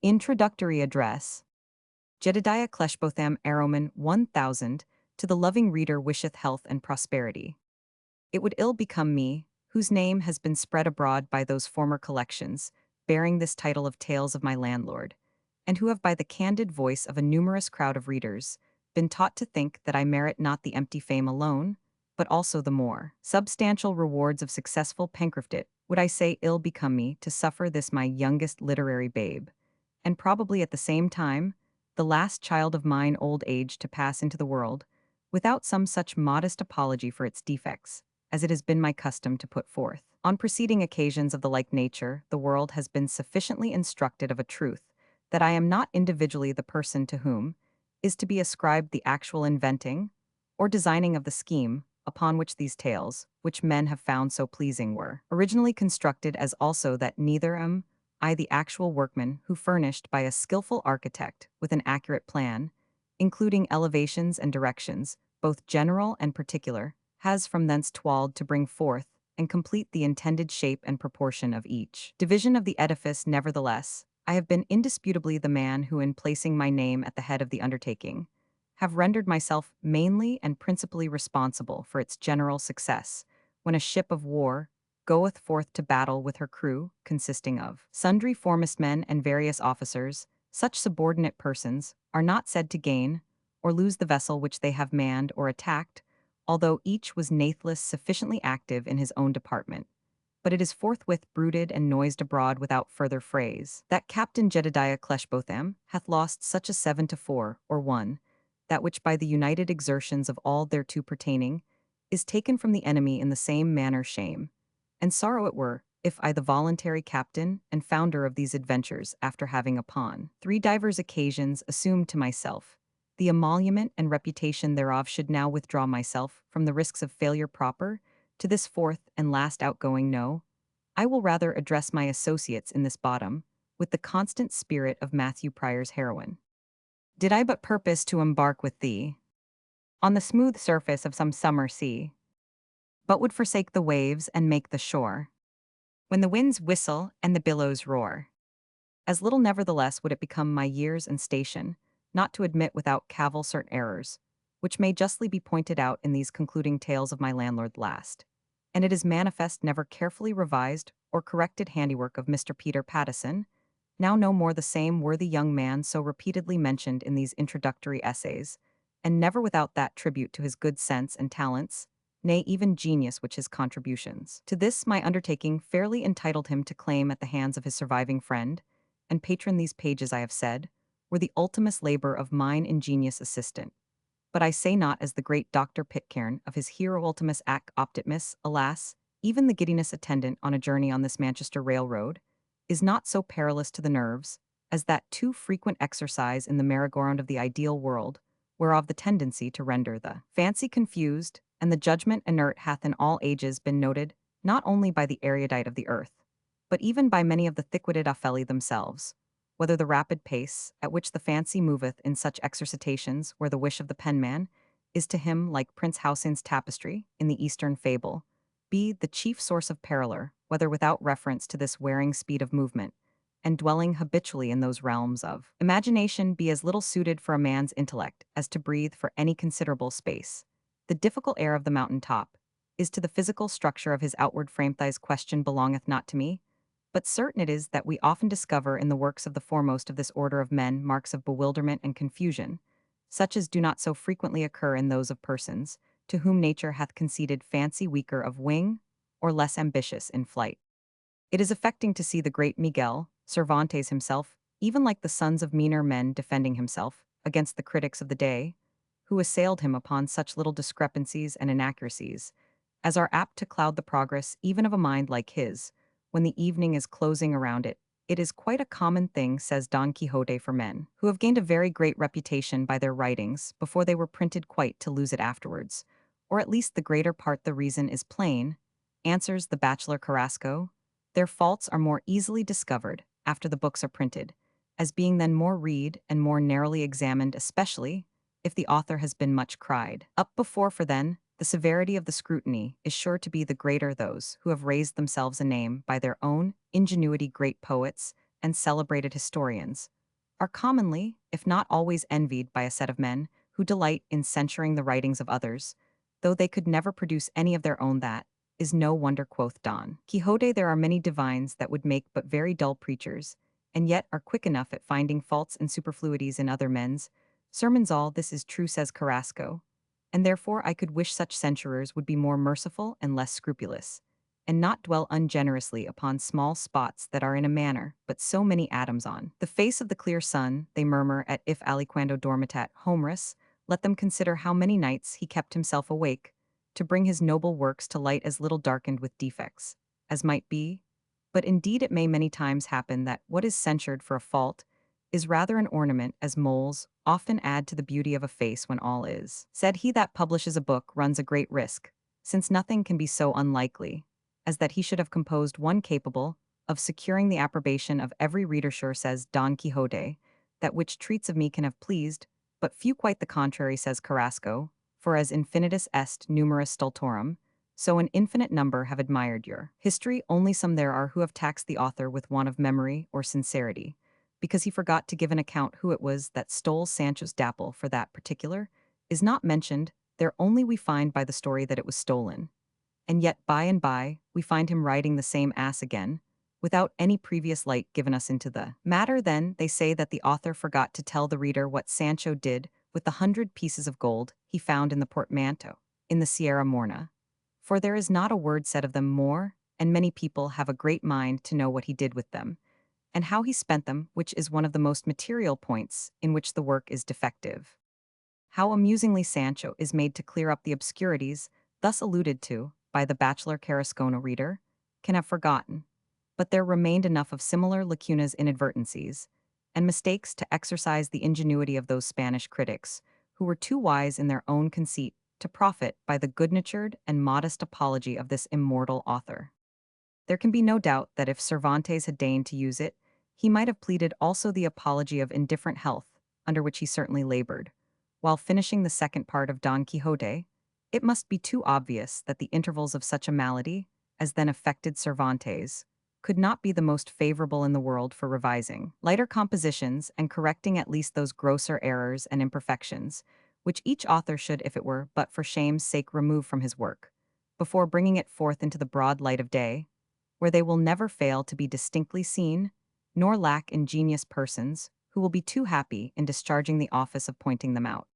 Introductory Address. Jedediah Cleshbotham Aroman 1000, to the loving reader wisheth health and prosperity. It would ill become me, whose name has been spread abroad by those former collections, bearing this title of Tales of my Landlord, and who have by the candid voice of a numerous crowd of readers been taught to think that I merit not the empty fame alone, but also the more substantial rewards of successful Pencroffdit, would I say ill become me to suffer this my youngest literary babe, and probably at the same time, the last child of mine old age to pass into the world, without some such modest apology for its defects, as it has been my custom to put forth. On preceding occasions of the like nature, the world has been sufficiently instructed of a truth, that I am not individually the person to whom is to be ascribed the actual inventing or designing of the scheme upon which these tales, which men have found so pleasing, were originally constructed, as also that neither am I the actual workman who, furnished by a skillful architect with an accurate plan, including elevations and directions, both general and particular, has from thence toiled to bring forth and complete the intended shape and proportion of each division of the edifice. Nevertheless, I have been indisputably the man who, in placing my name at the head of the undertaking, have rendered myself mainly and principally responsible for its general success, when a ship of war goeth forth to battle with her crew, consisting of sundry foremast men and various officers. Such subordinate persons are not said to gain or lose the vessel which they have manned or attacked, although each was nathless sufficiently active in his own department. But it is forthwith bruited and noised abroad without further phrase, that Captain Jedediah Cleshbotham hath lost such a 7-4, or 1, that which by the united exertions of all thereto pertaining is taken from the enemy in the same manner shame and sorrow it were, if I the voluntary captain and founder of these adventures, after having upon 3 divers occasions assumed to myself the emolument and reputation thereof, should now withdraw myself from the risks of failure proper to this fourth and last outgoing. No, I will rather address my associates in this bottom with the constant spirit of Matthew Prior's heroine. Did I but purpose to embark with thee on the smooth surface of some summer sea, but would forsake the waves and make the shore, when the winds whistle and the billows roar, as little nevertheless would it become my years and station, not to admit without cavil certain errors, which may justly be pointed out in these concluding tales of my landlord last. And it is manifest never carefully revised or corrected handiwork of Mr. Peter Pattison, now no more the same worthy young man so repeatedly mentioned in these introductory essays, and never without that tribute to his good sense and talents, nay, even genius, which his contributions to this my undertaking fairly entitled him to claim at the hands of his surviving friend and patron. These pages, I have said, were the ultimate labor of mine ingenious assistant. But I say not as the great Dr. Pitcairn of his Hero Ultimus ac Optimus. Alas, even the giddiness attendant on a journey on this Manchester railroad is not so perilous to the nerves as that too frequent exercise in the merry-go-round of the ideal world, whereof the tendency to render the fancy confused and the judgment inert hath in all ages been noted, not only by the erudite of the earth, but even by many of the thick-witted Ophelli themselves, whether the rapid pace at which the fancy moveth in such exercitations where the wish of the penman is to him like Prince Hausin's tapestry in the Eastern fable, be the chief source of parallor, whether without reference to this wearing speed of movement, and dwelling habitually in those realms of imagination, be as little suited for a man's intellect as to breathe for any considerable space. The difficult air of the mountain top is to the physical structure of his outward frame. Thy's question belongeth not to me, but certain it is that we often discover in the works of the foremost of this order of men marks of bewilderment and confusion, such as do not so frequently occur in those of persons to whom nature hath conceded fancy weaker of wing or less ambitious in flight. It is affecting to see the great Miguel Cervantes himself, even like the sons of meaner men, defending himself against the critics of the day, who assailed him upon such little discrepancies and inaccuracies as are apt to cloud the progress even of a mind like his, when the evening is closing around it. It is quite a common thing, says Don Quixote, for men who have gained a very great reputation by their writings before they were printed quite to lose it afterwards, or at least the greater part. The reason is plain, answers the bachelor Carrasco. Their faults are more easily discovered after the books are printed, as being then more read and more narrowly examined, especially if the author has been much cried up before, for then the severity of the scrutiny is sure to be the greater. Those who have raised themselves a name by their own ingenuity, great poets, and celebrated historians, are commonly, if not always envied by a set of men who delight in censuring the writings of others, though they could never produce any of their own. That is no wonder, quoth Don Quixote. There are many divines that would make but very dull preachers, and yet are quick enough at finding faults and superfluities in other men's sermons. All this is true, says Carrasco, and therefore I could wish such censurers would be more merciful and less scrupulous, and not dwell ungenerously upon small spots that are in a manner but so many atoms on the face of the clear sun. They murmur at if aliquando dormitat Homerus, let them consider how many nights he kept himself awake, to bring his noble works to light as little darkened with defects, as might be. But indeed it may many times happen that what is censured for a fault is rather an ornament, as moles often add to the beauty of a face when all is said. He that publishes a book runs a great risk, since nothing can be so unlikely as that he should have composed one capable of securing the approbation of every reader. Sure, says Don Quixote, that which treats of me can have pleased, but few. Quite the contrary, says Carrasco, for as infinitus est numerus stultorum, so an infinite number have admired your history. Only some there are who have taxed the author with want of memory or sincerity, because he forgot to give an account who it was that stole Sancho's dapple. For that particular is not mentioned there, only we find by the story that it was stolen, and yet by and by we find him riding the same ass again, without any previous light given us into the matter. Then they say that the author forgot to tell the reader what Sancho did with the 100 pieces of gold he found in the portmanteau in the Sierra Morna, for there is not a word said of them more, and many people have a great mind to know what he did with them, and how he spent them, which is one of the most material points in which the work is defective. How amusingly Sancho is made to clear up the obscurities thus alluded to by the bachelor Carrascono reader can have forgotten, but there remained enough of similar lacunas, inadvertencies, and mistakes to exercise the ingenuity of those Spanish critics who were too wise in their own conceit to profit by the good-natured and modest apology of this immortal author. There can be no doubt that if Cervantes had deigned to use it, he might have pleaded also the apology of indifferent health, under which he certainly labored. While finishing the second part of Don Quixote, it must be too obvious that the intervals of such a malady as then affected Cervantes could not be the most favorable in the world for revising lighter compositions and correcting at least those grosser errors and imperfections, which each author should, if it were but for shame's sake, remove from his work, before bringing it forth into the broad light of day, where they will never fail to be distinctly seen, nor lack ingenious persons who will be too happy in discharging the office of pointing them out.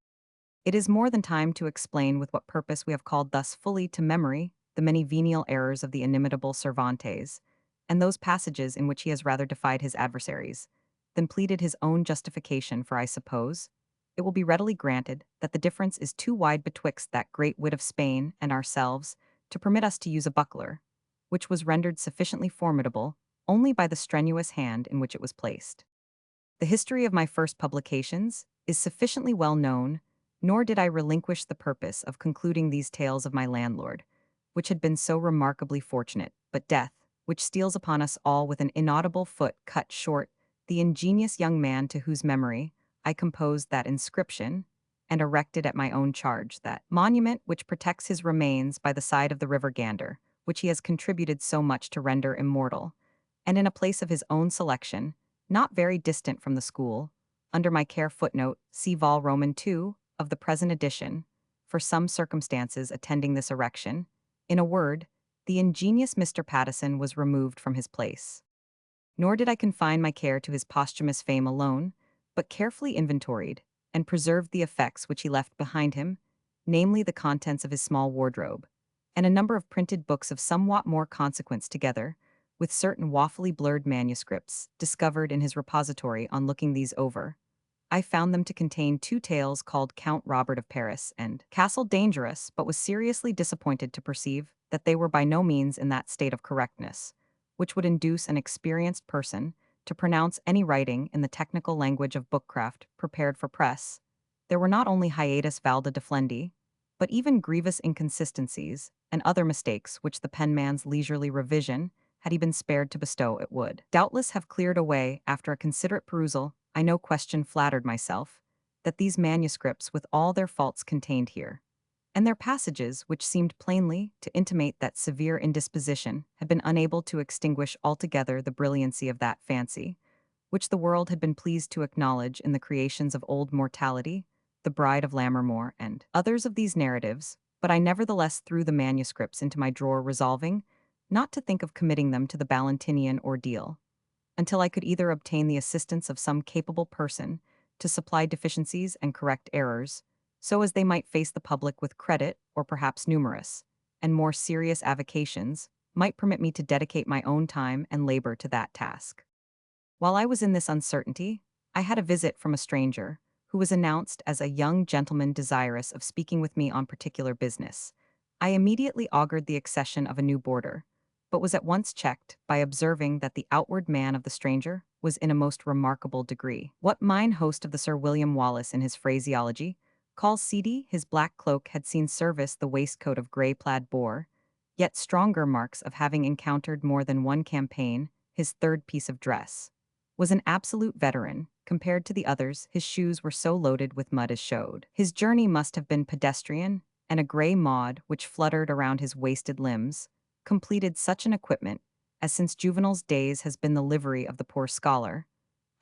It is more than time to explain with what purpose we have called thus fully to memory the many venial errors of the inimitable Cervantes, and those passages in which he has rather defied his adversaries than pleaded his own justification. For I suppose it will be readily granted that the difference is too wide betwixt that great wit of Spain and ourselves to permit us to use a buckler, which was rendered sufficiently formidable only by the strenuous hand in which it was placed. The history of my first publications is sufficiently well known, nor did I relinquish the purpose of concluding these tales of my landlord, which had been so remarkably fortunate, but death, which steals upon us all with an inaudible foot, cut short the ingenious young man to whose memory I composed that inscription, and erected at my own charge that monument which protects his remains by the side of the river Gander, which he has contributed so much to render immortal, and in a place of his own selection, not very distant from the school, under my care. Footnote, see Vol. Roman 2 of the present edition, for some circumstances attending this erection. In a word, the ingenious Mr. Pattison was removed from his place. Nor did I confine my care to his posthumous fame alone, but carefully inventoried and preserved the effects which he left behind him, namely the contents of his small wardrobe, and a number of printed books of somewhat more consequence, together with certain woefully blurred manuscripts discovered in his repository. On looking these over, I found them to contain two tales called Count Robert of Paris and Castle Dangerous, but was seriously disappointed to perceive that they were by no means in that state of correctness which would induce an experienced person to pronounce any writing in the technical language of bookcraft prepared for press. There were not only hiatus valda deflendi, but even grievous inconsistencies and other mistakes which the penman's leisurely revision, had he been spared to bestow, it would doubtless have cleared away after a considerate perusal. I no question flattered myself that these manuscripts, with all their faults contained here, and their passages which seemed plainly to intimate that severe indisposition, had been unable to extinguish altogether the brilliancy of that fancy, which the world had been pleased to acknowledge in the creations of Old Mortality, The Bride of Lammermoor, and others of these narratives, but I nevertheless threw the manuscripts into my drawer, resolving not to think of committing them to the Ballantinian ordeal, until I could either obtain the assistance of some capable person to supply deficiencies and correct errors, so as they might face the public with credit, or perhaps numerous and more serious avocations might permit me to dedicate my own time and labor to that task. While I was in this uncertainty, I had a visit from a stranger, who was announced as a young gentleman desirous of speaking with me on particular business. I immediately augured the accession of a new boarder, but was at once checked by observing that the outward man of the stranger was in a most remarkable degree what mine host of the Sir William Wallace in his phraseology calls seedy. His black cloak had seen service, the waistcoat of grey plaid bore, yet stronger marks of having encountered more than one campaign. His third piece of dress was an absolute veteran. Compared to the others, his shoes were so loaded with mud as showed. His journey must have been pedestrian, and a grey maud, which fluttered around his wasted limbs, completed such an equipment as since Juvenal's days has been the livery of the poor scholar.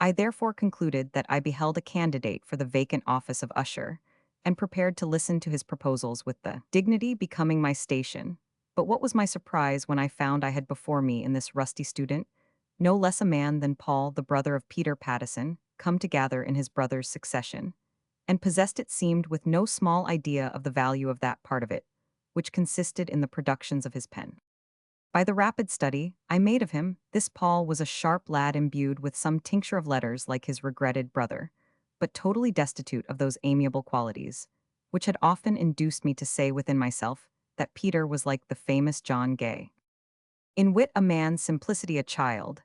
I therefore concluded that I beheld a candidate for the vacant office of usher, and prepared to listen to his proposals with the dignity becoming my station. But what was my surprise when I found I had before me in this rusty student no less a man than Paul, the brother of Peter Pattison, come to gather in his brother's succession, and possessed, it seemed, with no small idea of the value of that part of it, which consisted in the productions of his pen. By the rapid study I made of him, this Paul was a sharp lad imbued with some tincture of letters like his regretted brother, but totally destitute of those amiable qualities, which had often induced me to say within myself that Peter was like the famous John Gay. In wit a man, simplicity a child.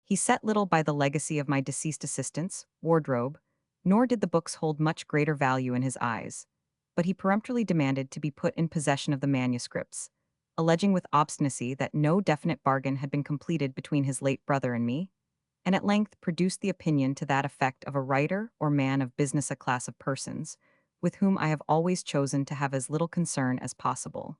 He set little by the legacy of my deceased assistant's wardrobe, nor did the books hold much greater value in his eyes, but he peremptorily demanded to be put in possession of the manuscripts, alleging with obstinacy that no definite bargain had been completed between his late brother and me, and at length produced the opinion to that effect of a writer or man of business, a class of persons with whom I have always chosen to have as little concern as possible.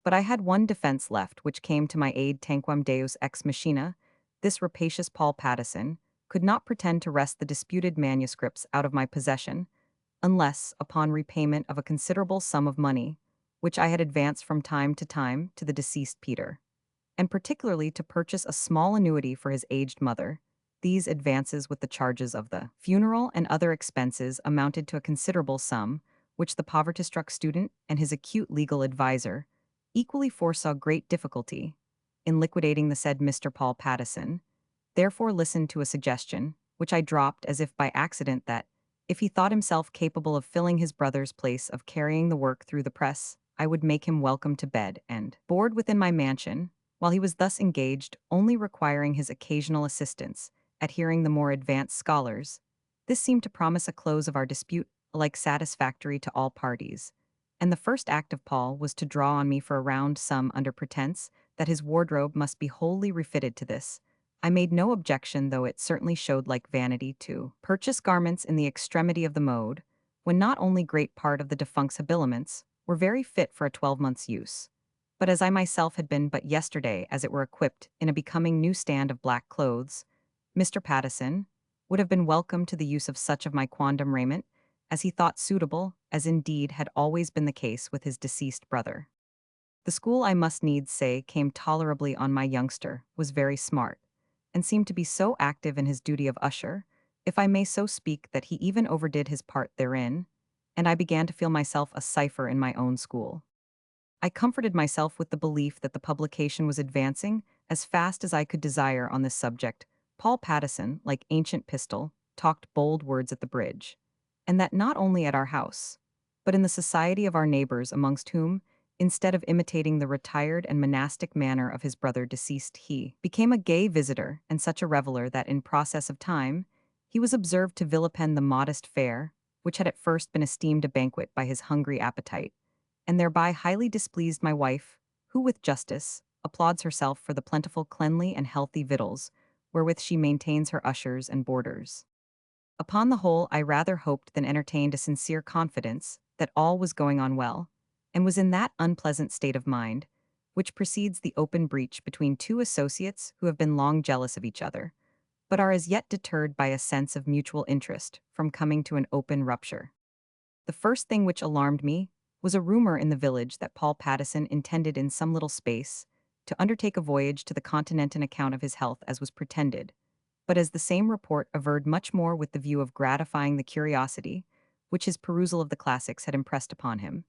But I had one defense left which came to my aid tanquam deus ex machina. This rapacious Paul Pattison could not pretend to wrest the disputed manuscripts out of my possession, unless upon repayment of a considerable sum of money, which I had advanced from time to time to the deceased Peter, and particularly to purchase a small annuity for his aged mother. These advances, with the charges of the funeral and other expenses, amounted to a considerable sum, which the poverty-struck student and his acute legal adviser equally foresaw great difficulty in liquidating the said Mr. Paul Pattison, therefore listened to a suggestion, which I dropped as if by accident, that, if he thought himself capable of filling his brother's place of carrying the work through the press, I would make him welcome to bed and board within my mansion, while he was thus engaged, only requiring his occasional assistance at hearing the more advanced scholars. This seemed to promise a close of our dispute alike satisfactory to all parties, and the first act of Paul was to draw on me for a round sum under pretense that his wardrobe must be wholly refitted to this. I made no objection, though it certainly showed like vanity to purchase garments in the extremity of the mode, when not only great part of the defunct's habiliments were very fit for a 12 months' use, but as I myself had been but yesterday as it were equipped in a becoming new stand of black clothes, Mr. Pattison would have been welcome to the use of such of my quondam raiment as he thought suitable, as indeed had always been the case with his deceased brother. The school, I must needs say, came tolerably on. My youngster was very smart, and seemed to be so active in his duty of usher, if I may so speak, that he even overdid his part therein, and I began to feel myself a cipher in my own school. I comforted myself with the belief that the publication was advancing as fast as I could desire on this subject. Paul Pattison, like ancient pistol, talked bold words at the bridge, and that not only at our house, but in the society of our neighbors, amongst whom, instead of imitating the retired and monastic manner of his brother deceased, he became a gay visitor and such a reveller that in process of time he was observed to vilipend the modest fare, which had at first been esteemed a banquet by his hungry appetite, and thereby highly displeased my wife, who with justice applauds herself for the plentiful, cleanly, and healthy victuals wherewith she maintains her ushers and boarders. Upon the whole, I rather hoped than entertained a sincere confidence that all was going on well, and was in that unpleasant state of mind which precedes the open breach between two associates who have been long jealous of each other, but are as yet deterred by a sense of mutual interest from coming to an open rupture. The first thing which alarmed me was a rumor in the village that Paul Pattison intended in some little space to undertake a voyage to the continent on account of his health as was pretended, but as the same report averred much more with the view of gratifying the curiosity which his perusal of the classics had impressed upon him,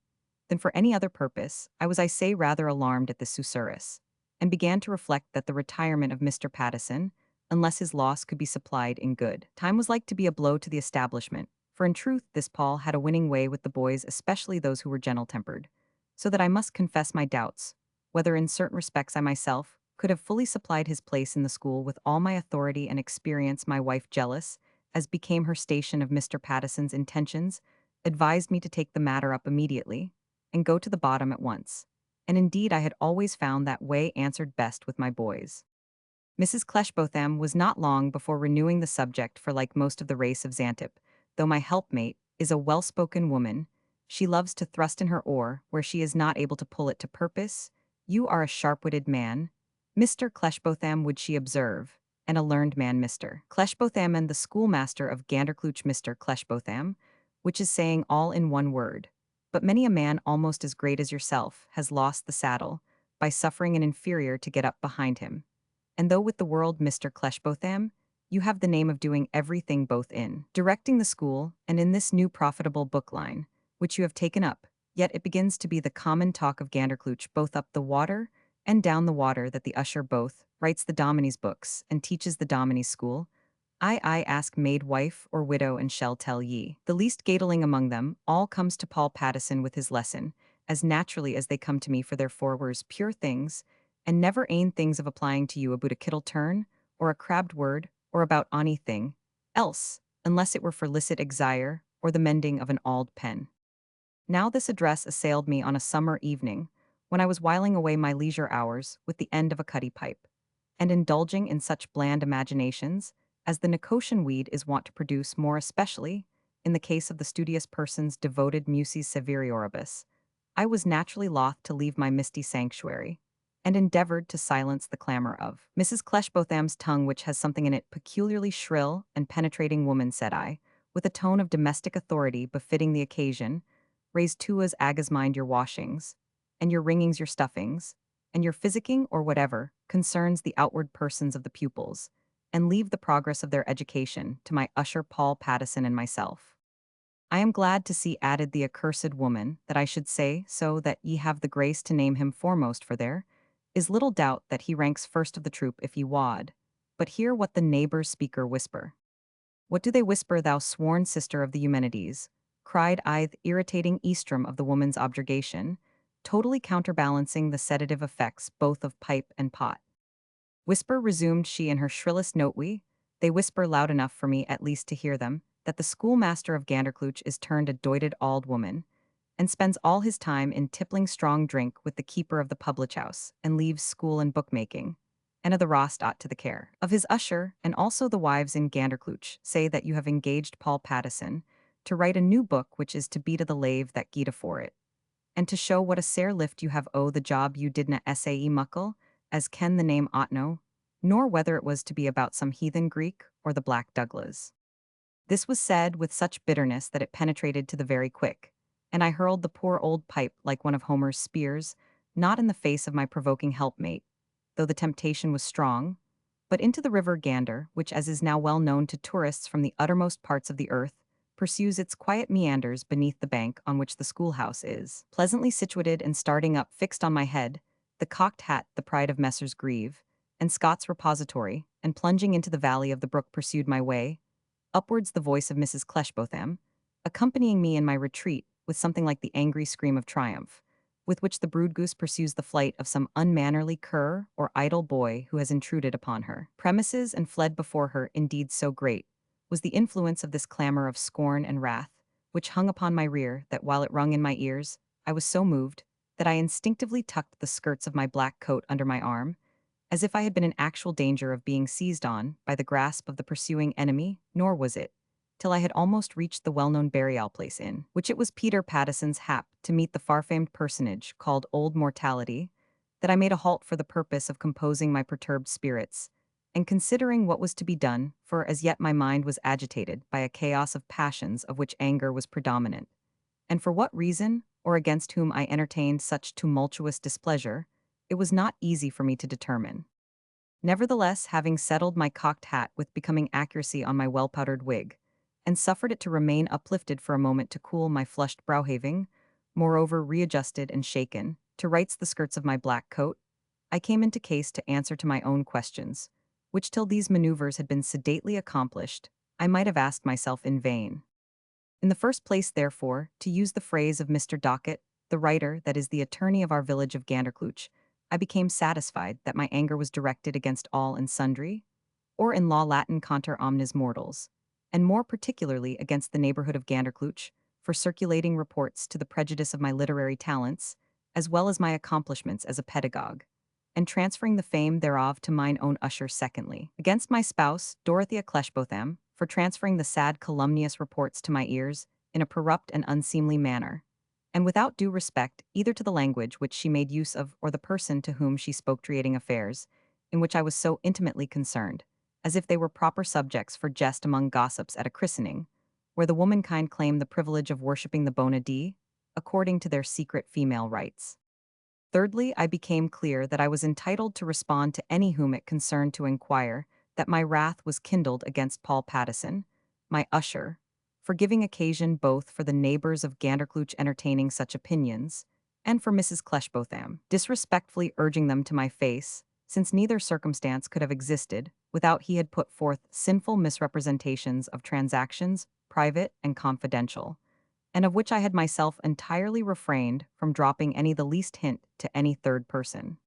than for any other purpose, I was, I say, rather alarmed at this susurrus, and began to reflect that the retirement of Mr. Pattison, unless his loss could be supplied in good time, was like to be a blow to the establishment, for in truth this Paul had a winning way with the boys, especially those who were gentle-tempered, so that I must confess my doubts, whether in certain respects I myself could have fully supplied his place in the school with all my authority and experience. My wife, jealous, as became her station, of Mr. Pattison's intentions, advised me to take the matter up immediately, and go to the bottom at once. And indeed I had always found that way answered best with my boys. Mrs. Cleshbotham was not long before renewing the subject, for like most of the race of Xantip, though my helpmate is a well-spoken woman, she loves to thrust in her oar where she is not able to pull it to purpose. You are a sharp-witted man, Mr. Cleshbotham, would she observe, and a learned man, Mr. Cleshbotham, and the schoolmaster of Gandercleuch, Mr. Cleshbotham, which is saying all in one word. But many a man almost as great as yourself has lost the saddle by suffering an inferior to get up behind him. And though with the world, Mr. Cleshbotham, you have the name of doing everything both in directing the school and in this new profitable book line, which you have taken up, yet it begins to be the common talk of Gandercleuch, both up the water and down the water, that the usher both writes the dominie's books and teaches the dominie's school. I ask maid, wife, or widow, and shall tell ye. The least gateling among them all comes to Paul Pattison with his lesson, as naturally as they come to me, for their forwers pure things, and never ain things of applying to you about a kittle turn, or a crabbed word, or about ony thing else, unless it were for licit exire, or the mending of an auld pen. Now this address assailed me on a summer evening, when I was whiling away my leisure hours with the end of a cutty pipe, and indulging in such bland imaginations as the Nicotian weed is wont to produce, more especially in the case of the studious persons devoted muses severioribus. I was naturally loth to leave my misty sanctuary, and endeavored to silence the clamor of Mrs. Cleshbotham's tongue, which has something in it peculiarly shrill and penetrating. Woman, said I, with a tone of domestic authority befitting the occasion, raise tuas agas mind your washings, and your wringings your stuffings, and your physicking, or whatever concerns the outward persons of the pupils, and leave the progress of their education to my usher Paul Pattison and myself. I am glad to see, added the accursed woman, that I should say so, that ye have the grace to name him foremost, for there is little doubt that he ranks first of the troop if ye wad. But hear what the neighbors speaker whisper. What do they whisper, thou sworn sister of the Eumenides? Cried I, the irritating Eastrom of the woman's objurgation, totally counterbalancing the sedative effects both of pipe and pot. Whisper, resumed she in her shrillest note, they whisper loud enough for me at least to hear them, that the schoolmaster of Gandercleuch is turned a doited auld woman, and spends all his time in tippling strong drink with the keeper of the public house, and leaves school and bookmaking, and of the rost ought to the care of his usher. And also the wives in Gandercleuch say that you have engaged Paul Pattison to write a new book which is to be to the lave that gied afore it, and to show what a sair lift you have the job you didna essay muckle, as ken the name Otno, nor whether it was to be about some heathen Greek or the Black Douglas. This was said with such bitterness that it penetrated to the very quick, and I hurled the poor old pipe like one of Homer's spears, not in the face of my provoking helpmate, though the temptation was strong, but into the river Gander, which, as is now well known to tourists from the uttermost parts of the earth, pursues its quiet meanders beneath the bank on which the schoolhouse is pleasantly situated. And starting up fixed on my head, the cocked hat, the pride of Messrs. Grieve and Scott's repository, and plunging into the valley of the brook pursued my way, upwards, the voice of Mrs. Cleshbotham, accompanying me in my retreat with something like the angry scream of triumph, with which the broodgoose pursues the flight of some unmannerly cur or idle boy who has intruded upon her premises and fled before her. Indeed, so great was the influence of this clamor of scorn and wrath, which hung upon my rear, that while it rung in my ears, I was so moved that I instinctively tucked the skirts of my black coat under my arm, as if I had been in actual danger of being seized on by the grasp of the pursuing enemy. Nor was it till I had almost reached the well-known burial place in which it was Peter Pattison's hap to meet the far-famed personage called Old Mortality, that I made a halt for the purpose of composing my perturbed spirits, and considering what was to be done, for as yet my mind was agitated by a chaos of passions of which anger was predominant. And for what reason, or against whom I entertained such tumultuous displeasure, it was not easy for me to determine. Nevertheless, having settled my cocked hat with becoming accuracy on my well-powdered wig, and suffered it to remain uplifted for a moment to cool my flushed brow having, moreover readjusted and shaken, to rights the skirts of my black coat, I came into case to answer to my own questions, which till these maneuvers had been sedately accomplished, I might have asked myself in vain. In the first place, therefore, to use the phrase of Mr. Dockett, the writer, that is the attorney of our village of Gandercleuch, I became satisfied that my anger was directed against all and sundry, or in law Latin contra omnes mortals, and more particularly against the neighborhood of Gandercleuch, for circulating reports to the prejudice of my literary talents, as well as my accomplishments as a pedagogue, and transferring the fame thereof to mine own usher secondly. Against my spouse, Dorothea Cleshbotham, for transferring the sad calumnious reports to my ears in a corrupt and unseemly manner, and without due respect either to the language which she made use of or the person to whom she spoke treating affairs, in which I was so intimately concerned, as if they were proper subjects for jest among gossips at a christening, where the womankind claim the privilege of worshipping the bona dea, according to their secret female rights. Thirdly, I became clear that I was entitled to respond to any whom it concerned to inquire that my wrath was kindled against Paul Pattison, my usher, for giving occasion both for the neighbors of Gandercleuch entertaining such opinions, and for Mrs. Cleshbotham, disrespectfully urging them to my face, since neither circumstance could have existed without he had put forth sinful misrepresentations of transactions, private and confidential, and of which I had myself entirely refrained from dropping any the least hint to any third person.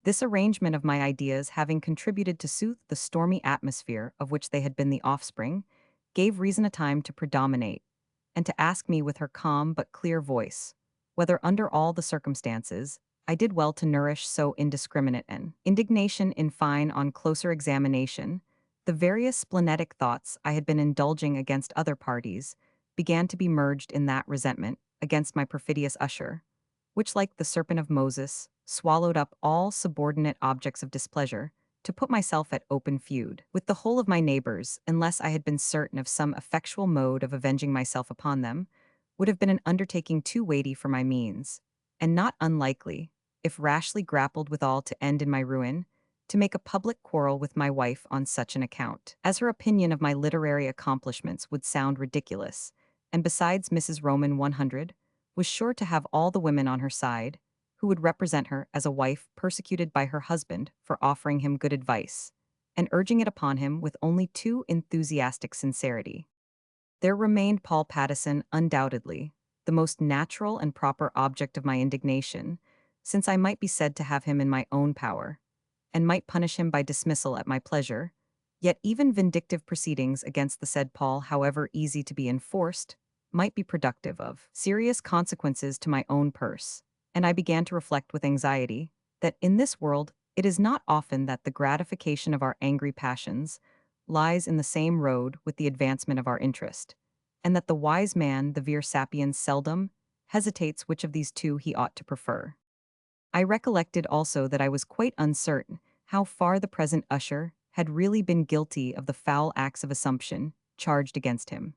This arrangement of my ideas having contributed to soothe the stormy atmosphere of which they had been the offspring, gave reason a time to predominate, and to ask me with her calm but clear voice, whether under all the circumstances, I did well to nourish so indiscriminate an indignation. In fine, on closer examination, the various splenetic thoughts I had been indulging against other parties began to be merged in that resentment against my perfidious usher, which, like the serpent of Moses, swallowed up all subordinate objects of displeasure, to put myself at open feud with the whole of my neighbors, unless I had been certain of some effectual mode of avenging myself upon them, would have been an undertaking too weighty for my means, and not unlikely, if rashly grappled withal to end in my ruin, to make a public quarrel with my wife on such an account, as her opinion of my literary accomplishments would sound ridiculous, and besides Mrs. Roman 100, was sure to have all the women on her side, who would represent her as a wife persecuted by her husband for offering him good advice, and urging it upon him with only too enthusiastic sincerity. There remained Paul Pattison, undoubtedly, the most natural and proper object of my indignation, since I might be said to have him in my own power, and might punish him by dismissal at my pleasure, yet even vindictive proceedings against the said Paul, however easy to be enforced, might be productive of serious consequences to my own purse, and I began to reflect with anxiety that in this world it is not often that the gratification of our angry passions lies in the same road with the advancement of our interest, and that the wise man, the vir sapiens, seldom hesitates which of these two he ought to prefer. I recollected also that I was quite uncertain how far the present usher had really been guilty of the foul acts of assumption charged against him.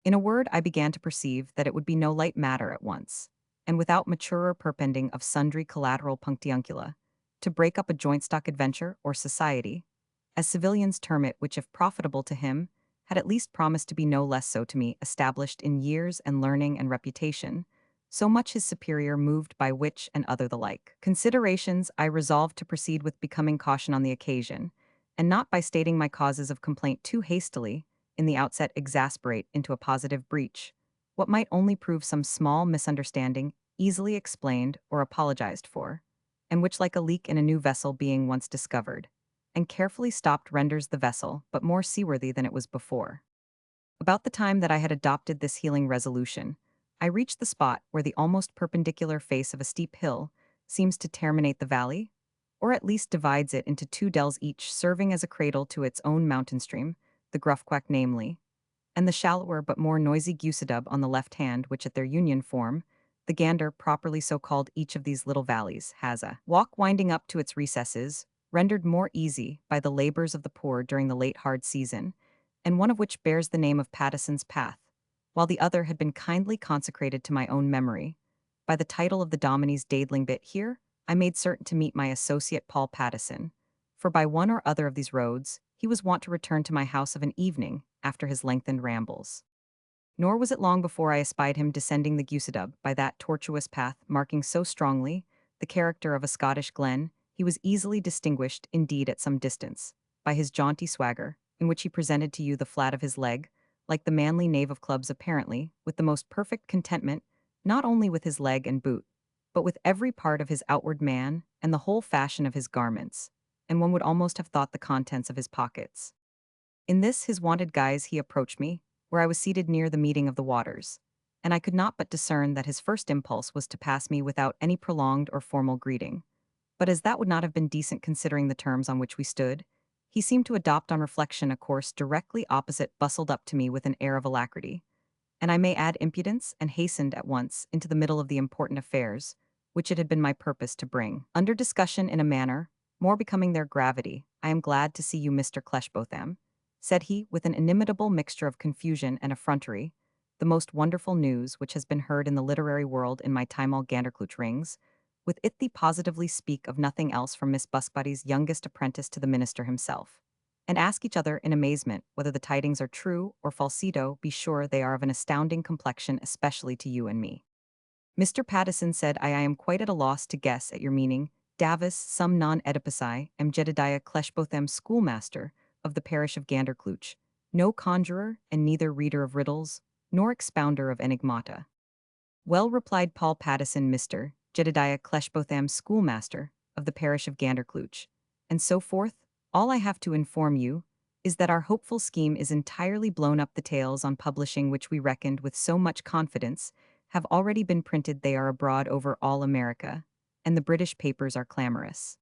In a word, I began to perceive that it would be no light matter at once, and without maturer perpending of sundry collateral punctiuncula, to break up a joint stock adventure or society, as civilians term it, which if profitable to him, had at least promised to be no less so to me, established in years and learning and reputation, so much his superior moved by which and other the like considerations, I resolved to proceed with becoming caution on the occasion, and not by stating my causes of complaint too hastily, in the outset exasperate into a positive breach, what might only prove some small misunderstanding, easily explained or apologized for, and which, like a leak in a new vessel being once discovered, and carefully stopped, renders the vessel but more seaworthy than it was before. About the time that I had adopted this healing resolution, I reached the spot where the almost perpendicular face of a steep hill seems to terminate the valley, or at least divides it into two dells, each serving as a cradle to its own mountain stream, the Gruffquack namely, and the shallower but more noisy Gusadub on the left hand, which at their union form, the Gander, properly so called. Each of these little valleys has a walk winding up to its recesses, rendered more easy by the labors of the poor during the late hard season, and one of which bears the name of Patteson's Path, while the other had been kindly consecrated to my own memory. By the title of the Dominie's Daedling bit here, I made certain to meet my associate Paul Patteson, for by one or other of these roads he was wont to return to my house of an evening after his lengthened rambles. Nor was it long before I espied him descending the Gusedub by that tortuous path marking so strongly the character of a Scottish glen. He was easily distinguished, indeed at some distance, by his jaunty swagger, in which he presented to you the flat of his leg, like the manly knave of clubs apparently, with the most perfect contentment, not only with his leg and boot, but with every part of his outward man and the whole fashion of his garments, and one would almost have thought the contents of his pockets. In this his wonted guise he approached me, where I was seated near the meeting of the waters, and I could not but discern that his first impulse was to pass me without any prolonged or formal greeting. But as that would not have been decent considering the terms on which we stood, he seemed to adopt on reflection a course directly opposite, bustled up to me with an air of alacrity, and I may add impudence, and hastened at once into the middle of the important affairs, which it had been my purpose to bring under discussion in a manner more becoming their gravity. I am glad to see you, Mr. Cleshbotham, said he, with an inimitable mixture of confusion and effrontery. The most wonderful news which has been heard in the literary world in my time all Ganderclooch rings, with it thee positively speak of nothing else from Miss Buskbody's youngest apprentice to the minister himself, and ask each other in amazement whether the tidings are true or falsito. Be sure they are of an astounding complexion, especially to you and me. Mr. Pattison said, I am quite at a loss to guess at your meaning. Davis, some non-Oedipusi, am Jedediah Cleshbotham, schoolmaster of the parish of Ganderclooch, no conjurer and neither reader of riddles, nor expounder of enigmata. Well, replied Paul Pattison, Mr. Jedediah Cleshbotham, schoolmaster of the parish of Ganderclooch, and so forth. All I have to inform you is that our hopeful scheme is entirely blown up. The tales on publishing which we reckoned with so much confidence have already been printed. They are abroad over all America, and the British papers are clamorous.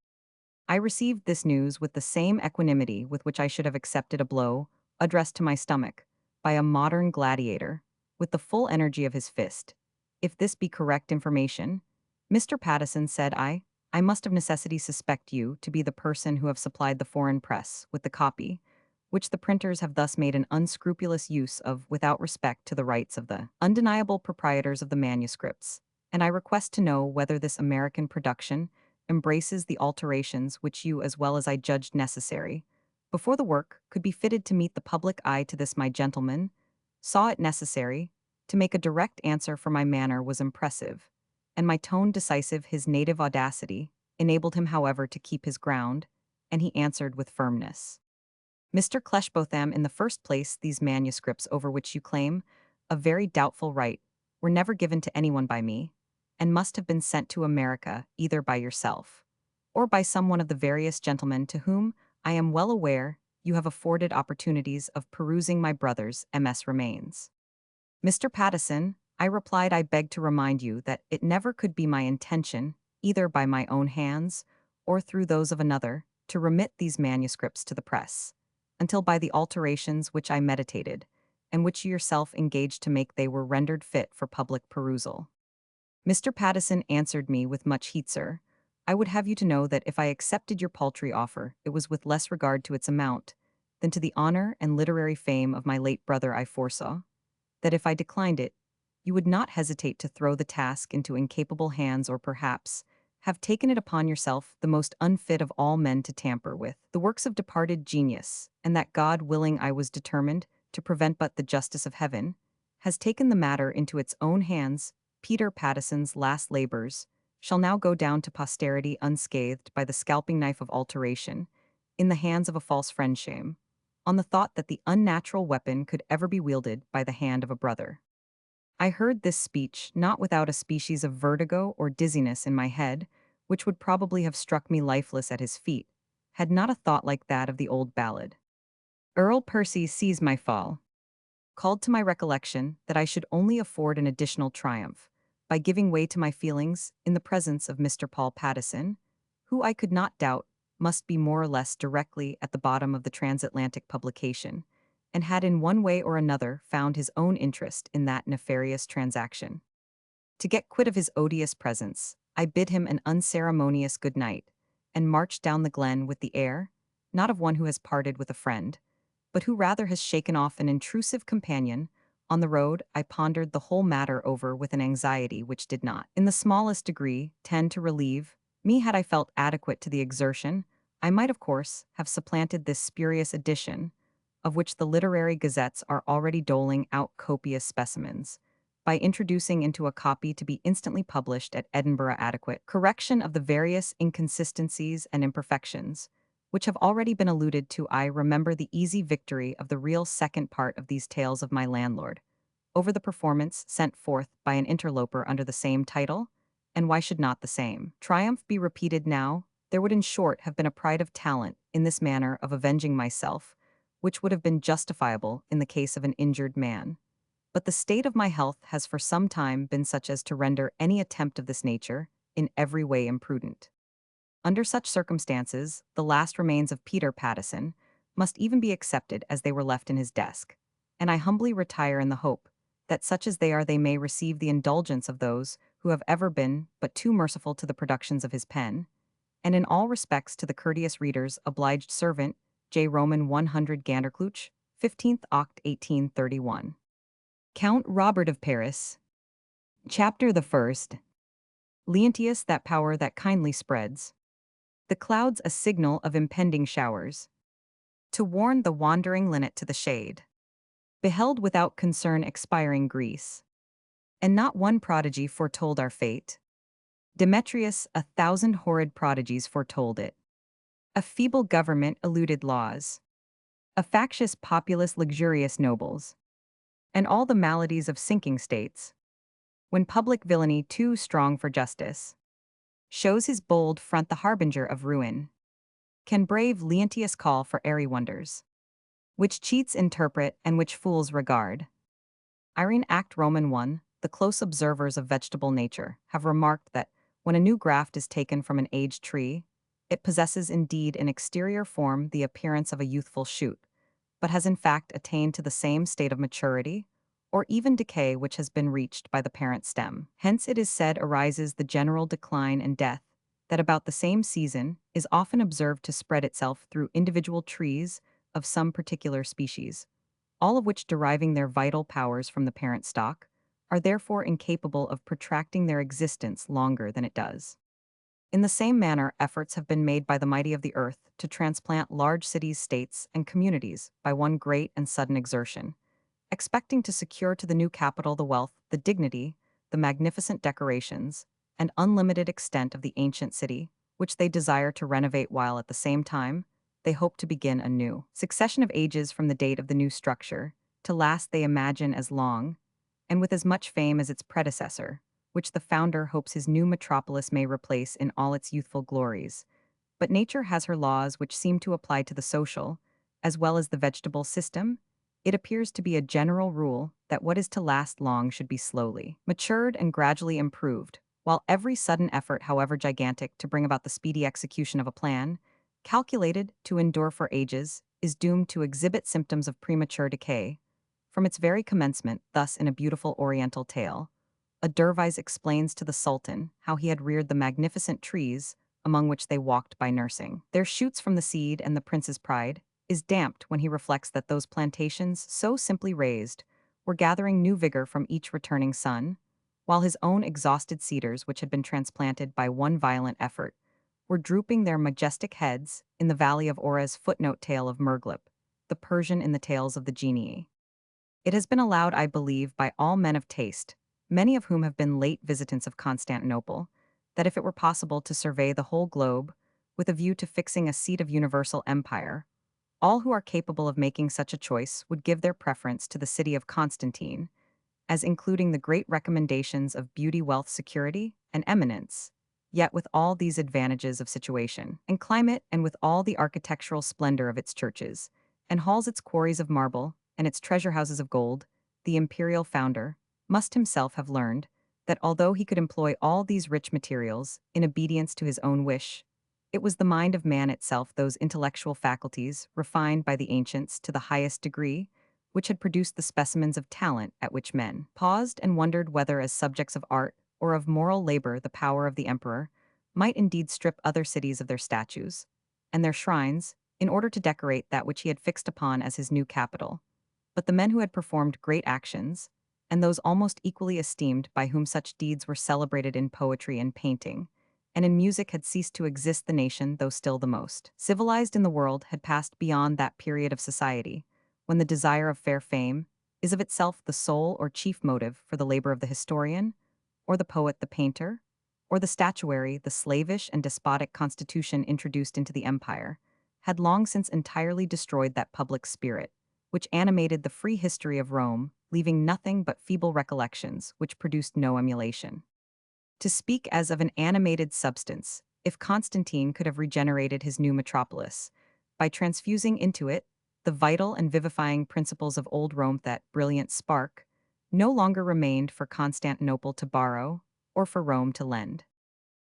I received this news with the same equanimity with which I should have accepted a blow, addressed to my stomach, by a modern gladiator, with the full energy of his fist. If this be correct information, Mr. Pattison, said I must of necessity suspect you to be the person who have supplied the foreign press with the copy, which the printers have thus made an unscrupulous use of without respect to the rights of the undeniable proprietors of the manuscripts, and I request to know whether this American production embraces the alterations which you as well as I judged necessary, before the work could be fitted to meet the public eye. To this my gentleman saw it necessary to make a direct answer, for my manner was impressive, and my tone decisive. His native audacity enabled him, however, to keep his ground, and he answered with firmness. Mr. Cleshbotham, in the first place, these manuscripts over which you claim a very doubtful right were never given to anyone by me, and must have been sent to America either by yourself or by some one of the various gentlemen to whom, I am well aware, you have afforded opportunities of perusing my brother's MS remains. Mr. Pattison, I replied, I beg to remind you that it never could be my intention, either by my own hands or through those of another, to remit these manuscripts to the press, until by the alterations which I meditated, and which you yourself engaged to make, they were rendered fit for public perusal. Mr. Pattison answered me with much heat, sir, I would have you to know that if I accepted your paltry offer, it was with less regard to its amount than to the honor and literary fame of my late brother. I foresaw that if I declined it, you would not hesitate to throw the task into incapable hands, or perhaps have taken it upon yourself, the most unfit of all men to tamper with the works of departed genius, and that God willing I was determined to prevent, but the justice of heaven has taken the matter into its own hands. Peter Pattison's last labors shall now go down to posterity unscathed by the scalping knife of alteration in the hands of a false friend. Shame on the thought that the unnatural weapon could ever be wielded by the hand of a brother. I heard this speech not without a species of vertigo or dizziness in my head, which would probably have struck me lifeless at his feet, had not a thought like that of the old ballad, Earl Percy sees my fall, called to my recollection that I should only afford an additional triumph by giving way to my feelings in the presence of Mr. Paul Pattison, who I could not doubt must be more or less directly at the bottom of the transatlantic publication, and had in one way or another found his own interest in that nefarious transaction. To get quit of his odious presence, I bid him an unceremonious good night, and marched down the glen with the air, not of one who has parted with a friend, but who rather has shaken off an intrusive companion. On the road, I pondered the whole matter over with an anxiety which did not, in the smallest degree, tend to relieve me. Had I felt adequate to the exertion, I might, of course, have supplanted this spurious edition, of which the literary gazettes are already doling out copious specimens, by introducing into a copy to be instantly published at Edinburgh adequate correction of the various inconsistencies and imperfections, which have already been alluded to. I remember the easy victory of the real second part of these tales of my landlord, over the performance sent forth by an interloper under the same title, and why should not the same triumph be repeated now? There would in short have been a pride of talent in this manner of avenging myself, which would have been justifiable in the case of an injured man. But the state of my health has for some time been such as to render any attempt of this nature in every way imprudent. Under such circumstances, the last remains of Peter Pattison must even be accepted as they were left in his desk, and I humbly retire in the hope that such as they are they may receive the indulgence of those who have ever been but too merciful to the productions of his pen, and in all respects to the courteous reader's obliged servant, J. Roman 100 Ganderklooch, 15th Oct. 1831. Count Robert of Paris. Chapter the First. Leontius, that power that kindly spreads the clouds, a signal of impending showers, to warn the wandering linnet to the shade. Beheld without concern expiring Greece, and not one prodigy foretold our fate. Demetrius, 1,000 horrid prodigies foretold it. A feeble government eluded laws. A factious populace luxurious nobles. And all the maladies of sinking states. When public villainy too strong for justice shows his bold front the harbinger of ruin. Can brave Leontius call for airy wonders, which cheats interpret and which fools regard. Irene Act Roman 1, the close observers of vegetable nature have remarked that when a new graft is taken from an aged tree, it possesses indeed in exterior form the appearance of a youthful shoot, but has in fact attained to the same state of maturity, or even decay which has been reached by the parent stem. Hence it is said arises the general decline and death, that about the same season is often observed to spread itself through individual trees of some particular species, all of which deriving their vital powers from the parent stock, are therefore incapable of protracting their existence longer than it does. In the same manner, efforts have been made by the mighty of the earth to transplant large cities, states, and communities by one great and sudden exertion, expecting to secure to the new capital the wealth, the dignity, the magnificent decorations, and unlimited extent of the ancient city, which they desire to renovate, while at the same time they hope to begin a new succession of ages from the date of the new structure, to last they imagine as long, and with as much fame as its predecessor, which the founder hopes his new metropolis may replace in all its youthful glories. But nature has her laws which seem to apply to the social, as well as the vegetable system. It appears to be a general rule that what is to last long should be slowly matured and gradually improved, while every sudden effort, however gigantic, to bring about the speedy execution of a plan, calculated to endure for ages, is doomed to exhibit symptoms of premature decay. From its very commencement, thus in a beautiful oriental tale, a dervise explains to the Sultan how he had reared the magnificent trees among which they walked by nursing their shoots from the seed, and the prince's pride is damped when he reflects that those plantations, so simply raised, were gathering new vigor from each returning sun, while his own exhausted cedars, which had been transplanted by one violent effort, were drooping their majestic heads in the valley of Orez. Footnote: Tale of Merglip, the Persian in the Tales of the Genii. It has been allowed, I believe, by all men of taste, many of whom have been late visitants of Constantinople, that if it were possible to survey the whole globe, with a view to fixing a seat of universal empire, all who are capable of making such a choice would give their preference to the city of Constantine, as including the great recommendations of beauty, wealth, security, and eminence, yet with all these advantages of situation and climate, and with all the architectural splendor of its churches, and halls, its quarries of marble, and its treasure houses of gold. The imperial founder must himself have learned that although he could employ all these rich materials in obedience to his own wish, it was the mind of man itself, those intellectual faculties, refined by the ancients to the highest degree, which had produced the specimens of talent at which men paused and wondered whether, as subjects of art or of moral labor, the power of the emperor might indeed strip other cities of their statues and their shrines in order to decorate that which he had fixed upon as his new capital. But the men who had performed great actions, and those almost equally esteemed by whom such deeds were celebrated in poetry and painting, and in music had ceased to exist the nation, though still the most civilized in the world, had passed beyond that period of society, when the desire of fair fame is of itself the sole or chief motive for the labor of the historian, or the poet the painter, or the statuary the slavish and despotic constitution introduced into the empire, had long since entirely destroyed that public spirit which animated the free history of Rome, leaving nothing but feeble recollections which produced no emulation. To speak as of an animated substance, if Constantine could have regenerated his new metropolis, by transfusing into it the vital and vivifying principles of old Rome, that brilliant spark no longer remained for Constantinople to borrow or for Rome to lend.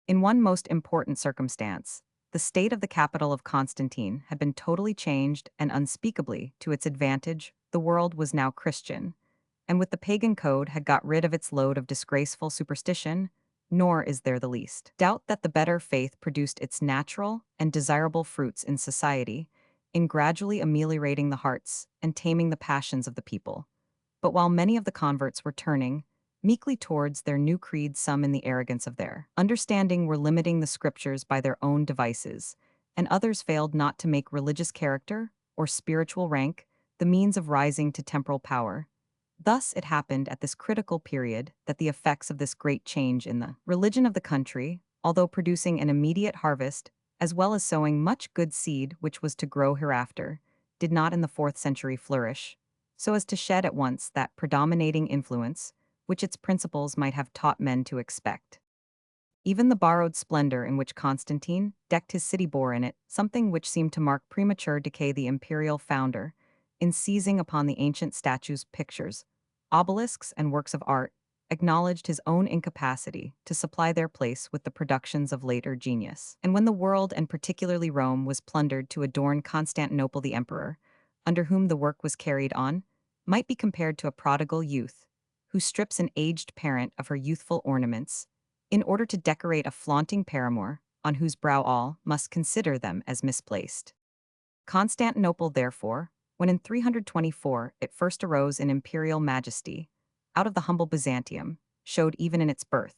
In one most important circumstance, the state of the capital of Constantine had been totally changed and unspeakably to its advantage. The world was now Christian, and with the pagan code had got rid of its load of disgraceful superstition, nor is there the least doubt that the better faith produced its natural and desirable fruits in society, in gradually ameliorating the hearts and taming the passions of the people. But while many of the converts were turning meekly towards their new creed, some in the arrogance of their understanding were limiting the scriptures by their own devices, and others failed not to make religious character or spiritual rank the means of rising to temporal power. Thus it happened at this critical period that the effects of this great change in the religion of the country, although producing an immediate harvest, as well as sowing much good seed which was to grow hereafter, did not in the 4th century flourish, so as to shed at once that predominating influence which its principles might have taught men to expect. Even the borrowed splendor in which Constantine decked his city bore in it something which seemed to mark premature decay. The imperial founder, in seizing upon the ancient statues, pictures, obelisks, and works of art, acknowledged his own incapacity to supply their place with the productions of later genius. And when the world, and particularly Rome, was plundered to adorn Constantinople, the emperor, under whom the work was carried on, might be compared to a prodigal youth, who strips an aged parent of her youthful ornaments, in order to decorate a flaunting paramour, on whose brow all must consider them as misplaced. Constantinople, therefore, when in 324 it first arose in imperial majesty, out of the humble Byzantium, showed even in its birth,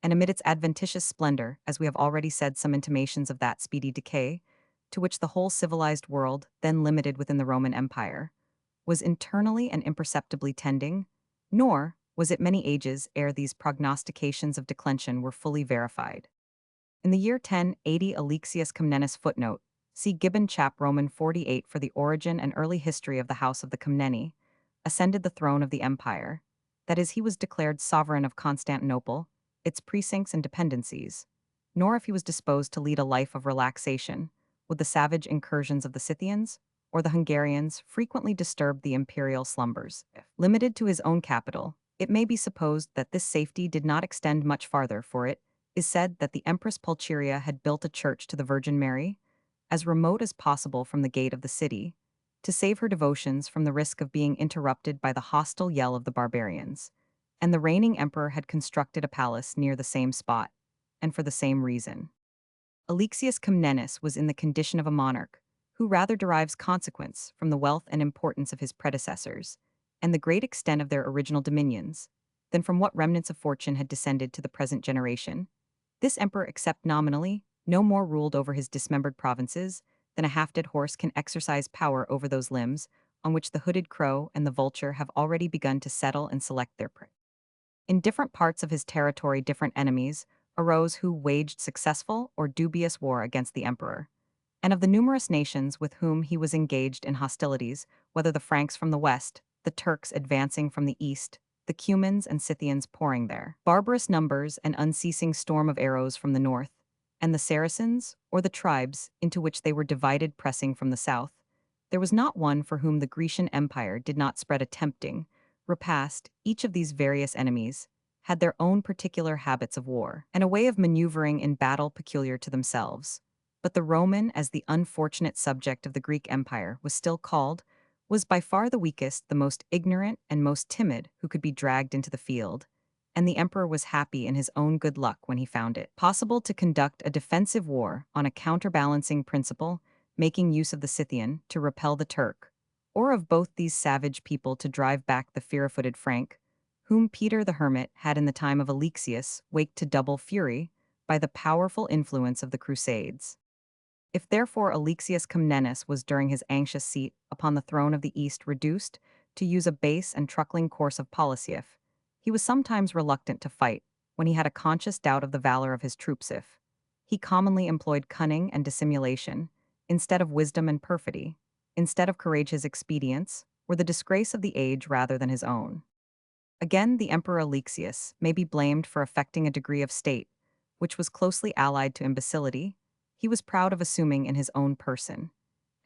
and amid its adventitious splendor, as we have already said, some intimations of that speedy decay, to which the whole civilized world, then limited within the Roman Empire, was internally and imperceptibly tending, nor was it many ages ere these prognostications of declension were fully verified. In the year 1080 Alexius Comnenus, footnote, see Gibbon chap Roman 48 for the origin and early history of the house of the Comneni, ascended the throne of the empire, that is, he was declared sovereign of Constantinople, its precincts and dependencies, nor if he was disposed to lead a life of relaxation, would the savage incursions of the Scythians or the Hungarians frequently disturb the imperial slumbers. Limited to his own capital, it may be supposed that this safety did not extend much farther, for it is said that the Empress Pulcheria had built a church to the Virgin Mary, as remote as possible from the gate of the city, to save her devotions from the risk of being interrupted by the hostile yell of the barbarians, and the reigning emperor had constructed a palace near the same spot, and for the same reason. Alexius Comnenus was in the condition of a monarch, who rather derives consequence from the wealth and importance of his predecessors, and the great extent of their original dominions, than from what remnants of fortune had descended to the present generation. This emperor, except nominally, no more ruled over his dismembered provinces than a half-dead horse can exercise power over those limbs on which the hooded crow and the vulture have already begun to settle and select their prey. In different parts of his territory different enemies arose who waged successful or dubious war against the emperor, and of the numerous nations with whom he was engaged in hostilities, whether the Franks from the west, the Turks advancing from the east, the Cumans and Scythians pouring their barbarous numbers and unceasing storm of arrows from the north, and the Saracens, or the tribes into which they were divided pressing from the south, there was not one for whom the Grecian Empire did not spread a tempting repast. Each of these various enemies had their own particular habits of war, and a way of maneuvering in battle peculiar to themselves. But the Roman, as the unfortunate subject of the Greek Empire was still called, was by far the weakest, the most ignorant, and most timid who could be dragged into the field, and the emperor was happy in his own good luck when he found it possible to conduct a defensive war on a counterbalancing principle, making use of the Scythian to repel the Turk, or of both these savage people to drive back the fierce-footed Frank, whom Peter the Hermit had in the time of Alexius waked to double fury by the powerful influence of the Crusades. If therefore Alexius Comnenus was during his anxious seat upon the throne of the East reduced to use a base and truckling course of policy, he was sometimes reluctant to fight when he had a conscious doubt of the valor of his troops. If he commonly employed cunning and dissimulation, instead of wisdom and perfidy, instead of courage his expedients, were the disgrace of the age rather than his own. Again, the Emperor Alexius may be blamed for affecting a degree of state, which was closely allied to imbecility, he was proud of assuming in his own person,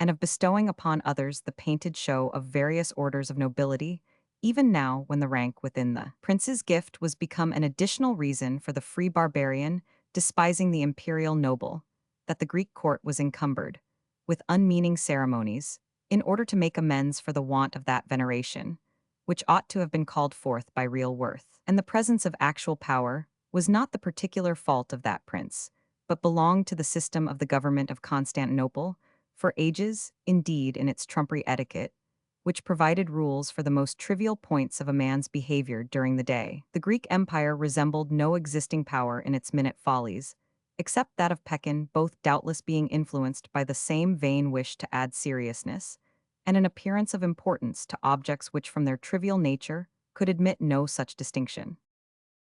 and of bestowing upon others the painted show of various orders of nobility, even now when the rank within the prince's gift was become an additional reason for the free barbarian despising the imperial noble, that the Greek court was encumbered with unmeaning ceremonies, in order to make amends for the want of that veneration, which ought to have been called forth by real worth. And the presence of actual power was not the particular fault of that prince, but belonged to the system of the government of Constantinople, for ages, indeed, in its trumpery etiquette, which provided rules for the most trivial points of a man's behavior during the day. The Greek Empire resembled no existing power in its minute follies, except that of Pekin, both doubtless being influenced by the same vain wish to add seriousness and an appearance of importance to objects which from their trivial nature could admit no such distinction.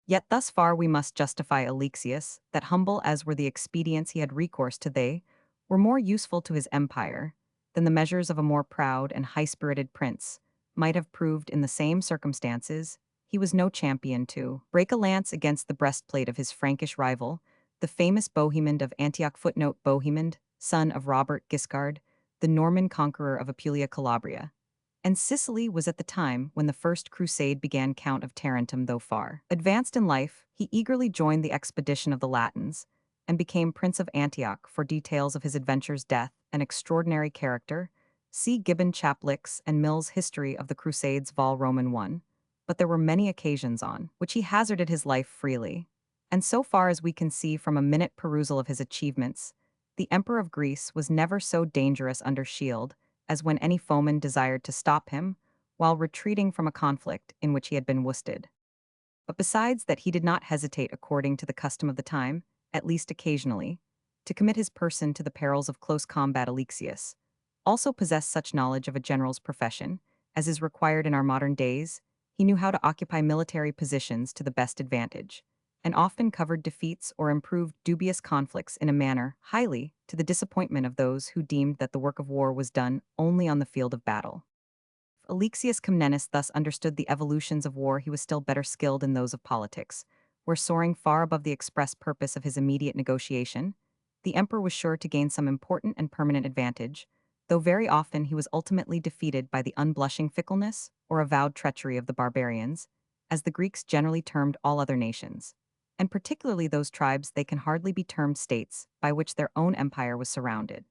Yet thus far we must justify Alexius, that humble as were the expedients he had recourse to, they were more useful to his empire than the measures of a more proud and high-spirited prince might have proved in the same circumstances. He was no champion to break a lance against the breastplate of his Frankish rival, the famous Bohemond of Antioch. Bohemond, son of Robert Guiscard, the Norman conqueror of Apulia Calabria. And Sicily was at the time when the First Crusade began. Count of Tarentum. Though far advanced in life, he eagerly joined the expedition of the Latins, and became Prince of Antioch. For details of his adventures, death, and extraordinary character, see Gibbon Chaplic's and Mill's History of the Crusades Vol. Roman 1. But there were many occasions on which he hazarded his life freely, and so far as we can see from a minute perusal of his achievements, the Emperor of Greece was never so dangerous under shield as when any foeman desired to stop him while retreating from a conflict in which he had been worsted. But besides that, he did not hesitate, according to the custom of the time, at least occasionally, to commit his person to the perils of close combat. Alexius also possessed such knowledge of a general's profession as is required in our modern days. He knew how to occupy military positions to the best advantage, and often covered defeats or improved dubious conflicts in a manner highly to the disappointment of those who deemed that the work of war was done only on the field of battle. If Alexius Comnenus thus understood the evolutions of war, he was still better skilled in those of politics, where, soaring far above the express purpose of his immediate negotiation, the emperor was sure to gain some important and permanent advantage, though very often he was ultimately defeated by the unblushing fickleness or avowed treachery of the barbarians, as the Greeks generally termed all other nations, and particularly those tribes they can hardly be termed states, by which their own empire was surrounded.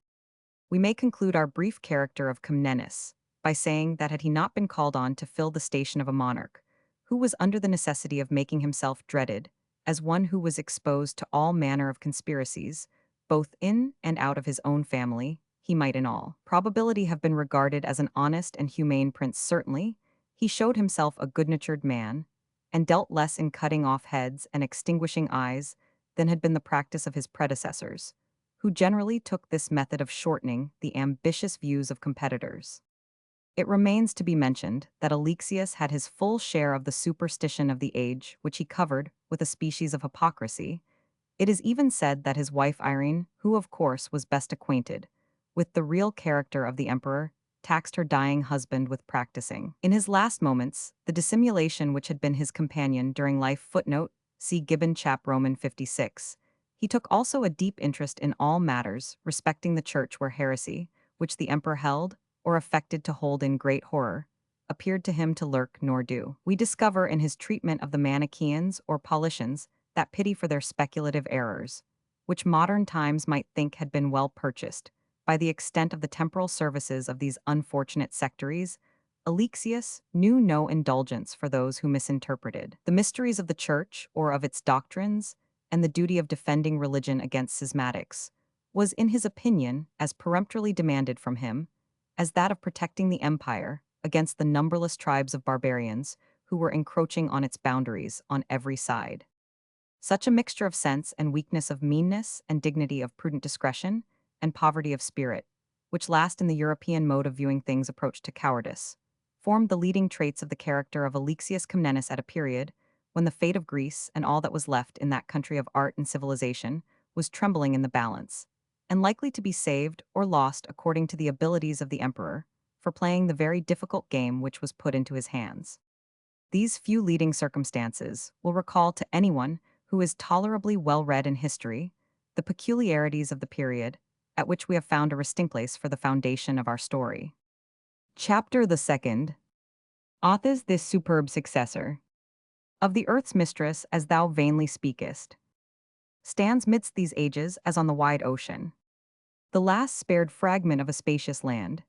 We may conclude our brief character of Comnenus by saying that had he not been called on to fill the station of a monarch, who was under the necessity of making himself dreaded, as one who was exposed to all manner of conspiracies, both in and out of his own family, he might in all probability have been regarded as an honest and humane prince. Certainly, he showed himself a good-natured man, and dealt less in cutting off heads and extinguishing eyes than had been the practice of his predecessors, who generally took this method of shortening the ambitious views of competitors. It remains to be mentioned that Alexius had his full share of the superstition of the age, which he covered with a species of hypocrisy. It is even said that his wife Irene, who of course was best acquainted with the real character of the emperor, taxed her dying husband with practicing, in his last moments, the dissimulation which had been his companion during life. See Gibbon Chap. Roman 56. He took also a deep interest in all matters respecting the church, where heresy, which the emperor held, or affected to hold in great horror, appeared to him to lurk nor do. We discover in his treatment of the Manichaeans or Paulicians that pity for their speculative errors, which modern times might think had been well purchased by the extent of the temporal services of these unfortunate sectaries, Alexius knew no indulgence for those who misinterpreted the mysteries of the Church or of its doctrines, and the duty of defending religion against schismatics was, in his opinion, as peremptorily demanded from him as that of protecting the empire against the numberless tribes of barbarians who were encroaching on its boundaries on every side. Such a mixture of sense and weakness, of meanness and dignity, of prudent discretion and poverty of spirit, which last in the European mode of viewing things approached to cowardice, formed the leading traits of the character of Alexius Comnenus at a period when the fate of Greece and all that was left in that country of art and civilization was trembling in the balance, and likely to be saved or lost according to the abilities of the emperor for playing the very difficult game which was put into his hands. These few leading circumstances will recall to anyone who is tolerably well read in history the peculiarities of the period at which we have found a resting place for the foundation of our story. Chapter the second. Authors this superb successor of the earth's mistress, as thou vainly speakest, stands midst these ages as on the wide ocean, the last spared fragment of a spacious land,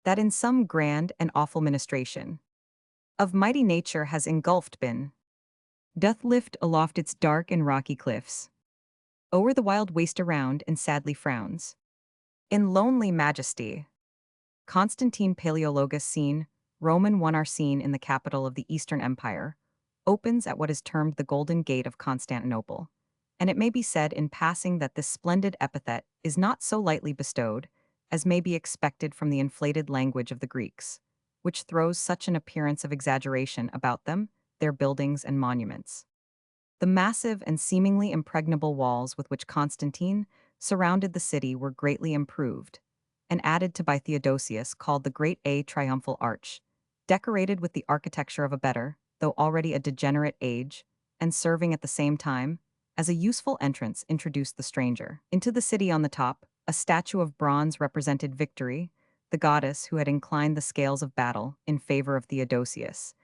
that in some grand and awful ministration of mighty nature has engulfed been, doth lift aloft its dark and rocky cliffs, o'er the wild waste around, and sadly frowns. In lonely majesty, Constantine Paleologus seen, Roman one are seen in the capital of the Eastern Empire, opens at what is termed the Golden Gate of Constantinople. And it may be said in passing that this splendid epithet is not so lightly bestowed as may be expected from the inflated language of the Greeks, which throws such an appearance of exaggeration about them, their buildings and monuments. The massive and seemingly impregnable walls with which Constantine surrounded the city were greatly improved, and added to by Theodosius, called the Great Triumphal Arch, decorated with the architecture of a better, though already a degenerate age, and serving at the same time as a useful entrance, introduced the stranger into the city. On the top, a statue of bronze represented Victory, the goddess who had inclined the scales of battle in favor of Theodosius,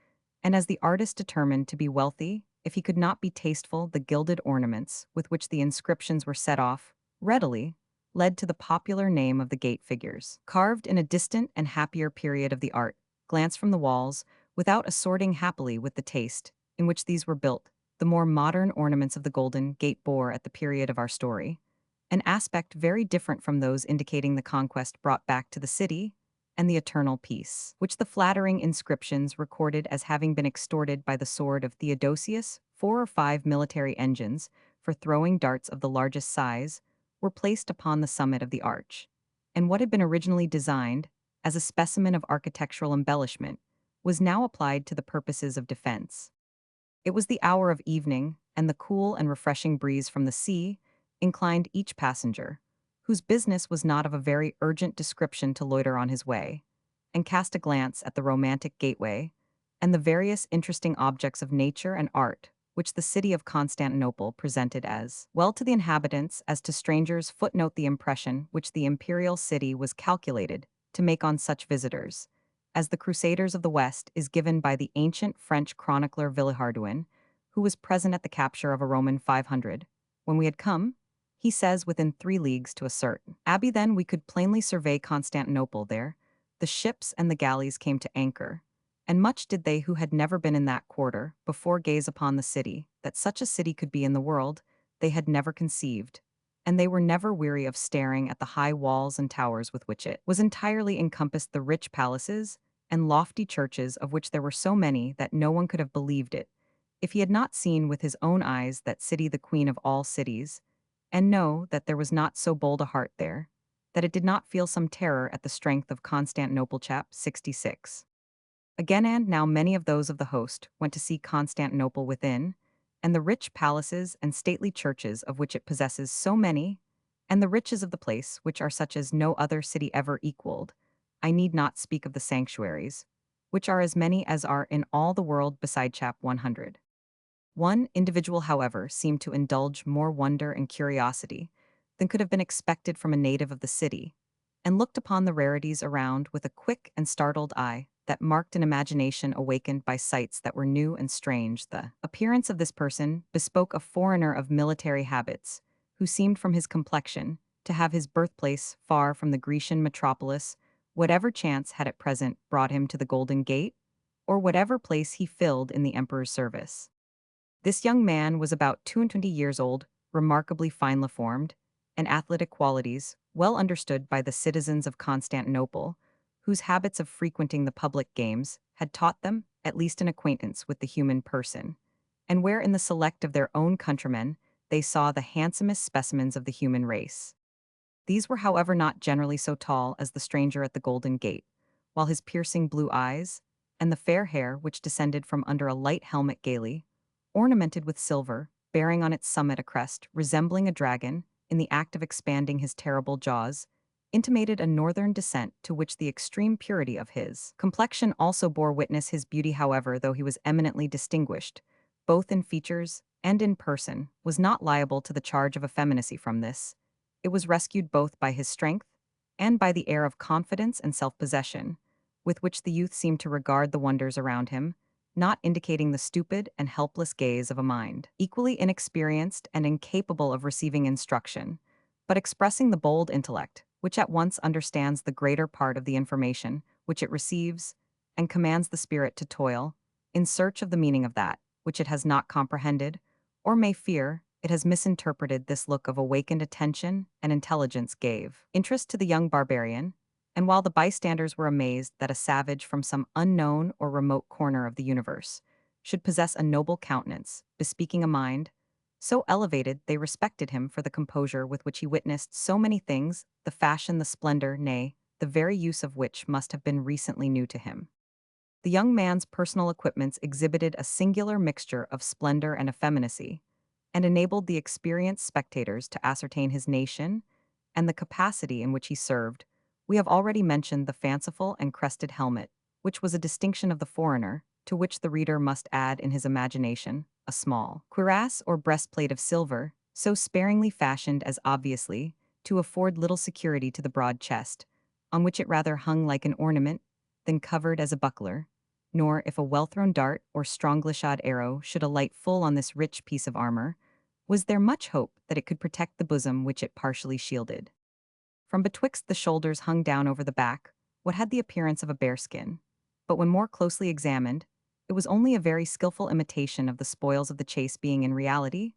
and as the artist determined to be wealthy, if he could not be tasteful, the gilded ornaments with which the inscriptions were set off readily led to the popular name of the gate figures. Carved in a distant and happier period of the art, glance from the walls, without assorting happily with the taste in which these were built, the more modern ornaments of the Golden Gate bore at the period of our story an aspect very different from those indicating the conquest brought back to the city and the eternal peace, which the flattering inscriptions recorded as having been extorted by the sword of Theodosius. 4 or 5 military engines for throwing darts of the largest size were placed upon the summit of the arch, and what had been originally designed as a specimen of architectural embellishment was now applied to the purposes of defense. It was the hour of evening, and the cool and refreshing breeze from the sea inclined each passenger, whose business was not of a very urgent description, to loiter on his way, and cast a glance at the romantic gateway and the various interesting objects of nature and art which the city of Constantinople presented as well to the inhabitants as to strangers. Footnote the impression which the imperial city was calculated to make on such visitors, as the Crusaders of the West, is given by the ancient French chronicler Villehardouin, who was present at the capture of a Roman 500. When we had come, he says, within 3 leagues to a certain abbey, then we could plainly survey Constantinople there. The ships and the galleys came to anchor, and much did they who had never been in that quarter before gaze upon the city, that such a city could be in the world they had never conceived, and they were never weary of staring at the high walls and towers with which it was entirely encompassed, the rich palaces and lofty churches of which there were so many that no one could have believed it if he had not seen with his own eyes that city, the queen of all cities, and know that there was not so bold a heart there, that it did not feel some terror at the strength of Constantinople. Chap. 66. Again and now many of those of the host went to see Constantinople within, and the rich palaces and stately churches of which it possesses so many, and the riches of the place, which are such as no other city ever equaled. I need not speak of the sanctuaries, which are as many as are in all the world beside. Chap. 100. One individual, however, seemed to indulge more wonder and curiosity than could have been expected from a native of the city, and looked upon the rarities around with a quick and startled eye that marked an imagination awakened by sights that were new and strange. The appearance of this person bespoke a foreigner of military habits, who seemed from his complexion to have his birthplace far from the Grecian metropolis, whatever chance had at present brought him to the Golden Gate, or whatever place he filled in the emperor's service. This young man was about 22 years old, remarkably finely formed, and athletic qualities, well understood by the citizens of Constantinople, whose habits of frequenting the public games had taught them at least an acquaintance with the human person, and where in the select of their own countrymen they saw the handsomest specimens of the human race. These were, however, not generally so tall as the stranger at the Golden Gate, while his piercing blue eyes, and the fair hair which descended from under a light helmet gaily, ornamented with silver, bearing on its summit a crest resembling a dragon, in the act of expanding his terrible jaws, intimated a northern descent to which the extreme purity of his complexion also bore witness. His beauty, however, though he was eminently distinguished, both in features and in person, was not liable to the charge of effeminacy from this. It was rescued both by his strength and by the air of confidence and self-possession, with which the youth seemed to regard the wonders around him, not indicating the stupid and helpless gaze of a mind equally inexperienced and incapable of receiving instruction, but expressing the bold intellect, which at once understands the greater part of the information which it receives, and commands the spirit to toil, in search of the meaning of that, which it has not comprehended, or may fear, it has misinterpreted. This look of awakened attention and intelligence gave interest to the young barbarian, and while the bystanders were amazed that a savage from some unknown or remote corner of the universe should possess a noble countenance, bespeaking a mind so elevated, they respected him for the composure with which he witnessed so many things, the fashion, the splendor, nay, the very use of which must have been recently new to him. The young man's personal equipments exhibited a singular mixture of splendor and effeminacy, and enabled the experienced spectators to ascertain his nation and the capacity in which he served. We have already mentioned the fanciful and crested helmet, which was a distinction of the foreigner, to which the reader must add in his imagination a small cuirass or breastplate of silver, so sparingly fashioned as obviously to afford little security to the broad chest, on which it rather hung like an ornament than covered as a buckler, nor if a well-thrown dart or strongly-shod arrow should alight full on this rich piece of armor, was there much hope that it could protect the bosom which it partially shielded. From betwixt the shoulders hung down over the back what had the appearance of a bearskin, but when more closely examined, it was only a very skillful imitation of the spoils of the chase, being in reality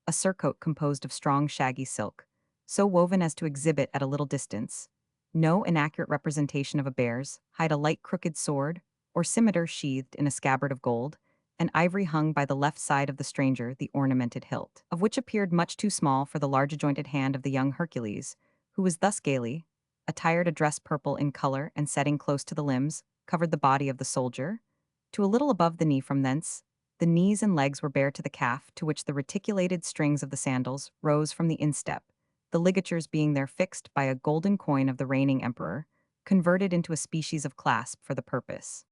a surcoat composed of strong shaggy silk, so woven as to exhibit at a little distance no inaccurate representation of a bear's hide, a light crooked sword, or scimitar sheathed in a scabbard of gold, and ivory hung by the left side of the stranger, the ornamented hilt, of which appeared much too small for the large jointed hand of the young Hercules, who was thus gaily attired. A dress purple in color and setting close to the limbs covered the body of the soldier, to a little above the knee. From thence, the knees and legs were bare to the calf, to which the reticulated strings of the sandals rose from the instep, the ligatures being there fixed by a golden coin of the reigning emperor, converted into a species of clasp for the purpose.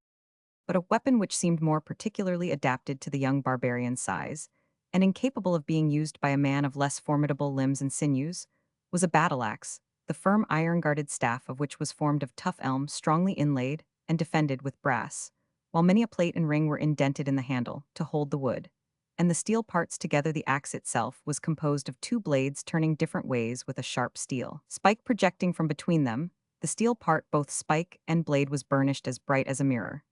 But a weapon which seemed more particularly adapted to the young barbarian's size, and incapable of being used by a man of less formidable limbs and sinews, was a battle-axe, the firm iron-guarded staff of which was formed of tough elm strongly inlaid and defended with brass, while many a plate and ring were indented in the handle to hold the wood, and the steel parts together. The axe itself was composed of two blades turning different ways with a sharp steel spike projecting from between them. The steel part, both spike and blade, was burnished as bright as a mirror,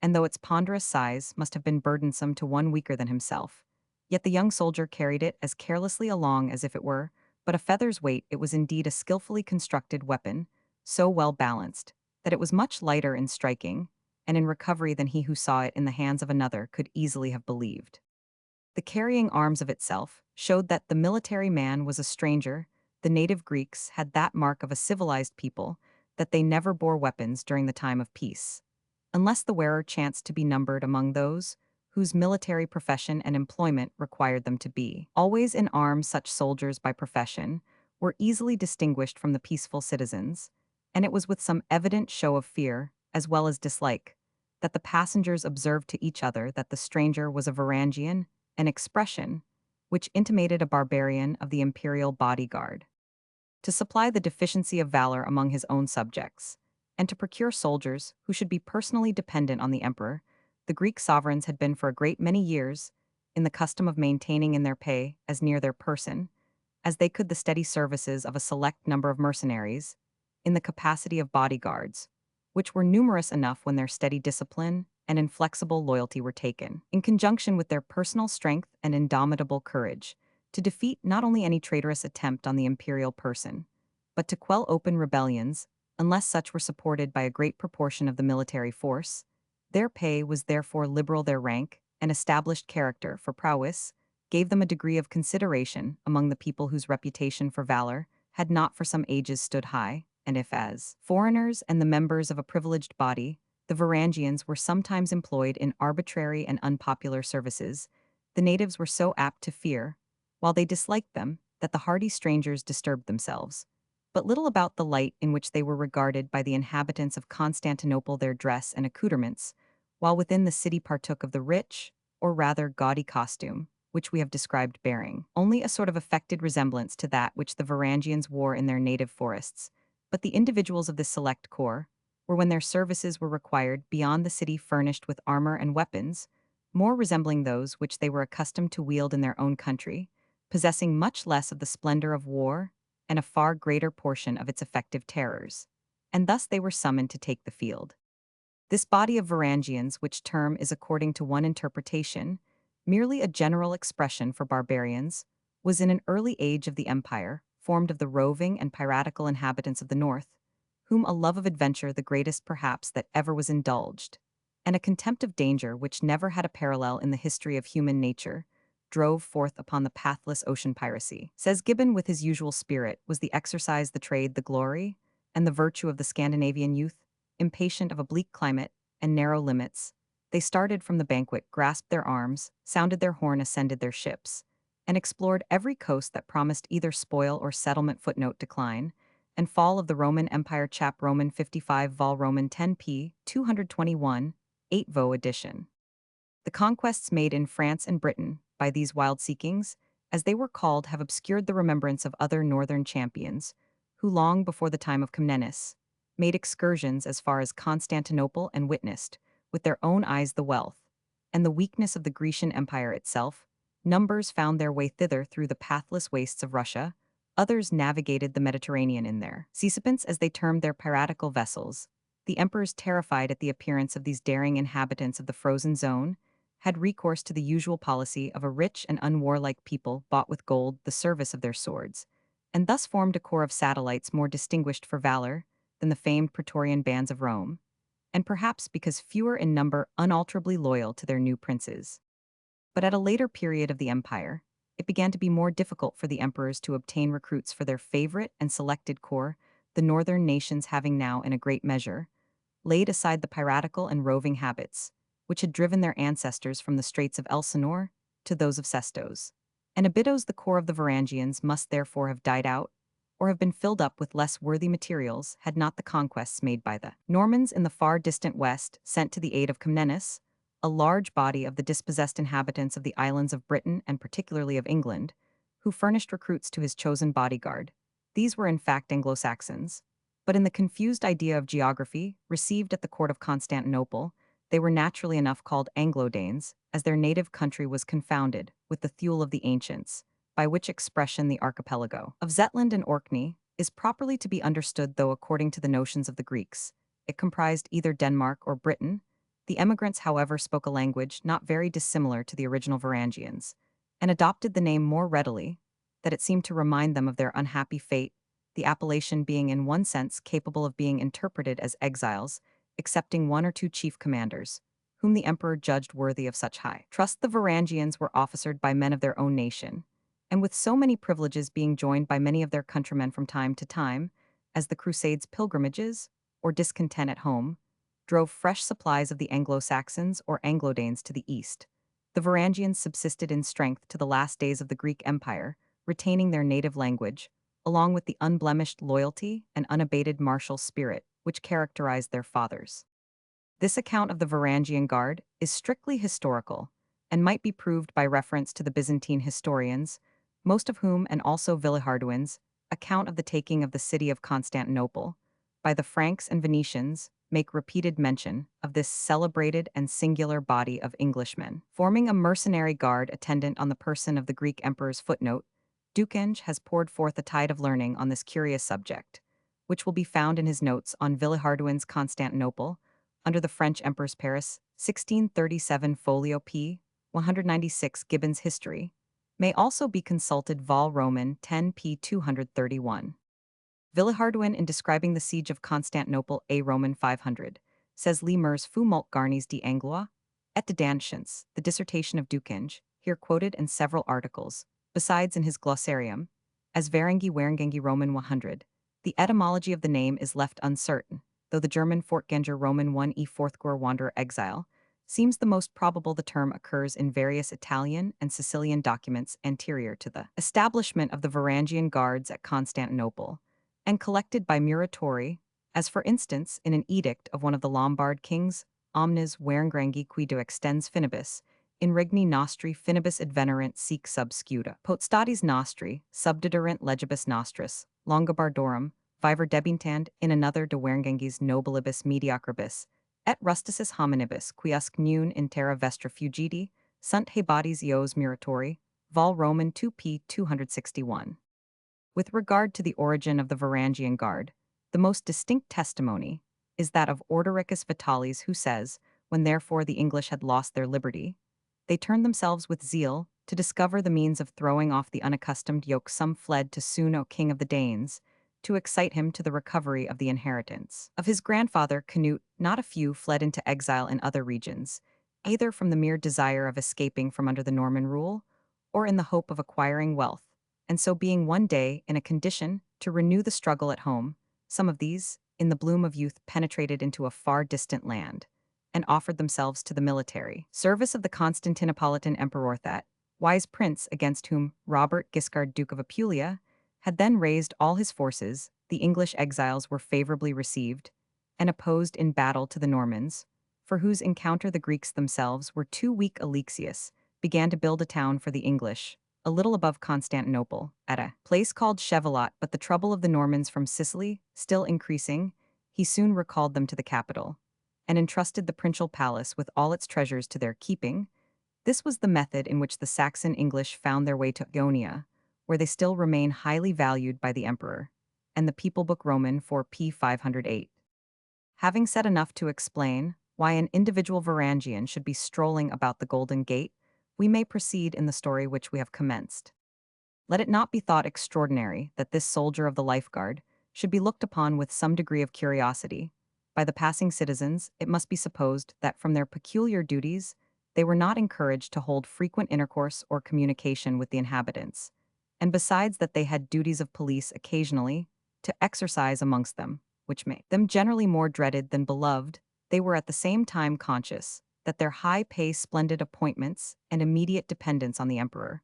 and though its ponderous size must have been burdensome to one weaker than himself, yet the young soldier carried it as carelessly along as if it were but a feather's weight. It was indeed a skillfully constructed weapon, so well balanced that it was much lighter in striking and in recovery than he who saw it in the hands of another could easily have believed. The carrying arms of itself showed that the military man was a stranger. The native Greeks had that mark of a civilized people, that they never bore weapons during the time of peace, unless the wearer chanced to be numbered among those whose military profession and employment required them to be always in arms. Such soldiers by profession were easily distinguished from the peaceful citizens, and it was with some evident show of fear, as well as dislike, that the passengers observed to each other that the stranger was a Varangian, an expression which intimated a barbarian of the imperial bodyguard. To supply the deficiency of valor among his own subjects, and to procure soldiers who should be personally dependent on the emperor, the Greek sovereigns had been for a great many years in the custom of maintaining in their pay, as near their person as they could, the steady services of a select number of mercenaries, in the capacity of bodyguards, which were numerous enough when their steady discipline and inflexible loyalty were taken, in conjunction with their personal strength and indomitable courage, to defeat not only any traitorous attempt on the imperial person, but to quell open rebellions, unless such were supported by a great proportion of the military force. Their pay was therefore liberal, their rank and established character for prowess gave them a degree of consideration among the people whose reputation for valor had not for some ages stood high, and if as foreigners and the members of a privileged body, the Varangians were sometimes employed in arbitrary and unpopular services, the natives were so apt to fear, while they disliked them, that the hardy strangers disturbed themselves. But little about the light in which they were regarded by the inhabitants of Constantinople, their dress and accoutrements, while within the city partook of the rich, or rather gaudy costume, which we have described bearing only a sort of affected resemblance to that which the Varangians wore in their native forests. But the individuals of this select corps were, when their services were required beyond the city, furnished with armor and weapons, more resembling those which they were accustomed to wield in their own country, possessing much less of the splendor of war and a far greater portion of its effective terrors. And thus they were summoned to take the field. This body of Varangians, which term is, according to one interpretation, merely a general expression for barbarians, was in an early age of the empire formed of the roving and piratical inhabitants of the north, whom a love of adventure, the greatest perhaps that ever was indulged, and a contempt of danger which never had a parallel in the history of human nature, drove forth upon the pathless ocean piracy. Says Gibbon, with his usual spirit was the exercise, the trade, the glory, and the virtue of the Scandinavian youth, impatient of a bleak climate and narrow limits. They started from the banquet, grasped their arms, sounded their horn, ascended their ships, and explored every coast that promised either spoil or settlement. Footnote: Decline and Fall of the Roman Empire, Chap. Roman 55 Vol. Roman 10 p. 221, 8 Vo edition. The conquests made in France and Britain by these wild seekings, as they were called, have obscured the remembrance of other northern champions, who long before the time of Comnenus made excursions as far as Constantinople and witnessed, with their own eyes, the wealth and the weakness of the Grecian Empire itself. Numbers found their way thither through the pathless wastes of Russia, others navigated the Mediterranean in their seacippants, as they termed their piratical vessels. The emperors, terrified at the appearance of these daring inhabitants of the frozen zone, had recourse to the usual policy of a rich and unwarlike people bought with gold the service of their swords, and thus formed a corps of satellites more distinguished for valor than the famed Praetorian bands of Rome, and perhaps because fewer in number, unalterably loyal to their new princes. But at a later period of the empire, it began to be more difficult for the emperors to obtain recruits for their favorite and selected corps, the northern nations having now, in a great measure, laid aside the piratical and roving habits, which had driven their ancestors from the Straits of Elsinore to those of Sestos. And Abydos, the core of the Varangians, must therefore have died out, or have been filled up with less worthy materials, had not the conquests made by the Normans in the far distant west sent to the aid of Comnenus a large body of the dispossessed inhabitants of the islands of Britain and particularly of England, who furnished recruits to his chosen bodyguard. These were in fact Anglo-Saxons, but in the confused idea of geography received at the court of Constantinople, they were naturally enough called Anglo-Danes, as their native country was confounded with the Thule of the ancients, by which expression the archipelago of Zetland and Orkney is properly to be understood, though according to the notions of the Greeks, it comprised either Denmark or Britain. The emigrants, however, spoke a language not very dissimilar to the original Varangians, and adopted the name more readily, that it seemed to remind them of their unhappy fate, the appellation being in one sense capable of being interpreted as exiles, excepting one or two chief commanders, whom the emperor judged worthy of such high trust. The Varangians were officered by men of their own nation, and with so many privileges, being joined by many of their countrymen from time to time, as the Crusades' pilgrimages, or discontent at home, drove fresh supplies of the Anglo-Saxons or Anglo-Danes to the east. The Varangians subsisted in strength to the last days of the Greek Empire, retaining their native language, along with the unblemished loyalty and unabated martial spirit which characterized their fathers. This account of the Varangian Guard is strictly historical, and might be proved by reference to the Byzantine historians, most of whom, and also Villehardouin's account of the taking of the city of Constantinople by the Franks and Venetians, make repeated mention of this celebrated and singular body of Englishmen, forming a mercenary guard attendant on the person of the Greek emperor's. Footnote: Dukenge has poured forth a tide of learning on this curious subject, which will be found in his notes on Villehardouin's Constantinople, under the French Emperor's Paris, 1637 folio p. 196 Gibbon's History, may also be consulted Vol Roman 10 p. 231. Villehardouin, in describing the siege of Constantinople A Roman 500, says Les mers fut molt garnis d'Anglois, et de Dancients, the dissertation of Ducange, here quoted in several articles, besides in his glossarium, as Varengi Roman 100. The etymology of the name is left uncertain, though the German Fortganger Roman 1 e Forthgur wanderer exile seems the most probable. The term occurs in various Italian and Sicilian documents anterior to the establishment of the Varangian Guards at Constantinople, and collected by Muratori, as for instance in an edict of one of the Lombard kings, omnes Warengrangi quido extens finibus, in regni nostri finibus advenerant sic sub scuda, potestatis nostri, subdiderant legibus nostris, Longobardorum, viver debintand in another de Warengangis nobilibus mediocribus, et rusticis hominibus quiusque nun in terra vestra fugiti, sunt hebadis eos Muratori, Vol Roman 2 p. 261. With regard to the origin of the Varangian Guard, the most distinct testimony is that of Ordericus Vitalis, who says, when therefore the English had lost their liberty, they turned themselves with zeal to discover the means of throwing off the unaccustomed yoke. Some fled to Suno, king of the Danes, to excite him to the recovery of the inheritance of his grandfather Canute. Not a few fled into exile in other regions, either from the mere desire of escaping from under the Norman rule, or in the hope of acquiring wealth, and so being one day in a condition to renew the struggle at home. Some of these, in the bloom of youth, penetrated into a far distant land, and offered themselves to the military service of the Constantinopolitan Emperor, that wise prince against whom Robert Guiscard, Duke of Apulia, had then raised all his forces. The English exiles were favorably received, and opposed in battle to the Normans, for whose encounter the Greeks themselves were too weak. Alexius began to build a town for the English, a little above Constantinople, at a place called Chevalot. But the trouble of the Normans from Sicily still increasing, he soon recalled them to the capital, and entrusted the principal palace with all its treasures to their keeping. This was the method in which the Saxon English found their way to Ionia, where they still remain highly valued by the emperor, and the People Book Roman 4 p. 508. Having said enough to explain why an individual Varangian should be strolling about the Golden Gate, we may proceed in the story which we have commenced. Let it not be thought extraordinary that this soldier of the Life Guard should be looked upon with some degree of curiosity by the passing citizens. It must be supposed that from their peculiar duties they were not encouraged to hold frequent intercourse or communication with the inhabitants, and besides that they had duties of police occasionally to exercise amongst them, which made them generally more dreaded than beloved. They were at the same time conscious that their high pay, splendid appointments, and immediate dependence on the emperor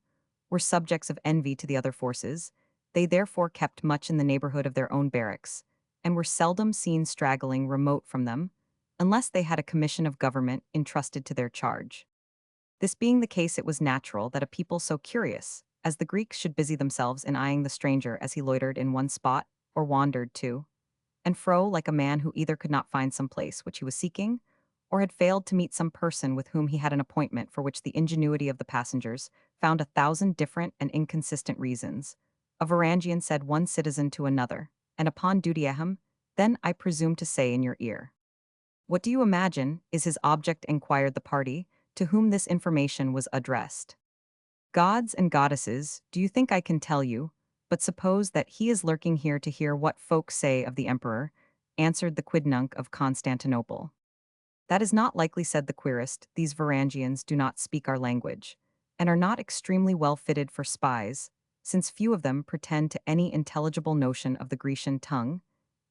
were subjects of envy to the other forces. They therefore kept much in the neighborhood of their own barracks, and were seldom seen straggling remote from them, unless they had a commission of government entrusted to their charge. This being the case, it was natural that a people so curious as the Greeks should busy themselves in eyeing the stranger as he loitered in one spot, or wandered to and fro like a man who either could not find some place which he was seeking, or had failed to meet some person with whom he had an appointment for which the ingenuity of the passengers found 1,000 different and inconsistent reasons. A Varangian said one citizen to another, and upon duty ahem, then I presume to say in your ear. What do you imagine is his object? Inquired the party, to whom this information was addressed. Gods and goddesses, do you think I can tell you? But suppose that he is lurking here to hear what folks say of the emperor, answered the quidnunc of Constantinople. That is not likely, said the querist. These Varangians do not speak our language, and are not extremely well fitted for spies, since few of them pretend to any intelligible notion of the Grecian tongue.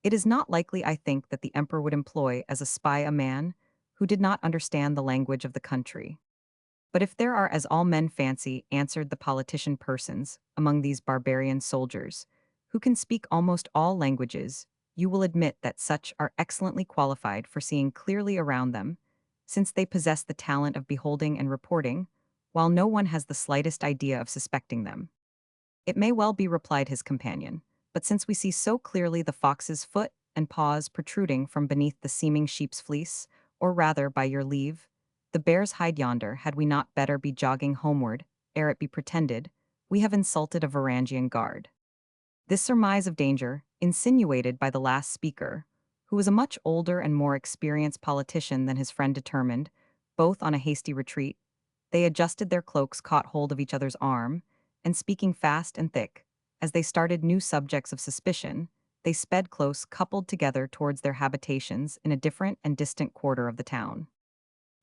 It is not likely, I think, that the emperor would employ as a spy a man who did not understand the language of the country. But if there are, as all men fancy, answered the politician, persons among these barbarian soldiers who can speak almost all languages, you will admit that such are excellently qualified for seeing clearly around them, since they possess the talent of beholding and reporting, while no one has the slightest idea of suspecting them. It may well be, replied his companion, but since we see so clearly the fox's foot and paws protruding from beneath the seeming sheep's fleece, or rather, by your leave, the bear's hide yonder, had we not better be jogging homeward, ere it be pretended we have insulted a Varangian guard? This surmise of danger insinuated by the last speaker, who was a much older and more experienced politician than his friend determined, both on a hasty retreat. They adjusted their cloaks, caught hold of each other's arm, and speaking fast and thick, as they started new subjects of suspicion, they sped close, coupled together towards their habitations in a different and distant quarter of the town.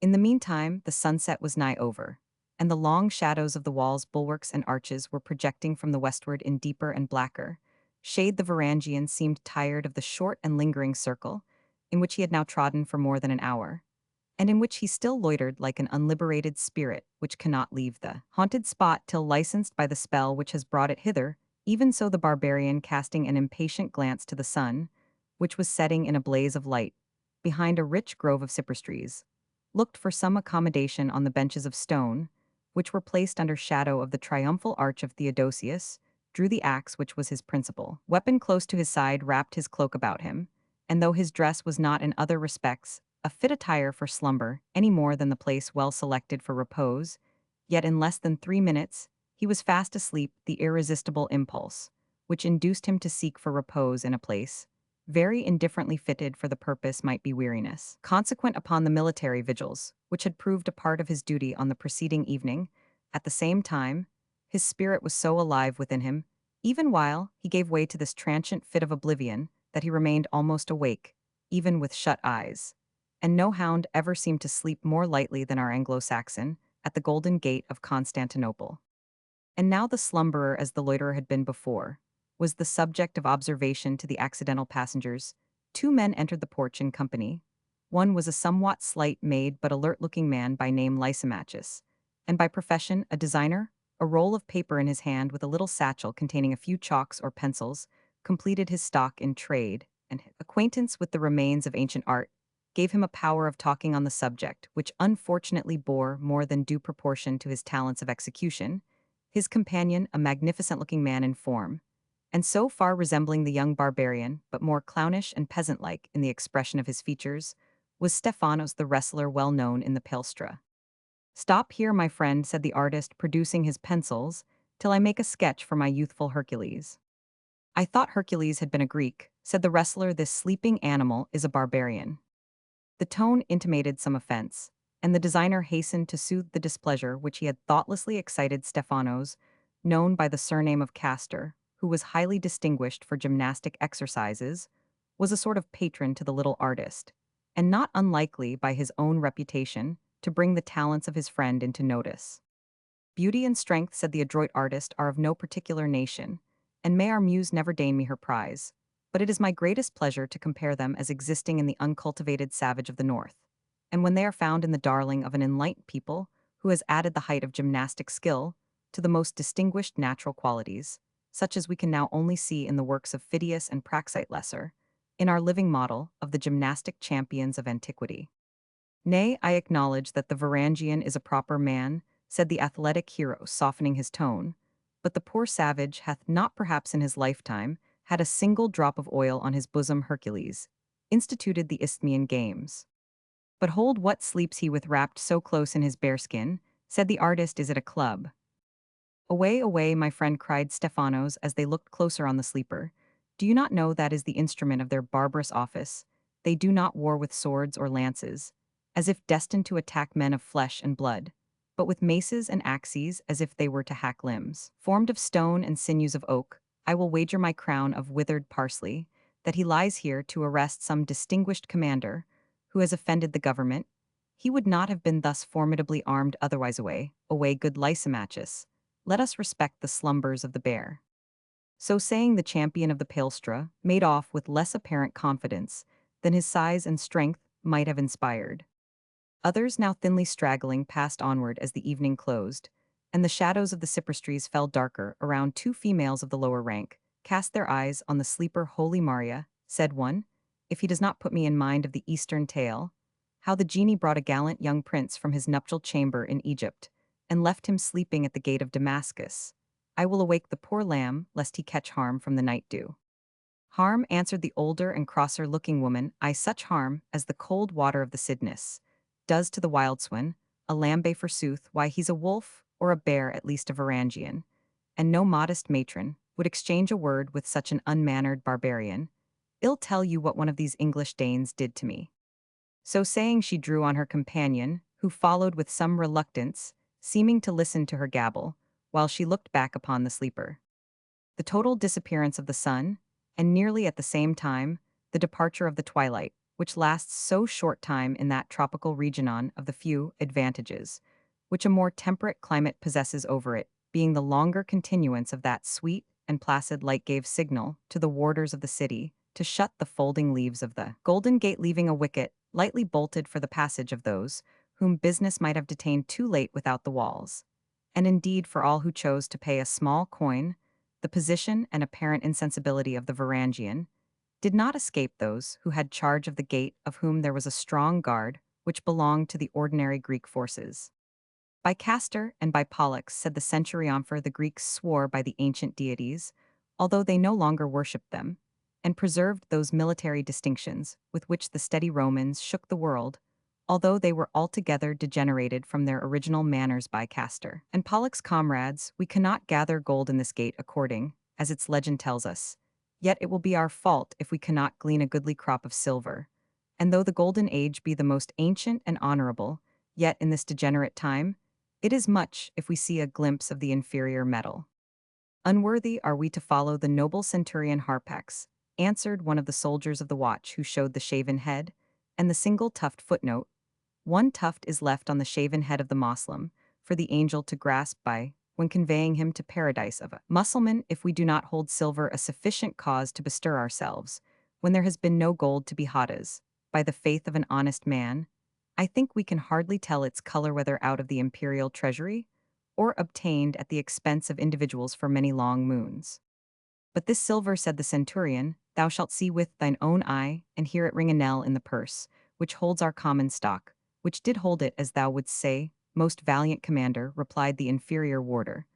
In the meantime, the sunset was nigh over, and the long shadows of the walls, bulwarks, and arches were projecting from the westward in deeper and blacker shade. The Varangian seemed tired of the short and lingering circle, in which he had now trodden for more than an hour, and in which he still loitered like an unliberated spirit which cannot leave the haunted spot till licensed by the spell which has brought it hither. Even so the barbarian, casting an impatient glance to the sun, which was setting in a blaze of light, behind a rich grove of cypress trees, looked for some accommodation on the benches of stone, which were placed under shadow of the triumphal arch of Theodosius, drew the axe which was his principal weapon close to his side, wrapped his cloak about him, and though his dress was not in other respects a fit attire for slumber any more than the place well selected for repose, yet in less than 3 minutes he was fast asleep. The irresistible impulse, which induced him to seek for repose in a place very indifferently fitted for the purpose, might be weariness, consequent upon the military vigils, which had proved a part of his duty on the preceding evening. At the same time, his spirit was so alive within him, even while he gave way to this transient fit of oblivion, that he remained almost awake, even with shut eyes. And no hound ever seemed to sleep more lightly than our Anglo-Saxon at the Golden Gate of Constantinople. And now the slumberer, as the loiterer had been before, was the subject of observation to the accidental passengers. Two men entered the porch in company. One was a somewhat slight-made but alert-looking man by name Lysimachus, and by profession a designer. A roll of paper in his hand with a little satchel containing a few chalks or pencils completed his stock in trade, and his acquaintance with the remains of ancient art gave him a power of talking on the subject which unfortunately bore more than due proportion to his talents of execution. His companion, a magnificent-looking man in form, and so far resembling the young barbarian, but more clownish and peasant-like in the expression of his features, was Stephanos the wrestler well known in the Palestra. "Stop here, my friend," said the artist, producing his pencils, "till I make a sketch for my youthful Hercules." "I thought Hercules had been a Greek," said the wrestler. "This sleeping animal is a barbarian." The tone intimated some offense, and the designer hastened to soothe the displeasure which he had thoughtlessly excited. Stephanos, known by the surname of Castor, who was highly distinguished for gymnastic exercises, was a sort of patron to the little artist, and not unlikely by his own reputation to bring the talents of his friend into notice. "Beauty and strength," said the adroit artist, "are of no particular nation, and may our muse never deign me her prize, but it is my greatest pleasure to compare them as existing in the uncultivated savage of the north, and when they are found in the darling of an enlightened people who has added the height of gymnastic skill to the most distinguished natural qualities, such as we can now only see in the works of Phidias and Praxite Lesser, in our living model of the gymnastic champions of antiquity." "Nay, I acknowledge that the Varangian is a proper man," said the athletic hero, softening his tone, "but the poor savage hath not perhaps in his lifetime had a single drop of oil on his bosom. Hercules instituted the Isthmian games. But hold, what sleeps he with wrapped so close in his bearskin?" said the artist. "Is it a club?" "Away, away, my friend," cried Stephanos as they looked closer on the sleeper. "Do you not know that is the instrument of their barbarous office? They do not war with swords or lances, as if destined to attack men of flesh and blood, but with maces and axes as if they were to hack limbs, formed of stone and sinews of oak. I will wager my crown of withered parsley that he lies here to arrest some distinguished commander who has offended the government. He would not have been thus formidably armed otherwise. Away, away, good Lysimachus. Let us respect the slumbers of the bear." So saying, the champion of the Palestra made off with less apparent confidence than his size and strength might have inspired. Others, now thinly straggling, passed onward as the evening closed, and the shadows of the cypress trees fell darker around. "Two females of the lower rank cast their eyes on the sleeper. Holy Maria," said one, "if he does not put me in mind of the Eastern tale, how the genie brought a gallant young prince from his nuptial chamber in Egypt, and left him sleeping at the gate of Damascus. I will awake the poor lamb, lest he catch harm from the night dew." "Harm," answered the older and crosser-looking woman, "I such harm as the cold water of the Cydnus does to the wild swan. A lambe forsooth, why he's a wolf, or a bear, at least a Varangian, and no modest matron, would exchange a word with such an unmannered barbarian. I'll tell you what one of these English Danes did to me." So saying, she drew on her companion, who followed with some reluctance, seeming to listen to her gabble, while she looked back upon the sleeper. The total disappearance of the sun, and nearly at the same time, the departure of the twilight, which lasts so short time in that tropical region of the few advantages, which a more temperate climate possesses over it, being the longer continuance of that sweet and placid light, gave signal to the warders of the city to shut the folding leaves of the golden gate, leaving a wicket lightly bolted for the passage of those whom business might have detained too late without the walls. And indeed, for all who chose to pay a small coin, the position and apparent insensibility of the Varangian did not escape those who had charge of the gate, of whom there was a strong guard which belonged to the ordinary Greek forces. By Castor and by Pollux, said the centurion, for the Greeks swore by the ancient deities, although they no longer worshipped them, and preserved those military distinctions with which the steady Romans shook the world, although they were altogether degenerated from their original manners. By Castor and Pollux, comrades, we cannot gather gold in this gate according, as its legend tells us, yet it will be our fault if we cannot glean a goodly crop of silver. And though the golden age be the most ancient and honorable, yet in this degenerate time, it is much if we see a glimpse of the inferior metal. Unworthy are we to follow the noble centurion Harpax, answered one of the soldiers of the watch, who showed the shaven head, and the single tuft. Footnote: one tuft is left on the shaven head of the Moslem, for the angel to grasp by, when conveying him to paradise. Of a Mussulman, if we do not hold silver a sufficient cause to bestir ourselves, when there has been no gold to be hadas, by the faith of an honest man, I think we can hardly tell its color, whether out of the imperial treasury, or obtained at the expense of individuals for many long moons. But this silver, said the centurion, thou shalt see with thine own eye, and hear it ring a knell in the purse, which holds our common stock, which did hold it, as thou wouldst say, most valiant commander, replied the inferior warder.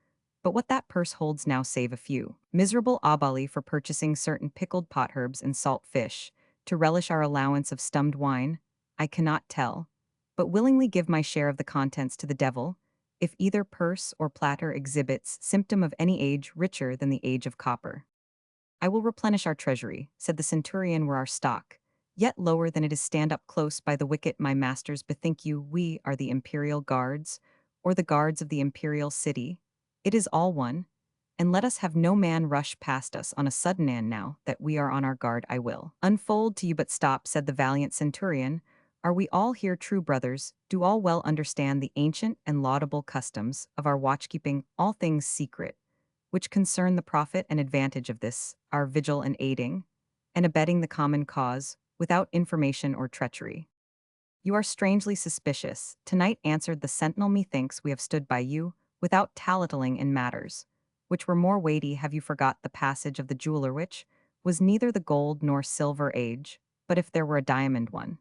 But what that purse holds now, save a few miserable oboli for purchasing certain pickled potherbs and salt fish, to relish our allowance of stummed wine, I cannot tell, but willingly give my share of the contents to the devil, if either purse or platter exhibits symptom of any age richer than the age of copper. I will replenish our treasury, said the centurion, were our stock yet lower than it is. Stand up close by the wicket, my masters. Bethink you, we are the imperial guards, or the guards of the imperial city. It is all one, and let us have no man rush past us on a sudden. And now that we are on our guard, I will unfold to you. But stop, said the valiant centurion. Are we all here true brothers? Do all well understand the ancient and laudable customs of our watchkeeping, all things secret, which concern the profit and advantage of this, our vigil, and aiding and abetting the common cause, without information or treachery? You are strangely suspicious. Tonight, answered the sentinel, methinks we have stood by you, without tattling in matters which were more weighty. Have you forgot the passage of the jeweler, which was neither the gold nor silver age, but if there were a diamond one?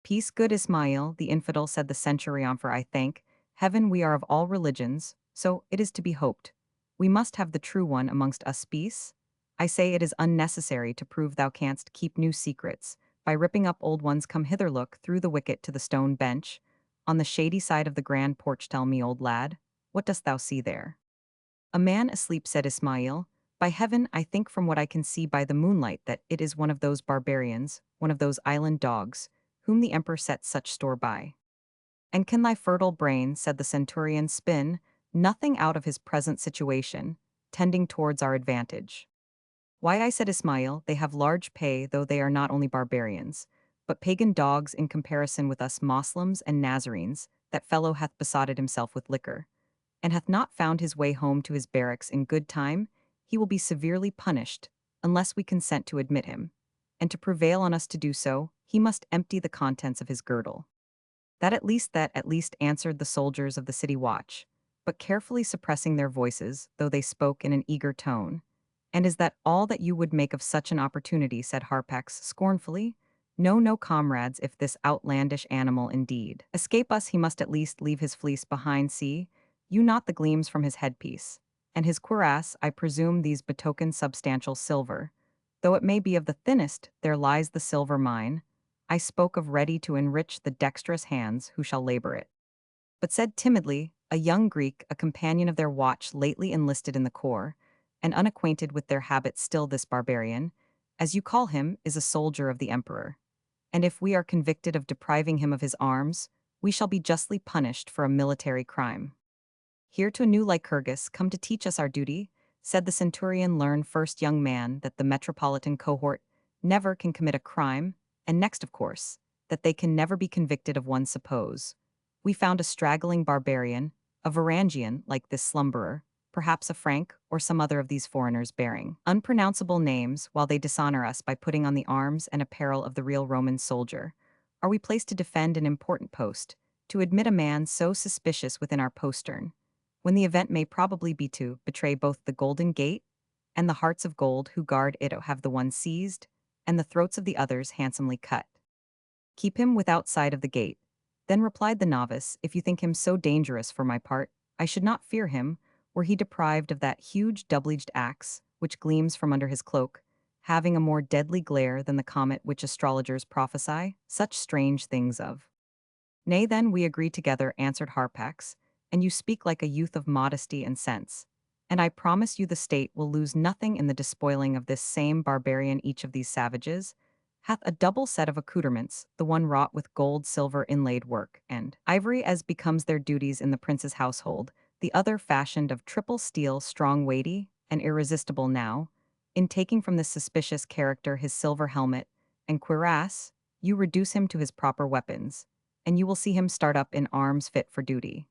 Peace, good Ismail, the infidel, said the centurion, for I thank heaven we are of all religions, so it is to be hoped we must have the true one amongst us. Peace? I say it is unnecessary to prove thou canst keep new secrets by ripping up old ones. Come hither, look through the wicket to the stone bench on the shady side of the grand porch. Tell me, old lad, what dost thou see there? A man asleep, said Ismail. By heaven, I think from what I can see by the moonlight that it is one of those barbarians, one of those island dogs, whom the emperor sets such store by. And can thy fertile brain, said the centurion, spin nothing out of his present situation, tending towards our advantage? Why, I said Ismail, they have large pay, though they are not only barbarians, but pagan dogs in comparison with us Moslems and Nazarenes. That fellow hath besotted himself with liquor, and hath not found his way home to his barracks in good time. He will be severely punished, unless we consent to admit him, and to prevail on us to do so, he must empty the contents of his girdle. That at least, answered the soldiers of the city watch, but carefully suppressing their voices, though they spoke in an eager tone. And is that all that you would make of such an opportunity? Said Harpax scornfully. No, no, comrades, if this outlandish animal indeed escape us, he must at least leave his fleece behind. See you not the gleams from his headpiece, and his cuirass? I presume these betoken substantial silver. Though it may be of the thinnest, there lies the silver mine. I spoke of ready to enrich the dexterous hands who shall labor it. But said timidly, a young Greek, a companion of their watch, lately enlisted in the corps, and unacquainted with their habits still this barbarian, as you call him, is a soldier of the emperor. And if we are convicted of depriving him of his arms, we shall be justly punished for a military crime. Here to a new Lycurgus, come to teach us our duty, said the centurion learn first young man that the metropolitan cohort never can commit a crime, and next, of course, that they can never be convicted of one suppose. We found a straggling barbarian, a Varangian like this slumberer, perhaps a Frank or some other of these foreigners bearing unpronounceable names while they dishonor us by putting on the arms and apparel of the real Roman soldier. Are we placed to defend an important post, to admit a man so suspicious within our postern, when the event may probably be to betray both the Golden Gate and the hearts of gold who guard it have the one seized, and the throats of the others handsomely cut. Keep him without sight of the gate. Then replied the novice, if you think him so dangerous for my part, I should not fear him, were he deprived of that huge double-edged axe, which gleams from under his cloak, having a more deadly glare than the comet which astrologers prophesy, such strange things of. Nay, then we agree together, answered Harpax, and you speak like a youth of modesty and sense. And I promise you the state will lose nothing in the despoiling of this same barbarian. Each of these savages hath a double set of accoutrements, the one wrought with gold, silver, inlaid work, and ivory as becomes their duties in the prince's household, the other fashioned of triple steel, strong, weighty, and irresistible. Now, in taking from this suspicious character his silver helmet and cuirass, you reduce him to his proper weapons, and you will see him start up in arms fit for duty.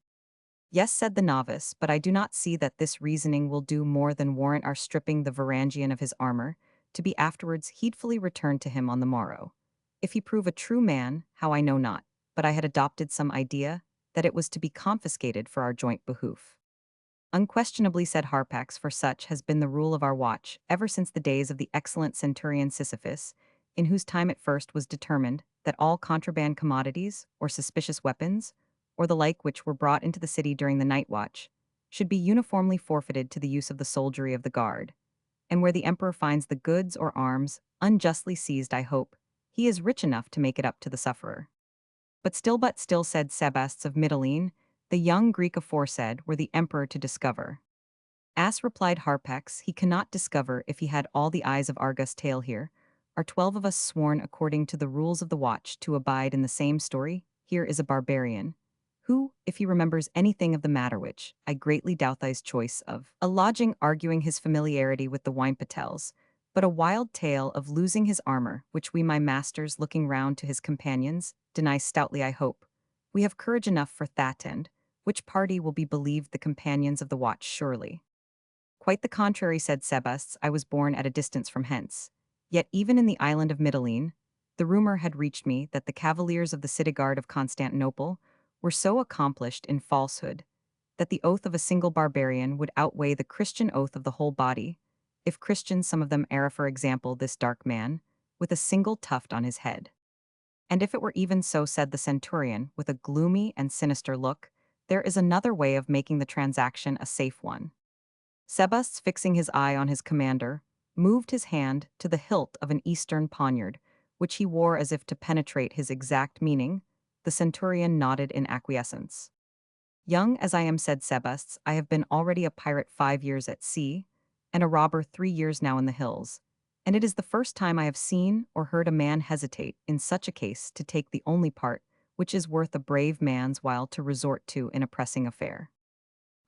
Yes, said the novice, but I do not see that this reasoning will do more than warrant our stripping the Varangian of his armor, to be afterwards heedfully returned to him on the morrow. If he prove a true man, how I know not, but I had adopted some idea that it was to be confiscated for our joint behoof. Unquestionably, said Harpax, for such has been the rule of our watch ever since the days of the excellent centurion Sisyphus, in whose time it first was determined that all contraband commodities, or suspicious weapons, or the like which were brought into the city during the night watch, should be uniformly forfeited to the use of the soldiery of the guard. And where the emperor finds the goods or arms unjustly seized, I hope, he is rich enough to make it up to the sufferer. But still, said Sebasts of Mytilene, the young Greek aforesaid, were the emperor to discover. As replied Harpax, he cannot discover if he had all the eyes of Argus. Tale here, are 12 of us sworn according to the rules of the watch to abide in the same story. Here is a barbarian, who, if he remembers anything of the matter which, I greatly doubt thy's choice of, a lodging arguing his familiarity with the wine patels, but a wild tale of losing his armor, which we my masters looking round to his companions, deny stoutly I hope. We have courage enough for that end, which party will be believed the companions of the watch surely. Quite the contrary, said Sebasts, I was born at a distance from hence. Yet even in the island of Mytilene, the rumor had reached me that the cavaliers of the city guard of Constantinople were so accomplished in falsehood that the oath of a single barbarian would outweigh the Christian oath of the whole body, if Christians some of them err, for example, this dark man, with a single tuft on his head. And if it were even so, said the centurion, with a gloomy and sinister look, there is another way of making the transaction a safe one. Sebasts, fixing his eye on his commander, moved his hand to the hilt of an eastern poniard, which he wore as if to penetrate his exact meaning. The centurion nodded in acquiescence. Young as I am, said Sebasts, I have been already a pirate 5 years at sea, and a robber 3 years now in the hills, and it is the first time I have seen or heard a man hesitate in such a case to take the only part which is worth a brave man's while to resort to in a pressing affair.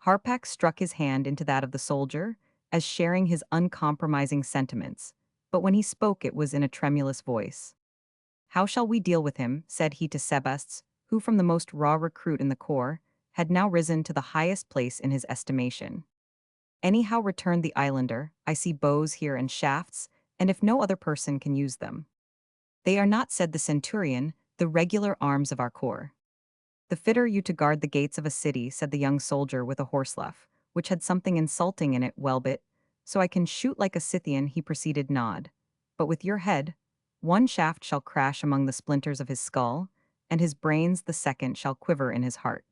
Harpax struck his hand into that of the soldier, as sharing his uncompromising sentiments, but when he spoke it was in a tremulous voice. How shall we deal with him, said he to Sebasts, who from the most raw recruit in the corps, had now risen to the highest place in his estimation. Anyhow, returned the islander, I see bows here and shafts, and if no other person can use them. They are not, said the centurion, the regular arms of our corps. The fitter you to guard the gates of a city, said the young soldier with a horselaugh, which had something insulting in it, Welbit, so I can shoot like a Scythian, he proceeded, nod. But with your head, one shaft shall crash among the splinters of his skull, and his brains the second shall quiver in his heart.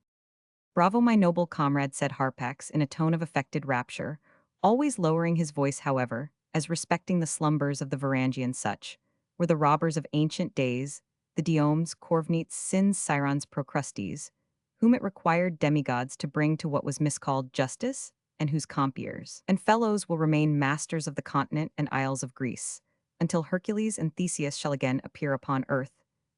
Bravo, my noble comrade, said Harpax in a tone of affected rapture, always lowering his voice, however, as respecting the slumbers of the Varangian. Such were the robbers of ancient days, the Diomes, Corvneets, Sins, Sirons, Procrustes, whom it required demigods to bring to what was miscalled justice, and whose compeers and fellows will remain masters of the continent and isles of Greece, until Hercules and Theseus shall again appear upon earth.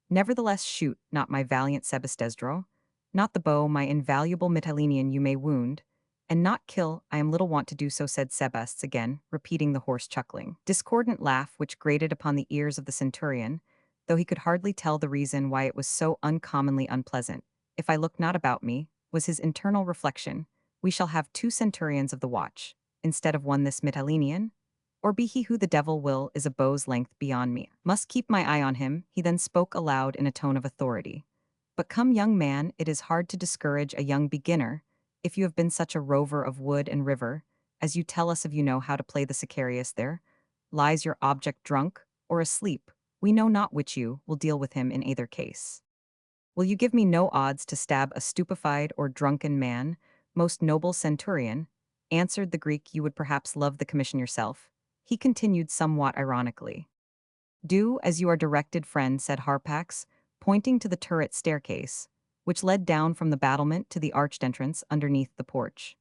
Nevertheless shoot, not my valiant Sebastesdro, not the bow, my invaluable Mytilenean you may wound, and not kill, I am little wont to do so, said Sebastes again, repeating the hoarse chuckling, discordant laugh which grated upon the ears of the centurion, though he could hardly tell the reason why it was so uncommonly unpleasant. If I look not about me, was his internal reflection, we shall have two centurions of the watch, instead of one this Mytilenean, or be he who the devil will is a bow's length beyond me. Must keep my eye on him, he then spoke aloud in a tone of authority. But come, young man, it is hard to discourage a young beginner, if you have been such a rover of wood and river, as you tell us of you know how to play the Sicarius there. Lies your object drunk, or asleep? We know not which you will deal with him in either case. Will you give me no odds to stab a stupefied or drunken man, most noble centurion? Answered the Greek, you would perhaps love the commission yourself. He continued somewhat ironically. Do as you are directed, friend, said Harpax, pointing to the turret staircase, which led down from the battlement to the arched entrance underneath the porch.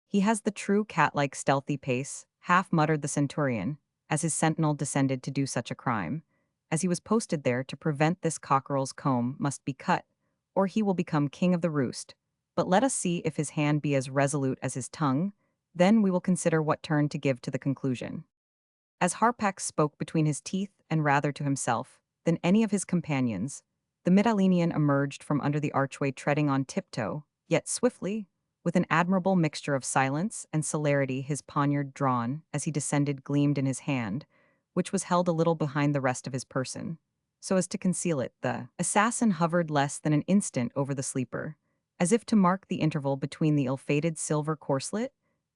He has the true cat-like stealthy pace, half muttered the centurion, as his sentinel descended to do such a crime, as he was posted there to prevent this cockerel's comb must be cut, or he will become king of the roost. But let us see if his hand be as resolute as his tongue, then we will consider what turn to give to the conclusion. As Harpax spoke between his teeth and rather to himself than any of his companions, the Mytilenean emerged from under the archway treading on tiptoe, yet swiftly, with an admirable mixture of silence and celerity, his poniard drawn, as he descended, gleamed in his hand, which was held a little behind the rest of his person, so as to conceal it. The assassin hovered less than an instant over the sleeper, as if to mark the interval between the ill-fated silver corselet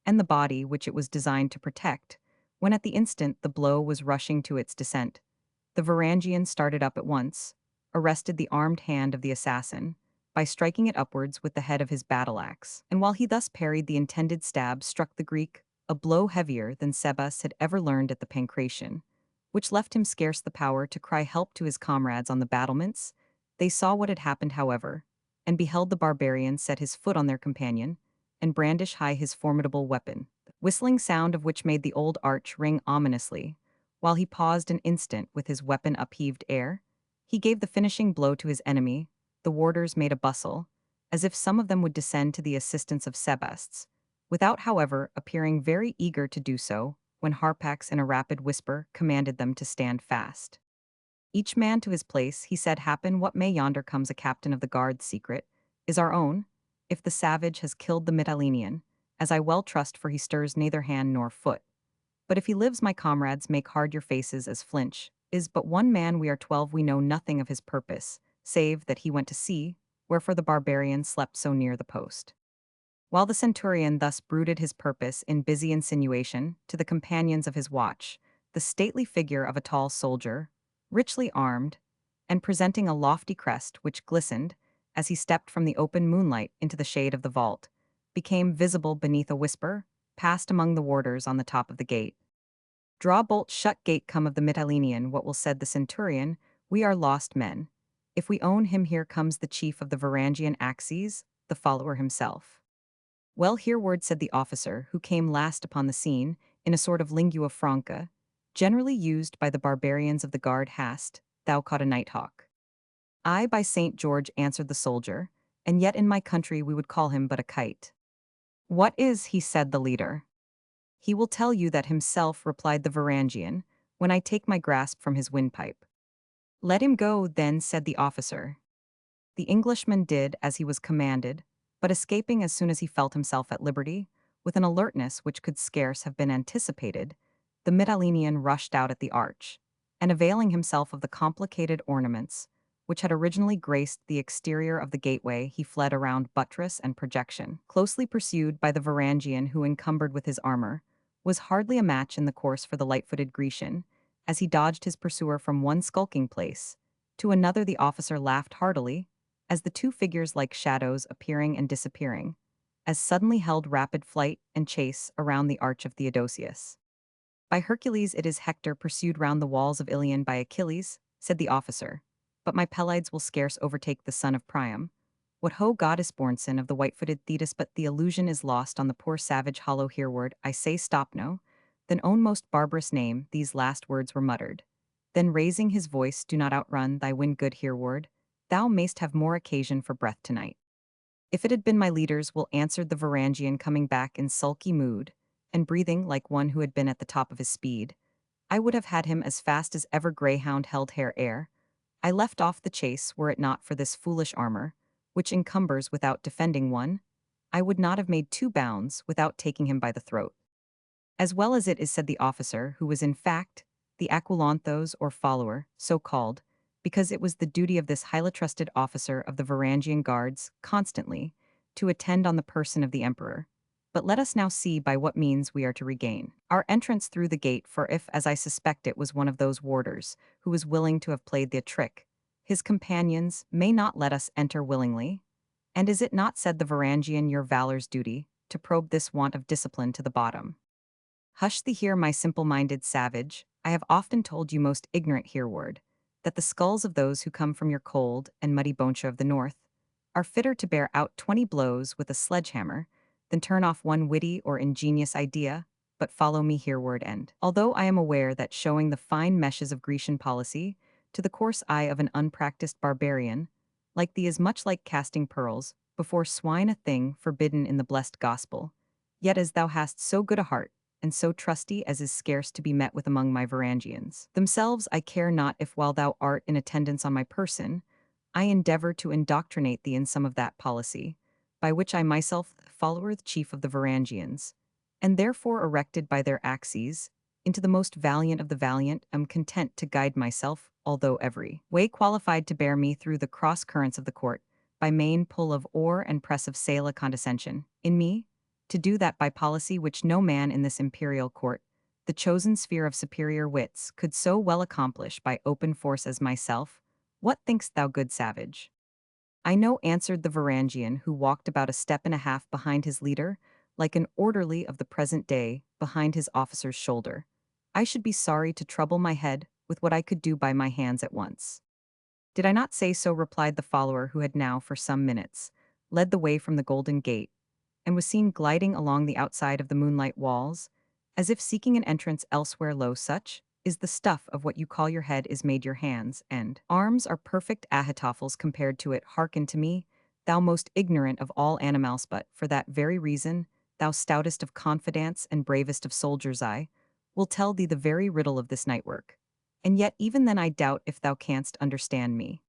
and the body which it was designed to protect, when at the instant the blow was rushing to its descent. The Varangian started up at once, arrested the armed hand of the assassin, by striking it upwards with the head of his battle-axe, and while he thus parried the intended stab, struck the Greek a blow heavier than Sebas had ever learned at the pancration, which left him scarce the power to cry help to his comrades on the battlements. They saw what had happened, however, and beheld the barbarian set his foot on their companion, and brandish high his formidable weapon, the whistling sound of which made the old arch ring ominously. While he paused an instant with his weapon upheaved air, he gave the finishing blow to his enemy. The warders made a bustle, as if some of them would descend to the assistance of Sebastes, without, however, appearing very eager to do so, when Harpax in a rapid whisper commanded them to stand fast. Each man to his place, he said, happen what may, yonder comes a captain of the guard's secret, is our own, if the savage has killed the Mytilenean, as I well trust, for he stirs neither hand nor foot. But if he lives, my comrades, make hard your faces as flinch, is but one man, we are 12, we know nothing of his purpose, save that he went to sea, wherefore the barbarian slept so near the post. While the centurion thus brooded his purpose in busy insinuation to the companions of his watch, the stately figure of a tall soldier, richly armed, and presenting a lofty crest which glistened, as he stepped from the open moonlight into the shade of the vault, became visible beneath a whisper, passed among the warders on the top of the gate. Draw bolt, shut gate, come of the Mytilenean, what will, said the centurion, we are lost men. If we own him, here comes the chief of the Varangian axes, the follower himself. Well, hear word, said the officer, who came last upon the scene, in a sort of lingua franca, generally used by the barbarians of the guard. Hast thou caught a nighthawk? Aye, by St. George, answered the soldier, and yet in my country we would call him but a kite. What is he, said the leader. He will tell you that himself, replied the Varangian, when I take my grasp from his windpipe. Let him go, then, said the officer. The Englishman did as he was commanded, but escaping as soon as he felt himself at liberty, with an alertness which could scarce have been anticipated, the Mytilenean rushed out at the arch, and availing himself of the complicated ornaments which had originally graced the exterior of the gateway, he fled around buttress and projection, closely pursued by the Varangian, who, encumbered with his armor, was hardly a match in the course for the light-footed Grecian. As he dodged his pursuer from one skulking place to another, the officer laughed heartily, as the two figures, like shadows appearing and disappearing, as suddenly held rapid flight and chase around the arch of Theodosius. By Hercules, it is Hector pursued round the walls of Ilion by Achilles, said the officer, but my Pelides will scarce overtake the son of Priam. What ho goddess bornson of the white-footed Thetis, but the illusion is lost on the poor savage hollow hereward, I say stop no. Then own most barbarous name, these last words were muttered. Then raising his voice, do not outrun thy wind good hereward, thou mayst have more occasion for breath tonight. If it had been my leaders, will answered the Varangian coming back in sulky mood, and breathing like one who had been at the top of his speed, I would have had him as fast as ever greyhound held hare air. I left off the chase were it not for this foolish armor, which encumbers without defending one. I would not have made 2 bounds without taking him by the throat. As well as it is said the officer, who was in fact the Aquilanthos or follower, so called, because it was the duty of this highly trusted officer of the Varangian guards, constantly, to attend on the person of the emperor. But let us now see by what means we are to regain our entrance through the gate, for if, as I suspect, it was one of those warders, who was willing to have played the trick, his companions may not let us enter willingly. And is it not, said the Varangian, your valor's duty, to probe this want of discipline to the bottom? Hush thee here, my simple-minded savage, I have often told you most ignorant hereward, that the skulls of those who come from your cold and muddy boncha of the north are fitter to bear out 20 blows with a sledgehammer than turn off one witty or ingenious idea, but follow me hereward and, although I am aware that showing the fine meshes of Grecian policy to the coarse eye of an unpracticed barbarian, like thee is much like casting pearls before swine, a thing forbidden in the blessed gospel, yet as thou hast so good a heart, and so trusty as is scarce to be met with among my Varangians themselves, I care not if while thou art in attendance on my person, I endeavor to indoctrinate thee in some of that policy, by which I myself, follower the chief of the Varangians, and therefore erected by their axes, into the most valiant of the valiant, am content to guide myself, although every way qualified to bear me through the cross currents of the court, by main pull of oar and press of sail a condescension, in me, to do that by policy which no man in this imperial court, the chosen sphere of superior wits, could so well accomplish by open force as myself. What thinkst thou, good savage? I know, answered the Varangian, who walked about a step and a half behind his leader, like an orderly of the present day behind his officer's shoulder. I should be sorry to trouble my head with what I could do by my hands at once. Did I not say so? Replied the follower, who had now for some minutes led the way from the Golden Gate, and was seen gliding along the outside of the moonlight walls, as if seeking an entrance elsewhere. Lo, such is the stuff of what you call your head is made your hands, and arms are perfect Ahitophels compared to it. Hearken to me, thou most ignorant of all animals, but, for that very reason, thou stoutest of confidants and bravest of soldiers, I will tell thee the very riddle of this night work. And yet even then I doubt if thou canst understand me.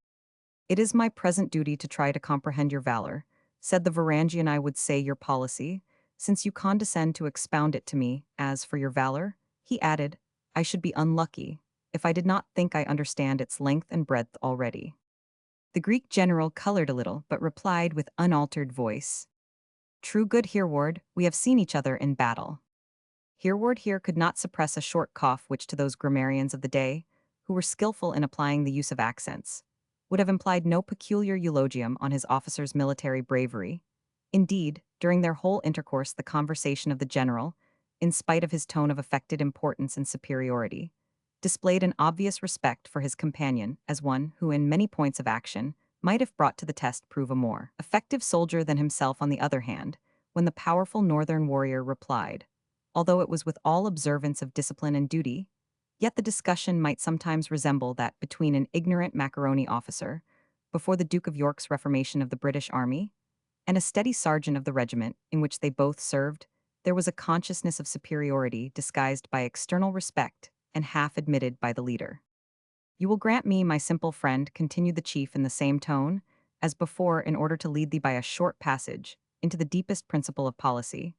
It is my present duty to try to comprehend your valor, said the Varangian. I would say your policy, since you condescend to expound it to me. As for your valor, he added, I should be unlucky if I did not think I understand its length and breadth already. The Greek general colored a little, but replied with unaltered voice, True, good hereward, we have seen each other in battle. Hereward here could not suppress a short cough which to those grammarians of the day, who were skillful in applying the use of accents, would have implied no peculiar eulogium on his officer's military bravery. Indeed, during their whole intercourse the conversation of the general, in spite of his tone of affected importance and superiority, displayed an obvious respect for his companion as one who in many points of action might if brought to the test prove a more effective soldier than himself. On the other hand, when the powerful northern warrior replied, although it was with all observance of discipline and duty, yet the discussion might sometimes resemble that between an ignorant macaroni officer, before the Duke of York's reformation of the British Army, and a steady sergeant of the regiment in which they both served. There was a consciousness of superiority disguised by external respect and half admitted by the leader. You will grant me, my simple friend, continued the chief in the same tone, as before, in order to lead thee by a short passage into the deepest principle of policy,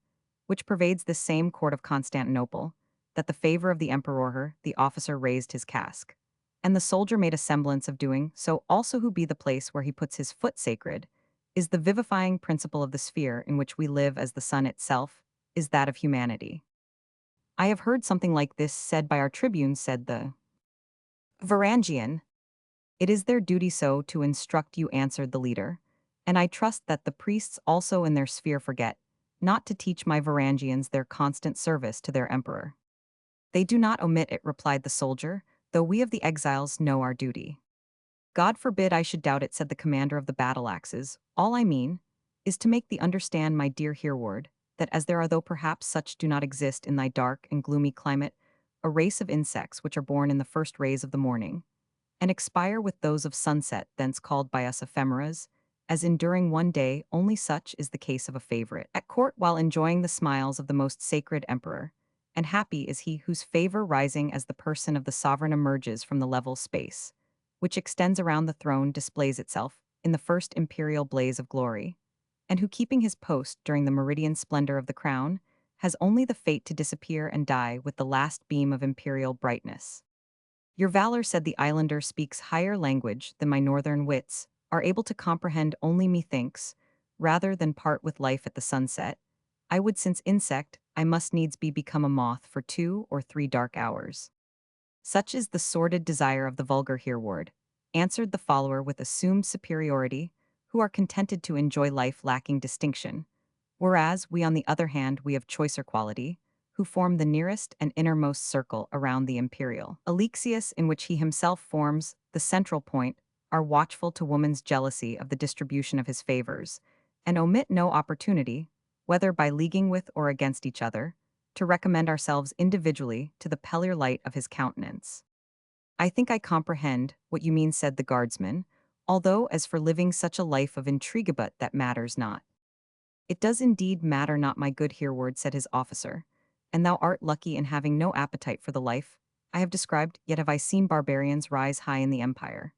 which pervades this same court of Constantinople, that the favor of the emperor, the officer raised his casque, and the soldier made a semblance of doing so also, who be the place where he puts his foot sacred, is the vivifying principle of the sphere in which we live, as the sun itself is that of humanity. I have heard something like this said by our tribunes, said the Varangian. It is their duty so to instruct you, answered the leader, and I trust that the priests also in their sphere forget not to teach my Varangians their constant service to their emperor. They do not omit it, replied the soldier, though we of the exiles know our duty. God forbid I should doubt it, said the commander of the battle axes. All I mean is to make thee understand, my dear hereward, that as there are, though perhaps such do not exist in thy dark and gloomy climate, a race of insects which are born in the first rays of the morning, and expire with those of sunset, thence called by us ephemeras, as enduring one day, only such is the case of a favorite at court while enjoying the smiles of the most sacred emperor, and happy is he whose favor rising as the person of the sovereign emerges from the level space, which extends around the throne displays itself in the first imperial blaze of glory, and who keeping his post during the meridian splendor of the crown, has only the fate to disappear and die with the last beam of imperial brightness. Your valor, said the islander, speaks higher language than my northern wits, are able to comprehend only methinks, rather than part with life at the sunset. I would since insect, I must needs be become a moth for 2 or 3 dark hours. Such is the sordid desire of the vulgar hereward, answered the follower with assumed superiority, who are contented to enjoy life lacking distinction, whereas we on the other hand we of choicer quality, who form the nearest and innermost circle around the imperial Alexius, in which he himself forms the central point, are watchful to woman's jealousy of the distribution of his favors, and omit no opportunity, whether by leaguing with or against each other, to recommend ourselves individually to the peculiar light of his countenance. I think I comprehend what you mean, said the guardsman, although as for living such a life of intrigue, but that matters not. It does indeed matter not, my good hereward, said his officer, and thou art lucky in having no appetite for the life I have described, yet have I seen barbarians rise high in the empire.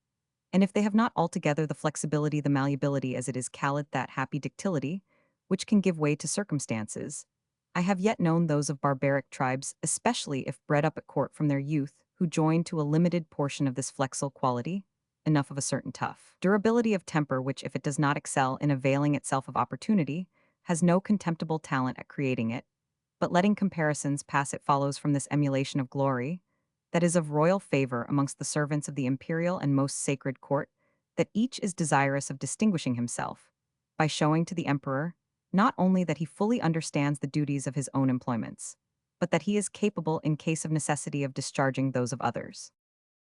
And if they have not altogether the flexibility, the malleability, as it is called, that happy ductility, which can give way to circumstances, I have yet known those of barbaric tribes, especially if bred up at court from their youth, who join to a limited portion of this flexile quality, enough of a certain tough durability of temper, which, if it does not excel in availing itself of opportunity, has no contemptible talent at creating it, but letting comparisons pass, it follows from this emulation of glory, that is of royal favor amongst the servants of the imperial and most sacred court, that each is desirous of distinguishing himself, by showing to the emperor, not only that he fully understands the duties of his own employments, but that he is capable in case of necessity of discharging those of others.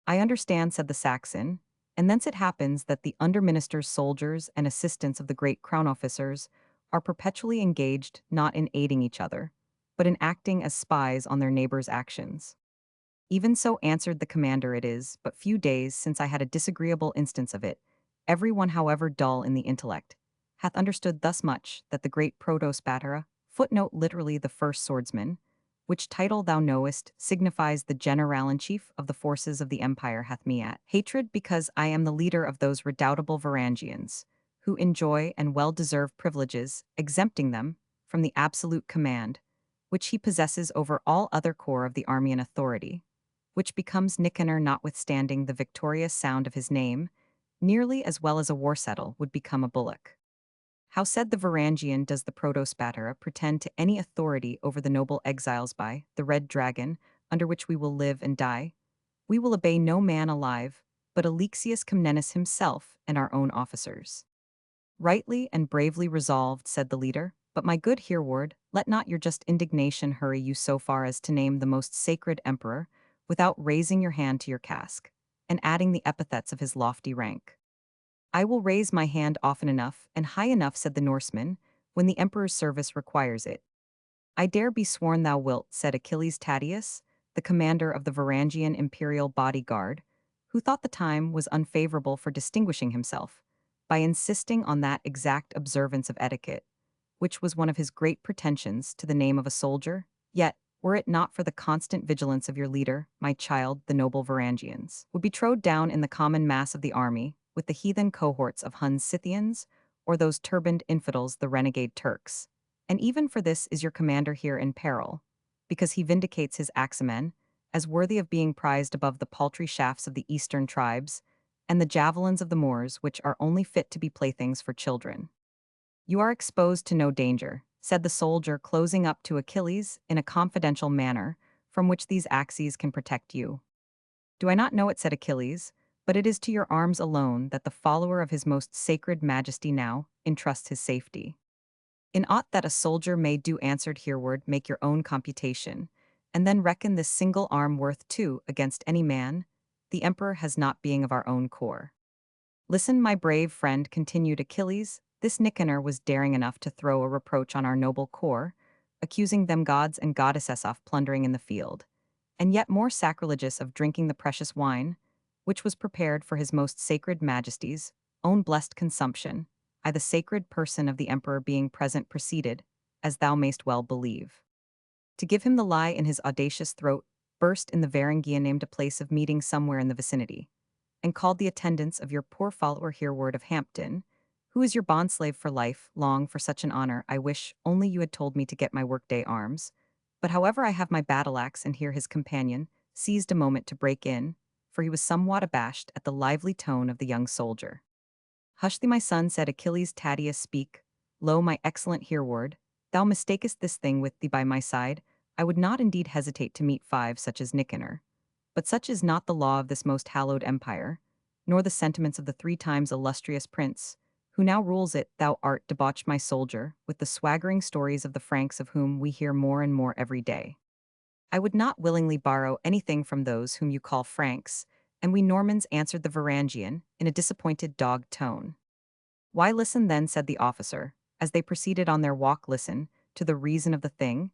I understand, said the Saxon, and thence it happens that the under-ministers, soldiers, and assistants of the great crown officers are perpetually engaged not in aiding each other, but in acting as spies on their neighbors' actions. Even so, answered the commander, it is but few days since I had a disagreeable instance of it. Every one, however dull in the intellect, hath understood thus much, that the great protospatera, footnote literally the first swordsman, which title thou knowest signifies the general-in-chief of the forces of the empire, hath me at hatred, because I am the leader of those redoubtable Varangians, who enjoy and well-deserved privileges, exempting them from the absolute command, which he possesses over all other corps of the army and authority, which becomes Nicanor notwithstanding the victorious sound of his name, nearly as well as a war settle would become a bullock. How, said the Varangian, does the protospatera pretend to any authority over the noble exiles by the red dragon, under which we will live and die? We will obey no man alive, but Alexius Comnenus himself and our own officers. Rightly and bravely resolved, said the leader, but my good hereward, let not your just indignation hurry you so far as to name the most sacred emperor, without raising your hand to your casque, and adding the epithets of his lofty rank. I will raise my hand often enough and high enough, said the Norseman, when the emperor's service requires it. I dare be sworn thou wilt, said Achilles Tatius, the commander of the Varangian imperial bodyguard, who thought the time was unfavorable for distinguishing himself, by insisting on that exact observance of etiquette, which was one of his great pretensions to the name of a soldier. Yet, were it not for the constant vigilance of your leader, my child, the noble Varangians would be trode down in the common mass of the army, with the heathen cohorts of Hun Scythians, or those turbaned infidels, the renegade Turks. And even for this is your commander here in peril, because he vindicates his axemen, as worthy of being prized above the paltry shafts of the eastern tribes, and the javelins of the Moors, which are only fit to be playthings for children. You are exposed to no danger, said the soldier, closing up to Achilles in a confidential manner, from which these axes can protect you. Do I not know it, said Achilles, but it is to your arms alone that the follower of his most sacred majesty now entrusts his safety. In aught that a soldier may do, answered hereward, make your own computation, and then reckon this single arm worth 2 against any man, the emperor has not being of our own corps. Listen, my brave friend, continued Achilles. This Nicanor was daring enough to throw a reproach on our noble corps, accusing them gods and goddesses of plundering in the field, and yet more sacrilegious of drinking the precious wine, which was prepared for his most sacred majesty's own blessed consumption. I, the sacred person of the emperor being present, proceeded, as thou mayst well believe, to give him the lie in his audacious throat, burst in the Varangia, named a place of meeting somewhere in the vicinity, and called the attendance of your poor follower Hereward of Hampton, who is your bondslave for life. Long for such an honor I wish only you had told me to get my workday arms. But however, I have my battle-axe, and here his companion seized a moment to break in, for he was somewhat abashed at the lively tone of the young soldier. Hush thee, my son, said Achilles. Tadius, speak. Lo, my excellent Hereward, thou mistakest this thing. With thee by my side, I would not indeed hesitate to meet five such as Nicanor. But such is not the law of this most hallowed empire, nor the sentiments of the 3 times illustrious prince, who now rules it. Thou art debauched, my soldier, with the swaggering stories of the Franks, of whom we hear more and more every day. I would not willingly borrow anything from those whom you call Franks, and we Normans, answered the Varangian, in a disappointed dogged tone. Why, listen then, said the officer, as they proceeded on their walk. Listen to the reason of the thing,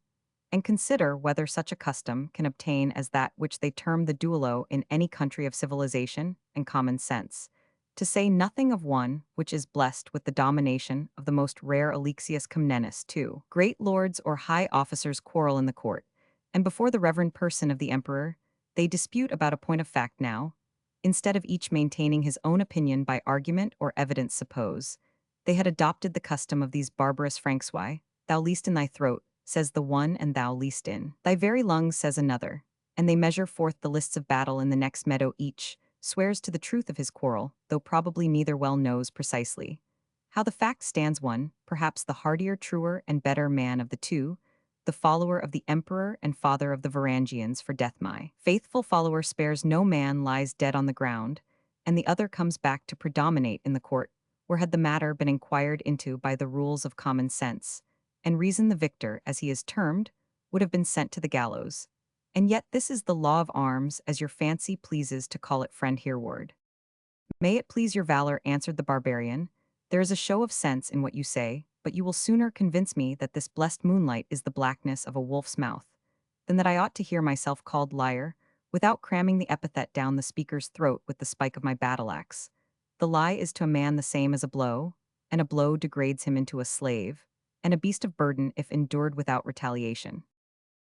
and consider whether such a custom can obtain as that which they term the duello in any country of civilization and common sense, to say nothing of one which is blessed with the domination of the most rare Alexius Comnenus. Too great lords or high officers quarrel in the court, and before the reverend person of the emperor, they dispute about a point of fact. Now, instead of each maintaining his own opinion by argument or evidence, suppose they had adopted the custom of these barbarous Franks. Why, thou least in thy throat, says the one, and thou least in thy very lungs, says another, and they measure forth the lists of battle in the next meadow. Each swears to the truth of his quarrel, though probably neither well knows precisely how the fact stands. One, perhaps the hardier, truer, and better man of the two, the follower of the emperor and father of the Varangians, for death my faithful follower spares no man, lies dead on the ground, and the other comes back to predominate in the court, where had the matter been inquired into by the rules of common sense, and reason, the victor, as he is termed, would have been sent to the gallows. And yet this is the law of arms, as your fancy pleases to call it, friend Hereward. May it please your valor, answered the barbarian, there is a show of sense in what you say, but you will sooner convince me that this blessed moonlight is the blackness of a wolf's mouth, than that I ought to hear myself called liar, without cramming the epithet down the speaker's throat with the spike of my battle-axe. The lie is to a man the same as a blow, and a blow degrades him into a slave, and a beast of burden if endured without retaliation.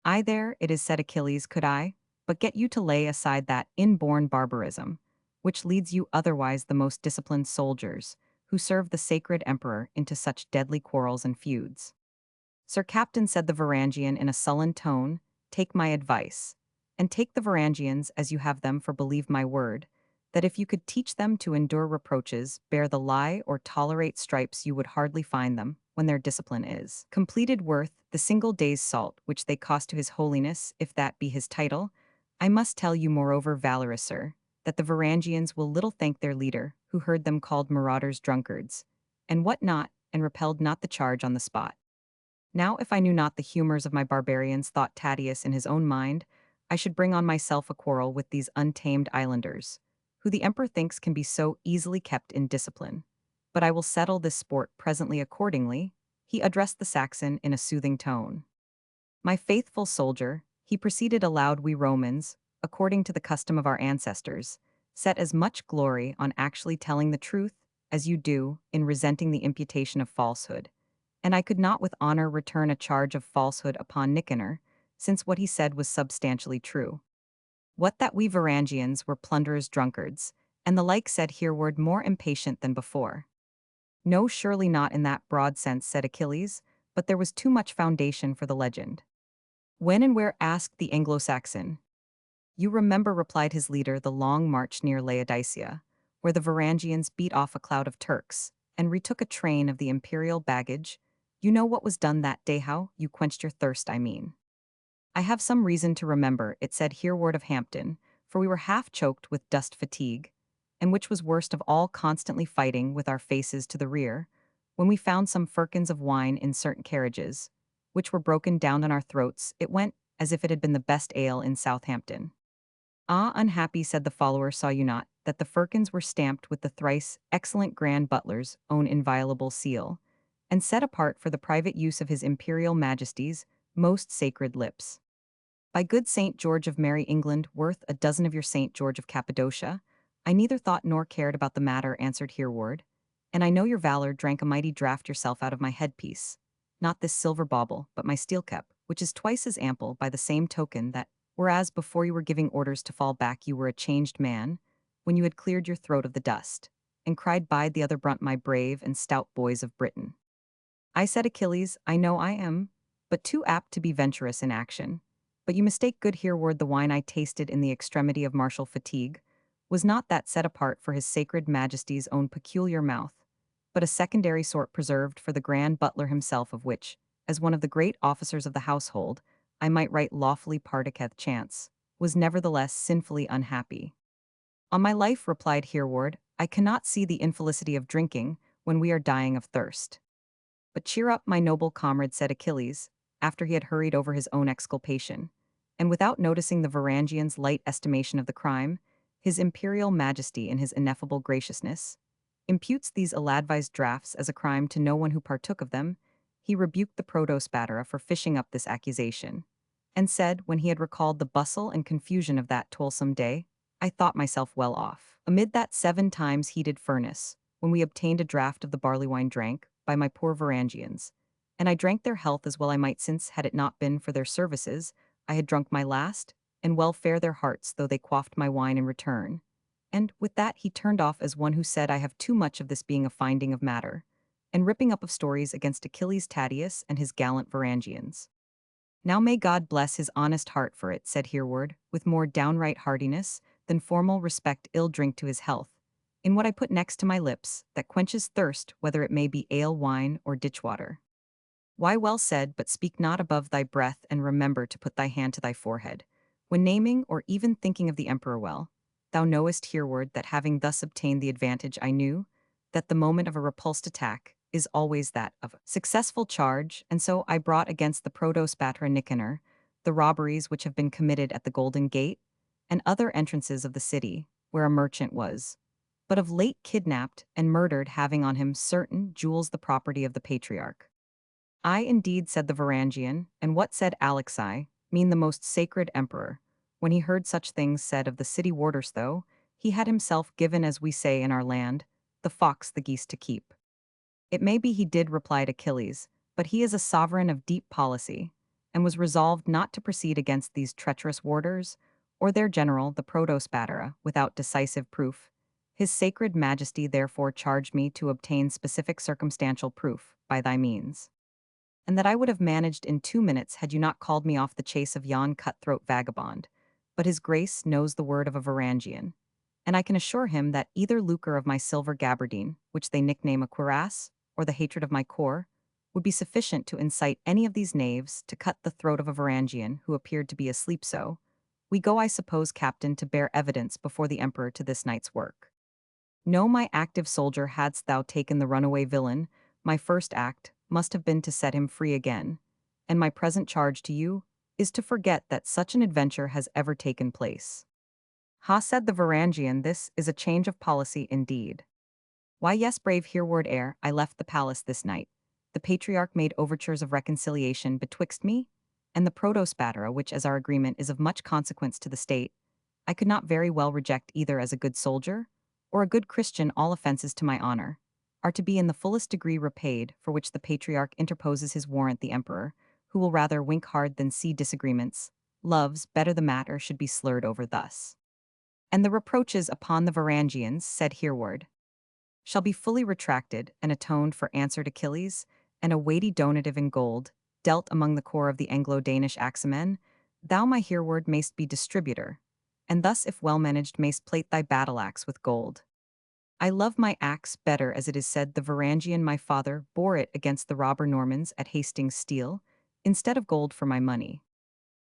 I there, it is said, Achilles, could I but get you to lay aside that inborn barbarism, which leads you, otherwise the most disciplined soldiers, who serve the sacred emperor, into such deadly quarrels and feuds. Sir Captain, said the Varangian in a sullen tone, take my advice, and take the Varangians as you have them, for believe my word, that if you could teach them to endure reproaches, bear the lie, or tolerate stripes, you would hardly find them, when their discipline is completed, worth the single day's salt which they cost to his holiness, if that be his title. I must tell you, moreover, valorous sir, that the Varangians will little thank their leader, who heard them called marauders, drunkards, and what not, and repelled not the charge on the spot. Now, if I knew not the humors of my barbarians, thought Tadius in his own mind, I should bring on myself a quarrel with these untamed islanders, who the emperor thinks can be so easily kept in discipline. But I will settle this sport presently. Accordingly, he addressed the Saxon in a soothing tone. My faithful soldier, he proceeded aloud, we Romans, according to the custom of our ancestors, set as much glory on actually telling the truth as you do in resenting the imputation of falsehood. And I could not with honor return a charge of falsehood upon Nicanor, since what he said was substantially true. What that we Varangians were plunderers, drunkards, and the like, said Hereward, more impatient than before. No, surely not in that broad sense, said Achilles, but there was too much foundation for the legend. When and where, asked the Anglo-Saxon. You remember, replied his leader, the long march near Laodicea, where the Varangians beat off a cloud of Turks, and retook a train of the imperial baggage. You know what was done that day, how you quenched your thirst, I mean. I have some reason to remember it, said Hereward of Hampton, for we were half choked with dust fatigue, and which was worst of all, constantly fighting with our faces to the rear, when we found some firkins of wine in certain carriages, which were broken down on our throats. It went as if it had been the best ale in Southampton. Ah, unhappy, said the follower, saw you not, that the firkins were stamped with the thrice excellent Grand Butler's own inviolable seal, and set apart for the private use of his Imperial Majesty's most sacred lips. By good Saint George of Merry England, worth a dozen of your Saint George of Cappadocia, I neither thought nor cared about the matter, answered Hereward, and I know your valor drank a mighty draught yourself out of my headpiece, not this silver bauble, but my steel cup, which is twice as ample by the same token that, whereas before you were giving orders to fall back you were a changed man, when you had cleared your throat of the dust, and cried bide the other brunt my brave and stout boys of Britain. I said Achilles, I know I am, but too apt to be venturous in action. But you mistake, good Hereward, the wine I tasted in the extremity of martial fatigue was not that set apart for his sacred majesty's own peculiar mouth, but a secondary sort preserved for the grand butler himself, of which, as one of the great officers of the household, I might right lawfully partaketh chance, was nevertheless sinfully unhappy. On my life, replied Hereward, I cannot see the infelicity of drinking when we are dying of thirst. But cheer up, my noble comrade, said Achilles, after he had hurried over his own exculpation, and without noticing the Varangian's light estimation of the crime, his imperial majesty in his ineffable graciousness imputes these ill-advised draughts as a crime to no one who partook of them. He rebuked the protospatera for fishing up this accusation, and said, when he had recalled the bustle and confusion of that toilsome day, I thought myself well off. Amid that 7 times heated furnace, when we obtained a draught of the barley wine drank by my poor Varangians, and I drank their health as well I might, since, had it not been for their services, I had drunk my last, and well fare their hearts though they quaffed my wine in return. And, with that, he turned off as one who said, I have too much of this, being a finding of matter, and ripping up of stories against Achilles Tatius and his gallant Varangians. Now may God bless his honest heart for it, said Hereward, with more downright heartiness than formal respect. Ill drink to his health, in what I put next to my lips, that quenches thirst, whether it may be ale, wine, or ditchwater. Why, well said, but speak not above thy breath, and remember to put thy hand to thy forehead, when naming or even thinking of the emperor. Well, thou knowest, Hereward, that having thus obtained the advantage, I knew that the moment of a repulsed attack is always that of a successful charge, and so I brought against the protospatera Nicanor the robberies which have been committed at the Golden Gate and other entrances of the city, where a merchant was, but of late kidnapped and murdered, having on him certain jewels the property of the patriarch. I indeed, said the Varangian, and what said Alexei, mean the most sacred emperor, when he heard such things said of the city warders, though he had himself given, as we say in our land, the fox the geese to keep. It may be he did, replied Achilles, but he is a sovereign of deep policy, and was resolved not to proceed against these treacherous warders, or their general, the protospatera, without decisive proof. His sacred majesty therefore charged me to obtain specific circumstantial proof by thy means, and that I would have managed in 2 minutes had you not called me off the chase of yon cutthroat vagabond. But his grace knows the word of a Varangian, and I can assure him that either lucre of my silver gabardine, which they nickname a cuirass, or the hatred of my corps, would be sufficient to incite any of these knaves to cut the throat of a Varangian who appeared to be asleep. So, we go, I suppose, captain, to bear evidence before the emperor to this night's work. No, my active soldier, hadst thou taken the runaway villain, my first act must have been to set him free again, and my present charge to you is to forget that such an adventure has ever taken place. Ha, said the Varangian, this is a change of policy indeed. Why, yes, brave Hereward, ere I left the palace this night, the patriarch made overtures of reconciliation betwixt me and the protospatera, which, as our agreement is of much consequence to the state, I could not very well reject either as a good soldier or a good Christian. All offenses to my honor are to be in the fullest degree repaid, for which the patriarch interposes his warrant. The emperor, who will rather wink hard than see disagreements, loves better the matter should be slurred over thus. And the reproaches upon the Varangians, said Hereward, shall be fully retracted and atoned for, answered Achilles, and a weighty donative in gold, dealt among the corps of the Anglo-Danish axemen, thou, my Hereward, mayst be distributor, and thus, if well managed, mayst plate thy battle-axe with gold. I love my axe better, as it is said the Varangian my father bore it against the robber Normans at Hastings steel, instead of gold for my money.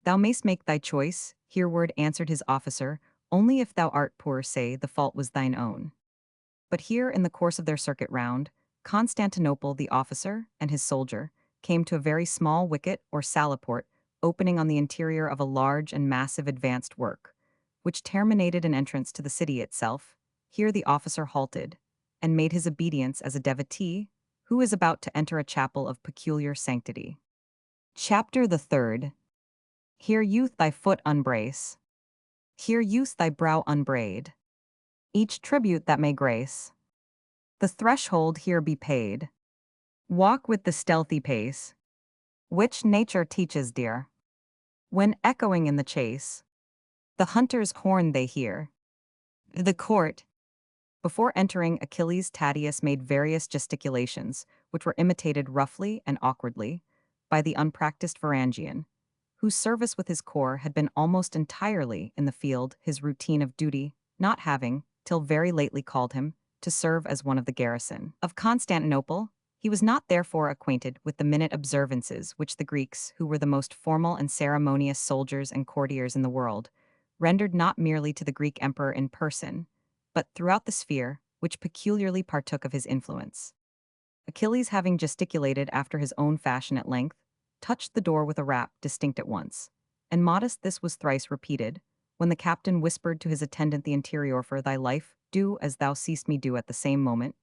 Thou mayst make thy choice, Hereward, answered his officer, only if thou art poor, say the fault was thine own. But here, in the course of their circuit round Constantinople, the officer and his soldier came to a very small wicket or salaport opening on the interior of a large and massive advanced work, which terminated an entrance to the city itself, Here the officer halted, and made his obeisance as a devotee who is about to enter a chapel of peculiar sanctity. Chapter the third. Here youth thy foot unbrace. Here youth thy brow unbraid. Each tribute that may grace the threshold here be paid. Walk with the stealthy pace, which nature teaches dear. When echoing in the chase, the hunter's horn they hear. The court. Before entering, Achilles Tatius made various gesticulations, which were imitated roughly and awkwardly by the unpracticed Varangian, whose service with his corps had been almost entirely in the field, his routine of duty not having, till very lately, called him to serve as one of the garrison of Constantinople. He was not therefore acquainted with the minute observances which the Greeks, who were the most formal and ceremonious soldiers and courtiers in the world, rendered not merely to the Greek emperor in person, but throughout the sphere which peculiarly partook of his influence. Achilles, having gesticulated after his own fashion at length, touched the door with a rap distinct at once, and modest this was thrice repeated, when the captain whispered to his attendant the interior, for thy life, do as thou seest me do. At the same moment,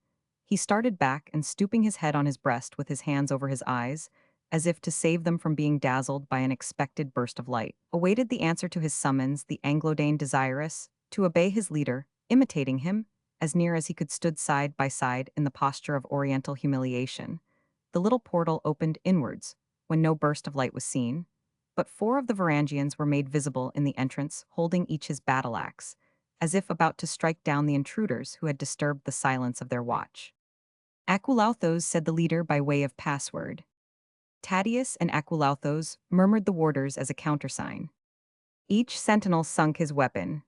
he started back and, stooping his head on his breast with his hands over his eyes, as if to save them from being dazzled by an expected burst of light, awaited the answer to his summons. The Anglo-Dane, desirous to obey his leader, imitating him, as near as he could, stood side by side in the posture of oriental humiliation. The little portal opened inwards, when no burst of light was seen, but four of the Varangians were made visible in the entrance, holding each his battle-axe, as if about to strike down the intruders who had disturbed the silence of their watch. Aquilouthos, said the leader by way of password. Tatius and Aquilouthos murmured the warders as a countersign. Each sentinel sunk his weapon.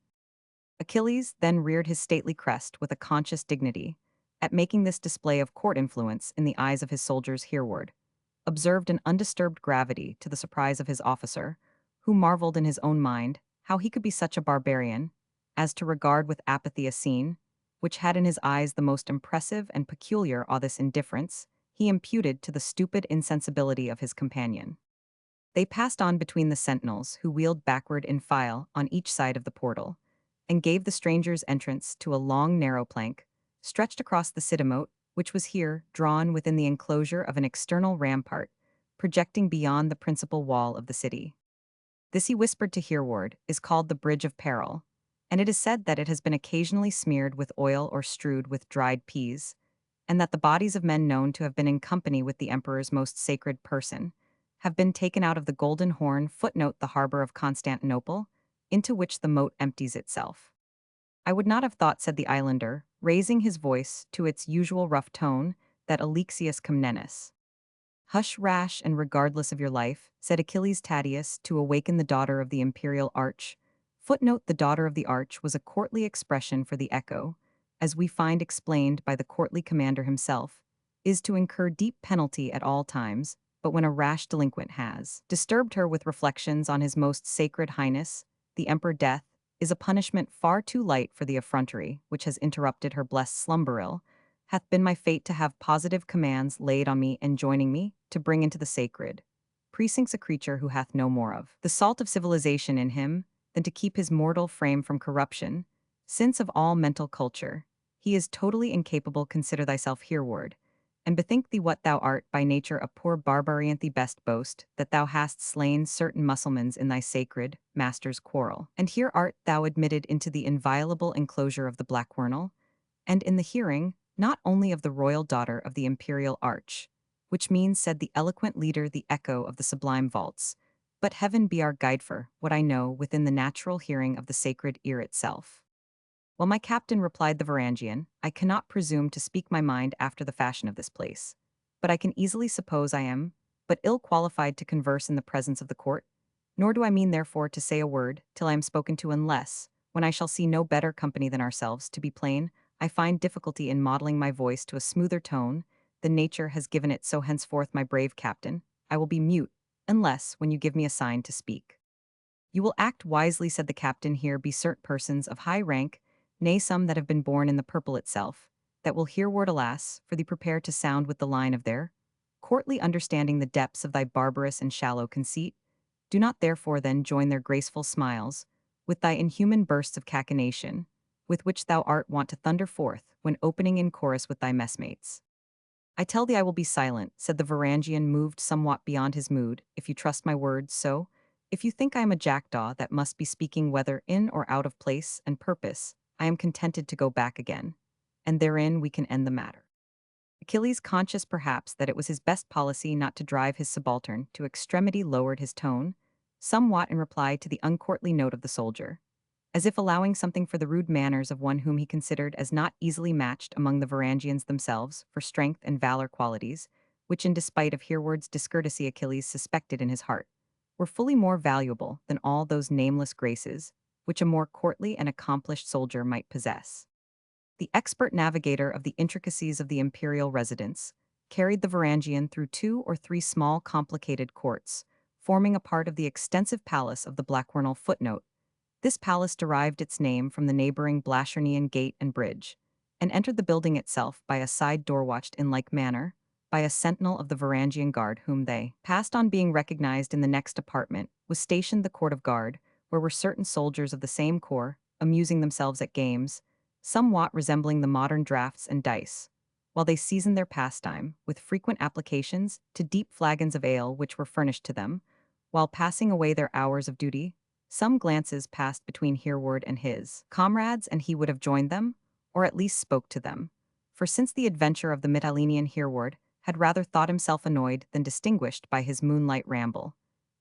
Achilles then reared his stately crest with a conscious dignity, at making this display of court influence in the eyes of his soldiers hereward, observed an undisturbed gravity to the surprise of his officer, who marveled in his own mind how he could be such a barbarian as to regard with apathy a scene which had in his eyes the most impressive and peculiar. All this indifference he imputed to the stupid insensibility of his companion. They passed on between the sentinels, who wheeled backward in file on each side of the portal, and gave the strangers entrance to a long narrow plank, stretched across the citamote, which was here drawn within the enclosure of an external rampart, projecting beyond the principal wall of the city. This, he whispered to Hereward, is called the Bridge of Peril, and it is said that it has been occasionally smeared with oil or strewed with dried peas, and that the bodies of men known to have been in company with the emperor's most sacred person have been taken out of the Golden Horn, footnote the harbor of Constantinople, into which the moat empties itself. I would not have thought, said the islander, raising his voice to its usual rough tone, that Alexius Comnenus. Hush, rash and regardless of your life, said Achilles Tatius, to awaken the daughter of the imperial arch. Footnote the daughter of the arch was a courtly expression for the echo, as we find explained by the courtly commander himself, is to incur deep penalty at all times, but when a rash delinquent has disturbed her with reflections on his most sacred highness, the emperor death, is a punishment far too light for the effrontery which has interrupted her blessed slumberil, hath been my fate to have positive commands laid on me enjoining me to bring into the sacred precincts a creature who hath no more of the salt of civilization in him than to keep his mortal frame from corruption, since of all mental culture he is totally incapable. Consider thyself hereward, and bethink thee what thou art by nature, a poor barbarian. Thee best boast that thou hast slain certain Mussulmans in thy sacred master's quarrel, and here art thou admitted into the inviolable enclosure of the Black Wernal, and in the hearing not only of the royal daughter of the imperial arch, which means, said the eloquent leader, the echo of the sublime vaults, but heaven be our guide for what I know within the natural hearing of the sacred ear itself. Well, my captain, replied the Varangian, I cannot presume to speak my mind after the fashion of this place, but I can easily suppose I am but ill qualified to converse in the presence of the court, nor do I mean therefore to say a word till I am spoken to, unless, when I shall see no better company than ourselves, to be plain, I find difficulty in modeling my voice to a smoother tone than nature has given it. So henceforth, my brave captain, I will be mute, unless when you give me a sign to speak. You will act wisely, said the captain. Here be certain persons of high rank, nay, some that have been born in the purple itself, that will hereward, alas, for thee prepare to sound with the line of their courtly understanding the depths of thy barbarous and shallow conceit. Do not therefore then join their graceful smiles with thy inhuman bursts of cachinnation, with which thou art wont to thunder forth, when opening in chorus with thy messmates. I tell thee I will be silent, said the Varangian, moved somewhat beyond his mood, if you trust my words so. If you think I am a jackdaw that must be speaking whether in or out of place and purpose, I am contented to go back again. And therein we can end the matter. Achilles, conscious perhaps that it was his best policy not to drive his subaltern to extremity, lowered his tone, somewhat in reply to the uncourtly note of the soldier, as if allowing something for the rude manners of one whom he considered as not easily matched among the Varangians themselves for strength and valor qualities, which in despite of Hereward's discourtesy Achilles suspected in his heart, were fully more valuable than all those nameless graces which a more courtly and accomplished soldier might possess. The expert navigator of the intricacies of the imperial residence carried the Varangian through 2 or 3 small complicated courts, forming a part of the extensive palace of the Blackwarnel. Footnote: this palace derived its name from the neighboring Blashernian gate and bridge, and entered the building itself by a side door watched in like manner by a sentinel of the Varangian guard whom they passed on being recognized in the next apartment, was stationed the court of guard, where were certain soldiers of the same corps, amusing themselves at games, somewhat resembling the modern draughts and dice, while they seasoned their pastime with frequent applications to deep flagons of ale which were furnished to them, while passing away their hours of duty. Some glances passed between Hereward and his comrades, and he would have joined them, or at least spoke to them. For since the adventure of the Mytilenean, Hereward had rather thought himself annoyed than distinguished by his moonlight ramble,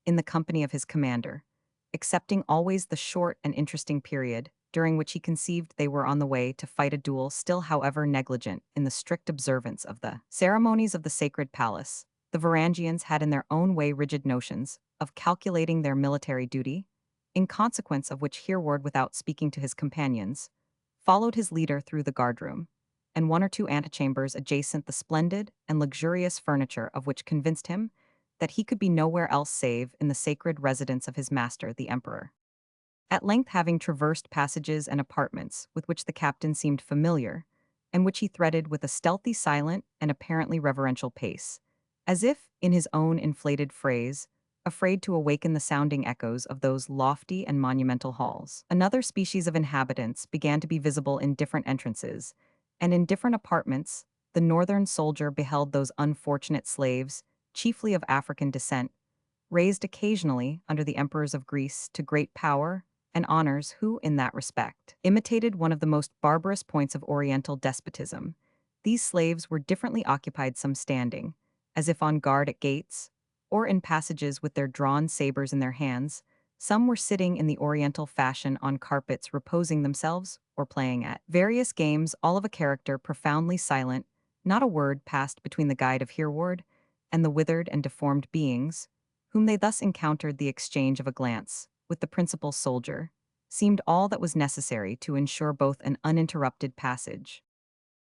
in the company of his commander, excepting always the short and interesting period during which he conceived they were on the way to fight a duel, still however negligent in the strict observance of the ceremonies of the sacred palace. The Varangians had in their own way rigid notions of calculating their military duty, in consequence of which Hereward, without speaking to his companions, followed his leader through the guardroom, and 1 or 2 antechambers adjacent, the splendid and luxurious furniture of which convinced him that he could be nowhere else save in the sacred residence of his master, the emperor. At length, having traversed passages and apartments with which the captain seemed familiar, and which he threaded with a stealthy, silent, and apparently reverential pace, as if, in his own inflated phrase, afraid to awaken the sounding echoes of those lofty and monumental halls, another species of inhabitants began to be visible in different entrances, and in different apartments. The northern soldier beheld those unfortunate slaves, chiefly of African descent, raised occasionally under the emperors of Greece to great power and honors, who, in that respect, imitated one of the most barbarous points of Oriental despotism. These slaves were differently occupied, some standing, as if on guard at gates, or in passages with their drawn sabers in their hands. Some were sitting in the Oriental fashion on carpets, reposing themselves, or playing at various games, all of a character profoundly silent. Not a word passed between the guide of Hereward and the withered and deformed beings, whom they thus encountered. The exchange of a glance with the principal soldier seemed all that was necessary to ensure both an uninterrupted passage.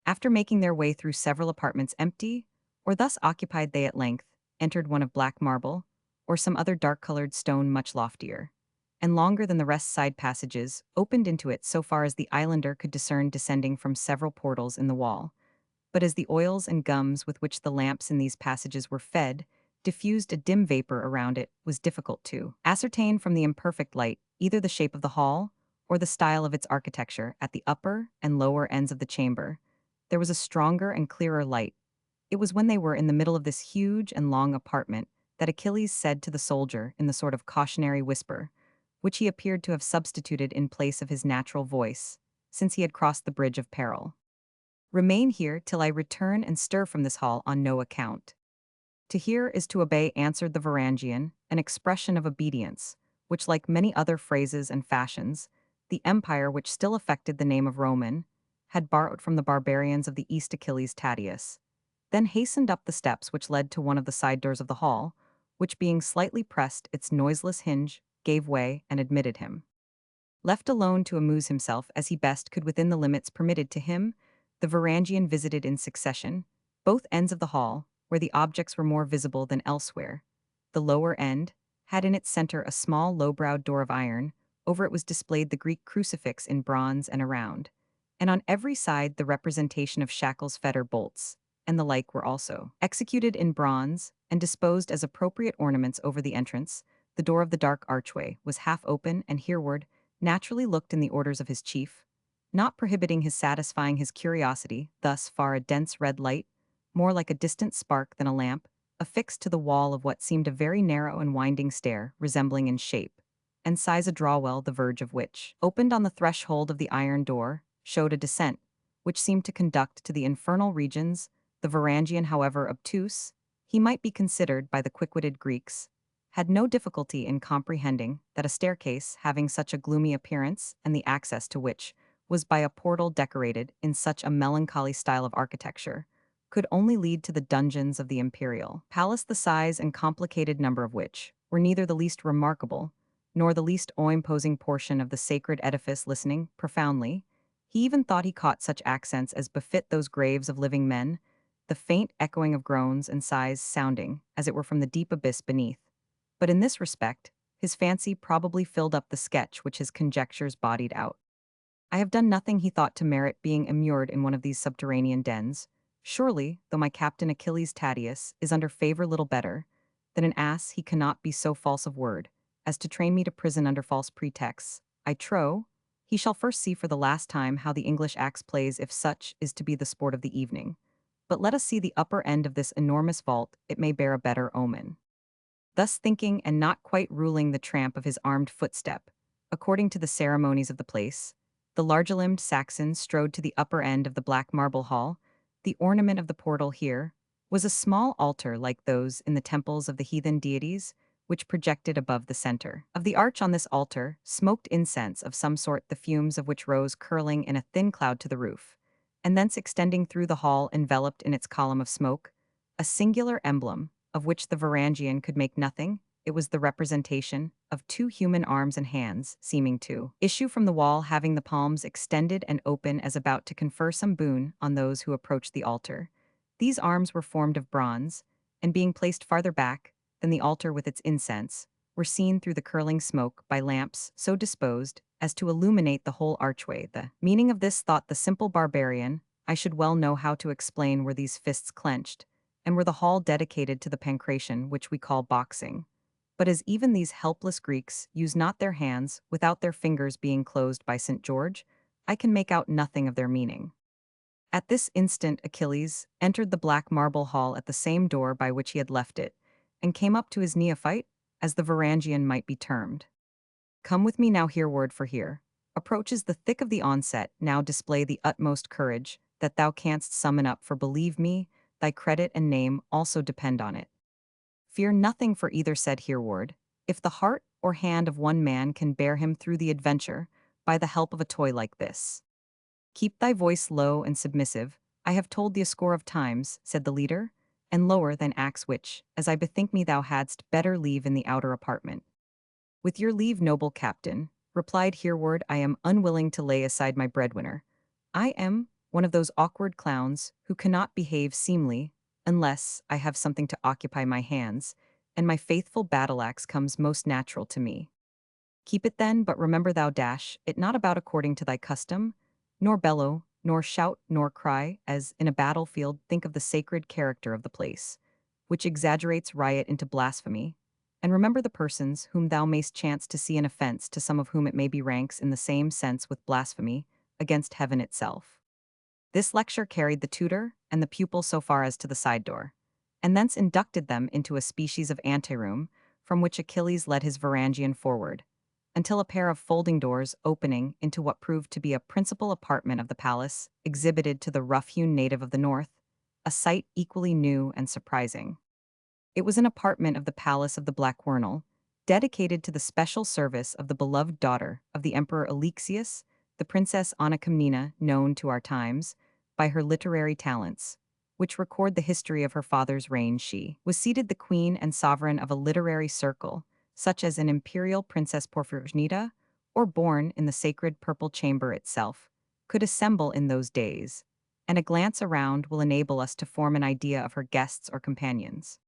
After making their way through several apartments empty, or thus occupied, they at length entered one of black marble, or some other dark-colored stone much loftier and longer than the rest. Side passages opened into it so far as the islander could discern, descending from several portals in the wall, but as the oils and gums with which the lamps in these passages were fed diffused a dim vapor around, it was difficult to ascertain from the imperfect light either the shape of the hall or the style of its architecture. At the upper and lower ends of the chamber there was a stronger and clearer light. It was when they were in the middle of this huge and long apartment that Achilles said to the soldier in the sort of cautionary whisper, which he appeared to have substituted in place of his natural voice, since he had crossed the bridge of peril: "Remain here till I return, and stir from this hall on no account." "To hear is to obey," answered the Varangian, an expression of obedience, which, like many other phrases and fashions, the empire, which still affected the name of Roman, had borrowed from the barbarians of the East. Achilles Tadius then hastened up the steps which led to one of the side doors of the hall, which, being slightly pressed, its noiseless hinge gave way and admitted him. Left alone to amuse himself as he best could within the limits permitted to him, the Varangian visited in succession both ends of the hall, where the objects were more visible than elsewhere. The lower end had in its center a small low-browed door of iron. Over it was displayed the Greek crucifix in bronze, and around, and on every side, the representation of shackles, fetter, bolts, and the like were also executed in bronze and disposed as appropriate ornaments over the entrance. The door of the dark archway was half open, and Hereward naturally looked in the orders of his chief, not prohibiting his satisfying his curiosity, thus far a dense red light, more like a distant spark than a lamp, affixed to the wall of what seemed a very narrow and winding stair, resembling in shape and size a drawwell the verge of which, opened on the threshold of the iron door, showed a descent, which seemed to conduct to the infernal regions. The Varangian, however obtuse he might be considered by the quick-witted Greeks, had no difficulty in comprehending that a staircase having such a gloomy appearance and the access to which was by a portal decorated in such a melancholy style of architecture, could only lead to the dungeons of the imperial palace, the size and complicated number of which were neither the least remarkable nor the least awe-imposing portion of the sacred edifice. Listening profoundly, he even thought he caught such accents as befit those graves of living men, the faint echoing of groans and sighs sounding, as it were from the deep abyss beneath. But in this respect, his fancy probably filled up the sketch which his conjectures bodied out. I have done nothing, he thought, to merit being immured in one of these subterranean dens. Surely, though my captain Achilles Tatius is under favor little better than an ass, he cannot be so false of word as to train me to prison under false pretexts. I trow, he shall first see for the last time how the English axe plays, if such is to be the sport of the evening. But let us see the upper end of this enormous vault, it may bear a better omen. Thus thinking and not quite ruling the tramp of his armed footstep, according to the ceremonies of the place, the large-limbed Saxon strode to the upper end of the black marble hall. The ornament of the portal here was a small altar like those in the temples of the heathen deities, which projected above the center of the arch. On this altar smoked incense of some sort, the fumes of which rose curling in a thin cloud to the roof, and thence extending through the hall enveloped in its column of smoke, a singular emblem, of which the Varangian could make nothing. It was the representation of two human arms and hands, seeming to issue from the wall, having the palms extended and open as about to confer some boon on those who approached the altar. These arms were formed of bronze, and being placed farther back than the altar with its incense, were seen through the curling smoke by lamps so disposed as to illuminate the whole archway. The meaning of this, thought the simple barbarian, I should well know how to explain were these fists clenched, and were the hall dedicated to the pancration which we call boxing. But as even these helpless Greeks use not their hands without their fingers being closed by St. George, I can make out nothing of their meaning. At this instant Achilles entered the black marble hall at the same door by which he had left it, and came up to his neophyte, as the Varangian might be termed. Come with me now, hear word for here. Approaches the thick of the onset, now display the utmost courage that thou canst summon up, for believe me, thy credit and name also depend on it. Fear nothing for either, said Hereward. If the heart or hand of one man can bear him through the adventure, by the help of a toy like this. Keep thy voice low and submissive, I have told thee a score of times, said the leader, and lower thine axe, which, as I bethink me, thou hadst better leave in the outer apartment. With your leave, noble captain, replied Hereward, I am unwilling to lay aside my breadwinner. I am one of those awkward clowns who cannot behave seemly unless I have something to occupy my hands, and my faithful battle-axe comes most natural to me. Keep it then, but remember thou dash it not about according to thy custom, nor bellow, nor shout, nor cry, as in a battlefield. Think of the sacred character of the place, which exaggerates riot into blasphemy, and remember the persons whom thou mayst chance to see an offense to some of whom it may be ranks in the same sense with blasphemy against heaven itself. This lecture carried the tutor and the pupil so far as to the side door, and thence inducted them into a species of anteroom, from which Achilles led his Varangian forward, until a pair of folding doors opening into what proved to be a principal apartment of the palace exhibited to the rough-hewn native of the north a sight equally new and surprising. It was an apartment of the palace of the Black Wernal, dedicated to the special service of the beloved daughter of the Emperor Alexius, the Princess Anna Komnena, known to our times by her literary talents, which record the history of her father's reign. She was seated the queen and sovereign of a literary circle, such as an imperial Princess Porphyrogeniта, or born in the sacred purple chamber itself, could assemble in those days, and a glance around will enable us to form an idea of her guests or companions.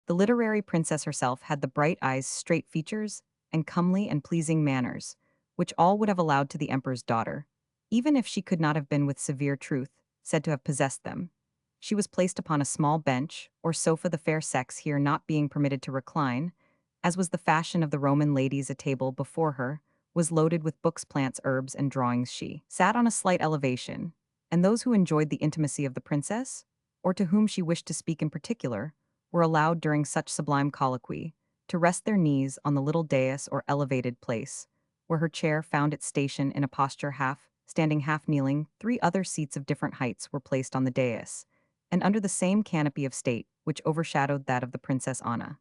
The literary princess herself had the bright eyes, straight features, and comely and pleasing manners, which all would have allowed to the emperor's daughter, even if she could not have been with severe truth said to have possessed them. She was placed upon a small bench or sofa, the fair sex here not being permitted to recline, as was the fashion of the Roman ladies. A table before her was loaded with books, plants, herbs, and drawings. She sat on a slight elevation, and those who enjoyed the intimacy of the princess, or to whom she wished to speak in particular, were allowed during such sublime colloquy to rest their knees on the little dais or elevated place, where her chair found its station in a posture half standing, half kneeling. 3 other seats of different heights were placed on the dais, and under the same canopy of state which overshadowed that of the Princess Anna.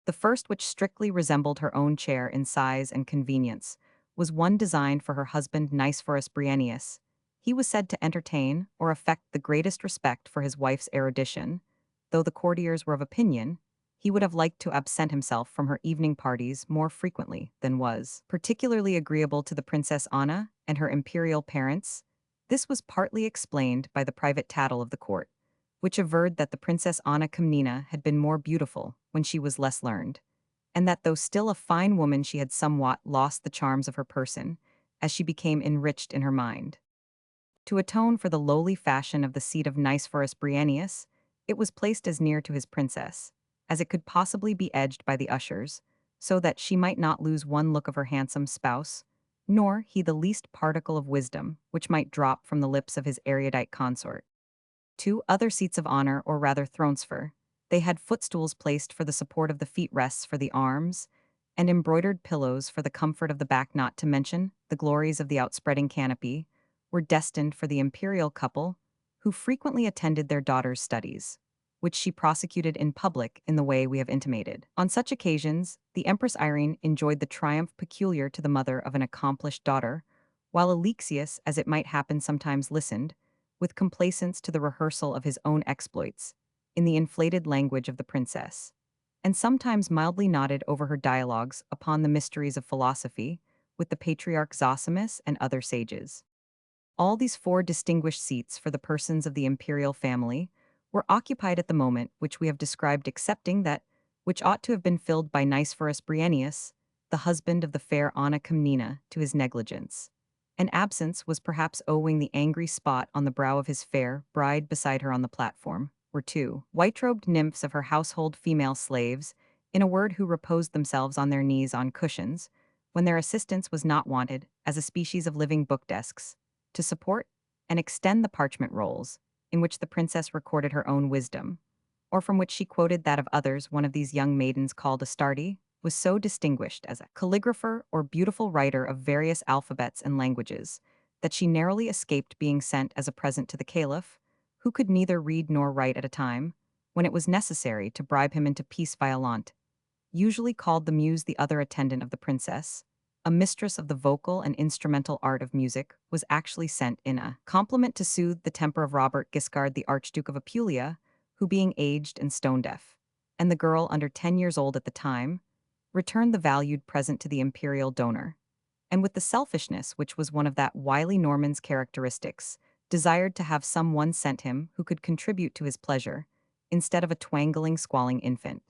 The first, which strictly resembled her own chair in size and convenience, was one designed for her husband Nicephorus Briennius. He was said to entertain or affect the greatest respect for his wife's erudition, though the courtiers were of opinion he would have liked to absent himself from her evening parties more frequently than was particularly agreeable to the Princess Anna and her imperial parents. This was partly explained by the private tattle of the court, which averred that the Princess Anna Komnena had been more beautiful when she was less learned, and that though still a fine woman she had somewhat lost the charms of her person, as she became enriched in her mind. To atone for the lowly fashion of the seat of Nicephorus Briennius, it was placed as near to his princess as it could possibly be edged by the ushers, so that she might not lose one look of her handsome spouse, nor he the least particle of wisdom which might drop from the lips of his erudite consort. 2 other seats of honor, or rather thronesfer. They had footstools placed for the support of the feet, rests for the arms, and embroidered pillows for the comfort of the back, not to mention the glories of the outspreading canopy, were destined for the imperial couple, who frequently attended their daughter's studies, which she prosecuted in public in the way we have intimated. On such occasions, the Empress Irene enjoyed the triumph peculiar to the mother of an accomplished daughter, while Alexius, as it might happen, sometimes listened, with complacence to the rehearsal of his own exploits, in the inflated language of the princess, and sometimes mildly nodded over her dialogues upon the mysteries of philosophy with the patriarch Zosimus and other sages. All these 4 distinguished seats for the persons of the imperial family were occupied at the moment which we have described, excepting that which ought to have been filled by Nicephorus Briennius, the husband of the fair Anna Komnena, to his negligence. An absence was perhaps owing the angry spot on the brow of his fair bride. Beside her on the platform were 2 white-robed nymphs of her household, female slaves, in a word, who reposed themselves on their knees on cushions, when their assistance was not wanted, as a species of living book desks, to support and extend the parchment rolls, in which the princess recorded her own wisdom, or from which she quoted that of others. One of these young maidens, called Astarte, was so distinguished as a calligrapher or beautiful writer of various alphabets and languages that she narrowly escaped being sent as a present to the caliph, who could neither read nor write at a time, when it was necessary to bribe him into peace. Violante, usually called the muse, the other attendant of the princess, a mistress of the vocal and instrumental art of music, was actually sent in a compliment to soothe the temper of Robert Guiscard, the Archduke of Apulia, who, being aged and stone-deaf, and the girl under 10 years old at the time, returned the valued present to the imperial donor, and with the selfishness which was one of that wily Norman's characteristics, desired to have some one sent him who could contribute to his pleasure, instead of a twangling, squalling infant.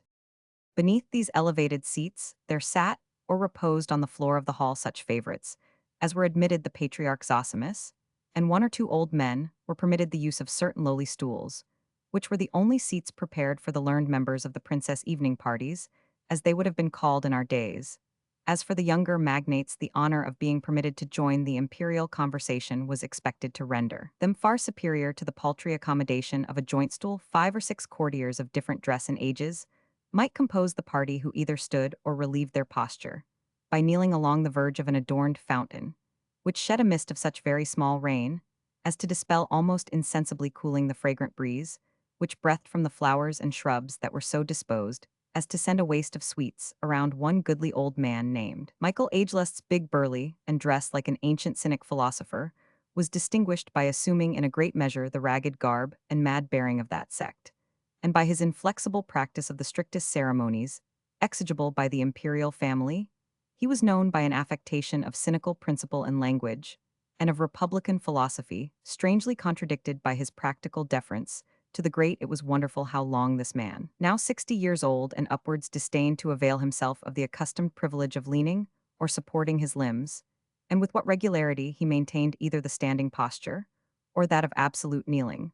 Beneath these elevated seats there sat or reposed on the floor of the hall such favorites as were admitted. The patriarch Zosimus and 1 or 2 old men were permitted the use of certain lowly stools, which were the only seats prepared for the learned members of the princess evening parties, as they would have been called in our days. As for the younger magnates, the honor of being permitted to join the imperial conversation was expected to render them far superior to the paltry accommodation of a joint stool. 5 or 6 courtiers of different dress and ages might compose the party, who either stood or relieved their posture by kneeling along the verge of an adorned fountain, which shed a mist of such very small rain as to dispel almost insensibly, cooling the fragrant breeze, which breathed from the flowers and shrubs that were so disposed as to send a waste of sweets around one goodly old man named Michael Agelust's. Big, burly, and dressed like an ancient cynic philosopher, was distinguished by assuming in a great measure the ragged garb and mad bearing of that sect, and by his inflexible practice of the strictest ceremonies, exigible by the imperial family. He was known by an affectation of cynical principle and language, and of republican philosophy, strangely contradicted by his practical deference to the great. It was wonderful how long this man, now 60 years old and upwards, disdained to avail himself of the accustomed privilege of leaning or supporting his limbs, and with what regularity he maintained either the standing posture or that of absolute kneeling.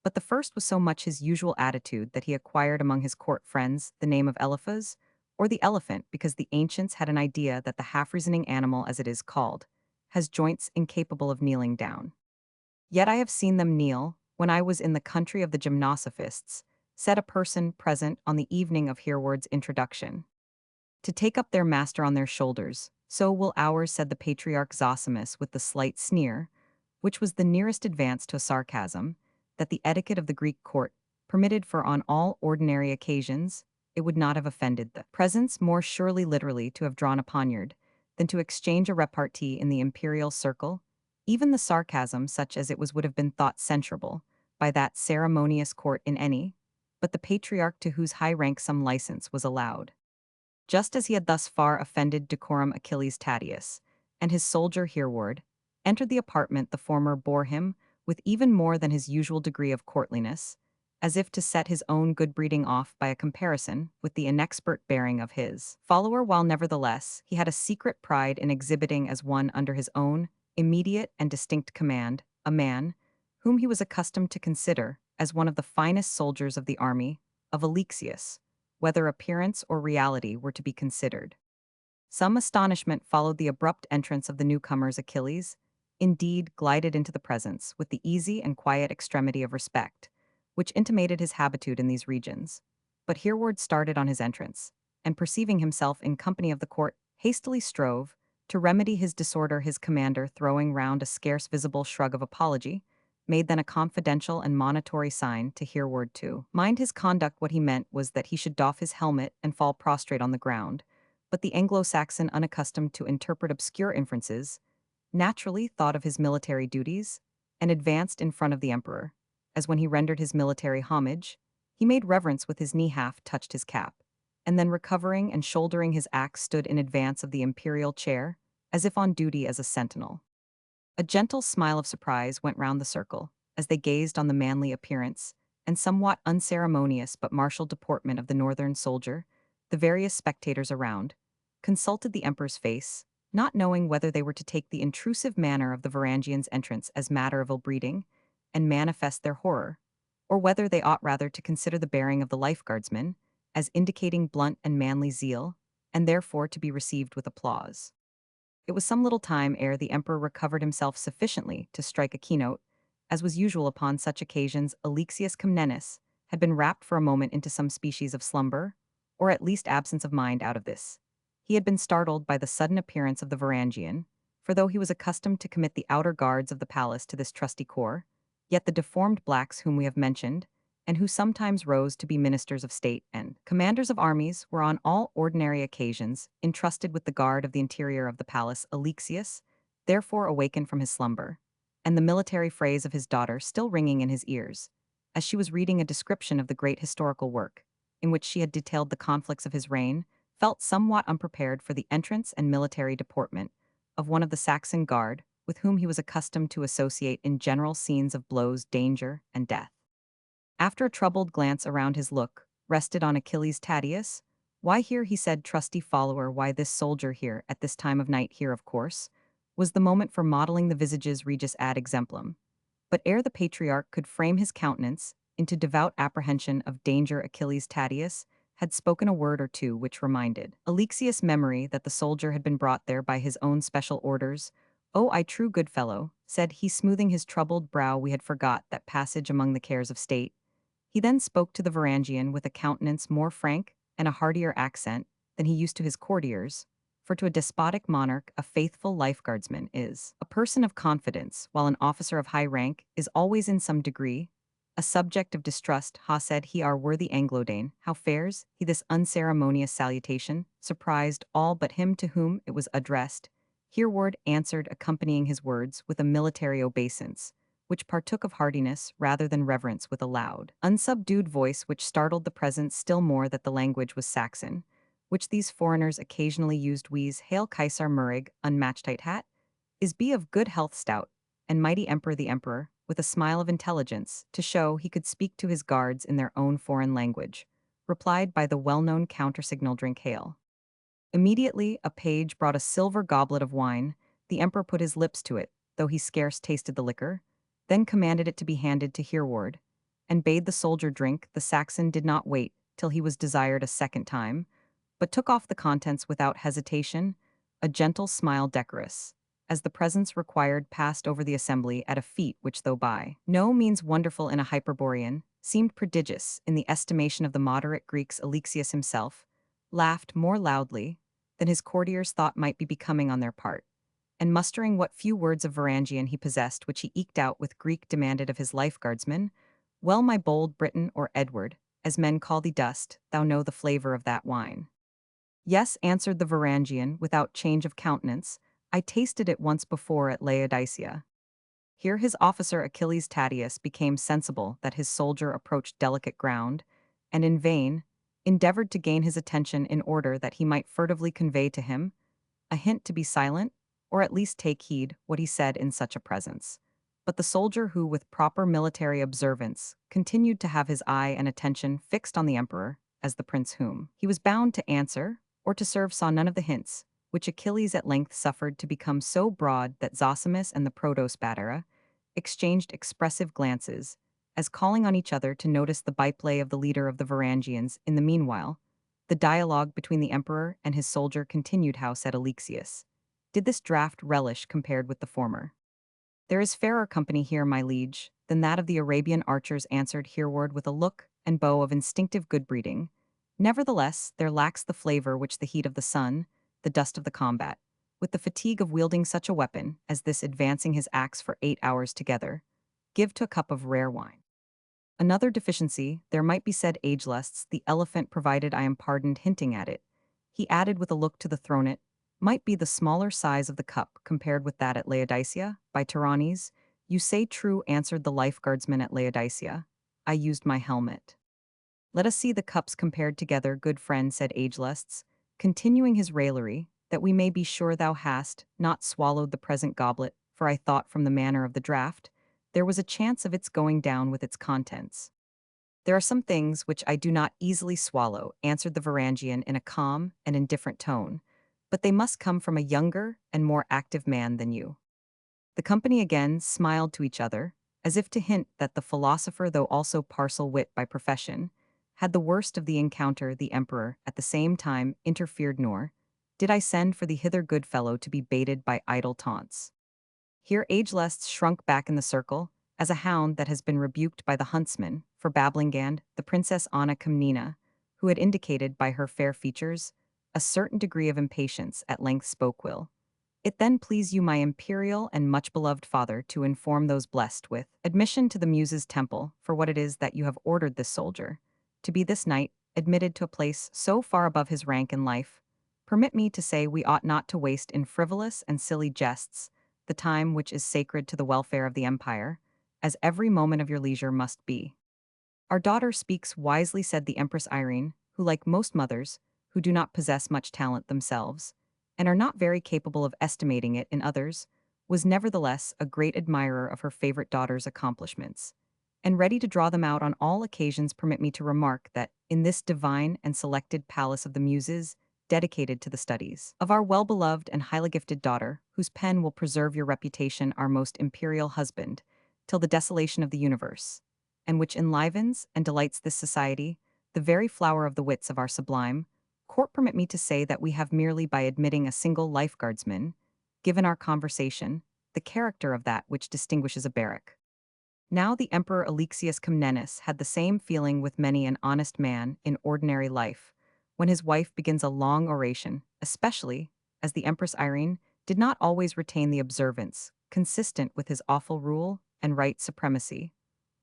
But the first was so much his usual attitude that he acquired among his court friends the name of Eliphaz, or the elephant because the ancients had an idea that the half-reasoning animal, as it is called, has joints incapable of kneeling down. Yet I have seen them kneel, when I was in the country of the gymnosophists, said a person present on the evening of Hereward's introduction. To take up their master on their shoulders, so will ours, said the patriarch Zosimus with the slight sneer, which was the nearest advance to a sarcasm, that the etiquette of the Greek court permitted for on all ordinary occasions, it would not have offended the presence more surely literally to have drawn a poniard, than to exchange a repartee in the imperial circle, even the sarcasm such as it was would have been thought censurable by that ceremonious court in any, but the patriarch to whose high rank some license was allowed. Just as he had thus far offended decorum Achilles Tatius, and his soldier Hereward, entered the apartment the former bore him, with even more than his usual degree of courtliness, as if to set his own good breeding off by a comparison with the inexpert bearing of his follower, while nevertheless he had a secret pride in exhibiting as one under his own immediate and distinct command, a man whom he was accustomed to consider as one of the finest soldiers of the army of Alexius, whether appearance or reality were to be considered. Some astonishment followed the abrupt entrance of the newcomers. Achilles, indeed, glided into the presence with the easy and quiet extremity of respect, which intimated his habitude in these regions. But Hereward started on his entrance, and perceiving himself in company of the court, hastily strove to remedy his disorder. His commander, throwing round a scarce visible shrug of apology, made then a confidential and monitory sign to Hereward to mind his conduct. What he meant was that he should doff his helmet and fall prostrate on the ground, but the Anglo-Saxon, unaccustomed to interpret obscure inferences, naturally thought of his military duties, and advanced in front of the emperor, as when he rendered his military homage, he made reverence with his knee half touched his cap, and then recovering and shouldering his axe stood in advance of the imperial chair, as if on duty as a sentinel. A gentle smile of surprise went round the circle, as they gazed on the manly appearance and somewhat unceremonious but martial deportment of the northern soldier. The various spectators around consulted the emperor's face, not knowing whether they were to take the intrusive manner of the Varangian's entrance as matter of ill-breeding, and manifest their horror, or whether they ought rather to consider the bearing of the lifeguardsman as indicating blunt and manly zeal, and therefore to be received with applause. It was some little time ere the emperor recovered himself sufficiently to strike a keynote. As was usual upon such occasions, Alexius Comnenus had been wrapped for a moment into some species of slumber, or at least absence of mind out of this. He had been startled by the sudden appearance of the Varangian, for though he was accustomed to commit the outer guards of the palace to this trusty corps, yet the deformed blacks whom we have mentioned, and who sometimes rose to be ministers of state and commanders of armies, were on all ordinary occasions entrusted with the guard of the interior of the palace. Alexius therefore awakened from his slumber, and the military phrase of his daughter still ringing in his ears, as she was reading a description of the great historical work, in which she had detailed the conflicts of his reign, felt somewhat unprepared for the entrance and military deportment of one of the Saxon guard, with whom he was accustomed to associate in general scenes of blows, danger, and death. After a troubled glance around, his look rested on Achilles Tatius. Why here, he said, trusty follower, why this soldier here, at this time of night? Here, of course, was the moment for modeling the visages regis ad exemplum. But ere the patriarch could frame his countenance into devout apprehension of danger, Achilles Tatius had spoken a word or two which reminded Alexius' memory that the soldier had been brought there by his own special orders. "Oh, I true good fellow," said he, smoothing his troubled brow, "we had forgot that passage among the cares of state." He then spoke to the Varangian with a countenance more frank and a heartier accent than he used to his courtiers, for to a despotic monarch a faithful lifeguardsman is a person of confidence, while an officer of high rank is always in some degree a subject of distrust. "Ha," said he, "our worthy Anglodane, how fares he?" This unceremonious salutation surprised all but him to whom it was addressed. Hereward answered, accompanying his words with a military obeisance, which partook of heartiness rather than reverence, with a loud, unsubdued voice which startled the presence still more that the language was Saxon, which these foreigners occasionally used. "Wes hail Caesar Murig, unmatched hat, is be of good health stout, and mighty emperor." The emperor, with a smile of intelligence, to show he could speak to his guards in their own foreign language, replied by the well-known countersignal, "Drink hail." Immediately a page brought a silver goblet of wine. The emperor put his lips to it, though he scarce tasted the liquor, then commanded it to be handed to Hereward, and bade the soldier drink. The Saxon did not wait till he was desired a second time, but took off the contents without hesitation, a gentle smile decorous, as the presence required passed over the assembly at a feat which, though by no means wonderful in a Hyperborean, seemed prodigious in the estimation of the moderate Greeks. Alexius himself laughed more loudly than his courtiers thought might be becoming on their part, and mustering what few words of Varangian he possessed, which he eked out with Greek, demanded of his lifeguardsman, "Well, my bold Briton, or Edward, as men call thee, dost thou know the flavor of that wine?" "Yes," answered the Varangian, without change of countenance, "I tasted it once before at Laodicea." Here his officer Achilles Tatius became sensible that his soldier approached delicate ground, and in vain endeavored to gain his attention in order that he might furtively convey to him a hint to be silent, or at least take heed what he said in such a presence. But the soldier who, with proper military observance, continued to have his eye and attention fixed on the emperor, as the prince whom he was bound to answer or to serve, saw none of the hints, which Achilles at length suffered to become so broad that Zosimus and the protospatera exchanged expressive glances, as calling on each other to notice the byplay of the leader of the Varangians. In the meanwhile, the dialogue between the emperor and his soldier continued. How, said Alexius, did this draught relish compared with the former? "There is fairer company here, my liege, than that of the Arabian archers," answered Hereward with a look and bow of instinctive good breeding. "Nevertheless, there lacks the flavor which the heat of the sun, the dust of the combat, with the fatigue of wielding such a weapon as this, advancing his axe for 8 hours together, give to a cup of rare wine. Another deficiency, there might be said age lusts, the elephant, provided I am pardoned hinting at it," he added with a look to the thronet, "might be the smaller size of the cup compared with that at Laodicea, by Tyrannes." "You say true," answered the lifeguardsman. "At Laodicea I used my helmet." "Let us see the cups compared together, good friend," said Agelusts, continuing his raillery, "that we may be sure thou hast not swallowed the present goblet, for I thought from the manner of the draught there was a chance of its going down with its contents." "There are some things which I do not easily swallow," answered the Varangian in a calm and indifferent tone, "but they must come from a younger and more active man than you." The company again smiled to each other, as if to hint that the philosopher, though also parcel wit by profession, had the worst of the encounter. The emperor, at the same time, interfered, "Nor did I send for the hither good fellow to be baited by idle taunts." Here Agelust shrunk back in the circle, as a hound that has been rebuked by the huntsman for babbling, and the Princess Anna Komnena, who had indicated by her fair features a certain degree of impatience, at length spoke. "Will it then please you, my imperial and much beloved father, to inform those blessed with admission to the Muses' temple for what it is that you have ordered this soldier to be this night admitted to a place so far above his rank in life? Permit me to say we ought not to waste in frivolous and silly jests the time which is sacred to the welfare of the empire, as every moment of your leisure must be." "Our daughter speaks wisely," said the Empress Irene, who, like most mothers, who do not possess much talent themselves, and are not very capable of estimating it in others, was nevertheless a great admirer of her favorite daughter's accomplishments, and ready to draw them out on all occasions. "Permit me to remark that in this divine and selected palace of the Muses, dedicated to the studies of our well-beloved and highly gifted daughter, whose pen will preserve your reputation, our most imperial husband, till the desolation of the universe, and which enlivens and delights this society, the very flower of the wits of our sublime court, permit me to say that we have, merely by admitting a single lifeguardsman, given our conversation the character of that which distinguishes a barrack." Now the Emperor Alexius Comnenus had the same feeling with many an honest man in ordinary life, when his wife begins a long oration, especially as the Empress Irene did not always retain the observance consistent with his awful rule and right supremacy,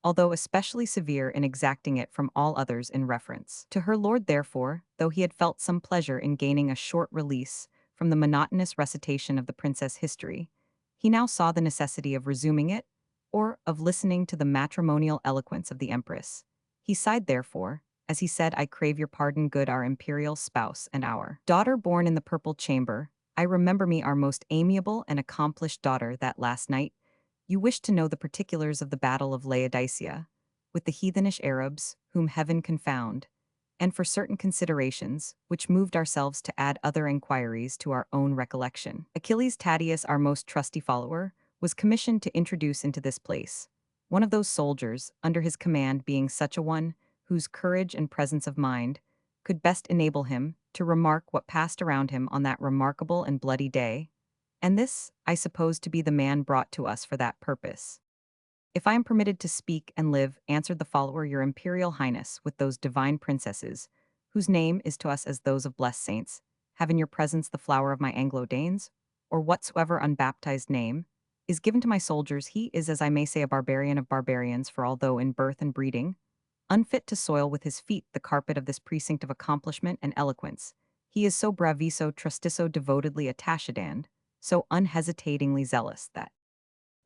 although especially severe in exacting it from all others in reference to her lord. Therefore, though he had felt some pleasure in gaining a short release from the monotonous recitation of the princess history, he now saw the necessity of resuming it, or of listening to the matrimonial eloquence of the empress. He sighed, therefore, as he said, "I crave your pardon, good our imperial spouse and our daughter born in the purple chamber. I remember me our most amiable and accomplished daughter, that last night you wished to know the particulars of the battle of Laodicea, with the heathenish Arabs, whom heaven confound, and for certain considerations, which moved ourselves to add other inquiries to our own recollection, Achilles Tatius, our most trusty follower, was commissioned to introduce into this place one of those soldiers, under his command being such a one whose courage and presence of mind could best enable him to remark what passed around him on that remarkable and bloody day, and this I suppose to be the man brought to us for that purpose. If I am permitted to speak and live, answered the follower, your imperial highness, with those divine princesses, whose name is to us as those of blessed saints, have in your presence the flower of my Anglo-Danes, or whatsoever unbaptized name, is given to my soldiers, he is, as I may say, a barbarian of barbarians, for although in birth and breeding, unfit to soil with his feet the carpet of this precinct of accomplishment and eloquence, he is so braviso trustisso devotedly attached and, so unhesitatingly zealous that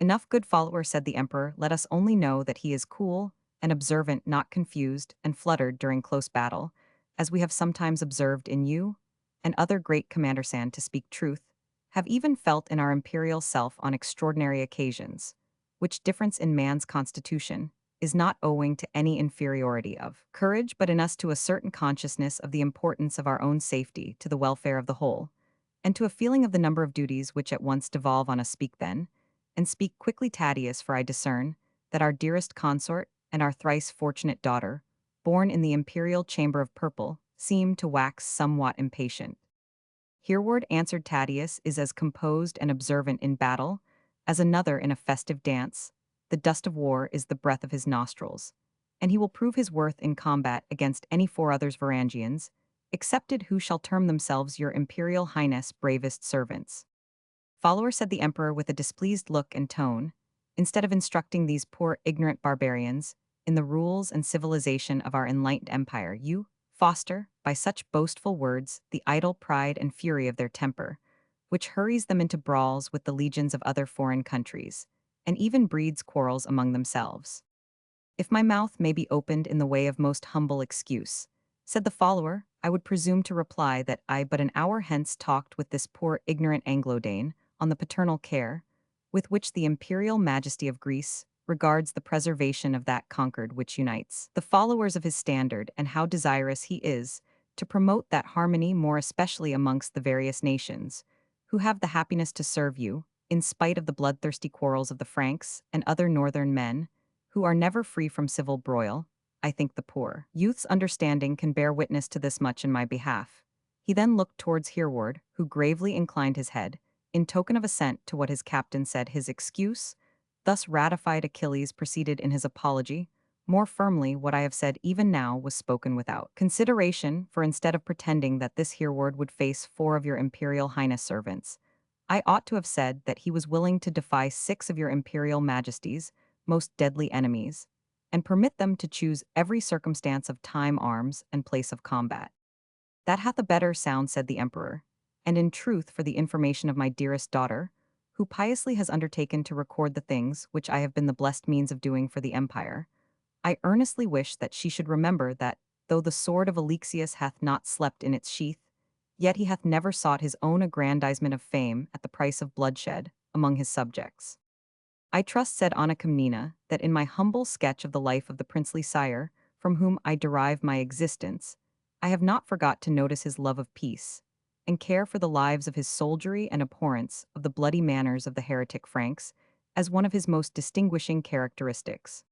enough, good follower, said the emperor, let us only know that he is cool and observant, not confused and fluttered during close battle, as we have sometimes observed in you, and other great commanders, and, to speak truth, have even felt in our imperial self on extraordinary occasions, which difference in man's constitution is not owing to any inferiority of courage, but in us to a certain consciousness of the importance of our own safety to the welfare of the whole, and to a feeling of the number of duties which at once devolve on us. Speak then, and speak quickly, Tadius, for I discern that our dearest consort and our thrice fortunate daughter, born in the imperial chamber of purple, seem to wax somewhat impatient. Hereward, answered Tadius, is as composed and observant in battle as another in a festive dance. The dust of war is the breath of his nostrils, and he will prove his worth in combat against any four others Varangians, excepted who shall term themselves your imperial highness bravest servants. Follower, said the emperor with a displeased look and tone, instead of instructing these poor ignorant barbarians in the rules and civilization of our enlightened empire, you foster, by such boastful words, the idle pride and fury of their temper, which hurries them into brawls with the legions of other foreign countries, and even breeds quarrels among themselves. If my mouth may be opened in the way of most humble excuse, said the follower, I would presume to reply that I but an hour hence talked with this poor ignorant Anglo-Dane on the paternal care with which the imperial majesty of Greece regards the preservation of that concord which unites the followers of his standard, and how desirous he is to promote that harmony, more especially amongst the various nations, who have the happiness to serve you, in spite of the bloodthirsty quarrels of the Franks and other northern men, who are never free from civil broil. I think the poor youth's understanding can bear witness to this much in my behalf. He then looked towards Hereward, who gravely inclined his head, in token of assent to what his captain said. His excuse, thus ratified, Achilles proceeded in his apology. More firmly, what I have said even now was spoken without consideration, for instead of pretending that this Hereward would face four of your imperial highness servants, I ought to have said that he was willing to defy six of your imperial majesty's most deadly enemies, and permit them to choose every circumstance of time, arms, and place of combat. That hath a better sound, said the emperor, and in truth, for the information of my dearest daughter, who piously has undertaken to record the things which I have been the blessed means of doing for the empire, I earnestly wish that she should remember that, though the sword of Alexius hath not slept in its sheath, yet he hath never sought his own aggrandizement of fame at the price of bloodshed among his subjects. I trust, said Anna Komnena, that in my humble sketch of the life of the princely sire, from whom I derive my existence, I have not forgot to notice his love of peace, and care for the lives of his soldiery, and abhorrence of the bloody manners of the heretic Franks, as one of his most distinguishing characteristics.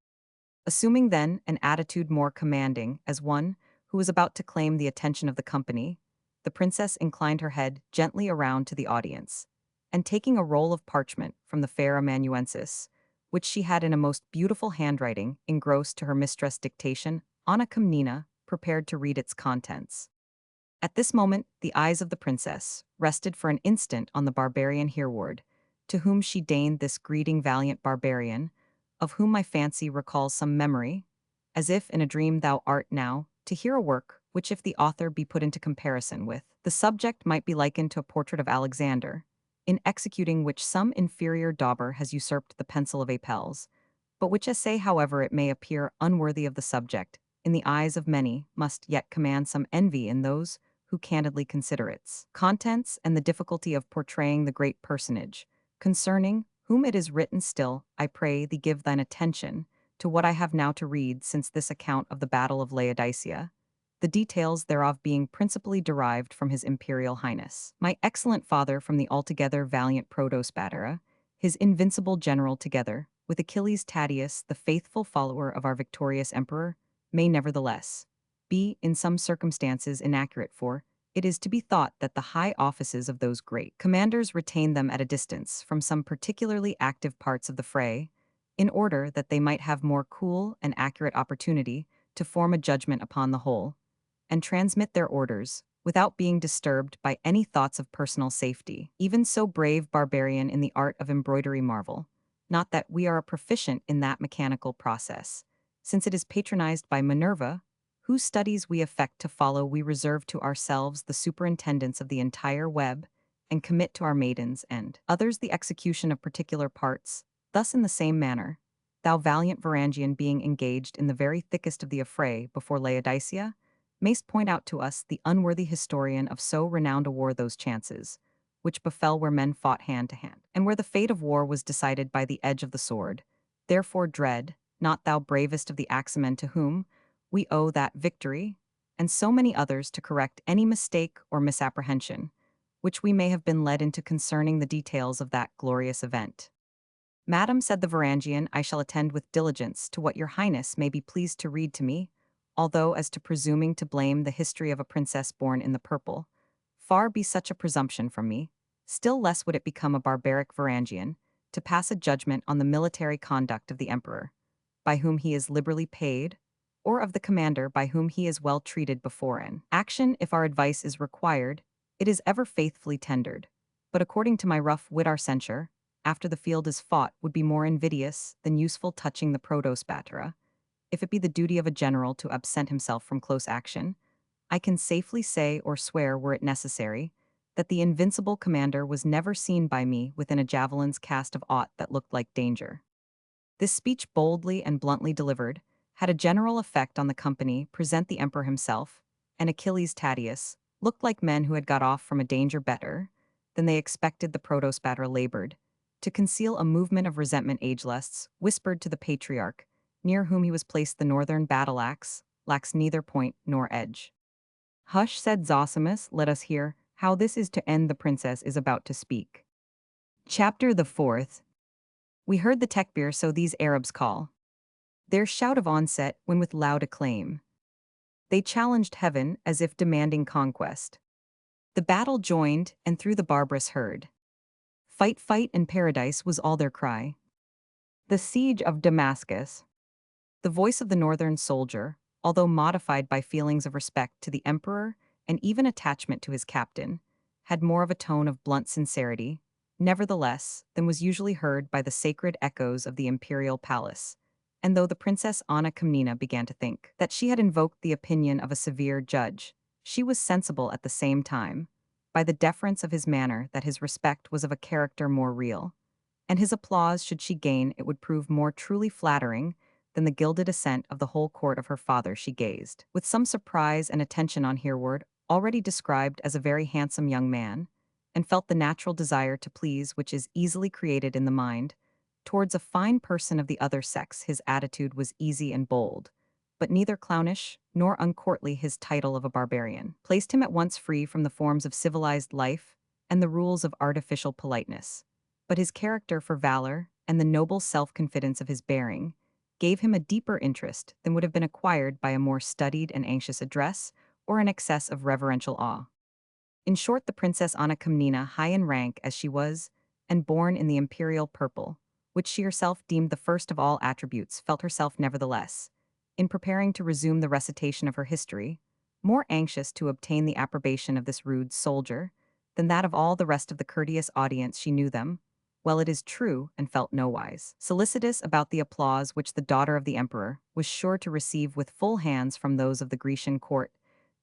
Assuming then an attitude more commanding, as one who was about to claim the attention of the company, the princess inclined her head gently around to the audience, and taking a roll of parchment from the fair amanuensis, which she had in a most beautiful handwriting engrossed to her mistress' dictation, Anna Komnena prepared to read its contents. At this moment, the eyes of the princess rested for an instant on the barbarian Hereward, to whom she deigned this greeting. Valiant barbarian, of whom my fancy recalls some memory, as if in a dream thou art now, to hear a work which, if the author be put into comparison with the subject, might be likened to a portrait of Alexander, in executing which some inferior dauber has usurped the pencil of Apelles, but which essay, however it may appear unworthy of the subject, in the eyes of many, must yet command some envy in those who candidly consider its contents and the difficulty of portraying the great personage, concerning whom it is written. Still, I pray thee give thine attention to what I have now to read, since this account of the battle of Laodicea, the details thereof being principally derived from his imperial highness, my excellent father, from the altogether valiant Protospatera, his invincible general, together with Achilles Tadius, the faithful follower of our victorious emperor, may nevertheless be in some circumstances inaccurate, for It is to be thought that the high offices of those great commanders retain them at a distance from some particularly active parts of the fray, in order that they might have more cool and accurate opportunity to form a judgment upon the whole, and transmit their orders, without being disturbed by any thoughts of personal safety. Even so brave barbarian in the art of embroidery marvel, not that we are a proficient in that mechanical process, since it is patronized by Minerva, whose studies we affect to follow, we reserve to ourselves the superintendence of the entire web, and commit to our maidens and others the execution of particular parts. Thus in the same manner, thou valiant Varangian, being engaged in the very thickest of the affray before Laodicea, mayst point out to us, the unworthy historian of so renowned a war, those chances which befell where men fought hand to hand, and where the fate of war was decided by the edge of the sword. Therefore dread, not thou bravest of the axemen, to whom we owe that victory, and so many others, to correct any mistake or misapprehension, which we may have been led into concerning the details of that glorious event. Madam, said the Varangian, I shall attend with diligence to what your highness may be pleased to read to me, although as to presuming to blame the history of a princess born in the purple, far be such a presumption from me, still less would it become a barbaric Varangian to pass a judgment on the military conduct of the emperor, by whom he is liberally paid, or of the commander by whom he is well treated before an action. If our advice is required, it is ever faithfully tendered, but according to my rough wit our censure, after the field is fought, would be more invidious than useful touching the protospatera. If it be the duty of a general to absent himself from close action, I can safely say or swear, were it necessary, that the invincible commander was never seen by me within a javelin's cast of aught that looked like danger. This speech, boldly and bluntly delivered, had a general effect on the company present. The emperor himself, and Achilles Tatius, looked like men who had got off from a danger better than they expected. The protospatera labored to conceal a movement of resentment. Ageless whispered to the patriarch, near whom he was placed, the northern battle axe lacks neither point nor edge. Hush, said Zosimus, let us hear how this is to end. The princess is about to speak. Chapter the 4th. We heard the tekbir, so these Arabs call their shout of onset, when with loud acclaim they challenged heaven as if demanding conquest. The battle joined, and through the barbarous herd, fight, fight, and paradise was all their cry. The siege of Damascus. The voice of the northern soldier, although modified by feelings of respect to the emperor and even attachment to his captain, had more of a tone of blunt sincerity, nevertheless, than was usually heard by the sacred echoes of the imperial palace. And though the Princess Anna Komnena began to think that she had invoked the opinion of a severe judge, she was sensible at the same time, by the deference of his manner, that his respect was of a character more real, and his applause, should she gain, it would prove more truly flattering than the gilded assent of the whole court of her father. She gazed with some surprise and attention on Hereward, already described as a very handsome young man, and felt the natural desire to please which is easily created in the mind. Towards a fine person of the other sex his attitude was easy and bold, but neither clownish nor uncourtly. His title of a barbarian placed him at once free from the forms of civilized life and the rules of artificial politeness, but his character for valor and the noble self-confidence of his bearing gave him a deeper interest than would have been acquired by a more studied and anxious address or an excess of reverential awe. In short, the Princess Anna Komnena, high in rank as she was, and born in the imperial purple, which she herself deemed the first of all attributes, felt herself nevertheless, in preparing to resume the recitation of her history, more anxious to obtain the approbation of this rude soldier than that of all the rest of the courteous audience. She knew them well, it is true, and felt nowise solicitous about the applause which the daughter of the emperor was sure to receive with full hands from those of the Grecian court,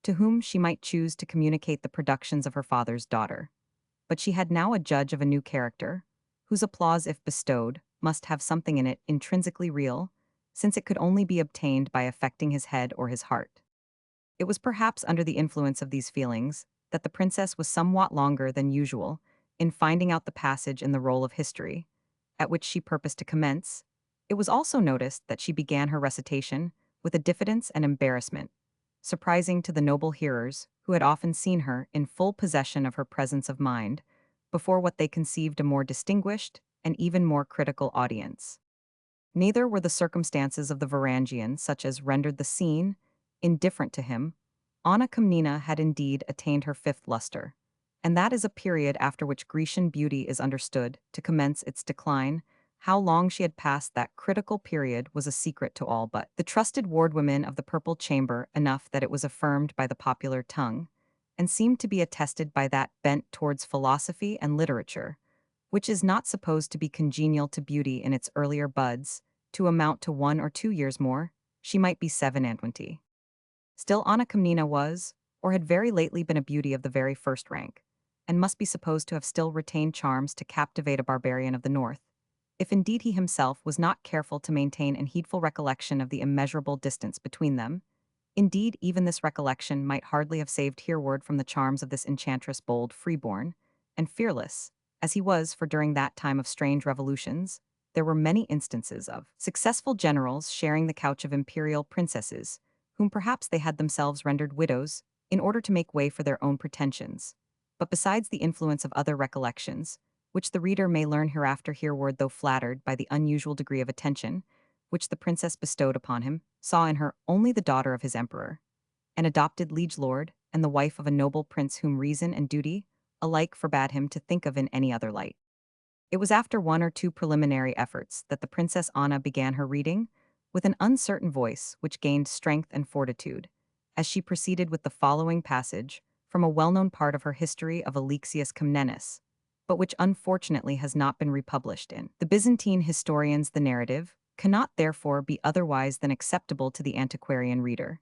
to whom she might choose to communicate the productions of her father's daughter. But she had now a judge of a new character, whose applause, if bestowed, must have something in it intrinsically real, since it could only be obtained by affecting his head or his heart. It was perhaps under the influence of these feelings that the princess was somewhat longer than usual in finding out the passage in the roll of history, at which she purposed to commence. It was also noticed that she began her recitation with a diffidence and embarrassment, surprising to the noble hearers who had often seen her in full possession of her presence of mind before what they conceived a more distinguished and even more critical audience. Neither were the circumstances of the Varangian such as rendered the scene indifferent to him. Anna Komnena had indeed attained her fifth luster, and that is a period after which Grecian beauty is understood to commence its decline. How long she had passed that critical period was a secret to all but the trusted wardwomen of the Purple Chamber, enough that it was affirmed by the popular tongue, and seemed to be attested by that bent towards philosophy and literature, which is not supposed to be congenial to beauty in its earlier buds, to amount to 1 or 2 years more, she might be 7 and 20. Still Anna Komnena was, or had very lately been a beauty of the very first rank, and must be supposed to have still retained charms to captivate a barbarian of the north, if indeed he himself was not careful to maintain an heedful recollection of the immeasurable distance between them. Indeed, even this recollection might hardly have saved Hereward from the charms of this enchantress bold, freeborn, and fearless, as he was, for during that time of strange revolutions, there were many instances of successful generals sharing the couch of imperial princesses, whom perhaps they had themselves rendered widows, in order to make way for their own pretensions. But besides the influence of other recollections, which the reader may learn hereafter, Hereward, though flattered by the unusual degree of attention which the princess bestowed upon him, saw in her only the daughter of his emperor, an adopted liege lord, and the wife of a noble prince whom reason and duty alike forbade him to think of in any other light. It was after 1 or 2 preliminary efforts that the Princess Anna began her reading, with an uncertain voice which gained strength and fortitude, as she proceeded with the following passage from a well-known part of her history of Alexius Comnenus, but which unfortunately has not been republished in the Byzantine historians. The narrative cannot therefore be otherwise than acceptable to the antiquarian reader,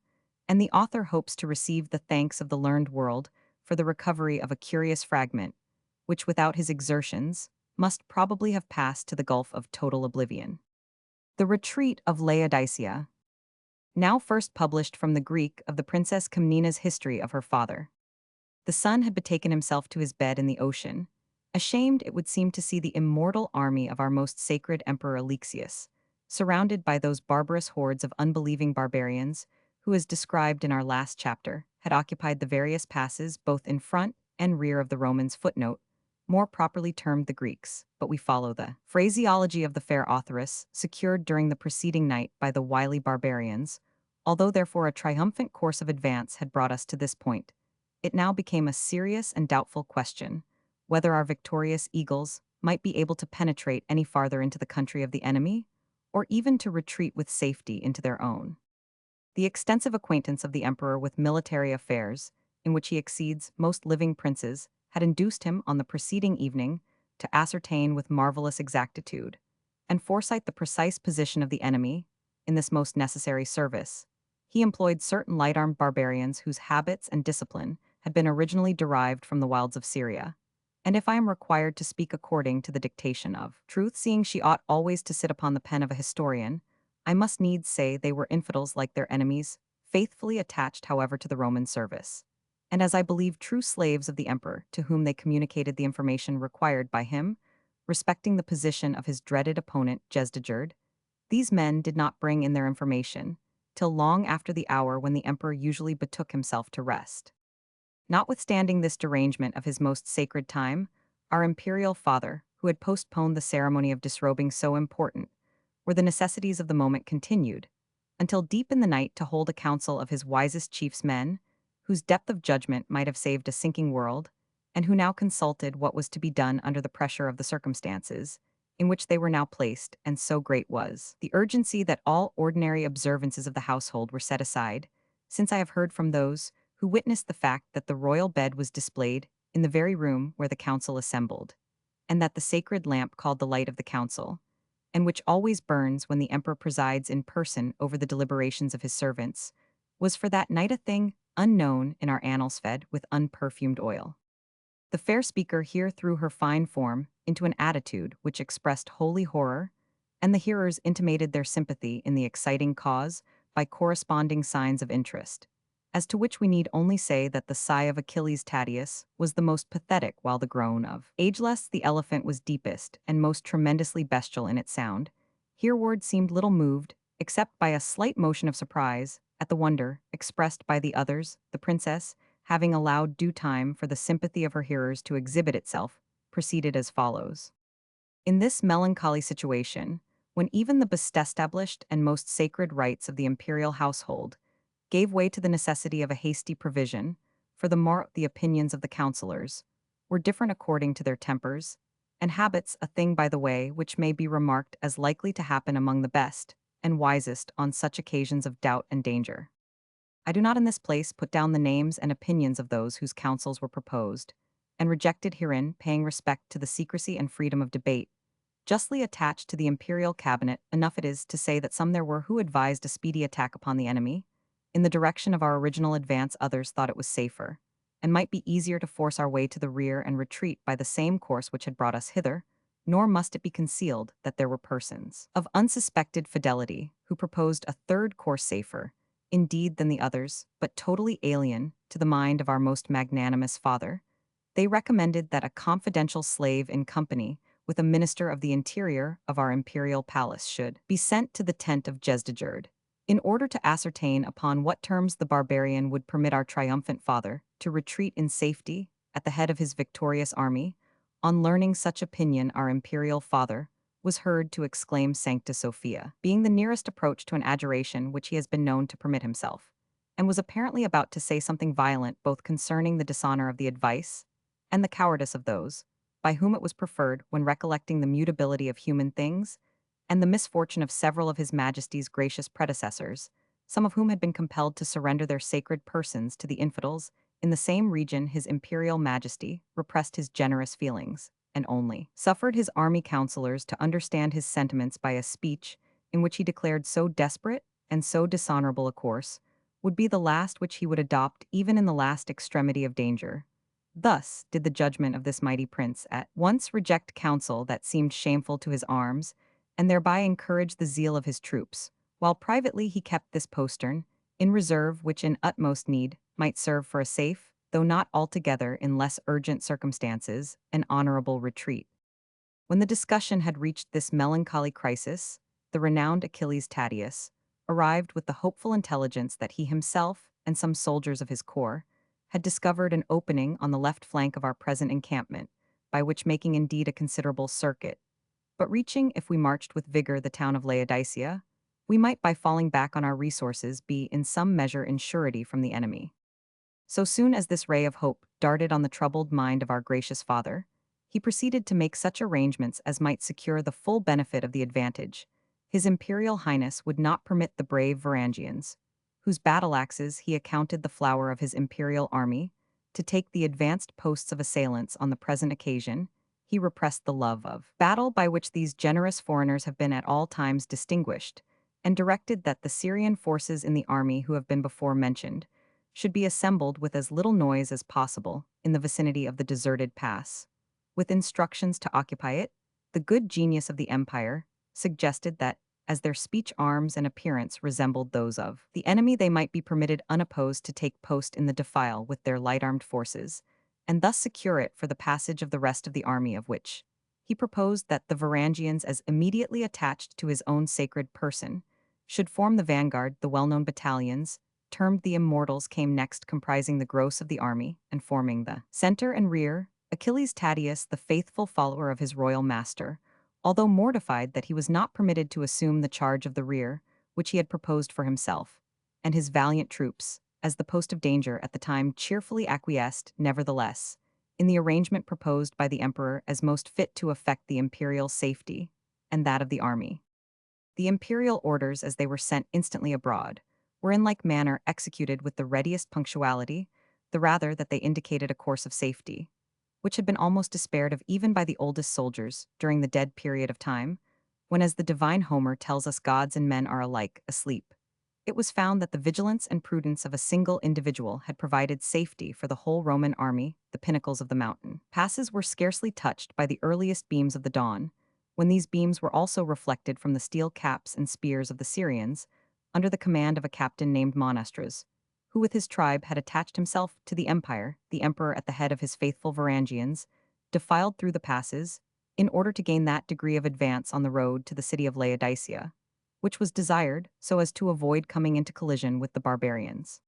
and the author hopes to receive the thanks of the learned world for the recovery of a curious fragment, which without his exertions must probably have passed to the gulf of total oblivion. The Retreat of Laodicea, now first published from the Greek of the Princess Komnena's history of her father. The son had betaken himself to his bed in the ocean, ashamed, it would seem, to see the immortal army of our most sacred Emperor Alexius, surrounded by those barbarous hordes of unbelieving barbarians who, as described in our last chapter, had occupied the various passes both in front and rear of the Romans. Footnote, more properly termed the Greeks, but we follow the phraseology of the fair authoress, secured during the preceding night by the wily barbarians. Although therefore a triumphant course of advance had brought us to this point, it now became a serious and doubtful question whether our victorious eagles might be able to penetrate any farther into the country of the enemy, or even to retreat with safety into their own. The extensive acquaintance of the emperor with military affairs, in which he exceeds most living princes, had induced him on the preceding evening to ascertain with marvelous exactitude and foresight the precise position of the enemy. In this most necessary service, he employed certain light-armed barbarians whose habits and discipline had been originally derived from the wilds of Syria. And if I am required to speak according to the dictation of truth, seeing she ought always to sit upon the pen of a historian, I must needs say they were infidels like their enemies, faithfully attached, however, to the Roman service, and as I believe true slaves of the emperor, to whom they communicated the information required by him respecting the position of his dreaded opponent Jezdegerd. These men did not bring in their information till long after the hour when the emperor usually betook himself to rest. Notwithstanding this derangement of his most sacred time, our imperial father, who had postponed the ceremony of disrobing so important, where the necessities of the moment continued, until deep in the night to hold a council of his wisest chief's men, whose depth of judgment might have saved a sinking world, and who now consulted what was to be done under the pressure of the circumstances in which they were now placed, and so great was the urgency that all ordinary observances of the household were set aside, since I have heard from those who witnessed the fact that the royal bed was displayed in the very room where the council assembled, and that the sacred lamp called the light of the council, and which always burns when the emperor presides in person over the deliberations of his servants, was for that night a thing unknown in our annals, fed with unperfumed oil. The fair speaker here threw her fine form into an attitude which expressed holy horror, and the hearers intimated their sympathy in the exciting cause by corresponding signs of interest, as to which we need only say that the sigh of Achilles Tatius was the most pathetic, while the groan of Ageless the elephant was deepest and most tremendously bestial in its sound. Hereward seemed little moved, except by a slight motion of surprise at the wonder expressed by the others. The princess, having allowed due time for the sympathy of her hearers to exhibit itself, proceeded as follows. In this melancholy situation, when even the best established and most sacred rights of the imperial household gave way to the necessity of a hasty provision, for the opinions of the counselors were different according to their tempers, and habits a thing by the way which may be remarked as likely to happen among the best and wisest on such occasions of doubt and danger. I do not in this place put down the names and opinions of those whose counsels were proposed, and rejected herein, paying respect to the secrecy and freedom of debate, justly attached to the imperial cabinet. Enough it is to say that some there were who advised a speedy attack upon the enemy. In the direction of our original advance others thought it was safer, and might be easier to force our way to the rear and retreat by the same course which had brought us hither, nor must it be concealed that there were persons of unsuspected fidelity who proposed a third course safer, indeed, than the others, but totally alien to the mind of our most magnanimous father. They recommended that a confidential slave in company with a minister of the interior of our imperial palace should be sent to the tent of Jezdejerd, in order to ascertain upon what terms the barbarian would permit our triumphant father to retreat in safety at the head of his victorious army. On learning such opinion, our imperial father was heard to exclaim Sancta Sophia, being the nearest approach to an adjuration which he has been known to permit himself, and was apparently about to say something violent both concerning the dishonor of the advice and the cowardice of those by whom it was preferred, when recollecting the mutability of human things and the misfortune of several of his Majesty's gracious predecessors, some of whom had been compelled to surrender their sacred persons to the infidels. In the same region his imperial majesty repressed his generous feelings, and only suffered his army councillors to understand his sentiments by a speech in which he declared so desperate and so dishonorable a course would be the last which he would adopt even in the last extremity of danger. Thus did the judgment of this mighty prince at once reject counsel that seemed shameful to his arms, and thereby encourage the zeal of his troops, while privately he kept this postern in reserve which in utmost need might serve for a safe, though not altogether in less urgent circumstances, an honorable retreat. When the discussion had reached this melancholy crisis, the renowned Achilles Tatius arrived with the hopeful intelligence that he himself and some soldiers of his corps had discovered an opening on the left flank of our present encampment, by which making indeed a considerable circuit, but reaching, if we marched with vigor, the town of Laodicea, we might by falling back on our resources be in some measure in surety from the enemy. So soon as this ray of hope darted on the troubled mind of our gracious father, he proceeded to make such arrangements as might secure the full benefit of the advantage. His imperial highness would not permit the brave Varangians, whose battle-axes he accounted the flower of his imperial army, to take the advanced posts of assailants on the present occasion. He repressed the love of battle by which these generous foreigners have been at all times distinguished, and directed that the Syrian forces in the army who have been before mentioned should be assembled with as little noise as possible in the vicinity of the deserted pass. With instructions to occupy it, the good genius of the empire suggested that, as their speech, arms, and appearance resembled those of the enemy, they might be permitted unopposed to take post in the defile with their light-armed forces, and thus secure it for the passage of the rest of the army, of which he proposed that the Varangians, as immediately attached to his own sacred person, should form the vanguard. The well-known battalions, termed the Immortals, came next, comprising the gross of the army, and forming the center and rear, Achilles Tatius, the faithful follower of his royal master, although mortified that he was not permitted to assume the charge of the rear, which he had proposed for himself, and his valiant troops, as the post of danger at the time, cheerfully acquiesced, nevertheless, in the arrangement proposed by the emperor as most fit to effect the imperial safety and that of the army. The imperial orders, as they were sent instantly abroad, were in like manner executed with the readiest punctuality, the rather that they indicated a course of safety, which had been almost despaired of even by the oldest soldiers during the dead period of time, when, as the divine Homer tells us, gods and men are alike asleep. It was found that the vigilance and prudence of a single individual had provided safety for the whole Roman army. The pinnacles of the mountain passes were scarcely touched by the earliest beams of the dawn, when these beams were also reflected from the steel caps and spears of the Syrians, under the command of a captain named Monastras, who with his tribe had attached himself to the empire. The emperor, at the head of his faithful Varangians, defiled through the passes, in order to gain that degree of advance on the road to the city of Laodicea, which was desired so as to avoid coming into collision with the barbarians.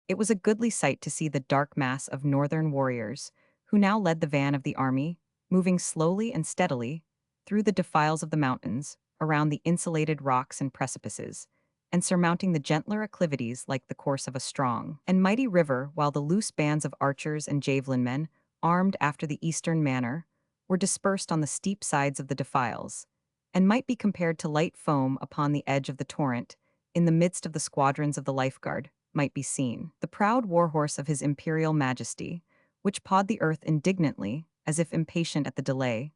It was a goodly sight to see the dark mass of northern warriors, who now led the van of the army, moving slowly and steadily through the defiles of the mountains, around the insulated rocks and precipices, and surmounting the gentler acclivities like the course of a strong and mighty river, while the loose bands of archers and javelin men, armed after the eastern manner, were dispersed on the steep sides of the defiles, and might be compared to light foam upon the edge of the torrent, in the midst of the squadrons of the lifeguard, might be seen the proud war-horse of his imperial majesty, which pawed the earth indignantly, as if impatient at the delay,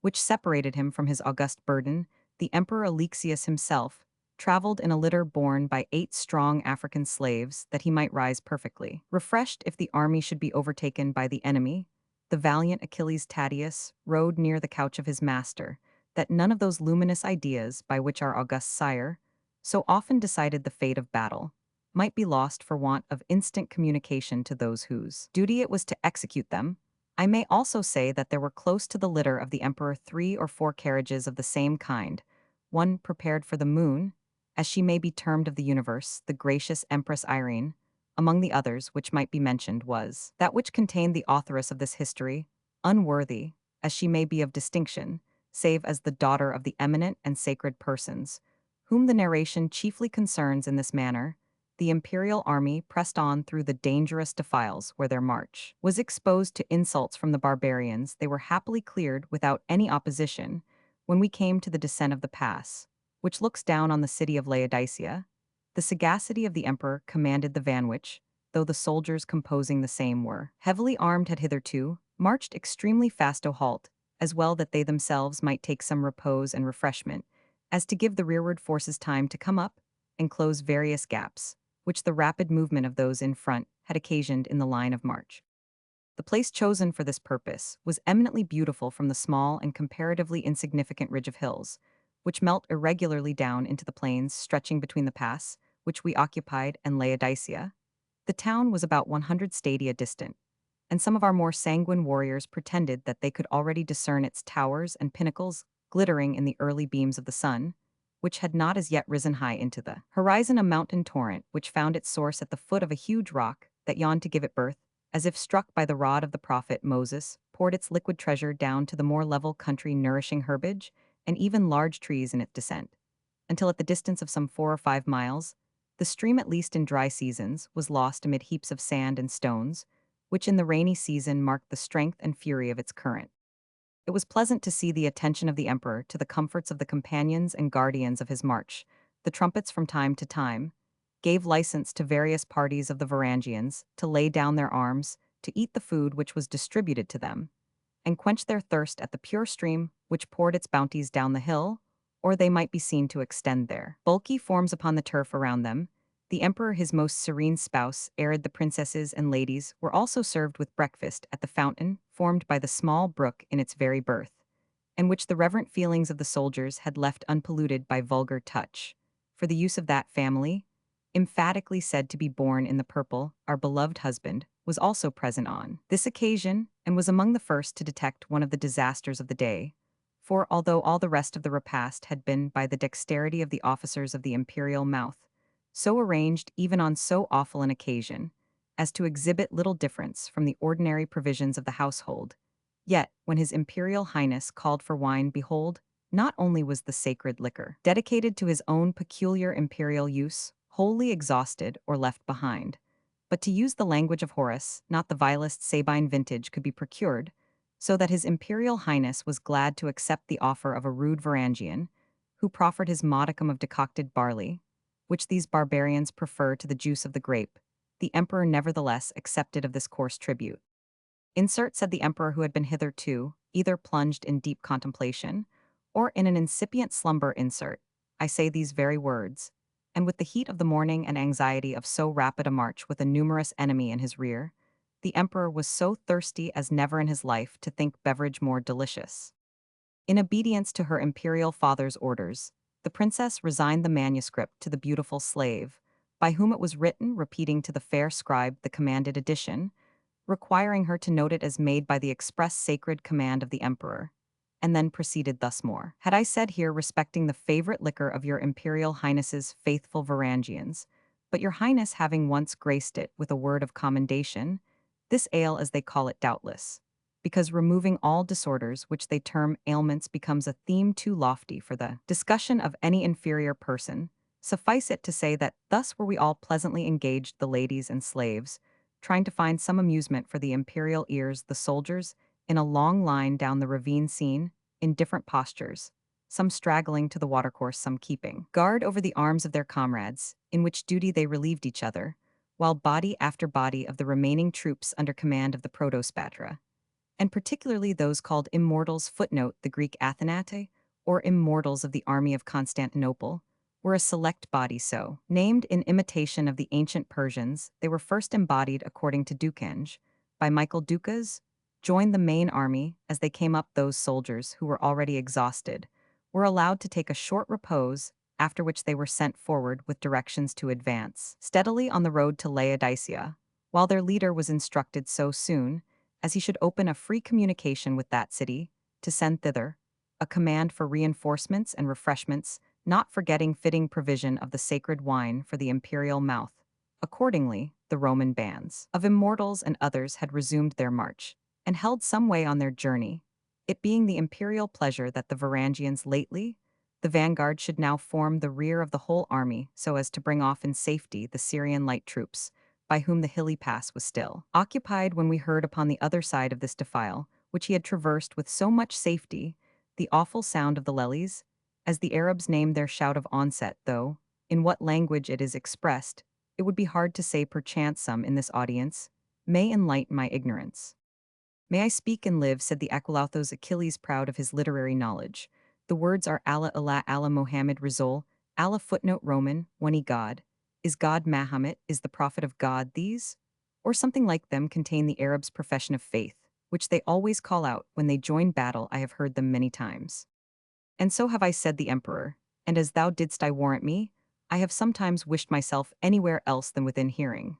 which separated him from his august burden. The Emperor Alexius himself traveled in a litter borne by 8 strong African slaves, that he might rise perfectly refreshed if the army should be overtaken by the enemy. The valiant Achilles Tatius rode near the couch of his master, that none of those luminous ideas by which our august sire so often decided the fate of battle might be lost for want of instant communication to those whose duty it was to execute them. I may also say that there were close to the litter of the emperor 3 or 4 carriages of the same kind, one prepared for the moon, as she may be termed of the universe, the gracious Empress Irene. Among the others which might be mentioned was that which contained the authoress of this history, unworthy, as she may be of distinction, save as the daughter of the eminent and sacred persons, whom the narration chiefly concerns in this manner. The imperial army pressed on through the dangerous defiles where their march was exposed to insults from the barbarians. They were happily cleared without any opposition when we came to the descent of the pass, which looks down on the city of Laodicea. The sagacity of the emperor commanded the van which, though the soldiers composing the same were heavily armed, had hitherto marched extremely fast to halt, as well that they themselves might take some repose and refreshment, as to give the rearward forces time to come up and close various gaps, which the rapid movement of those in front had occasioned in the line of march. The place chosen for this purpose was eminently beautiful from the small and comparatively insignificant ridge of hills, which melt irregularly down into the plains stretching between the pass, which we occupied, and Laodicea. The town was about 100 stadia distant, and some of our more sanguine warriors pretended that they could already discern its towers and pinnacles glittering in the early beams of the sun, which had not as yet risen high into the horizon. A mountain torrent, which found its source at the foot of a huge rock that yawned to give it birth, as if struck by the rod of the prophet Moses, poured its liquid treasure down to the more level country, nourishing herbage and even large trees in its descent, until at the distance of some 4 or 5 miles, the stream, at least in dry seasons, was lost amid heaps of sand and stones, which in the rainy season marked the strength and fury of its current. It was pleasant to see the attention of the emperor to the comforts of the companions and guardians of his march. The trumpets from time to time gave license to various parties of the Varangians to lay down their arms, to eat the food which was distributed to them, and quench their thirst at the pure stream which poured its bounties down the hill, or they might be seen to extend their bulky forms upon the turf around them. The emperor, his most serene spouse, arid the princesses and ladies, were also served with breakfast at the fountain formed by the small brook in its very birth, and which the reverent feelings of the soldiers had left unpolluted by vulgar touch, for the use of that family, emphatically said to be born in the purple. Our beloved husband was also present on this occasion, and was among the first to detect one of the disasters of the day, for although all the rest of the repast had been by the dexterity of the officers of the imperial mouth, so arranged even on so awful an occasion, as to exhibit little difference from the ordinary provisions of the household, yet, when his imperial highness called for wine, behold, not only was the sacred liquor, dedicated to his own peculiar imperial use, wholly exhausted or left behind, but, to use the language of Horace, not the vilest Sabine vintage could be procured, so that his imperial highness was glad to accept the offer of a rude Varangian, who proffered his modicum of decocted barley, which these barbarians prefer to the juice of the grape. The emperor nevertheless accepted of this coarse tribute. Insert, said the emperor, who had been hitherto either plunged in deep contemplation or in an incipient slumber. Insert, I say these very words, and with the heat of the morning and anxiety of so rapid a march with a numerous enemy in his rear, the emperor was so thirsty as never in his life to think beverage more delicious. In obedience to her imperial father's orders, the princess resigned the manuscript to the beautiful slave, by whom it was written, repeating to the fair scribe the commanded edition, requiring her to note it as made by the express sacred command of the emperor, and then proceeded thus more. Had I said here respecting the favorite liquor of your imperial highness's faithful Varangians, but your highness having once graced it with a word of commendation, this ale, as they call it, doubtless, because removing all disorders which they term ailments, becomes a theme too lofty for the discussion of any inferior person, Suffice it to say that thus were we all pleasantly engaged, the ladies and slaves, trying to find some amusement for the imperial ears, the soldiers, in a long line down the ravine scene, in different postures, some straggling to the watercourse, some keeping guard over the arms of their comrades, in which duty they relieved each other, while body after body of the remaining troops under command of the protospatra, and particularly those called immortals, footnote the Greek Athenate, or immortals of the army of Constantinople, were a select body so named in imitation of the ancient Persians. They were first embodied according to Ducange by Michael Ducas, joined the main army. As they came up, those soldiers who were already exhausted were allowed to take a short repose, after which they were sent forward with directions to advance steadily on the road to Laodicea, while their leader was instructed so soon as he should open a free communication with that city, to send thither a command for reinforcements and refreshments, not forgetting fitting provision of the sacred wine for the imperial mouth. Accordingly, the Roman bands of immortals and others had resumed their march, and held some way on their journey, it being the imperial pleasure that the Varangians lately, the vanguard, should now form the rear of the whole army, so as to bring off in safety the Syrian light troops, by whom the hilly pass was still occupied, when we heard upon the other side of this defile, which he had traversed with so much safety, the awful sound of the lelies, as the Arabs name their shout of onset, though, in what language it is expressed, it would be hard to say. Perchance some in this audience may enlighten my ignorance. May I speak and live, said the Aquilauthos Achilles, proud of his literary knowledge. The words are Allah, Allah, Allah, Mohammed, Rizol, Allah, footnote Roman, one God. Is God Mahomet, is the prophet of God these? Or something like them contain the Arabs' profession of faith, which they always call out when they join battle. I have heard them many times. And so have I, said the emperor, and as thou didst I warrant me, I have sometimes wished myself anywhere else than within hearing.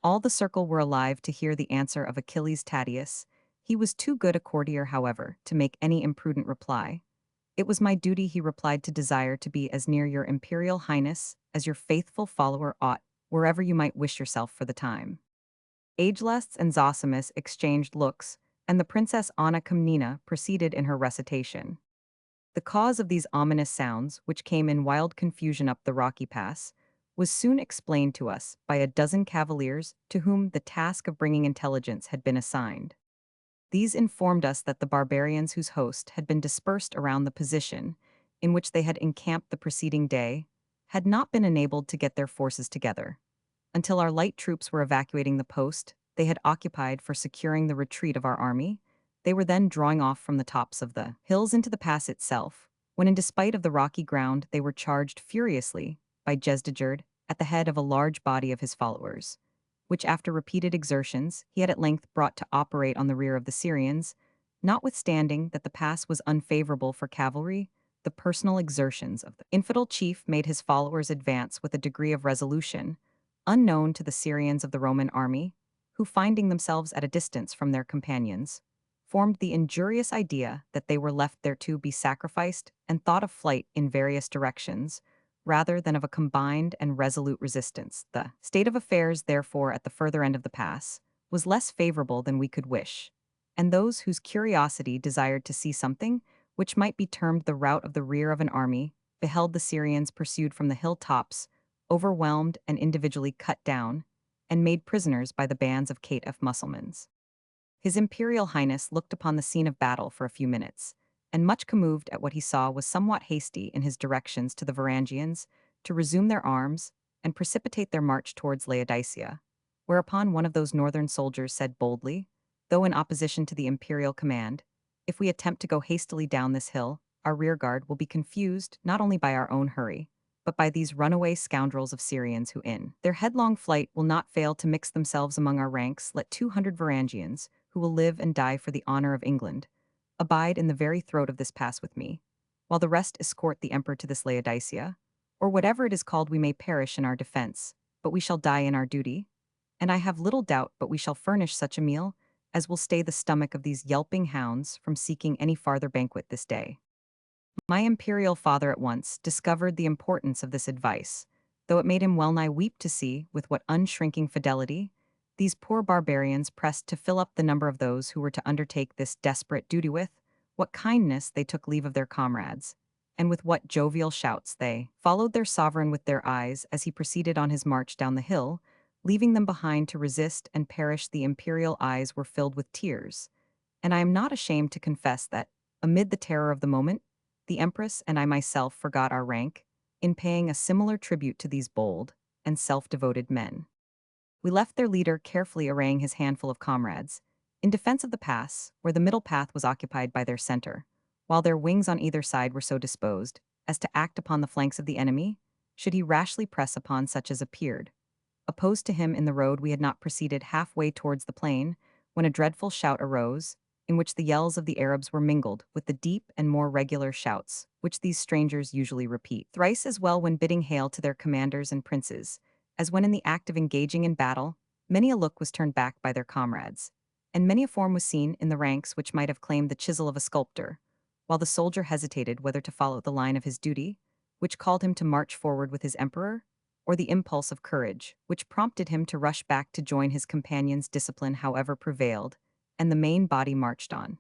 All the circle were alive to hear the answer of Achilles Tatius. He was too good a courtier, however, to make any imprudent reply. It was my duty, he replied, to desire to be as near your imperial highness as your faithful follower ought, wherever you might wish yourself for the time. Ageless and Zosimus exchanged looks, and the Princess Anna Komnena proceeded in her recitation. The cause of these ominous sounds, which came in wild confusion up the rocky pass, was soon explained to us by a dozen cavaliers to whom the task of bringing intelligence had been assigned. These informed us that the barbarians whose host had been dispersed around the position in which they had encamped the preceding day had not been enabled to get their forces together. Until our light troops were evacuating the post they had occupied for securing the retreat of our army, they were then drawing off from the tops of the hills into the pass itself, when in despite of the rocky ground they were charged furiously by Jezdegerd at the head of a large body of his followers, which after repeated exertions he had at length brought to operate on the rear of the Syrians. Notwithstanding that the pass was unfavorable for cavalry, the personal exertions of the infidel chief made his followers advance with a degree of resolution unknown to the Syrians of the Roman army, who, finding themselves at a distance from their companions, formed the injurious idea that they were left there to be sacrificed and thought of flight in various directions, rather than of a combined and resolute resistance. The state of affairs, therefore, at the further end of the pass, was less favorable than we could wish, and those whose curiosity desired to see something which might be termed the rout of the rear of an army beheld the Syrians pursued from the hilltops, overwhelmed and individually cut down, and made prisoners by the bands of caitiff Mussulmans. His Imperial Highness looked upon the scene of battle for a few minutes, and much commoved at what he saw was somewhat hasty in his directions to the Varangians to resume their arms and precipitate their march towards Laodicea, whereupon one of those northern soldiers said boldly, though in opposition to the imperial command, if we attempt to go hastily down this hill, our rearguard will be confused not only by our own hurry, but by these runaway scoundrels of Syrians who in their headlong flight will not fail to mix themselves among our ranks. Let 200 Varangians, who will live and die for the honor of England, abide in the very throat of this pass with me, while the rest escort the emperor to this Laodicea, or whatever it is called. We may perish in our defense, but we shall die in our duty, and I have little doubt but we shall furnish such a meal as will stay the stomach of these yelping hounds from seeking any farther banquet this day. My imperial father at once discovered the importance of this advice, though it made him well-nigh weep to see with what unshrinking fidelity these poor barbarians pressed to fill up the number of those who were to undertake this desperate duty, with what kindness they took leave of their comrades, and with what jovial shouts they followed their sovereign with their eyes as he proceeded on his march down the hill, leaving them behind to resist and perish. The imperial eyes were filled with tears, and I am not ashamed to confess that, amid the terror of the moment, the Empress and I myself forgot our rank in paying a similar tribute to these bold and self-devoted men. We left their leader carefully arraying his handful of comrades, in defense of the pass, where the middle path was occupied by their center, while their wings on either side were so disposed as to act upon the flanks of the enemy, should he rashly press upon such as appeared. Opposed to him in the road, we had not proceeded halfway towards the plain, when a dreadful shout arose, in which the yells of the Arabs were mingled with the deep and more regular shouts which these strangers usually repeat thrice as well when bidding hail to their commanders and princes, as when in the act of engaging in battle. Many a look was turned back by their comrades, and many a form was seen in the ranks which might have claimed the chisel of a sculptor, while the soldier hesitated whether to follow the line of his duty, which called him to march forward with his emperor, or the impulse of courage, which prompted him to rush back to join his companions. Discipline, however, prevailed, and the main body marched on.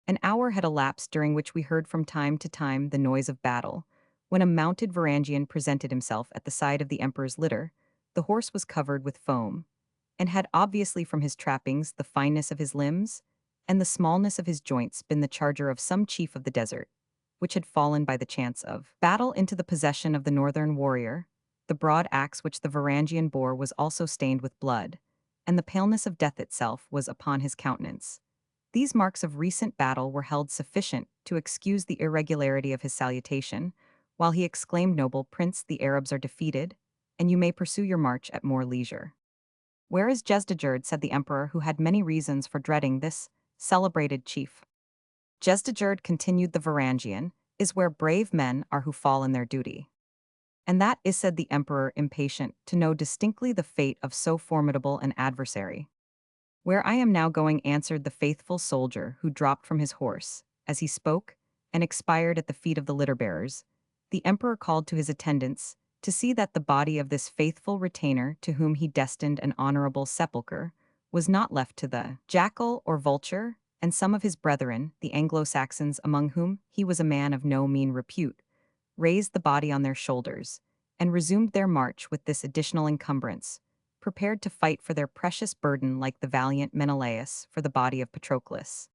An hour had elapsed during which we heard from time to time the noise of battle, when a mounted Varangian presented himself at the side of the emperor's litter. The horse was covered with foam, and had obviously from his trappings, the fineness of his limbs, and the smallness of his joints been the charger of some chief of the desert, which had fallen by the chance of battle into the possession of the northern warrior. The broad axe which the Varangian bore was also stained with blood, and the paleness of death itself was upon his countenance. These marks of recent battle were held sufficient to excuse the irregularity of his salutation, while he exclaimed, "Noble prince, the Arabs are defeated, and you may pursue your march at more leisure." "Where is Jezdejerd?" said the emperor, who had many reasons for dreading this celebrated chief. "Jezdejerd," continued the Varangian, "is where brave men are who fall in their duty." "And that is," said the emperor, impatient to know distinctly the fate of so formidable an adversary. "Where I am now going," answered the faithful soldier, who dropped from his horse as he spoke and expired at the feet of the litter-bearers. The emperor called to his attendants to see that the body of this faithful retainer, to whom he destined an honorable sepulchre, was not left to the jackal or vulture, and some of his brethren, the Anglo-Saxons, among whom he was a man of no mean repute, raised the body on their shoulders, and resumed their march with this additional encumbrance, prepared to fight for their precious burden like the valiant Menelaus for the body of Patroclus.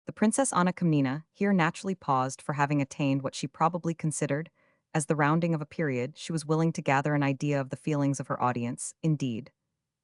The Princess Anna Komnena here naturally paused, for having attained what she probably considered as the rounding of a period, she was willing to gather an idea of the feelings of her audience, indeed,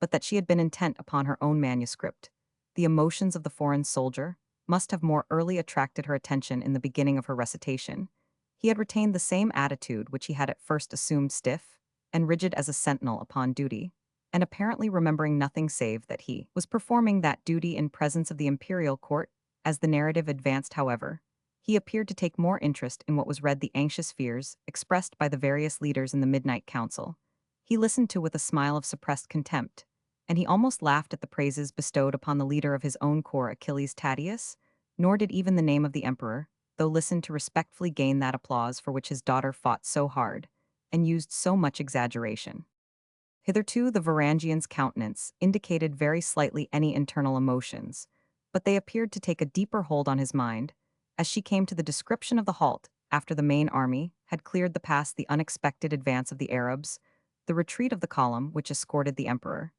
but that she had been intent upon her own manuscript. The emotions of the foreign soldier must have more early attracted her attention in the beginning of her recitation. He had retained the same attitude which he had at first assumed, stiff and rigid as a sentinel upon duty, and apparently remembering nothing save that he was performing that duty in presence of the imperial court. As the narrative advanced, however, he appeared to take more interest in what was read, the anxious fears expressed by the various leaders in the midnight council. He listened to with a smile of suppressed contempt, and he almost laughed at the praises bestowed upon the leader of his own corps, Achilles Tatius, nor did even the name of the emperor, though listened to, respectfully gain that applause for which his daughter fought so hard and used so much exaggeration. Hitherto the Varangian's countenance indicated very slightly any internal emotions, but they appeared to take a deeper hold on his mind, as she came to the description of the halt after the main army had cleared the pass, the unexpected advance of the Arabs, the retreat of the column which escorted the emperor,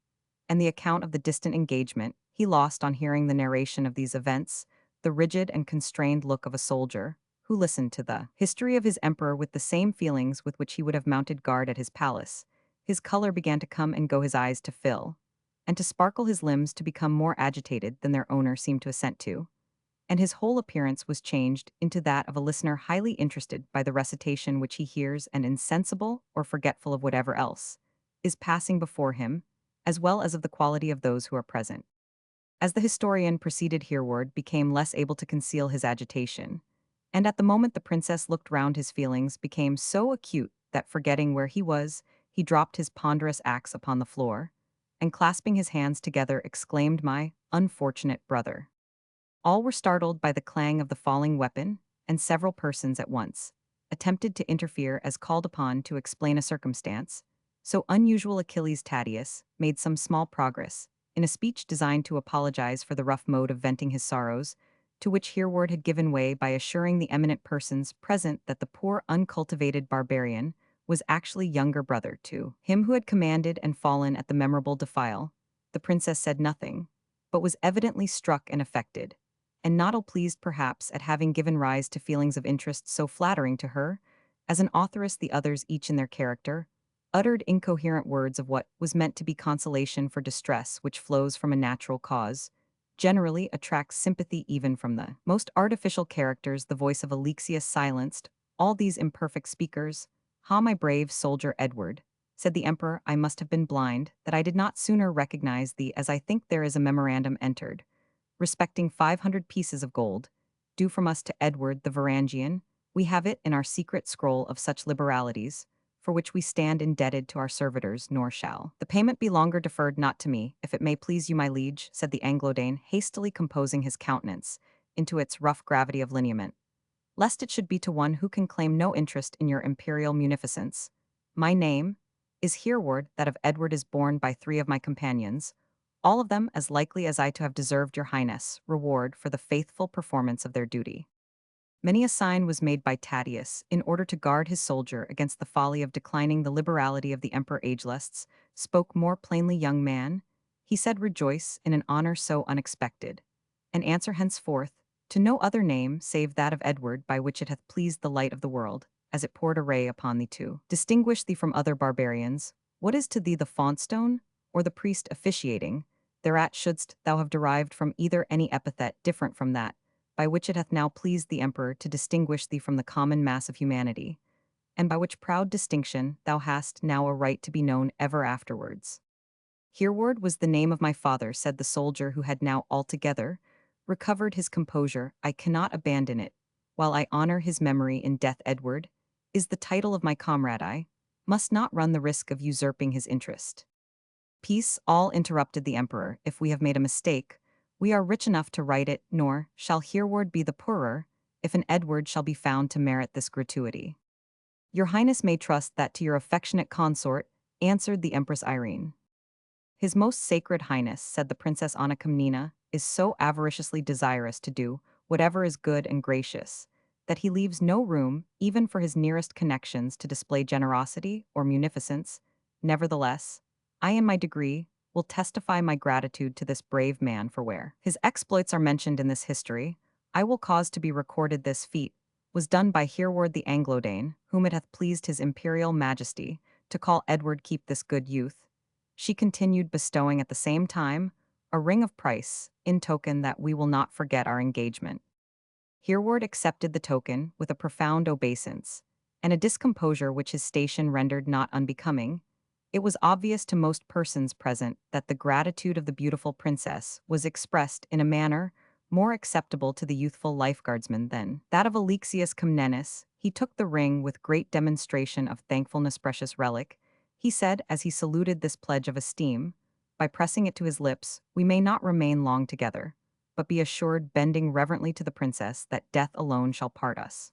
and the account of the distant engagement. He lost, on hearing the narration of these events, the rigid and constrained look of a soldier who listened to the history of his emperor with the same feelings with which he would have mounted guard at his palace. His color began to come and go, his eyes to fill, and to sparkle, his limbs to become more agitated than their owner seemed to assent to, and his whole appearance was changed into that of a listener highly interested by the recitation which he hears, and insensible or forgetful of whatever else is passing before him, as well as of the quality of those who are present. As the historian proceeded hereward, became less able to conceal his agitation, and at the moment the princess looked round, his feelings became so acute that, forgetting where he was, he dropped his ponderous axe upon the floor, and clasping his hands together, exclaimed, "My unfortunate brother!" All were startled by the clang of the falling weapon, and several persons at once attempted to interfere as called upon to explain a circumstance so unusual. Achilles Tatius made some small progress in a speech designed to apologize for the rough mode of venting his sorrows, to which Hereward had given way by assuring the eminent persons present that the poor uncultivated barbarian was actually younger brother to him who had commanded and fallen at the memorable defile. The princess said nothing, but was evidently struck and affected, and not ill pleased perhaps at having given rise to feelings of interest so flattering to her. As an authoress, the others, each in their character, uttered incoherent words of what was meant to be consolation for distress which flows from a natural cause, generally attracts sympathy even from the most artificial characters. The voice of Alexius silenced all these imperfect speakers. "Ha, my brave soldier Edward," said the emperor, "I must have been blind, that I did not sooner recognize thee, as I think there is a memorandum entered, respecting 500 pieces of gold, due from us to Edward the Varangian. We have it in our secret scroll of such liberalities, for which we stand indebted to our servitors, nor shall the payment be longer deferred. Not to me, if it may please you, my liege," said the Anglo-Dane, hastily composing his countenance into its rough gravity of lineament, "lest it should be to one who can claim no interest in your imperial munificence. My name is Hereward, that of Edward is borne by 3 of my companions, all of them as likely as I to have deserved your highness' reward for the faithful performance of their duty." Many a sign was made by Tatius in order to guard his soldier against the folly of declining the liberality of the emperor. Agelusts spoke more plainly. "Young man," he said, "rejoice in an honor so unexpected, and answer henceforth to no other name save that of Edward, by which it hath pleased the light of the world, as it poured a ray upon thee to distinguish thee from other barbarians. What is to thee the font-stone, or the priest officiating? Thereat shouldst thou have derived from either any epithet different from that by which it hath now pleased the emperor to distinguish thee from the common mass of humanity, and by which proud distinction thou hast now a right to be known ever afterwards." "Hereward was the name of my father," said the soldier, who had now altogether recovered his composure. "I cannot abandon it, while I honor his memory in death. Edward is the title of my comrade. I must not run the risk of usurping his interest." "Peace, all," interrupted the emperor. "If we have made a mistake, we are rich enough to right it, nor shall Hereward be the poorer if an Edward shall be found to merit this gratuity." "Your highness may trust that to your affectionate consort," answered the Empress Irene. "His most sacred highness," said the Princess Anna Komnena, "is so avariciously desirous to do whatever is good and gracious, that he leaves no room, even for his nearest connections, to display generosity or munificence. Nevertheless, I in my degree will testify my gratitude to this brave man, for where his exploits are mentioned in this history, I will cause to be recorded this feat was done by Hereward the Anglo-Dane, whom it hath pleased his imperial majesty to call Edward. Keep this good youth," she continued, bestowing at the same time a ring of price, "in token that we will not forget our engagement." Hereward accepted the token with a profound obeisance, and a discomposure which his station rendered not unbecoming. It was obvious to most persons present that the gratitude of the beautiful princess was expressed in a manner more acceptable to the youthful lifeguardsman than that of Alexius Comnenus. He took the ring with great demonstration of thankfulness. "Precious relic," he said as he saluted this pledge of esteem, by pressing it to his lips, "we may not remain long together, but be assured," bending reverently to the princess, "that death alone shall part us."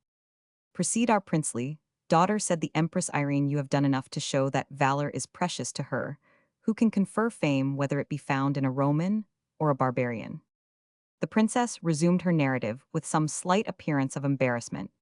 "Proceed, our princely daughter," said the Empress Irene. "You have done enough to show that valor is precious to her who can confer fame, whether it be found in a Roman or a barbarian." The princess resumed her narrative with some slight appearance of embarrassment.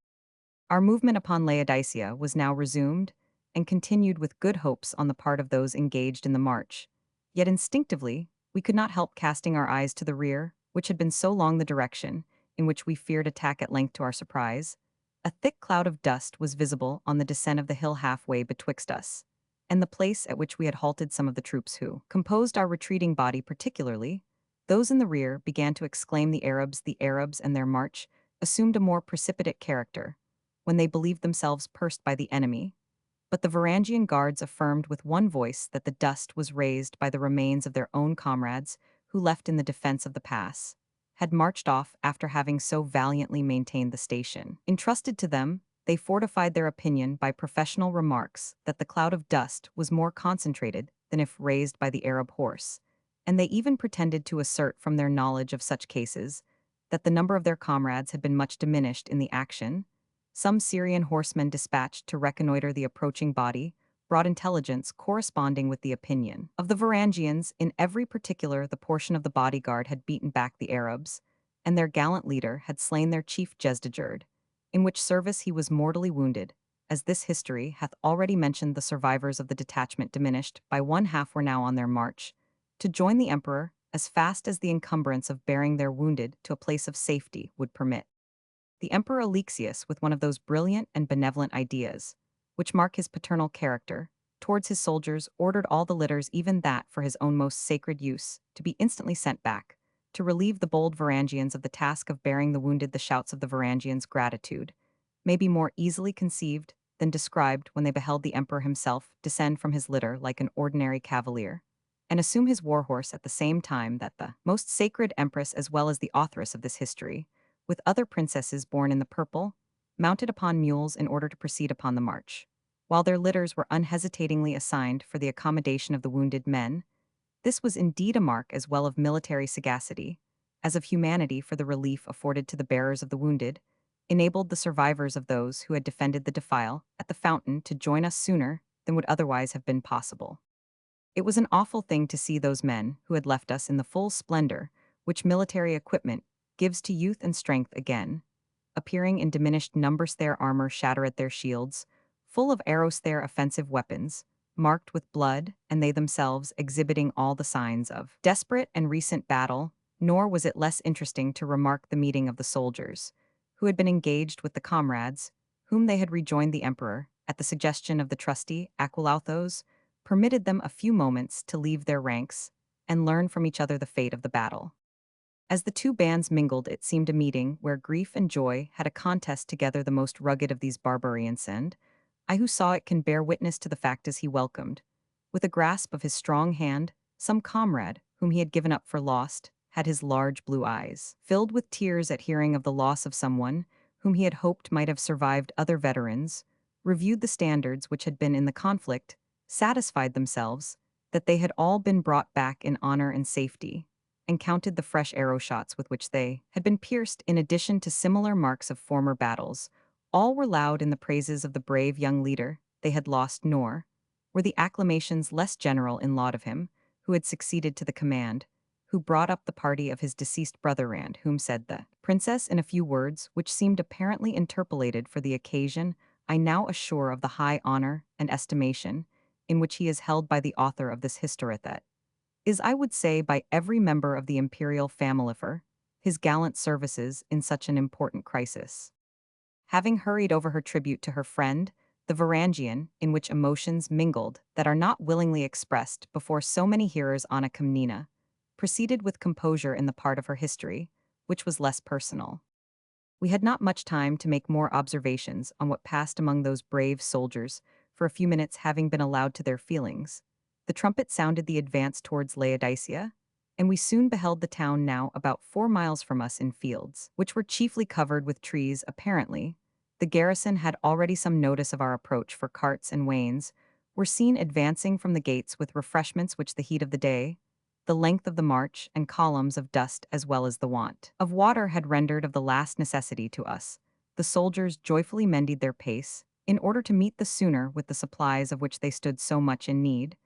"Our movement upon Laodicea was now resumed, and continued with good hopes on the part of those engaged in the march. Yet instinctively, we could not help casting our eyes to the rear, which had been so long the direction in which we feared attack. At length, to our surprise, a thick cloud of dust was visible on the descent of the hill halfway betwixt us and the place at which we had halted. Some of the troops who composed our retreating body, particularly those in the rear, began to exclaim, The Arabs, and their march assumed a more precipitate character when they believed themselves pursued by the enemy. But the Varangian guards affirmed with one voice that the dust was raised by the remains of their own comrades who, left in the defense of the pass, had marched off after having so valiantly maintained the station entrusted to them. They fortified their opinion by professional remarks that the cloud of dust was more concentrated than if raised by the Arab horse, and they even pretended to assert from their knowledge of such cases that the number of their comrades had been much diminished in the action. Some Syrian horsemen dispatched to reconnoiter the approaching body brought intelligence corresponding with the opinion of the Varangians. In every particular, the portion of the bodyguard had beaten back the Arabs, and their gallant leader had slain their chief Jesdajerd, in which service he was mortally wounded, as this history hath already mentioned the survivors of the detachment diminished by one half were now on their march, to join the emperor as fast as the encumbrance of bearing their wounded to a place of safety would permit. The Emperor Alexius, with one of those brilliant and benevolent ideas, which mark his paternal character, towards his soldiers ordered all the litters, even that for his own most sacred use, to be instantly sent back, to relieve the bold Varangians of the task of bearing the wounded. The shouts of the Varangians' gratitude may be more easily conceived than described when they beheld the emperor himself descend from his litter like an ordinary cavalier, and assume his war horse at the same time that the most sacred empress, as well as the authoress of this history, with other princesses born in the purple, mounted upon mules in order to proceed upon the march. While their litters were unhesitatingly assigned for the accommodation of the wounded men, this was indeed a mark as well of military sagacity as of humanity, for the relief afforded to the bearers of the wounded enabled the survivors of those who had defended the defile at the fountain to join us sooner than would otherwise have been possible. It was an awful thing to see those men who had left us in the full splendor which military equipment gives to youth and strength again, appearing in diminished numbers, their armor shattered, their shields, full of arrows, their offensive weapons, marked with blood, and they themselves exhibiting all the signs of desperate and recent battle. Nor was it less interesting to remark the meeting of the soldiers, who had been engaged with the comrades, whom they had rejoined. The emperor, at the suggestion of the trusty Aquilauthos, permitted them a few moments to leave their ranks and learn from each other the fate of the battle. As the two bands mingled, it seemed a meeting where grief and joy had a contest together. The most rugged of these barbarians, and I who saw it can bear witness to the fact, as he welcomed, with a grasp of his strong hand, some comrade whom he had given up for lost, had his large blue eyes filled with tears at hearing of the loss of someone whom he had hoped might have survived. Other veterans reviewed the standards which had been in the conflict, satisfied themselves that they had all been brought back in honor and safety, and counted the fresh arrow shots with which they had been pierced, in addition to similar marks of former battles. All were loud in the praises of the brave young leader they had lost, nor were the acclamations less general in laud of him, who had succeeded to the command, who brought up the party of his deceased brother Rand, whom said the princess in a few words which seemed apparently interpolated for the occasion. I now assure of the high honor and estimation in which he is held by the author of this history, that is, I would say, by every member of the imperial family for his gallant services in such an important crisis. Having hurried over her tribute to her friend, the Varangian, in which emotions mingled that are not willingly expressed before so many hearers, Anna Komnena proceeded with composure in the part of her history, which was less personal. We had not much time to make more observations on what passed among those brave soldiers, for a few minutes having been allowed to their feelings. The trumpet sounded the advance towards Laodicea, and we soon beheld the town, now about 4 miles from us, in fields, which were chiefly covered with trees. Apparently, the garrison had already some notice of our approach, for carts and wains were seen advancing from the gates with refreshments which the heat of the day, the length of the march, and columns of dust, as well as the want of water, had rendered of the last necessity to us. The soldiers joyfully mended their pace, in order to meet the sooner with the supplies of which they stood so much in need.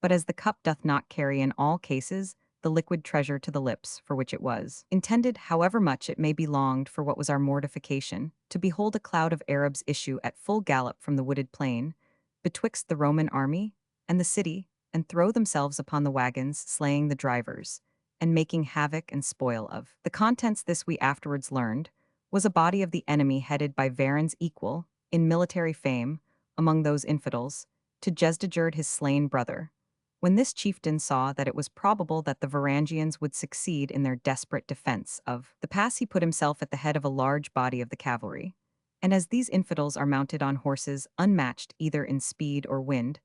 But as the cup doth not carry in all cases the liquid treasure to the lips for which it was intended, however much it may be longed for, what was our mortification, to behold a cloud of Arabs issue at full gallop from the wooded plain, betwixt the Roman army and the city, and throw themselves upon the wagons, slaying the drivers, and making havoc and spoil of the contents. This, we afterwards learned, was a body of the enemy headed by Varan's equal, in military fame, among those infidels, to Jesdajerd his slain brother. When this chieftain saw that it was probable that the Varangians would succeed in their desperate defense of the pass, he put himself at the head of a large body of the cavalry, and as these infidels are mounted on horses unmatched either in speed or wind,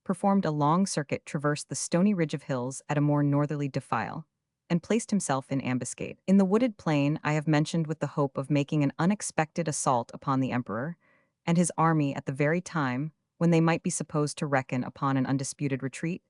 performed a long circuit, traversed the stony ridge of hills at a more northerly defile, and placed himself in ambuscade in the wooded plain I have mentioned, with the hope of making an unexpected assault upon the emperor and his army at the very time when they might be supposed to reckon upon an undisputed retreat.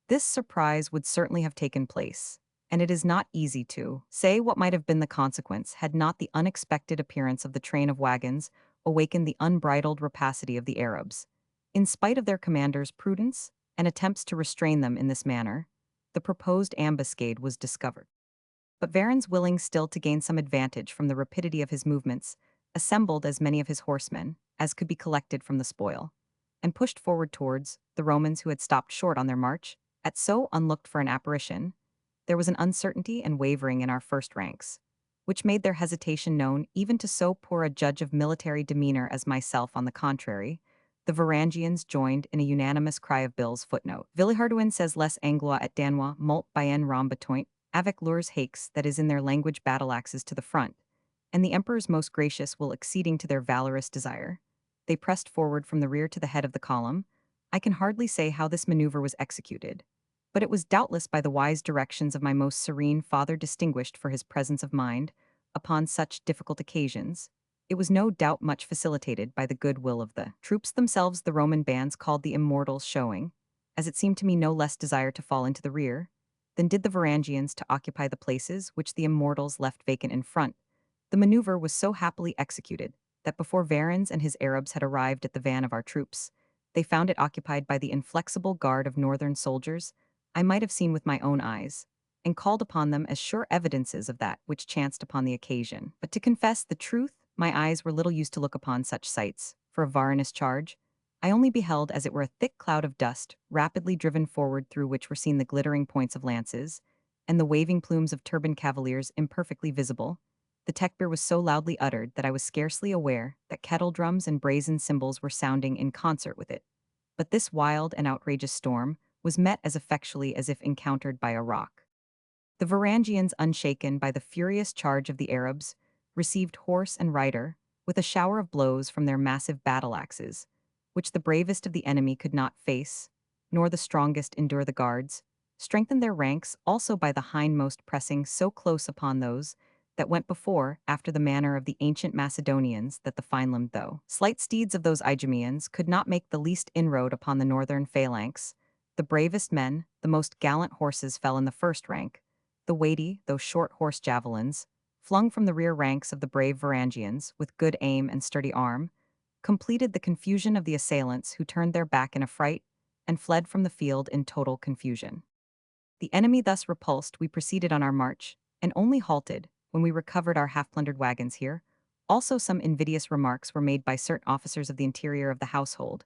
This surprise would certainly have taken place, and it is not easy to say what might have been the consequence had not the unexpected appearance of the train of wagons awakened the unbridled rapacity of the Arabs. In spite of their commander's prudence and attempts to restrain them in this manner, the proposed ambuscade was discovered. But Varens, willing still to gain some advantage from the rapidity of his movements, assembled as many of his horsemen as could be collected from the spoil, and pushed forward towards the Romans who had stopped short on their march. At so unlooked for an apparition, there was an uncertainty and wavering in our first ranks, which made their hesitation known even to so poor a judge of military demeanor as myself. On the contrary, the Varangians joined in a unanimous cry of Bill's footnote. Villehardouin says les Anglois et Danois molt bien rambatoint, avec leurs hakes, that is in their language battle axes to the front, and the emperors most gracious will acceding to their valorous desire. They pressed forward from the rear to the head of the column. I can hardly say how this maneuver was executed, but it was doubtless by the wise directions of my most serene father, distinguished for his presence of mind upon such difficult occasions. It was no doubt much facilitated by the good will of the troops themselves, the Roman bands called the Immortals showing, as it seemed to me, no less desire to fall into the rear than did the Varangians to occupy the places which the Immortals left vacant in front. The maneuver was so happily executed that before Varens and his Arabs had arrived at the van of our troops, they found it occupied by the inflexible guard of northern soldiers I might have seen with my own eyes, and called upon them as sure evidences of that which chanced upon the occasion. But to confess the truth, my eyes were little used to look upon such sights. For a Varanus charge, I only beheld as it were a thick cloud of dust, rapidly driven forward, through which were seen the glittering points of lances, and the waving plumes of turbaned cavaliers imperfectly visible. The tekbir was so loudly uttered that I was scarcely aware that kettle drums and brazen cymbals were sounding in concert with it. But this wild and outrageous storm was met as effectually as if encountered by a rock. The Varangians, unshaken by the furious charge of the Arabs, received horse and rider with a shower of blows from their massive battle axes, which the bravest of the enemy could not face, nor the strongest endure. The guards strengthened their ranks also by the hindmost pressing so close upon those that went before, after the manner of the ancient Macedonians, that the fine-limbed though slight steeds of those Idumeans could not make the least inroad upon the northern phalanx. The bravest men, the most gallant horses fell in the first rank. The weighty, though short horse javelins, flung from the rear ranks of the brave Varangians, with good aim and sturdy arm, completed the confusion of the assailants, who turned their back in affright and fled from the field in total confusion. The enemy thus repulsed, we proceeded on our march, and only halted when we recovered our half-plundered wagons. Here also some invidious remarks were made by certain officers of the interior of the household,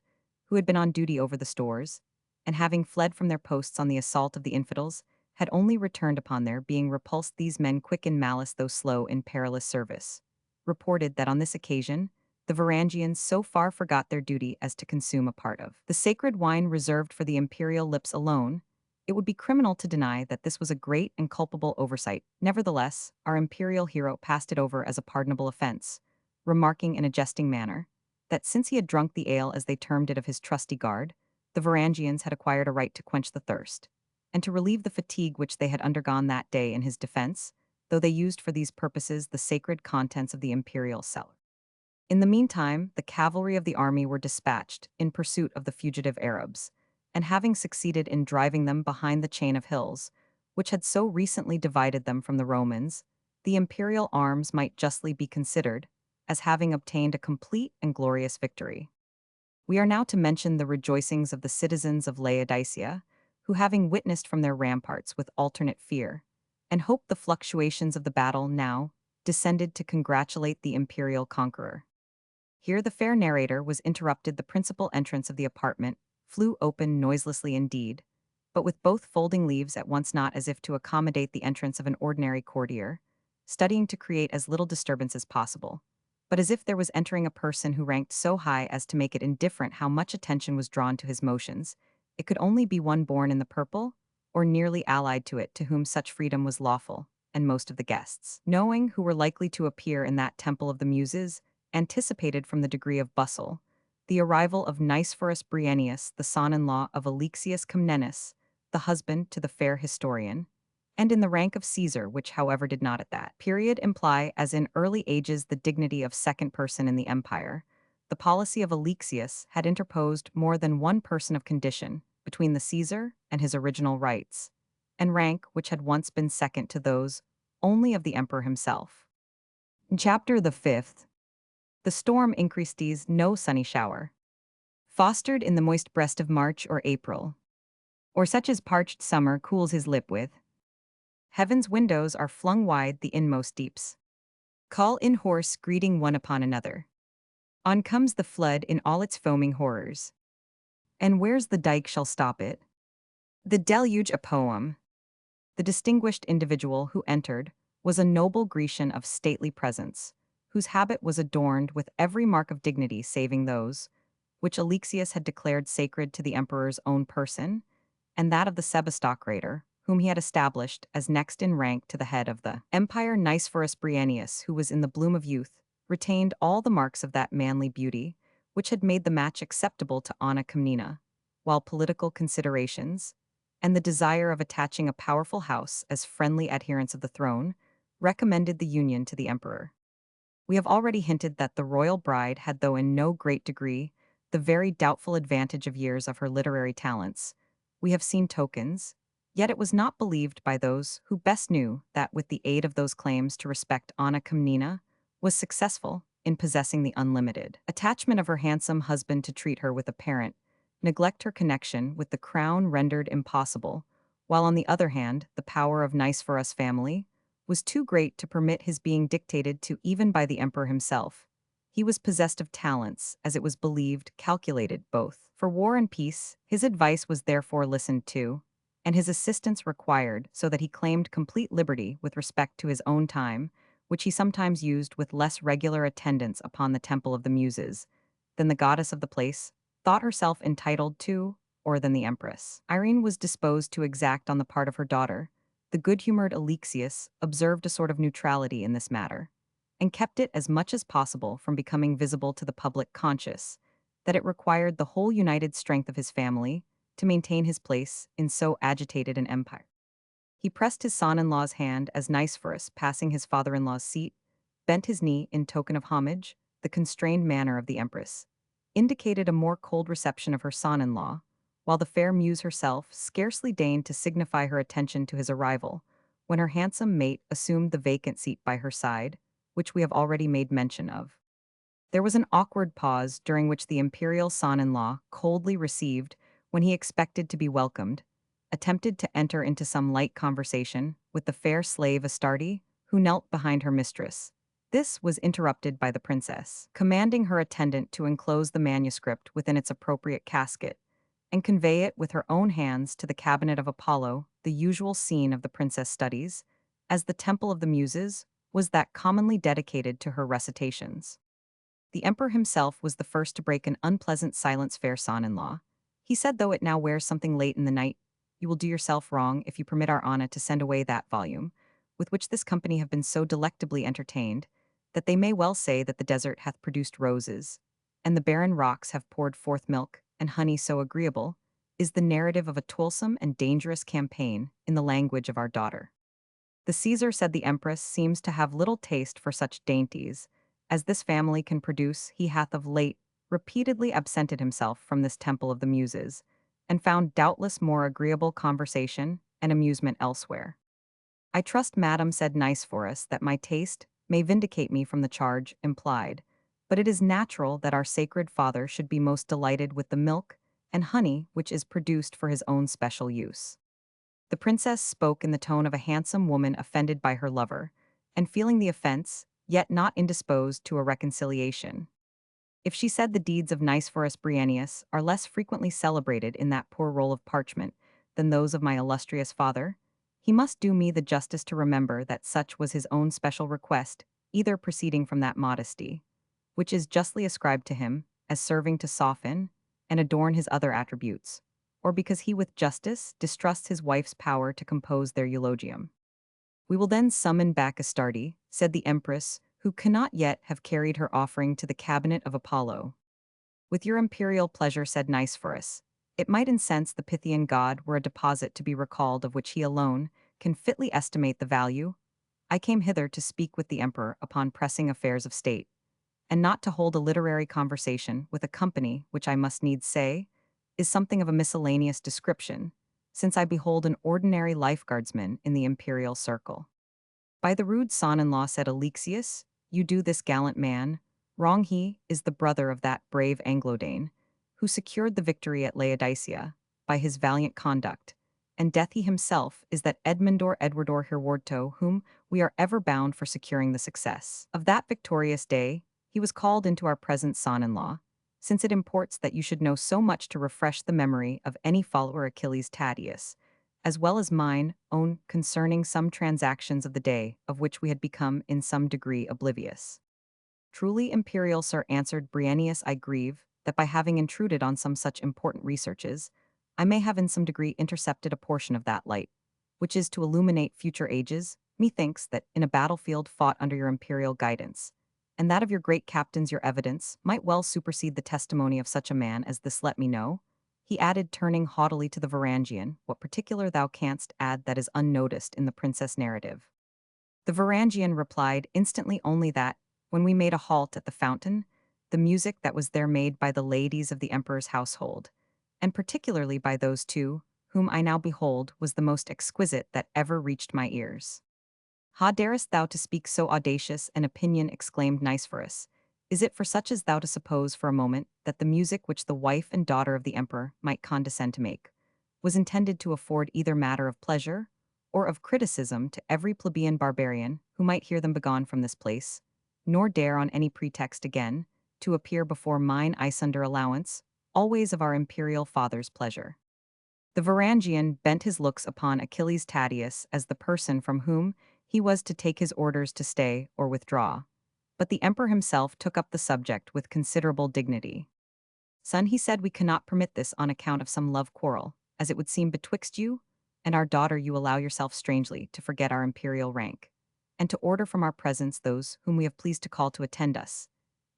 who had been on duty over the stores, and having fled from their posts on the assault of the infidels, had only returned upon their being repulsed. These men, quick in malice though slow in perilous service, reported that on this occasion the Varangians so far forgot their duty as to consume a part of the sacred wine reserved for the imperial lips alone. It would be criminal to deny that this was a great and culpable oversight. Nevertheless, our imperial hero passed it over as a pardonable offense, remarking in a jesting manner that since he had drunk the ale, as they termed it, of his trusty guard, the Varangians had acquired a right to quench the thirst, and to relieve the fatigue which they had undergone that day in his defense, though they used for these purposes the sacred contents of the imperial cellar. In the meantime, the cavalry of the army were dispatched in pursuit of the fugitive Arabs, and having succeeded in driving them behind the chain of hills, which had so recently divided them from the Romans, the imperial arms might justly be considered as having obtained a complete and glorious victory. We are now to mention the rejoicings of the citizens of Laodicea, who, having witnessed from their ramparts with alternate fear and hope the fluctuations of the battle, now descended to congratulate the imperial conqueror. Here the fair narrator was interrupted. The principal entrance of the apartment flew open noiselessly indeed, but with both folding leaves at once, not as if to accommodate the entrance of an ordinary courtier, studying to create as little disturbance as possible, but as if there was entering a person who ranked so high as to make it indifferent how much attention was drawn to his motions. It could only be one born in the purple, or nearly allied to it, to whom such freedom was lawful, and most of the guests, knowing who were likely to appear in that temple of the Muses, anticipated from the degree of bustle the arrival of Nicephorus Bryennius, the son-in-law of Alexius Comnenus, the husband to the fair historian, and in the rank of Caesar, which however did not at that period imply, as in early ages, the dignity of second person in the empire. The policy of Alexius had interposed more than one person of condition between the Caesar and his original rights, and rank which had once been second to those only of the emperor himself. In chapter the 5th, the storm increased. No sunny shower, fostered in the moist breast of March or April, or such as parched summer cools his lip with, Heaven's windows are flung wide the inmost deeps. Call in hoarse greeting one upon another. On comes the flood in all its foaming horrors. And where's the dike shall stop it? The deluge a poem. The distinguished individual who entered was a noble Grecian of stately presence, whose habit was adorned with every mark of dignity saving those which Alexius had declared sacred to the emperor's own person, and that of the Sebastocrator, whom he had established as next in rank to the head of the empire. Nicephorus Briennius, who was in the bloom of youth, retained all the marks of that manly beauty which had made the match acceptable to Anna Comnena, while political considerations, and the desire of attaching a powerful house as friendly adherents of the throne, recommended the union to the emperor. We have already hinted that the royal bride had, though in no great degree, the very doubtful advantage of years of her literary talents. We have seen tokens, yet it was not believed by those who best knew that with the aid of those claims to respect Anna Comnena was successful in possessing the unlimited attachment of her handsome husband to treat her with apparent neglect her connection with the crown rendered impossible, while on the other hand the power of Nicephorus' family was too great to permit his being dictated to even by the emperor himself. He was possessed of talents, as it was believed, calculated both for war and peace. His advice was therefore listened to, and his assistance required, so that he claimed complete liberty with respect to his own time, which he sometimes used with less regular attendance upon the temple of the Muses than the goddess of the place thought herself entitled to, or than the empress. Irene was disposed to exact on the part of her daughter. The good-humored Alexius observed a sort of neutrality in this matter, and kept it as much as possible from becoming visible to the public, conscious that it required the whole united strength of his family to maintain his place in so agitated an empire. He pressed his son-in-law's hand as Nicephorus, passing his father-in-law's seat, bent his knee in token of homage. The constrained manner of the empress indicated a more cold reception of her son-in-law, while the fair muse herself scarcely deigned to signify her attention to his arrival, when her handsome mate assumed the vacant seat by her side, which we have already made mention of. There was an awkward pause during which the imperial son-in-law, coldly received when he expected to be welcomed, attempted to enter into some light conversation with the fair slave Astarte, who knelt behind her mistress. This was interrupted by the princess, commanding her attendant to enclose the manuscript within its appropriate casket, and convey it with her own hands to the cabinet of Apollo, the usual scene of the princess' studies, as the temple of the Muses was that commonly dedicated to her recitations. The emperor himself was the first to break an unpleasant silence. Fair son-in-law, he said, though it now wears something late in the night, you will do yourself wrong if you permit our Anna to send away that volume, with which this company have been so delectably entertained, that they may well say that the desert hath produced roses, and the barren rocks have poured forth milk and honey so agreeable, is the narrative of a toilsome and dangerous campaign in the language of our daughter. The Caesar, said the empress, seems to have little taste for such dainties as this family can produce. He hath of late repeatedly absented himself from this temple of the Muses, and found doubtless more agreeable conversation and amusement elsewhere. I trust, madam, said Nicephorus, that my taste may vindicate me from the charge implied, but it is natural that our sacred father should be most delighted with the milk and honey which is produced for his own special use. The princess spoke in the tone of a handsome woman offended by her lover, and feeling the offense, yet not indisposed to a reconciliation. If she said the deeds of Nicephorus Briennius are less frequently celebrated in that poor roll of parchment than those of my illustrious father, he must do me the justice to remember that such was his own special request, either proceeding from that modesty, which is justly ascribed to him, as serving to soften and adorn his other attributes, or because he with justice distrusts his wife's power to compose their eulogium. We will then summon back Astarte, said the empress, who cannot yet have carried her offering to the cabinet of Apollo. With your imperial pleasure, said Nicephorus. It might incense the Pythian god were a deposit to be recalled of which he alone can fitly estimate the value. I came hither to speak with the emperor upon pressing affairs of state, and not to hold a literary conversation with a company which I must needs say is something of a miscellaneous description, since I behold an ordinary lifeguardsman in the imperial circle. By the rude son-in-law, said Alexius, you do this gallant man wrong. He is the brother of that brave Anglodane, who secured the victory at Laodicea by his valiant conduct, and death he himself is that Edmundor Edwardor Herwardto whom we are ever bound for securing the success. Of that victorious day, he was called into our present son-in-law, since it imports that you should know so much to refresh the memory of any follower Achilles Tadius, as well as mine own concerning some transactions of the day of which we had become in some degree oblivious. Truly imperial sir, answered Bryennius, I grieve that by having intruded on some such important researches, I may have in some degree intercepted a portion of that light, which is to illuminate future ages. Methinks that in a battlefield fought under your imperial guidance, and that of your great captains your evidence might well supersede the testimony of such a man as this. Let me know, he added, turning haughtily to the Varangian, what particular thou canst add that is unnoticed in the princess narrative. The Varangian replied instantly only that, when we made a halt at the fountain, the music that was there made by the ladies of the emperor's household, and particularly by those two, whom I now behold, was the most exquisite that ever reached my ears. Ha, darest thou to speak so audacious an opinion? Exclaimed Nicephorus. Is it for such as thou to suppose for a moment that the music which the wife and daughter of the emperor might condescend to make was intended to afford either matter of pleasure or of criticism to every plebeian barbarian who might hear them begone from this place, nor dare on any pretext again to appear before mine eyes under allowance, always of our imperial father's pleasure? The Varangian bent his looks upon Achilles Tadius as the person from whom he was to take his orders to stay or withdraw, but the emperor himself took up the subject with considerable dignity. Son, he said, we cannot permit this on account of some love quarrel, as it would seem betwixt you and our daughter you allow yourself strangely to forget our imperial rank, and to order from our presence those whom we have pleased to call to attend us.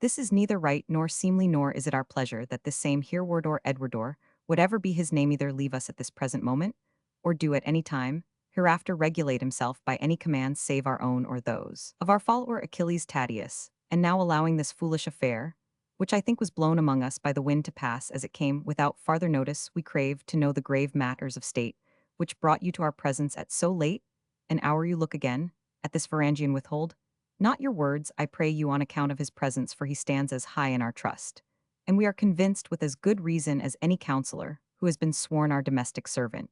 This is neither right nor seemly, nor is it our pleasure that this same Herewardor Edwardor, whatever be his name, either leave us at this present moment, or do at any time hereafter regulate himself by any commands save our own or those of our follower Achilles Tadius, and now allowing this foolish affair, which I think was blown among us by the wind, to pass as it came without farther notice, we crave to know the grave matters of state which brought you to our presence at so late an hour. You look again at this Varangian, withhold not your words, I pray you, on account of his presence, for he stands as high in our trust, and we are convinced with as good reason as any counselor who has been sworn our domestic servant.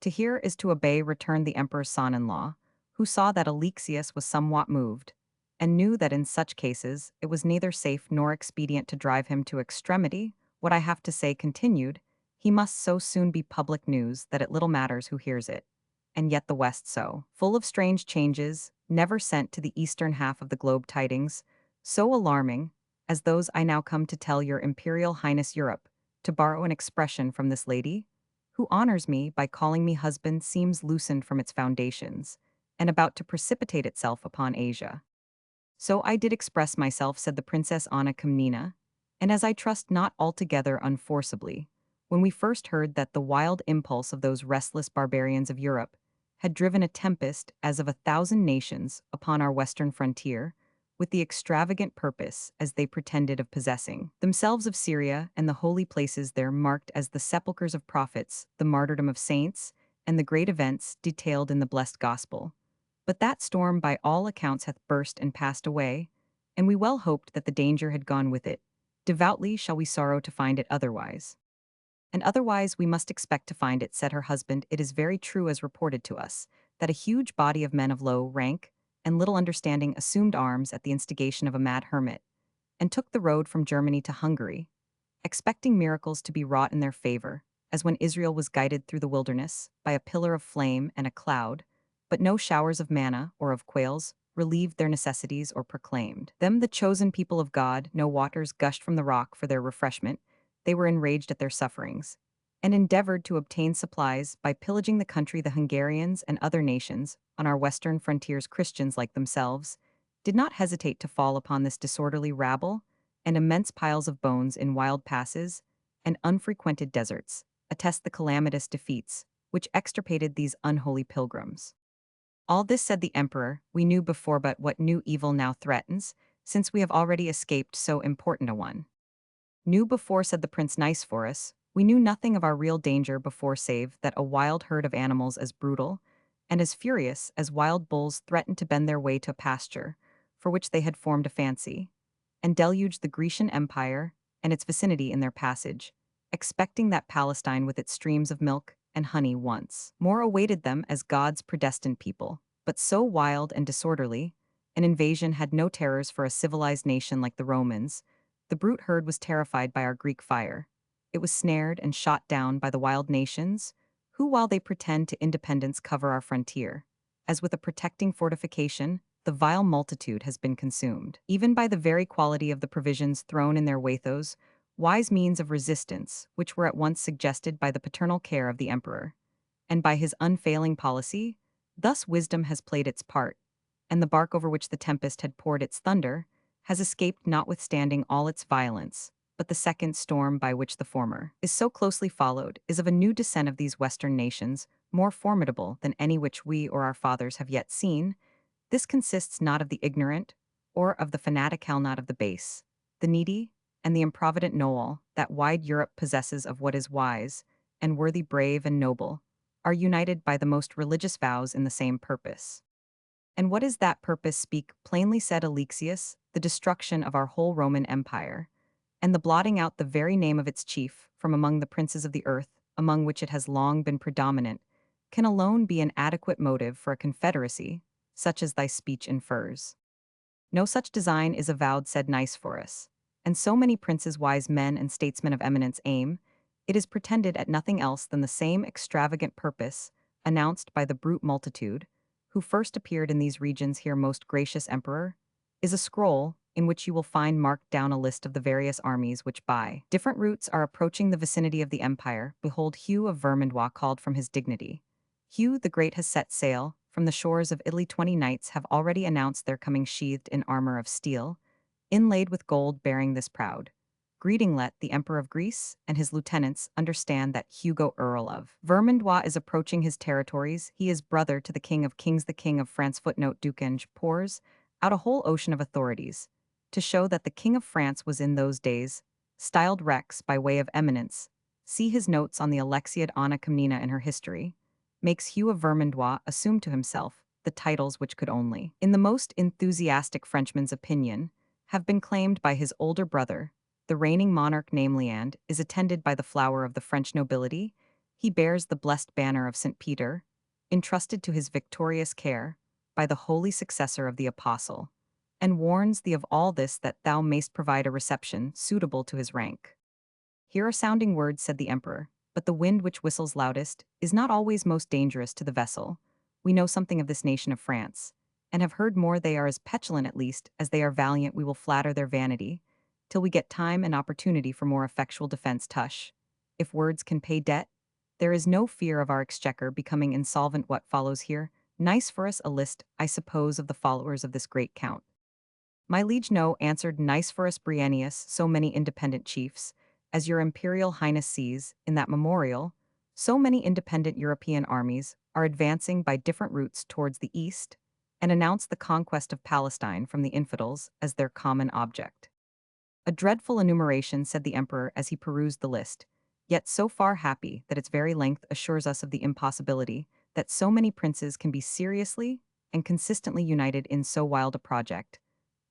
To hear is to obey, returned the emperor's son-in-law, who saw that Alexius was somewhat moved, and knew that in such cases it was neither safe nor expedient to drive him to extremity. What I have to say, continued, he must so soon be public news that it little matters who hears it, and yet the West so full of strange changes, never sent to the eastern half of the globe tidings so alarming as those I now come to tell your imperial highness. Europe, to borrow an expression from this lady, who honors me by calling me husband, seems loosened from its foundations, and about to precipitate itself upon Asia. So I did express myself, said the Princess Anna Komnena, and as I trust not altogether unforcibly, when we first heard that the wild impulse of those restless barbarians of Europe had driven a tempest as of 1,000 nations upon our western frontier, with the extravagant purpose, as they pretended, of possessing themselves of Syria and the holy places there marked as the sepulchres of prophets, the martyrdom of saints, and the great events detailed in the blessed gospel. But that storm by all accounts hath burst and passed away, and we well hoped that the danger had gone with it. Devoutly shall we sorrow to find it otherwise. And otherwise we must expect to find it, said her husband. It is very true, as reported to us, that a huge body of men of low rank and little understanding assumed arms at the instigation of a mad hermit, and took the road from Germany to Hungary, expecting miracles to be wrought in their favor, as when Israel was guided through the wilderness by a pillar of flame and a cloud, but no showers of manna or of quails relieved their necessities or proclaimed them the chosen people of God. No waters gushed from the rock for their refreshment. They were enraged at their sufferings, and endeavored to obtain supplies by pillaging the country. The Hungarians and other nations on our western frontiers, Christians like themselves, did not hesitate to fall upon this disorderly rabble, and immense piles of bones in wild passes and unfrequented deserts attest the calamitous defeats which extirpated these unholy pilgrims. All this, said the emperor, we knew before, but what new evil now threatens, since we have already escaped so important a one? Knew before, said the prince Nicephorus, we knew nothing of our real danger before, save that a wild herd of animals as brutal and as furious as wild bulls threatened to bend their way to a pasture, for which they had formed a fancy, and deluged the Grecian Empire and its vicinity in their passage, expecting that Palestine with its streams of milk and honey once more awaited them as God's predestined people, but so wild and disorderly, an invasion had no terrors for a civilized nation like the Romans. The brute herd was terrified by our Greek fire. It was snared and shot down by the wild nations, who, while they pretend to independence, cover our frontier. As with a protecting fortification, the vile multitude has been consumed, even by the very quality of the provisions thrown in their wathos, wise means of resistance, which were at once suggested by the paternal care of the emperor, and by his unfailing policy. Thus wisdom has played its part, and the bark over which the tempest had poured its thunder has escaped notwithstanding all its violence. But the second storm by which the former is so closely followed is of a new descent of these Western nations, more formidable than any which we or our fathers have yet seen. This consists not of the ignorant, or of the fanatical, not of the base, the needy, and the improvident know-all, that wide Europe possesses of what is wise, and worthy, brave, and noble, are united by the most religious vows in the same purpose. And what is that purpose? Speak plainly, said Alexius, the destruction of our whole Roman Empire, and the blotting out the very name of its chief from among the princes of the earth, among which it has long been predominant, can alone be an adequate motive for a confederacy, such as thy speech infers. No such design is avowed, said Nicephorus, and so many princes, wise men, and statesmen of eminence aim, it is pretended at nothing else than the same extravagant purpose announced by the brute multitude, who first appeared in these regions. Here, most gracious emperor, is a scroll in which you will find marked down a list of the various armies which by different routes are approaching the vicinity of the empire. Behold, Hugh of Vermandois called from his dignity. Hugh the Great has set sail from the shores of Italy. 20 knights have already announced their coming, sheathed in armor of steel, inlaid with gold, bearing this proud greeting. Let the Emperor of Greece and his lieutenants understand that Hugo, Earl of Vermandois, is approaching his territories. He is brother to the King of Kings, the King of France. Footnote: Ducange pours out a whole ocean of authorities to show that the King of France was in those days styled Rex by way of eminence. See his notes on the Alexiad Anna Comnena in her history. Makes Hugh of Vermandois assume to himself the titles which could only, in the most enthusiastic Frenchman's opinion, have been claimed by his older brother, the reigning monarch, namely, and is attended by the flower of the French nobility. He bears the blessed banner of St. Peter, entrusted to his victorious care by the holy successor of the apostle, and warns thee of all this, that thou mayst provide a reception suitable to his rank. Here are sounding words, said the emperor, but the wind which whistles loudest is not always most dangerous to the vessel. We know something of this nation of France, and have heard more. They are as petulant, at least, as they are valiant. We will flatter their vanity, till we get time and opportunity for more effectual defense. Tush! If words can pay debt, there is no fear of our exchequer becoming insolvent. What follows here? Nice for us, a list, I suppose, of the followers of this great count. My liege, no, answered Nicephorus Briennius, so many independent chiefs, as your imperial highness sees, in that memorial, so many independent European armies are advancing by different routes towards the east, and announce the conquest of Palestine from the infidels as their common object. A dreadful enumeration, said the emperor as he perused the list, yet so far happy that its very length assures us of the impossibility that so many princes can be seriously and consistently united in so wild a project.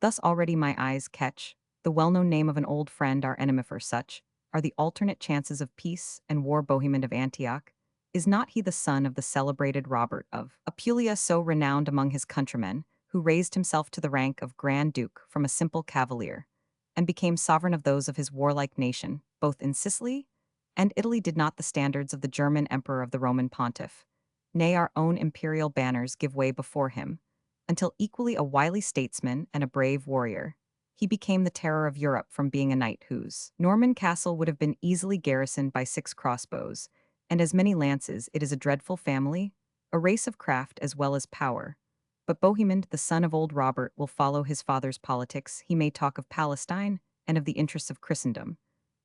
Thus already my eyes catch the well-known name of an old friend, our enemy. For such are the alternate chances of peace and war. Bohemond of Antioch, is not he the son of the celebrated Robert of Apulia, so renowned among his countrymen, who raised himself to the rank of Grand Duke from a simple cavalier, and became sovereign of those of his warlike nation, both in Sicily and Italy? Did not the standards of the German emperor of the Roman pontiff, nay, our own imperial banners, give way before him, until, equally a wily statesman and a brave warrior, he became the terror of Europe from being a knight whose Norman castle would have been easily garrisoned by 6 crossbows and as many lances? It is a dreadful family, a race of craft as well as power. But Bohemond, the son of old Robert, will follow his father's politics. He may talk of Palestine and of the interests of Christendom,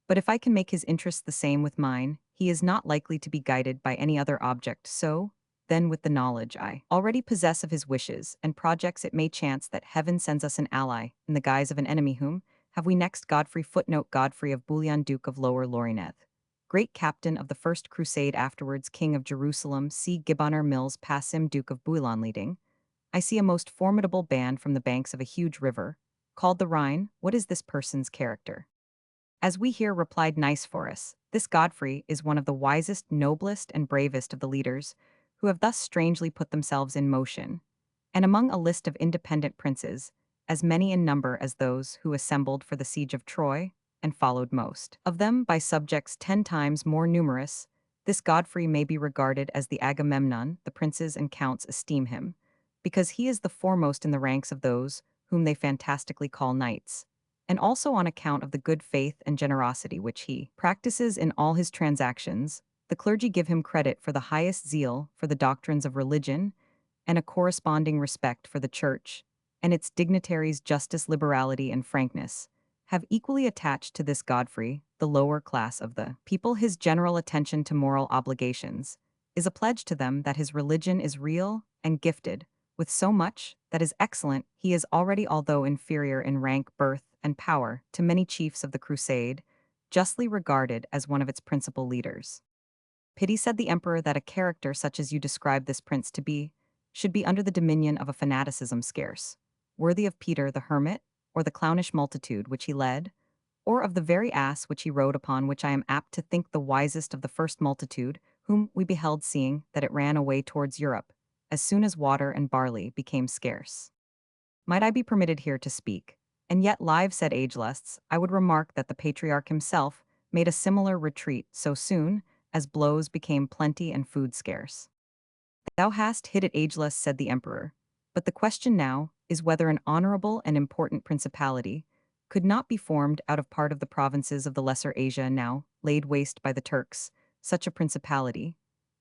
but if I can make his interests the same with mine, he is not likely to be guided by any other object. So, then, with the knowledge I already possess of his wishes and projects, it may chance that heaven sends us an ally in the guise of an enemy. Whom have we next? Godfrey. Footnote: Godfrey of Bouillon, Duke of Lower Lorraineth, great captain of the First Crusade, afterwards King of Jerusalem. See Gibbonner Mills. Passim, Duke of Bouillon, leading, I see, a most formidable band from the banks of a huge river, called the Rhine. What is this person's character? As we hear, replied Nicephorus, This Godfrey is one of the wisest, noblest, and bravest of the leaders, who have thus strangely put themselves in motion. And among a list of independent princes, as many in number as those who assembled for the siege of Troy, and followed most of them by subjects 10 times more numerous, this Godfrey may be regarded as the Agamemnon the princes and counts esteem him, because he is the foremost in the ranks of those whom they fantastically call knights, and also on account of the good faith and generosity which he practices in all his transactions. The clergy give him credit for the highest zeal for the doctrines of religion and a corresponding respect for the church, and its dignitaries' justice, liberality, and frankness have equally attached to this Godfrey, the lower class of the people. His general attention to moral obligations is a pledge to them that his religion is real and gifted with so much that is excellent. He is already, although inferior in rank, birth, and power to many chiefs of the crusade, justly regarded as one of its principal leaders. Pity, said the emperor, that a character such as you describe this prince to be should be under the dominion of a fanaticism scarce, worthy of Peter the hermit, or the clownish multitude which he led, or of the very ass which he rode upon, which I am apt to think the wisest of the first multitude, whom we beheld, seeing that it ran away towards Europe, as soon as water and barley became scarce. Might I be permitted here to speak? And yet, live, said Agelusts, I would remark that the patriarch himself made a similar retreat so soon as blows became plenty and food scarce. Thou hast hit it, Ageless, said the emperor, but the question now is whether an honorable and important principality could not be formed out of part of the provinces of the Lesser Asia now laid waste by the Turks. Such a principality,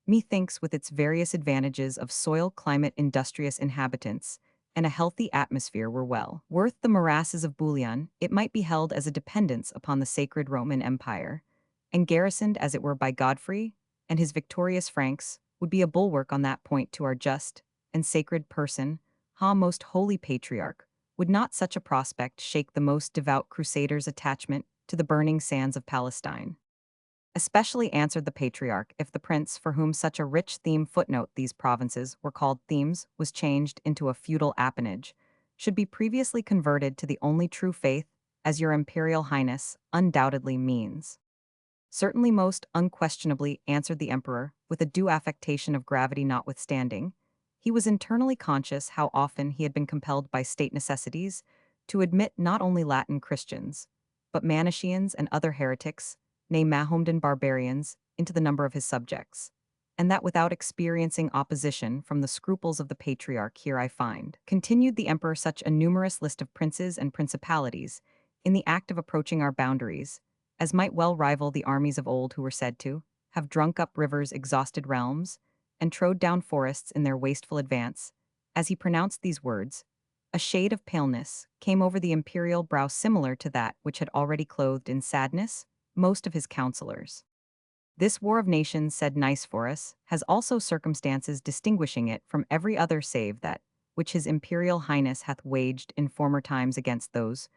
methinks, with its various advantages of soil, climate, industrious inhabitants, and a healthy atmosphere, were well worth the morasses of Bouillon. It might be held as a dependence upon the sacred Roman Empire, and garrisoned as it were by Godfrey and his victorious Franks, would be a bulwark on that point to our just and sacred person. Ha, most holy patriarch, would not such a prospect shake the most devout crusader's attachment to the burning sands of Palestine? Especially, answered the patriarch, if the prince for whom such a rich theme, footnote these provinces were called themes, was changed into a feudal appanage, should be previously converted to the only true faith, as your imperial highness undoubtedly means. Certainly, most unquestionably, answered the emperor, with a due affectation of gravity notwithstanding. He was internally conscious how often he had been compelled by state necessities to admit not only Latin Christians, but Manichaeans and other heretics, nay Mahomedan barbarians, into the number of his subjects, and that without experiencing opposition from the scruples of the patriarch. Here I find, continued the emperor, such a numerous list of princes and principalities in the act of approaching our boundaries, as might well rival the armies of old who were said to have drunk up rivers, exhausted realms, and trode down forests in their wasteful advance. As he pronounced these words, a shade of paleness came over the imperial brow, similar to that which had already clothed in sadness most of his counselors. This war of nations, said Nicephorus, has also circumstances distinguishing it from every other save that which his imperial highness hath waged in former times against those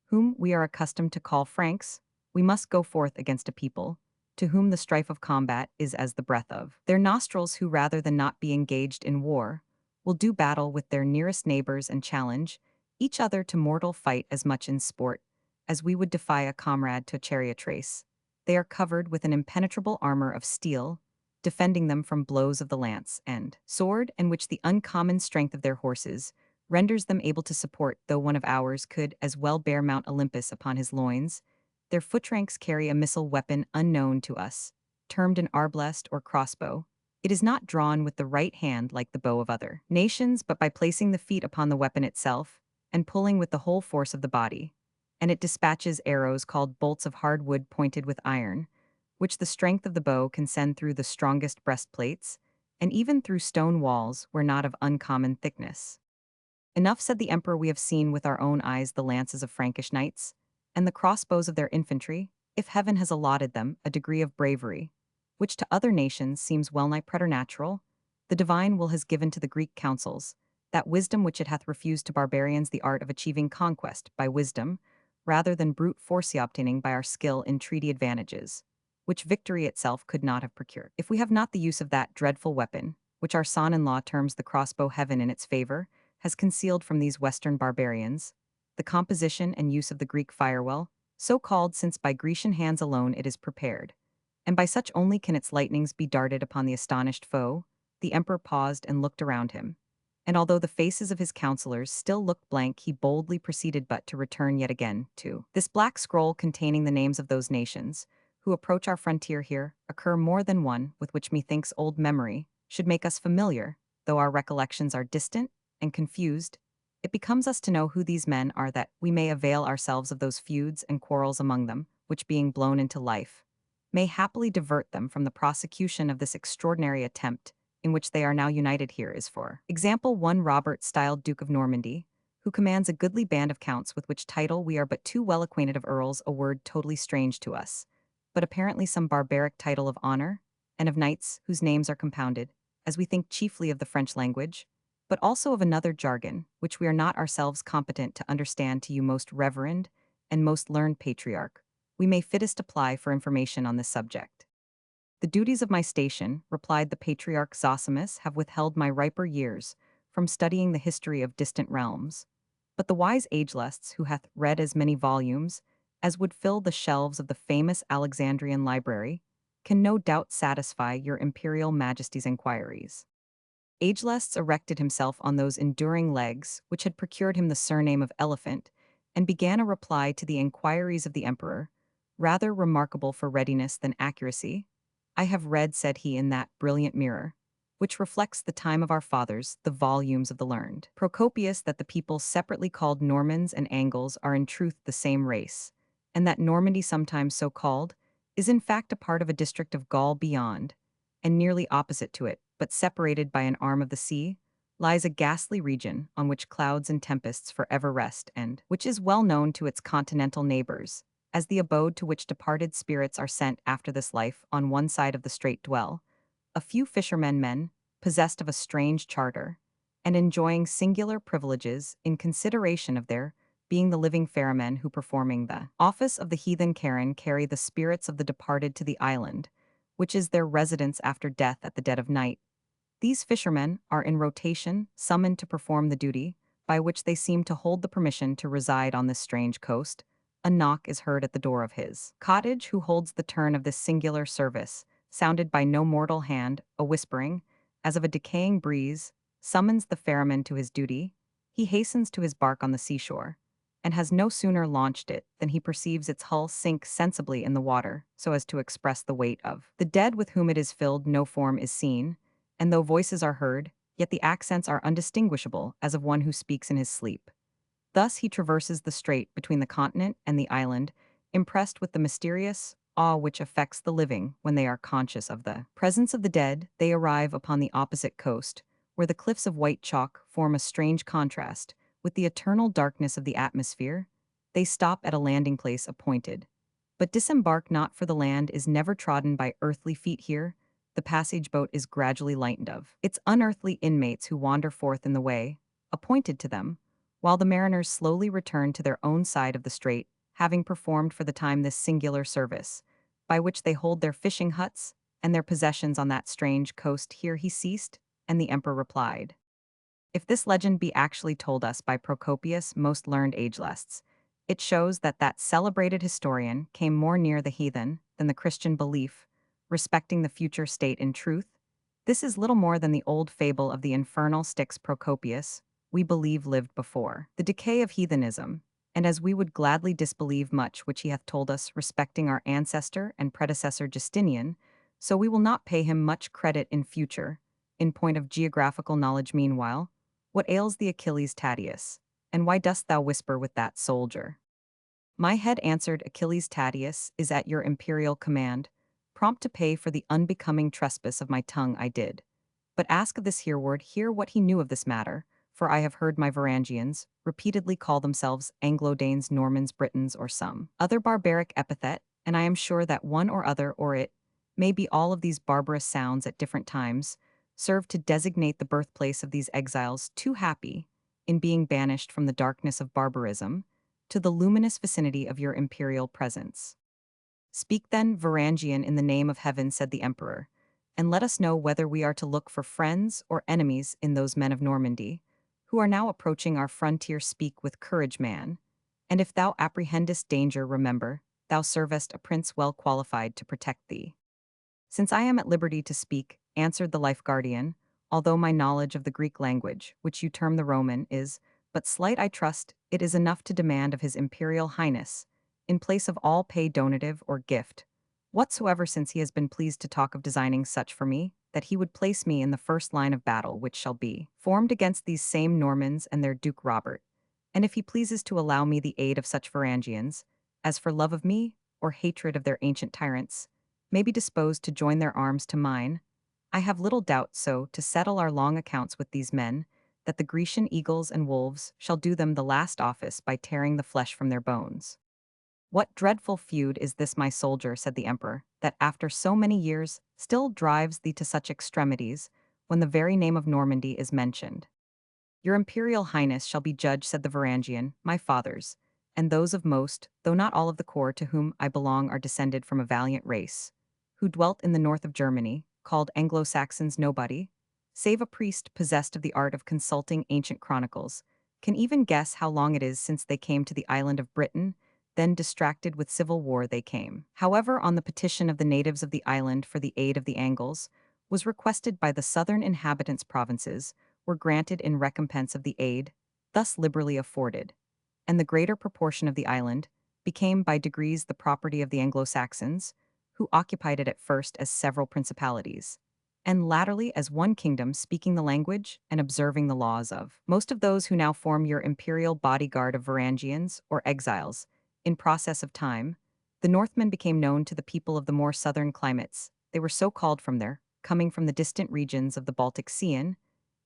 whom we are accustomed to call Franks. We must go forth against a people to whom the strife of combat is as the breath of their nostrils, who rather than not be engaged in war will do battle with their nearest neighbors and challenge each other to mortal fight as much in sport as we would defy a comrade to a chariot race. They are covered with an impenetrable armor of steel, defending them from blows of the lance and sword, and which the uncommon strength of their horses renders them able to support, though one of ours could as well bear Mount Olympus upon his loins. Their footranks carry a missile weapon unknown to us, termed an arblast or crossbow. It is not drawn with the right hand like the bow of other nations, but by placing the feet upon the weapon itself, and pulling with the whole force of the body. And it dispatches arrows called bolts of hard wood pointed with iron, which the strength of the bow can send through the strongest breastplates, and even through stone walls where not of uncommon thickness. Enough, said the emperor, we have seen with our own eyes the lances of Frankish knights, and the crossbows of their infantry, if heaven has allotted them a degree of bravery, which to other nations seems well-nigh preternatural, the divine will has given to the Greek councils, that wisdom which it hath refused to barbarians, the art of achieving conquest by wisdom, rather than brute force obtaining by our skill in treaty advantages, which victory itself could not have procured. If we have not the use of that dreadful weapon, which our son-in-law terms the crossbow, heaven in its favor has concealed from these western barbarians the composition and use of the Greek firewall, so called since by Grecian hands alone it is prepared, and by such only can its lightnings be darted upon the astonished foe. The emperor paused and looked around him. And although the faces of his counselors still looked blank, he boldly proceeded but to return yet again to this black scroll containing the names of those nations who approach our frontier here occur more than one with which methinks old memory should make us familiar, though our recollections are distant and confused. It becomes us to know who these men are that we may avail ourselves of those feuds and quarrels among them, which being blown into life, may happily divert them from the prosecution of this extraordinary attempt in which they are now united here is for example one Robert styled Duke of Normandy, who commands a goodly band of counts with which title we are but too well acquainted of earls a word totally strange to us, but apparently some barbaric title of honor, and of knights whose names are compounded, as we think chiefly of the French language, but also of another jargon, which we are not ourselves competent to understand to you most reverend and most learned patriarch, we may fittest apply for information on this subject. The duties of my station, replied the patriarch Zosimus, have withheld my riper years from studying the history of distant realms. But the wise ageless, who hath read as many volumes as would fill the shelves of the famous Alexandrian library, can no doubt satisfy your imperial majesty's inquiries. Ageless erected himself on those enduring legs which had procured him the surname of Elephant, and began a reply to the inquiries of the emperor, rather remarkable for readiness than accuracy. I have read, said he, in that brilliant mirror, which reflects the time of our fathers, the volumes of the learned Procopius, that the people separately called Normans and Angles are in truth the same race, and that Normandy, sometimes so called, is in fact a part of a district of Gaul beyond, and nearly opposite to it, but separated by an arm of the sea, lies a ghastly region on which clouds and tempests forever rest, and which is well known to its continental neighbors as the abode to which departed spirits are sent after this life. On one side of the strait dwell a few fishermen men, possessed of a strange charter, and enjoying singular privileges in consideration of their being the living ferrymen who, performing the office of the heathen Charon, carry the spirits of the departed to the island, which is their residence after death at the dead of night. These fishermen are in rotation, summoned to perform the duty, by which they seem to hold the permission to reside on this strange coast. A knock is heard at the door of his cottage, who holds the turn of this singular service, sounded by no mortal hand. A whispering, as of a decaying breeze, summons the ferryman to his duty. He hastens to his bark on the seashore, and has no sooner launched it than he perceives its hull sink sensibly in the water, so as to express the weight of the dead with whom it is filled. No form is seen, and though voices are heard, yet the accents are undistinguishable, as of one who speaks in his sleep. Thus he traverses the strait between the continent and the island, impressed with the mysterious awe which affects the living when they are conscious of the presence of the dead. They arrive upon the opposite coast, where the cliffs of white chalk form a strange contrast with the eternal darkness of the atmosphere. They stop at a landing place appointed, but disembark not, for the land is never trodden by earthly feet here. The passage boat is gradually lightened of its unearthly inmates, who wander forth in the way appointed to them, while the mariners slowly return to their own side of the strait, having performed for the time this singular service, by which they hold their fishing huts and their possessions on that strange coast. Here he ceased, and the emperor replied, if this legend be actually told us by Procopius, most learned ageless, it shows that that celebrated historian came more near the heathen than the Christian belief respecting the future state. In truth, this is little more than the old fable of the infernal Styx. Procopius, we believe, lived before the decay of heathenism, and as we would gladly disbelieve much which he hath told us respecting our ancestor and predecessor Justinian, so we will not pay him much credit in future, in point of geographical knowledge. Meanwhile, what ails thee, Achilles Tatius, and why dost thou whisper with that soldier? My head, answered Achilles Tatius, is at your imperial command, prompt to pay for the unbecoming trespass of my tongue I did. But ask of this hereward here what he knew of this matter, for I have heard my Varangians repeatedly call themselves Anglo-Danes, Normans, Britons, or some other barbaric epithet, and I am sure that one or other, or it may be all of these barbarous sounds at different times, serve to designate the birthplace of these exiles too happy in being banished from the darkness of barbarism to the luminous vicinity of your imperial presence. Speak then, Varangian, in the name of heaven, said the emperor, and let us know whether we are to look for friends or enemies in those men of Normandy, who are now approaching our frontier. Speak with courage, man, and if thou apprehendest danger, remember, thou servest a prince well qualified to protect thee. Since I am at liberty to speak, answered the life guardian, although my knowledge of the Greek language, which you term the Roman, is but slight, I trust it is enough to demand of his imperial highness, in place of all pay donative or gift, whatsoever, since he has been pleased to talk of designing such for me, that he would place me in the first line of battle which shall be formed against these same Normans and their Duke Robert, and if he pleases to allow me the aid of such Varangians, as for love of me, or hatred of their ancient tyrants, may be disposed to join their arms to mine, I have little doubt so to settle our long accounts with these men, that the Grecian eagles and wolves shall do them the last office by tearing the flesh from their bones. What dreadful feud is this, my soldier, said the emperor, that after so many years still drives thee to such extremities, when the very name of Normandy is mentioned? Your imperial highness shall be judge, said the Varangian, my fathers, and those of most, though not all of the corps to whom I belong are descended from a valiant race, who dwelt in the north of Germany, called Anglo-Saxons nobody, save a priest possessed of the art of consulting ancient chronicles, can even guess how long it is since they came to the island of Britain, then distracted with civil war they came. However, on the petition of the natives of the island for the aid of the Angles, was requested by the southern inhabitants provinces, were granted in recompense of the aid, thus liberally afforded, and the greater proportion of the island became by degrees the property of the Anglo-Saxons, who occupied it at first as several principalities, and latterly as one kingdom speaking the language and observing the laws of most of those who now form your imperial bodyguard of Varangians or exiles. In process of time, the Northmen became known to the people of the more southern climates. They were so called from there, coming from the distant regions of the Baltic Sea, an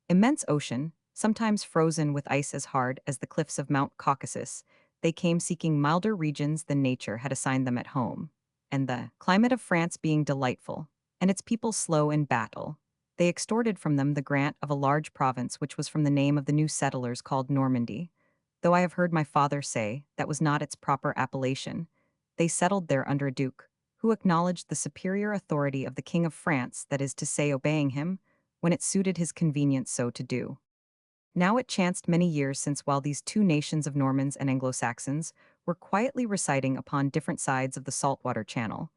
immense ocean, sometimes frozen with ice as hard as the cliffs of Mount Caucasus. They came seeking milder regions than nature had assigned them at home, and the climate of France being delightful, and its people slow in battle, they extorted from them the grant of a large province which was from the name of the new settlers called Normandy, though I have heard my father say that was not its proper appellation. They settled there under a duke, who acknowledged the superior authority of the King of France, that is to say, obeying him, when it suited his convenience so to do. Now it chanced many years since, while these two nations of Normans and Anglo-Saxons were quietly residing upon different sides of the saltwater channel,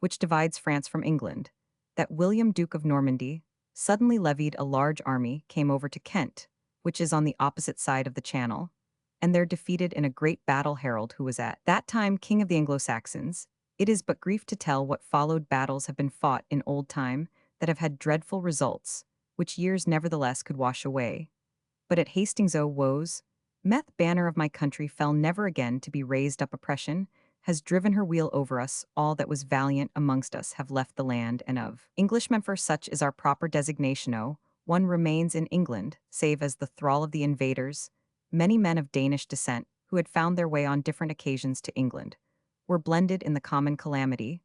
which divides France from England, that William, Duke of Normandy, suddenly levied a large army, came over to Kent, which is on the opposite side of the channel, and there defeated in a great battle Harold, who was at that time king of the Anglo-Saxons. It is but grief to tell what followed. Battles have been fought in old time that have had dreadful results, which years nevertheless could wash away. But at Hastings, O woes, Meth, banner of my country, fell never again to be raised up. Oppression has driven her wheel over us. All that was valiant amongst us have left the land, and of Englishmen, for such is our proper designation, O, one remains in England, save as the thrall of the invaders. Many men of Danish descent, who had found their way on different occasions to England, were blended in the common calamity.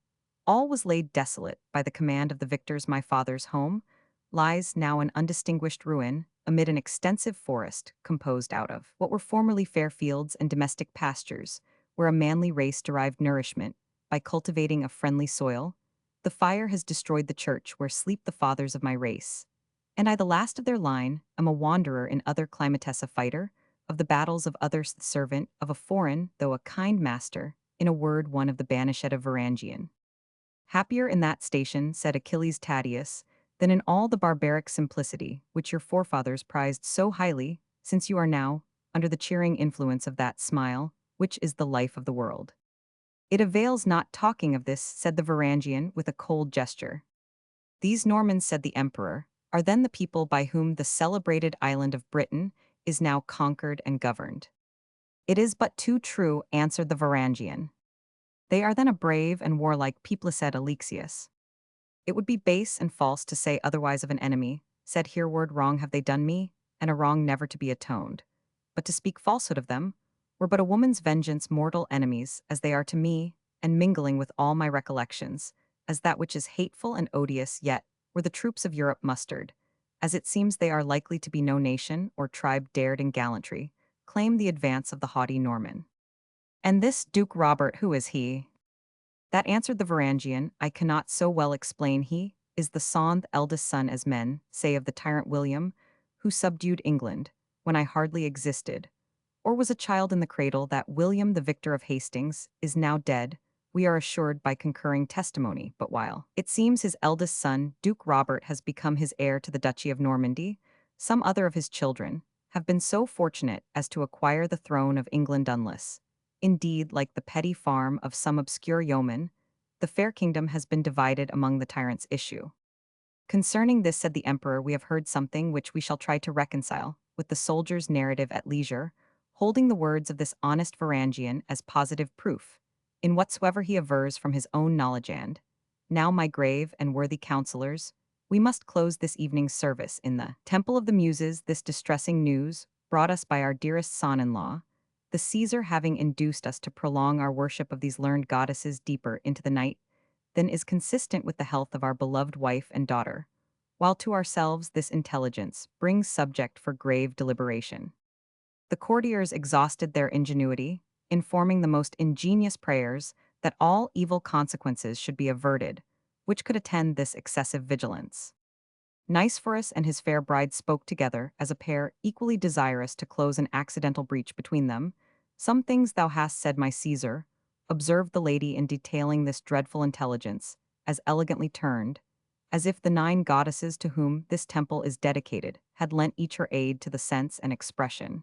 All was laid desolate by the command of the victors. My father's home lies now an undistinguished ruin, amid an extensive forest composed out of what were formerly fair fields and domestic pastures, where a manly race derived nourishment by cultivating a friendly soil. The fire has destroyed the church where sleep the fathers of my race, and I, the last of their line, am a wanderer in other climates, a fighter of the battles of others, the servant of a foreign, though a kind master, in a word, one of the banished of Varangian. Happier in that station, said Achilles Tatius, than in all the barbaric simplicity which your forefathers prized so highly, since you are now under the cheering influence of that smile, which is the life of the world. It avails not talking of this, said the Varangian with a cold gesture. These Normans, said the emperor, are then the people by whom the celebrated island of Britain is now conquered and governed. It is but too true, answered the Varangian. They are then a brave and warlike people, said Alexius. It would be base and false to say otherwise of an enemy, said Hereward. Wrong have they done me, and a wrong never to be atoned. But to speak falsehood of them were but a woman's vengeance. Mortal enemies, as they are to me, and mingling with all my recollections, as that which is hateful and odious, yet were the troops of Europe mustered, as it seems they are likely to be, no nation or tribe dared in gallantry claim the advance of the haughty Norman. And this Duke Robert, who is he? That, answered the Varangian, I cannot so well explain. He is the sonth eldest son, as men say, of the tyrant William, who subdued England when I hardly existed, or was a child in the cradle. That William, the victor of Hastings, is now dead, we are assured by concurring testimony, but while it seems his eldest son, Duke Robert, has become his heir to the Duchy of Normandy, some other of his children have been so fortunate as to acquire the throne of England unless. Indeed, like the petty farm of some obscure yeoman, the fair kingdom has been divided among the tyrant's issue. Concerning this, said the emperor, we have heard something which we shall try to reconcile with the soldier's narrative at leisure, holding the words of this honest Varangian as positive proof, in whatsoever he avers from his own knowledge. And now, my grave and worthy counselors, we must close this evening's service in the Temple of the Muses. This distressing news, brought us by our dearest son-in-law, the Caesar having induced us to prolong our worship of these learned goddesses deeper into the night, than is consistent with the health of our beloved wife and daughter, while to ourselves this intelligence brings subject for grave deliberation. The courtiers exhausted their ingenuity in forming the most ingenious prayers that all evil consequences should be averted, which could attend this excessive vigilance. Nicephorus and his fair bride spoke together as a pair equally desirous to close an accidental breach between them. Some things thou hast said, my Caesar, observed the lady in detailing this dreadful intelligence, as elegantly turned, as if the 9 goddesses to whom this temple is dedicated had lent each her aid to the sense and expression.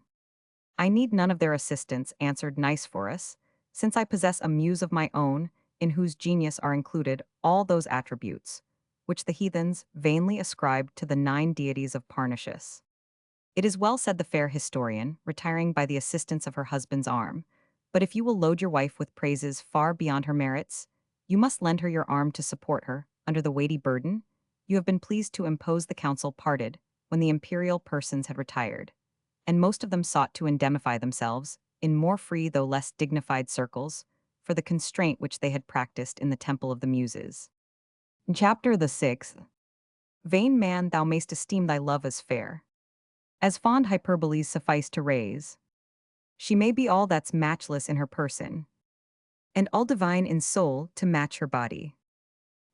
I need none of their assistance, answered Nicephorus, since I possess a muse of my own, in whose genius are included all those attributes which the heathens vainly ascribed to the 9 deities of Parnassus. It is well said, the fair historian, retiring by the assistance of her husband's arm, but if you will load your wife with praises far beyond her merits, you must lend her your arm to support her under the weighty burden you have been pleased to impose. The council parted when the imperial persons had retired, and most of them sought to indemnify themselves, in more free though less dignified circles, for the constraint which they had practiced in the Temple of the Muses. Chapter the 6th. Vain man, thou mayst esteem thy love as fair, as fond hyperboles suffice to raise. She may be all that's matchless in her person, and all divine in soul to match her body.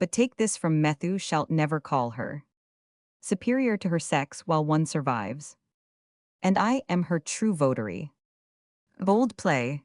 But take this from Methu, shalt never call her superior to her sex while one survives. And I am her true votary. Bold play.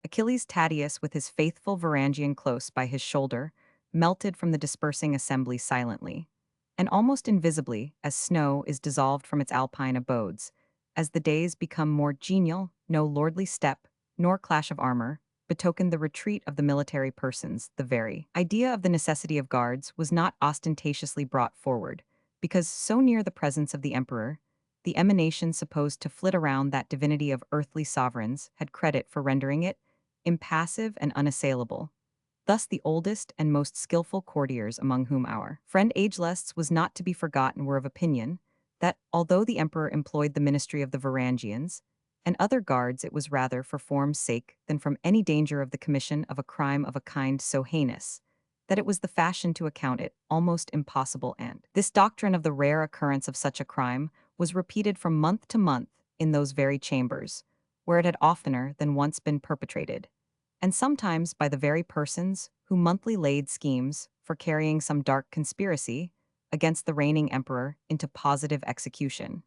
Achilles Tatius, with his faithful Varangian close by his shoulder, melted from the dispersing assembly silently, and almost invisibly, as snow is dissolved from its alpine abodes. As the days become more genial, no lordly step, nor clash of armor, betokened the retreat of the military persons. The very idea of the necessity of guards was not ostentatiously brought forward, because so near the presence of the emperor, the emanation supposed to flit around that divinity of earthly sovereigns had credit for rendering it impassive and unassailable. Thus the oldest and most skillful courtiers, among whom our friend Ageless was not to be forgotten, were of opinion that, although the emperor employed the ministry of the Varangians and other guards, it was rather for form's sake than from any danger of the commission of a crime of a kind so heinous, that it was the fashion to account it almost impossible. And this doctrine of the rare occurrence of such a crime was repeated from month to month in those very chambers, where it had oftener than once been perpetrated, and sometimes by the very persons who monthly laid schemes for carrying some dark conspiracy against the reigning emperor into positive execution.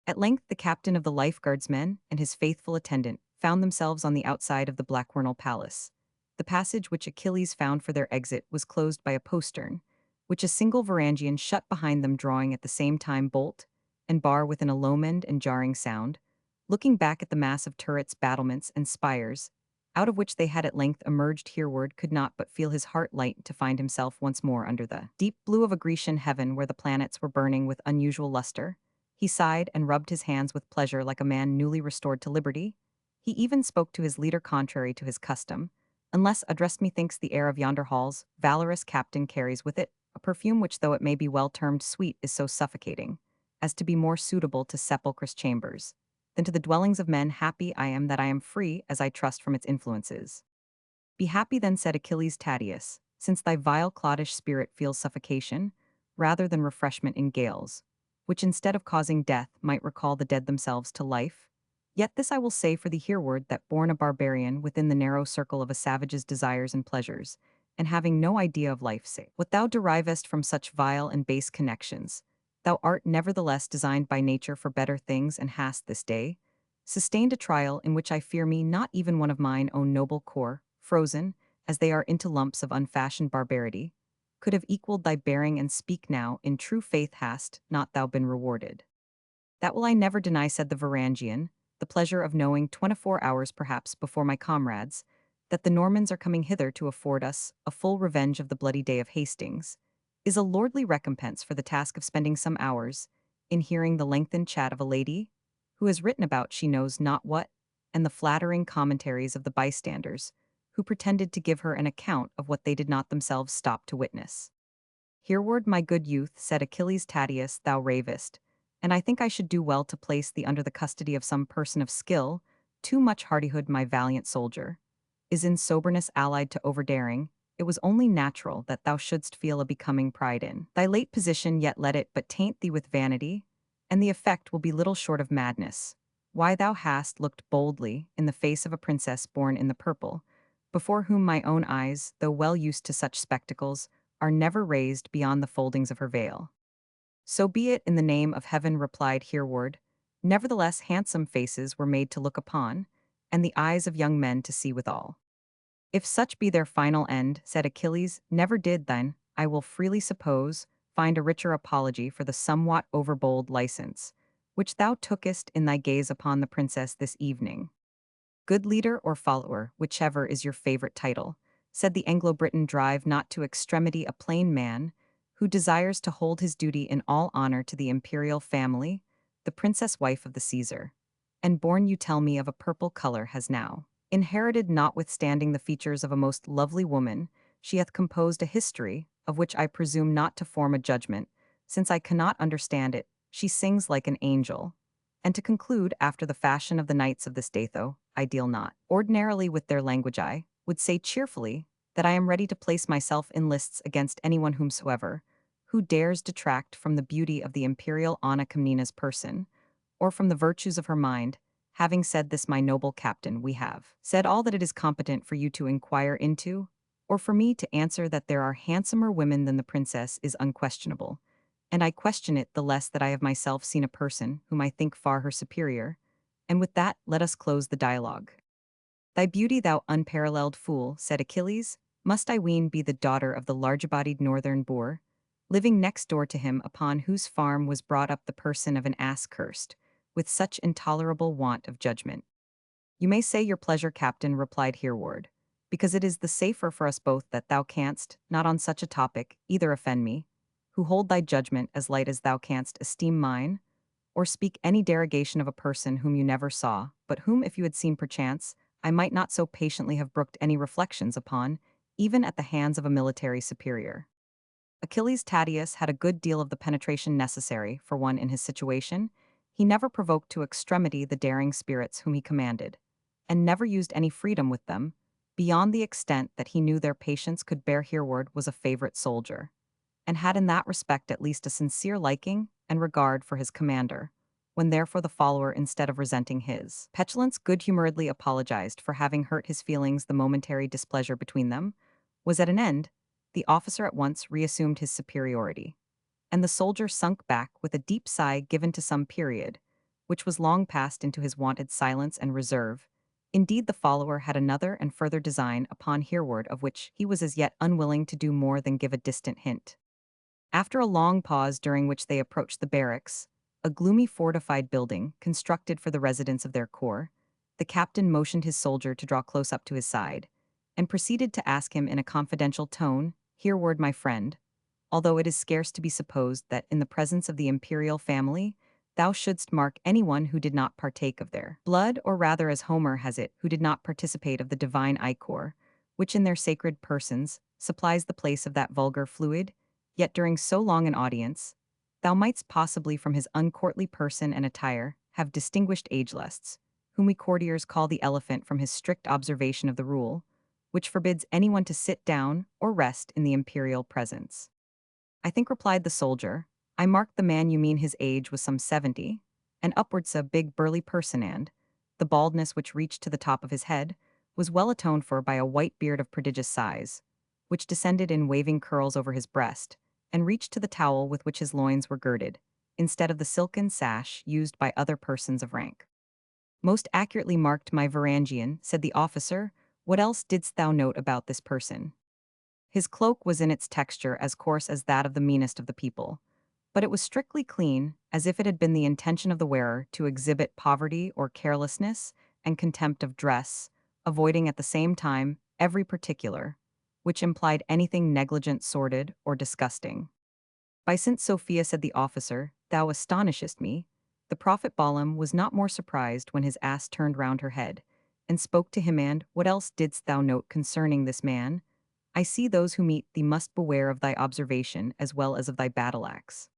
At length the captain of the Life Guardsmen and his faithful attendant found themselves on the outside of the Blackwernel Palace. The passage which Achilles found for their exit was closed by a postern, which a single Varangian shut behind them, drawing at the same time bolt and bar within a lowmend and jarring sound. Looking back at the mass of turrets, battlements, and spires, out of which they had at length emerged, Hereward could not but feel his heart light to find himself once more under the deep blue of a Grecian heaven where the planets were burning with unusual luster. He sighed and rubbed his hands with pleasure like a man newly restored to liberty. He even spoke to his leader contrary to his custom, unless addressed. Methinks the air of yonder hall's valorous captain carries with it a perfume which, though it may be well termed sweet, is so suffocating as to be more suitable to sepulchre's chambers than to the dwellings of men. Happy I am that I am free, as I trust, from its influences. Be happy then, said Achilles Tatius, since thy vile cloddish spirit feels suffocation, rather than refreshment in gales, which instead of causing death might recall the dead themselves to life. Yet this I will say for thee, Hereward, that born a barbarian within the narrow circle of a savage's desires and pleasures, and having no idea of life save what thou derivest from such vile and base connections, thou art nevertheless designed by nature for better things, and hast this day sustained a trial in which I fear me not even one of mine own noble corps, frozen, as they are into lumps of unfashioned barbarity, could have equaled thy bearing and speak now, in true faith hast not thou been rewarded. That will I never deny, said the Varangian, the pleasure of knowing 24 hours perhaps before my comrades, that the Normans are coming hither to afford us a full revenge of the bloody day of Hastings, is a lordly recompense for the task of spending some hours in hearing the lengthened chat of a lady who has written about she knows not what, and the flattering commentaries of the bystanders, who pretended to give her an account of what they did not themselves stop to witness. Hereward, my good youth, said Achilles Tatius, thou ravest, and I think I should do well to place thee under the custody of some person of skill. Too much hardihood, my valiant soldier, is in soberness allied to overdaring. It was only natural that thou shouldst feel a becoming pride in thy late position, yet let it but taint thee with vanity, and the effect will be little short of madness. Why, thou hast looked boldly in the face of a princess born in the purple, before whom my own eyes, though well used to such spectacles, are never raised beyond the foldings of her veil. So be it in the name of heaven, replied Hereward. Nevertheless, handsome faces were made to look upon, and the eyes of young men to see withal. If such be their final end, said Achilles, never did then, I will freely suppose, find a richer apology for the somewhat overbold license, which thou tookest in thy gaze upon the princess this evening. Good leader or follower, whichever is your favorite title, said the Anglo-Briton, drive not to extremity a plain man, who desires to hold his duty in all honor to the imperial family, the princess wife of the Caesar, and born you tell me of a purple color has now inherited, notwithstanding the features of a most lovely woman, she hath composed a history, of which I presume not to form a judgment, since I cannot understand it. She sings like an angel, and to conclude, after the fashion of the knights of this day, though I deal not ordinarily with their language, I would say cheerfully that I am ready to place myself in lists against anyone whomsoever, who dares detract from the beauty of the imperial Anna Komnena's person, or from the virtues of her mind. Having said this, my noble captain, we have said all that it is competent for you to inquire into, or for me to answer. That there are handsomer women than the princess is unquestionable, and I question it the less that I have myself seen a person whom I think far her superior. And with that, let us close the dialogue. Thy beauty, thou unparalleled fool, said Achilles, must I ween be the daughter of the large-bodied northern boor, living next door to him, upon whose farm was brought up the person of an ass cursed, with such intolerable want of judgment. You may say your pleasure, captain, replied Hereward, because it is the safer for us both that thou canst, not on such a topic, either offend me, who hold thy judgment as light as thou canst esteem mine, or speak any derogation of a person whom you never saw, but whom, if you had seen perchance, I might not so patiently have brooked any reflections upon, even at the hands of a military superior. Achilles Tatius had a good deal of the penetration necessary for one in his situation. He never provoked to extremity the daring spirits whom he commanded, and never used any freedom with them, beyond the extent that he knew their patience could bear. Hereward was a favorite soldier, and had in that respect at least a sincere liking and regard for his commander, when therefore the follower, instead of resenting his petulance, good-humoredly apologized for having hurt his feelings. The momentary displeasure between them was at an end. The officer at once reassumed his superiority, and the soldier sunk back with a deep sigh given to some period, which was long passed into his wonted silence and reserve. Indeed, the follower had another and further design upon Hereward, of which he was as yet unwilling to do more than give a distant hint. After a long pause, during which they approached the barracks, a gloomy fortified building constructed for the residence of their corps, the captain motioned his soldier to draw close up to his side, and proceeded to ask him in a confidential tone, Hereward, my friend, although it is scarce to be supposed that in the presence of the imperial family thou shouldst mark anyone who did not partake of their blood, or rather, as Homer has it, who did not participate of the divine ichor, which in their sacred persons supplies the place of that vulgar fluid. Yet during so long an audience, thou mightst possibly from his uncourtly person and attire have distinguished agelusts, whom we courtiers call the elephant, from his strict observation of the rule, which forbids anyone to sit down or rest in the imperial presence. I think, replied the soldier, I marked the man you mean. His age was some 70, and upwards a big burly person, and the baldness which reached to the top of his head was well atoned for by a white beard of prodigious size, which descended in waving curls over his breast, and reached to the towel with which his loins were girded, instead of the silken sash used by other persons of rank. Most accurately marked, my Varangian, said the officer, What else didst thou note about this person? His cloak was in its texture as coarse as that of the meanest of the people, but it was strictly clean, as if it had been the intention of the wearer to exhibit poverty or carelessness and contempt of dress, avoiding at the same time every particular, which implied anything negligent, sordid, or disgusting. By St. Sophia, said the officer, thou astonishest me. The prophet Balaam was not more surprised when his ass turned round her head, and spoke to him. And what else didst thou note concerning this man? I see those who meet thee must beware of thy observation as well as of thy battle axe.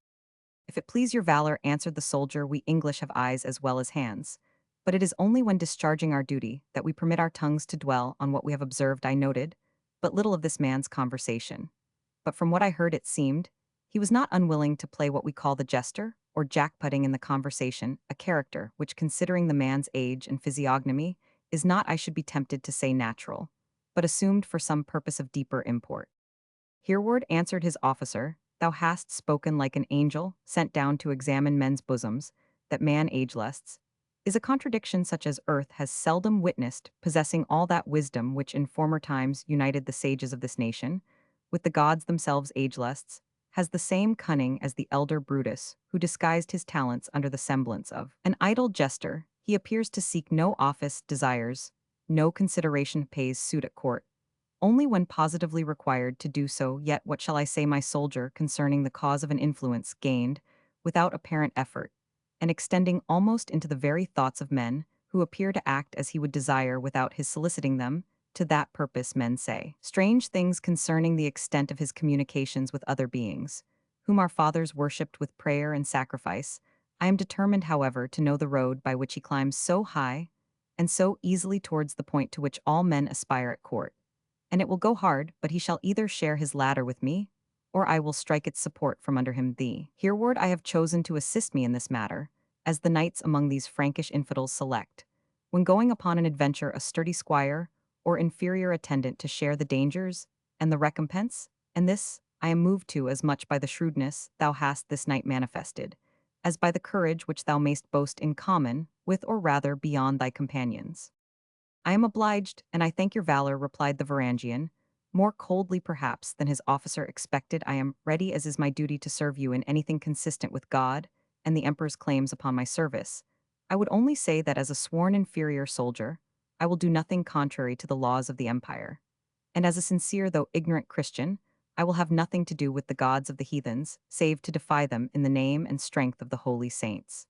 If it please your valor, answered the soldier, we English have eyes as well as hands. But it is only when discharging our duty that we permit our tongues to dwell on what we have observed. I noted but little of this man's conversation. But from what I heard, it seemed he was not unwilling to play what we call the jester, or jackputting in the conversation, a character which, considering the man's age and physiognomy, is not, I should be tempted to say, natural, but assumed for some purpose of deeper import. Hereward, answered his officer, thou hast spoken like an angel sent down to examine men's bosoms, that man agelusts, is a contradiction such as earth has seldom witnessed, possessing all that wisdom which in former times united the sages of this nation, with the gods themselves agelusts, has the same cunning as the elder Brutus, who disguised his talents under the semblance of an idle jester. He appears to seek no office, desires no consideration, pays suit at court, only when positively required to do so. Yet what shall I say, my soldier, concerning the cause of an influence gained without apparent effort, and extending almost into the very thoughts of men, who appear to act as he would desire without his soliciting them? To that purpose men say strange things concerning the extent of his communications with other beings, whom our fathers worshipped with prayer and sacrifice. I am determined, however, to know the road by which he climbs so high and so easily towards the point to which all men aspire at court. And it will go hard, but he shall either share his ladder with me, or I will strike its support from under him. Thee, Hereward, I have chosen to assist me in this matter, as the knights among these Frankish infidels select, when going upon an adventure, a sturdy squire or inferior attendant to share the dangers and the recompense, and this I am moved to as much by the shrewdness thou hast this night manifested, as by the courage which thou mayst boast in common with, or rather beyond, thy companions. I am obliged, and I thank your valor, replied the Varangian, more coldly perhaps than his officer expected. I am ready, as is my duty, to serve you in anything consistent with God and the Emperor's claims upon my service. I would only say that as a sworn inferior soldier, I will do nothing contrary to the laws of the Empire. And as a sincere though ignorant Christian, I will have nothing to do with the gods of the heathens, save to defy them in the name and strength of the holy saints.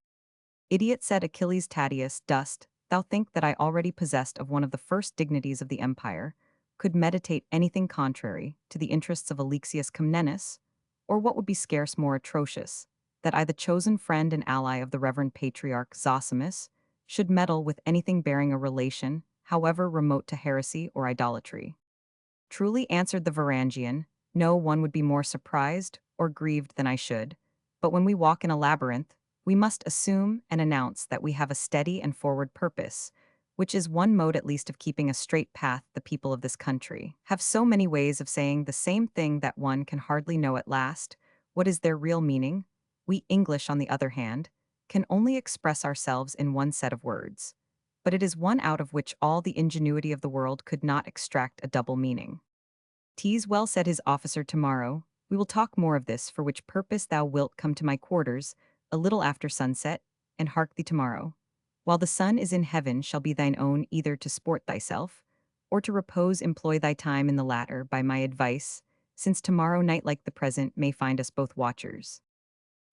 Idiot, said Achilles Tatius, dost thou think that I, already possessed of one of the first dignities of the empire, could meditate anything contrary to the interests of Alexius Comnenus, or what would be scarce more atrocious, that I, the chosen friend and ally of the reverend patriarch Zosimus, should meddle with anything bearing a relation, however remote, to heresy or idolatry? Truly, answered the Varangian, no one would be more surprised or grieved than I should, but when we walk in a labyrinth, we must assume and announce that we have a steady and forward purpose, which is one mode at least of keeping a straight path. The people of this country have so many ways of saying the same thing that one can hardly know at last what is their real meaning. We English, on the other hand, can only express ourselves in one set of words, but it is one out of which all the ingenuity of the world could not extract a double meaning. "'Tis well said," his officer. Tomorrow we will talk more of this, for which purpose thou wilt come to my quarters a little after sunset, and hark thee, tomorrow, while the sun is in heaven, shall be thine own, either to sport thyself, or to repose. Employ thy time in the latter, by my advice, since tomorrow night, like the present, may find us both watchers.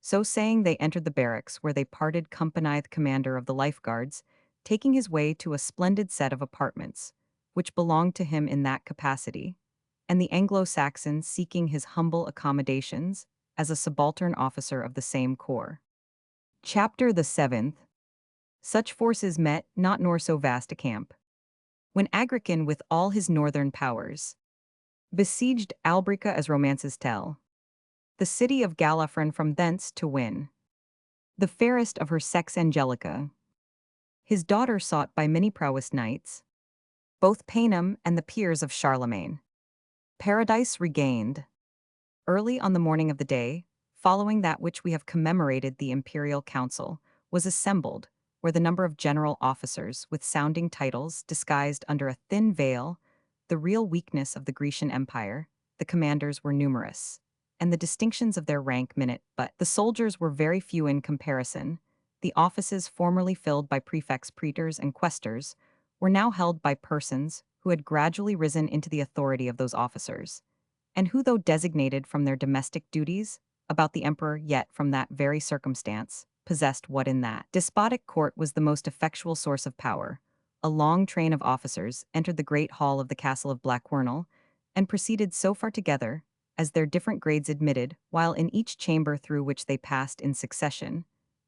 So saying, they entered the barracks, where they parted company. The commander of the lifeguards, taking his way to a splendid set of apartments, which belonged to him in that capacity, and the Anglo-Saxon seeking his humble accommodations as a subaltern officer of the same corps. Chapter the 7th. Such forces met not nor so vast a camp. When Agrican with all his northern powers besieged Albrica, as romances tell, the city of Gallaphryn, from thence to win the fairest of her sex, Angelica, his daughter sought by many prowess knights, both Panem and the peers of Charlemagne. Paradise regained. Early on the morning of the day following that which we have commemorated, the imperial council was assembled, where the number of general officers with sounding titles disguised under a thin veil, the real weakness of the Grecian Empire, the commanders were numerous, and the distinctions of their rank minute, but the soldiers were very few in comparison. The offices formerly filled by prefects, praetors, and quaestors were now held by persons who had gradually risen into the authority of those officers, and who, though designated from their domestic duties about the emperor, yet from that very circumstance, possessed what in that despotic court was the most effectual source of power. A long train of officers entered the great hall of the castle of Blackwernel, and proceeded so far together as their different grades admitted, while in each chamber through which they passed in succession,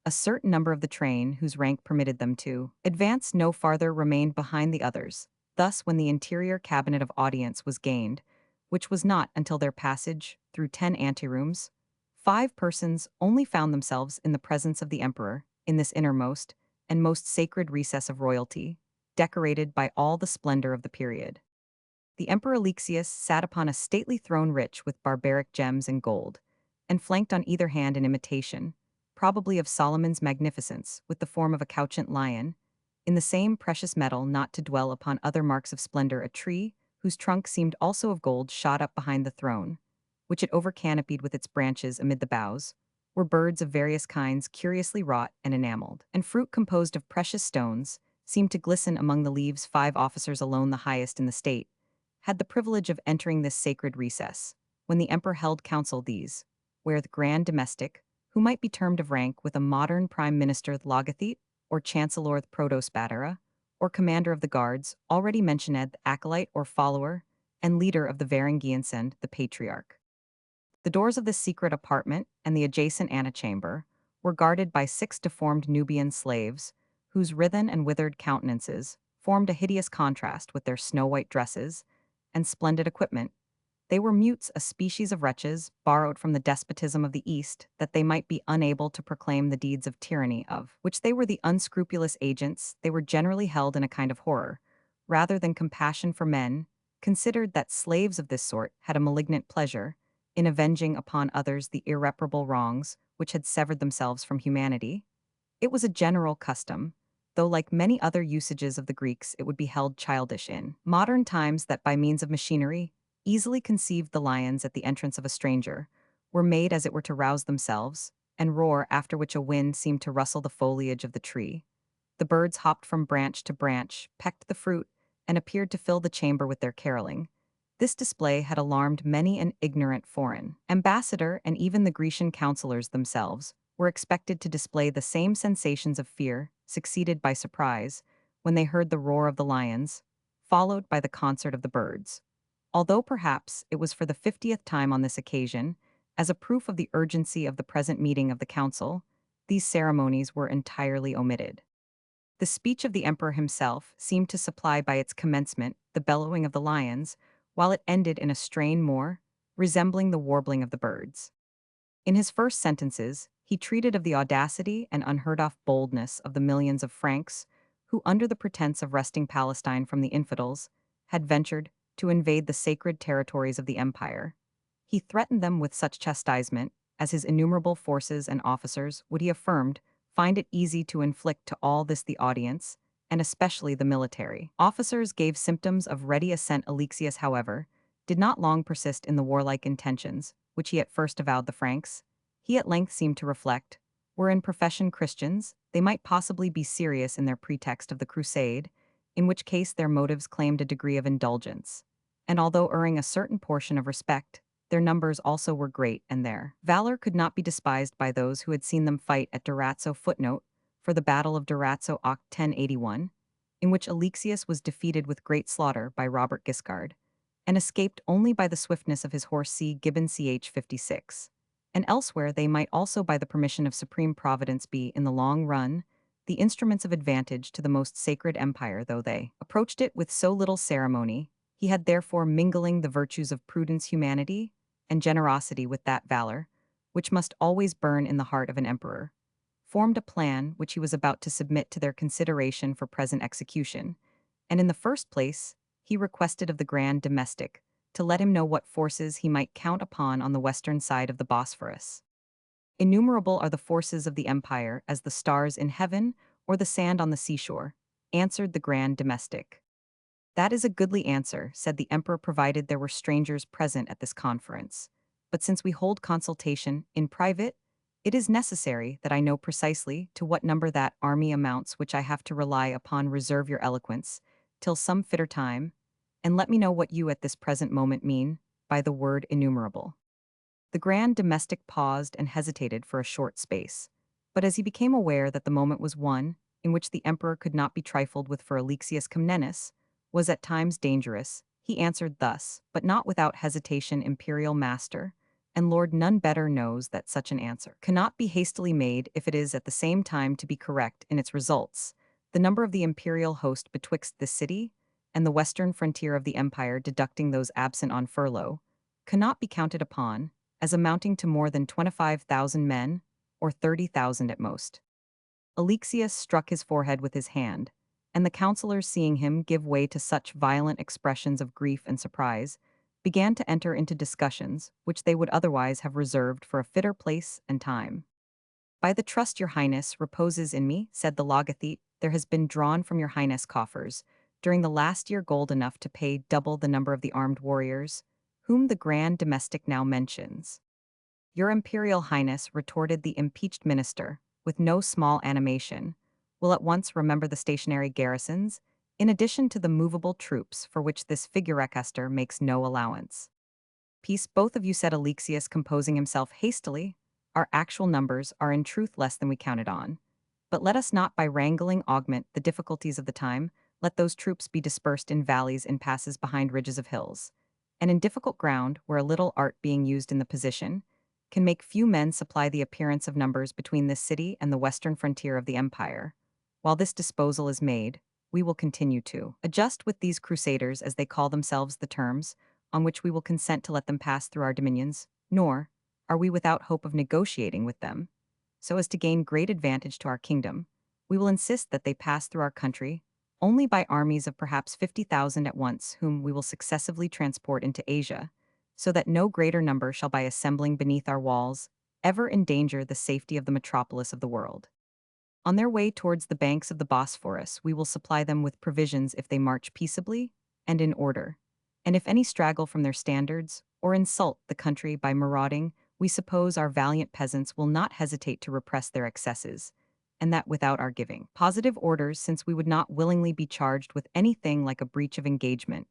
a certain number of the train whose rank permitted them to advance no farther remained behind the others. Thus, when the interior cabinet of audience was gained, which was not until their passage through 10 anterooms, 5 persons only found themselves in the presence of the emperor, in this innermost and most sacred recess of royalty, decorated by all the splendor of the period. The Emperor Alexius sat upon a stately throne rich with barbaric gems and gold, and flanked on either hand in imitation, probably of Solomon's magnificence, with the form of a couchant lion, in the same precious metal, not to dwell upon other marks of splendor, a tree, whose trunk seemed also of gold, shot up behind the throne, which it overcanopied with its branches amid the boughs, were birds of various kinds curiously wrought and enameled, and fruit composed of precious stones, seemed to glisten among the leaves. 5 officers alone, the highest in the state, had the privilege of entering this sacred recess, when the emperor held council. These, where the grand domestic, who might be termed of rank with a modern prime minister, the logothete, or chancellor, the protospadera, or commander of the guards, already mentioned, the acolyte or follower, and leader of the Varangiansend, the patriarch. The doors of this secret apartment and the adjacent antechamber were guarded by 6 deformed Nubian slaves, whose writhen and withered countenances formed a hideous contrast with their snow-white dresses and splendid equipment. They were mutes, a species of wretches borrowed from the despotism of the East, that they might be unable to proclaim the deeds of tyranny of which they were the unscrupulous agents. They were generally held in a kind of horror, rather than compassion for men, considered that slaves of this sort had a malignant pleasure in avenging upon others the irreparable wrongs which had severed themselves from humanity. It was a general custom, though like many other usages of the Greeks it would be held childish in modern times, that by means of machinery, easily conceived, the lions at the entrance of a stranger were made as it were to rouse themselves, and roar, after which a wind seemed to rustle the foliage of the tree. The birds hopped from branch to branch, pecked the fruit, and appeared to fill the chamber with their caroling. This display had alarmed many an ignorant foreign ambassador, and even the Grecian counselors themselves were expected to display the same sensations of fear, succeeded by surprise, when they heard the roar of the lions, followed by the concert of the birds. Although perhaps it was for the 50th time on this occasion, as a proof of the urgency of the present meeting of the council, these ceremonies were entirely omitted. The speech of the emperor himself seemed to supply by its commencement the bellowing of the lions, while it ended in a strain more resembling the warbling of the birds. In his first sentences, he treated of the audacity and unheard-of boldness of the millions of Franks who, under the pretense of wresting Palestine from the infidels, had ventured to invade the sacred territories of the empire. He threatened them with such chastisement as his innumerable forces and officers would, he affirmed, find it easy to inflict to all this the audience, and especially the military. Officers gave symptoms of ready assent. Alexius, however, did not long persist in the warlike intentions, which he at first avowed. The Franks, he at length seemed to reflect, were in profession Christians. They might possibly be serious in their pretext of the crusade, in which case their motives claimed a degree of indulgence. And although erring a certain portion of respect, their numbers also were great, and their valor could not be despised by those who had seen them fight at Durazzo. Footnote for the Battle of Durazzo, Oct. 1081, in which Alexius was defeated with great slaughter by Robert Guiscard, and escaped only by the swiftness of his horse. C. Gibbon, ch. 56. And elsewhere they might also, by the permission of supreme providence, be, in the long run, the instruments of advantage to the most sacred empire. Though they approached it with so little ceremony, he had therefore, mingling the virtues of prudence, humanity, and generosity with that valor, which must always burn in the heart of an emperor, formed a plan which he was about to submit to their consideration for present execution. And in the first place, he requested of the grand domestic to let him know what forces he might count upon on the western side of the Bosphorus. Innumerable are the forces of the empire as the stars in heaven, or the sand on the seashore?" answered the grand domestic. "That is a goodly answer," said the emperor, provided there were strangers present at this conference. "But since we hold consultation in private, it is necessary that I know precisely to what number that army amounts which I have to rely upon. Reserve your eloquence till some fitter time, and let me know what you at this present moment mean by the word innumerable." The grand domestic paused and hesitated for a short space, but as he became aware that the moment was one in which the emperor could not be trifled with, for Alexius Comnenus was at times dangerous, he answered thus, but not without hesitation: "Imperial master, and lord, none better knows that such an answer cannot be hastily made if it is at the same time to be correct in its results. The number of the imperial host betwixt this city and the western frontier of the empire, deducting those absent on furlough, cannot be counted upon as amounting to more than 25,000 men, or 30,000 at most." Alexius struck his forehead with his hand, and the councillors, seeing him give way to such violent expressions of grief and surprise, began to enter into discussions which they would otherwise have reserved for a fitter place and time. "By the trust your highness reposes in me," said the logothete, "there has been drawn from your highness coffers during the last year gold enough to pay double the number of the armed warriors whom the grand domestic now mentions." "Your imperial highness," retorted the impeached minister, with no small animation, "will at once remember the stationary garrisons, in addition to the movable troops for which this figurecaster makes no allowance." "Peace, both of you," said Alexius, composing himself hastily. "Our actual numbers are in truth less than we counted on. But let us not by wrangling augment the difficulties of the time. Let those troops be dispersed in valleys, in passes behind ridges of hills, and in difficult ground, where a little art being used in the position can make few men supply the appearance of numbers between this city and the western frontier of the empire. While this disposal is made, we will continue to adjust with these crusaders, as they call themselves, the terms on which we will consent to let them pass through our dominions, nor are we without hope of negotiating with them, so as to gain great advantage to our kingdom. We will insist that they pass through our country only by armies of perhaps 50,000 at once, whom we will successively transport into Asia, so that no greater number shall, by assembling beneath our walls, ever endanger the safety of the metropolis of the world. On their way towards the banks of the Bosphorus, we will supply them with provisions if they march peaceably and in order, and if any straggle from their standards, or insult the country by marauding, we suppose our valiant peasants will not hesitate to repress their excesses, and that without our giving positive orders, since we would not willingly be charged with anything like a breach of engagement.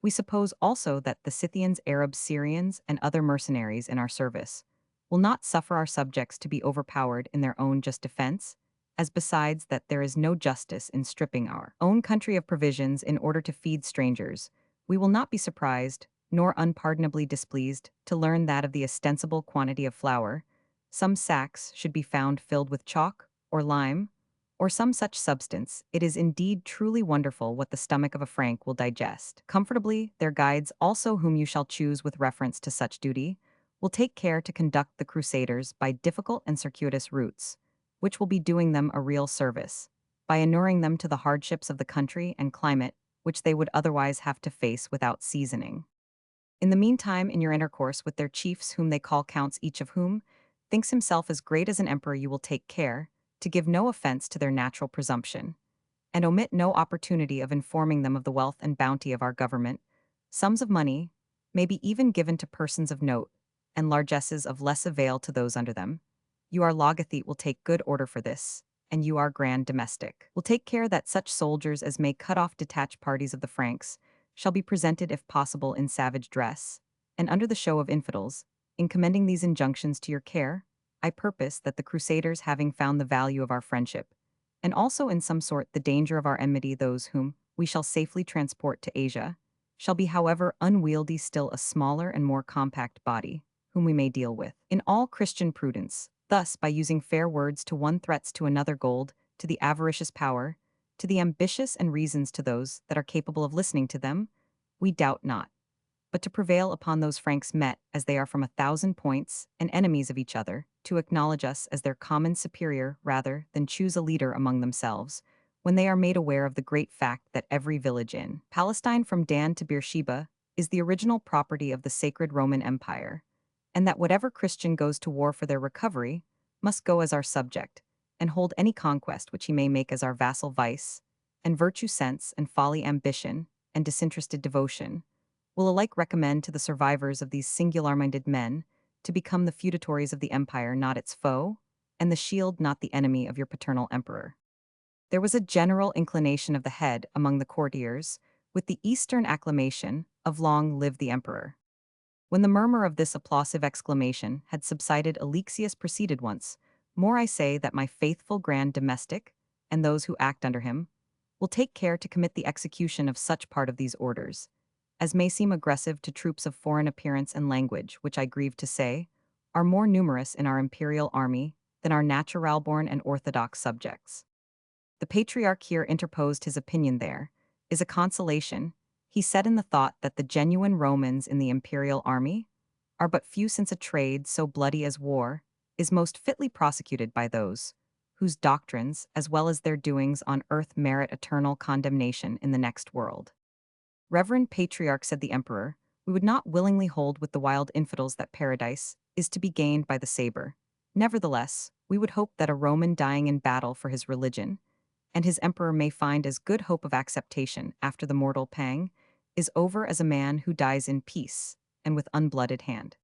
We suppose also that the Scythians, Arabs, Syrians, and other mercenaries in our service will not suffer our subjects to be overpowered in their own just defense, as besides that there is no justice in stripping our own country of provisions in order to feed strangers. We will not be surprised, nor unpardonably displeased, to learn that of the ostensible quantity of flour, some sacks should be found filled with chalk, or lime, or some such substance. It is indeed truly wonderful what the stomach of a Frank will digest comfortably. Their guides also, whom you shall choose with reference to such duty, will take care to conduct the crusaders by difficult and circuitous routes, which will be doing them a real service, by inuring them to the hardships of the country and climate which they would otherwise have to face without seasoning. In the meantime, in your intercourse with their chiefs, whom they call counts, each of whom thinks himself as great as an emperor, you will take care to give no offense to their natural presumption, and omit no opportunity of informing them of the wealth and bounty of our government. Sums of money may be even given to persons of note, and largesses of less avail to those under them. You, our logothete, will take good order for this, and you, our grand domestic, will take care that such soldiers as may cut off detached parties of the Franks shall be presented if possible in savage dress, and under the show of infidels. In commending these injunctions to your care, I purpose that the crusaders, having found the value of our friendship, and also in some sort the danger of our enmity, those whom we shall safely transport to Asia, shall be, however unwieldy, still a smaller and more compact body, whom we may deal with in all Christian prudence. Thus, by using fair words to one, threats to another, gold to the avaricious power, to the ambitious, and reasons to those that are capable of listening to them, we doubt not, but to prevail upon those Franks, met as they are from 1,000 points, and enemies of each other, to acknowledge us as their common superior rather than choose a leader among themselves, when they are made aware of the great fact that every village in Palestine from Dan to Beersheba is the original property of the sacred Roman Empire, and that whatever Christian goes to war for their recovery must go as our subject, and hold any conquest which he may make as our vassal vice, and virtue sense, and folly ambition, and disinterested devotion, will alike recommend to the survivors of these singular-minded men to become the feudatories of the empire, not its foe, and the shield, not the enemy of your paternal emperor. There was a general inclination of the head among the courtiers, with the Eastern acclamation of "Long live the emperor." When the murmur of this applausive exclamation had subsided, Alexius proceeded once more. "I say that my faithful grand domestic, and those who act under him, will take care to commit the execution of such part of these orders as may seem aggressive to troops of foreign appearance and language, which I grieve to say, are more numerous in our imperial army than our natural-born and orthodox subjects." The patriarch here interposed his opinion. "There is a consolation," he said, "in the thought that the genuine Romans in the imperial army are but few, since a trade so bloody as war is most fitly prosecuted by those whose doctrines, as well as their doings on earth, merit eternal condemnation in the next world." "Reverend Patriarch," said the emperor, "we would not willingly hold with the wild infidels that paradise is to be gained by the saber. Nevertheless, we would hope that a Roman dying in battle for his religion, and his emperor may find as good hope of acceptation after the mortal pang is over as a man who dies in peace and with unblooded hand."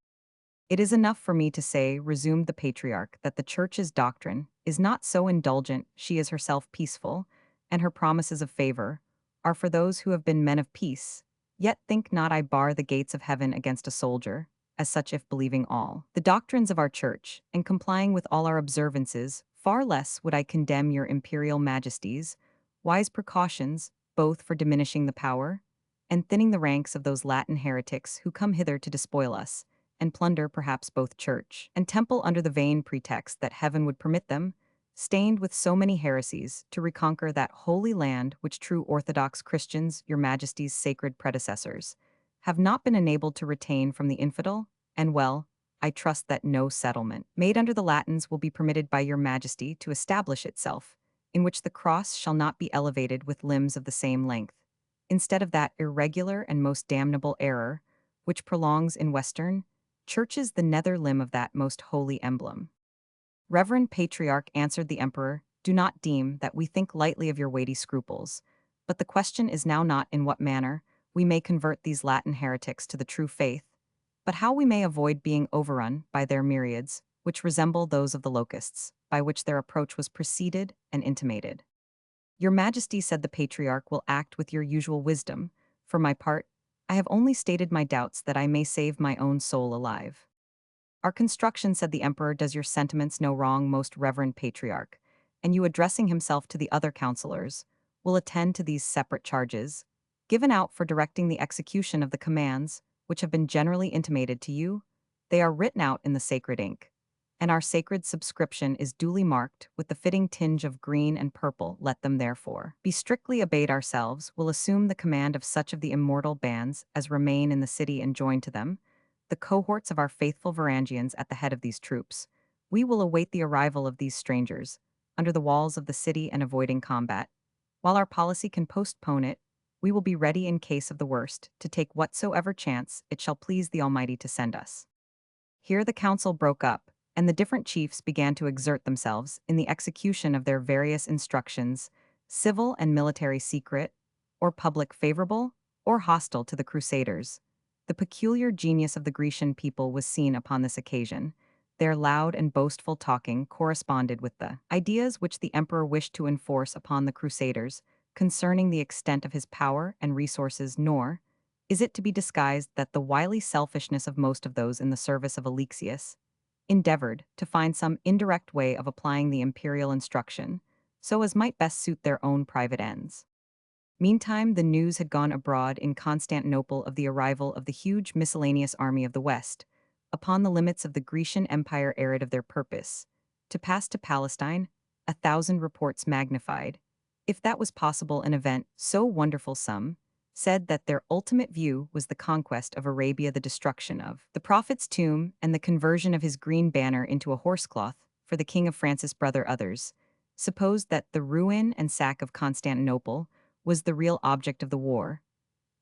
"It is enough for me to say," resumed the patriarch, "that the Church's doctrine is not so indulgent. She is herself peaceful, and her promises of favor are for those who have been men of peace. Yet think not I bar the gates of heaven against a soldier, as such if believing all the doctrines of our Church, and complying with all our observances, far less would I condemn your imperial majesties wise precautions, both for diminishing the power and thinning the ranks of those Latin heretics who come hither to despoil us, and plunder perhaps both church and temple under the vain pretext that heaven would permit them, stained with so many heresies, to reconquer that holy land which true Orthodox Christians, your Majesty's sacred predecessors, have not been enabled to retain from the infidel, and well, I trust that no settlement made under the Latins will be permitted by your Majesty to establish itself, in which the cross shall not be elevated with limbs of the same length, instead of that irregular and most damnable error which prolongs in Western churches the nether limb of that most holy emblem." "Reverend Patriarch," answered the emperor, "do not deem that we think lightly of your weighty scruples, but the question is now not in what manner we may convert these Latin heretics to the true faith, but how we may avoid being overrun by their myriads, which resemble those of the locusts, by which their approach was preceded and intimated." "Your Majesty," said the patriarch, "will act with your usual wisdom. For my part, I have only stated my doubts that I may save my own soul alive." "Our construction," said the emperor, "does your sentiments no wrong, most reverend patriarch, and you," addressing himself to the other counselors, "will attend to these separate charges, given out for directing the execution of the commands which have been generally intimated to you. They are written out in the sacred ink, and our sacred subscription is duly marked with the fitting tinge of green and purple. Let them therefore be strictly obeyed. Ourselves will assume the command of such of the immortal bands as remain in the city, and join to them the cohorts of our faithful Varangians at the head of these troops. We will await the arrival of these strangers under the walls of the city, and avoiding combat, while our policy can postpone it, we will be ready in case of the worst to take whatsoever chance it shall please the Almighty to send us." Here the council broke up, and the different chiefs began to exert themselves in the execution of their various instructions, civil and military, secret, or public, favorable or hostile to the Crusaders. The peculiar genius of the Grecian people was seen upon this occasion. Their loud and boastful talking corresponded with the ideas which the emperor wished to enforce upon the Crusaders concerning the extent of his power and resources, nor is it to be disguised that the wily selfishness of most of those in the service of Alexius endeavored to find some indirect way of applying the imperial instruction so as might best suit their own private ends. Meantime, the news had gone abroad in Constantinople of the arrival of the huge miscellaneous army of the West, upon the limits of the Grecian Empire, arid of their purpose to pass to Palestine. 1,000 reports magnified, if that was possible, an event so wonderful. Some said that their ultimate view was the conquest of Arabia, the destruction of the prophet's tomb, and the conversion of his green banner into a horsecloth for the king of Francis' brother. Others supposed that the ruin and sack of Constantinople was the real object of the war.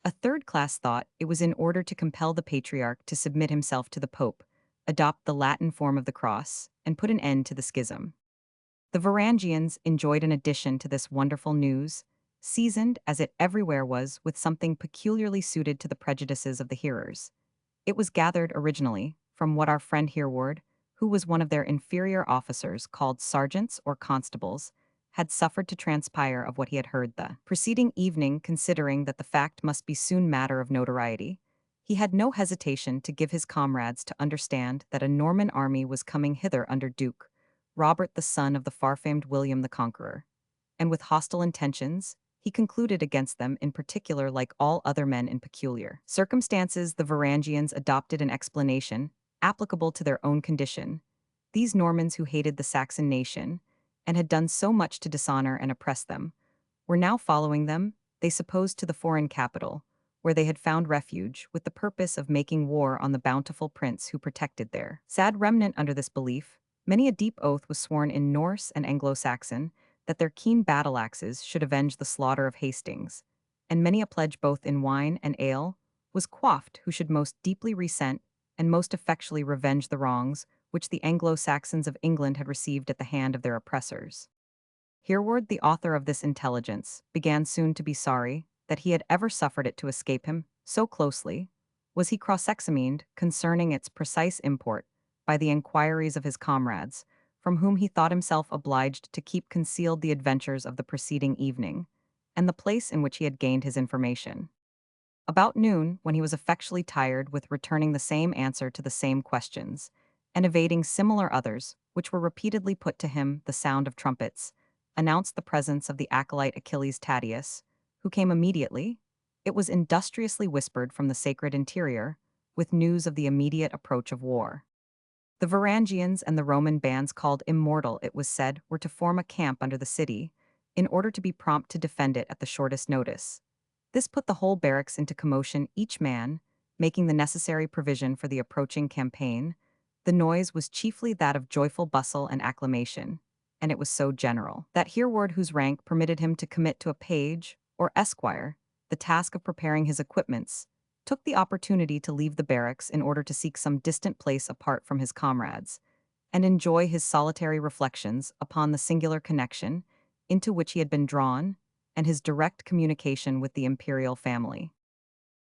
A third class thought it was in order to compel the patriarch to submit himself to the pope, adopt the Latin form of the cross, and put an end to the schism. The Varangians enjoyed an addition to this wonderful news, seasoned as it everywhere was with something peculiarly suited to the prejudices of the hearers. It was gathered originally from what our friend Hereward, who was one of their inferior officers called sergeants or constables, had suffered to transpire of what he had heard the preceding evening, considering that the fact must be soon matter of notoriety. He had no hesitation to give his comrades to understand that a Norman army was coming hither under Duke Robert, the son of the far-famed William the Conqueror, and with hostile intentions, he concluded against them in particular like all other men in peculiar circumstances. The Varangians adopted an explanation applicable to their own condition. These Normans who hated the Saxon nation, and had done so much to dishonor and oppress them, were now following them, they supposed, to the foreign capital, where they had found refuge, with the purpose of making war on the bountiful prince who protected their sad remnant. Under this belief, many a deep oath was sworn in Norse and Anglo-Saxon, that their keen battle-axes should avenge the slaughter of Hastings, and many a pledge both in wine and ale was quaffed who should most deeply resent and most effectually revenge the wrongs which the Anglo-Saxons of England had received at the hand of their oppressors. Hereward, the author of this intelligence, began soon to be sorry that he had ever suffered it to escape him so closely. Was he cross-examined concerning its precise import by the inquiries of his comrades, from whom he thought himself obliged to keep concealed the adventures of the preceding evening, and the place in which he had gained his information. About noon, when he was effectually tired with returning the same answer to the same questions, and evading similar others, which were repeatedly put to him, the sound of trumpets announced the presence of the acolyte Achilles Tatius, who came immediately. It was industriously whispered from the sacred interior, with news of the immediate approach of war. The Varangians and the Roman bands called Immortal, it was said, were to form a camp under the city, in order to be prompt to defend it at the shortest notice. This put the whole barracks into commotion, each man making the necessary provision for the approaching campaign. The noise was chiefly that of joyful bustle and acclamation, and it was so general that Hereward, whose rank permitted him to commit to a page or esquire the task of preparing his equipments, took the opportunity to leave the barracks in order to seek some distant place apart from his comrades, and enjoy his solitary reflections upon the singular connection into which he had been drawn, and his direct communication with the imperial family.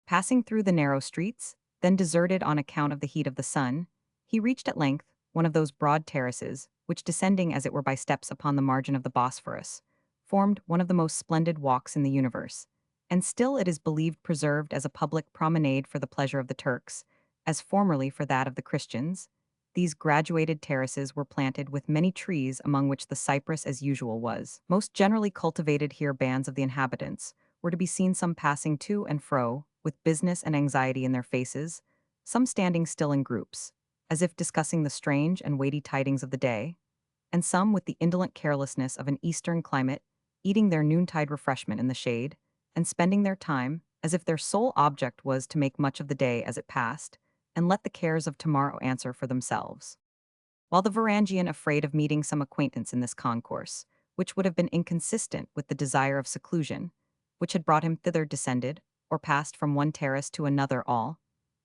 Passing through the narrow streets, then deserted on account of the heat of the sun, he reached at length one of those broad terraces, which, descending as it were by steps upon the margin of the Bosphorus, formed one of the most splendid walks in the universe, and still it is believed preserved as a public promenade for the pleasure of the Turks, as formerly for that of the Christians. These graduated terraces were planted with many trees, among which the cypress, as usual, was most generally cultivated. Here bands of the inhabitants were to be seen, some passing to and fro, with business and anxiety in their faces, some standing still in groups, as if discussing the strange and weighty tidings of the day, and some with the indolent carelessness of an eastern climate, eating their noontide refreshment in the shade, and spending their time, as if their sole object was to make much of the day as it passed, and let the cares of tomorrow answer for themselves. While the Varangian, afraid of meeting some acquaintance in this concourse, which would have been inconsistent with the desire of seclusion, which had brought him thither, descended, or passed from one terrace to another, all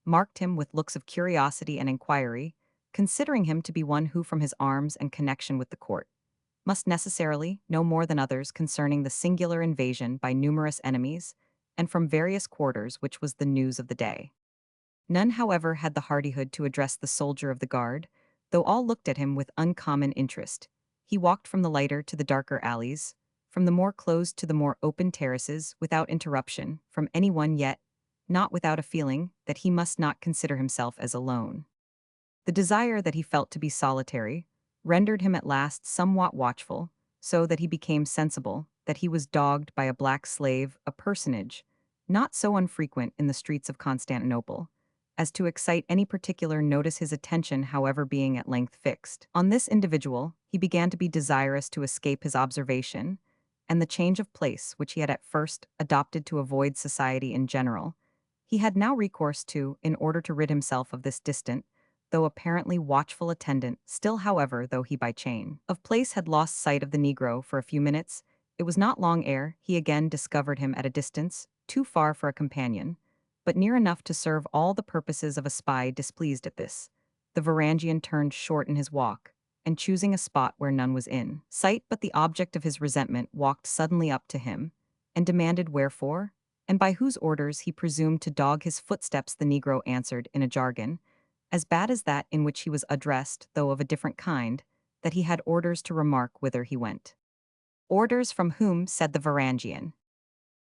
marked him with looks of curiosity and inquiry, considering him to be one who, from his arms and connection with the court, must necessarily know more than others concerning the singular invasion by numerous enemies, and from various quarters, which was the news of the day. None, however, had the hardihood to address the soldier of the guard, though all looked at him with uncommon interest. He walked from the lighter to the darker alleys, from the more closed to the more open terraces, without interruption from any one, yet not without a feeling that he must not consider himself as alone. The desire that he felt to be solitary rendered him at last somewhat watchful, so that he became sensible that he was dogged by a black slave, a personage not so unfrequent in the streets of Constantinople, as to excite any particular notice. His attention, however, being at length fixed on this individual, he began to be desirous to escape his observation, and the change of place which he had at first adopted to avoid society in general, he had now recourse to in order to rid himself of this distant, though apparently watchful attendant. Still, however, though he by chain of place had lost sight of the negro for a few minutes, it was not long ere he again discovered him at a distance, too far for a companion, but near enough to serve all the purposes of a spy. Displeased at this, the Varangian turned short in his walk, and choosing a spot where none was in sight, but the object of his resentment walked suddenly up to him and demanded wherefore, and by whose orders he presumed to dog his footsteps. The Negro answered in a jargon, as bad as that in which he was addressed, though of a different kind, that he had orders to remark whither he went. Orders from whom? Said the Varangian.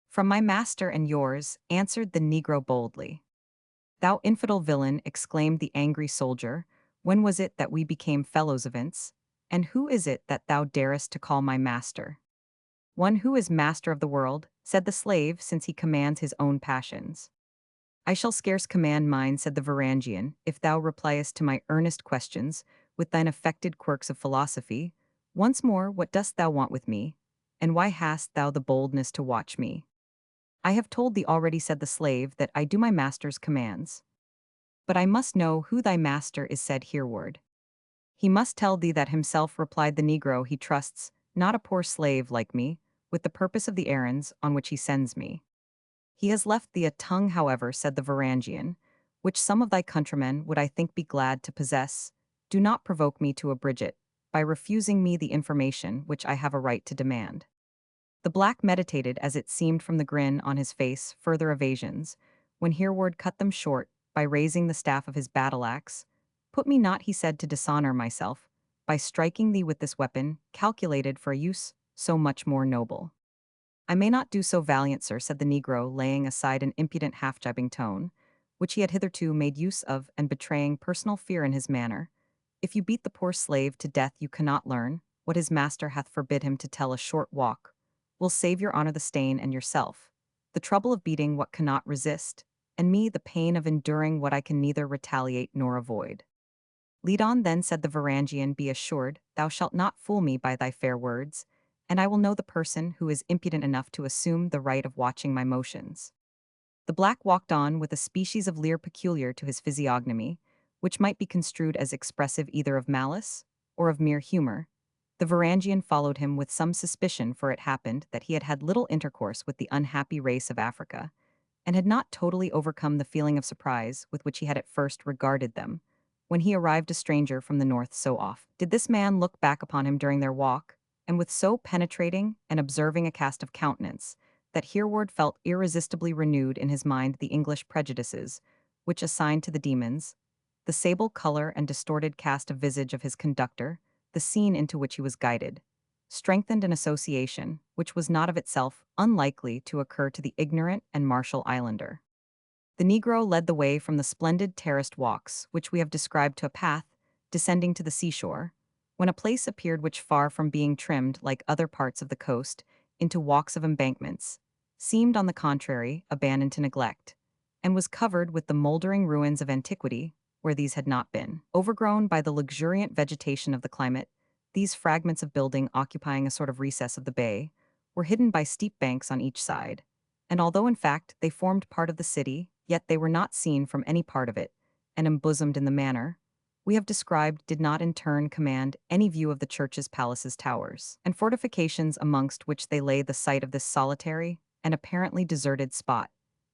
From my master and yours, answered the Negro boldly. Thou infidel villain, exclaimed the angry soldier, when was it that we became fellows events? And who is it that thou darest to call my master? One who is master of the world, said the slave, since he commands his own passions. I shall scarce command mine, said the Varangian, if thou repliest to my earnest questions with thine affected quirks of philosophy. Once more, what dost thou want with me? And why hast thou the boldness to watch me? I have told thee already, said the slave, that I do my master's commands. But I must know who thy master is, said Hereward. He must tell thee that himself, replied the Negro. He trusts, not a poor slave like me, with the purpose of the errands on which he sends me. He has left thee a tongue, however, said the Varangian, which some of thy countrymen would I think be glad to possess. Do not provoke me to abridge it, by refusing me the information which I have a right to demand. The black meditated, as it seemed from the grin on his face, further evasions, when Hereward cut them short by raising the staff of his battle-axe. Put me not, he said, to dishonor myself, by striking thee with this weapon, calculated for a use so much more noble. I may not do so, valiant sir, said the Negro, laying aside an impudent half-jibing tone, which he had hitherto made use of, and betraying personal fear in his manner. If you beat the poor slave to death, you cannot learn what his master hath forbid him to tell. A short walk will save your honor the stain, and yourself the trouble of beating what cannot resist, and me the pain of enduring what I can neither retaliate nor avoid. Lead on then, said the Varangian, be assured thou shalt not fool me by thy fair words, and I will know the person who is impudent enough to assume the right of watching my motions. The black walked on with a species of leer peculiar to his physiognomy, which might be construed as expressive either of malice or of mere humor. The Varangian followed him with some suspicion, for it happened that he had had little intercourse with the unhappy race of Africa, and had not totally overcome the feeling of surprise with which he had at first regarded them, when he arrived a stranger from the north. So oft did this man look back upon him during their walk, and with so penetrating and observing a cast of countenance, that Hereward felt irresistibly renewed in his mind the English prejudices, which assigned to the demons, the sable color and distorted cast of visage of his conductor, the scene into which he was guided, strengthened an association which was not of itself unlikely to occur to the ignorant and martial islander. The Negro led the way from the splendid terraced walks which we have described to a path descending to the seashore, when a place appeared which, far from being trimmed like other parts of the coast into walks of embankments, seemed on the contrary abandoned to neglect, and was covered with the moldering ruins of antiquity where these had not been. Overgrown by the luxuriant vegetation of the climate, these fragments of building, occupying a sort of recess of the bay, were hidden by steep banks on each side, and although in fact they formed part of the city, yet they were not seen from any part of it, and embosomed in the manner we have described did not in turn command any view of the churches, palaces, towers, and fortifications amongst which they lay. The sight of this solitary and apparently deserted spot,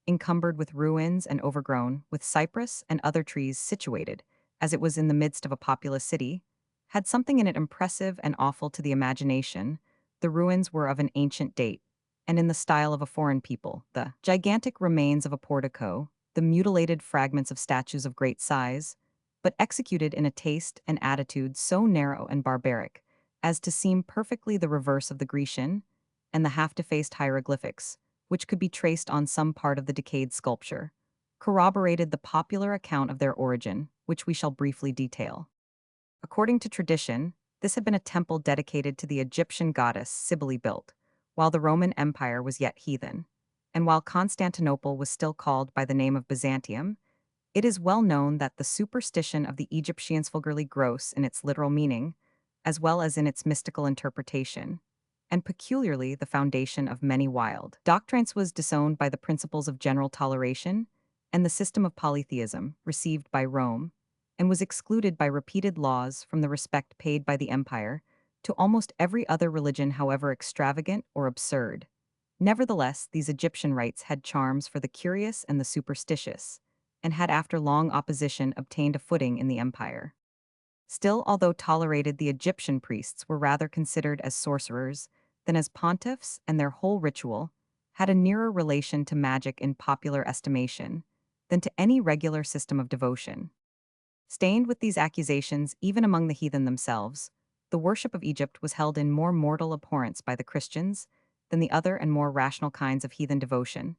encumbered with ruins and overgrown with cypress and other trees, situated, as it was in the midst of a populous city, had something in it impressive and awful to the imagination. The ruins were of an ancient date, and in the style of a foreign people. The gigantic remains of a portico, the mutilated fragments of statues of great size, but executed in a taste and attitude so narrow and barbaric as to seem perfectly the reverse of the Grecian, and the half-defaced hieroglyphics, which could be traced on some part of the decayed sculpture, corroborated the popular account of their origin, which we shall briefly detail. According to tradition, this had been a temple dedicated to the Egyptian goddess Cybele built, while the Roman Empire was yet heathen, and while Constantinople was still called by the name of Byzantium. It is well known that the superstition of the Egyptians, vulgarly gross in its literal meaning, as well as in its mystical interpretation, and peculiarly the foundation of many wild doctrines, was disowned by the principles of general toleration and the system of polytheism received by Rome, and was excluded by repeated laws from the respect paid by the empire to almost every other religion, however extravagant or absurd. Nevertheless, these Egyptian rites had charms for the curious and the superstitious, and had after long opposition obtained a footing in the empire. Still, although tolerated, the Egyptian priests were rather considered as sorcerers than as pontiffs, and their whole ritual had a nearer relation to magic in popular estimation than to any regular system of devotion. Stained with these accusations even among the heathen themselves, the worship of Egypt was held in more mortal abhorrence by the Christians than the other and more rational kinds of heathen devotion,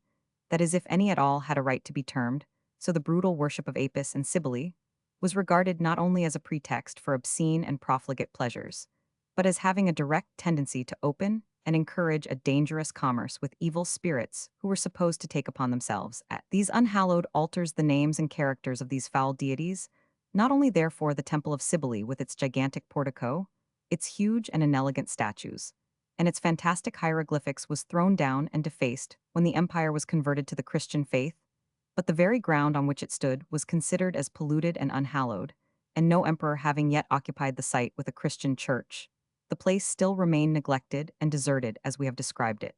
that is, if any at all had a right to be termed, so the brutal worship of Apis and Cybele was regarded not only as a pretext for obscene and profligate pleasures, but as having a direct tendency to open and encourage a dangerous commerce with evil spirits who were supposed to take upon themselves at these unhallowed altars the names and characters of these foul deities. Not only therefore the temple of Cybele with its gigantic portico, its huge and inelegant statues, and its fantastic hieroglyphics was thrown down and defaced when the empire was converted to the Christian faith, but the very ground on which it stood was considered as polluted and unhallowed, and no emperor having yet occupied the site with a Christian church, the place still remained neglected and deserted as we have described it.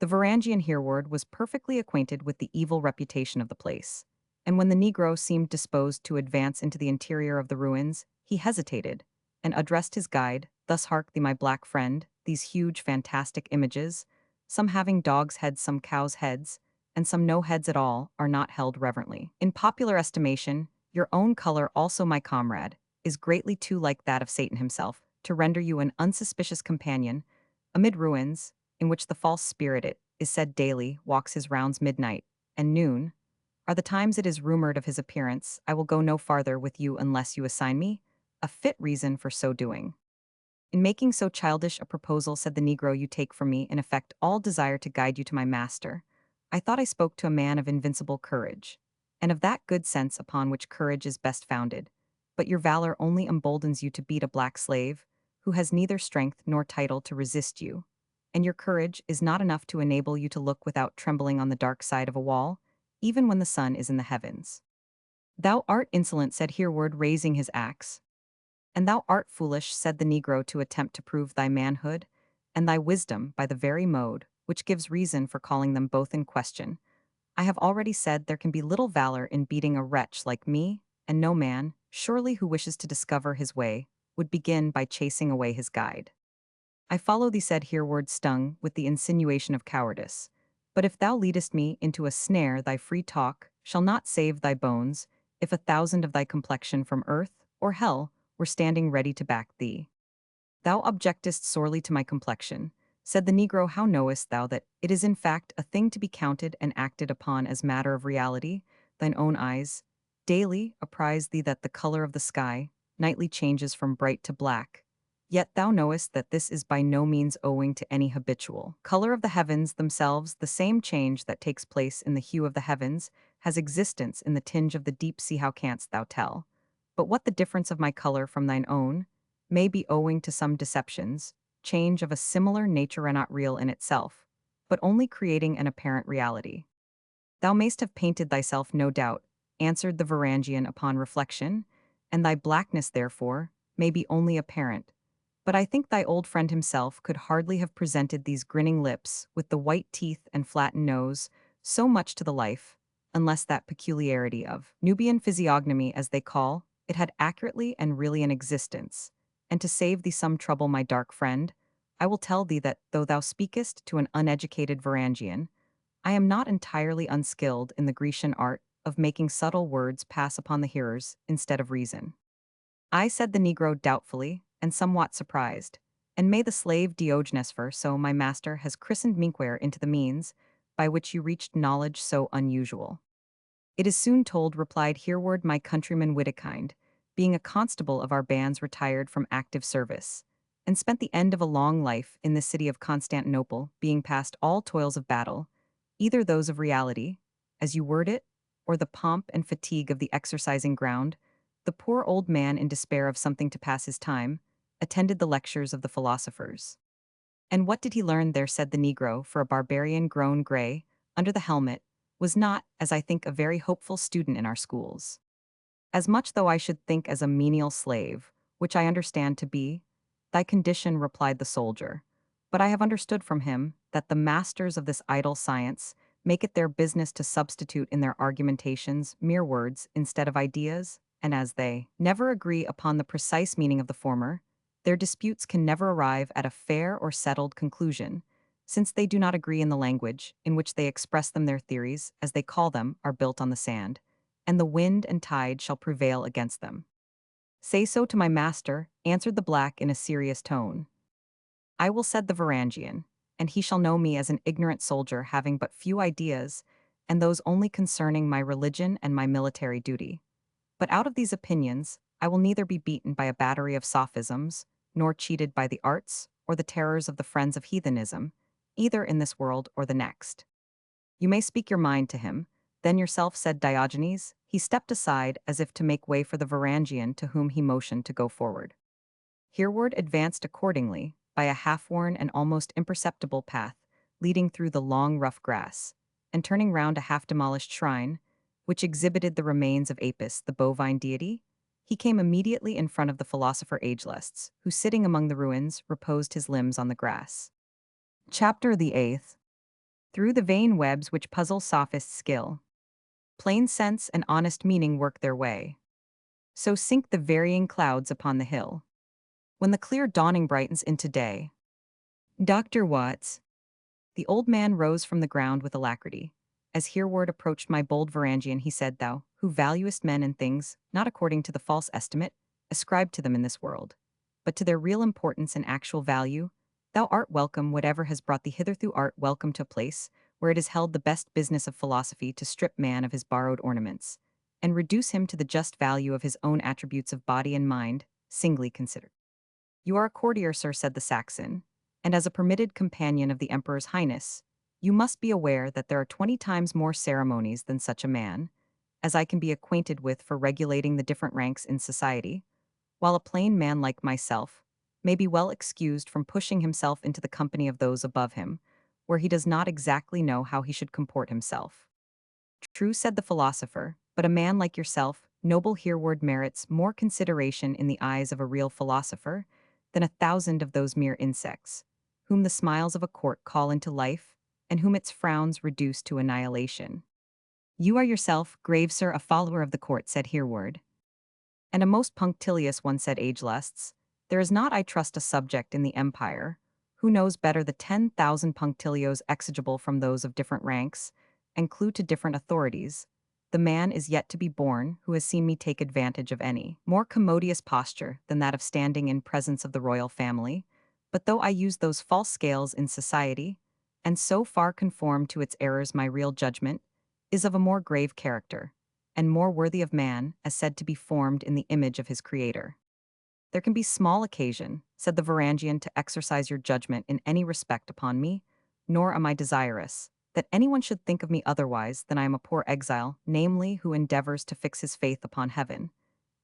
The Varangian hereward was perfectly acquainted with the evil reputation of the place, and when the Negro seemed disposed to advance into the interior of the ruins, he hesitated, and addressed his guide, "Thus hark thee, my black friend, these huge fantastic images, some having dogs' heads, some cows' heads, and some no heads at all, are not held reverently. In popular estimation, your own color also, my comrade, is greatly too like that of Satan himself, to render you an unsuspicious companion, amid ruins, in which the false spirit, it is said daily, walks his rounds midnight and noon, are the times it is rumored of his appearance. I will go no farther with you unless you assign me a fit reason for so doing. In making so childish a proposal, said the Negro, you take from me, in effect, all desire to guide you to my master. I thought I spoke to a man of invincible courage, and of that good sense upon which courage is best founded, but your valor only emboldens you to beat a black slave, who has neither strength nor title to resist you, and your courage is not enough to enable you to look without trembling on the dark side of a wall, even when the sun is in the heavens. Thou art insolent, said Hereward, raising his axe. And thou art foolish, said the Negro, to attempt to prove thy manhood and thy wisdom by the very mode which gives reason for calling them both in question. I have already said there can be little valor in beating a wretch like me, and no man, surely, who wishes to discover his way, would begin by chasing away his guide. I follow thee, said Hereward, stung with the insinuation of cowardice. But if thou leadest me into a snare, thy free talk shall not save thy bones, if 1,000 of thy complexion from earth or hell were standing ready to back thee. Thou objectest sorely to my complexion, said the Negro. How knowest thou that it is in fact a thing to be counted and acted upon as matter of reality? Thine own eyes daily apprise thee that the color of the sky nightly changes from bright to black. Yet thou knowest that this is by no means owing to any habitual color of the heavens themselves. The same change that takes place in the hue of the heavens has existence in the tinge of the deep sea. How canst thou tell? But what the difference of my color from thine own may be owing to some deceptions, change of a similar nature are not real in itself, but only creating an apparent reality. Thou mayst have painted thyself, no doubt, answered the Varangian, upon reflection, and thy blackness, therefore, may be only apparent. But I think thy old friend himself could hardly have presented these grinning lips, with the white teeth and flattened nose, so much to the life, unless that peculiarity of Nubian physiognomy, as they call it, had accurately and really an existence. And to save thee some trouble, my dark friend, I will tell thee that though thou speakest to an uneducated Varangian, I am not entirely unskilled in the Grecian art of making subtle words pass upon the hearers instead of reason. I, said the Negro doubtfully, and somewhat surprised, and may the slave Diogenes, for so my master has christened Minquare, into the means by which you reached knowledge so unusual. It is soon told, replied Hereward, my countryman Wittekind, being a constable of our bands, retired from active service, and spent the end of a long life in the city of Constantinople, being past all toils of battle, either those of reality, as you word it, or the pomp and fatigue of the exercising ground. The poor old man, in despair of something to pass his time, attended the lectures of the philosophers. And what did he learn there, said the Negro, for a barbarian grown grey, under the helmet, was not, as I think, a very hopeful student in our schools. As much, though, I should think, as a menial slave, which I understand to be thy condition, replied the soldier. But I have understood from him that the masters of this idle science make it their business to substitute in their argumentations mere words instead of ideas, and as they never agree upon the precise meaning of the former, their disputes can never arrive at a fair or settled conclusion, since they do not agree in the language in which they express them. Their theories, as they call them, are built on the sand, and the wind and tide shall prevail against them. Say so to my master, answered the black in a serious tone. I will, said the Varangian, and he shall know me as an ignorant soldier having but few ideas, and those only concerning my religion and my military duty. But out of these opinions, I will neither be beaten by a battery of sophisms, nor cheated by the arts or the terrors of the friends of heathenism, either in this world or the next. You may speak your mind to him, then yourself, said Diogenes. He stepped aside as if to make way for the Varangian to whom he motioned to go forward. Hereward advanced accordingly, by a half-worn and almost imperceptible path, leading through the long rough grass, and turning round a half-demolished shrine, which exhibited the remains of Apis, the bovine deity, he came immediately in front of the philosopher Ageless, who sitting among the ruins reposed his limbs on the grass. Chapter the 8th. Through the vain webs which puzzle sophist skill, plain sense and honest meaning work their way. So sink the varying clouds upon the hill, when the clear dawning brightens into day. Dr. Watts. The old man rose from the ground with alacrity. As Hereward approached my bold Varangian, he said, Thou, who valuest men and things, not according to the false estimate ascribed to them in this world, but to their real importance and actual value, thou art welcome. Whatever has brought thee hitherto, art welcome to a place where it is held the best business of philosophy to strip man of his borrowed ornaments, and reduce him to the just value of his own attributes of body and mind, singly considered. You are a courtier, sir, said the Saxon, and as a permitted companion of the Emperor's Highness, you must be aware that there are 20 times more ceremonies than such a man, as I can be acquainted with for regulating the different ranks in society, while a plain man like myself may be well excused from pushing himself into the company of those above him, where he does not exactly know how he should comport himself. True, said the philosopher, but a man like yourself, noble Hereward, merits more consideration in the eyes of a real philosopher than 1,000 of those mere insects, whom the smiles of a court call into life, and whom its frowns reduce to annihilation. You are yourself, grave sir, a follower of the court, said Hereward. And a most punctilious one, said Ageless. There is not, I trust, a subject in the empire who knows better the 10,000 punctilios exigible from those of different ranks, and clue to different authorities. The man is yet to be born who has seen me take advantage of any more commodious posture than that of standing in presence of the royal family. But though I use those false scales in society, and so far conform to its errors, my real judgment is of a more grave character, and more worthy of man, as said to be formed in the image of his Creator. There can be small occasion, said the Varangian, to exercise your judgment in any respect upon me, nor am I desirous that anyone should think of me otherwise than I am a poor exile, namely, who endeavors to fix his faith upon heaven,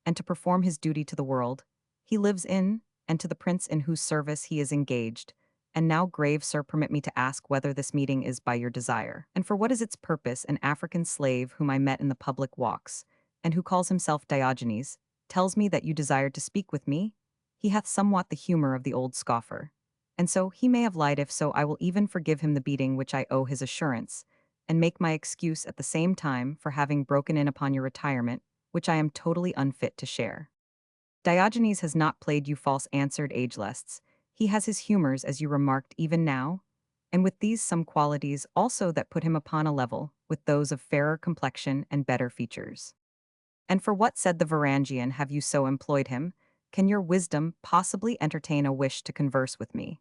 and to perform his duty to the world he lives in, and to the prince in whose service he is engaged. And now, grave sir, permit me to ask whether this meeting is by your desire, and for what is its purpose. An African slave whom I met in the public walks, and who calls himself Diogenes, tells me that you desired to speak with me. He hath somewhat the humor of the old scoffer, and so he may have lied. If so, I will even forgive him the beating which I owe his assurance, and make my excuse at the same time for having broken in upon your retirement, which I am totally unfit to share. Diogenes has not played you false, answered Ageless. He has his humors, as you remarked even now, and with these some qualities also that put him upon a level with those of fairer complexion and better features. And for what, said the Varangian, have you so employed him? Can your wisdom possibly entertain a wish to converse with me?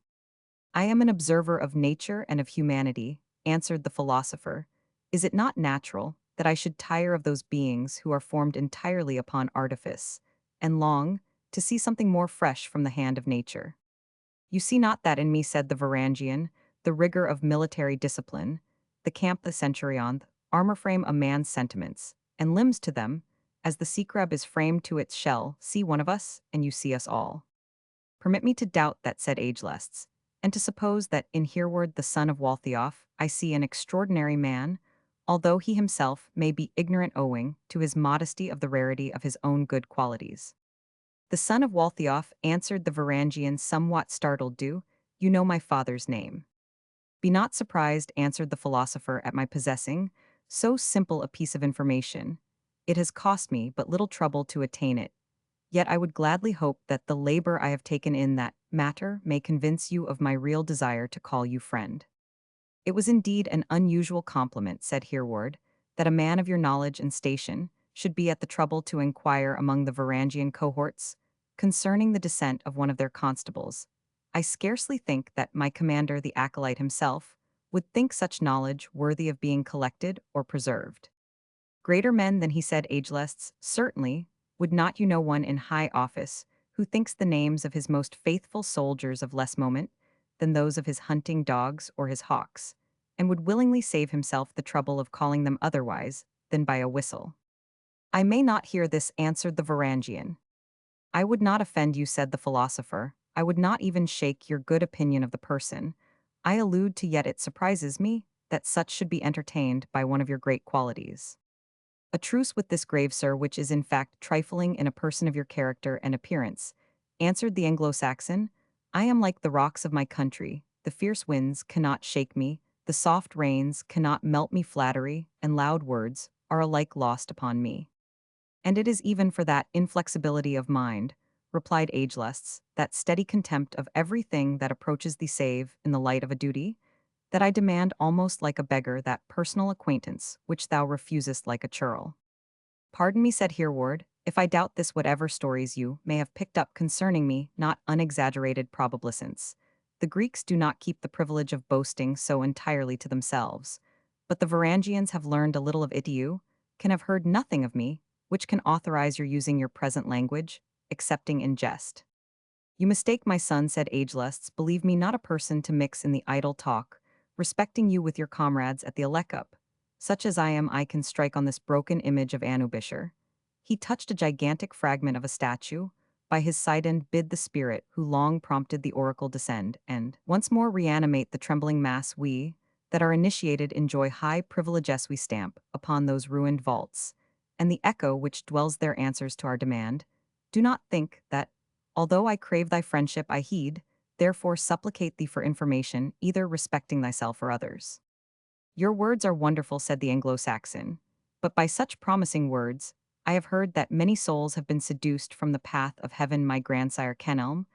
I am an observer of nature and of humanity, answered the philosopher. Is it not natural that I should tire of those beings who are formed entirely upon artifice, and long to see something more fresh from the hand of nature? You see not that in me, said the Varangian, the rigor of military discipline, the camp the centurion, armor frame a man's sentiments, and limbs to them, as the sea crab is framed to its shell. See one of us, and you see us all. Permit me to doubt that, said Ageless, and to suppose that in Hereward the son of Waltheof I see an extraordinary man, although he himself may be ignorant owing to his modesty of the rarity of his own good qualities. The son of Waltheof, answered the Varangian, somewhat startled. Do you know my father's name? Be not surprised, answered the philosopher, at my possessing so simple a piece of information, It has cost me but little trouble to attain it. Yet I would gladly hope that the labor I have taken in that matter may convince you of my real desire to call you friend. It was indeed an unusual compliment, said Hereward, that a man of your knowledge and station should be at the trouble to inquire among the Varangian cohorts concerning the descent of one of their constables. I scarcely think that my commander, the acolyte himself, would think such knowledge worthy of being collected or preserved. Greater men than he said ageless, certainly, would not you know one in high office, who thinks the names of his most faithful soldiers of less moment than those of his hunting dogs or his hawks, and would willingly save himself the trouble of calling them otherwise than by a whistle. I may not hear this, answered the Varangian. I would not offend you, said the philosopher. I would not even shake your good opinion of the person. I allude to, yet it surprises me that such should be entertained by one of your great qualities. A truce with this grave, sir, which is in fact trifling in a person of your character and appearance, answered the Anglo-Saxon. I am like the rocks of my country, the fierce winds cannot shake me, the soft rains cannot melt me, flattery and loud words are alike lost upon me. And it is even for that inflexibility of mind, replied Ageless, that steady contempt of everything that approaches thee save in the light of a duty, that I demand almost like a beggar that personal acquaintance which thou refusest like a churl. Pardon me, said Hereward, if I doubt this, whatever stories you may have picked up concerning me, not unexaggerated probablicence. The Greeks do not keep the privilege of boasting so entirely to themselves, but the Varangians have learned a little of idiom, can have heard nothing of me, which can authorize your using your present language, excepting in jest. You mistake, my son, said Ageless, believe me not a person to mix in the idle talk, respecting you with your comrades at the Alecup. Such as I am, I can strike on this broken image of Anubishar. He touched a gigantic fragment of a statue, by his side end bid the spirit who long prompted the oracle descend, and once more reanimate the trembling mass. We, that are initiated, enjoy high privileges we stamp upon those ruined vaults, and the echo which dwells there answers to our demand. Do not think that, although I crave thy friendship I heed, therefore supplicate thee for information, either respecting thyself or others. Your words are wonderful, said the Anglo-Saxon, but by such promising words, I have heard that many souls have been seduced from the path of heaven. My grandsire Kenelm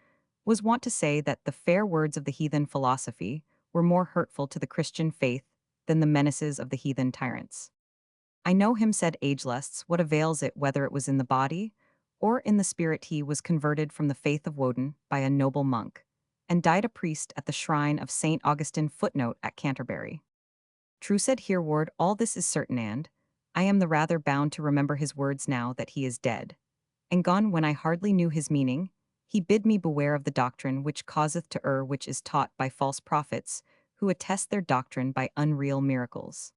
was wont to say that the fair words of the heathen philosophy were more hurtful to the Christian faith than the menaces of the heathen tyrants. I know him, said Ageless, what avails it whether it was in the body or in the spirit? He was converted from the faith of Woden by a noble monk, and died a priest at the shrine of St. Augustine. Footnote at Canterbury. True, said Hereward, all this is certain, and I am the rather bound to remember his words now that he is dead. And gone when I hardly knew his meaning, he bid me beware of the doctrine which causeth to err, which is taught by false prophets, who attest their doctrine by unreal miracles.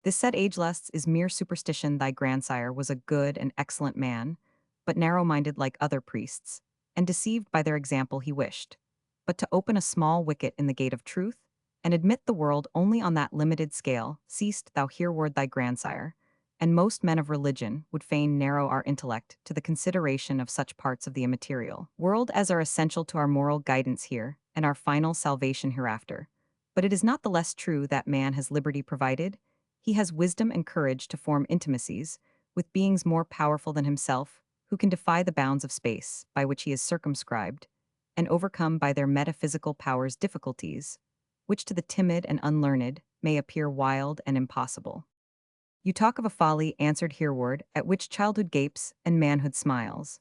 This, said Ageless, is mere superstition. Thy grandsire was a good and excellent man, but narrow-minded like other priests, and deceived by their example he wished but to open a small wicket in the gate of truth, and admit the world only on that limited scale. Seest thou Hereward thy grandsire, and most men of religion would fain narrow our intellect to the consideration of such parts of the immaterial world as are essential to our moral guidance here and our final salvation hereafter. But it is not the less true that man has liberty provided he has wisdom and courage to form intimacies with beings more powerful than himself, who can defy the bounds of space by which he is circumscribed, and overcome by their metaphysical powers difficulties, which to the timid and unlearned may appear wild and impossible. You talk of a folly, answered Hereward, at which childhood gapes and manhood smiles.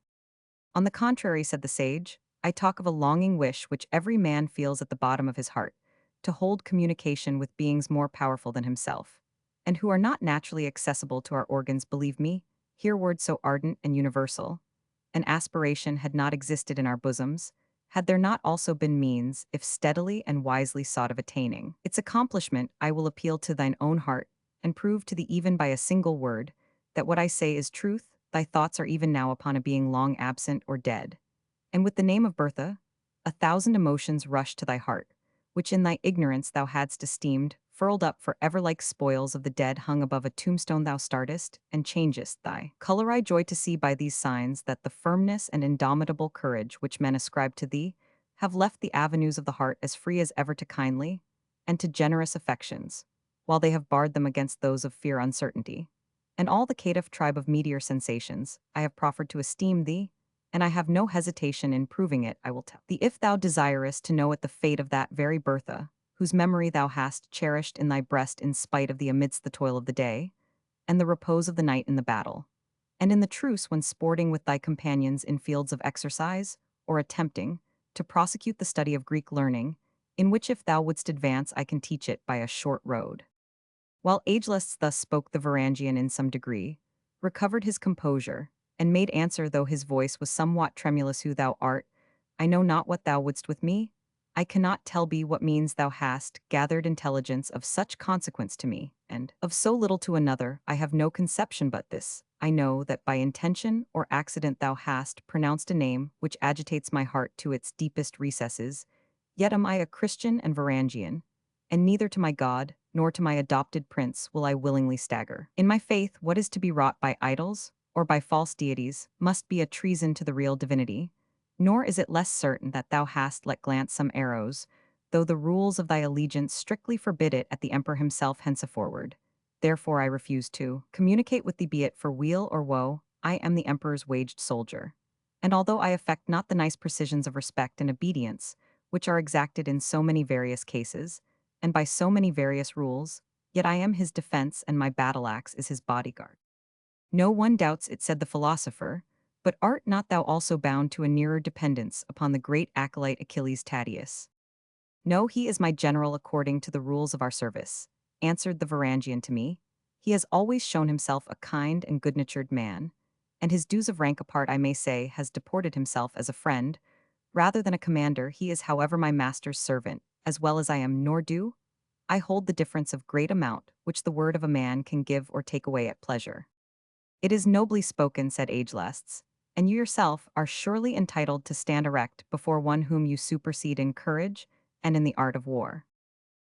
On the contrary, said the sage, I talk of a longing wish which every man feels at the bottom of his heart, to hold communication with beings more powerful than himself, and who are not naturally accessible to our organs. Believe me, Hereward, so ardent and universal, an aspiration had not existed in our bosoms, had there not also been means, if steadily and wisely sought, of attaining its accomplishment. I will appeal to thine own heart, and prove to thee even by a single word, that what I say is truth. Thy thoughts are even now upon a being long absent or dead. And with the name of Bertha, 1,000 emotions rush to thy heart, which in thy ignorance thou hadst esteemed, furled up for ever like spoils of the dead hung above a tombstone. Thou startest, and changest thy color. I joy to see by these signs that the firmness and indomitable courage which men ascribe to thee have left the avenues of the heart as free as ever to kindly and to generous affections, while they have barred them against those of fear, uncertainty, and all the caitiff tribe of meteor sensations, I have proffered to esteem thee, and I have no hesitation in proving it, I will tell thee. If thou desirest to know at the fate of that very Bertha, whose memory thou hast cherished in thy breast in spite of thee amidst the toil of the day, and the repose of the night in the battle, and in the truce when sporting with thy companions in fields of exercise, or attempting to prosecute the study of Greek learning, in which if thou wouldst advance I can teach it by a short road. While Ageless thus spoke, the Varangian in some degree recovered his composure, and made answer, though his voice was somewhat tremulous, who thou art, I know not what thou wouldst with me. I cannot tell thee what means thou hast gathered intelligence of such consequence to me, and of so little to another. I have no conception but this. I know that by intention or accident thou hast pronounced a name which agitates my heart to its deepest recesses. Yet am I a Christian and Varangian, and neither to my God nor to my adopted prince will I willingly stagger. In my faith, what is to be wrought by idols or by false deities must be a treason to the real divinity, nor is it less certain that thou hast let glance some arrows, though the rules of thy allegiance strictly forbid it at the emperor himself henceforward. Therefore I refuse to communicate with thee, be it for weal or woe. I am the emperor's waged soldier. And although I affect not the nice precisions of respect and obedience, which are exacted in so many various cases, and by so many various rules, yet I am his defense and my battle-axe is his bodyguard. No one doubts it, said the philosopher, but art not thou also bound to a nearer dependence upon the great acolyte Achilles Tatius? No, he is my general according to the rules of our service, answered the Varangian to me. He has always shown himself a kind and good-natured man, and his dues of rank apart, I may say, has deported himself as a friend, rather than a commander. He is, however, my master's servant, as well as I am, nor do I hold the difference of great amount, which the word of a man can give or take away at pleasure. It is nobly spoken, said Ageless, and you yourself are surely entitled to stand erect before one whom you supersede in courage and in the art of war.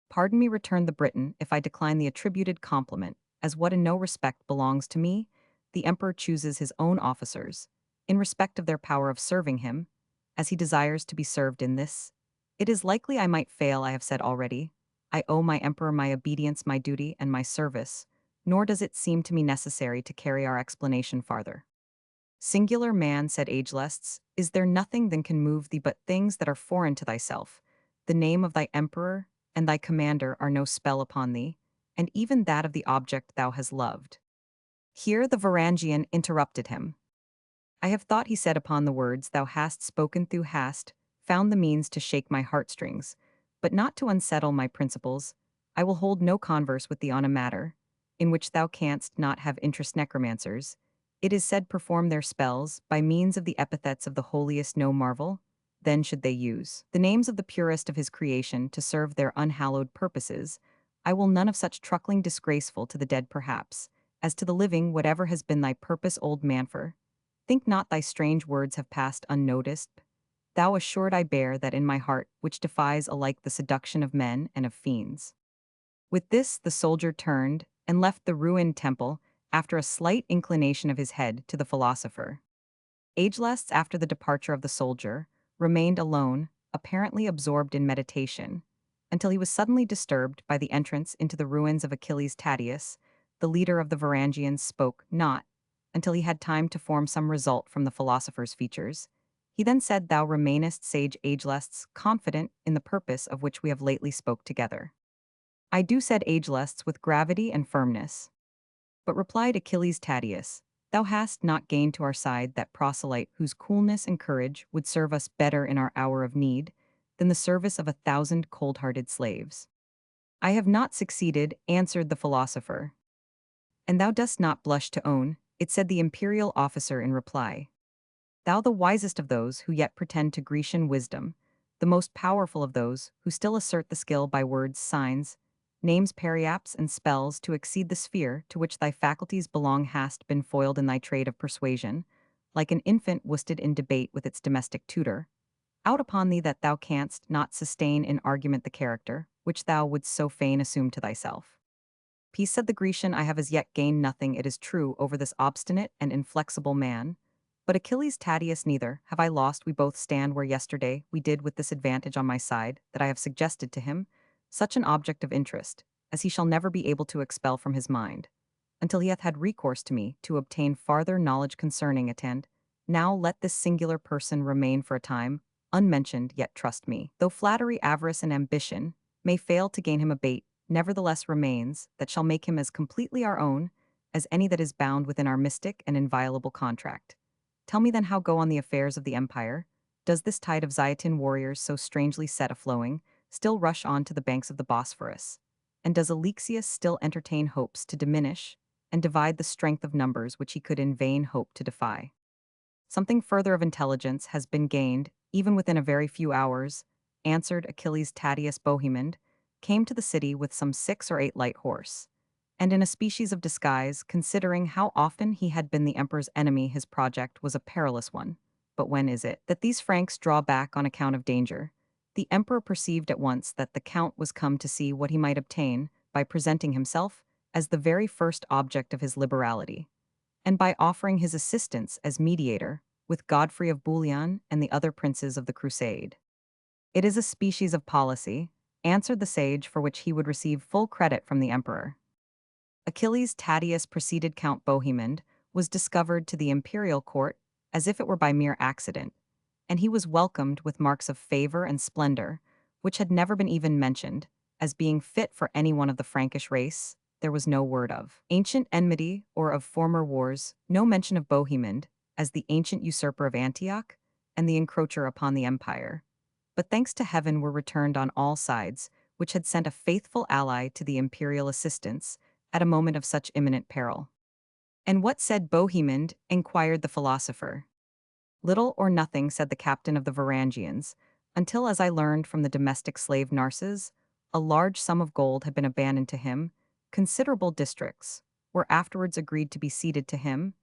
Pardon me, returned the Briton, if I decline the attributed compliment, as what in no respect belongs to me. The emperor chooses his own officers, in respect of their power of serving him, as he desires to be served in this. It is likely I might fail, I have said already. I owe my emperor my obedience, my duty, and my service, nor does it seem to me necessary to carry our explanation farther. Singular man, said Ageless, is there nothing that can move thee but things that are foreign to thyself? The name of thy emperor and thy commander are no spell upon thee, and even that of the object thou hast loved. Here the Varangian interrupted him. I have thought, he said, upon the words thou hast spoken, thou hast found the means to shake my heartstrings, but not to unsettle my principles. I will hold no converse with thee on a matter in which thou canst not have interest. Necromancers, it is said, perform their spells by means of the epithets of the holiest. No marvel, then, should they use the names of the purest of his creation to serve their unhallowed purposes. I will none of such truckling, disgraceful to the dead perhaps, as to the living. Whatever has been thy purpose, old Manfer, think not thy strange words have passed unnoticed. Thou assured I bear that in my heart, which defies alike the seduction of men and of fiends. With this the soldier turned and left the ruined temple, after a slight inclination of his head to the philosopher. Ageless, after the departure of the soldier, remained alone, apparently absorbed in meditation, until he was suddenly disturbed by the entrance into the ruins of Achilles Tatius. The leader of the Varangians spoke not until he had time to form some result from the philosopher's features. He then said, thou remainest, sage Ageless, confident in the purpose of which we have lately spoke together. I do, said Ageless with gravity and firmness. But replied Achilles Tatius, thou hast not gained to our side that proselyte whose coolness and courage would serve us better in our hour of need than the service of 1,000 cold-hearted slaves. I have not succeeded, answered the philosopher. And thou dost not blush to own it, said the imperial officer in reply. Thou the wisest of those who yet pretend to Grecian wisdom, the most powerful of those who still assert the skill by words, signs, names, periapts, and spells to exceed the sphere to which thy faculties belong, hast been foiled in thy trade of persuasion, like an infant worsted in debate with its domestic tutor. Out upon thee that thou canst not sustain in argument the character which thou wouldst so fain assume to thyself. Peace, said the Grecian, I have as yet gained nothing, it is true, over this obstinate and inflexible man, but Achilles Tatius neither have I lost. We both stand where yesterday we did, with this advantage on my side, that I have suggested to him such an object of interest as he shall never be able to expel from his mind. until he hath had recourse to me to obtain farther knowledge concerning attend. Now let this singular person remain for a time, unmentioned, yet trust me. Though flattery, avarice, and ambition may fail to gain him a bait, nevertheless remains that shall make him as completely our own as any that is bound within our mystic and inviolable contract. Tell me then how go on the affairs of the empire? Does this tide of Zayatin warriors so strangely set a-flowing still rush on to the banks of the Bosphorus? And does Alexius still entertain hopes to diminish and divide the strength of numbers which he could in vain hope to defy? Something further of intelligence has been gained, even within a very few hours, answered Achilles. Tatius Bohemond came to the city with some 6 or 8 light horse, and in a species of disguise, considering how often he had been the emperor's enemy, his project was a perilous one. But when is it that these Franks draw back on account of danger? The emperor perceived at once that the count was come to see what he might obtain by presenting himself as the very first object of his liberality, and by offering his assistance as mediator with Godfrey of Bouillon and the other princes of the crusade. It is a species of policy, answered the sage, for which he would receive full credit from the emperor. Achilles. Tatius preceded Count Bohemond, was discovered to the imperial court as if it were by mere accident, and he was welcomed with marks of favor and splendor, which had never been even mentioned, as being fit for any one of the Frankish race. There was no word of ancient enmity or of former wars, no mention of Bohemond as the ancient usurper of Antioch and the encroacher upon the empire. But thanks to heaven were returned on all sides, which had sent a faithful ally to the imperial assistance at a moment of such imminent peril. And what said Bohemond? Inquired the philosopher. Little or nothing, said the captain of the Varangians, until, as I learned from the domestic slave Narses, a large sum of gold had been abandoned to him, considerable districts were afterwards agreed to be ceded to him,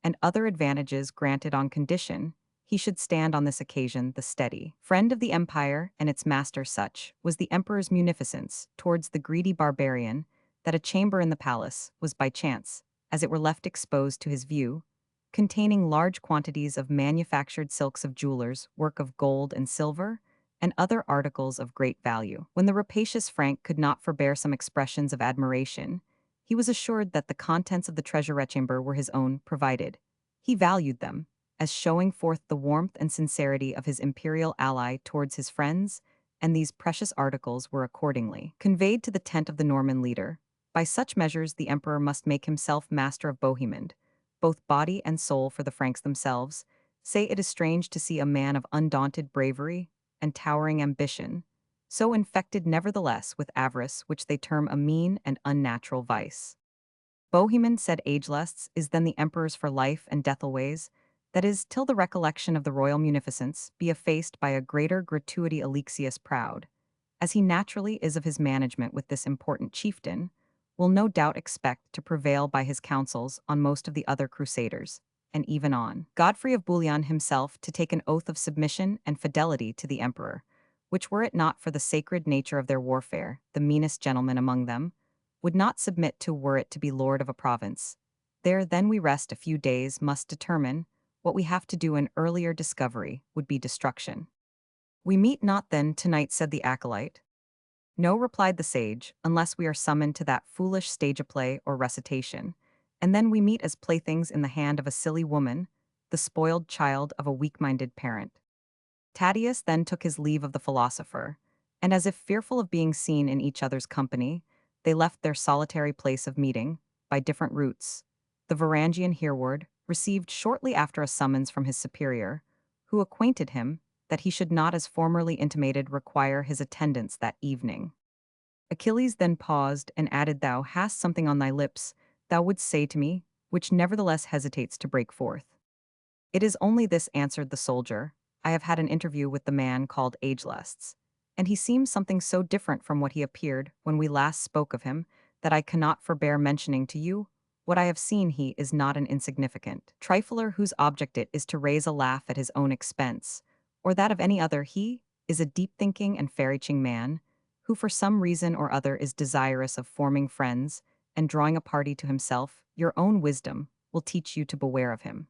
and other advantages granted on condition he should stand on this occasion the steady friend of the empire and its master. Such was the emperor's munificence towards the greedy barbarian that a chamber in the palace was by chance, as it were, left exposed to his view, containing large quantities of manufactured silks of jewelers, work of gold and silver, and other articles of great value. When the rapacious Frank could not forbear some expressions of admiration, he was assured that the contents of the treasure chamber were his own, provided he valued them, as showing forth the warmth and sincerity of his imperial ally towards his friends, and these precious articles were accordingly conveyed to the tent of the Norman leader. By such measures the emperor must make himself master of Bohemond, both body and soul, for the Franks themselves say it is strange to see a man of undaunted bravery and towering ambition, so infected nevertheless with avarice, which they term a mean and unnatural vice. Bohemond, said Ageless, is then the emperor's for life and death always, that is, till the recollection of the royal munificence be effaced by a greater gratuity. Alexius, proud as he naturally is of his management with this important chieftain, will no doubt expect to prevail by his counsels on most of the other crusaders, and even on Godfrey of Bouillon himself, to take an oath of submission and fidelity to the emperor, which, were it not for the sacred nature of their warfare, the meanest gentleman among them would not submit to, were it to be lord of a province. There then we rest a few days, must determine what we have to do. An earlier discovery would be destruction. We meet not then tonight, said the acolyte. No, replied the sage, unless we are summoned to that foolish stage play or recitation, and then we meet as playthings in the hand of a silly woman, the spoiled child of a weak-minded parent. Tatius then took his leave of the philosopher, and as if fearful of being seen in each other's company, they left their solitary place of meeting, by different routes. The Varangian hereward received shortly after a summons from his superior, who acquainted him that he should not, as formerly intimated, require his attendance that evening. Achilles then paused and added, Thou hast something on thy lips thou wouldst say to me, which nevertheless hesitates to break forth. It is only this, answered the soldier. I have had an interview with the man called Ageless, and he seems something so different from what he appeared when we last spoke of him that I cannot forbear mentioning to you what I have seen. He is not an insignificant trifler whose object it is to raise a laugh at his own expense, or that of any other. He is a deep-thinking and far-reaching man, who for some reason or other is desirous of forming friends and drawing a party to himself. Your own wisdom will teach you to beware of him.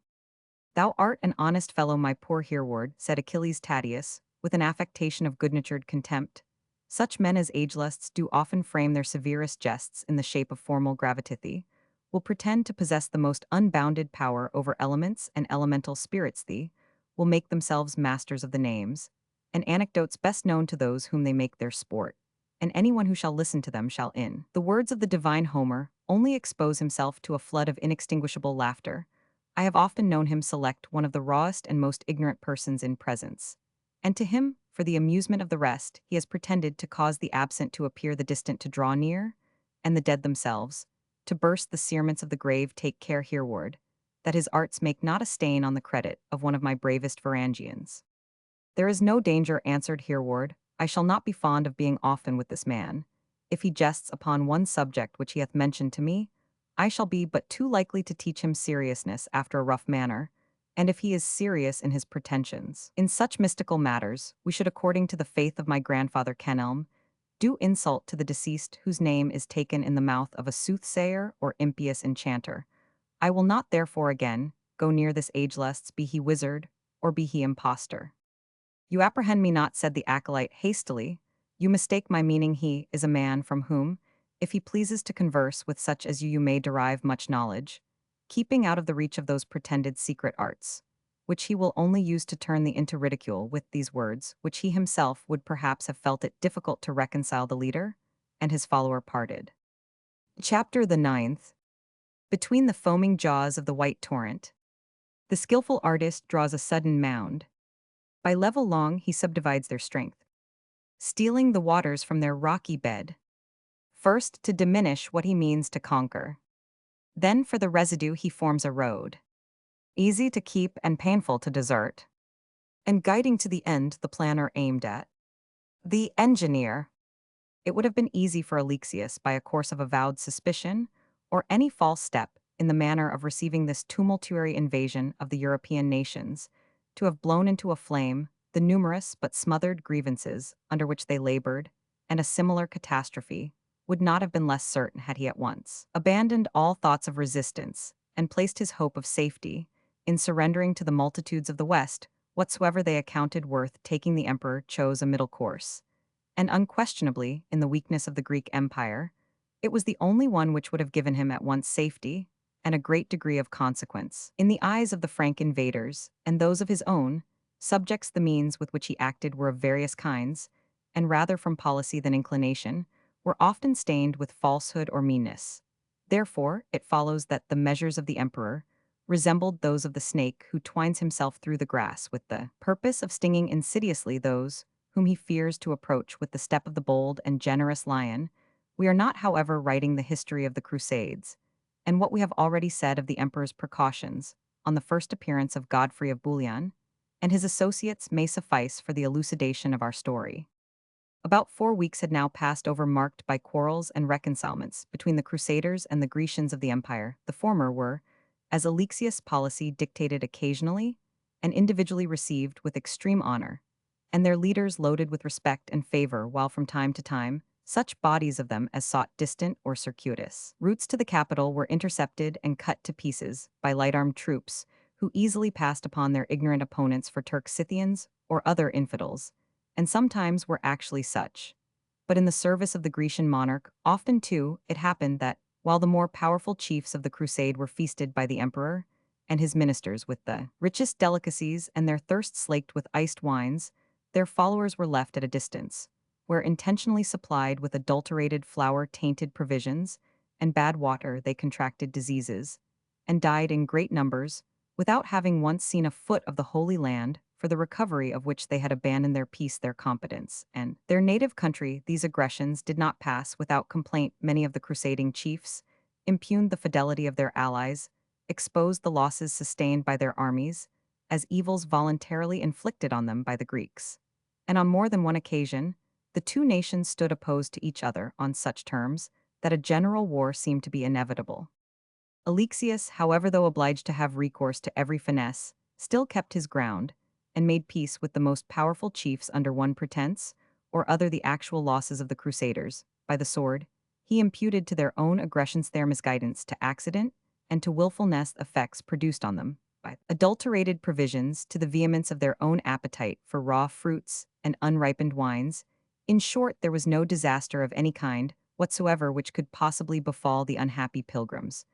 Thou art an honest fellow, my poor hereward, said Achilles. Tatius, with an affectation of good-natured contempt. Such men as Ageless do often frame their severest jests in the shape of formal gravity, will pretend to possess the most unbounded power over elements and elemental spirits. They will make themselves masters of the names and anecdotes best known to those whom they make their sport, and anyone who shall listen to them shall, in the words of the divine Homer, only expose himself to a flood of inextinguishable laughter. I have often known him select one of the rawest and most ignorant persons in presence, and to him, for the amusement of the rest, he has pretended to cause the absent to appear, the distant to draw near, and the dead themselves to burst the cerements of the grave. Take care hereward, that his arts make not a stain on the credit of one of my bravest Varangians. There is no danger, answered Hereward. I shall not be fond of being often with this man. If he jests upon one subject which he hath mentioned to me, I shall be but too likely to teach him seriousness after a rough manner, and if he is serious in his pretensions, in such mystical matters, we should, according to the faith of my grandfather Kenelm, do insult to the deceased whose name is taken in the mouth of a soothsayer or impious enchanter. I will not therefore again go near this ageless, be he wizard, or be he impostor. You apprehend me not, said the acolyte hastily. You mistake my meaning. He is a man from whom, if he pleases to converse with such as you may derive much knowledge, keeping out of the reach of those pretended secret arts, which he will only use to turn the into ridicule. With these words, which he himself would perhaps have felt it difficult to reconcile, the leader and his follower parted. Chapter the 9th. Between the foaming jaws of the white torrent, the skillful artist draws a sudden mound. By level long he subdivides their strength, stealing the waters from their rocky bed, first to diminish what he means to conquer. Then for the residue he forms a road, easy to keep and painful to desert, and guiding to the end the planner aimed at. The engineer. It would have been easy for Alexius, by a course of avowed suspicion, or any false step in the manner of receiving this tumultuary invasion of the European nations, to have blown into a flame the numerous but smothered grievances under which they labored, and a similar catastrophe would not have been less certain had he at once abandoned all thoughts of resistance and placed his hope of safety in surrendering to the multitudes of the West whatsoever they accounted worth taking. The emperor chose a middle course, and unquestionably, in the weakness of the Greek Empire, it was the only one which would have given him at once safety and a great degree of consequence. In the eyes of the Frank invaders, and those of his own subjects, the means with which he acted were of various kinds, and rather from policy than inclination, were often stained with falsehood or meanness. Therefore, it follows that the measures of the emperor resembled those of the snake who twines himself through the grass with the purpose of stinging insidiously those whom he fears to approach with the step of the bold and generous lion. We are not, however, writing the history of the Crusades, and what we have already said of the emperor's precautions on the first appearance of Godfrey of Bouillon and his associates may suffice for the elucidation of our story. About 4 weeks had now passed over, marked by quarrels and reconcilements between the Crusaders and the Grecians of the empire. The former were, as Alexius' policy dictated, occasionally and individually received with extreme honor, and their leaders loaded with respect and favor, while from time to time such bodies of them as sought distant or circuitous routes to the capital were intercepted and cut to pieces by light-armed troops who easily passed upon their ignorant opponents for Turk Scythians or other infidels, and sometimes were actually such. But in the service of the Grecian monarch, often too, it happened that, while the more powerful chiefs of the crusade were feasted by the emperor and his ministers with the richest delicacies and their thirst slaked with iced wines, their followers were left at a distance, where, intentionally supplied with adulterated flour-tainted provisions and bad water, they contracted diseases and died in great numbers, without having once seen a foot of the Holy Land, for the recovery of which they had abandoned their peace, their competence, and their native country. These aggressions did not pass without complaint. Many of the crusading chiefs impugned the fidelity of their allies, exposed the losses sustained by their armies as evils voluntarily inflicted on them by the Greeks. And on more than one occasion, the two nations stood opposed to each other on such terms that a general war seemed to be inevitable. Alexius, however, though obliged to have recourse to every finesse, still kept his ground, and made peace with the most powerful chiefs under one pretense or other. The actual losses of the Crusaders, by the sword, he imputed to their own aggressions, their misguidance, to accident, and to willfulness effects produced on them by adulterated provisions, to the vehemence of their own appetite for raw fruits and unripened wines. In short, there was no disaster of any kind whatsoever which could possibly befall the unhappy pilgrims,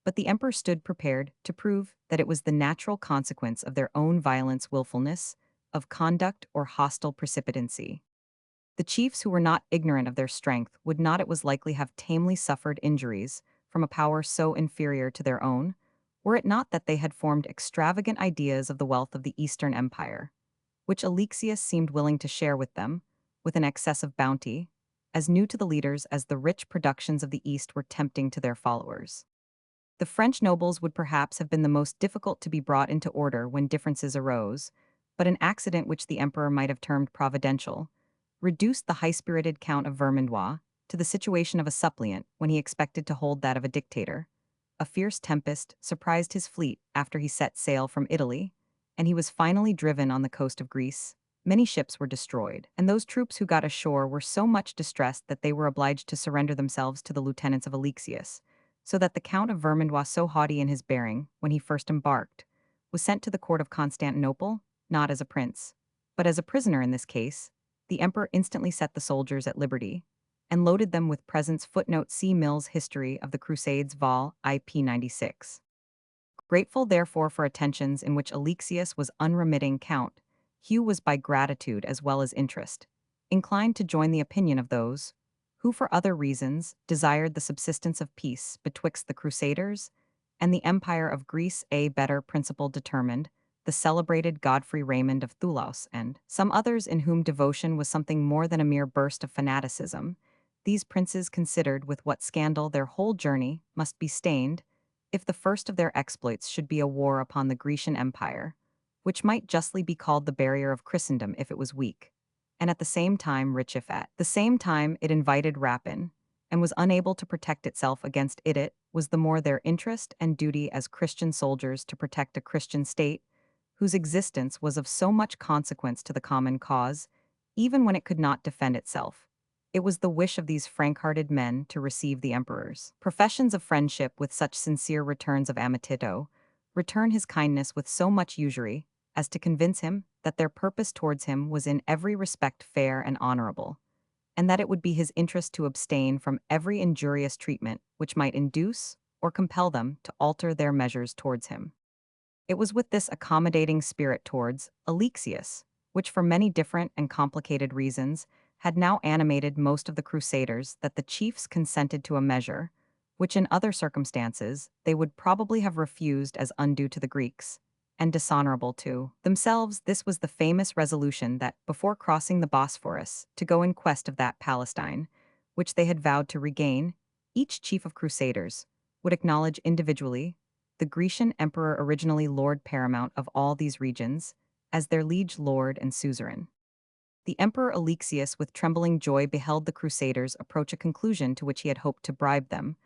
But the emperor stood prepared to prove that it was the natural consequence of their own violence, willfulness, of conduct, or hostile precipitancy. The chiefs who were not ignorant of their strength would not, it was likely, have tamely suffered injuries from a power so inferior to their own, were it not that they had formed extravagant ideas of the wealth of the Eastern Empire, which Alexius seemed willing to share with them, with an excess of bounty, as new to the leaders as the rich productions of the East were tempting to their followers. The French nobles would perhaps have been the most difficult to be brought into order when differences arose, but an accident which the emperor might have termed providential reduced the high-spirited Count of Vermandois to the situation of a suppliant when he expected to hold that of a dictator. A fierce tempest surprised his fleet after he set sail from Italy, and he was finally driven on the coast of Greece. Many ships were destroyed, and those troops who got ashore were so much distressed that they were obliged to surrender themselves to the lieutenants of Alexius, so that the Count of Vermandois, so haughty in his bearing when he first embarked, was sent to the court of Constantinople, not as a prince, but as a prisoner in this case. The emperor instantly set the soldiers at liberty and loaded them with presents. See Mill's History of the Crusades, Vol. IP 96. Grateful therefore for attentions in which Alexius was unremitting, Count Hugh was by gratitude as well as interest inclined to join the opinion of those who for other reasons desired the subsistence of peace betwixt the Crusaders and the Empire of Greece. A better principle determined the celebrated Godfrey Raymond of Thoulouse and some others in whom devotion was something more than a mere burst of fanaticism. These princes considered with what scandal their whole journey must be stained if the first of their exploits should be a war upon the Grecian Empire, which might justly be called the barrier of Christendom if it was weak, and at the same time rich if at the same time it invited rapine, and was unable to protect itself against it was the more their interest and duty as Christian soldiers to protect a Christian state, whose existence was of so much consequence to the common cause, even when it could not defend itself. It was the wish of these frank-hearted men to receive the emperor's professions of friendship with such sincere returns of amitito, return his kindness with so much usury, as to convince him that their purpose towards him was in every respect fair and honorable, and that it would be his interest to abstain from every injurious treatment which might induce or compel them to alter their measures towards him. It was with this accommodating spirit towards Alexius, which for many different and complicated reasons had now animated most of the Crusaders, that the chiefs consented to a measure, which in other circumstances they would probably have refused as undue to the Greeks, and dishonorable to themselves. This was the famous resolution that, before crossing the Bosphorus to go in quest of that Palestine, which they had vowed to regain, each chief of Crusaders would acknowledge individually the Grecian emperor, originally lord paramount of all these regions, as their liege lord and suzerain. The emperor Alexius with trembling joy beheld the Crusaders approach a conclusion to which he had hoped to bribe them,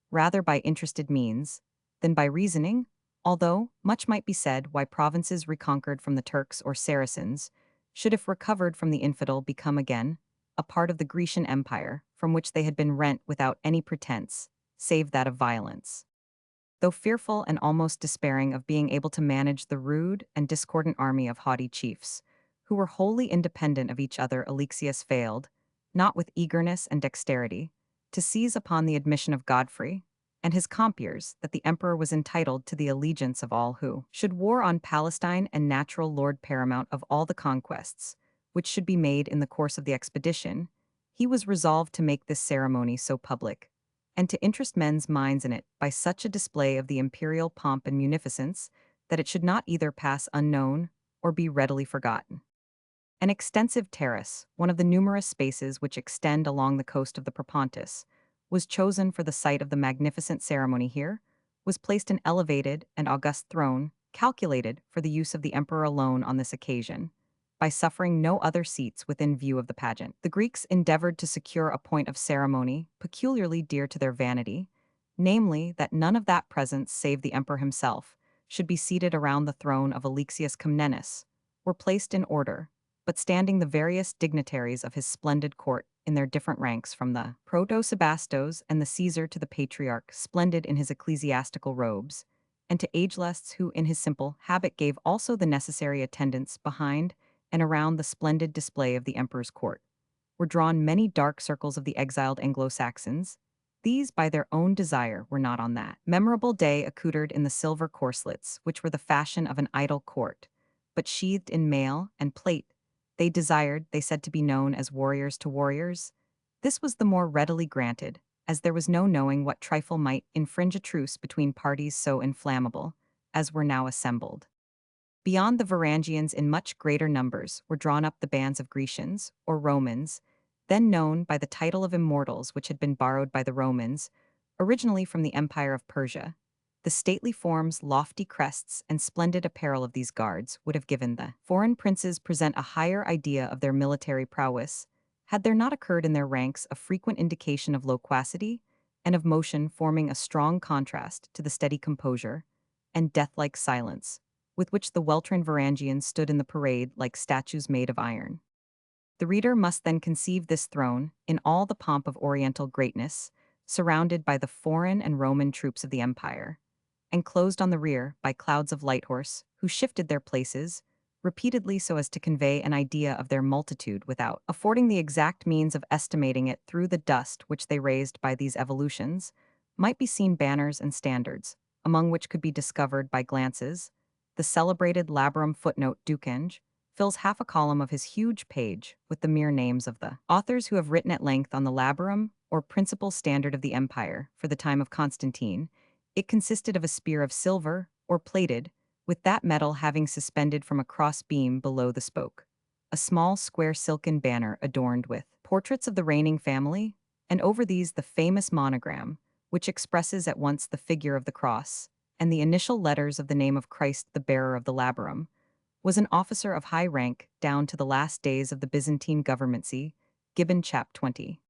rather by interested means than by reasoning, although much might be said why provinces reconquered from the Turks or Saracens should, if recovered from the infidel, become again a part of the Grecian Empire, from which they had been rent without any pretense, save that of violence. Though fearful and almost despairing of being able to manage the rude and discordant army of haughty chiefs, who were wholly independent of each other, Alexius failed, not with eagerness and dexterity, to seize upon the admission of Godfrey and his compeers that the emperor was entitled to the allegiance of all who should war on Palestine and natural lord paramount of all the conquests which should be made in the course of the expedition. He was resolved to make this ceremony so public, and to interest men's minds in it by such a display of the imperial pomp and munificence, that it should not either pass unknown or be readily forgotten. An extensive terrace, one of the numerous spaces which extend along the coast of the Propontis, was chosen for the site of the magnificent ceremony. Here was placed an elevated and august throne, calculated for the use of the emperor alone on this occasion, by suffering no other seats within view of the pageant. The Greeks endeavored to secure a point of ceremony peculiarly dear to their vanity, namely that none of that presence save the emperor himself should be seated around the throne of Alexius Comnenus, were placed in order, but standing the various dignitaries of his splendid court in their different ranks, from the proto-Sebastos and the Caesar to the patriarch, splendid in his ecclesiastical robes, and to ageless who in his simple habit gave also the necessary attendance behind and around the splendid display of the emperor's court, were drawn many dark circles of the exiled Anglo-Saxons, These, by their own desire, were not on that memorable day accoutred in the silver corslets, which were the fashion of an idle court, but sheathed in mail and plate. They desired, they said, to be known as warriors to warriors. This was the more readily granted, as there was no knowing what trifle might infringe a truce between parties so inflammable as were now assembled. Beyond the Varangians in much greater numbers were drawn up the bands of Grecians, or Romans, then known by the title of immortals which had been borrowed by the Romans, originally from the Empire of Persia. The stately forms, lofty crests, and splendid apparel of these guards would have given the foreign princes present a higher idea of their military prowess, had there not occurred in their ranks a frequent indication of loquacity and of motion forming a strong contrast to the steady composure and death-like silence with which the well-trained Varangians stood in the parade like statues made of iron. The reader must then conceive this throne, in all the pomp of Oriental greatness, surrounded by the foreign and Roman troops of the empire, and closed on the rear by clouds of light horse, who shifted their places, repeatedly so as to convey an idea of their multitude without affording the exact means of estimating it through the dust which they raised by these evolutions, might be seen banners and standards, among which could be discovered by glances the celebrated labrum footnote Dukenge fills half a column of his huge page with the mere names of the authors who have written at length on the labarum, or principal standard of the empire, for the time of Constantine. It consisted of a spear of silver, or plated, with that metal having suspended from a cross beam below the spoke. A small square silken banner adorned with portraits of the reigning family, and over these the famous monogram, which expresses at once the figure of the cross and the initial letters of the name of Christ, the bearer of the labarum, was an officer of high rank down to the last days of the Byzantine governmency, Gibbon chap 20.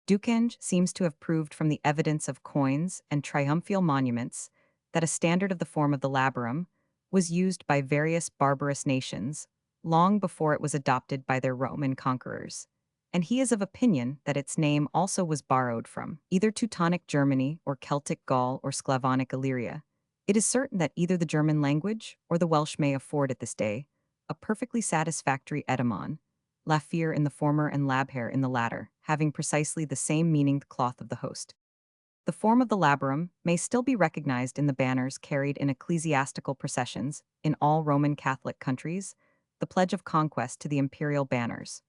Dukenge seems to have proved from the evidence of coins and triumphal monuments that a standard of the form of the labarum was used by various barbarous nations long before it was adopted by their Roman conquerors, and he is of opinion that its name also was borrowed from either Teutonic Germany or Celtic Gaul or Sclavonic Illyria. It is certain that either the German language or the Welsh may afford at this day a perfectly satisfactory etymon, lafir in the former and labhair in the latter, having precisely the same meaning the cloth of the host. The form of the labarum may still be recognized in the banners carried in ecclesiastical processions in all Roman Catholic countries, the pledge of conquest to the imperial banners,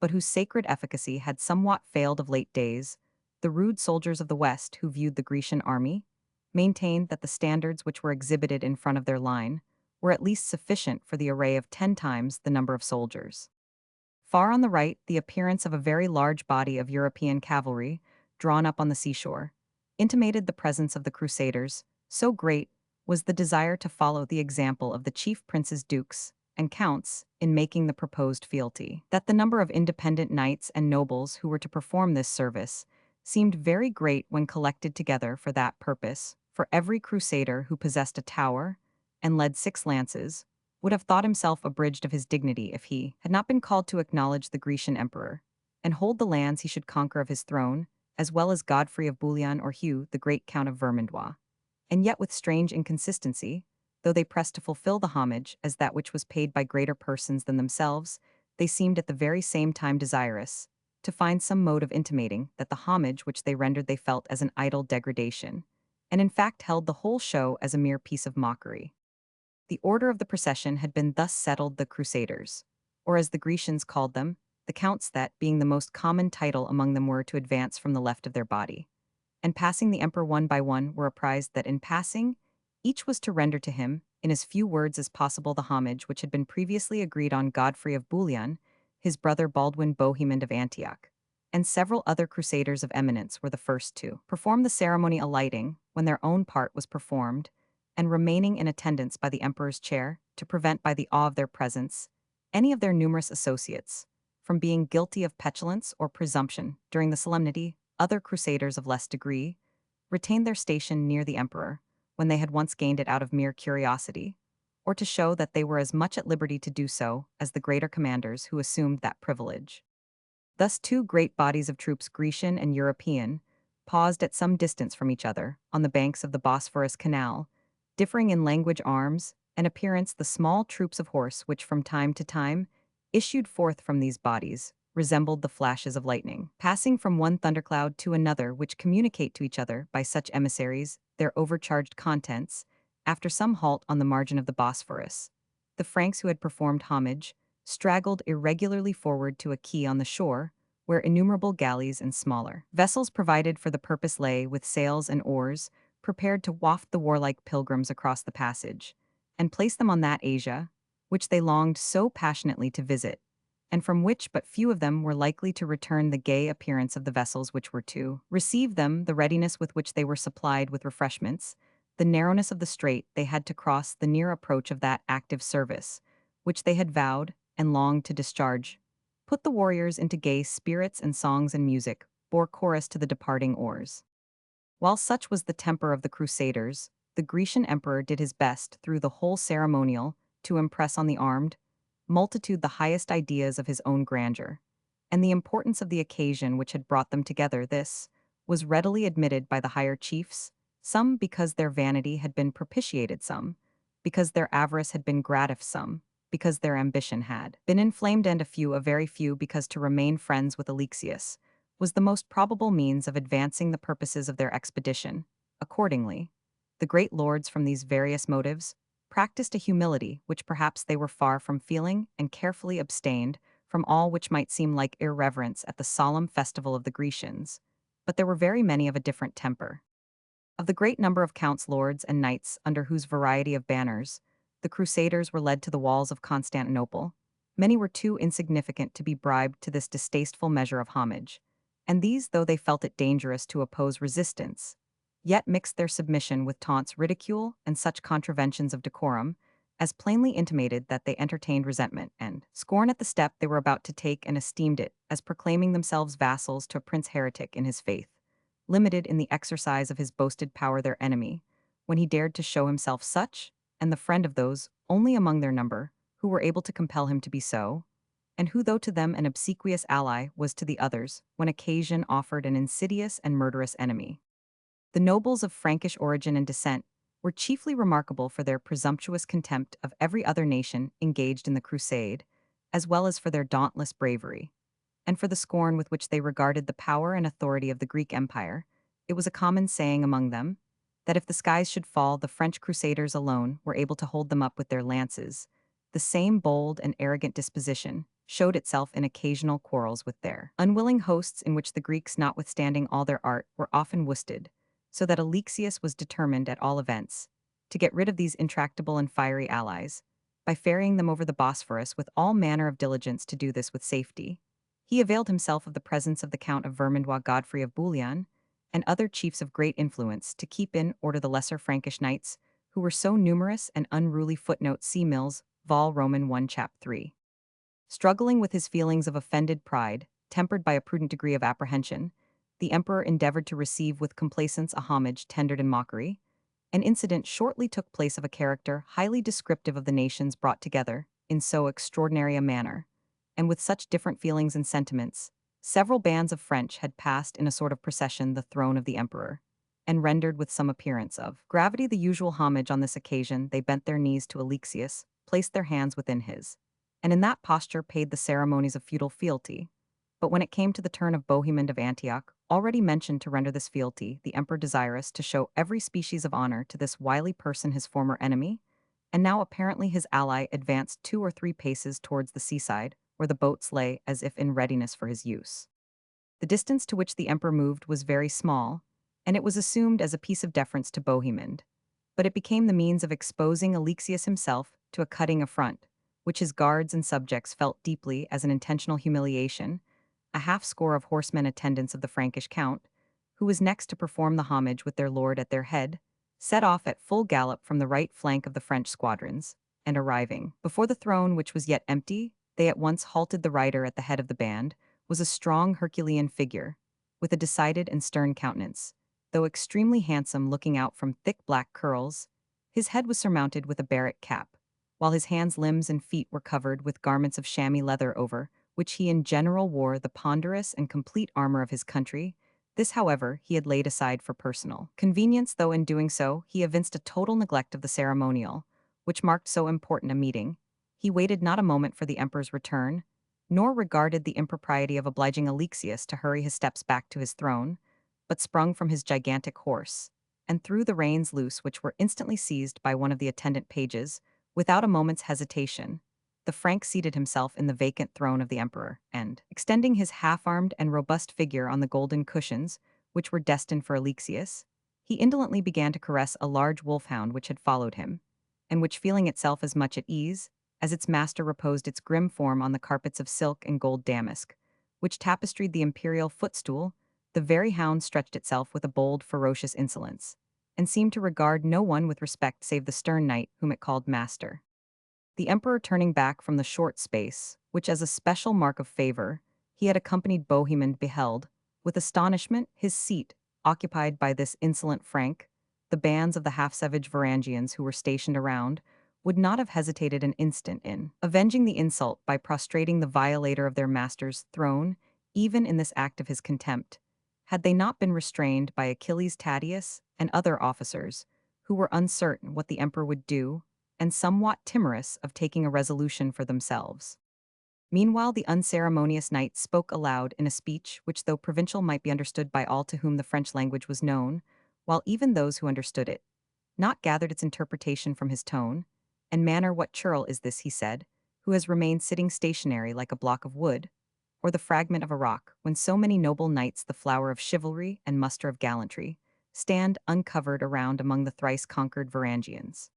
but whose sacred efficacy had somewhat failed of late days. The rude soldiers of the West who viewed the Grecian army maintained that the standards which were exhibited in front of their line were at least sufficient for the array of 10 times the number of soldiers. Far on the right, the appearance of a very large body of European cavalry, drawn up on the seashore, intimated the presence of the Crusaders. So great was the desire to follow the example of the chief princes, dukes, and counts in making the proposed fealty, that the number of independent knights and nobles who were to perform this service seemed very great when collected together for that purpose. For every crusader who possessed a tower and led 6 lances would have thought himself abridged of his dignity if he had not been called to acknowledge the Grecian emperor and hold the lands he should conquer of his throne, as well as Godfrey of Bouillon or Hugh, the great Count of Vermandois. And yet with strange inconsistency, though they pressed to fulfill the homage as that which was paid by greater persons than themselves, they seemed at the very same time desirous to find some mode of intimating that the homage which they rendered they felt as an idle degradation, and in fact held the whole show as a mere piece of mockery. The order of the procession had been thus settled: the Crusaders, or as the Grecians called them, the counts, that, being the most common title among them, were to advance from the left of their body, and passing the emperor one by one, were apprised that in passing, each was to render to him, in as few words as possible, the homage which had been previously agreed on Godfrey of Bouillon, his brother Baldwin Bohemond of Antioch, and several other crusaders of eminence were the first to perform the ceremony, alighting when their own part was performed, and remaining in attendance by the emperor's chair, to prevent by the awe of their presence any of their numerous associates from being guilty of petulance or presumption during the solemnity. Other crusaders of less degree retained their station near the emperor when they had once gained it out of mere curiosity, or to show that they were as much at liberty to do so as the greater commanders who assumed that privilege. Thus 2 great bodies of troops, Grecian and European, paused at some distance from each other on the banks of the Bosphorus Canal, differing in language, arms, and appearance. The small troops of horse which from time to time issued forth from these bodies resembled the flashes of lightning, passing from one thundercloud to another which communicate to each other by such emissaries their overcharged contents, after some halt on the margin of the Bosphorus. The Franks who had performed homage straggled irregularly forward to a quay on the shore, where innumerable galleys and smaller vessels provided for the purpose lay with sails and oars, prepared to waft the warlike pilgrims across the passage, and place them on that Asia, which they longed so passionately to visit, and from which but few of them were likely to return the gay appearance of the vessels which were to receive them, the readiness with which they were supplied with refreshments, the narrowness of the strait they had to cross, the near approach of that active service, which they had vowed and longed to discharge, put the warriors into gay spirits, and songs and music bore chorus to the departing oars. While such was the temper of the Crusaders, the Grecian emperor did his best through the whole ceremonial to impress on the armed multitude the highest ideas of his own grandeur, and the importance of the occasion which had brought them together. This was readily admitted by the higher chiefs, some because their vanity had been propitiated, some because their avarice had been gratified, some because their ambition had been inflamed, and a very few, because to remain friends with Alexius was the most probable means of advancing the purposes of their expedition. Accordingly, the great lords from these various motives practiced a humility which perhaps they were far from feeling, and carefully abstained from all which might seem like irreverence at the solemn festival of the Grecians. But there were very many of a different temper. Of the great number of counts, lords, and knights under whose variety of banners the Crusaders were led to the walls of Constantinople, many were too insignificant to be bribed to this distasteful measure of homage, and these, though they felt it dangerous to oppose resistance, yet mixed their submission with taunts, ridicule, and such contraventions of decorum as plainly intimated that they entertained resentment and scorn at the step they were about to take, and esteemed it as proclaiming themselves vassals to a prince heretic in his faith, limited in the exercise of his boasted power, their enemy, when he dared to show himself such, and the friend of those only among their number who were able to compel him to be so, and who, though to them an obsequious ally, was to the others, when occasion offered, an insidious and murderous enemy. The nobles of Frankish origin and descent were chiefly remarkable for their presumptuous contempt of every other nation engaged in the crusade, as well as for their dauntless bravery, and for the scorn with which they regarded the power and authority of the Greek Empire. It was a common saying among them that if the skies should fall, the French crusaders alone were able to hold them up with their lances. The same bold and arrogant disposition showed itself in occasional quarrels with their unwilling hosts, in which the Greeks, notwithstanding all their art, were often worsted, so that Alexius was determined, at all events, to get rid of these intractable and fiery allies, by ferrying them over the Bosphorus with all manner of diligence. To do this with safety, he availed himself of the presence of the Count of Vermandois, Godfrey of Bouillon, and other chiefs of great influence, to keep in order the lesser Frankish knights, who were so numerous and unruly. See Mills, Vol. Roman 1 Chap. 3. Struggling with his feelings of offended pride, tempered by a prudent degree of apprehension, the emperor endeavored to receive with complaisance a homage tendered in mockery. An incident shortly took place of a character highly descriptive of the nations brought together in so extraordinary a manner, and with such different feelings and sentiments. Several bands of French had passed in a sort of procession the throne of the emperor, and rendered with some appearance of gravity the usual homage. On this occasion they bent their knees to Alexius, placed their hands within his, and in that posture paid the ceremonies of feudal fealty. But when it came to the turn of Bohemond of Antioch, already mentioned, to render this fealty, the emperor, desirous to show every species of honor to this wily person, his former enemy, and now apparently his ally, advanced 2 or 3 paces towards the seaside, where the boats lay as if in readiness for his use. The distance to which the emperor moved was very small, and it was assumed as a piece of deference to Bohemond, but it became the means of exposing Alexius himself to a cutting affront, which his guards and subjects felt deeply as an intentional humiliation. A half-score of horsemen, attendants of the Frankish count, who was next to perform the homage with their lord at their head, set off at full gallop from the right flank of the French squadrons, and arriving before the throne, which was yet empty, they at once halted. The rider at the head of the band was a strong Herculean figure, with a decided and stern countenance, though extremely handsome, looking out from thick black curls. His head was surmounted with a barret cap, while his hands, limbs, and feet were covered with garments of chamois leather, over which he in general wore the ponderous and complete armor of his country. This, however, he had laid aside for personal convenience, though in doing so he evinced a total neglect of the ceremonial, which marked so important a meeting. He waited not a moment for the emperor's return, nor regarded the impropriety of obliging Alexius to hurry his steps back to his throne, but sprung from his gigantic horse, and threw the reins loose, which were instantly seized by one of the attendant pages. Without a moment's hesitation, the Frank seated himself in the vacant throne of the emperor, and, extending his half-armed and robust figure on the golden cushions, which were destined for Alexius, he indolently began to caress a large wolfhound which had followed him, and which, feeling itself as much at ease as its master, reposed its grim form on the carpets of silk and gold damask, which tapestried the imperial footstool. The very hound stretched itself with a bold, ferocious insolence, and seemed to regard no one with respect save the stern knight whom it called master. The emperor, turning back from the short space, which as a special mark of favor he had accompanied Bohemond, beheld, with astonishment, his seat occupied by this insolent Frank. The bands of the half-savage Varangians who were stationed around would not have hesitated an instant in avenging the insult by prostrating the violator of their master's throne, even in this act of his contempt, had they not been restrained by Achilles, Tatius, and other officers, who were uncertain what the emperor would do, and somewhat timorous of taking a resolution for themselves. Meanwhile, the unceremonious knight spoke aloud in a speech which, though provincial, might be understood by all to whom the French language was known, while even those who understood it not gathered its interpretation from his tone and manner. What churl is this, he said, who has remained sitting stationary like a block of wood, or the fragment of a rock, when so many noble knights, the flower of chivalry and muster of gallantry, stand uncovered around among the thrice conquered Varangians?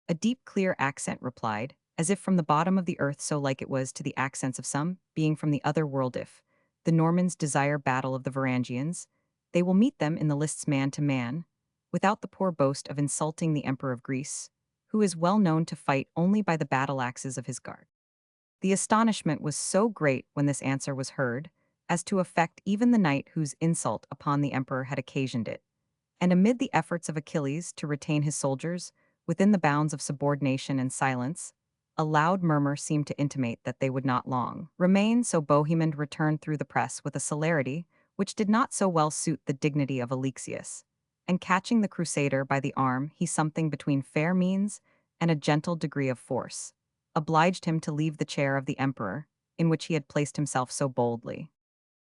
A deep, clear accent replied, as if from the bottom of the earth, so like it was to the accents of some being from the other world. If the Normans desire battle of the Varangians, they will meet them in the lists man to man, without the poor boast of insulting the Emperor of Greece, who is well known to fight only by the battle-axes of his guard. The astonishment was so great when this answer was heard, as to affect even the knight whose insult upon the emperor had occasioned it, and amid the efforts of Achilles to retain his soldiers within the bounds of subordination and silence, a loud murmur seemed to intimate that they would not long remain. So Bohemond returned through the press with a celerity which did not so well suit the dignity of Alexius, and catching the crusader by the arm, he, something between fair means and a gentle degree of force, obliged him to leave the chair of the emperor, in which he had placed himself so boldly.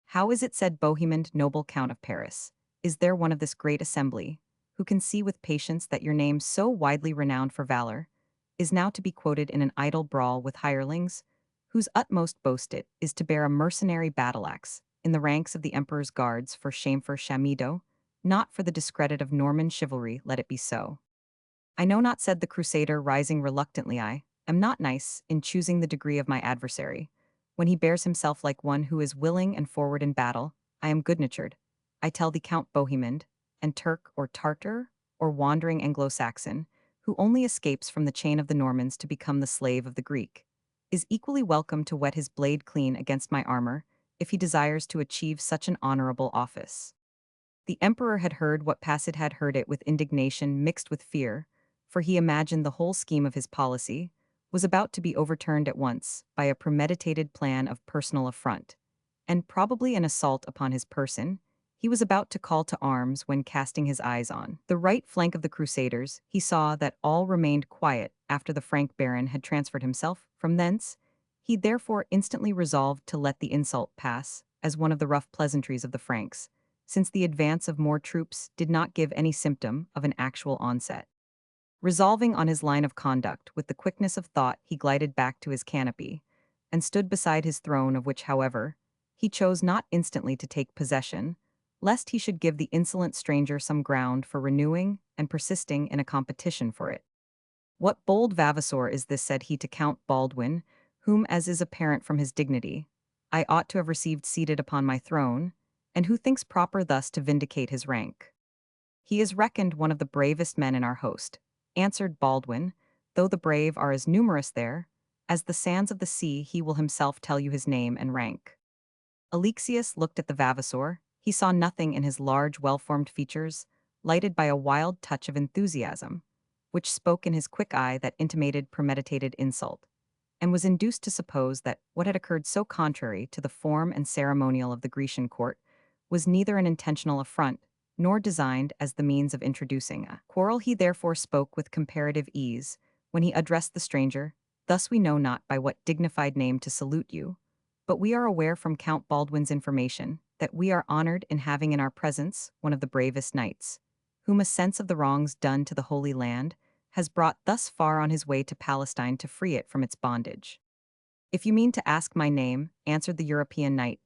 "How is it," said Bohemond, "noble Count of Paris, is there one of this great assembly who can see with patience that your name, so widely renowned for valor, is now to be quoted in an idle brawl with hirelings, whose utmost boast it is to bear a mercenary battle-axe in the ranks of the emperor's guards for Chamido, not for the discredit of Norman chivalry? Let it be so." "I know not," said the crusader, rising reluctantly. "I am not nice in choosing the degree of my adversary. When he bears himself like one who is willing and forward in battle, I am good-natured. I tell thee, Count Bohemond, and Turk or Tartar or wandering Anglo-Saxon, who only escapes from the chain of the Normans to become the slave of the Greek, is equally welcome to wet his blade clean against my armor, if he desires to achieve such an honorable office." The emperor had heard what passed, had heard it with indignation mixed with fear, for he imagined the whole scheme of his policy was about to be overturned at once by a premeditated plan of personal affront, and probably an assault upon his person. He was about to call to arms when, casting his eyes on the right flank of the Crusaders, he saw that all remained quiet after the Frank baron had transferred himself from thence. He therefore instantly resolved to let the insult pass as one of the rough pleasantries of the Franks, since the advance of more troops did not give any symptom of an actual onset. Resolving on his line of conduct with the quickness of thought, he glided back to his canopy, and stood beside his throne, of which, however, he chose not instantly to take possession, lest he should give the insolent stranger some ground for renewing and persisting in a competition for it. "What bold vavasor is this," said he to Count Baldwin, "whom, as is apparent from his dignity, I ought to have received seated upon my throne, and who thinks proper thus to vindicate his rank?" "He is reckoned one of the bravest men in our host," answered Baldwin, "though the brave are as numerous there as the sands of the sea. He will himself tell you his name and rank." Alexius looked at the vavasor. He saw nothing in his large, well-formed features, lighted by a wild touch of enthusiasm, which spoke in his quick eye that intimated premeditated insult, and was induced to suppose that what had occurred, so contrary to the form and ceremonial of the Grecian court, was neither an intentional affront nor designed as the means of introducing a quarrel. He therefore spoke with comparative ease when he addressed the stranger. "Thus we know not by what dignified name to salute you, But we are aware from Count Baldwin's information that we are honored in having in our presence one of the bravest knights, whom a sense of the wrongs done to the Holy Land has brought thus far on his way to Palestine to free it from its bondage. If you mean to ask my name, answered the European knight,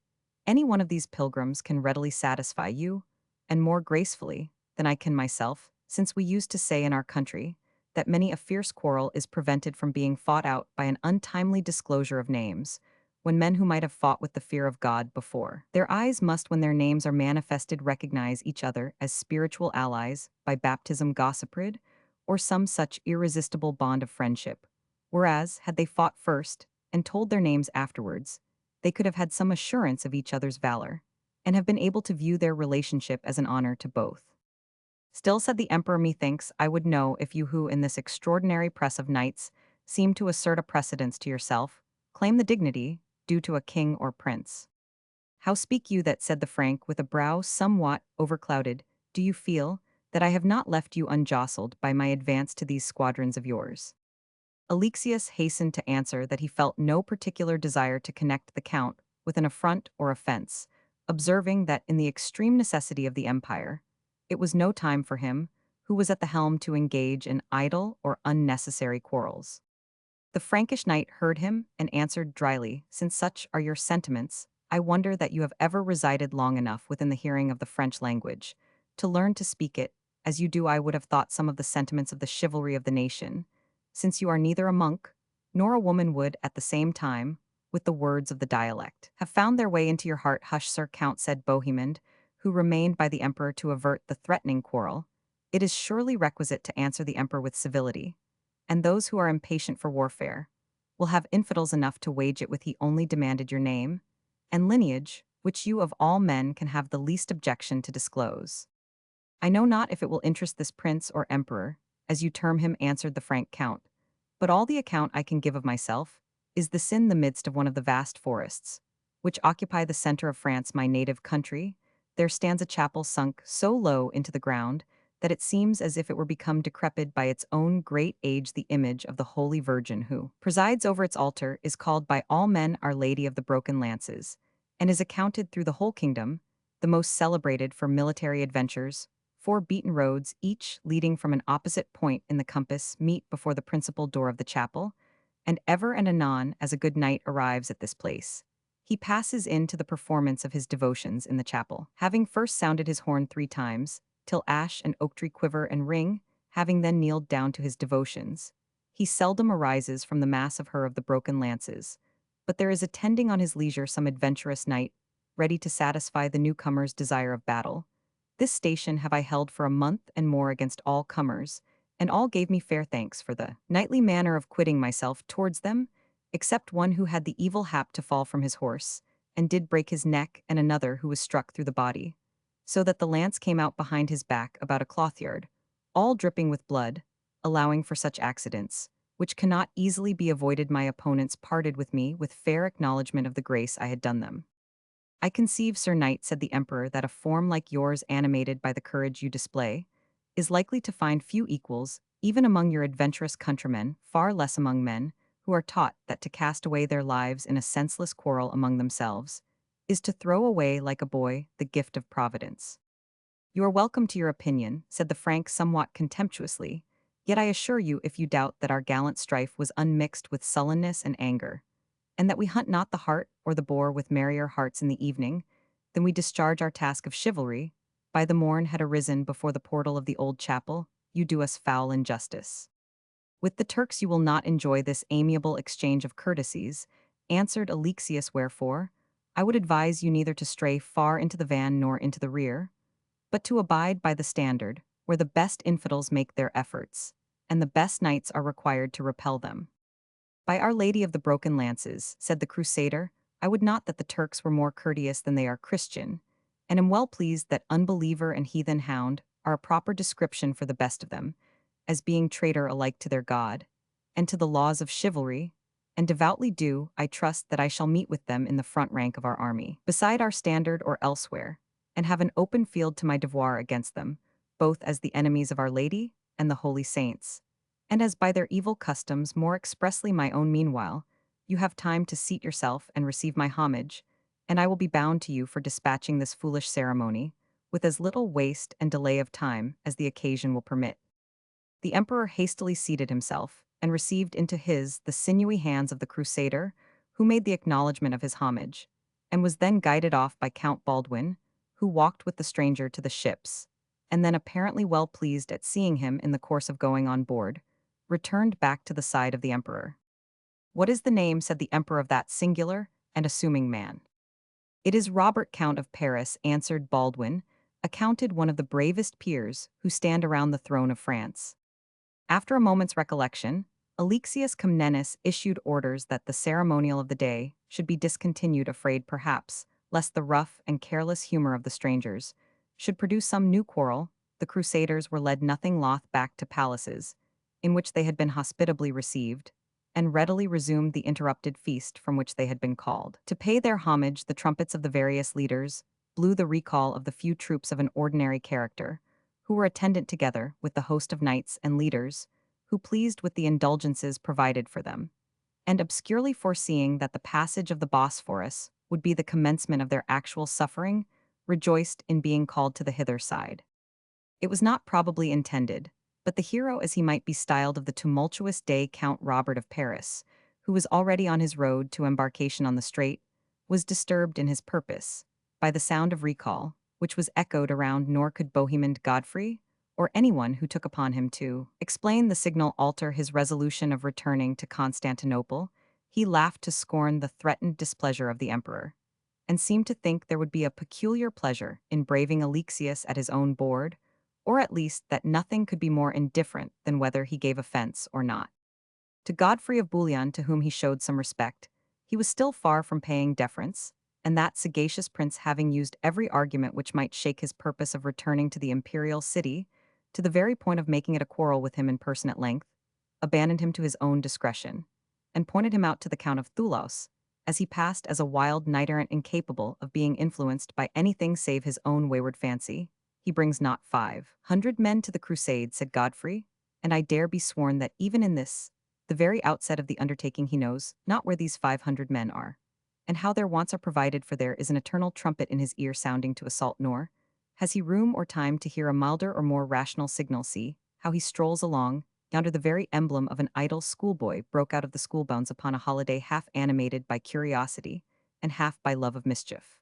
any one of these pilgrims can readily satisfy you, and more gracefully than I can myself, since we used to say in our country that many a fierce quarrel is prevented from being fought out by an untimely disclosure of names, when men who might have fought with the fear of God before. Their eyes must, when their names are manifested, recognize each other as spiritual allies by baptism gossipred, or some such irresistible bond of friendship. Whereas, had they fought first, and told their names afterwards, they could have had some assurance of each other's valor, and have been able to view their relationship as an honor to both. Still, said the emperor, methinks I would know if you who in this extraordinary press of knights seem to assert a precedence to yourself, claim the dignity due to a king or prince. How speak you that, said the Frank with a brow somewhat overclouded, do you feel that I have not left you unjostled by my advance to these squadrons of yours? Alexius hastened to answer that he felt no particular desire to connect the count with an affront or offense, observing that in the extreme necessity of the empire, it was no time for him, who was at the helm, to engage in idle or unnecessary quarrels. The Frankish knight heard him and answered dryly, since such are your sentiments, I wonder that you have ever resided long enough within the hearing of the French language to learn to speak it, as you do. I would have thought some of the sentiments of the chivalry of the nation, since you are neither a monk nor a woman, would, at the same time, with the words of the dialect, have found their way into your heart. Hush, Sir Count, said Bohemond, who remained by the emperor to avert the threatening quarrel. It is surely requisite to answer the emperor with civility, and those who are impatient for warfare will have infidels enough to wage it with. He only demanded your name and lineage, which you of all men can have the least objection to disclose. I know not if it will interest this prince or emperor, as you term him, answered the Frank count, but all the account I can give of myself is this: in the midst of one of the vast forests, which occupy the center of France, my native country, there stands a chapel sunk so low into the ground that it seems as if it were become decrepit by its own great age. The image of the Holy Virgin who presides over its altar is called by all men Our Lady of the Broken Lances, and is accounted through the whole kingdom the most celebrated for military adventures. 4 beaten roads, each leading from an opposite point in the compass, meet before the principal door of the chapel, and ever and anon, as a good knight arrives at this place, he passes in to the performance of his devotions in the chapel, having first sounded his horn 3 times, till ash and oak tree quiver and ring. Having then kneeled down to his devotions, he seldom arises from the mass of her of the broken lances, but there is attending on his leisure some adventurous knight, ready to satisfy the newcomer's desire of battle. This station have I held for a month and more against all comers, and all gave me fair thanks for the knightly manner of quitting myself towards them, except one who had the evil hap to fall from his horse, and did break his neck, and another who was struck through the body, so that the lance came out behind his back about a cloth-yard, all dripping with blood. Allowing for such accidents, which cannot easily be avoided, my opponents parted with me with fair acknowledgment of the grace I had done them. I conceive, Sir Knight, said the emperor, that a form like yours, animated by the courage you display, is likely to find few equals, even among your adventurous countrymen, far less among men who are taught that to cast away their lives in a senseless quarrel among themselves is to throw away, like a boy, the gift of Providence. You are welcome to your opinion, said the Frank somewhat contemptuously, yet I assure you, if you doubt, that our gallant strife was unmixed with sullenness and anger, and that we hunt not the hart or the boar with merrier hearts in the evening, than we discharge our task of chivalry. By the morn had arisen before the portal of the old chapel, you do us foul injustice. With the Turks you will not enjoy this amiable exchange of courtesies, answered Alexius, wherefore I would advise you neither to stray far into the van nor into the rear, but to abide by the standard, where the best infidels make their efforts, and the best knights are required to repel them. By Our Lady of the Broken Lances, said the Crusader, I would not that the Turks were more courteous than they are Christian, and am well pleased that unbeliever and heathen hound are a proper description for the best of them, as being traitor alike to their God, and to the laws of chivalry, and devoutly do, I trust, that I shall meet with them in the front rank of our army, beside our standard or elsewhere, and have an open field to my devoir against them, both as the enemies of Our Lady and the holy saints, and as by their evil customs more expressly my own. Meanwhile, you have time to seat yourself and receive my homage, and I will be bound to you for dispatching this foolish ceremony, with as little waste and delay of time as the occasion will permit." The emperor hastily seated himself, and received into his the sinewy hands of the crusader, who made the acknowledgment of his homage, and was then guided off by Count Baldwin, who walked with the stranger to the ships, and then apparently well pleased at seeing him in the course of going on board, returned back to the side of the emperor. "What is the name," said the emperor, "of that singular and assuming man?" "It is Robert, Count of Paris," answered Baldwin, accounted one of the bravest peers who stand around the throne of France. After a moment's recollection, Alexius Comnenus issued orders that the ceremonial of the day should be discontinued, afraid perhaps, lest the rough and careless humor of the strangers should produce some new quarrel. The crusaders were led nothing loth back to palaces, in which they had been hospitably received, and readily resumed the interrupted feast from which they had been called. To pay their homage, the trumpets of the various leaders blew the recall of the few troops of an ordinary character, who were attendant together with the host of knights and leaders, who, pleased with the indulgences provided for them, and obscurely foreseeing that the passage of the Bosphorus would be the commencement of their actual suffering, rejoiced in being called to the hither side. It was not probably intended, but the hero, as he might be styled, of the tumultuous day, Count Robert of Paris, who was already on his road to embarkation on the strait, was disturbed in his purpose by the sound of recall, which was echoed around, nor could Bohemond Godfrey, or anyone who took upon him to explain the signal, alter his resolution of returning to Constantinople. He laughed to scorn the threatened displeasure of the emperor, and seemed to think there would be a peculiar pleasure in braving Alexius at his own board, or at least that nothing could be more indifferent than whether he gave offense or not. To Godfrey of Bouillon, to whom he showed some respect, he was still far from paying deference, and that sagacious prince, having used every argument which might shake his purpose of returning to the imperial city, to the very point of making it a quarrel with him in person at length, abandoned him to his own discretion, and pointed him out to the Count of Thulaus, as he passed as a wild knight-errant incapable of being influenced by anything save his own wayward fancy. "He brings not 500 men to the crusade," said Godfrey, "and I dare be sworn that even in this, the very outset of the undertaking, he knows not where these 500 men are, and how their wants are provided for. There is an eternal trumpet in his ear sounding to assault, nor has he room or time to hear a milder or more rational signal. See how he strolls along, yonder the very emblem of an idle schoolboy broke out of the schoolbounds upon a holiday, half animated by curiosity, and half by love of mischief."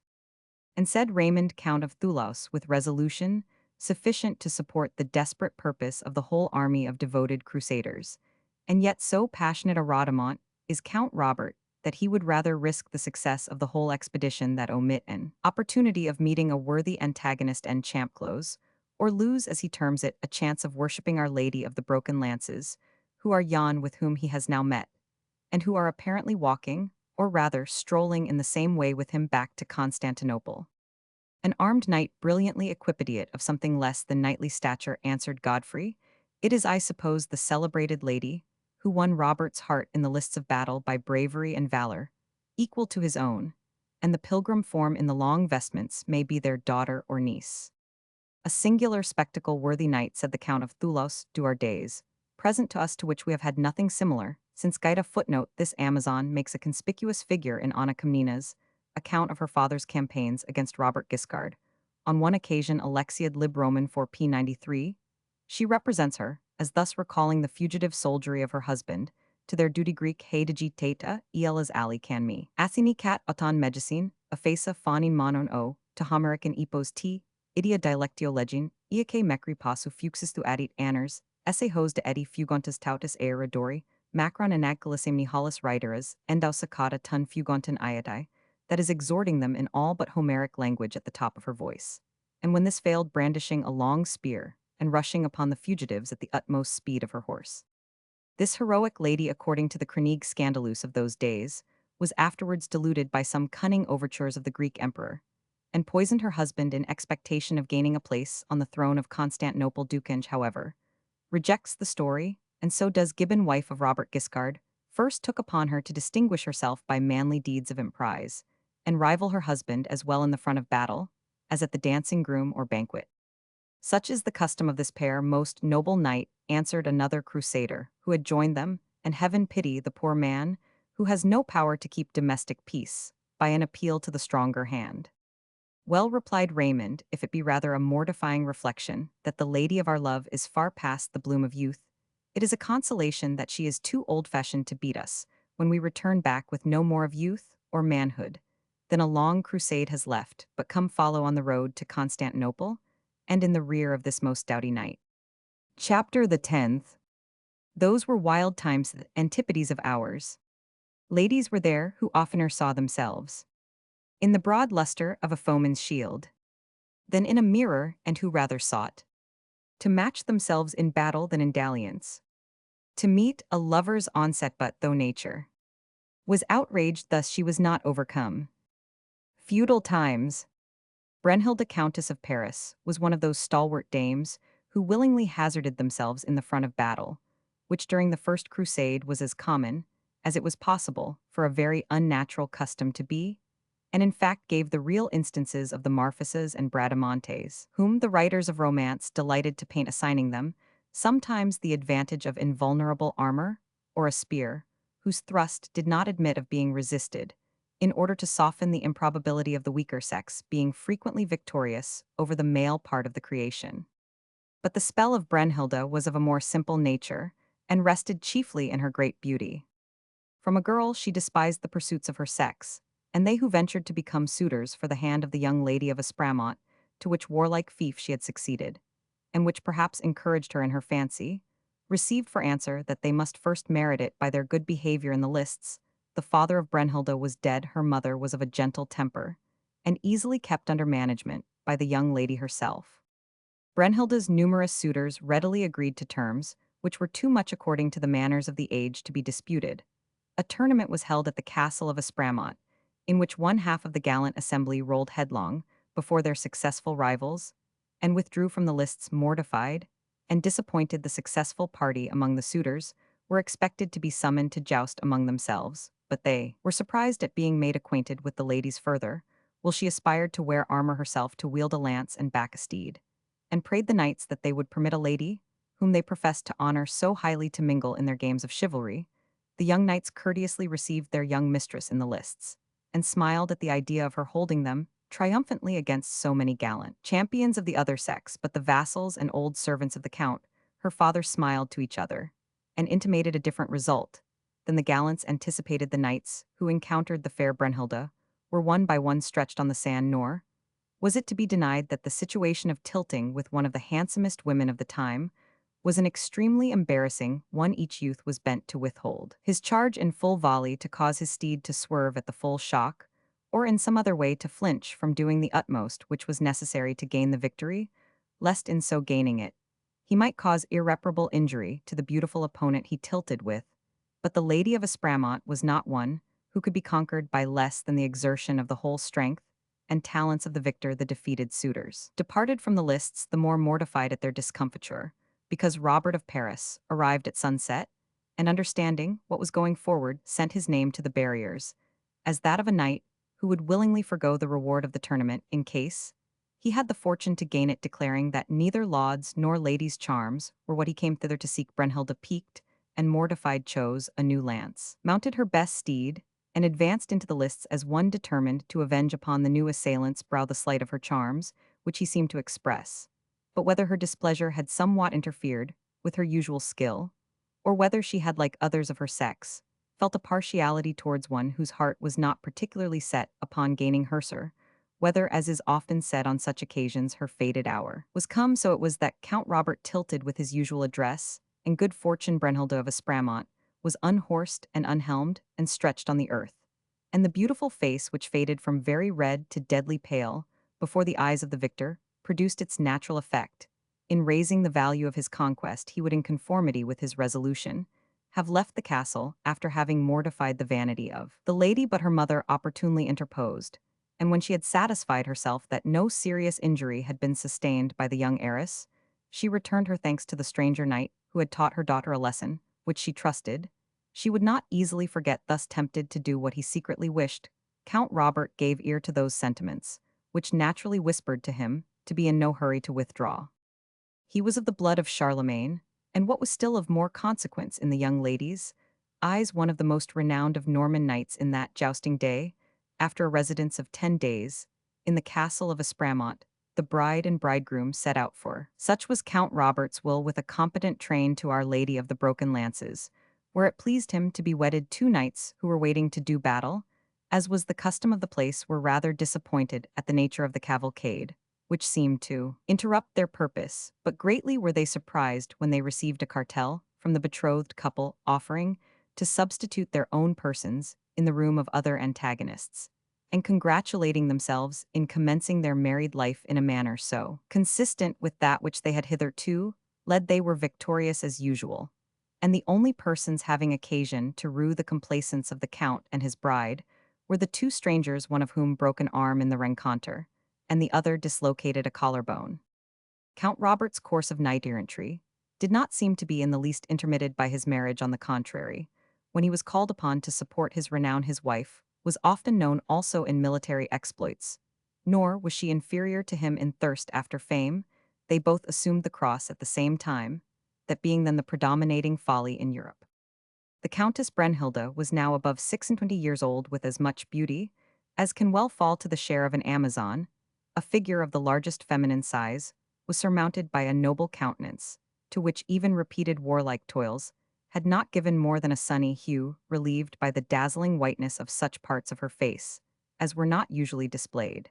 And said Raymond, Count of Thulaus, with resolution sufficient to support the desperate purpose of the whole army of devoted crusaders, "And yet so passionate a Rhodomont is Count Robert, that he would rather risk the success of the whole expedition than omit an opportunity of meeting a worthy antagonist and champclose, or lose, as he terms it, a chance of worshipping Our Lady of the Broken Lances, who are yon with whom he has now met, and who are apparently walking, or rather strolling in the same way with him back to Constantinople." "An armed knight, brilliantly equipediate of something less than knightly stature," answered Godfrey. "It is, I suppose, the celebrated lady who won Robert's heart in the lists of battle by bravery and valor equal to his own, and the pilgrim form in the long vestments may be their daughter or niece." "A singular spectacle, worthy knight," said the Count of Thulaus, "do our days present to us, to which we have had nothing similar, since Gaeta footnote this Amazon makes a conspicuous figure in Anna Comnena's account of her father's campaigns against Robert Guiscard. On one occasion, Alexiad Lib Roman 4p93, she represents her as thus recalling the fugitive soldiery of her husband to their duty. Greek he digitata elas ali can me. Athini cat auton megasin, aphasa phonin monon o, to Homerican epos t, idia dialectio legin, iake mecri passu fuxistu adit anners, esse hos de edi fugontas tautus aerodori, macron anagalisimni holus riteras, endau saccata ton fugonton iadai, that is exhorting them in all but Homeric language at the top of her voice. And when this failed, brandishing a long spear, and rushing upon the fugitives at the utmost speed of her horse. This heroic lady, according to the Chronique Scandalous of those days, was afterwards deluded by some cunning overtures of the Greek emperor, and poisoned her husband in expectation of gaining a place on the throne of Constantinople. Ducange, however, rejects the story, and so does Gibbon, wife of Robert Guiscard, first took upon her to distinguish herself by manly deeds of emprise, and rival her husband as well in the front of battle as at the dancing groom or banquet. "Such is the custom of this pair, most noble knight," answered another crusader, who had joined them, "and heaven pity the poor man who has no power to keep domestic peace, by an appeal to the stronger hand. Well, replied Raymond, if it be rather a mortifying reflection that the lady of our love is far past the bloom of youth, it is a consolation that she is too old-fashioned to beat us, when we return back with no more of youth or manhood than a long crusade has left, but come follow on the road to Constantinople, and in the rear of this most doughty knight. Chapter the 10th. Those were wild times, the antipodes of ours. Ladies were there who oftener saw themselves in the broad lustre of a foeman's shield than in a mirror, and who rather sought to match themselves in battle than in dalliance, to meet a lover's onset. But though nature was outraged, thus she was not overcome. Feudal times. Brunhilde, Countess of Paris, was one of those stalwart dames who willingly hazarded themselves in the front of battle, which during the First Crusade was as common as it was possible for a very unnatural custom to be, and in fact gave the real instances of the Marfices and Bradamantes, whom the writers of romance delighted to paint, assigning them sometimes the advantage of invulnerable armor or a spear, whose thrust did not admit of being resisted, in order to soften the improbability of the weaker sex being frequently victorious over the male part of the creation. But the spell of Brunhilde was of a more simple nature, and rested chiefly in her great beauty. From a girl she despised the pursuits of her sex, and they who ventured to become suitors for the hand of the young lady of Espramont, to which warlike fief she had succeeded, and which perhaps encouraged her in her fancy, received for answer that they must first merit it by their good behavior in the lists. The father of Brunhilde was dead, her mother was of a gentle temper, and easily kept under management by the young lady herself. Brunhilde's numerous suitors readily agreed to terms, which were too much according to the manners of the age to be disputed. A tournament was held at the castle of Espramont, in which one half of the gallant assembly rolled headlong before their successful rivals, and withdrew from the lists mortified and disappointed. The successful party among the suitors were expected to be summoned to joust among themselves, but they were surprised at being made acquainted with the ladies further, while she aspired to wear armor herself, to wield a lance and back a steed, and prayed the knights that they would permit a lady, whom they professed to honor so highly, to mingle in their games of chivalry. The young knights courteously received their young mistress in the lists, and smiled at the idea of her holding them triumphantly against so many gallant champions of the other sex. But the vassals and old servants of the count, her father, smiled to each other, and intimated a different result than the gallants anticipated. The knights who encountered the fair Brunhilde were one by one stretched on the sand, nor was it to be denied that the situation of tilting with one of the handsomest women of the time was an extremely embarrassing one. Each youth was bent to withhold his charge in full volley, to cause his steed to swerve at the full shock, or in some other way to flinch from doing the utmost which was necessary to gain the victory, lest in so gaining it he might cause irreparable injury to the beautiful opponent he tilted with. But the lady of Espramont was not one who could be conquered by less than the exertion of the whole strength and talents of the victor. The defeated suitors departed from the lists the more mortified at their discomfiture, because Robert of Paris arrived at sunset, and understanding what was going forward, sent his name to the barriers, as that of a knight who would willingly forego the reward of the tournament in case he had the fortune to gain it, declaring that neither lauds nor ladies' charms were what he came thither to seek. Brunhilde, piqued and mortified, chose a new lance, mounted her best steed, and advanced into the lists as one determined to avenge upon the new assailant's brow the slight of her charms, which he seemed to express. But whether her displeasure had somewhat interfered with her usual skill, or whether she had, like others of her sex, felt a partiality towards one whose heart was not particularly set upon gaining Herser, whether, as is often said on such occasions, her fated hour was come, so it was that Count Robert tilted with his usual address, and good fortune Brunhilde of Espramont was unhorsed and unhelmed and stretched on the earth, and the beautiful face, which faded from very red to deadly pale before the eyes of the victor, produced its natural effect. In raising the value of his conquest, he would, in conformity with his resolution, have left the castle after having mortified the vanity of the lady, but her mother opportunely interposed, and when she had satisfied herself that no serious injury had been sustained by the young heiress, she returned her thanks to the stranger knight who had taught her daughter a lesson, which she trusted she would not easily forget. Thus tempted to do what he secretly wished, Count Robert gave ear to those sentiments which naturally whispered to him to be in no hurry to withdraw. He was of the blood of Charlemagne, and what was still of more consequence in the young ladies, eyes one of the most renowned of Norman knights in that jousting day, after a residence of 10 days, in the castle of Espramont, the bride and bridegroom set out for. Such was Count Robert's will with a competent train to Our Lady of the Broken Lances, where it pleased him to be wedded 2 knights who were waiting to do battle, as was the custom of the place, were rather disappointed at the nature of the cavalcade, which seemed to interrupt their purpose, but greatly were they surprised when they received a cartel from the betrothed couple offering to substitute their own persons in the room of other antagonists, and congratulating themselves in commencing their married life in a manner so consistent with that which they had hitherto led. They were victorious as usual, and the only persons having occasion to rue the complaisance of the Count and his bride were the 2 strangers, one of whom broke an arm in the rencontre, and the other dislocated a collarbone. Count Robert's course of knight-errantry did not seem to be in the least intermitted by his marriage. On the contrary, when he was called upon to support his renown, his wife was often known also in military exploits, nor was she inferior to him in thirst after fame. They both assumed the cross at the same time, that being then the predominating folly in Europe. The Countess Brennhilda was now above 26 years old, with as much beauty as can well fall to the share of an Amazon. A figure of the largest feminine size was surmounted by a noble countenance, to which even repeated warlike toils had not given more than a sunny hue, relieved by the dazzling whiteness of such parts of her face as were not usually displayed.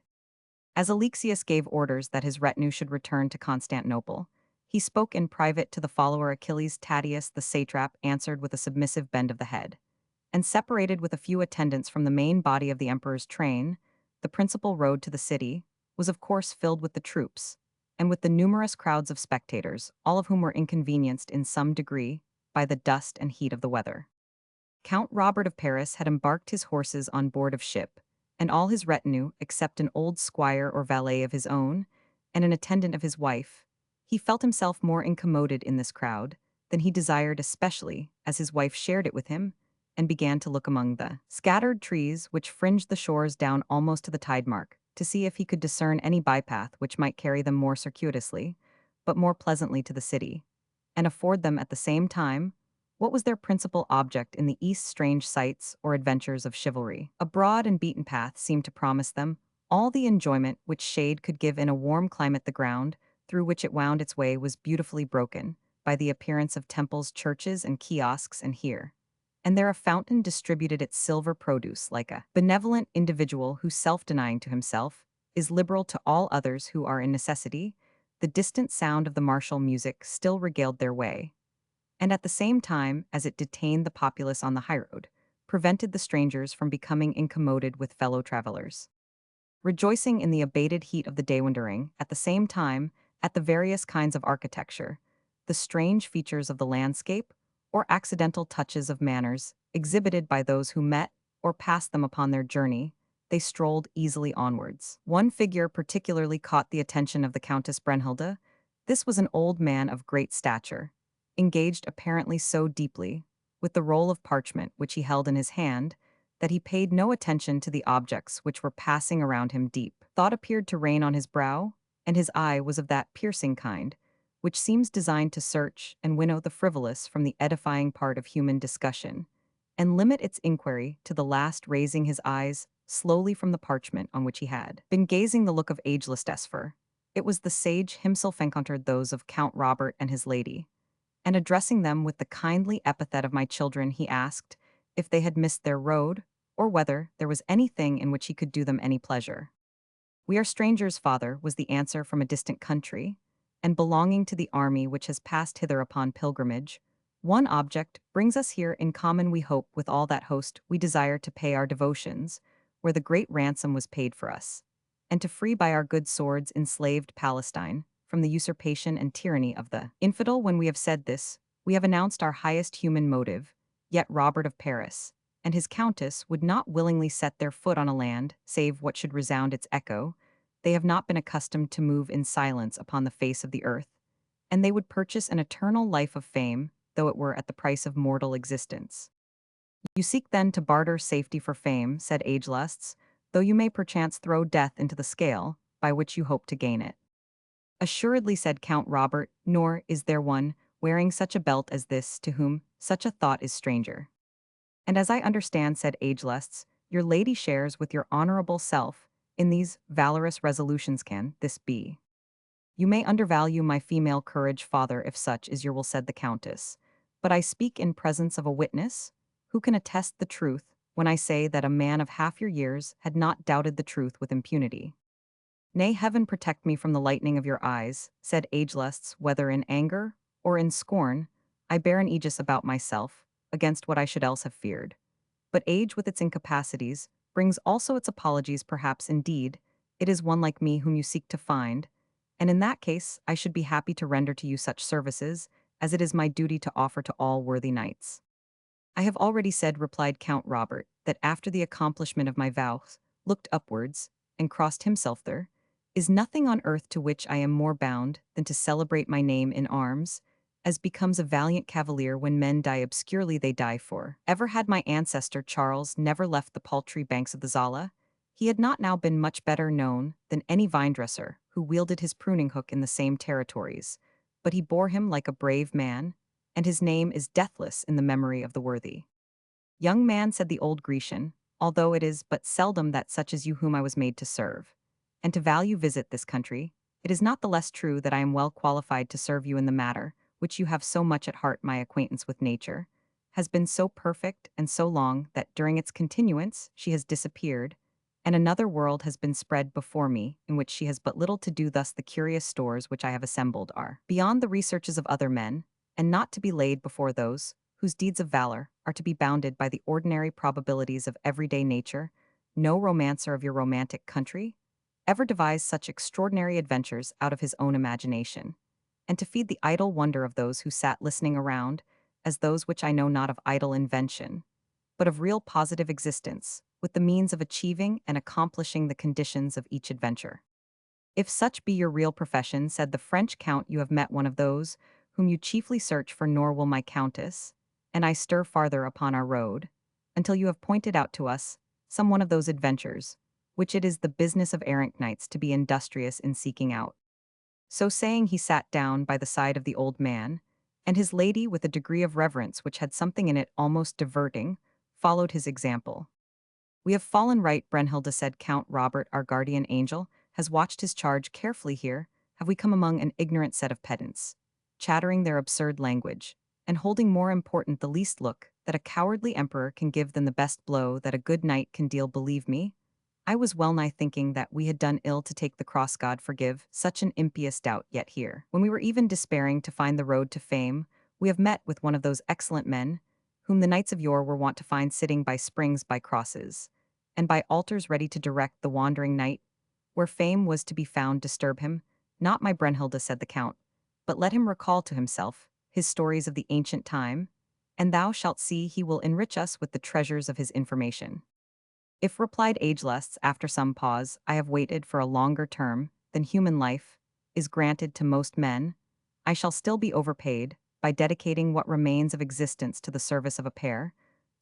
As Alexius gave orders that his retinue should return to Constantinople, he spoke in private to the follower Achilles. Tatius the satrap answered with a submissive bend of the head, and separated with a few attendants from the main body of the emperor's train. The principal road to the city was of course filled with the troops, and with the numerous crowds of spectators, all of whom were inconvenienced in some degree by the dust and heat of the weather. Count Robert of Paris had embarked his horses on board of ship, and all his retinue, except an old squire or valet of his own, and an attendant of his wife. He felt himself more incommoded in this crowd than he desired, especially as his wife shared it with him, and began to look among the scattered trees which fringed the shores down almost to the tide mark, to see if he could discern any bypath which might carry them more circuitously, but more pleasantly to the city, and afford them at the same time what was their principal object in the East: strange sights or adventures of chivalry. A broad and beaten path seemed to promise them all the enjoyment which shade could give in a warm climate. The ground through which it wound its way was beautifully broken by the appearance of temples, churches, and kiosks, and here and there a fountain distributed its silver produce like a benevolent individual who, self-denying to himself, is liberal to all others who are in necessity. The distant sound of the martial music still regaled their way, and at the same time as it detained the populace on the highroad, prevented the strangers from becoming incommoded with fellow travelers. Rejoicing in the abated heat of the day, wondering, at the same time, at the various kinds of architecture, the strange features of the landscape, or accidental touches of manners exhibited by those who met or passed them upon their journey, they strolled easily onwards. One figure particularly caught the attention of the Countess Brennhilda. This was an old man of great stature, engaged apparently so deeply with the roll of parchment which he held in his hand that he paid no attention to the objects which were passing around him. Deep thought appeared to reign on his brow, and his eye was of that piercing kind which seems designed to search and winnow the frivolous from the edifying part of human discussion, and limit its inquiry to the last. Raising his eyes slowly from the parchment on which he had been gazing, the look of ageless despair, it was the sage himself encountered those of Count Robert and his lady, and addressing them with the kindly epithet of "my children," he asked if they had missed their road, or whether there was anything in which he could do them any pleasure. "We are strangers, father," was the answer, "from a distant country, and belonging to the army which has passed hither upon pilgrimage. One object brings us here in common, we hope, with all that host. We desire to pay our devotions, where the great ransom was paid for us, and to free by our good swords enslaved Palestine from the usurpation and tyranny of the infidel." When we have said this, we have announced our highest human motive. Yet Robert of Paris and his countess would not willingly set their foot on a land, save what should resound its echo. They have not been accustomed to move in silence upon the face of the earth, and they would purchase an eternal life of fame, though it were at the price of mortal existence. "You seek then to barter safety for fame," said Agelusts, "though you may perchance throw death into the scale, by which you hope to gain it." "Assuredly," said Count Robert, "nor is there one wearing such a belt as this to whom such a thought is stranger." And as I understand, said Ageless, your lady shares with your honorable self in these valorous resolutions. Can this be? You may undervalue my female courage, father, if such is your will, said the countess. But I speak in presence of a witness who can attest the truth when I say that a man of half your years had not doubted the truth with impunity. Nay, heaven protect me from the lightning of your eyes, said Ageless, whether in anger or in scorn, I bear an aegis about myself, against what I should else have feared. But age with its incapacities brings also its apologies, perhaps indeed, it is one like me whom you seek to find, and in that case I should be happy to render to you such services as it is my duty to offer to all worthy knights. I have already said, replied Count Robert, that after the accomplishment of my vows, looked upwards, and crossed himself there, is nothing on earth to which I am more bound than to celebrate my name in arms, as becomes a valiant cavalier. When men die obscurely they die for. Ever had my ancestor Charles never left the paltry banks of the Zala, he had not now been much better known than any vine-dresser who wielded his pruning hook in the same territories, but he bore him like a brave man, and his name is deathless in the memory of the worthy. Young man, said the old Grecian, although it is but seldom that such as you whom I was made to serve, and to value visit this country, it is not the less true that I am well qualified to serve you in the matter, which you have so much at heart. My acquaintance with nature has been so perfect and so long that during its continuance she has disappeared, and another world has been spread before me, in which she has but little to do. Thus the curious stores which I have assembled are beyond the researches of other men, and not to be laid before those whose deeds of valor are to be bounded by the ordinary probabilities of everyday nature. No romancer of your romantic country ever devised such extraordinary adventures out of his own imagination, and to feed the idle wonder of those who sat listening around, as those which I know not of idle invention, but of real positive existence, with the means of achieving and accomplishing the conditions of each adventure. If such be your real profession, said the French count, you have met one of those whom you chiefly search for, nor will my countess and I stir farther upon our road, until you have pointed out to us some one of those adventures, which it is the business of errant knights to be industrious in seeking out. So saying, he sat down by the side of the old man, and his lady, with a degree of reverence which had something in it almost diverting, followed his example. We have fallen right, Brunhilde, said Count Robert, our guardian angel has watched his charge carefully here. Have we come among an ignorant set of pedants, chattering their absurd language, and holding more important the least look that a cowardly emperor can give than the best blow that a good knight can deal? Believe me, I was well nigh thinking that we had done ill to take the cross. God forgive such an impious doubt. Yet here, when we were even despairing to find the road to fame, we have met with one of those excellent men whom the knights of yore were wont to find sitting by springs, by crosses, and by altars, ready to direct the wandering knight where fame was to be found. Disturb him not, my Brunhilde, said the count, but let him recall to himself his stories of the ancient time, and thou shalt see he will enrich us with the treasures of his information. If, replied Ageless, after some pause, I have waited for a longer term than human life is granted to most men, I shall still be overpaid by dedicating what remains of existence to the service of a pair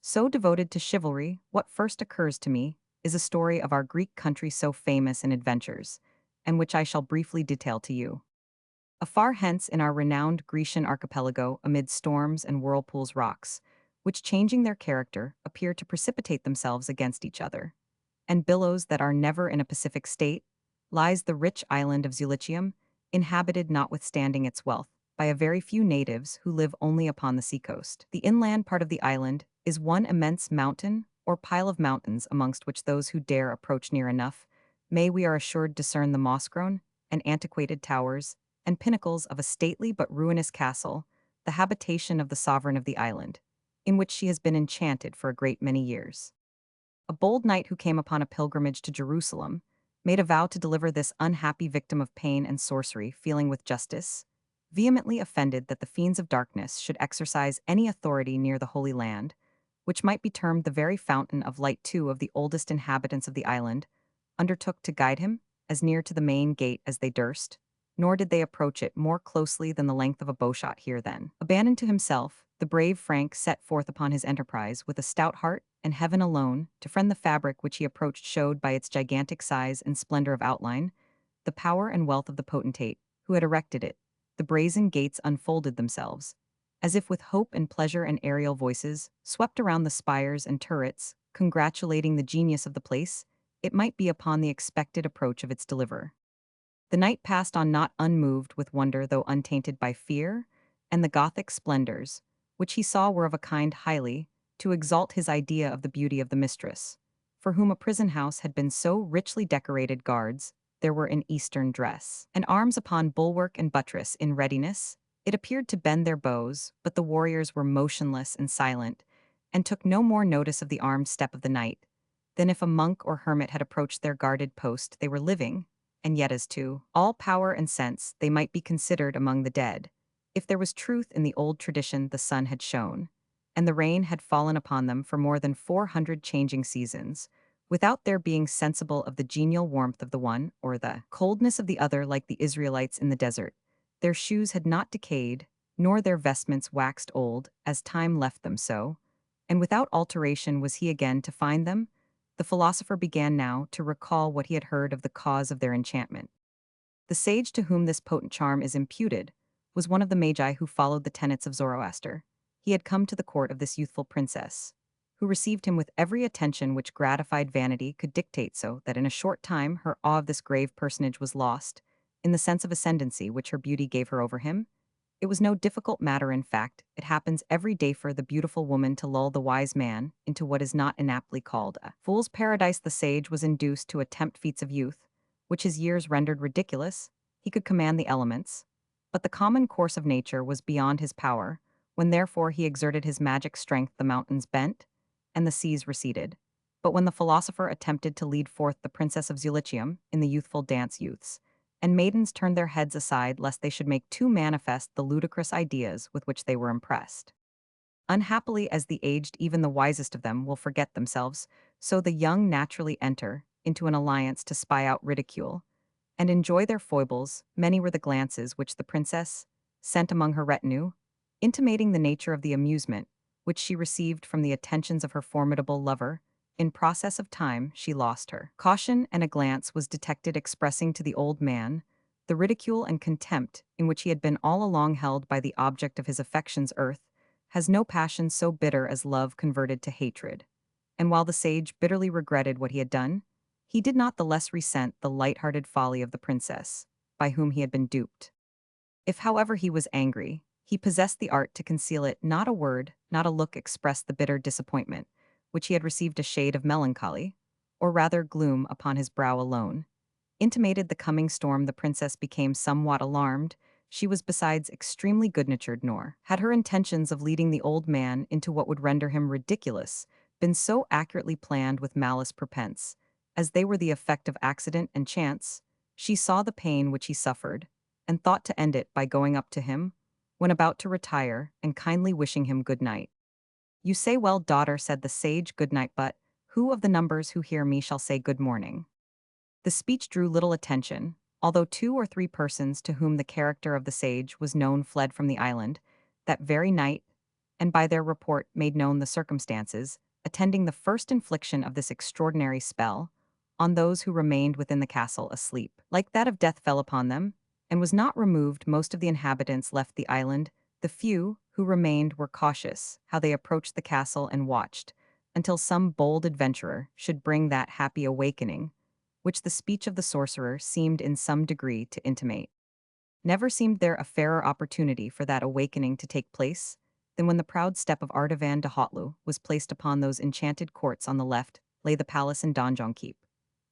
so devoted to chivalry. What first occurs to me is a story of our Greek country so famous in adventures, and which I shall briefly detail to you. Afar hence in our renowned Grecian archipelago, amid storms and whirlpools, rocks, which changing their character appear to precipitate themselves against each other, and billows that are never in a pacific state, lies the rich island of Zulicium, inhabited, notwithstanding its wealth, by a very few natives who live only upon the seacoast. The inland part of the island is one immense mountain or pile of mountains, amongst which those who dare approach near enough may, we are assured, discern the moss-grown and antiquated towers and pinnacles of a stately but ruinous castle, the habitation of the sovereign of the island, in which she has been enchanted for a great many years. A bold knight who came upon a pilgrimage to Jerusalem made a vow to deliver this unhappy victim of pain and sorcery, feeling with justice, vehemently offended that the fiends of darkness should exercise any authority near the Holy Land, which might be termed the very fountain of light. Two of the oldest inhabitants of the island undertook to guide him as near to the main gate as they durst, nor did they approach it more closely than the length of a bowshot. Here then, abandoned to himself, the brave Frank set forth upon his enterprise with a stout heart, and heaven alone, to friend the fabric which he approached, showed by its gigantic size and splendor of outline the power and wealth of the potentate who had erected it. The brazen gates unfolded themselves, as if with hope and pleasure and aerial voices, swept around the spires and turrets, congratulating the genius of the place, it might be upon the expected approach of its deliverer. The knight passed on not unmoved with wonder though untainted by fear, and the Gothic splendors, which he saw were of a kind highly, to exalt his idea of the beauty of the mistress, for whom a prison house had been so richly decorated guards, there were in Eastern dress, and arms upon bulwark and buttress in readiness. It appeared to bend their bows, but the warriors were motionless and silent, and took no more notice of the armed step of the knight, than if a monk or hermit had approached their guarded post they were living, and yet as to all power and sense they might be considered among the dead, if there was truth in the old tradition the sun had shone, and the rain had fallen upon them for more than 400 changing seasons, without their being sensible of the genial warmth of the one or the coldness of the other like the Israelites in the desert. Their shoes had not decayed, nor their vestments waxed old, as time left them so, and without alteration was he again to find them. The philosopher began now to recall what he had heard of the cause of their enchantment. The sage to whom this potent charm is imputed was one of the magi who followed the tenets of Zoroaster. He had come to the court of this youthful princess, who received him with every attention which gratified vanity could dictate, so that in a short time her awe of this grave personage was lost, in the sense of ascendancy which her beauty gave her over him. It was no difficult matter, in fact, it happens every day for the beautiful woman to lull the wise man into what is not inaptly called a fool's paradise. The sage was induced to attempt feats of youth, which his years rendered ridiculous. He could command the elements, but the common course of nature was beyond his power. When therefore he exerted his magic strength, the mountains bent, and the seas receded. But when the philosopher attempted to lead forth the princess of Zulicium in the youthful dance, youths and maidens turned their heads aside lest they should make too manifest the ludicrous ideas with which they were impressed. Unhappily, as the aged, even the wisest of them, will forget themselves, so the young naturally enter into an alliance to spy out ridicule, and enjoy their foibles. Many were the glances which the princess sent among her retinue, intimating the nature of the amusement which she received from the attentions of her formidable lover. In process of time, she lost her caution, and a glance was detected expressing to the old man the ridicule and contempt in which he had been all along held by the object of his affections. Earth has no passion so bitter as love converted to hatred. And while the sage bitterly regretted what he had done, he did not the less resent the light-hearted folly of the princess, by whom he had been duped. If, however, he was angry, he possessed the art to conceal it. Not a word, not a look expressed the bitter disappointment, which he had received. A shade of melancholy, or rather gloom, upon his brow alone intimated the coming storm. The princess became somewhat alarmed. She was besides extremely good-natured, nor had her intentions of leading the old man into what would render him ridiculous been so accurately planned with malice prepense, as they were the effect of accident and chance. She saw the pain which he suffered, and thought to end it by going up to him, when about to retire, and kindly wishing him good night. "You say well, daughter," said the sage, "good night, but who of the numbers who hear me shall say good morning?" The speech drew little attention, although 2 or 3 persons to whom the character of the sage was known fled from the island that very night, and by their report made known the circumstances attending the first infliction of this extraordinary spell on those who remained within the castle. Asleep like that of death fell upon them, and was not removed. Most of the inhabitants left the island. The few who remained were cautious how they approached the castle, and watched until some bold adventurer should bring that happy awakening which the speech of the sorcerer seemed in some degree to intimate. Never seemed there a fairer opportunity for that awakening to take place than when the proud step of Artavan de Hotlu was placed upon those enchanted courts. On the left lay the palace and donjon keep,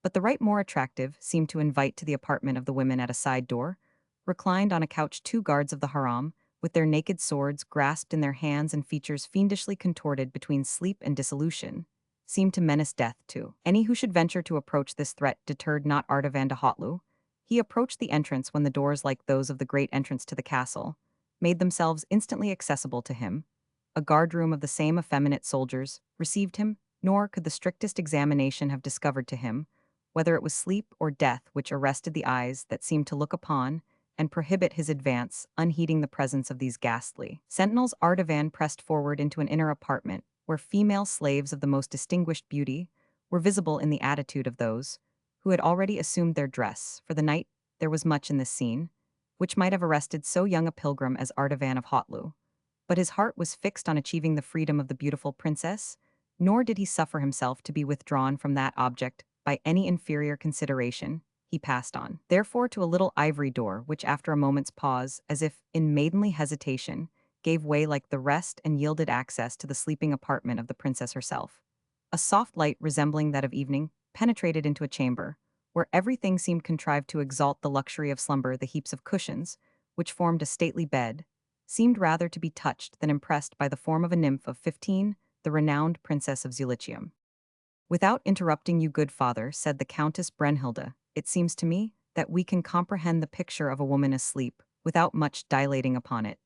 but the right, more attractive, seemed to invite to the apartment of the women. At a side door reclined on a couch 2 guards of the harem, with their naked swords grasped in their hands and features fiendishly contorted between sleep and dissolution, seemed to menace death to any who should venture to approach. This threat deterred not Artavan de Hotlu. He approached the entrance when the doors, like those of the great entrance to the castle, made themselves instantly accessible to him. A guardroom of the same effeminate soldiers received him, nor could the strictest examination have discovered to him whether it was sleep or death which arrested the eyes that seemed to look upon and prohibit his advance, unheeding the presence of these ghastly sentinels. Artavan pressed forward into an inner apartment, where female slaves of the most distinguished beauty were visible in the attitude of those who had already assumed their dress for the night. There was much in this scene which might have arrested so young a pilgrim as Artavan of Hotlu, But his heart was fixed on achieving the freedom of the beautiful princess, nor did he suffer himself to be withdrawn from that object by any inferior consideration. He passed on, therefore, to a little ivory door, which after a moment's pause, as if in maidenly hesitation, gave way like the rest and yielded access to the sleeping apartment of the princess herself. A soft light resembling that of evening penetrated into a chamber, where everything seemed contrived to exalt the luxury of slumber. The heaps of cushions, which formed a stately bed, seemed rather to be touched than impressed by the form of a nymph of 15, the renowned princess of Zulicium. "Without interrupting you, good father," said the Countess Brennhilde, "it seems to me that we can comprehend the picture of a woman asleep without much dilating upon it,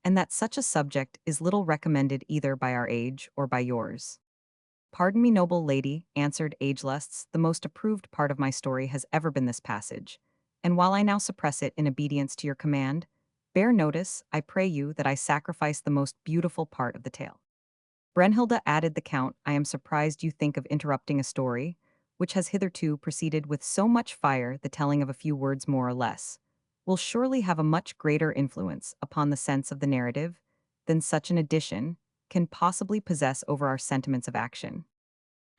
and that such a subject is little recommended either by our age or by yours." "Pardon me, noble lady," answered Agelusts, "the most approved part of my story has ever been this passage, and while I now suppress it in obedience to your command, bear notice, I pray you, that I sacrifice the most beautiful part of the tale." Brennhilde, added the Count, "I am surprised you think of interrupting a story, which has hitherto proceeded with so much fire. The telling of a few words more or less will surely have a much greater influence upon the sense of the narrative than such an addition can possibly possess over our sentiments of action.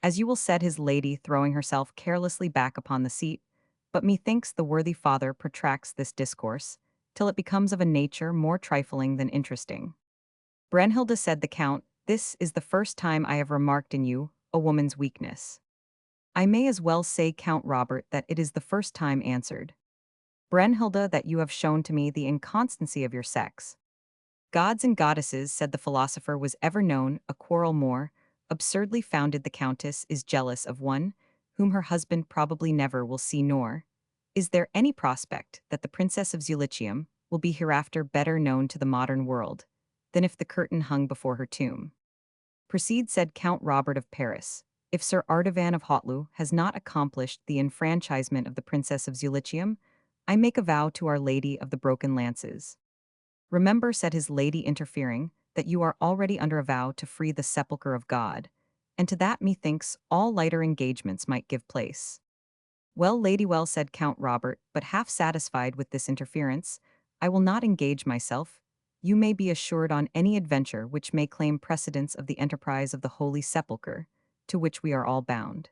As you will," said his lady, throwing herself carelessly back upon the seat, "but methinks the worthy father protracts this discourse till it becomes of a nature more trifling than interesting." "Brennhilde," said the Count, "this is the first time I have remarked in you a woman's weakness." "I may as well say, Count Robert, that it is the first time," answered Brennhilde, "that you have shown to me the inconstancy of your sex." "Gods and goddesses," said the philosopher, "was ever known a quarrel more absurdly founded. The Countess is jealous of one whom her husband probably never will see, nor is there any prospect that the Princess of Zulicium will be hereafter better known to the modern world than if the curtain hung before her tomb." "Proceed," said Count Robert of Paris. "If Sir Artavan of Hotlu has not accomplished the enfranchisement of the Princess of Zulicium, I make a vow to Our Lady of the Broken Lances." "Remember," said his lady, interfering, "that you are already under a vow to free the sepulchre of God, and to that, methinks, all lighter engagements might give place." "Well, lady, well," said Count Robert, but half satisfied with this interference, "I will not engage myself, you may be assured, on any adventure which may claim precedence of the enterprise of the Holy Sepulchre, to which we are all bound."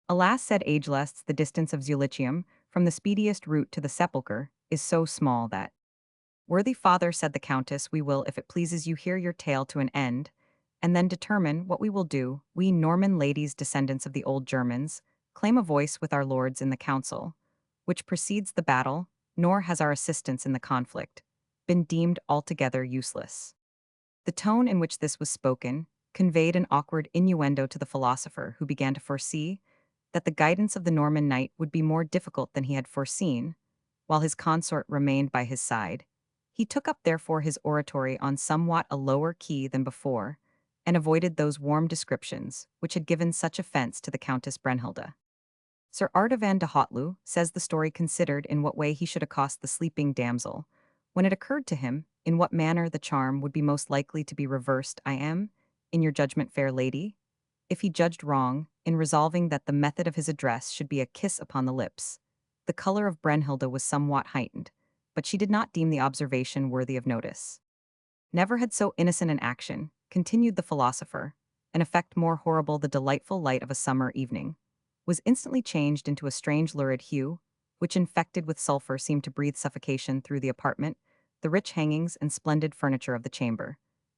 "Alas," said Ageless, "the distance of Zulicium from the speediest route to the sepulchre is so small that—" "Worthy father," said the Countess, "we will, if it pleases you, hear your tale to an end, and then determine what we will do. We Norman ladies, descendants of the old Germans, claim a voice with our lords in the council, which precedes the battle, nor has our assistance in the conflict been deemed altogether useless." The tone in which this was spoken conveyed an awkward innuendo to the philosopher, who began to foresee that the guidance of the Norman knight would be more difficult than he had foreseen, while his consort remained by his side. He took up therefore his oratory on somewhat a lower key than before, and avoided those warm descriptions which had given such offense to the Countess Brennhilde. Sir Artavan de Hotlu says the story considered in what way he should accost the sleeping damsel, when it occurred to him in what manner the charm would be most likely to be reversed. "I am, in your judgment, fair lady," if he judged wrong, in resolving that the method of his address should be a kiss upon the lips. The color of Brennhilde was somewhat heightened, but she did not deem the observation worthy of notice. "Never had so innocent an action," continued the philosopher, "an effect more horrible. The delightful light of a summer evening was instantly changed into a strange lurid hue, which, infected with sulphur, seemed to breathe suffocation through the apartment. The rich hangings and splendid furniture of the chamber,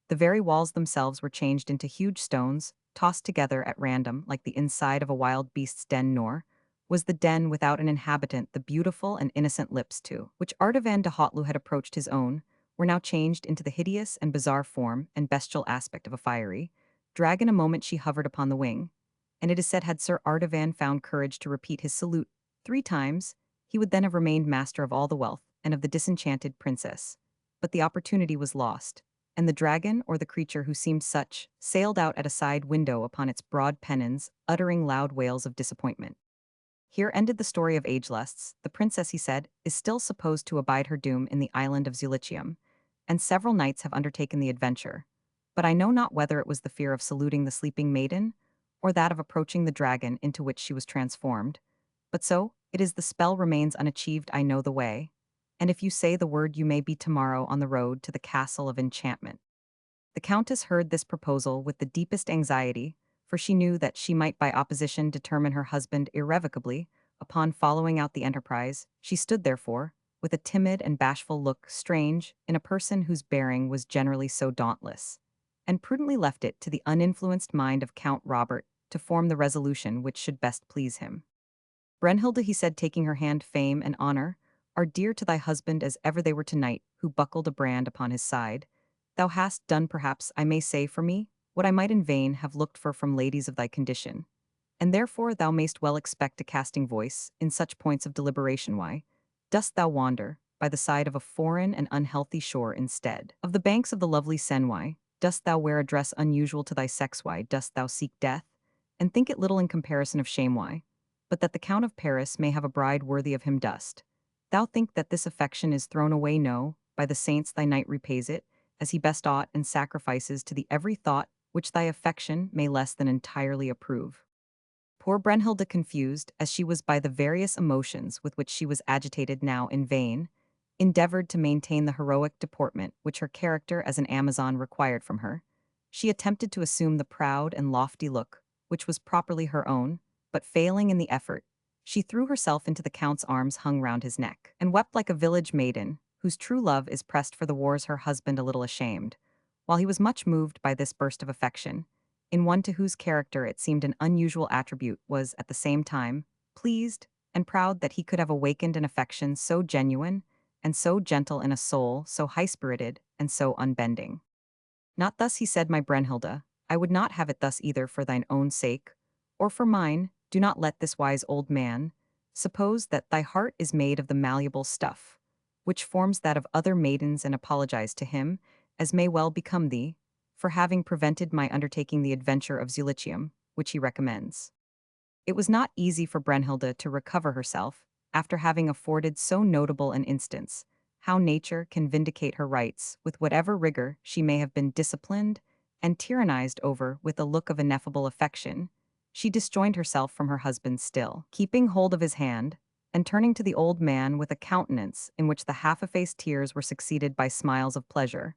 the very walls themselves, were changed into huge stones, tossed together at random like the inside of a wild beast's den. Nor was the den without an inhabitant. The beautiful and innocent lips, too, which Artavan de Hotlu had approached his own, were now changed into the hideous and bizarre form and bestial aspect of a fiery dragon. A moment she hovered upon the wing, and it is said, had Sir Artavan found courage to repeat his salute 3 times, he would then have remained master of all the wealth and of the disenchanted princess. But the opportunity was lost, and the dragon, or the creature who seemed such, sailed out at a side window upon its broad pennons, uttering loud wails of disappointment. Here ended the story of Agelusts. The princess, he said, is still supposed to abide her doom in the island of Zulicium, and several knights have undertaken the adventure. But I know not whether it was the fear of saluting the sleeping maiden, or that of approaching the dragon into which she was transformed. But so it is, the spell remains unachieved. I know the way, and if you say the word, you may be tomorrow on the road to the castle of enchantment. The countess heard this proposal with the deepest anxiety, for she knew that she might by opposition determine her husband irrevocably. Upon following out the enterprise, she stood therefore, with a timid and bashful look strange in a person whose bearing was generally so dauntless, and prudently left it to the uninfluenced mind of Count Robert to form the resolution which should best please him. Brennhilde, he said, taking her hand, fame and honor are dear to thy husband as ever they were to knight who buckled a brand upon his side. Thou hast done, perhaps I may say for me, what I might in vain have looked for from ladies of thy condition, and therefore thou mayst well expect a casting voice in such points of deliberation. Why dost thou wander by the side of a foreign and unhealthy shore instead of the banks of the lovely Seine? Why dost thou wear a dress unusual to thy sex? Why dost thou seek death, and think it little in comparison of shame? Why, but that the Count of Paris may have a bride worthy of him, dost thou think that this affection is thrown away? No, by the saints thy knight repays it, as he best ought, and sacrifices to thee every thought which thy affection may less than entirely approve. Poor Brennhilde, confused as she was by the various emotions with which she was agitated, now in vain endeavored to maintain the heroic deportment which her character as an Amazon required from her. She attempted to assume the proud and lofty look which was properly her own, but failing in the effort, she threw herself into the Count's arms hung round his neck, and wept like a village maiden, whose true love is pressed for the wars her husband a little ashamed, while he was much moved by this burst of affection, in one to whose character it seemed an unusual attribute, was, at the same time, pleased and proud that he could have awakened an affection so genuine and so gentle in a soul so high-spirited and so unbending. Not thus, he said, my Brennhilde, I would not have it thus either for thine own sake, or for mine. Do not let this wise old man suppose that thy heart is made of the malleable stuff, which forms that of other maidens, and apologize to him, as may well become thee, for having prevented my undertaking the adventure of Zulicium, which he recommends. It was not easy for Brennhilde to recover herself, after having afforded so notable an instance, how nature can vindicate her rights with whatever rigor she may have been disciplined and tyrannized over with a look of ineffable affection. She disjoined herself from her husband still, keeping hold of his hand, and turning to the old man with a countenance in which the half-effaced tears were succeeded by smiles of pleasure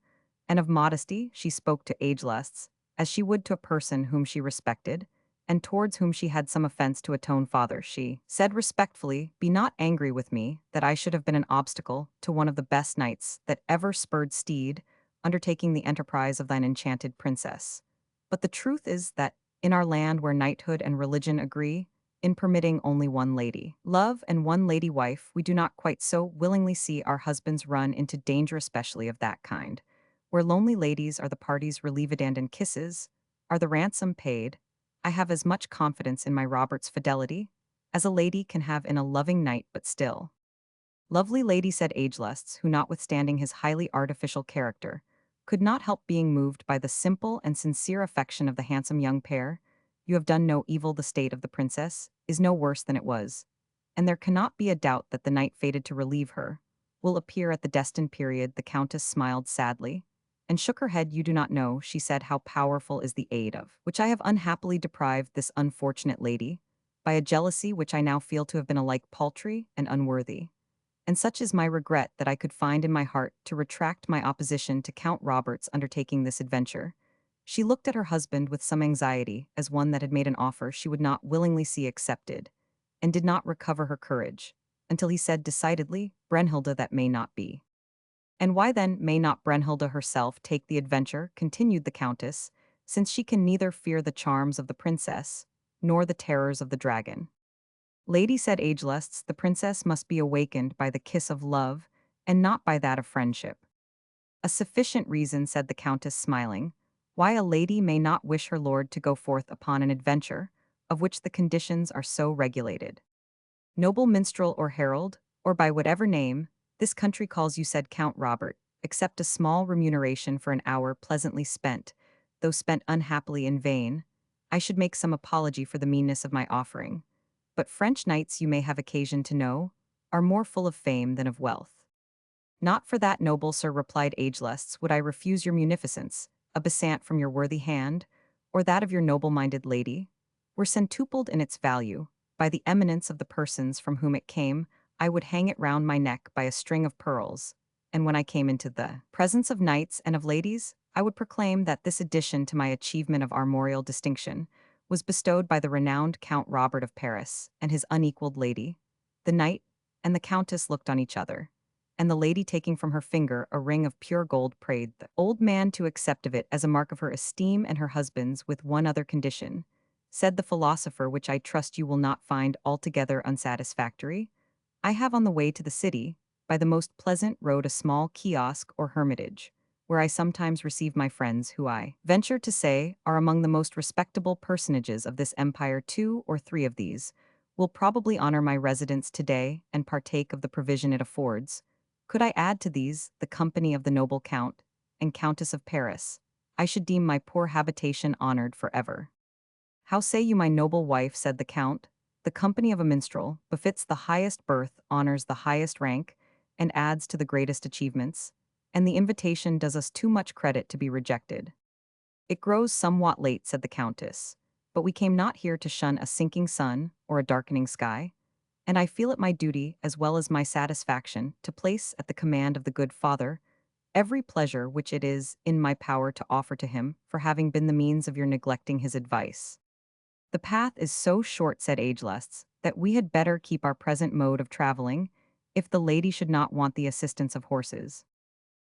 and of modesty, she spoke to Agelusts, as she would to a person whom she respected, and towards whom she had some offense to atone. Father, she said respectfully, be not angry with me that I should have been an obstacle to one of the best knights that ever spurred steed, undertaking the enterprise of thine enchanted princess. But the truth is that, in our land where knighthood and religion agree, in permitting only one lady love and one lady wife, we do not quite so willingly see our husbands run into danger, especially of that kind, where lonely ladies are the parties relieved and in kisses are the ransom paid. I have as much confidence in my Robert's fidelity as a lady can have in a loving knight, but still. Lovely lady, said Agelusts, who, notwithstanding his highly artificial character, could not help being moved by the simple and sincere affection of the handsome young pair, you have done no evil. The state of the princess is no worse than it was, and there cannot be a doubt that the knight fated to relieve her will appear at the destined period. The countess smiled sadly and shook her head. You do not know, she said, how powerful is the aid of which I have unhappily deprived this unfortunate lady, by a jealousy which I now feel to have been alike paltry and unworthy. And such is my regret that I could find in my heart to retract my opposition to Count Robert's undertaking this adventure. She looked at her husband with some anxiety, as one that had made an offer she would not willingly see accepted, and did not recover her courage, until he said decidedly, Brennhilde, that may not be. And why then may not Brennhilde herself take the adventure, continued the countess, since she can neither fear the charms of the princess, nor the terrors of the dragon? Lady, said Agelusts, the princess must be awakened by the kiss of love, and not by that of friendship. A sufficient reason, said the countess, smiling, why a lady may not wish her lord to go forth upon an adventure, of which the conditions are so regulated. Noble minstrel or herald, or by whatever name this country calls you, said Count Robert, accept a small remuneration for an hour pleasantly spent, though spent unhappily in vain. I should make some apology for the meanness of my offering. But French knights, you may have occasion to know, are more full of fame than of wealth. Not for that, noble sir, replied Agelusts, would I refuse your munificence. A besant from your worthy hand, or that of your noble-minded lady, were centupled in its value. By the eminence of the persons from whom it came, I would hang it round my neck by a string of pearls, and when I came into the presence of knights and of ladies, I would proclaim that this addition to my achievement of armorial distinction was bestowed by the renowned Count Robert of Paris and his unequaled lady. The knight and the countess looked on each other, and the lady taking from her finger a ring of pure gold prayed the old man to accept of it as a mark of her esteem and her husband's with one other condition. Said the philosopher, which I trust you will not find altogether unsatisfactory, I have on the way to the city, by the most pleasant road a small kiosk or hermitage, where I sometimes receive my friends who I venture to say are among the most respectable personages of this empire. Two or three of these will probably honor my residence today and partake of the provision it affords. Could I add to these the company of the noble Count and Countess of Paris, I should deem my poor habitation honored forever. How say you, my noble wife, said the Count, the company of a minstrel befits the highest birth, honors the highest rank, and adds to the greatest achievements, and the invitation does us too much credit to be rejected. It grows somewhat late, said the Countess, but we came not here to shun a sinking sun or a darkening sky, and I feel it my duty as well as my satisfaction to place at the command of the good father every pleasure which it is in my power to offer to him for having been the means of your neglecting his advice. The path is so short, said Ageless, that we had better keep our present mode of traveling, if the lady should not want the assistance of horses.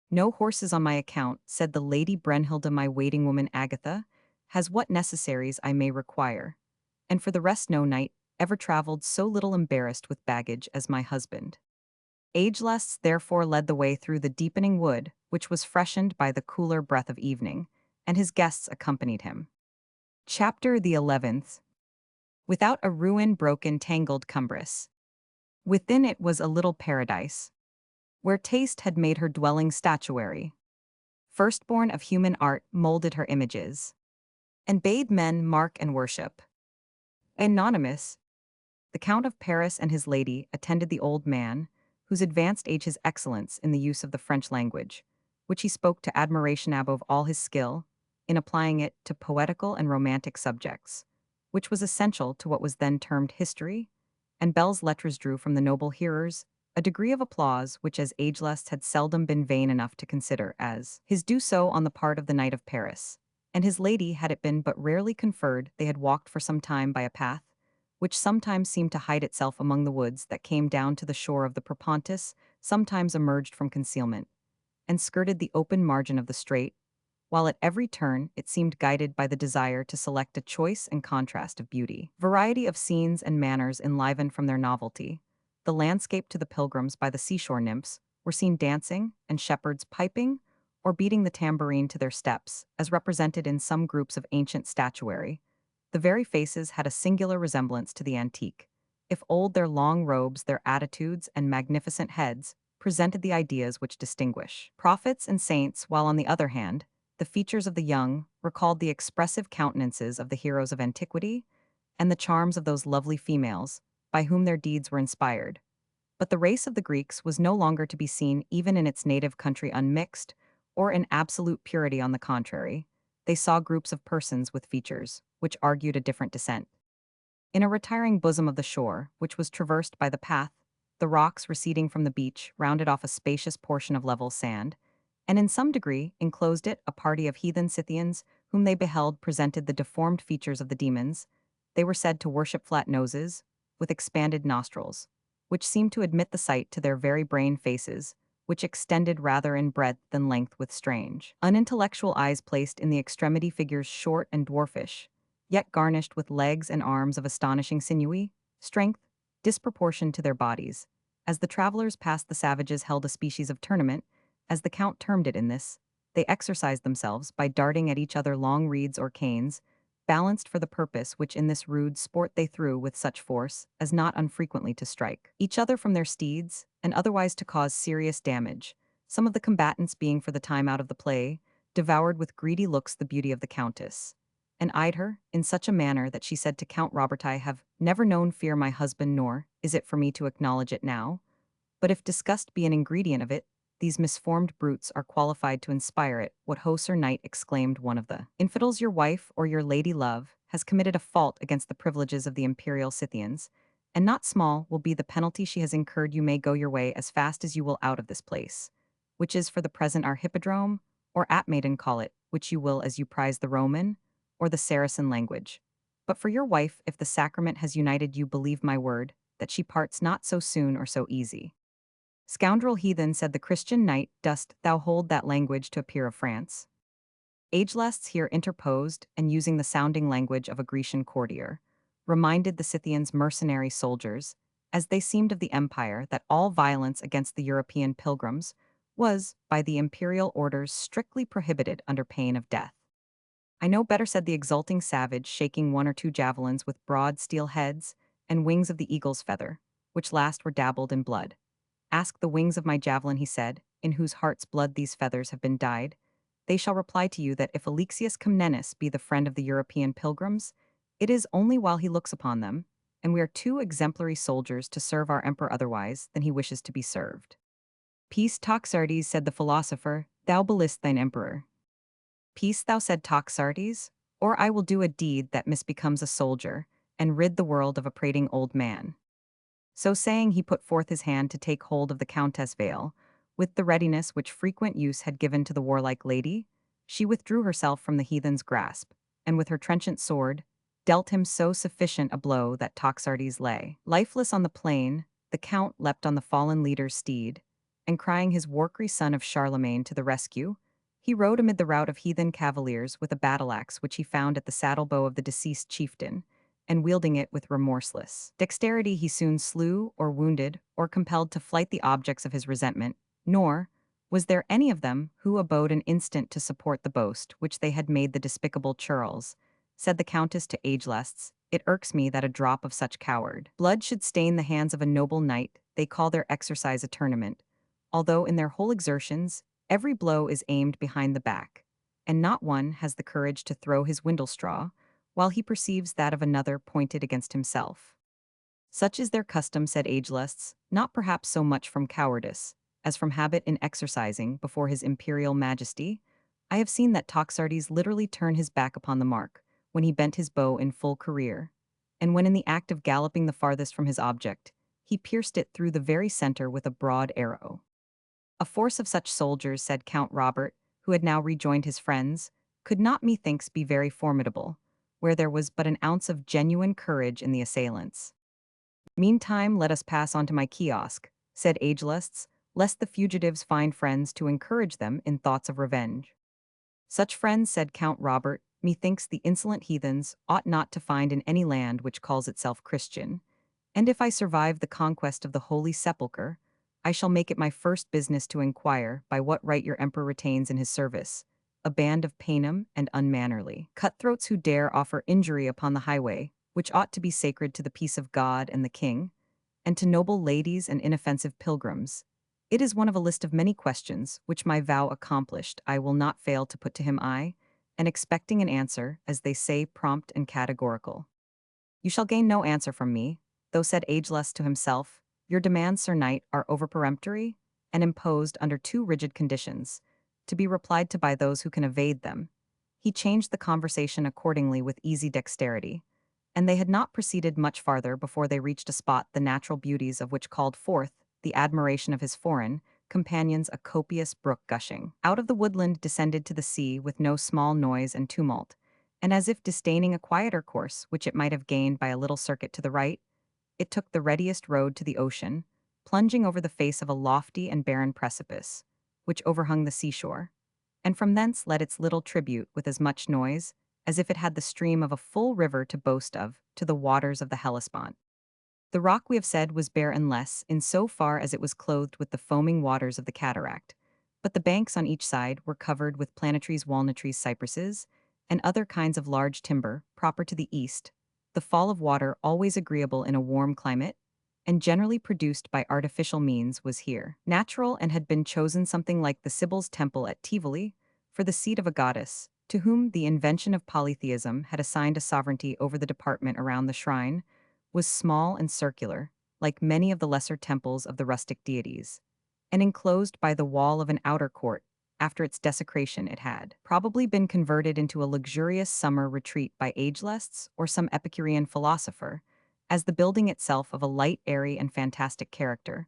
No horses on my account, said the Lady Brennhilda. My waiting woman Agatha has what necessaries I may require, and for the rest no knight ever traveled so little embarrassed with baggage as my husband. Ageless therefore led the way through the deepening wood, which was freshened by the cooler breath of evening, and his guests accompanied him. Chapter the 11th. Without a ruin broken tangled cumbrous. Within it was a little paradise, where taste had made her dwelling statuary. Firstborn of human art molded her images, and bade men mark and worship. Anonymous, the Count of Paris and his lady attended the old man, whose advanced age his excellence in the use of the French language, which he spoke to admiration above all his skill, in applying it to poetical and romantic subjects, which was essential to what was then termed history, and belles lettres drew from the noble hearers a degree of applause which as Ageless had seldom been vain enough to consider as his due so on the part of the Knight of Paris, and his lady had it been but rarely conferred. They had walked for some time by a path, which sometimes seemed to hide itself among the woods that came down to the shore of the Propontis, sometimes emerged from concealment, and skirted the open margin of the strait, while at every turn it seemed guided by the desire to select a choice and contrast of beauty. Variety of scenes and manners enlivened from their novelty. The landscape to the pilgrims by the seashore nymphs were seen dancing, and shepherds piping, or beating the tambourine to their steps, as represented in some groups of ancient statuary. The very faces had a singular resemblance to the antique. If old, their long robes, their attitudes, and magnificent heads presented the ideas which distinguish prophets and saints, while on the other hand, the features of the young recalled the expressive countenances of the heroes of antiquity and the charms of those lovely females by whom their deeds were inspired. But the race of the Greeks was no longer to be seen even in its native country unmixed, or in absolute purity. On the contrary, they saw groups of persons with features which argued a different descent. In a retiring bosom of the shore, which was traversed by the path, the rocks receding from the beach rounded off a spacious portion of level sand, and in some degree enclosed it. A party of heathen Scythians whom they beheld presented the deformed features of the demons. They were said to worship flat noses, with expanded nostrils, which seemed to admit the sight to their very brain faces, which extended rather in breadth than length, with strange, unintellectual eyes placed in the extremity, figures short and dwarfish, yet garnished with legs and arms of astonishing sinewy strength, disproportioned to their bodies. As the travelers passed, the savages held a species of tournament, as the Count termed it. In this, they exercised themselves by darting at each other long reeds or canes, balanced for the purpose, which in this rude sport they threw with such force as not unfrequently to strike each other from their steeds, and otherwise to cause serious damage. Some of the combatants, being for the time out of the play, devoured with greedy looks the beauty of the Countess, and eyed her in such a manner that she said to Count Robert, I have never known fear my husband, nor is it for me to acknowledge it now. But if disgust be an ingredient of it, these misformed brutes are qualified to inspire it. What ho, Sir Knight, exclaimed one of the infidels, your wife, or your lady love, has committed a fault against the privileges of the imperial Scythians, and not small will be the penalty she has incurred. You may go your way as fast as you will out of this place, which is for the present our hippodrome, or Atmaiden call it, which you will as you prize the Roman, or the Saracen language. But for your wife, if the sacrament has united you, believe my word, that she parts not so soon or so easy. Scoundrel heathen, said the Christian knight, dost thou hold that language to a peer of France? Agelests here interposed, and using the sounding language of a Grecian courtier, reminded the Scythians' mercenary soldiers, as they seemed of the empire, that all violence against the European pilgrims was, by the imperial orders, strictly prohibited under pain of death. I know better, said the exulting savage, shaking one or two javelins with broad steel heads and wings of the eagle's feather, which last were dabbled in blood. Ask the wings of my javelin, he said, in whose heart's blood these feathers have been dyed. They shall reply to you that if Alexius Comnenus be the friend of the European pilgrims, it is only while he looks upon them, and we are too exemplary soldiers to serve our emperor otherwise than he wishes to be served. Peace, Toxartes, said the philosopher, thou beliest thine emperor. Peace, thou, said Toxartes, or I will do a deed that misbecomes a soldier, and rid the world of a prating old man. So saying, he put forth his hand to take hold of the countess' veil. With the readiness which frequent use had given to the warlike lady, she withdrew herself from the heathen's grasp, and with her trenchant sword, dealt him so sufficient a blow that Toxartes lay lifeless on the plain. The count leapt on the fallen leader's steed, and crying his Warkry son of Charlemagne to the rescue, he rode amid the rout of heathen cavaliers with a battle-axe which he found at the saddle-bow of the deceased chieftain, and wielding it with remorseless dexterity he soon slew or wounded or compelled to flight the objects of his resentment, nor was there any of them who abode an instant to support the boast which they had made the despicable churls. Said the countess to Agelests, it irks me that a drop of such coward blood should stain the hands of a noble knight. They call their exercise a tournament, although in their whole exertions every blow is aimed behind the back, and not one has the courage to throw his windlestraw, while he perceives that of another pointed against himself. Such is their custom, said Agelests, not perhaps so much from cowardice, as from habit in exercising before his imperial majesty. I have seen that Toxartes literally turn his back upon the mark, when he bent his bow in full career, and when in the act of galloping the farthest from his object, he pierced it through the very center with a broad arrow. A force of such soldiers, said Count Robert, who had now rejoined his friends, could not methinks be very formidable, where there was but an ounce of genuine courage in the assailants. Meantime, let us pass on to my kiosk, said Agelests, lest the fugitives find friends to encourage them in thoughts of revenge. Such friends, said Count Robert, methinks the insolent heathens ought not to find in any land which calls itself Christian, and if I survive the conquest of the Holy Sepulchre, I shall make it my first business to inquire by what right your emperor retains in his service a band of paynim and unmannerly cutthroats who dare offer injury upon the highway, which ought to be sacred to the peace of God and the king, and to noble ladies and inoffensive pilgrims. It is one of a list of many questions, which my vow accomplished, I will not fail to put to him and expecting an answer, as they say, prompt and categorical. You shall gain no answer from me, though, said Ageless to himself, your demands, Sir Knight, are over-peremptory and imposed under too rigid conditions, to be replied to by those who can evade them. He changed the conversation accordingly with easy dexterity, and they had not proceeded much farther before they reached a spot the natural beauties of which called forth the admiration of his foreign companions, a copious brook gushing out of the woodland descended to the sea with no small noise and tumult, and as if disdaining a quieter course which it might have gained by a little circuit to the right, it took the readiest road to the ocean, plunging over the face of a lofty and barren precipice, which overhung the seashore, and from thence led its little tribute with as much noise as if it had the stream of a full river to boast of to the waters of the Hellespont. The rock, we have said, was bare and less in so far as it was clothed with the foaming waters of the cataract, but the banks on each side were covered with plantaries, walnut trees, cypresses, and other kinds of large timber proper to the east, the fall of water always agreeable in a warm climate, and generally produced by artificial means, was here natural and had been chosen something like the Sibyl's temple at Tivoli, for the seat of a goddess, to whom the invention of polytheism had assigned a sovereignty over the department around the shrine, was small and circular, like many of the lesser temples of the rustic deities, and enclosed by the wall of an outer court. After its desecration, it had probably been converted into a luxurious summer retreat by Agelests or some Epicurean philosopher, as the building itself, of a light, airy, and fantastic character,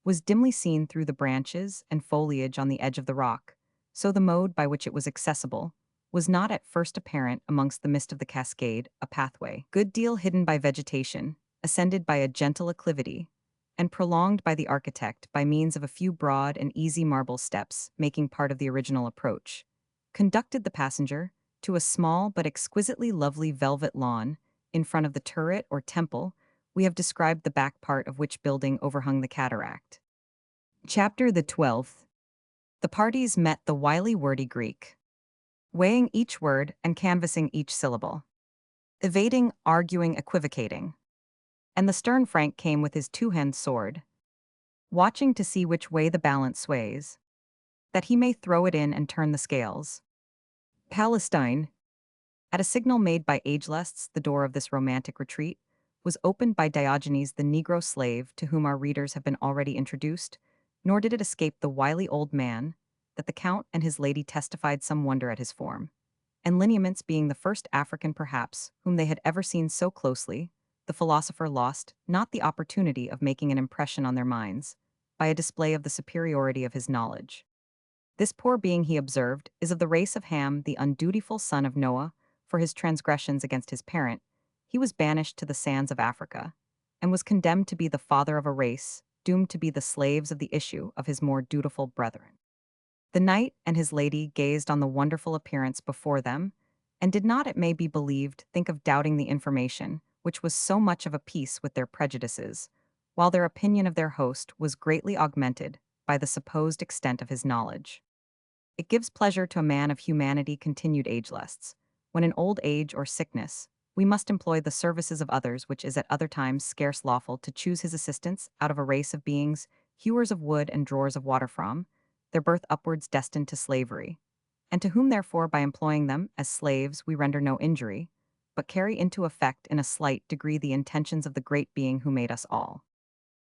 was dimly seen through the branches and foliage on the edge of the rock, so the mode by which it was accessible was not at first apparent amongst the mist of the cascade, a pathway, good deal hidden by vegetation, ascended by a gentle acclivity, and prolonged by the architect by means of a few broad and easy marble steps making part of the original approach, conducted the passenger to a small but exquisitely lovely velvet lawn in front of the turret or temple we have described, the back part of which building overhung the cataract. Chapter the 12th. The parties met the wily wordy Greek, weighing each word and canvassing each syllable, evading, arguing, equivocating. And the stern Frank came with his two-hand sword, watching to see which way the balance sways, that he may throw it in and turn the scales. Palestine, at a signal made by age-lusts, the door of this romantic retreat was opened by Diogenes the Negro slave to whom our readers have been already introduced, nor did it escape the wily old man that the Count and his lady testified some wonder at his form and lineaments, being the first African perhaps whom they had ever seen so closely. The philosopher lost not the opportunity of making an impression on their minds by a display of the superiority of his knowledge. This poor being, he observed, is of the race of Ham, the undutiful son of Noah. For his transgressions against his parent, he was banished to the sands of Africa, and was condemned to be the father of a race, doomed to be the slaves of the issue of his more dutiful brethren. The knight and his lady gazed on the wonderful appearance before them, and did not, it may be believed, think of doubting the information, which was so much of a piece with their prejudices, while their opinion of their host was greatly augmented by the supposed extent of his knowledge. It gives pleasure to a man of humanity, continued Agelusts, when in old age or sickness we must employ the services of others, which is at other times scarce lawful, to choose his assistance out of a race of beings, hewers of wood and drawers of water from, their birth upwards destined to slavery, and to whom therefore by employing them as slaves we render no injury, but carry into effect in a slight degree the intentions of the great being who made us all.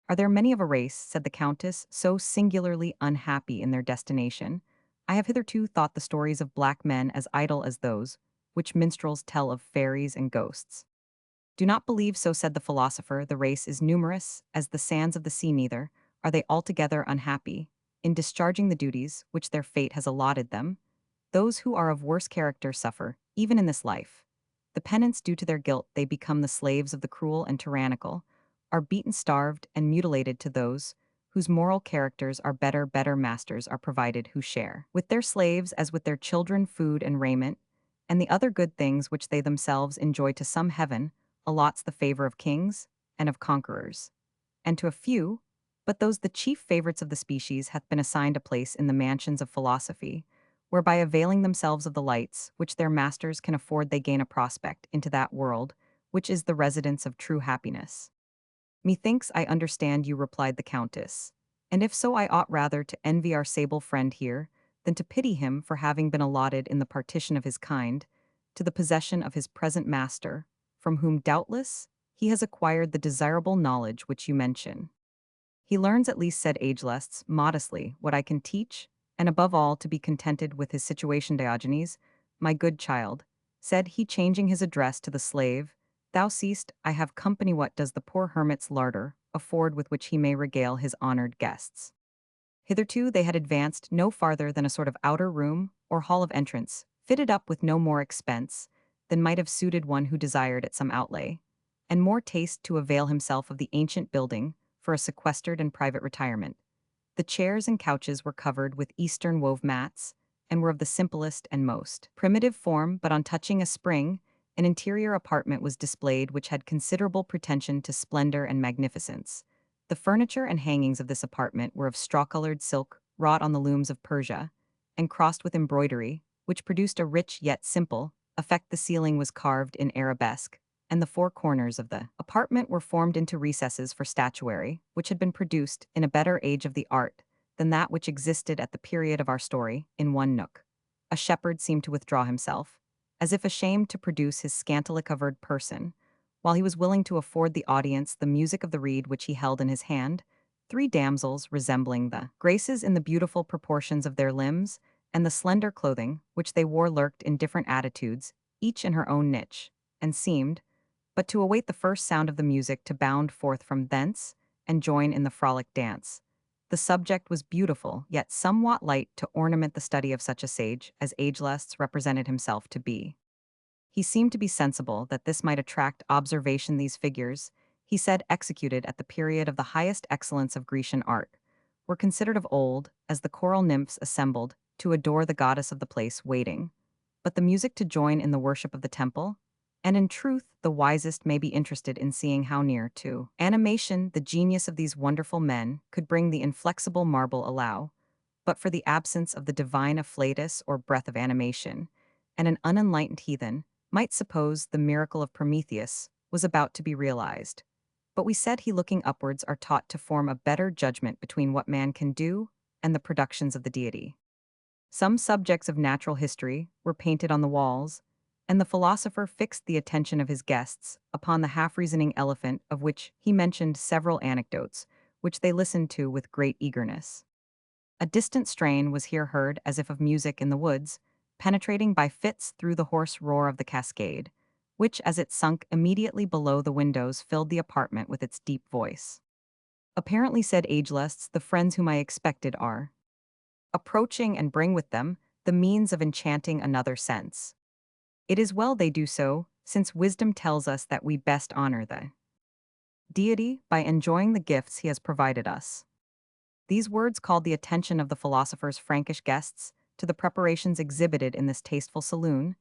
Are there many of a race, said the Countess, so singularly unhappy in their destination? I have hitherto thought the stories of black men as idle as those which minstrels tell of fairies and ghosts. Do not believe so, said the philosopher. The race is numerous as the sands of the sea, neither are they altogether unhappy in discharging the duties which their fate has allotted them. Those who are of worse character suffer, even in this life, the penance due to their guilt. They become the slaves of the cruel and tyrannical, are beaten, starved, and mutilated. To those whose moral characters are better masters are provided, who share with their slaves as with their children food and raiment, and the other good things which they themselves enjoy. To some heaven allots the favor of kings and of conquerors, and to a few, but those the chief favorites of the species, hath been assigned a place in the mansions of philosophy, whereby availing themselves of the lights which their masters can afford, they gain a prospect into that world which is the residence of true happiness. Methinks I understand you, replied the Countess, and if so, I ought rather to envy our sable friend here than to pity him for having been allotted in the partition of his kind to the possession of his present master, from whom doubtless he has acquired the desirable knowledge which you mention. He learns at least, said Agelusts, modestly, what I can teach, and above all to be contented with his situation. Diogenes, my good child, said he, changing his address to the slave, thou seest I have company. What does the poor hermit's larder afford with which he may regale his honored guests? Hitherto they had advanced no farther than a sort of outer room or hall of entrance, fitted up with no more expense than might have suited one who desired at some outlay, and more taste to avail himself of the ancient building for a sequestered and private retirement. The chairs and couches were covered with Eastern wove mats, and were of the simplest and most primitive form, but on touching a spring, an interior apartment was displayed which had considerable pretension to splendor and magnificence. The furniture and hangings of this apartment were of straw-colored silk, wrought on the looms of Persia, and crossed with embroidery, which produced a rich yet simple effect. The ceiling was carved in arabesque, and the four corners of the apartment were formed into recesses for statuary, which had been produced in a better age of the art than that which existed at the period of our story. In one nook, a shepherd seemed to withdraw himself, as if ashamed to produce his scantily covered person, while he was willing to afford the audience the music of the reed which he held in his hand. Three damsels, resembling the graces in the beautiful proportions of their limbs and the slender clothing which they wore, lurked in different attitudes, each in her own niche, and seemed but to await the first sound of the music to bound forth from thence and join in the frolic dance. The subject was beautiful, yet somewhat light to ornament the study of such a sage as Ageless represented himself to be. He seemed to be sensible that this might attract observation. These figures, he said, executed at the period of the highest excellence of Grecian art, were considered of old as the choral nymphs assembled to adore the goddess of the place waiting, but the music to join in the worship of the temple, and in truth the wisest may be interested in seeing how near to animation the genius of these wonderful men could bring the inflexible marble allow, but for the absence of the divine afflatus or breath of animation, and an unenlightened heathen might suppose the miracle of Prometheus was about to be realized. But we said he looking upwards are taught to form a better judgment between what man can do and the productions of the deity. Some subjects of natural history were painted on the walls, and the philosopher fixed the attention of his guests upon the half-reasoning elephant, of which he mentioned several anecdotes, which they listened to with great eagerness. A distant strain was here heard as if of music in the woods, penetrating by fits through the hoarse roar of the cascade, which, as it sunk immediately below the windows, filled the apartment with its deep voice. Apparently, said Ageless, the friends whom I expected are approaching and bring with them the means of enchanting another sense. It is well they do so, since wisdom tells us that we best honor the deity by enjoying the gifts he has provided us. These words called the attention of the philosopher's Frankish guests to the preparations exhibited in this tasteful saloon.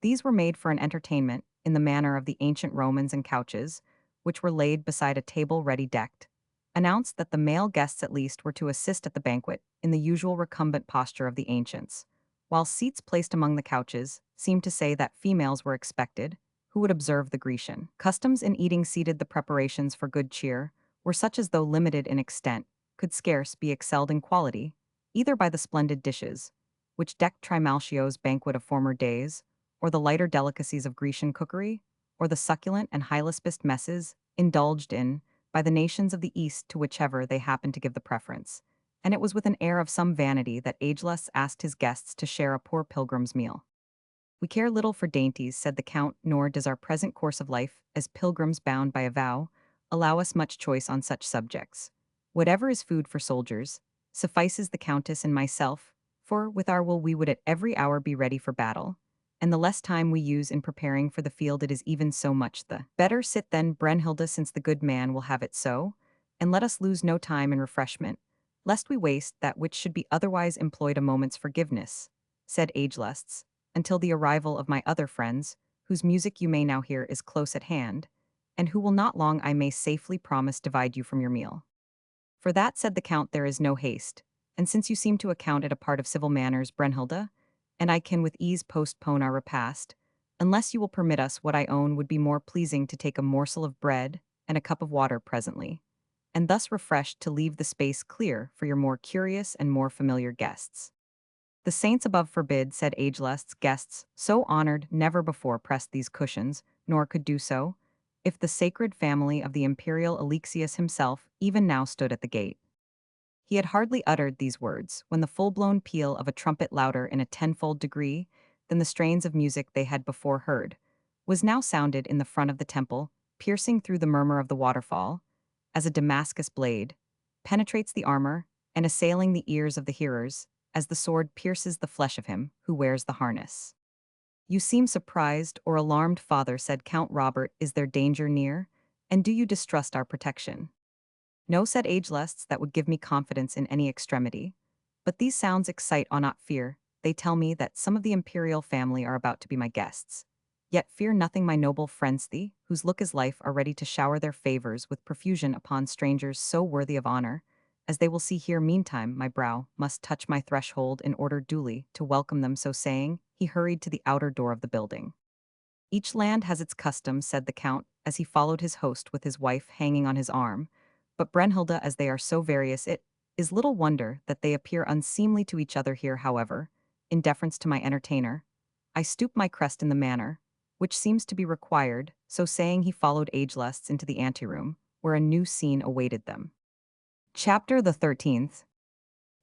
These were made for an entertainment in the manner of the ancient Romans, and couches, which were laid beside a table ready decked, announced that the male guests at least were to assist at the banquet in the usual recumbent posture of the ancients, while seats placed among the couches seemed to say that females were expected, who would observe the Grecian customs in eating seated. The preparations for good cheer were such as, though limited in extent, could scarce be excelled in quality, either by the splendid dishes, which decked Trimalchio's banquet of former days, or the lighter delicacies of Grecian cookery, or the succulent and high-lispiced messes indulged in by the nations of the East, to whichever they happened to give the preference. And it was with an air of some vanity that Ageless asked his guests to share a poor pilgrim's meal. We care little for dainties, said the Count, nor does our present course of life, as pilgrims bound by a vow, allow us much choice on such subjects. Whatever is food for soldiers, suffices the Countess and myself, for with our will we would at every hour be ready for battle, and the less time we use in preparing for the field it is even so much the better. Sit then, Brennhilda, since the good man will have it so, and let us lose no time in refreshment, lest we waste that which should be otherwise employed. A moment's forgiveness, said Ageless, until the arrival of my other friends, whose music you may now hear is close at hand, and who will not long, I may safely promise, divide you from your meal. For that, said the Count, there is no haste, and since you seem to account it a part of civil manners, Brennhilda, and I can with ease postpone our repast, unless you will permit us what I own would be more pleasing, to take a morsel of bread and a cup of water presently, and thus refreshed to leave the space clear for your more curious and more familiar guests. The saints above forbid, said Ageless, guests so honored never before pressed these cushions, nor could do so, if the sacred family of the imperial Alexius himself even now stood at the gate. He had hardly uttered these words when the full-blown peal of a trumpet, louder in a tenfold degree than the strains of music they had before heard, was now sounded in the front of the temple, piercing through the murmur of the waterfall, as a Damascus blade penetrates the armor, and assailing the ears of the hearers, as the sword pierces the flesh of him who wears the harness. You seem surprised or alarmed, father, said Count Robert. Is there danger near? And do you distrust our protection? No, said Ageless, that would give me confidence in any extremity. But these sounds excite not fear. They tell me that some of the imperial family are about to be my guests. Yet fear nothing, my noble friends, thee, whose look is life, are ready to shower their favors with profusion upon strangers so worthy of honor, as they will see here. Meantime, my brow must touch my threshold in order duly to welcome them. So saying, he hurried to the outer door of the building. Each land has its customs, said the Count, as he followed his host with his wife hanging on his arm, but Brennhilda, as they are so various, it is little wonder that they appear unseemly to each other here. However, in deference to my entertainer, I stoop my crest in the manner which seems to be required. So saying, he followed Ageless into the anteroom, where a new scene awaited them. Chapter the 13th.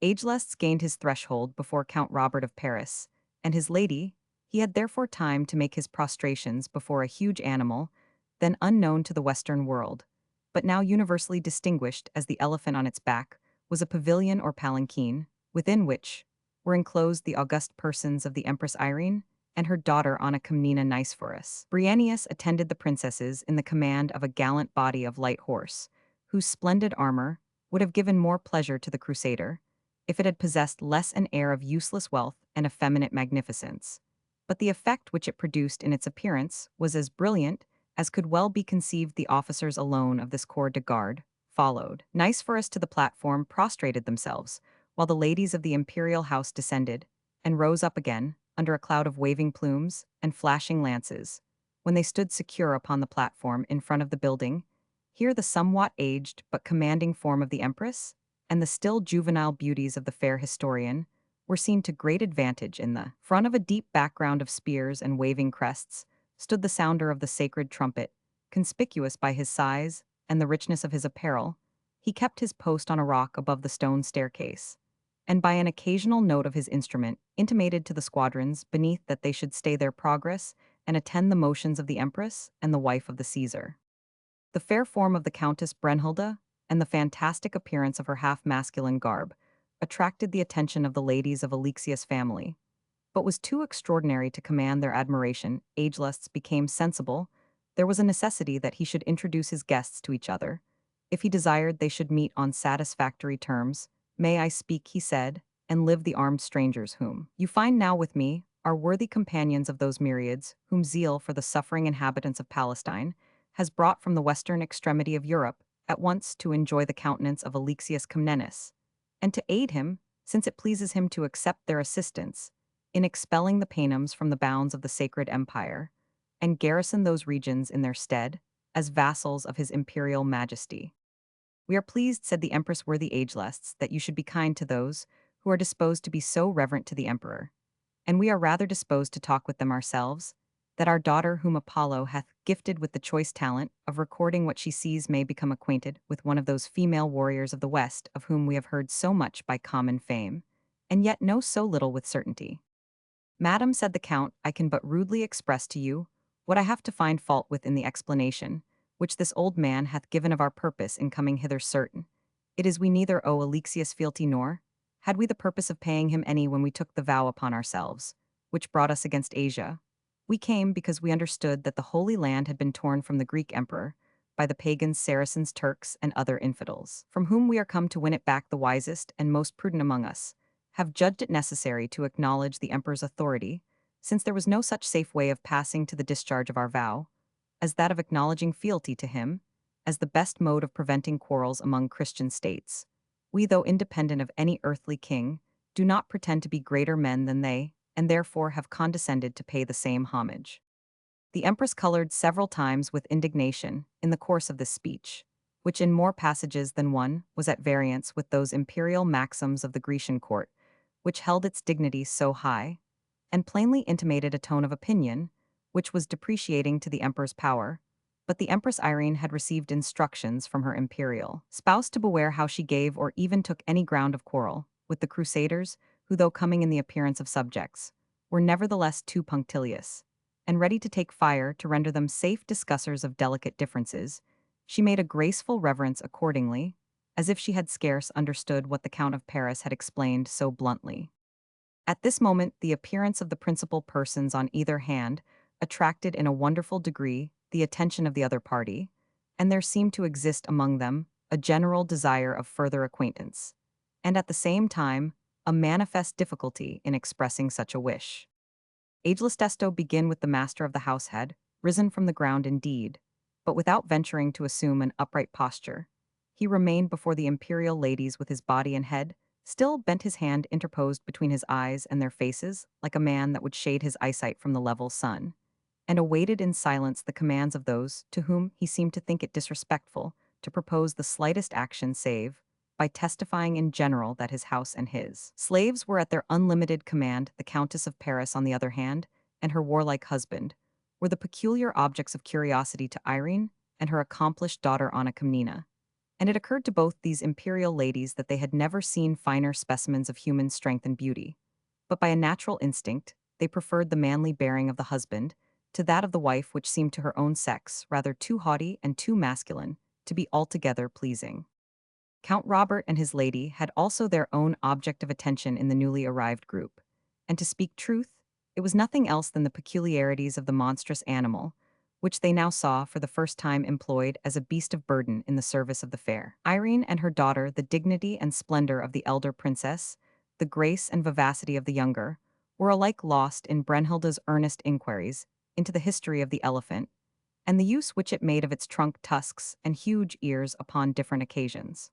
Ageless gained his threshold before Count Robert of Paris, and his lady. He had therefore time to make his prostrations before a huge animal, then unknown to the Western world, but now universally distinguished as the elephant on its back, was a pavilion or palanquin, within which were enclosed the august persons of the Empress Irene and her daughter Anna Komnena Nicephorus. Bryennius attended the princesses in the command of a gallant body of light horse, whose splendid armor would have given more pleasure to the crusader if it had possessed less an air of useless wealth and effeminate magnificence. But the effect which it produced in its appearance was as brilliant as could well be conceived. The officers alone of this corps de garde followed. Nicephorus to the platform prostrated themselves, while the ladies of the imperial house descended and rose up again under a cloud of waving plumes and flashing lances. When they stood secure upon the platform in front of the building, here the somewhat aged but commanding form of the empress and the still juvenile beauties of the fair historian were seen to great advantage. In the front of a deep background of spears and waving crests stood the sounder of the sacred trumpet, conspicuous by his size and the richness of his apparel. He kept his post on a rock above the stone staircase, and by an occasional note of his instrument intimated to the squadrons beneath that they should stay their progress and attend the motions of the empress and the wife of the Caesar. The fair form of the Countess Brennhilda and the fantastic appearance of her half-masculine garb attracted the attention of the ladies of Alexius' family, but was too extraordinary to command their admiration. Agelusts became sensible there was a necessity that he should introduce his guests to each other, if he desired they should meet on satisfactory terms. May I speak, he said, and live the armed strangers whom you find now with me are worthy companions of those myriads whom zeal for the suffering inhabitants of Palestine has brought from the western extremity of Europe at once to enjoy the countenance of Alexius Comnenus, and to aid him, since it pleases him to accept their assistance, in expelling the Paynims from the bounds of the sacred empire, and garrison those regions in their stead, as vassals of his imperial majesty. We are pleased, said the empress worthy Agelusts, that you should be kind to those who are disposed to be so reverent to the emperor, and we are rather disposed to talk with them ourselves, that our daughter whom Apollo hath gifted with the choice talent of recording what she sees may become acquainted with one of those female warriors of the West of whom we have heard so much by common fame, and yet know so little with certainty. Madam, said the count, I can but rudely express to you what I have to find fault with in the explanation which this old man hath given of our purpose in coming hither. Certain it is we neither owe Alexius fealty nor had we the purpose of paying him any when we took the vow upon ourselves, which brought us against Asia. We came because we understood that the Holy Land had been torn from the Greek emperor by the pagans, Saracens, Turks, and other infidels, from whom we are come to win it back. The wisest and most prudent among us have judged it necessary to acknowledge the emperor's authority, since there was no such safe way of passing to the discharge of our vow as that of acknowledging fealty to him as the best mode of preventing quarrels among Christian states. We, though independent of any earthly king, do not pretend to be greater men than they, and therefore have condescended to pay the same homage. The empress colored several times with indignation in the course of this speech, which in more passages than one was at variance with those imperial maxims of the Grecian court, which held its dignity so high, and plainly intimated a tone of opinion which was depreciating to the emperor's power. But the Empress Irene had received instructions from her imperial spouse to beware how she gave or even took any ground of quarrel with the crusaders, who, though coming in the appearance of subjects, were nevertheless too punctilious, and ready to take fire to render them safe discussers of delicate differences. She made a graceful reverence accordingly, as if she had scarce understood what the Count of Paris had explained so bluntly. At this moment the appearance of the principal persons on either hand attracted in a wonderful degree the attention of the other party, and there seemed to exist among them a general desire of further acquaintance, and at the same time a manifest difficulty in expressing such a wish. Ageless Desto begin with the master of the house had risen from the ground indeed, but without venturing to assume an upright posture. He remained before the imperial ladies with his body and head still bent, his hand interposed between his eyes and their faces, like a man that would shade his eyesight from the level sun, and awaited in silence the commands of those to whom he seemed to think it disrespectful to propose the slightest action save by testifying in general that his house and his slaves were at their unlimited command. The Countess of Paris, on the other hand, and her warlike husband, were the peculiar objects of curiosity to Irene and her accomplished daughter Anna Komnena, and it occurred to both these imperial ladies that they had never seen finer specimens of human strength and beauty, but by a natural instinct they preferred the manly bearing of the husband to that of the wife, which seemed to her own sex rather too haughty and too masculine to be altogether pleasing. Count Robert and his lady had also their own object of attention in the newly arrived group. And to speak truth, it was nothing else than the peculiarities of the monstrous animal, which they now saw for the first time employed as a beast of burden in the service of the fair. Irene and her daughter, the dignity and splendor of the elder princess, the grace and vivacity of the younger, were alike lost in Brunhilde's earnest inquiries into the history of the elephant, and the use which it made of its trunk tusks and huge ears upon different occasions.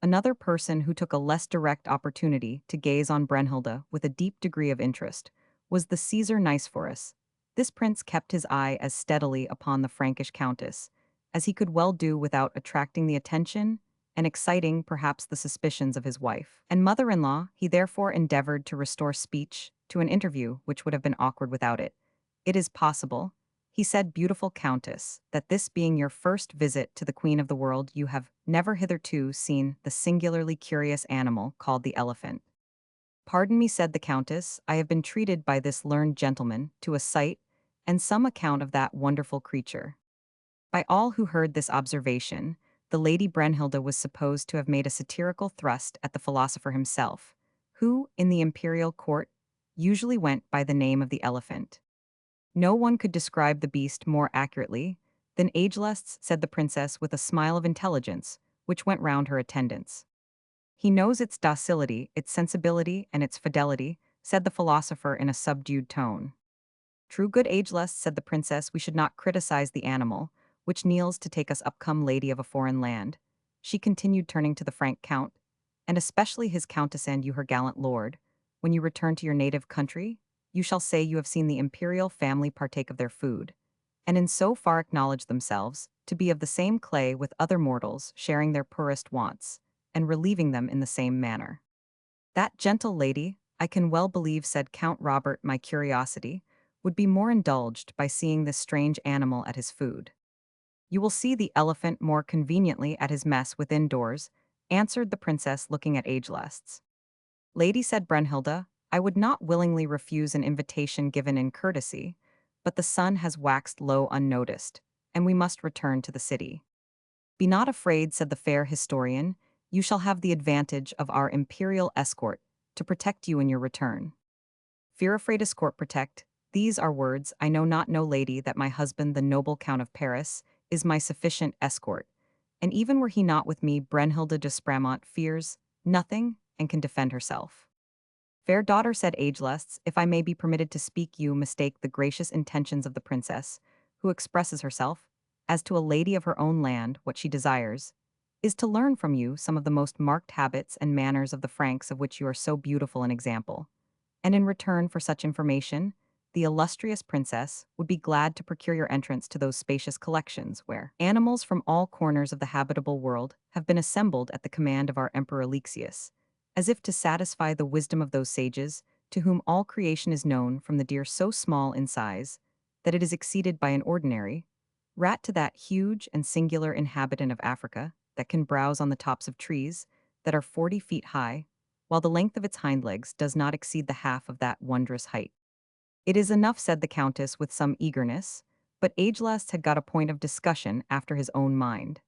Another person who took a less direct opportunity to gaze on Brunhilde with a deep degree of interest was the Caesar Nicephorus. This prince kept his eye as steadily upon the Frankish countess as he could well do without attracting the attention and exciting perhaps the suspicions of his wife and mother-in-law. He therefore endeavored to restore speech to an interview which would have been awkward without it. "It is possible," he said, "beautiful countess, that this being your first visit to the queen of the world, you have never hitherto seen the singularly curious animal called the elephant." "Pardon me," said the countess, "I have been treated by this learned gentleman to a sight and some account of that wonderful creature." By all who heard this observation, the Lady Brunhilde was supposed to have made a satirical thrust at the philosopher himself, who, in the imperial court, usually went by the name of the elephant. "No one could describe the beast more accurately than Ageless," said the princess with a smile of intelligence, which went round her attendants. "He knows its docility, its sensibility, and its fidelity," said the philosopher in a subdued tone. "True, good Ageless," said the princess, "we should not criticize the animal, which kneels to take us upcome lady of a foreign land," she continued, turning to the Frank count, "and especially his countess and you, her gallant lord. When you return to your native country, you shall say you have seen the imperial family partake of their food, and in so far acknowledge themselves to be of the same clay with other mortals, sharing their poorest wants, and relieving them in the same manner." "That gentle lady, I can well believe," said Count Robert, "my curiosity would be more indulged by seeing this strange animal at his food." "You will see the elephant more conveniently at his mess within doors," answered the princess, looking at Ageless. "Lady," said Brunhilde, "I would not willingly refuse an invitation given in courtesy, but the sun has waxed low unnoticed, and we must return to the city." "Be not afraid," said the fair historian, "you shall have the advantage of our imperial escort to protect you in your return." "Fear, afraid, escort, protect. These are words I know not, no lady, that my husband, the noble Count of Paris, is my sufficient escort, and even were he not with me, Brunhilde de Spramont fears nothing and can defend herself." "Fair daughter," said Ageless, "if I may be permitted to speak, you mistake the gracious intentions of the princess, who expresses herself, as to a lady of her own land. What she desires is to learn from you some of the most marked habits and manners of the Franks, of which you are so beautiful an example. And in return for such information, the illustrious princess would be glad to procure your entrance to those spacious collections where animals from all corners of the habitable world have been assembled at the command of our Emperor Alexius, as if to satisfy the wisdom of those sages to whom all creation is known, from the deer so small in size that it is exceeded by an ordinary rat to that huge and singular inhabitant of Africa that can browse on the tops of trees that are 40 feet high, while the length of its hind legs does not exceed the half of that wondrous height." "It is enough," said the countess with some eagerness, but Ageless had got a point of discussion after his own mind.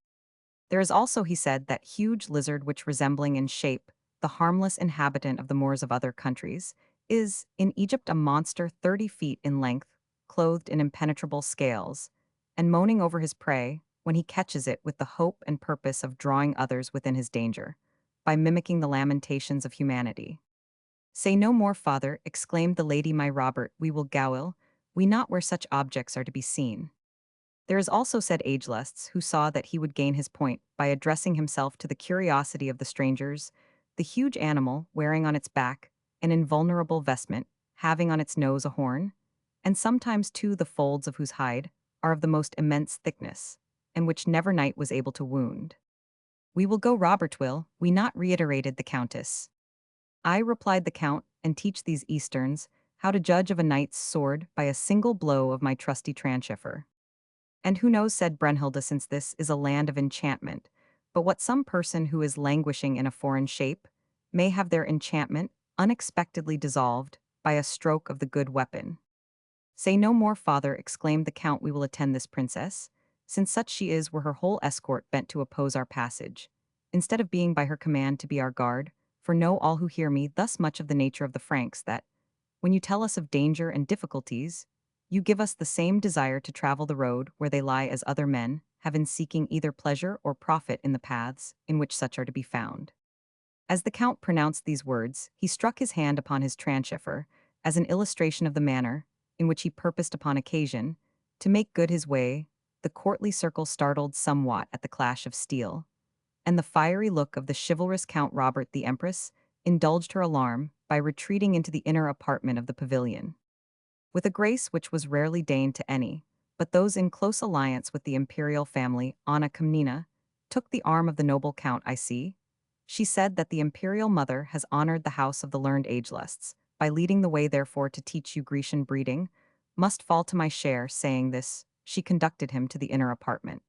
"There is also," he said, "that huge lizard which, resembling in shape the harmless inhabitant of the moors of other countries, is, in Egypt, a monster 30 feet in length, clothed in impenetrable scales, and moaning over his prey when he catches it, with the hope and purpose of drawing others within his danger, by mimicking the lamentations of humanity." "Say no more, father," exclaimed the lady, "my Robert, we will gowl, we not where such objects are to be seen." "There is also," said Ageless, who saw that he would gain his point by addressing himself to the curiosity of the strangers, "the huge animal wearing on its back an invulnerable vestment, having on its nose a horn, and sometimes too the folds of whose hide are of the most immense thickness, and which never knight was able to wound." "We will go, Robert, will we not?" reiterated the countess. "I," replied the count, "and teach these Easterns how to judge of a knight's sword by a single blow of my trusty trancheffer." "And who knows," said Brunhilde, "since this is a land of enchantment, but what some person who is languishing in a foreign shape may have their enchantment unexpectedly dissolved by a stroke of the good weapon." "Say no more, father," exclaimed the count, "we will attend this princess, since such she is, were her whole escort bent to oppose our passage. instead of being by her command to be our guard, for know all who hear me thus much of the nature of the Franks that, when you tell us of danger and difficulties, you give us the same desire to travel the road where they lie as other men have in seeking either pleasure or profit in the paths in which such are to be found. As the Count pronounced these words, he struck his hand upon his tranchiffer, as an illustration of the manner, in which he purposed upon occasion, to make good his way. The courtly circle startled somewhat at the clash of steel, and the fiery look of the chivalrous Count Robert the Empress indulged her alarm by retreating into the inner apartment of the pavilion. With a grace which was rarely deigned to any, but those in close alliance with the imperial family, Anna Komnena, took the arm of the noble Count. I see, she said, that the imperial mother has honored the house of the learned agelusts, by leading the way therefore to teach you Grecian breeding, must fall to my share. Saying this, she conducted him to the inner apartment.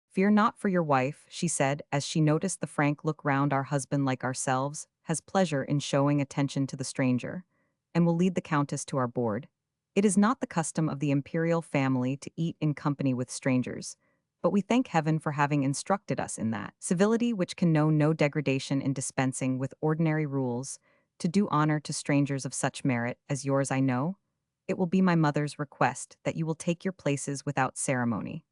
Fear not for your wife, she said, as she noticed the Frank look round. Our husband, like ourselves, has pleasure in showing attention to the stranger, and will lead the countess to our board. It is not the custom of the imperial family to eat in company with strangers, but we thank heaven for having instructed us in that civility which can know no degradation in dispensing with ordinary rules, to do honor to strangers of such merit as yours. I know it will be my mother's request that you will take your places without ceremony.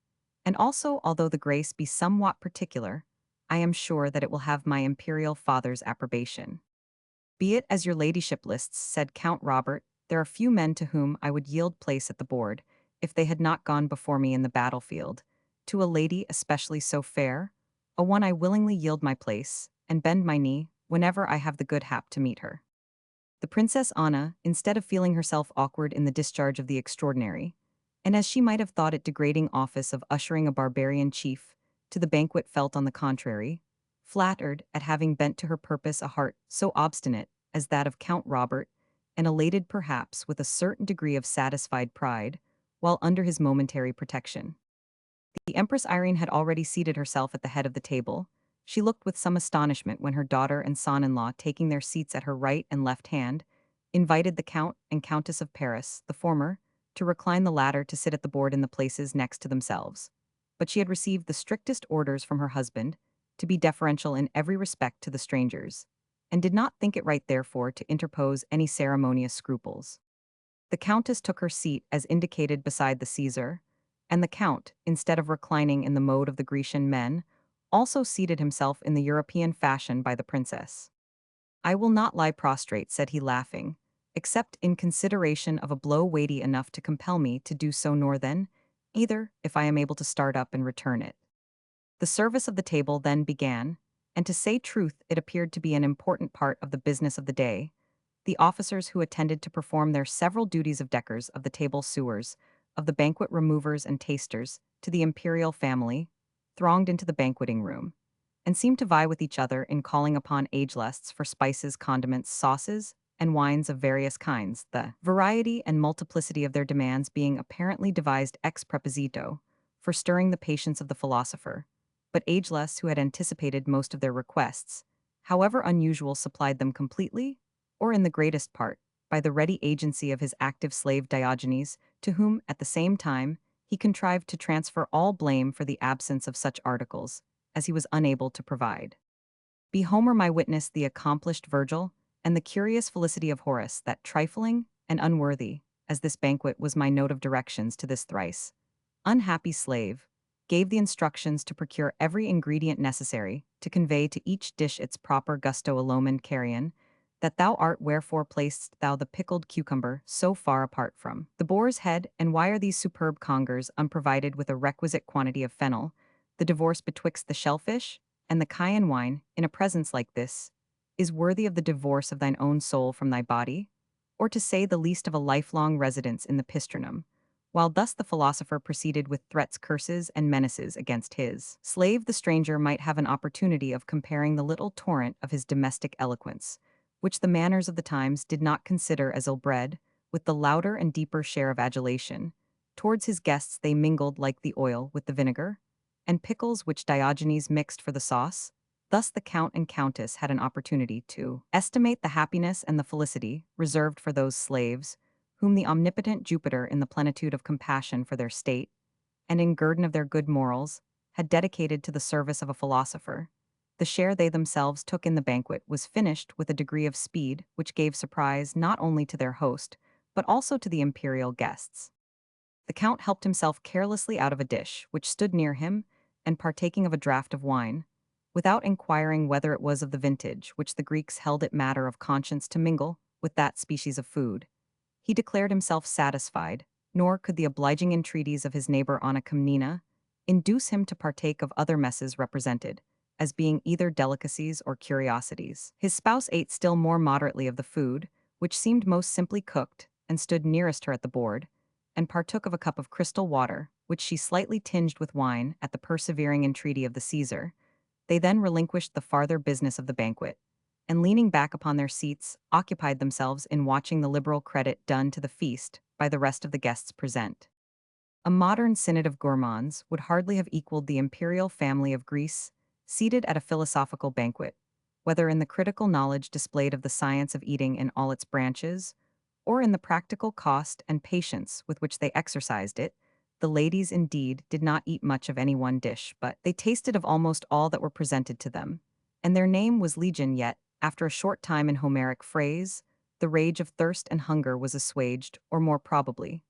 And also, although the grace be somewhat particular, I am sure that it will have my imperial father's approbation. Be it as your ladyship lists, said Count Robert. There are few men to whom I would yield place at the board, if they had not gone before me in the battlefield. To a lady especially so fair, a one I willingly yield my place, and bend my knee, whenever I have the good hap to meet her. The Princess Anna, instead of feeling herself awkward in the discharge of the extraordinary, and as she might have thought it degrading office of ushering a barbarian chief to the banquet, felt, on the contrary, flattered at having bent to her purpose a heart so obstinate as that of Count Robert, and elated perhaps with a certain degree of satisfied pride, while under his momentary protection. The Empress Irene had already seated herself at the head of the table. She looked with some astonishment when her daughter and son-in-law, taking their seats at her right and left hand, invited the Count and Countess of Paris, the former, to recline, the latter to sit at the board in the places next to themselves. But she had received the strictest orders from her husband to be deferential in every respect to the strangers, and did not think it right therefore to interpose any ceremonious scruples. The Countess took her seat as indicated beside the Caesar, and the Count, instead of reclining in the mode of the Grecian men, also seated himself in the European fashion by the princess. I will not lie prostrate, said he, laughing, except in consideration of a blow weighty enough to compel me to do so, nor then, either, if I am able to start up and return it. The service of the table then began, and to say truth, it appeared to be an important part of the business of the day. The officers who attended to perform their several duties of deckers of the table, sewers, of the banquet, removers and tasters, to the imperial family, thronged into the banqueting room, and seemed to vie with each other in calling upon agelusts for spices, condiments, sauces, and wines of various kinds, the variety and multiplicity of their demands being apparently devised ex preposito, for stirring the patience of the philosopher. But agelusts who had anticipated most of their requests, however unusual, supplied them completely, or in the greatest part, by the ready agency of his active slave Diogenes, to whom, at the same time, he contrived to transfer all blame for the absence of such articles as he was unable to provide. Be Homer my witness, the accomplished Virgil, and the curious felicity of Horace, that trifling and unworthy, as this banquet was my note of directions to this thrice unhappy slave, gave the instructions to procure every ingredient necessary to convey to each dish its proper gusto. Lowland carrion, that thou art, wherefore placedst thou the pickled cucumber so far apart from the boar's head, and why are these superb congers unprovided with a requisite quantity of fennel? The divorce betwixt the shellfish and the Chian wine, in a presence like this, is worthy of the divorce of thine own soul from thy body, or to say the least of a lifelong residence in the pistrinum. While thus the philosopher proceeded with threats, curses, and menaces against his slave, the stranger might have an opportunity of comparing the little torrent of his domestic eloquence, which the manners of the times did not consider as ill-bred, with the louder and deeper share of adulation. Towards his guests they mingled like the oil with the vinegar, and pickles which Diogenes mixed for the sauce. Thus the Count and Countess had an opportunity to estimate the happiness and the felicity reserved for those slaves whom the omnipotent Jupiter, in the plenitude of compassion for their state, and in guerdon of their good morals, had dedicated to the service of a philosopher, The share they themselves took in the banquet was finished with a degree of speed which gave surprise not only to their host, but also to the imperial guests. The count helped himself carelessly out of a dish which stood near him, and partaking of a draught of wine, without inquiring whether it was of the vintage which the Greeks held it matter of conscience to mingle with that species of food, he declared himself satisfied, nor could the obliging entreaties of his neighbor Anna Komnena induce him to partake of other messes represented, as being either delicacies or curiosities. His spouse ate still more moderately of the food, which seemed most simply cooked, and stood nearest her at the board, and partook of a cup of crystal water, which she slightly tinged with wine at the persevering entreaty of the Caesar. They then relinquished the farther business of the banquet, and leaning back upon their seats, occupied themselves in watching the liberal credit done to the feast by the rest of the guests present. A modern synod of gourmands would hardly have equaled the imperial family of Greece, seated at a philosophical banquet, whether in the critical knowledge displayed of the science of eating in all its branches, or in the practical cost and patience with which they exercised it. The ladies, indeed, did not eat much of any one dish, but they tasted of almost all that were presented to them, and their name was legion. Yet, after a short time in Homeric phrase, the rage of thirst and hunger was assuaged, or more probably,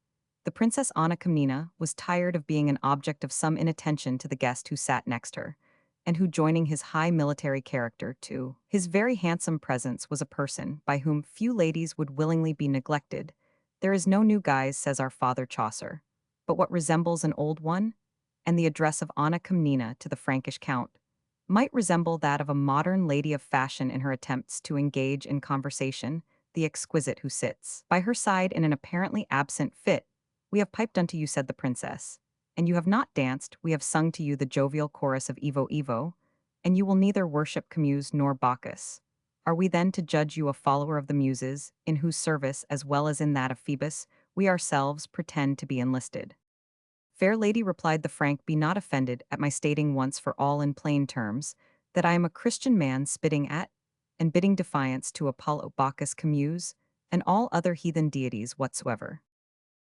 the Princess Anna Komnena was tired of being an object of some inattention to the guest who sat next her, and who, joining his high military character to his very handsome presence, was a person by whom few ladies would willingly be neglected. There is no new guise, says our father Chaucer, but what resembles an old one? And the address of Anna Komnena to the Frankish count might resemble that of a modern lady of fashion in her attempts to engage in conversation the exquisite who sits by her side in an apparently absent fit. "We have piped unto you," said the princess, "and you have not danced. We have sung to you the jovial chorus of Evo Evo, and you will neither worship Camus nor Bacchus. Are we then to judge you a follower of the Muses, in whose service, as well as in that of Phoebus, we ourselves pretend to be enlisted?" "Fair lady," replied the Frank, "be not offended at my stating once for all in plain terms that I am a Christian man spitting at and bidding defiance to Apollo, Bacchus, Camus, and all other heathen deities whatsoever."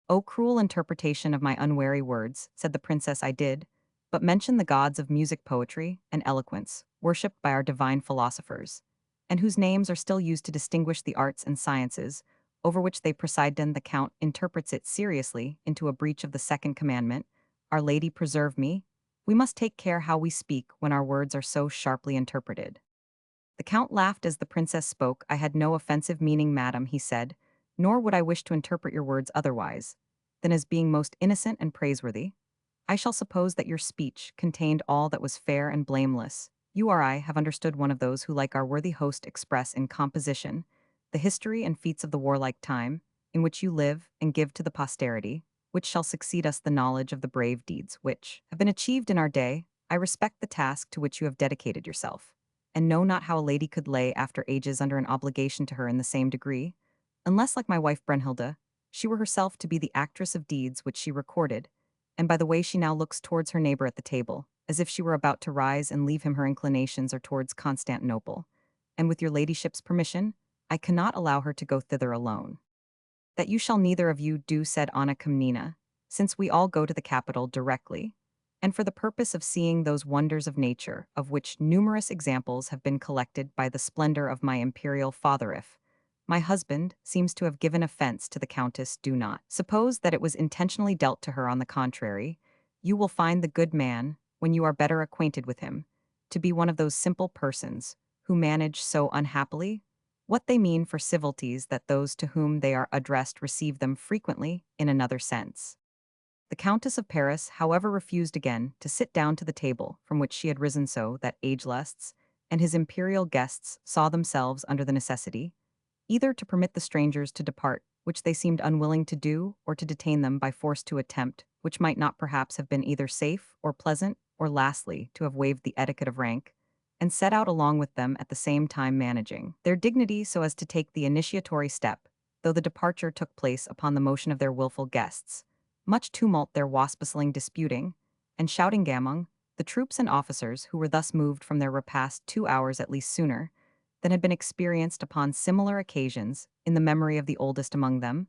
"O cruel interpretation of my unwary words," said the princess, "I did but mention the gods of music, poetry, and eloquence, worshipped by our divine philosophers, and whose names are still used to distinguish the arts and sciences, over which they preside. Then the count interprets it seriously into a breach of the second commandment. Our Lady preserve me, we must take care how we speak when our words are so sharply interpreted." The count laughed as the princess spoke. "I had no offensive meaning, madam," he said, "nor would I wish to interpret your words otherwise than as being most innocent and praiseworthy. I shall suppose that your speech contained all that was fair and blameless. You or I have understood one of those who, like our worthy host, express in composition the history and feats of the warlike time, in which you live, and give to the posterity, which shall succeed us, the knowledge of the brave deeds which have been achieved in our day. I respect the task to which you have dedicated yourself, and know not how a lady could lay after ages under an obligation to her in the same degree, unless, like my wife Brunhilde, she were herself to be the actress of deeds which she recorded, and by the way she now looks towards her neighbor at the table, as if she were about to rise and leave him, her inclinations are towards Constantinople, and with your ladyship's permission, I cannot allow her to go thither alone." "That you shall neither of you do," said Anna Komnena, "since we all go to the capital directly, and for the purpose of seeing those wonders of nature, of which numerous examples have been collected by the splendor of my imperial father. If my husband seems to have given offense to the countess, do not suppose that it was intentionally dealt to her. On the contrary, you will find the good man, when you are better acquainted with him, to be one of those simple persons who manage so unhappily what they mean for civilities that those to whom they are addressed receive them frequently in another sense." The Countess of Paris, however, refused again to sit down to the table from which she had risen, so that Agelusts and his imperial guests saw themselves under the necessity either to permit the strangers to depart, which they seemed unwilling to do, or to detain them by force to attempt, which might not perhaps have been either safe or pleasant, or lastly, to have waived the etiquette of rank, and set out along with them at the same time, managing their dignity so as to take the initiatory step, though the departure took place upon the motion of their wilful guests. Much tumult there was, bustling, disputing, and shouting among the troops and officers, who were thus moved from their repast 2 hours at least sooner than had been experienced upon similar occasions in the memory of the oldest among them.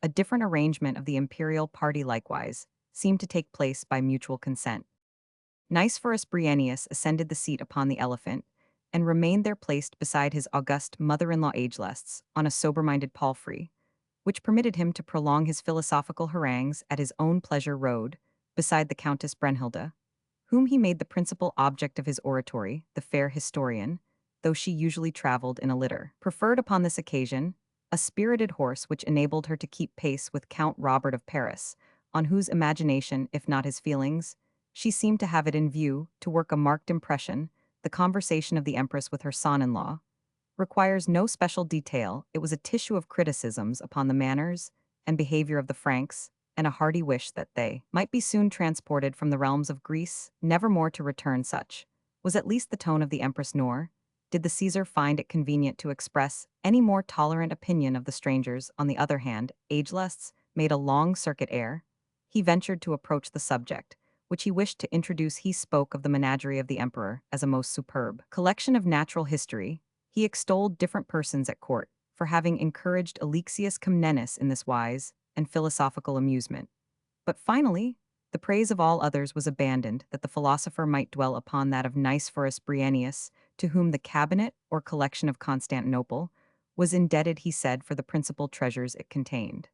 A different arrangement of the imperial party likewise seemed to take place by mutual consent. Nicephorus Briennius ascended the seat upon the elephant, and remained there placed beside his august mother-in-law Agelestes, on a sober-minded palfrey, which permitted him to prolong his philosophical harangues at his own pleasure rode, beside the Countess Brunhilda, whom he made the principal object of his oratory, the fair historian, though she usually travelled in a litter. Preferred upon this occasion, a spirited horse which enabled her to keep pace with Count Robert of Paris, on whose imagination, if not his feelings, she seemed to have it in view to work a marked impression. The conversation of the Empress with her son-in-law requires no special detail. It was a tissue of criticisms upon the manners and behavior of the Franks, and a hearty wish that they might be soon transported from the realms of Greece, never more to return. Such was at least the tone of the Empress, nor did the Caesar find it convenient to express any more tolerant opinion of the strangers. On the other hand, Agelestes made a long circuit ere he ventured to approach the subject, which he wished to introduce. He spoke of the menagerie of the emperor as a most superb collection of natural history. He extolled different persons at court for having encouraged Alexius Comnenus in this wise and philosophical amusement. But finally, the praise of all others was abandoned, that the philosopher might dwell upon that of Nicephorus Briennius, to whom the cabinet or collection of Constantinople was indebted, he said, for the principal treasures it contained.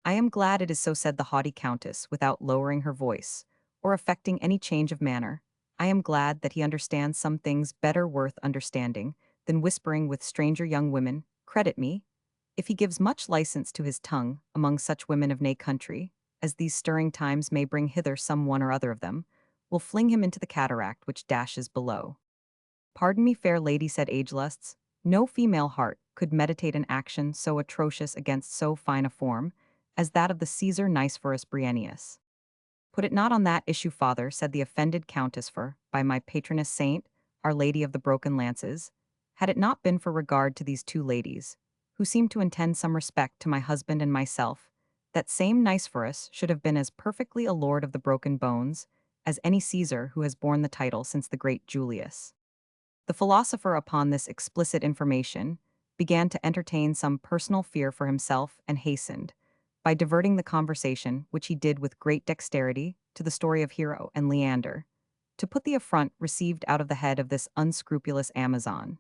I am glad it is so, said the haughty countess, without lowering her voice, or affecting any change of manner. I am glad that he understands some things better worth understanding than whispering with stranger young women. Credit me, if he gives much license to his tongue among such women of nay country, as these stirring times may bring hither some one or other of them, will fling him into the cataract which dashes below. Pardon me, fair lady, said Agelestes, no female heart could meditate an action so atrocious against so fine a form as that of the Caesar Nicephorus Briennius. Put it not on that issue, father, said the offended countess, for, by my patroness saint, Our Lady of the Broken Lances, had it not been for regard to these two ladies, who seemed to intend some respect to my husband and myself, that same Nicephorus should have been as perfectly a lord of the broken bones as any Caesar who has borne the title since the great Julius. The philosopher, upon this explicit information, began to entertain some personal fear for himself, and hastened, by diverting the conversation, which he did with great dexterity, to the story of Hero and Leander, to put the affront received out of the head of this unscrupulous Amazon.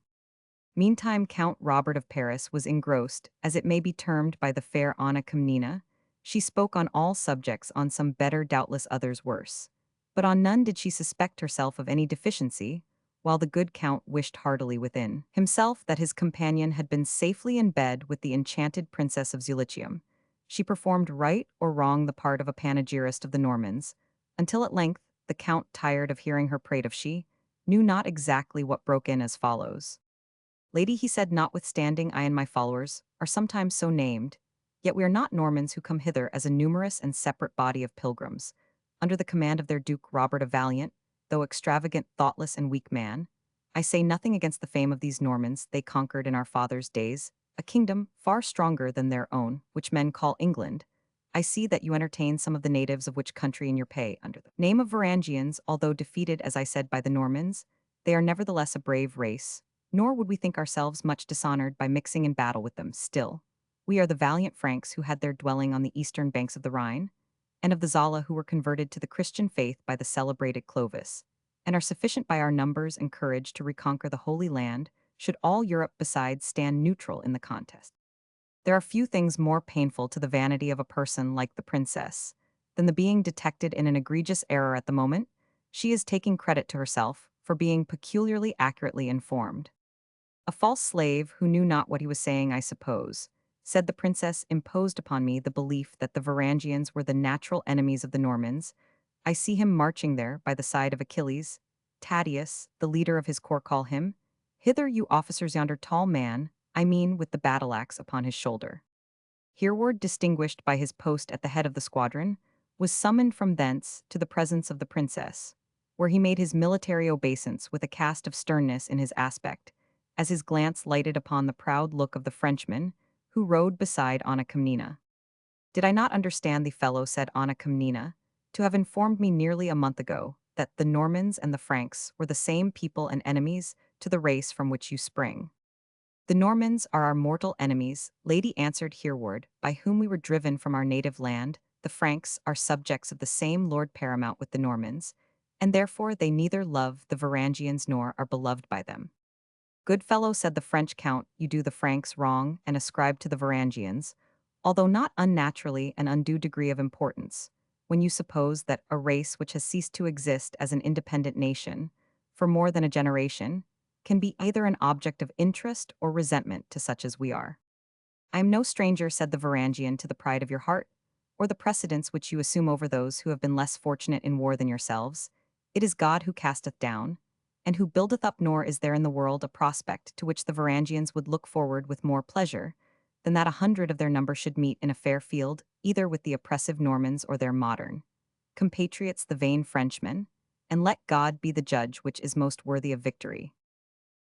Meantime, Count Robert of Paris was engrossed, as it may be termed, by the fair Anna Comnena. She spoke on all subjects, on some better, doubtless others worse. But on none did she suspect herself of any deficiency, while the good Count wished heartily within himself that his companion had been safely in bed with the enchanted Princess of Zulicium. She performed right or wrong the part of a panegyrist of the Normans, until at length the Count, tired of hearing her prate of she, knew not exactly what, broke in as follows. Lady, he said, notwithstanding I and my followers are sometimes so named, yet we are not Normans who come hither as a numerous and separate body of pilgrims, under the command of their Duke Robert a valiant, though extravagant, thoughtless, and weak man. I say nothing against the fame of these Normans. They conquered in our fathers' days a kingdom far stronger than their own, which men call England. I see that you entertain some of the natives of which country in your pay under the name of Varangians. Although defeated, as I said, by the Normans, they are nevertheless a brave race, nor would we think ourselves much dishonored by mixing in battle with them. Still, we are the valiant Franks who had their dwelling on the eastern banks of the Rhine, and of the Zala who were converted to the Christian faith by the celebrated Clovis, and are sufficient by our numbers and courage to reconquer the Holy Land, should all Europe besides stand neutral in the contest. There are few things more painful to the vanity of a person like the princess than the being detected in an egregious error at the moment. She is taking credit to herself for being peculiarly accurately informed. A false slave who knew not what he was saying, I suppose, said the princess, imposed upon me the belief that the Varangians were the natural enemies of the Normans. I see him marching there by the side of Achilles. Tadius, the leader of his corps, call him. Hither, you officers, yonder tall man, I mean with the battle-axe upon his shoulder. Hereward, distinguished by his post at the head of the squadron, was summoned from thence to the presence of the princess, where he made his military obeisance with a cast of sternness in his aspect, as his glance lighted upon the proud look of the Frenchman, who rode beside Anna Comnena. Did I not understand the fellow, said Anna Comnena, to have informed me nearly a month ago that the Normans and the Franks were the same people and enemies to the race from which you spring? The Normans are our mortal enemies, lady, answered Hereward, by whom we were driven from our native land. The Franks are subjects of the same lord paramount with the Normans, and therefore they neither love the Varangians nor are beloved by them. Good fellow, said the French count, you do the Franks wrong and ascribe to the Varangians, although not unnaturally an undue degree of importance, when you suppose that a race which has ceased to exist as an independent nation, for more than a generation, can be either an object of interest or resentment to such as we are. I am no stranger, said the Varangian, to the pride of your heart, or the precedence which you assume over those who have been less fortunate in war than yourselves. It is God who casteth down, and who buildeth up, nor is there in the world a prospect to which the Varangians would look forward with more pleasure than that 100 of their number should meet in a fair field, either with the oppressive Normans or their modern compatriots the vain Frenchmen, and let God be the judge which is most worthy of victory.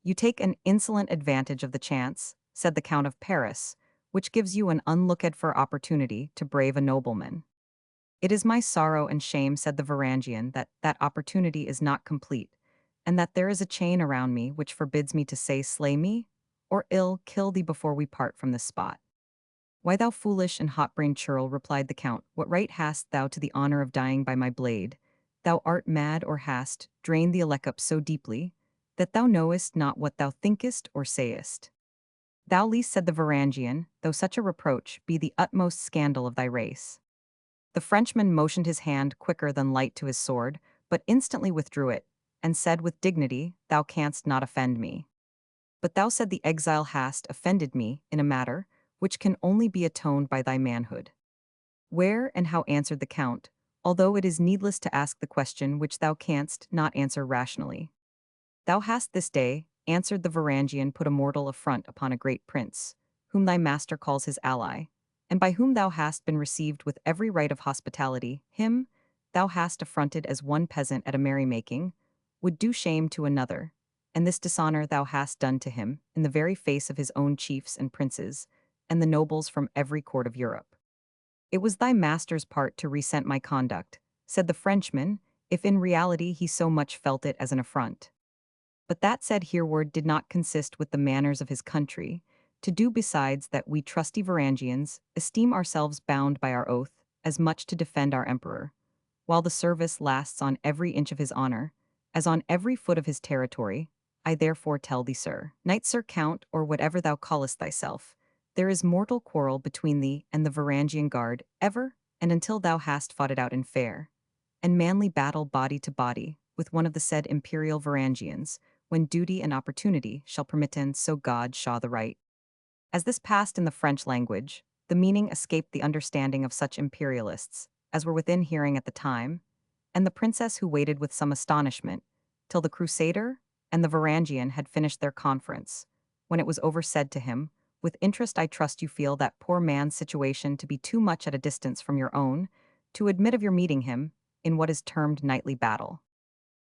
You take an insolent advantage of the chance, said the Count of Paris, which gives you an unlooked-for opportunity to brave a nobleman. It is my sorrow and shame, said the Varangian, that that opportunity is not complete, and that there is a chain around me which forbids me to say slay me, or ill kill thee before we part from this spot. Why, thou foolish and hot-brained churl, replied the Count, what right hast thou to the honor of dying by my blade? Thou art mad, or hast drained the Alecup so deeply, that thou knowest not what thou thinkest or sayest. Thou least, said the Varangian, though such a reproach be the utmost scandal of thy race. The Frenchman motioned his hand quicker than light to his sword, but instantly withdrew it, and said with dignity, Thou canst not offend me. But thou, said the exile, hast offended me in a matter which can only be atoned by thy manhood. Where and how, answered the Count, although it is needless to ask the question which thou canst not answer rationally. Thou hast this day, answered the Varangian, put a mortal affront upon a great prince, whom thy master calls his ally, and by whom thou hast been received with every right of hospitality. Him thou hast affronted as one peasant at a merrymaking would do shame to another, and this dishonor thou hast done to him in the very face of his own chiefs and princes, and the nobles from every court of Europe. It was thy master's part to resent my conduct, said the Frenchman, if in reality he so much felt it as an affront. But that said hereward did not consist with the manners of his country, to do besides that we trusty Varangians esteem ourselves bound by our oath as much to defend our emperor, while the service lasts on every inch of his honor, as on every foot of his territory. I therefore tell thee, sir, knight, sir count, or whatever thou callest thyself, there is mortal quarrel between thee and the Varangian guard, ever and until thou hast fought it out in fair and manly battle body to body with one of the said imperial Varangians, when duty and opportunity shall permit, and so God shaw the right. As this passed in the French language, the meaning escaped the understanding of such imperialists as were within hearing at the time, and the princess who waited with some astonishment till the Crusader and the Varangian had finished their conference, when it was over, said to him, with interest, I trust you feel that poor man's situation to be too much at a distance from your own to admit of your meeting him in what is termed knightly battle.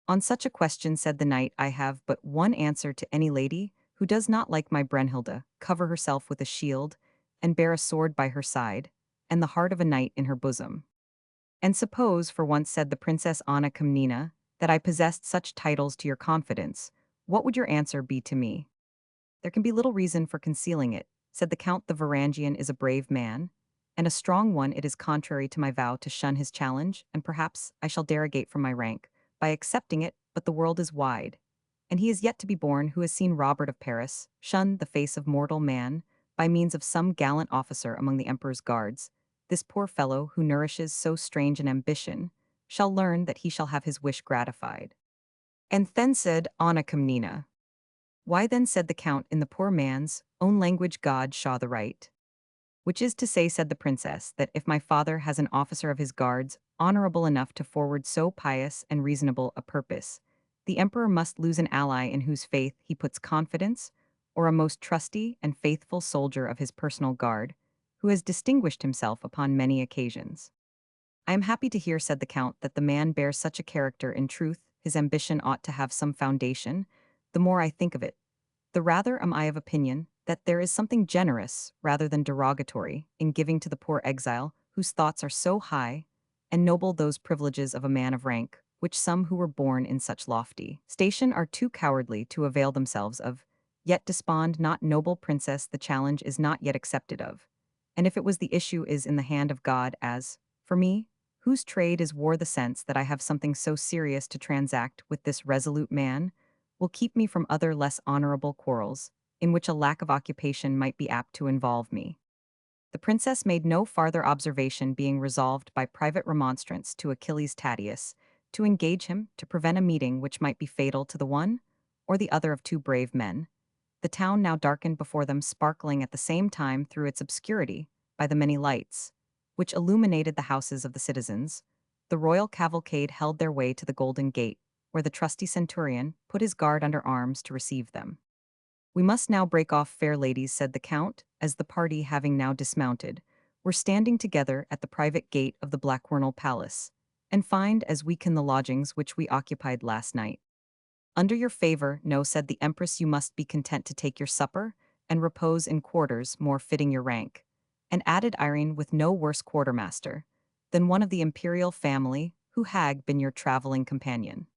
On such a question, said the knight, I have but one answer to any lady who does not, like my Brunhilde, cover herself with a shield and bear a sword by her side, and the heart of a knight in her bosom. And suppose, for once, said the Princess Anna Komnena, that I possessed such titles to your confidence, what would your answer be to me? There can be little reason for concealing it, said the Count. The Varangian is a brave man, and a strong one. It is contrary to my vow to shun his challenge, and perhaps I shall derogate from my rank by accepting it, but the world is wide, and he is yet to be born who has seen Robert of Paris shun the face of mortal man by means of some gallant officer among the Emperor's guards. This poor fellow, who nourishes so strange an ambition, shall learn that he shall have his wish gratified. And then said Anna Komnena, why then, said the Count, in the poor man's own language God shaw the right. Which is to say, said the princess, that if my father has an officer of his guards honorable enough to forward so pious and reasonable a purpose, the emperor must lose an ally in whose faith he puts confidence, or a most trusty and faithful soldier of his personal guard, who has distinguished himself upon many occasions. I am happy to hear, said the Count, that the man bears such a character. In truth, his ambition ought to have some foundation. The more I think of it, the rather am I of opinion that there is something generous rather than derogatory in giving to the poor exile, whose thoughts are so high and noble, those privileges of a man of rank, which some who were born in such lofty station are too cowardly to avail themselves of. Yet despond not, noble princess, the challenge is not yet accepted of, and if it was, the issue is in the hand of God, as, for me, whose trade is war, the sense that I have something so serious to transact with this resolute man, will keep me from other less honorable quarrels, in which a lack of occupation might be apt to involve me. The princess made no farther observation, being resolved by private remonstrance to Achilles Tatius to engage him to prevent a meeting which might be fatal to the one or the other of two brave men. The town now darkened before them, sparkling at the same time through its obscurity by the many lights, which illuminated the houses of the citizens. The royal cavalcade held their way to the Golden Gate, where the trusty centurion put his guard under arms to receive them. "We must now break off, fair ladies," said the count, as the party, having now dismounted, were standing together at the private gate of the Blackwernel Palace, "and find as we can the lodgings which we occupied last night. Under your favor, no," said the empress, "you must be content to take your supper, and repose in quarters more fitting your rank," and added Irene, "with no worse quartermaster than one of the imperial family who had been your traveling companion."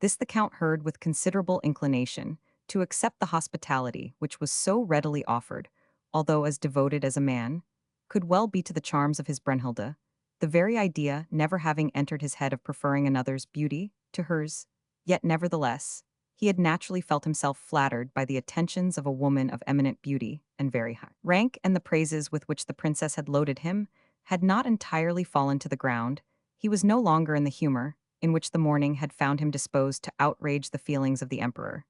This the count heard with considerable inclination to accept the hospitality which was so readily offered, although as devoted as a man could well be to the charms of his Brunhilde, the very idea never having entered his head of preferring another's beauty to hers. Yet nevertheless, he had naturally felt himself flattered by the attentions of a woman of eminent beauty and very high rank, and the praises with which the princess had loaded him had not entirely fallen to the ground. He was no longer in the humor in which the morning had found him disposed to outrage the feelings of the emperor,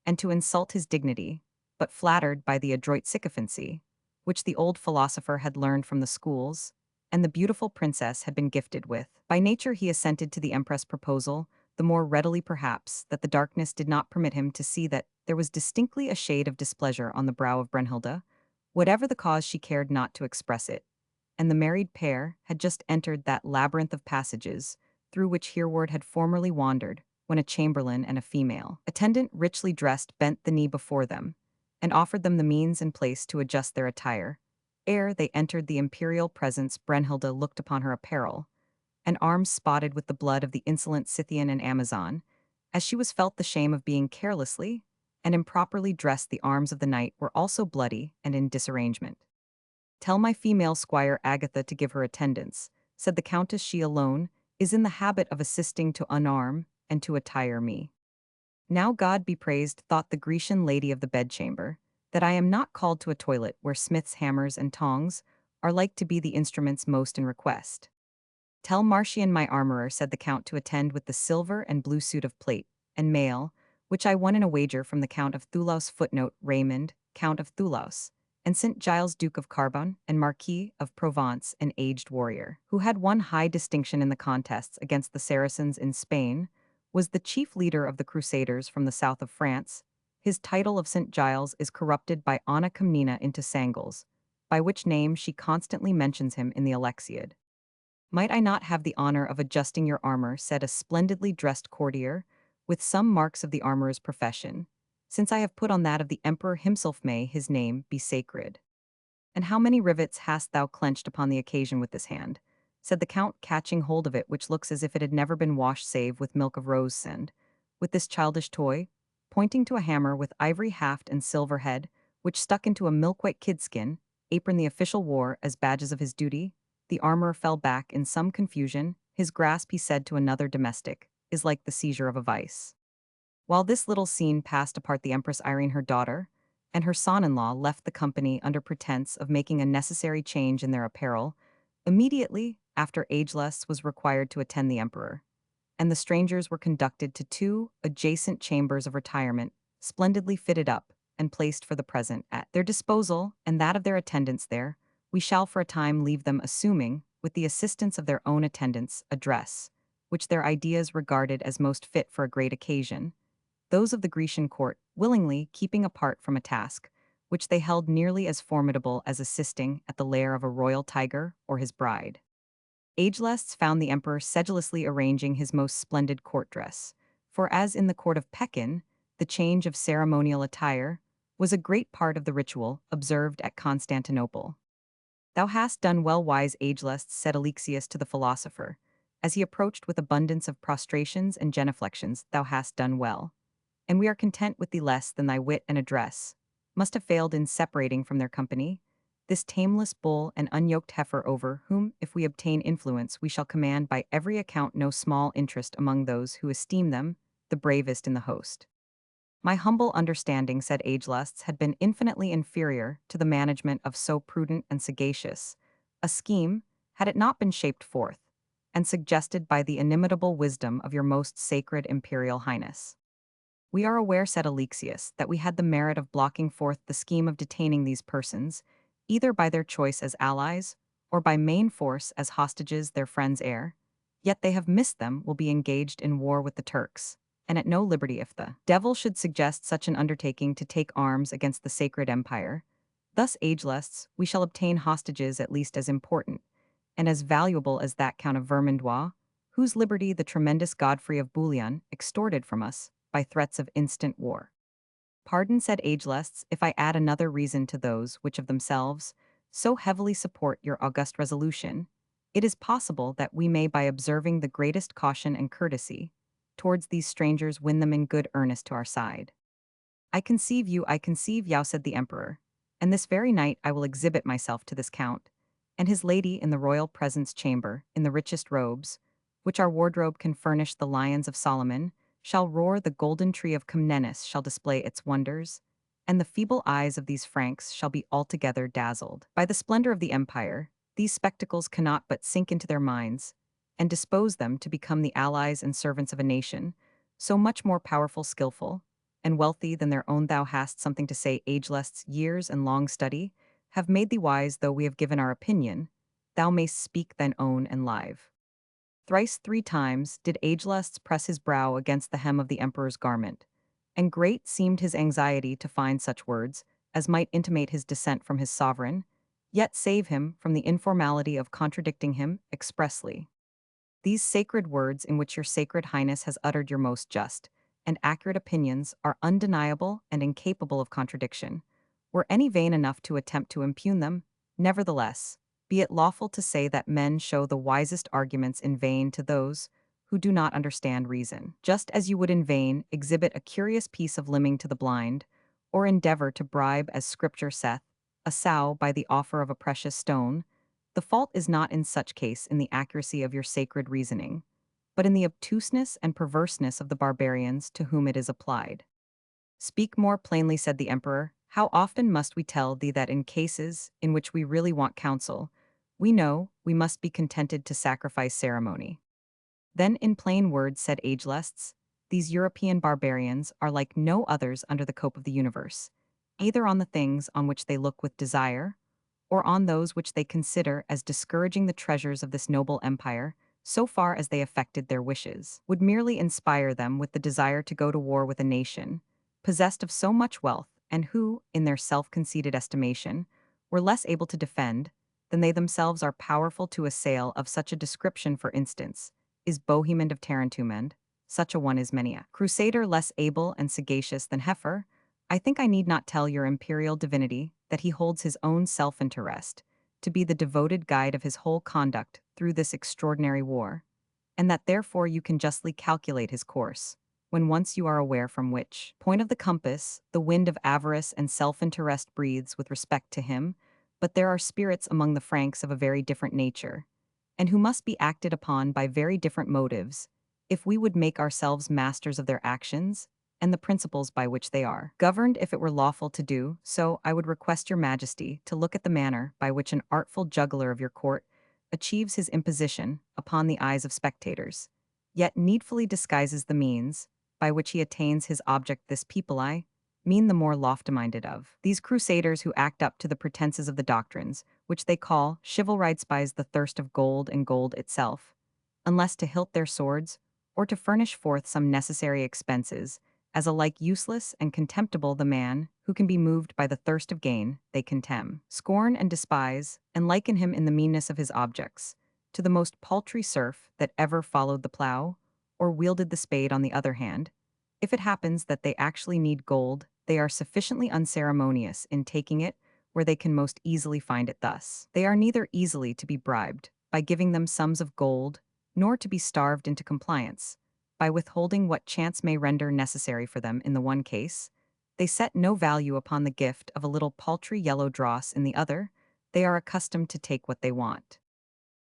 and to insult his dignity, but flattered by the adroit sycophancy, which the old philosopher had learned from the schools, and the beautiful princess had been gifted with. By nature he assented to the empress' proposal, the more readily perhaps that the darkness did not permit him to see that there was distinctly a shade of displeasure on the brow of Brunhilde. Whatever the cause, she cared not to express it, and the married pair had just entered that labyrinth of passages through which Hereward had formerly wandered, when a chamberlain and a female attendant richly dressed bent the knee before them, and offered them the means and place to adjust their attire. Ere they entered the imperial presence, Brunhilde looked upon her apparel, and arms spotted with the blood of the insolent Scythian and Amazon, as she was felt the shame of being carelessly and improperly dressed. The arms of the knight were also bloody and in disarrangement. "Tell my female squire Agatha to give her attendance," said the countess. "She alone is in the habit of assisting to unarm and to attire me." "Now God be praised," thought the Grecian lady of the bedchamber, "that I am not called to a toilet where smiths' hammers and tongs are like to be the instruments most in request." "Tell Marcian my armorer," said the count, "to attend with the silver and blue suit of plate and mail, which I won in a wager from the Count of Thulaus. Footnote: Raymond, Count of Thulaus, and St. Giles, Duke of Carbon and Marquis of Provence, an aged warrior, who had won high distinction in the contests against the Saracens in Spain, was the chief leader of the Crusaders from the south of France. His title of St. Giles is corrupted by Anna Comnena into Sangles, by which name she constantly mentions him in the Alexiad. "Might I not have the honor of adjusting your armor," said a splendidly dressed courtier, with some marks of the armorer's profession, "since I have put on that of the emperor himself, may his name be sacred." "And how many rivets hast thou clenched upon the occasion with this hand?" said the count, catching hold of it, which looks as if it had never been washed save with milk of rose send. "With this childish toy," pointing to a hammer with ivory haft and silver head, which stuck into a milk-white kidskin apron the official wore as badges of his duty. The armorer fell back in some confusion. His grasp, he said to another domestic, "is like the seizure of a vice." While this little scene passed apart, the Empress Irene, her daughter, and her son-in-law left the company under pretense of making a necessary change in their apparel. Immediately after, Ageless was required to attend the emperor, and the strangers were conducted to two adjacent chambers of retirement, splendidly fitted up and placed for the present at their disposal and that of their attendants there. We shall for a time leave them, assuming, with the assistance of their own attendants, a dress, which their ideas regarded as most fit for a great occasion, those of the Grecian court willingly keeping apart from a task which they held nearly as formidable as assisting at the lair of a royal tiger or his bride. Ageless found the emperor sedulously arranging his most splendid court dress, for as in the court of Pekin, the change of ceremonial attire was a great part of the ritual observed at Constantinople. "Thou hast done well, wise Ageless," said Alexius to the philosopher, as he approached with abundance of prostrations and genuflections. "Thou hast done well, and we are content with thee. Less than thy wit and address must have failed in separating from their company. this tameless bull and unyoked heifer over whom, if we obtain influence, we shall command by every account no small interest among those who esteem them the bravest in the host. My humble understanding, said Agelusts, had been infinitely inferior to the management of so prudent and sagacious a scheme, had it not been shaped forth, and suggested by the inimitable wisdom of your most sacred imperial highness. We are aware, said Alexius, that we had the merit of blocking forth the scheme of detaining these persons, either by their choice as allies, or by main force as hostages their friends' heir, yet they have missed them will be engaged in war with the Turks, and at no liberty if the devil should suggest such an undertaking to take arms against the sacred empire. Thus, agelusts, we shall obtain hostages at least as important, and as valuable as that Count of Vermandois, whose liberty the tremendous Godfrey of Bouillon extorted from us by threats of instant war. Pardon, said Agelusts, if I add another reason to those which of themselves so heavily support your august resolution. It is possible that we may, by observing the greatest caution and courtesy towards these strangers, win them in good earnest to our side. I conceive you, said the emperor, and this very night I will exhibit myself to this count, and his lady in the royal presence chamber, in the richest robes, which our wardrobe can furnish. The lions of Solomon shall roar, the golden tree of Comnenus shall display its wonders, and the feeble eyes of these Franks shall be altogether dazzled. By the splendor of the empire, these spectacles cannot but sink into their minds, and dispose them to become the allies and servants of a nation, so much more powerful, skillful, and wealthy than their own. Thou hast something to say, Agelusts, years and long study have made thee wise, though we have given our opinion, thou mayst speak thine own and live. Thrice 3 times did Agelusts press his brow against the hem of the emperor's garment, and great seemed his anxiety to find such words as might intimate his dissent from his sovereign, yet save him from the informality of contradicting him expressly. These sacred words, in which your sacred highness has uttered your most just and accurate opinions, are undeniable and incapable of contradiction. Were any vain enough to attempt to impugn them, nevertheless, be it lawful to say that men show the wisest arguments in vain to those who do not understand reason, just as you would in vain exhibit a curious piece of limning to the blind, or endeavor to bribe, as Scripture saith, a sow by the offer of a precious stone. The fault is not in such case in the accuracy of your sacred reasoning, but in the obtuseness and perverseness of the barbarians to whom it is applied. Speak more plainly, said the emperor. How often must we tell thee that in cases in which we really want counsel, we know we must be contented to sacrifice ceremony. Then, in plain words, said Agelusts, these European barbarians are like no others under the cope of the universe, either on the things on which they look with desire, or on those which they consider as discouraging the treasures of this noble empire, so far as they affected their wishes, would merely inspire them with the desire to go to war with a nation, possessed of so much wealth, and who, in their self-conceited estimation, were less able to defend than they themselves are powerful to assail. Of such a description, for instance, is Bohemond of Tarentumend, such a one is many a crusader less able and sagacious than Heifer. I think I need not tell your imperial divinity that he holds his own self-interest to be the devoted guide of his whole conduct through this extraordinary war, and that therefore you can justly calculate his course, when once you are aware from which point of the compass the wind of avarice and self-interest breathes with respect to him. But there are spirits among the Franks of a very different nature, and who must be acted upon by very different motives, if we would make ourselves masters of their actions and the principles by which they are governed. If it were lawful to do so, I would request your majesty to look at the manner by which an artful juggler of your court achieves his imposition upon the eyes of spectators, yet needfully disguises the means by which he attains his object. This people I mean the more lofty-minded of these crusaders who act up to the pretenses of the doctrines, which they call chivalry, spies the thirst of gold and gold itself, unless to hilt their swords, or to furnish forth some necessary expenses, as alike useless and contemptible the man who can be moved by the thirst of gain. They contemn, scorn, and despise, and liken him in the meanness of his objects to the most paltry serf that ever followed the plough, or wielded the spade. On the other hand, if it happens that they actually need gold, they are sufficiently unceremonious in taking it where they can most easily find it. Thus, they are neither easily to be bribed by giving them sums of gold, nor to be starved into compliance by withholding what chance may render necessary for them in the one case. They set no value upon the gift of a little paltry yellow dross in the other. They are accustomed to take what they want.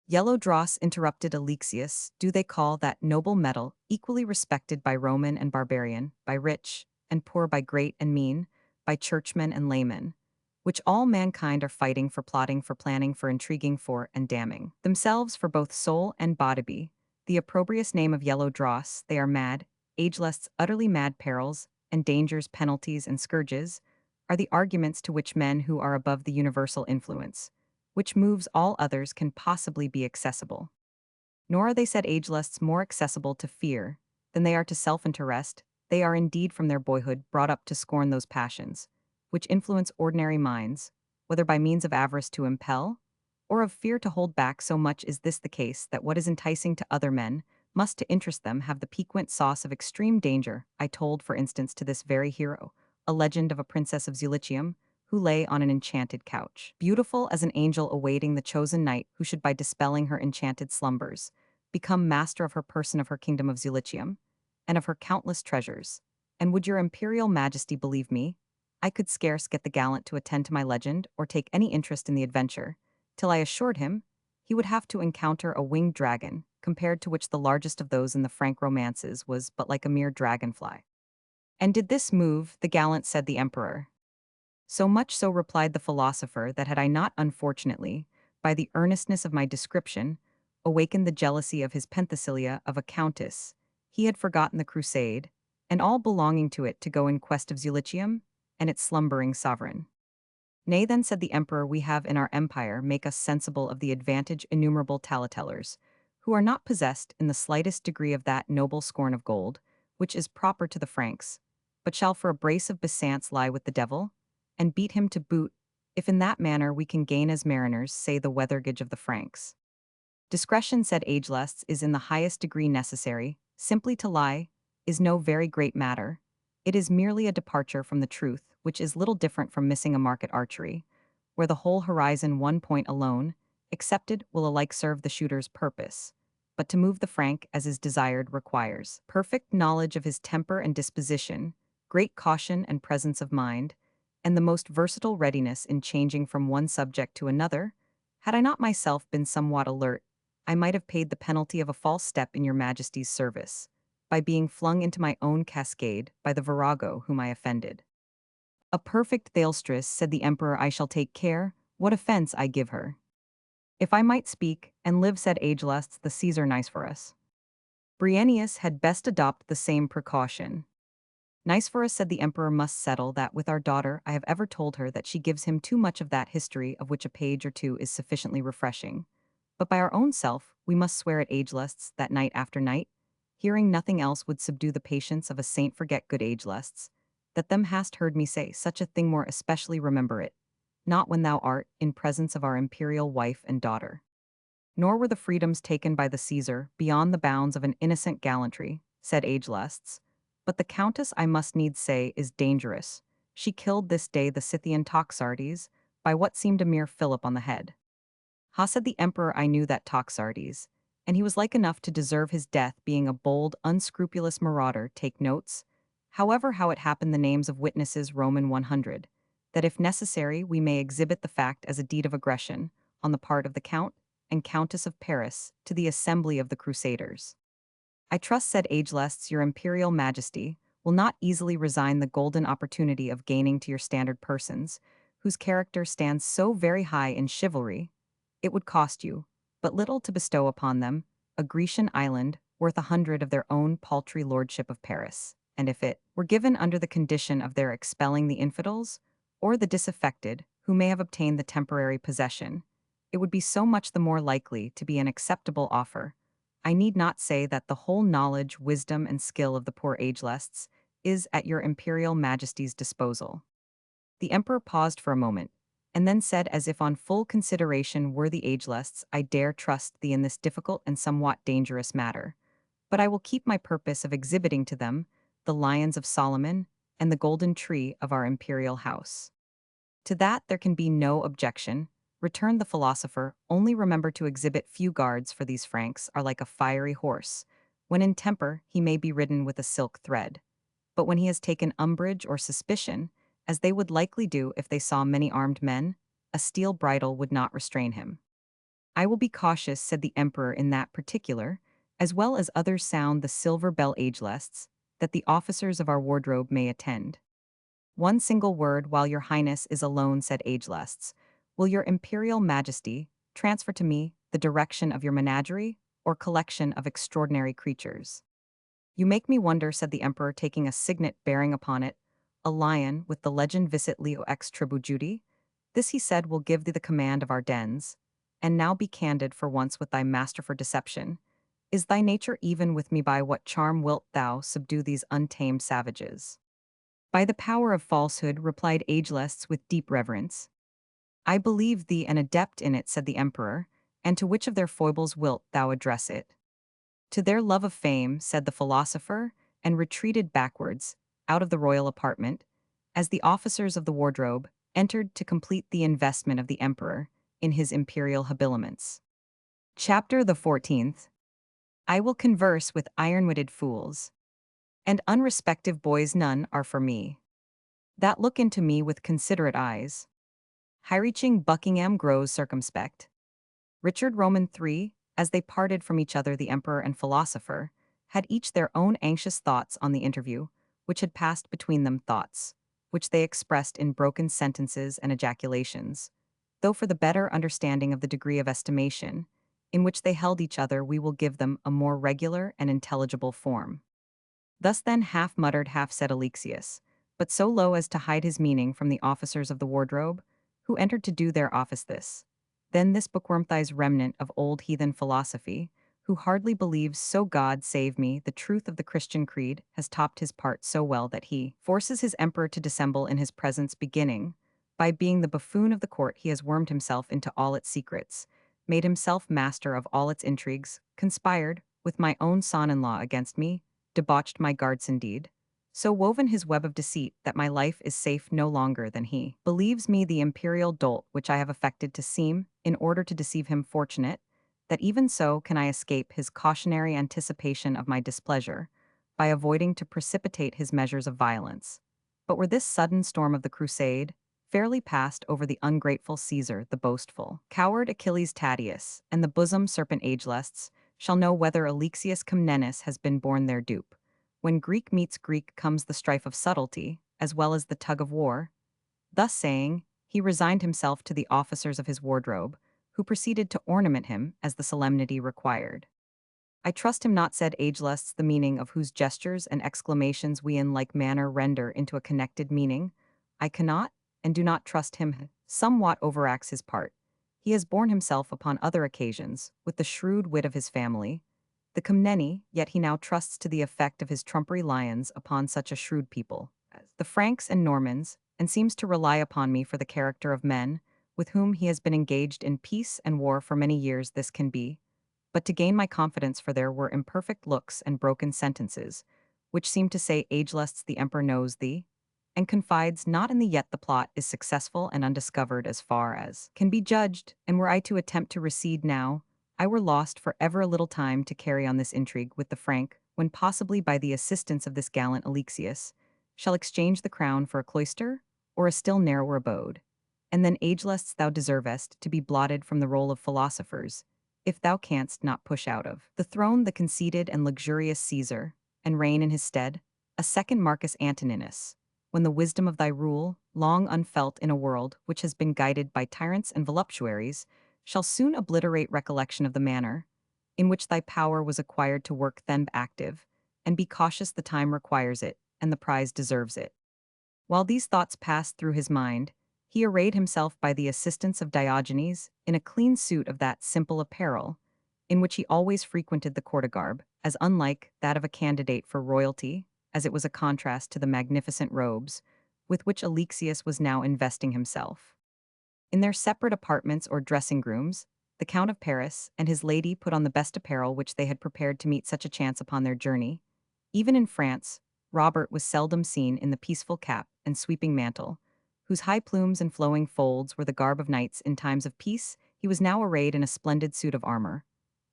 Yellow dross, interrupted Alexius, do they call that noble metal, equally respected by Roman and barbarian, by rich and poor, by great and mean, by churchman and layman, which all mankind are fighting for, plotting for, planning for, intriguing for, and damning themselves for both soul and body. The opprobrious name of yellow dross, they are mad, ageless, utterly mad, perils, and dangers, penalties, and scourges, are the arguments to which men who are above the universal influence, which moves all others, can possibly be accessible. Nor are they said agelusts more accessible to fear than they are to self-interest. They are indeed from their boyhood brought up to scorn those passions, which influence ordinary minds, whether by means of avarice to impel, or of fear to hold back. So much is this the case that what is enticing to other men must to interest them have the piquant sauce of extreme danger. I told, for instance, to this very hero, a legend of a princess of Zulicium, who lay on an enchanted couch, beautiful as an angel, awaiting the chosen knight who should, by dispelling her enchanted slumbers, become master of her person, of her kingdom of Zulicium, and of her countless treasures. And would your imperial majesty believe me, I could scarce get the gallant to attend to my legend or take any interest in the adventure, till I assured him he would have to encounter a winged dragon, compared to which the largest of those in the Frank romances was but like a mere dragonfly. And did this move the gallant, said the emperor. So much so, replied the philosopher, that had I not, unfortunately, by the earnestness of my description, awakened the jealousy of his Penthesilea of a countess, he had forgotten the crusade, and all belonging to it, to go in quest of Zulicium and its slumbering sovereign. Nay then, said the emperor, we have in our empire make us sensible of the advantage innumerable taletellers, who are not possessed in the slightest degree of that noble scorn of gold, which is proper to the Franks, but shall for a brace of besants lie with the devil, and beat him to boot, if in that manner we can gain as mariners, say the weathergage of the Franks. Discretion, said ageless, is in the highest degree necessary. Simply to lie is no very great matter. It is merely a departure from the truth, which is little different from missing a mark at archery, where the whole horizon, one point alone, accepted, will alike serve the shooter's purpose. But to move the Frank as is desired requires perfect knowledge of his temper and disposition, great caution and presence of mind, and the most versatile readiness in changing from one subject to another. Had I not myself been somewhat alert, I might have paid the penalty of a false step in your majesty's service, by being flung into my own cascade by the virago whom I offended. A perfect Thalestris, said the emperor, I shall take care what offense I give her. If I might speak and live, said ageless, the Caesar nice for us. Bryennius had best adopt the same precaution. Nice for us, said the emperor, must settle that with our daughter. I have ever told her that she gives him too much of that history, of which a page or two is sufficiently refreshing. But by our own self, we must swear at agelusts that night after night, hearing nothing else would subdue the patience of a saint. Forget, good agelusts, that them hast heard me say such a thing, more especially remember it, not when thou art in presence of our imperial wife and daughter. Nor were the freedoms taken by the Caesar beyond the bounds of an innocent gallantry, said agelusts, but the countess, I must needs say, is dangerous. She killed this day the Scythian Toxartes by what seemed a mere fillip on the head. Ha, said the emperor, I knew that Toxartes, and he was like enough to deserve his death, being a bold, unscrupulous marauder. Take notes, however, how it happened, the names of witnesses, Roman 100, that if necessary we may exhibit the fact as a deed of aggression on the part of the Count and Countess of Paris to the assembly of the Crusaders. I trust, said agelusts, your imperial majesty will not easily resign the golden opportunity of gaining to your standard persons, whose character stands so very high in chivalry. It would cost you but little to bestow upon them a Grecian island worth 100 of their own paltry lordship of Paris, and if it were given under the condition of their expelling the infidels, or the disaffected, who may have obtained the temporary possession, it would be so much the more likely to be an acceptable offer. I need not say that the whole knowledge, wisdom, and skill of the poor agelusts is at your imperial majesty's disposal. The emperor paused for a moment, and then said, as if on full consideration, worthy agelusts, I dare trust thee in this difficult and somewhat dangerous matter, but I will keep my purpose of exhibiting to them the lions of Solomon and the golden tree of our imperial house. To that there can be no objection, returned the philosopher, only remember to exhibit few guards, for these Franks are like a fiery horse. When in temper, he may be ridden with a silk thread, but when he has taken umbrage or suspicion, as they would likely do if they saw many armed men, a steel bridle would not restrain him. I will be cautious, said the emperor, in that particular, as well as others sound the silver bell agelests, that the officers of our wardrobe may attend. One single word, while your highness is alone, said agelests. Will your imperial majesty transfer to me the direction of your menagerie or collection of extraordinary creatures? You make me wonder, said the emperor, taking a signet bearing upon it a lion with the legend Visit Leo ex tribu Judi. This, he said, will give thee the command of our dens. And now be candid for once with thy masterful deception. Is thy nature even with me? By what charm wilt thou subdue these untamed savages? By the power of falsehood, replied Agelests with deep reverence. I believe thee an adept in it, said the emperor, and to which of their foibles wilt thou address it? To their love of fame, said the philosopher, and retreated backwards, out of the royal apartment, as the officers of the wardrobe entered to complete the investment of the emperor in his imperial habiliments. Chapter the 14th. I will converse with iron-witted fools, and unrespective boys none are for me, that look into me with considerate eyes. High-reaching Buckingham grows circumspect. Richard Roman III, as they parted from each other, the emperor and philosopher, had each their own anxious thoughts on the interview, which had passed between them, thoughts, which they expressed in broken sentences and ejaculations, though for the better understanding of the degree of estimation in which they held each other, we will give them a more regular and intelligible form. Thus then half muttered, half said Alexius, but so low as to hide his meaning from the officers of the wardrobe, who entered to do their office this. Then this bookworm-thigh's remnant of old heathen philosophy, who hardly believes, so God save me, the truth of the Christian creed, has topped his part so well that he forces his emperor to dissemble in his presence, beginning, by being the buffoon of the court, he has wormed himself into all its secrets, made himself master of all its intrigues, conspired, with my own son-in-law against me, debauched my guards indeed, so woven his web of deceit that my life is safe no longer than he believes me the imperial dolt which I have affected to seem, in order to deceive him, fortunate, that even so can I escape his cautionary anticipation of my displeasure, by avoiding to precipitate his measures of violence. But were this sudden storm of the crusade fairly passed over the ungrateful Caesar, the boastful coward Achilles Tatius, and the bosom serpent Agelests, shall know whether Alexius Comnenus has been born their dupe. When Greek meets Greek comes the strife of subtlety, as well as the tug of war. Thus saying, he resigned himself to the officers of his wardrobe, who proceeded to ornament him as the solemnity required. I trust him not, said Agelests, the meaning of whose gestures and exclamations we in like manner render into a connected meaning. I cannot, and do not trust him, somewhat overacts his part. He has borne himself upon other occasions, with the shrewd wit of his family, the Comneni, yet he now trusts to the effect of his trumpery lions upon such a shrewd people as the Franks and Normans, and seems to rely upon me for the character of men, with whom he has been engaged in peace and war for many years. This can be but to gain my confidence, for there were imperfect looks and broken sentences, which seemed to say, Agelests, the emperor knows thee, and confides not in thee, yet the plot is successful and undiscovered as far as can be judged, and were I to attempt to recede now, I were lost for ever a little time to carry on this intrigue with the Frank, when possibly by the assistance of this gallant Alexius, shall exchange the crown for a cloister, or a still narrower abode. And then, Agelests, thou deservest to be blotted from the roll of philosophers, if thou canst not push out of the throne the conceited and luxurious Caesar, and reign in his stead a second Marcus Antoninus, when the wisdom of thy rule, long unfelt in a world which has been guided by tyrants and voluptuaries, shall soon obliterate recollection of the manner in which thy power was acquired to work then active, and be cautious the time requires it, and the prize deserves it. While these thoughts passed through his mind, he arrayed himself by the assistance of Diogenes in a clean suit of that simple apparel, in which he always frequented the court garb, as unlike that of a candidate for royalty, as it was a contrast to the magnificent robes with which Alexius was now investing himself. In their separate apartments or dressing rooms, the Count of Paris and his lady put on the best apparel which they had prepared to meet such a chance upon their journey. Even in France, Robert was seldom seen in the peaceful cap and sweeping mantle, whose high plumes and flowing folds were the garb of knights in times of peace. He was now arrayed in a splendid suit of armor.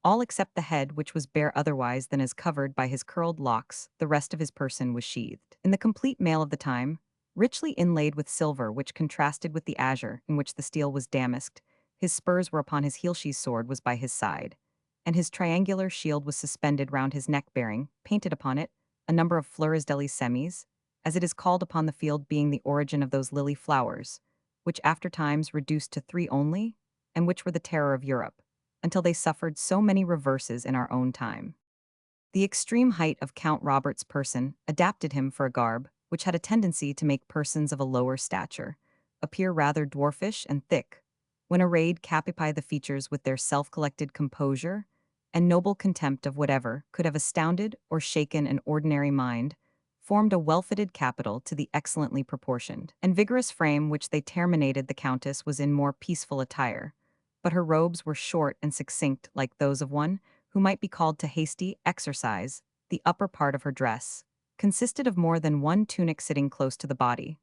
All except the head, which was bare otherwise than as covered by his curled locks, the rest of his person was sheathed in the complete mail of the time, richly inlaid with silver which contrasted with the azure in which the steel was damasked. His spurs were upon his heel-sheath sword was by his side, and his triangular shield was suspended round his neck bearing, painted upon it, a number of fleurs de lis semis, as it is called upon the field being the origin of those lily flowers, which after times reduced to three only, and which were the terror of Europe, until they suffered so many reverses in our own time. The extreme height of Count Robert's person adapted him for a garb which had a tendency to make persons of a lower stature appear rather dwarfish and thick, when arrayed capify the features with their self-collected composure and noble contempt of whatever could have astounded or shaken an ordinary mind, formed a well-fitted capital to the excellently proportioned and vigorous frame which they terminated. The countess was in more peaceful attire, but her robes were short and succinct like those of one who might be called to hasty exercise. The upper part of her dress consisted of more than one tunic sitting close to the body,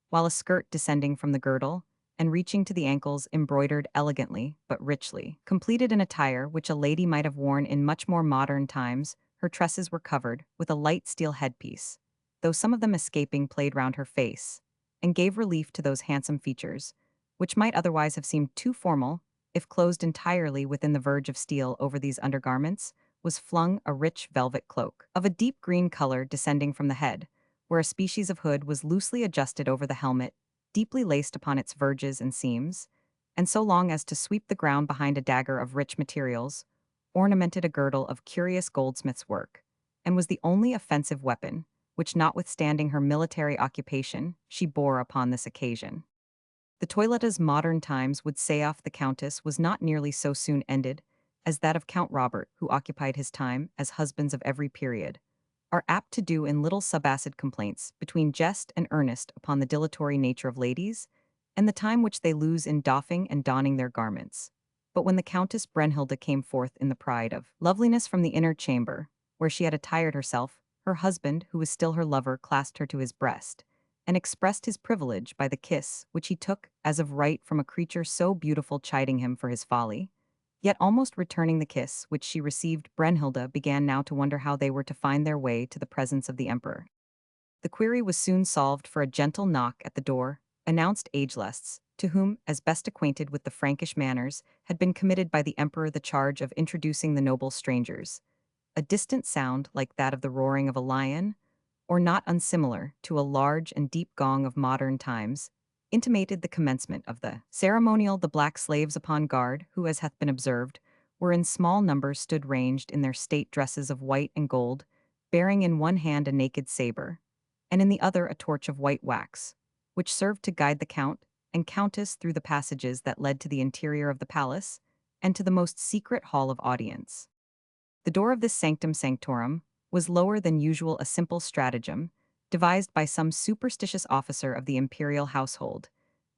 while a skirt descending from the girdle and reaching to the ankles embroidered elegantly but richly, completed an attire which a lady might have worn in much more modern times. Her tresses were covered with a light steel headpiece, though some of them escaping played round her face, and gave relief to those handsome features, which might otherwise have seemed too formal if closed entirely within the verge of steel. Over these undergarments was flung a rich velvet cloak, of a deep green color descending from the head, where a species of hood was loosely adjusted over the helmet, deeply laced upon its verges and seams, and so long as to sweep the ground behind. A dagger of rich materials ornamented a girdle of curious goldsmith's work, and was the only offensive weapon which, notwithstanding her military occupation, she bore upon this occasion. The toilet as modern times would say of the Countess was not nearly so soon ended as that of Count Robert, who occupied his time, as husbands of every period are apt to do, in little subacid complaints between jest and earnest upon the dilatory nature of ladies, and the time which they lose in doffing and donning their garments. But when the Countess Brennhilda came forth in the pride of loveliness from the inner chamber, where she had attired herself, her husband, who was still her lover, clasped her to his breast, and expressed his privilege by the kiss which he took as of right from a creature so beautiful, chiding him for his folly, yet almost returning the kiss which she received. Brennhilda began now to wonder how they were to find their way to the presence of the emperor. The query was soon solved, for a gentle knock at the door announced Ageless, to whom, as best acquainted with the Frankish manners, had been committed by the emperor the charge of introducing the noble strangers. A distant sound like that of the roaring of a lion, or not unsimilar to a large and deep gong of modern times, intimated the commencement of the ceremonial. The black slaves upon guard, who, as hath been observed, were in small numbers, stood ranged in their state dresses of white and gold, bearing in one hand a naked saber, and in the other a torch of white wax, which served to guide the count and countess through the passages that led to the interior of the palace and to the most secret hall of audience. The door of this sanctum sanctorum was lower than usual, a simple stratagem, devised by some superstitious officer of the imperial household,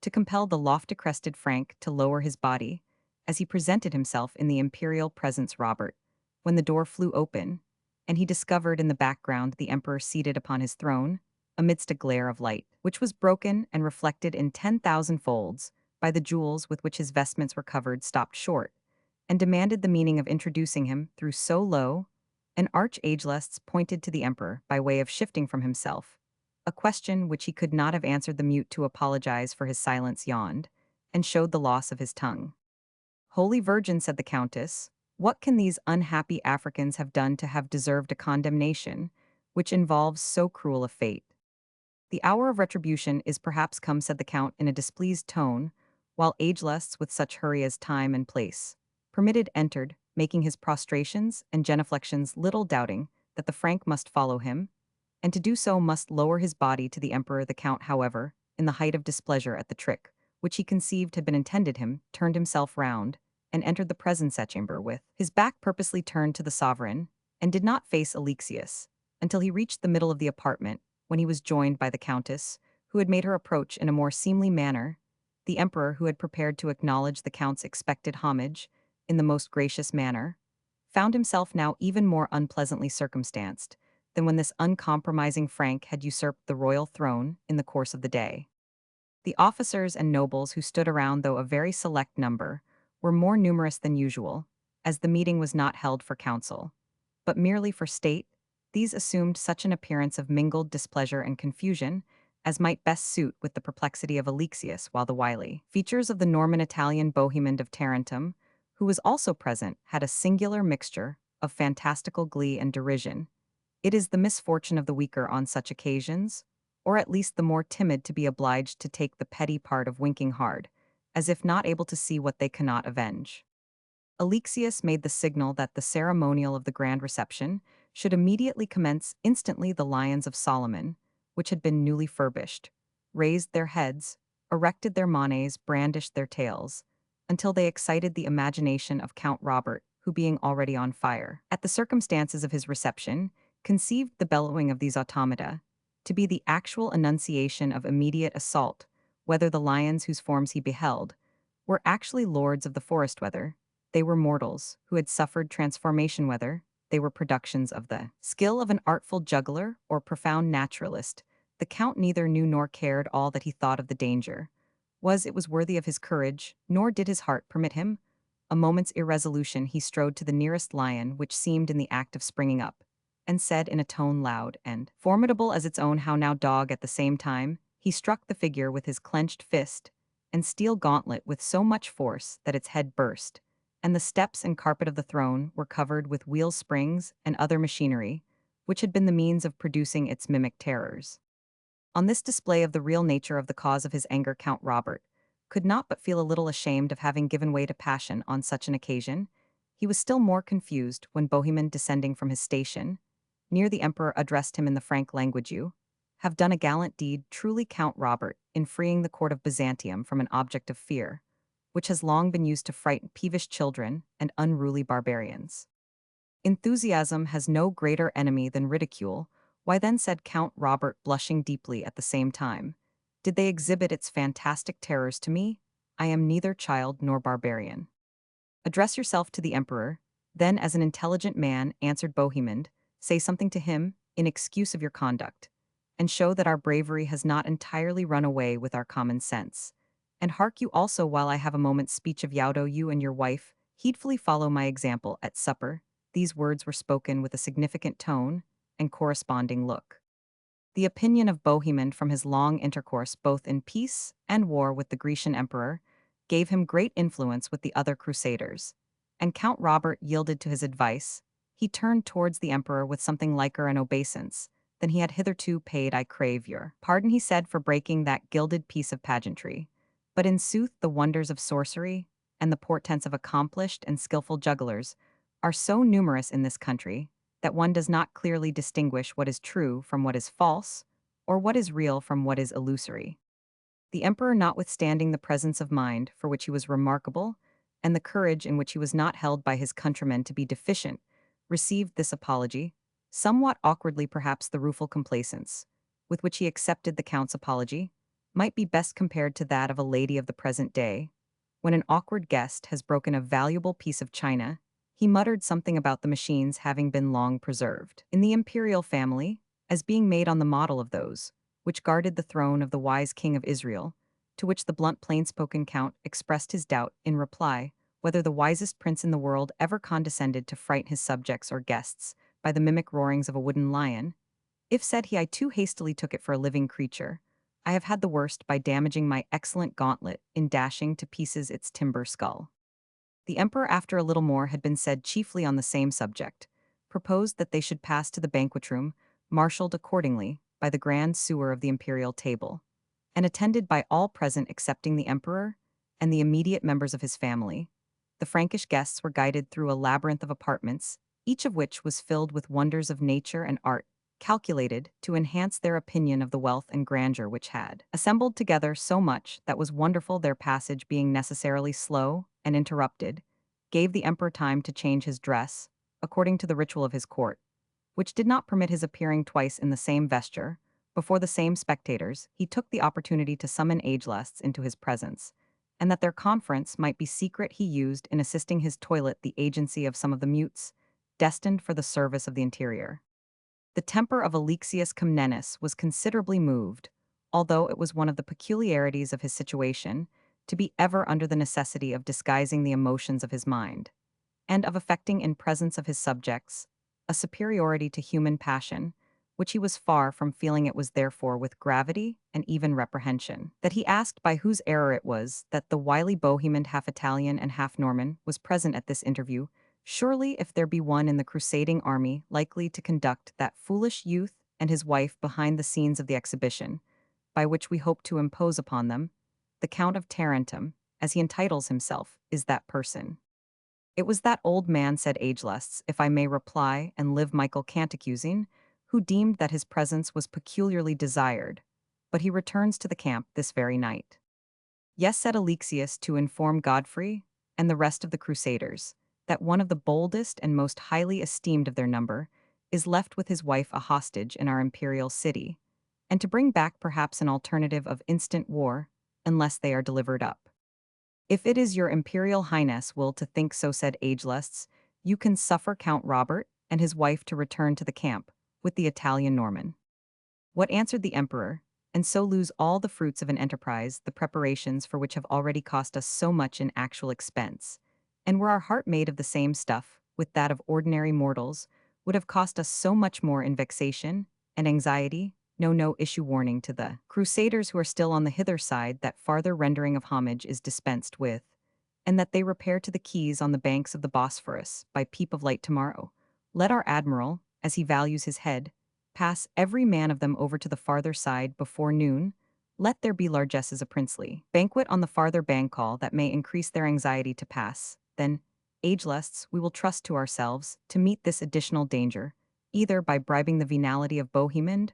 to compel the lofty-crested Frank to lower his body, as he presented himself in the imperial presence. Robert, when the door flew open, and he discovered in the background the emperor seated upon his throne, amidst a glare of light, which was broken and reflected in 10,000 folds by the jewels with which his vestments were covered, stopped short, and demanded the meaning of introducing him through so low an arch. Ageless pointed to the emperor by way of shifting from himself, a question which he could not have answered. The mute, to apologize for his silence, yawned, and showed the loss of his tongue. "Holy Virgin," said the countess, "what can these unhappy Africans have done to have deserved a condemnation which involves so cruel a fate?" "The hour of retribution is perhaps come," said the count in a displeased tone, while Ageless, with such hurry as time and place permitted, entered, making his prostrations and genuflections, little doubting that the Frank must follow him, and to do so must lower his body to the emperor. The count, however, in the height of displeasure at the trick which he conceived had been intended him, turned himself round, and entered the presence chamber with his back purposely turned to the sovereign, and did not face Alexius until he reached the middle of the apartment, when he was joined by the countess, who had made her approach in a more seemly manner. The emperor, who had prepared to acknowledge the count's expected homage in the most gracious manner, found himself now even more unpleasantly circumstanced than when this uncompromising Frank had usurped the royal throne in the course of the day. The officers and nobles who stood around, though a very select number, were more numerous than usual, as the meeting was not held for council, but merely for state. These assumed such an appearance of mingled displeasure and confusion as might best suit with the perplexity of Alexius while the wily features of the Norman Italian Bohemond of Tarentum, who was also present, had a singular mixture of fantastical glee and derision. It is the misfortune of the weaker on such occasions, or at least the more timid, to be obliged to take the petty part of winking hard, as if not able to see what they cannot avenge. Alexius made the signal that the ceremonial of the grand reception should immediately commence. Instantly the lions of Solomon, which had been newly furbished, raised their heads, erected their manes, brandished their tails, until they excited the imagination of Count Robert, who being already on fire at the circumstances of his reception, conceived the bellowing of these automata to be the actual annunciation of immediate assault, whether the lions whose forms he beheld were actually lords of the forest, whether they were mortals who had suffered transformation, whether they were productions of the skill of an artful juggler or profound naturalist. The count neither knew nor cared. All that he thought of the danger was worthy of his courage, nor did his heart permit him a moment's irresolution. He strode to the nearest lion, which seemed in the act of springing up, and said in a tone loud and formidable as its own, "How now, dog!" At the same time, he struck the figure with his clenched fist and steel gauntlet with so much force that its head burst, and the steps and carpet of the throne were covered with wheel springs and other machinery, which had been the means of producing its mimic terrors. On this display of the real nature of the cause of his anger, Count Robert could not but feel a little ashamed of having given way to passion on such an occasion. He was still more confused when Bohemond, descending from his station near the emperor, addressed him in the frank language. "You have done a gallant deed, truly, Count Robert, in freeing the court of Byzantium from an object of fear, which has long been used to frighten peevish children and unruly barbarians. Enthusiasm has no greater enemy than ridicule." "Why then," said Count Robert, blushing deeply at the same time, "did they exhibit its fantastic terrors to me? I am neither child nor barbarian." "Address yourself to the emperor, then, as an intelligent man," answered Bohemond. "Say something to him in excuse of your conduct, and show that our bravery has not entirely run away with our common sense. And hark you also, while I have a moment's speech of Yaudo, you and your wife heedfully follow my example at supper." These words were spoken with a significant tone and corresponding look. The opinion of Bohemond, from his long intercourse both in peace and war with the Grecian emperor, gave him great influence with the other crusaders, and Count Robert yielded to his advice. He turned towards the emperor with something liker an obeisance than he had hitherto paid. "I crave your pardon," he said, "for breaking that gilded piece of pageantry. But in sooth the wonders of sorcery and the portents of accomplished and skillful jugglers are so numerous in this country that one does not clearly distinguish what is true from what is false, or what is real from what is illusory." The emperor, notwithstanding the presence of mind for which he was remarkable, and the courage in which he was not held by his countrymen to be deficient, received this apology, somewhat awkwardly perhaps. The rueful complaisance with which he accepted the count's apology might be best compared to that of a lady of the present day. When an awkward guest has broken a valuable piece of china, he muttered something about the machines having been long preserved in the imperial family, as being made on the model of those which guarded the throne of the wise king of Israel, to which the blunt, plain-spoken count expressed his doubt in reply whether the wisest prince in the world ever condescended to frighten his subjects or guests by the mimic roarings of a wooden lion. "If," said he, "I too hastily took it for a living creature, I have had the worst by damaging my excellent gauntlet in dashing to pieces its timber skull." The emperor, after a little more had been said chiefly on the same subject, proposed that they should pass to the banquet room, marshalled accordingly by the grand sewer of the imperial table, and attended by all present excepting the emperor and the immediate members of his family. The Frankish guests were guided through a labyrinth of apartments, each of which was filled with wonders of nature and art, calculated to enhance their opinion of the wealth and grandeur which had assembled together so much that was wonderful. Their passage, being necessarily slow and interrupted, gave the emperor time to change his dress, according to the ritual of his court, which did not permit his appearing twice in the same vesture before the same spectators. He took the opportunity to summon ageless into his presence, and that their conference might be secret, he used in assisting his toilet the agency of some of the mutes destined for the service of the interior. The temper of Alexius Comnenus was considerably moved, although it was one of the peculiarities of his situation to be ever under the necessity of disguising the emotions of his mind, and of affecting in presence of his subjects a superiority to human passion which he was far from feeling it was therefore with gravity and even reprehension. That he asked by whose error it was that the wily Bohemond, half Italian and half Norman, was present at this interview. Surely, if there be one in the crusading army likely to conduct that foolish youth and his wife behind the scenes of the exhibition, by which we hope to impose upon them, the Count of Tarentum, as he entitles himself, is that person. It was that old man, said Agelusts, if I may reply and live Michael Cantacuzene, who deemed that his presence was peculiarly desired, but he returns to the camp this very night. Yes, said Alexius, to inform Godfrey and the rest of the Crusaders that one of the boldest and most highly esteemed of their number is left with his wife a hostage in our imperial city, and to bring back perhaps an alternative of instant war unless they are delivered up. If it is your imperial highness will to think so, said Agelusts, you can suffer Count Robert and his wife to return to the camp with the Italian Norman. What answered the emperor, and so lose all the fruits of an enterprise, the preparations for which have already cost us so much in actual expense, and were our heart made of the same stuff with that of ordinary mortals, would have cost us so much more in vexation and anxiety. No issue warning to the crusaders who are still on the hither side that farther rendering of homage is dispensed with, and that they repair to the quays on the banks of the Bosphorus by peep of light tomorrow. Let our admiral, as he values his head, pass every man of them over to the farther side before noon. Let there be largesses a princely banquet on the farther bancal that may increase their anxiety to pass. Then, agelusts, we will trust to ourselves to meet this additional danger, either by bribing the venality of Bohemond,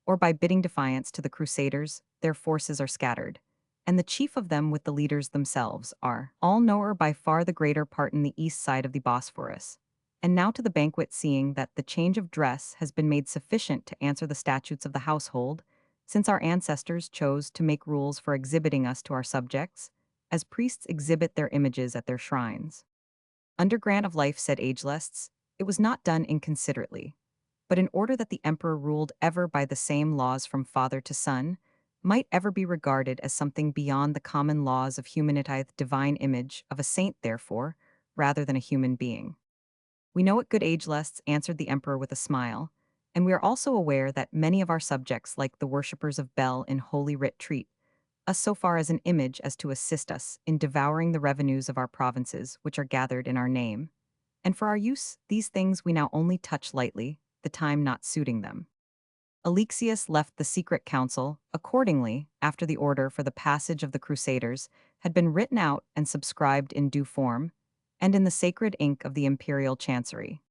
or by bidding defiance to the Crusaders. Their forces are scattered, and the chief of them with the leaders themselves are all knower by far the greater part in the east side of the Bosphorus. And now to the banquet, seeing that the change of dress has been made sufficient to answer the statutes of the household, since our ancestors chose to make rules for exhibiting us to our subjects, as priests exhibit their images at their shrines. Under grant of life, said Agelusts, it was not done inconsiderately, but in order that the emperor ruled ever by the same laws from father to son, might ever be regarded as something beyond the common laws of humanity, divine image of a saint, therefore, rather than a human being. We know it, good Agelusts, answered the emperor with a smile, and we are also aware that many of our subjects, like the worshippers of Bel in Holy Writ, treat us so far as an image as to assist us in devouring the revenues of our provinces which are gathered in our name. And for our use, these things we now only touch lightly, the time not suiting them. Alexius left the secret council, accordingly, after the order for the passage of the Crusaders had been written out and subscribed in due form, and in the sacred ink of the imperial chancery.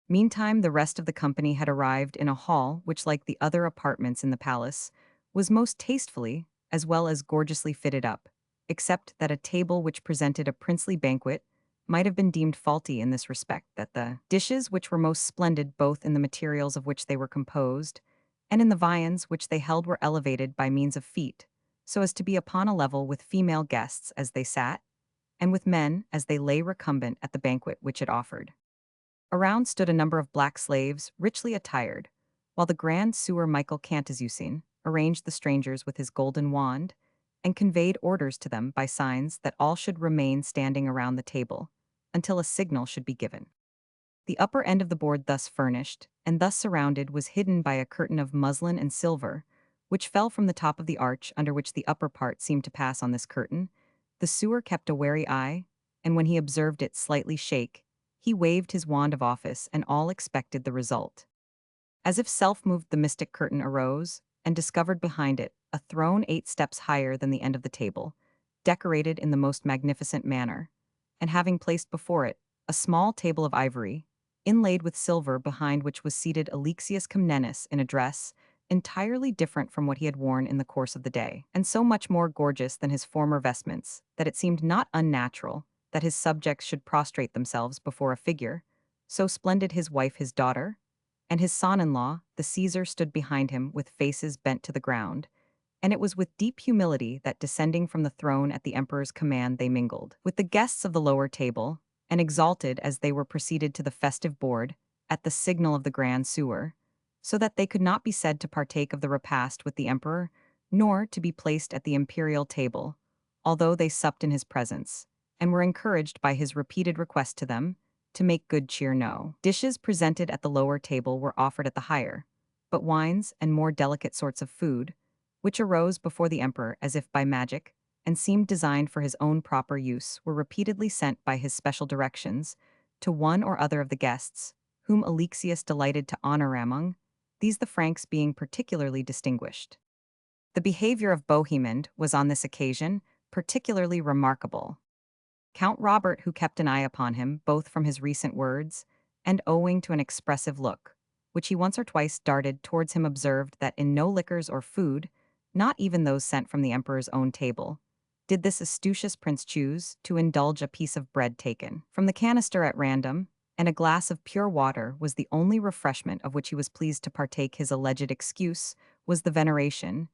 Meantime, the rest of the company had arrived in a hall which, like the other apartments in the palace, was most tastefully, as well as gorgeously fitted up, except that a table which presented a princely banquet might have been deemed faulty in this respect, that the dishes which were most splendid both in the materials of which they were composed and in the viands which they held were elevated by means of feet, so as to be upon a level with female guests as they sat, and with men as they lay recumbent at the banquet which it offered. Around stood a number of black slaves, richly attired, while the grand sewer Michael Cantacuzene arranged the strangers with his golden wand, and conveyed orders to them by signs that all should remain standing around the table, until a signal should be given. The upper end of the board thus furnished, and thus surrounded, was hidden by a curtain of muslin and silver, which fell from the top of the arch under which the upper part seemed to pass. On this curtain, the sewer kept a wary eye, and when he observed it slightly shake, he waved his wand of office, and all expected the result. As if self-moved, the mystic curtain arose, and discovered behind it a throne 8 steps higher than the end of the table, decorated in the most magnificent manner, and having placed before it a small table of ivory, inlaid with silver, behind which was seated Alexius Comnenus in a dress entirely different from what he had worn in the course of the day, and so much more gorgeous than his former vestments, that it seemed not unnatural that his subjects should prostrate themselves before a figure, so splendid. His wife, his daughter, and his son-in-law, the Caesar, stood behind him with faces bent to the ground, and it was with deep humility that, descending from the throne at the emperor's command, they mingled with the guests of the lower table, and exalted as they were proceeded to the festive board at the signal of the grand sewer, so that they could not be said to partake of the repast with the emperor, nor to be placed at the imperial table, although they supped in his presence, and were encouraged by his repeated request to them to make good cheer. No dishes presented at the lower table were offered at the higher, but wines and more delicate sorts of food, which arose before the emperor as if by magic, and seemed designed for his own proper use, were repeatedly sent by his special directions to one or other of the guests, whom Alexius delighted to honor among, these the Franks being particularly distinguished. The behavior of Bohemond was on this occasion particularly remarkable. Count Robert, who kept an eye upon him, both from his recent words and owing to an expressive look, which he once or twice darted towards him, observed that in no liquors or food, not even those sent from the emperor's own table, did this astucious prince choose to indulge a piece of bread taken from the canister at random, and a glass of pure water was the only refreshment of which he was pleased to partake. His alleged excuse was the veneration,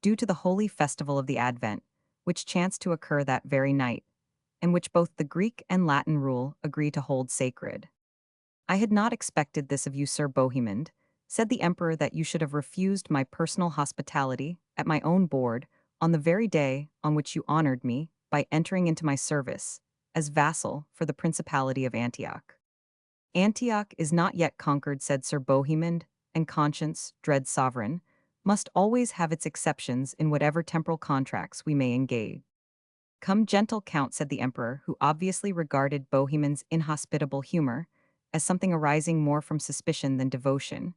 due to the holy festival of the Advent, which chanced to occur that very night, and which both the Greek and Latin rule agree to hold sacred. I had not expected this of you, Sir Bohemond, said the emperor, that you should have refused my personal hospitality at my own board on the very day on which you honored me by entering into my service as vassal for the principality of Antioch. Antioch is not yet conquered, said Sir Bohemond, and conscience, dread sovereign, must always have its exceptions in whatever temporal contracts we may engage. Come, gentle count, said the emperor, who obviously regarded Bohemond's inhospitable humor as something arising more from suspicion than devotion.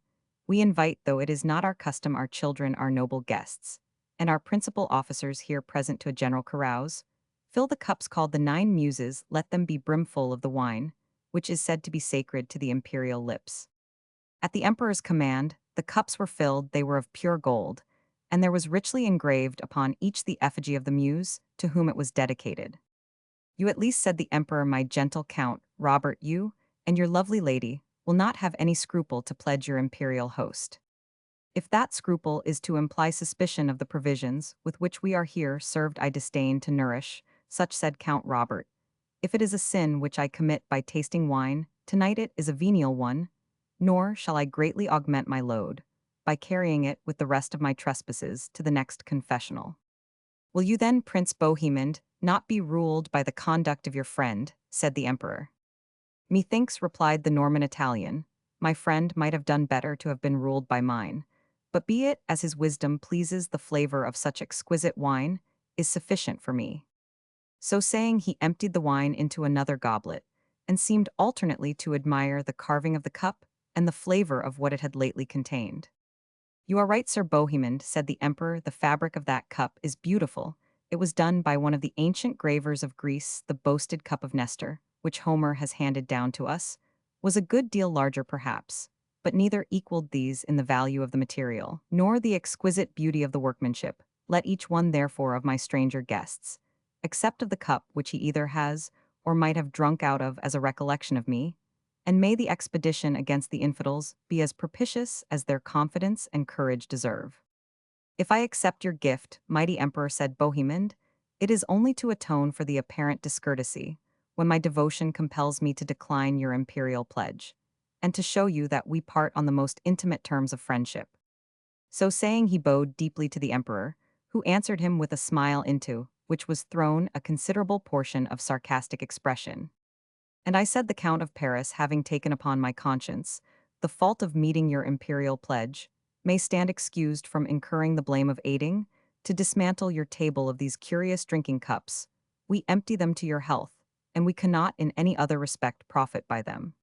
We invite, though it is not our custom, our children, our noble guests, and our principal officers here present to a general carouse. Fill the cups called the 9 Muses, let them be brimful of the wine, which is said to be sacred to the imperial lips. At the emperor's command, the cups were filled, they were of pure gold, and there was richly engraved upon each the effigy of the muse to whom it was dedicated. You at least, said the emperor, my gentle Count Robert, you and your lovely lady will not have any scruple to pledge your imperial host. If that scruple is to imply suspicion of the provisions with which we are here served, I disdain to nourish such, said Count Robert. If it is a sin which I commit by tasting wine, tonight it is a venial one, nor shall I greatly augment my load by carrying it with the rest of my trespasses to the next confessional. Will you then, Prince Bohemond, not be ruled by the conduct of your friend, said the emperor. Methinks, replied the Norman Italian, my friend might have done better to have been ruled by mine, but be it as his wisdom pleases, the flavor of such exquisite wine is sufficient for me. So saying, he emptied the wine into another goblet, and seemed alternately to admire the carving of the cup and the flavor of what it had lately contained. You are right, Sir Bohemond, said the emperor, the fabric of that cup is beautiful. It was done by one of the ancient gravers of Greece. The boasted cup of Nestor, which Homer has handed down to us, was a good deal larger perhaps, but neither equaled these in the value of the material, nor the exquisite beauty of the workmanship. Let each one, therefore, of my stranger guests, accept of the cup which he either has or might have drunk out of as a recollection of me, and may the expedition against the infidels be as propitious as their confidence and courage deserve. If I accept your gift, mighty emperor, said Bohemond, it is only to atone for the apparent discourtesy, when my devotion compels me to decline your imperial pledge, and to show you that we part on the most intimate terms of friendship. So saying, he bowed deeply to the emperor, who answered him with a smile into which was thrown a considerable portion of sarcastic expression. And I, said the Count of Paris, having taken upon my conscience the fault of meeting your imperial pledge, may stand excused from incurring the blame of aiding to dismantle your table of these curious drinking cups. We empty them to your health, and we cannot in any other respect profit by them.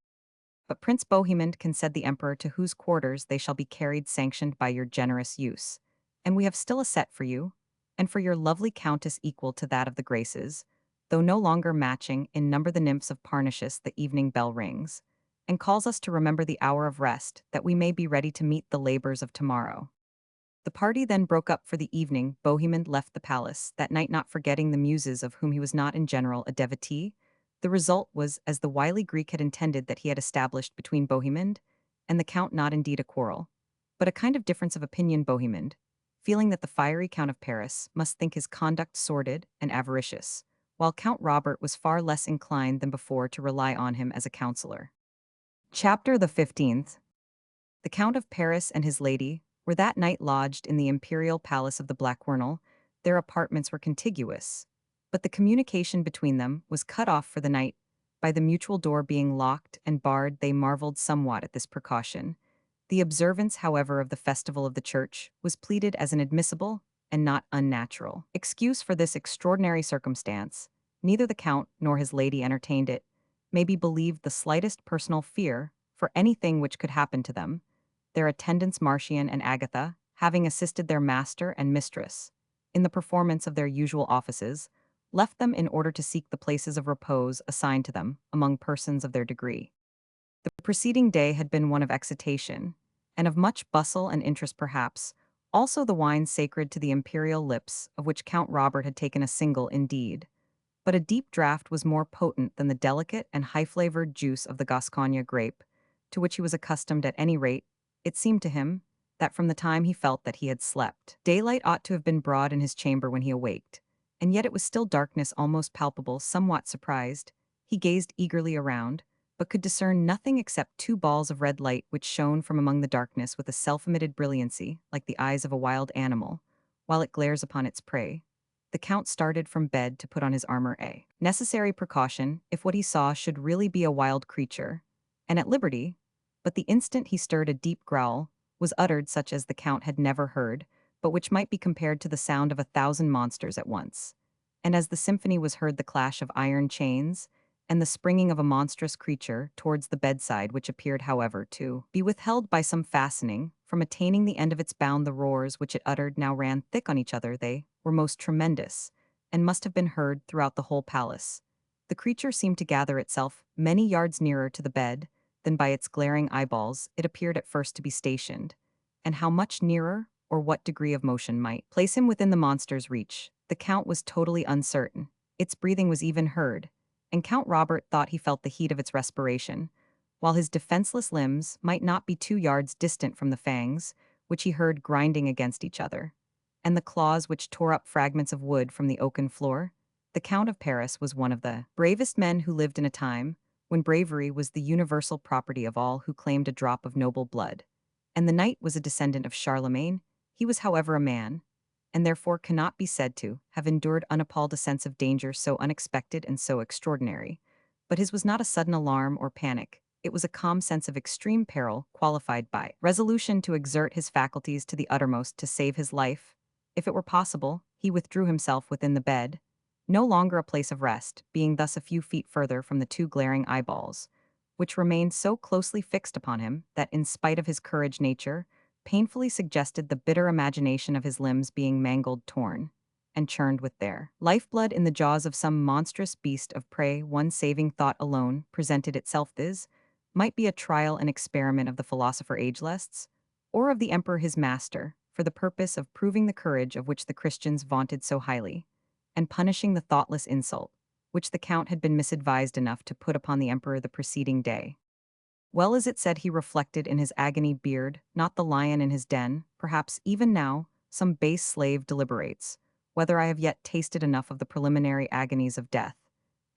But Prince Bohemond can, said the emperor, to whose quarters they shall be carried, sanctioned by your generous use. And we have still a set for you, and for your lovely countess equal to that of the Graces, though no longer matching in number the nymphs of Parnassus. The evening bell rings, and calls us to remember the hour of rest, that we may be ready to meet the labors of tomorrow. The party then broke up for the evening. Bohemond left the palace that night, not forgetting the muses of whom he was not in general a devotee. The result was as the wily Greek had intended, that he had established between Bohemond and the Count not indeed a quarrel, but a kind of difference of opinion. Bohemond, feeling that the fiery Count of Paris must think his conduct sordid and avaricious, while Count Robert was far less inclined than before to rely on him as a counselor. Chapter the 15th. The Count of Paris and his lady were that night lodged in the imperial palace of the Blackwernel. Their apartments were contiguous, but the communication between them was cut off for the night by the mutual door being locked and barred. They marveled somewhat at this precaution, The observance, however, of the festival of the church was pleaded as an admissible and not unnatural excuse for this extraordinary circumstance. Neither the count nor his lady entertained it, maybe believed the slightest personal fear for anything which could happen to them, their attendants Marcian and Agatha, having assisted their master and mistress in the performance of their usual offices, left them in order to seek the places of repose assigned to them among persons of their degree. The preceding day had been one of excitation, and of much bustle and interest perhaps, also the wine sacred to the imperial lips, of which Count Robert had taken a single indeed. But a deep draught was more potent than the delicate and high-flavored juice of the Gascogne grape, to which he was accustomed at any rate. It seemed to him that from the time he felt that he had slept, daylight ought to have been broad in his chamber when he awaked, and yet it was still darkness almost palpable. Somewhat surprised, he gazed eagerly around, but could discern nothing except two balls of red light which shone from among the darkness with a self-emitted brilliancy, like the eyes of a wild animal, while it glares upon its prey. The count started from bed to put on his armor, a necessary precaution if what he saw should really be a wild creature, and at liberty, but the instant he stirred a deep growl was uttered such as the count had never heard, but which might be compared to the sound of 1,000 monsters at once. And as the symphony was heard the clash of iron chains, and the springing of a monstrous creature towards the bedside, which appeared, however, to be withheld by some fastening from attaining the end of its bound. The roars which it uttered now ran thick on each other. They were most tremendous, and must have been heard throughout the whole palace. The creature seemed to gather itself many yards nearer to the bed than by its glaring eyeballs it appeared at first to be stationed, and how much nearer, or what degree of motion might place him within the monster's reach, the count was totally uncertain. Its breathing was even heard, and Count Robert thought he felt the heat of its respiration, while his defenseless limbs might not be 2 yards distant from the fangs, which he heard grinding against each other, and the claws which tore up fragments of wood from the oaken floor. The Count of Paris was one of the bravest men who lived in a time when bravery was the universal property of all who claimed a drop of noble blood. And the knight was a descendant of Charlemagne. He was, however, a man, and therefore cannot be said to have endured unappalled a sense of danger so unexpected and so extraordinary. But his was not a sudden alarm or panic. It was a calm sense of extreme peril, qualified by resolution to exert his faculties to the uttermost to save his life. If it were possible, he withdrew himself within the bed, no longer a place of rest, being thus a few feet further from the two glaring eyeballs, which remained so closely fixed upon him that, in spite of his courage, nature painfully suggested the bitter imagination of his limbs being mangled, torn, and churned with their lifeblood in the jaws of some monstrous beast of prey. One saving thought alone presented itself: this might be a trial and experiment of the philosopher Ageless, or of the emperor his master, for the purpose of proving the courage of which the Christians vaunted so highly, and punishing the thoughtless insult which the count had been misadvised enough to put upon the emperor the preceding day. Well is it said, he reflected in his agony, beard, not the lion in his den. Perhaps even now some base slave deliberates whether I have yet tasted enough of the preliminary agonies of death,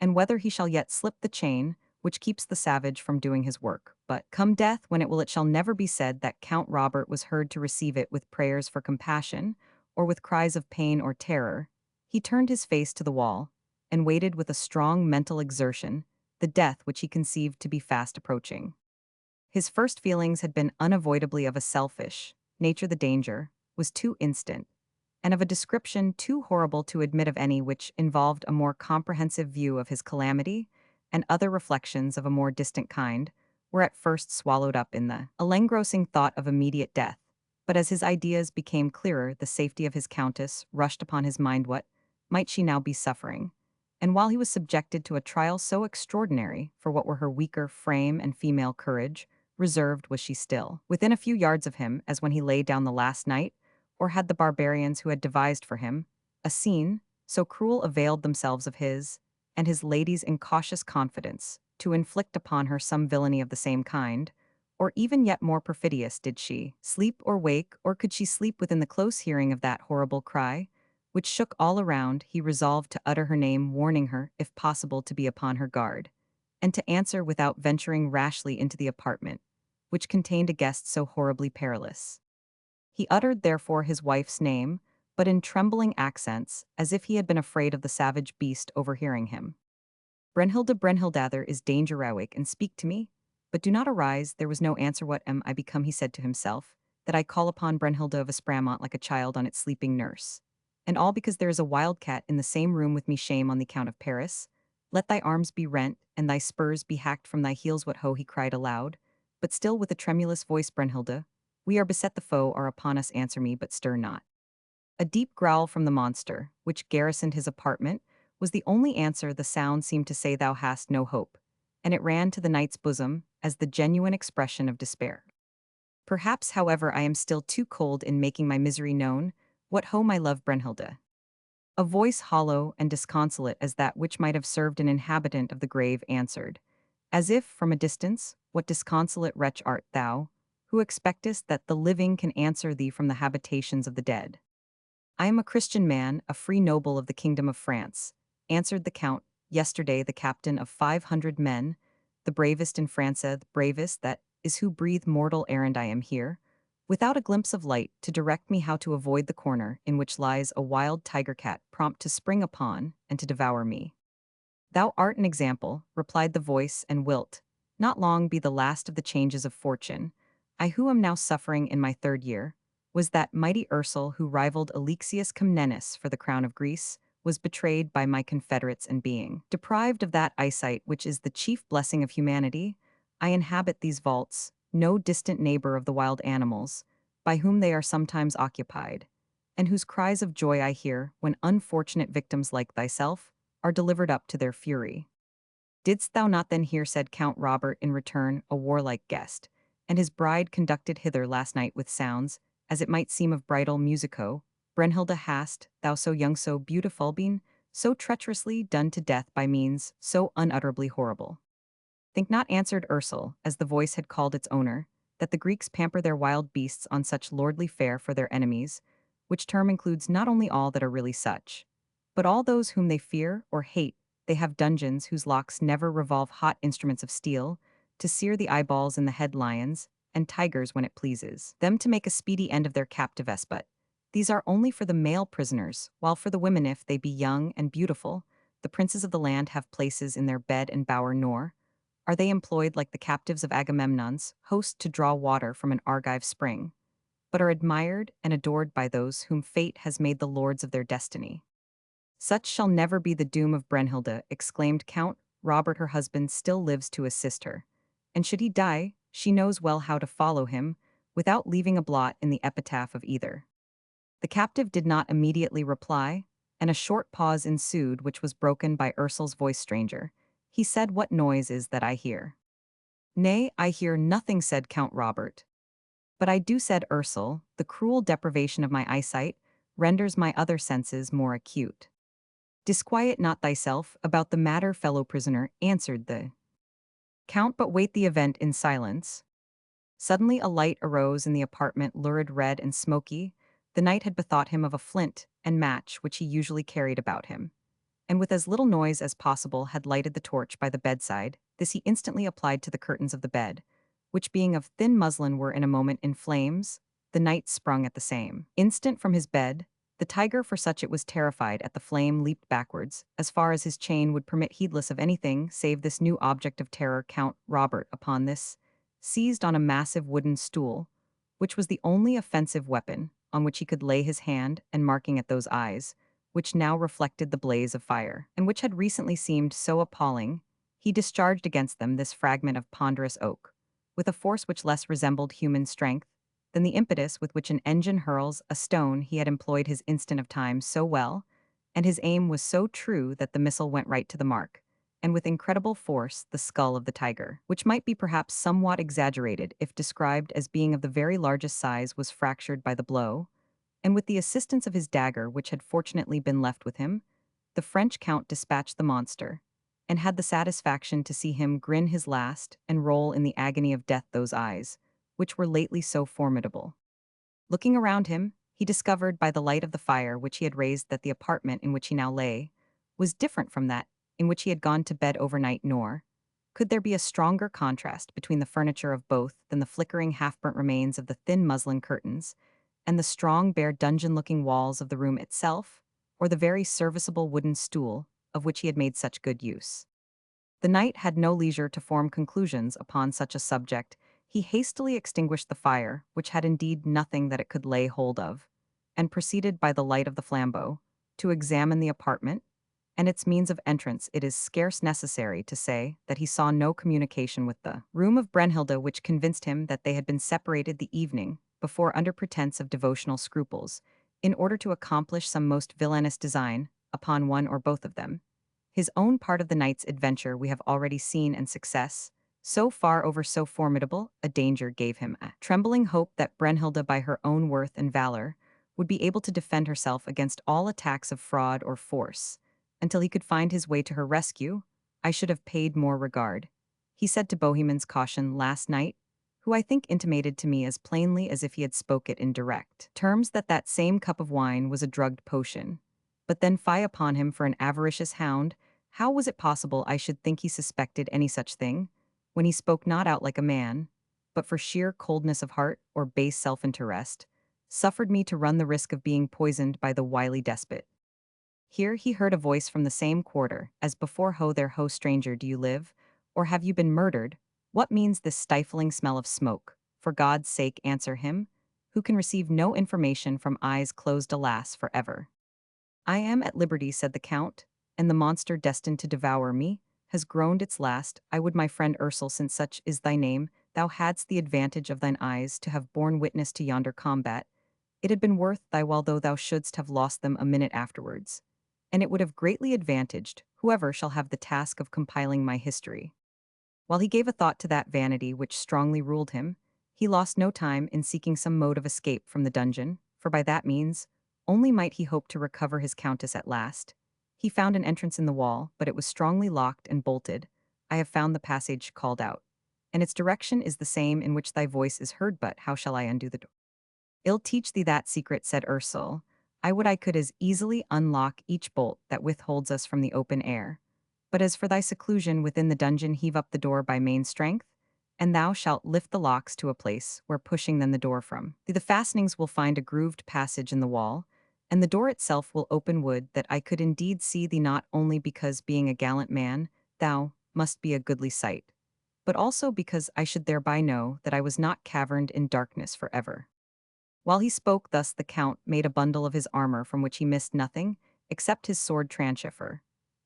and whether he shall yet slip the chain which keeps the savage from doing his work. But come death when it will, it shall never be said that Count Robert was heard to receive it with prayers for compassion, or with cries of pain or terror. He turned his face to the wall, and waited with a strong mental exertion the death which he conceived to be fast approaching. His first feelings had been unavoidably of a selfish nature. The danger was too instant, and of a description too horrible to admit of any which involved a more comprehensive view of his calamity, and other reflections of a more distant kind were at first swallowed up in the all-engrossing thought of immediate death. But as his ideas became clearer, the safety of his countess rushed upon his mind. What might she now be suffering? And while he was subjected to a trial so extraordinary for what were her weaker frame and female courage, reserved was she still within a few yards of him as when he lay down the last night, or had the barbarians who had devised for him a scene so cruel availed themselves of his and his lady's incautious confidence to inflict upon her some villainy of the same kind, or even yet more perfidious? Did she sleep or wake, or could she sleep within the close hearing of that horrible cry, which shook all around? He resolved to utter her name, warning her, if possible, to be upon her guard, and to answer without venturing rashly into the apartment which contained a guest so horribly perilous. He uttered therefore his wife's name, but in trembling accents, as if he had been afraid of the savage beast overhearing him. Brynhilda, Brynhildather, is danger awake, and speak to me? But do not arise, there was no answer. What am I become, he said to himself, that I call upon Brunhilde of Espramont like a child on its sleeping nurse. And all because there is a wild cat in the same room with me. Shame on the Count of Paris. Let thy arms be rent, and thy spurs be hacked from thy heels. What ho, he cried aloud, but still with a tremulous voice. Brunhilde, we are beset, the foe are upon us, answer me, but stir not. A deep growl from the monster, which garrisoned his apartment, was the only answer. The sound seemed to say, thou hast no hope, and it ran to the knight's bosom as the genuine expression of despair. Perhaps, however, I am still too cold in making my misery known. What ho, my love Brunhilde? A voice hollow and disconsolate as that which might have served an inhabitant of the grave answered, as if from a distance, what disconsolate wretch art thou, who expectest that the living can answer thee from the habitations of the dead? I am a Christian man, a free noble of the kingdom of France, answered the count, yesterday the captain of 500 men, the bravest in France, the bravest that is who breathe mortal errand. I am here, without a glimpse of light to direct me how to avoid the corner in which lies a wild tiger cat prompt to spring upon and to devour me. Thou art an example, replied the voice, and wilt not long be the last of the changes of fortune. I who am now suffering in my third year, was that mighty Ursel who rivaled Alexius Comnenus for the crown of Greece, was betrayed by my confederates, and being deprived of that eyesight which is the chief blessing of humanity, I inhabit these vaults, no distant neighbor of the wild animals, by whom they are sometimes occupied, and whose cries of joy I hear when unfortunate victims like thyself are delivered up to their fury. Didst thou not then hear, said Count Robert in return, a warlike guest, and his bride conducted hither last night with sounds, as it might seem of bridal musico, Brunhilde, hast thou so young, so beautiful been, so treacherously done to death by means so unutterably horrible? Think not, answered Ursel, as the voice had called its owner, that the Greeks pamper their wild beasts on such lordly fare for their enemies, which term includes not only all that are really such, but all those whom they fear or hate. They have dungeons whose locks never revolve hot instruments of steel, to sear the eyeballs in the head lions, and tigers when it pleases them to make a speedy end of their captive but these are only for the male prisoners, while for the women, if they be young and beautiful, the princes of the land have places in their bed and bower, nor are they employed like the captives of Agamemnon's host to draw water from an Argive spring, but are admired and adored by those whom fate has made the lords of their destiny. Such shall never be the doom of Brunhilde, exclaimed Count Robert. Her husband still lives to assist her, and should he die, she knows well how to follow him, without leaving a blot in the epitaph of either. The captive did not immediately reply, and a short pause ensued, which was broken by Ursel's voice. Stranger, he said, what noise is that I hear? Nay, I hear nothing, said Count Robert. But I do, said Ursel, the cruel deprivation of my eyesight renders my other senses more acute. Disquiet not thyself about the matter, fellow prisoner, answered the count, but wait the event in silence. Suddenly a light arose in the apartment, lurid red and smoky. The knight had bethought him of a flint and match which he usually carried about him, and with as little noise as possible had lighted the torch by the bedside. This he instantly applied to the curtains of the bed, which being of thin muslin were in a moment in flames. The knight sprung at the same instant from his bed. The tiger, for such it was terrified at the flame, leaped backwards, as far as his chain would permit, heedless of anything save this new object of terror. Count Robert, upon this, seized on a massive wooden stool, which was the only offensive weapon on which he could lay his hand, and marking at those eyes, which now reflected the blaze of fire, and which had recently seemed so appalling, he discharged against them this fragment of ponderous oak, with a force which less resembled human strength than the impetus with which an engine hurls a stone. He had employed his instant of time so well, and his aim was so true that the missile went right to the mark, and with incredible force the skull of the tiger, which might be perhaps somewhat exaggerated if described as being of the very largest size, was fractured by the blow, and with the assistance of his dagger, which had fortunately been left with him, the French count dispatched the monster, and had the satisfaction to see him grin his last and roll in the agony of death those eyes, which were lately so formidable. Looking around him, he discovered by the light of the fire which he had raised that the apartment in which he now lay was different from that in which he had gone to bed overnight, nor could there be a stronger contrast between the furniture of both than the flickering half-burnt remains of the thin muslin curtains, and the strong, bare, dungeon-looking walls of the room itself, or the very serviceable wooden stool of which he had made such good use. The knight had no leisure to form conclusions upon such a subject. He hastily extinguished the fire, which had indeed nothing that it could lay hold of, and proceeded by the light of the flambeau to examine the apartment and its means of entrance. It is scarce necessary to say that he saw no communication with the room of Brunhilde, which convinced him that they had been separated the evening before under pretense of devotional scruples, in order to accomplish some most villainous design upon one or both of them. His own part of the night's adventure we have already seen, and success, so far over so formidable a danger, gave him a trembling hope that Brunhilde, by her own worth and valor, would be able to defend herself against all attacks of fraud or force. Until he could find his way to her rescue, I should have paid more regard, he said to Bohemond's caution last night, who I think intimated to me as plainly as if he had spoke it in direct terms that that same cup of wine was a drugged potion. But then fie upon him for an avaricious hound. How was it possible I should think he suspected any such thing, when he spoke not out like a man, but for sheer coldness of heart or base self-interest, suffered me to run the risk of being poisoned by the wily despot? Here he heard a voice from the same quarter, as before. Ho there, ho stranger, do you live? Or have you been murdered? What means this stifling smell of smoke? For God's sake answer him, who can receive no information from eyes closed, alas, forever. I am at liberty, said the Count, and the monster destined to devour me has groaned its last. I would, my friend Ursel, since such is thy name, thou hadst the advantage of thine eyes to have borne witness to yonder combat. It had been worth thy while, though thou shouldst have lost them a minute afterwards, and it would have greatly advantaged whoever shall have the task of compiling my history. While he gave a thought to that vanity which strongly ruled him, he lost no time in seeking some mode of escape from the dungeon, for by that means only might he hope to recover his countess at last. He found an entrance in the wall, but it was strongly locked and bolted. I have found the passage, called out, and its direction is the same in which thy voice is heard, but how shall I undo the door? I'll teach thee that secret, said Ursel. I would I could as easily unlock each bolt that withholds us from the open air. But as for thy seclusion within the dungeon, heave up the door by main strength, and thou shalt lift the locks to a place where pushing then the door from the fastenings will find a grooved passage in the wall, and the door itself will open. Would that I could indeed see thee, not only because, being a gallant man, thou must be a goodly sight, but also because I should thereby know that I was not caverned in darkness forever. While he spoke thus, the Count made a bundle of his armor from which he missed nothing except his sword tranchiffer,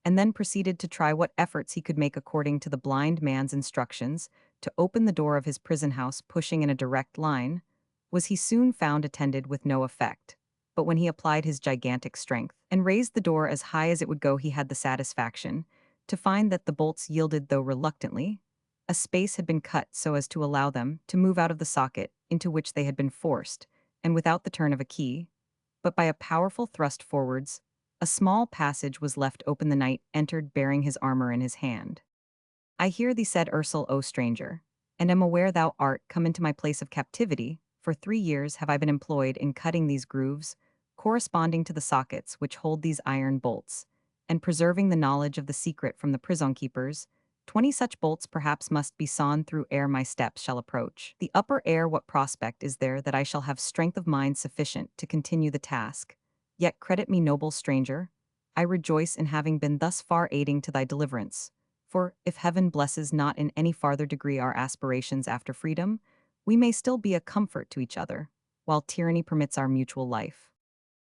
and then proceeded to try what efforts he could make according to the blind man's instructions to open the door of his prison house, pushing in a direct line. Was he soon found attended with no effect, but when he applied his gigantic strength and raised the door as high as it would go, he had the satisfaction to find that the bolts yielded, though reluctantly. A space had been cut so as to allow them to move out of the socket into which they had been forced, and without the turn of a key, but by a powerful thrust forwards, a small passage was left open. The knight entered bearing his armor in his hand. I hear thee, said Ursel, O stranger, and am aware thou art come into my place of captivity. For 3 years have I been employed in cutting these grooves, corresponding to the sockets which hold these iron bolts, and preserving the knowledge of the secret from the prison keepers. 20 such bolts perhaps must be sawn through ere my steps shall approach the upper air. What prospect is there that I shall have strength of mind sufficient to continue the task? Yet credit me, noble stranger, I rejoice in having been thus far aiding to thy deliverance. For, if heaven blesses not in any farther degree our aspirations after freedom, we may still be a comfort to each other, while tyranny permits our mutual life.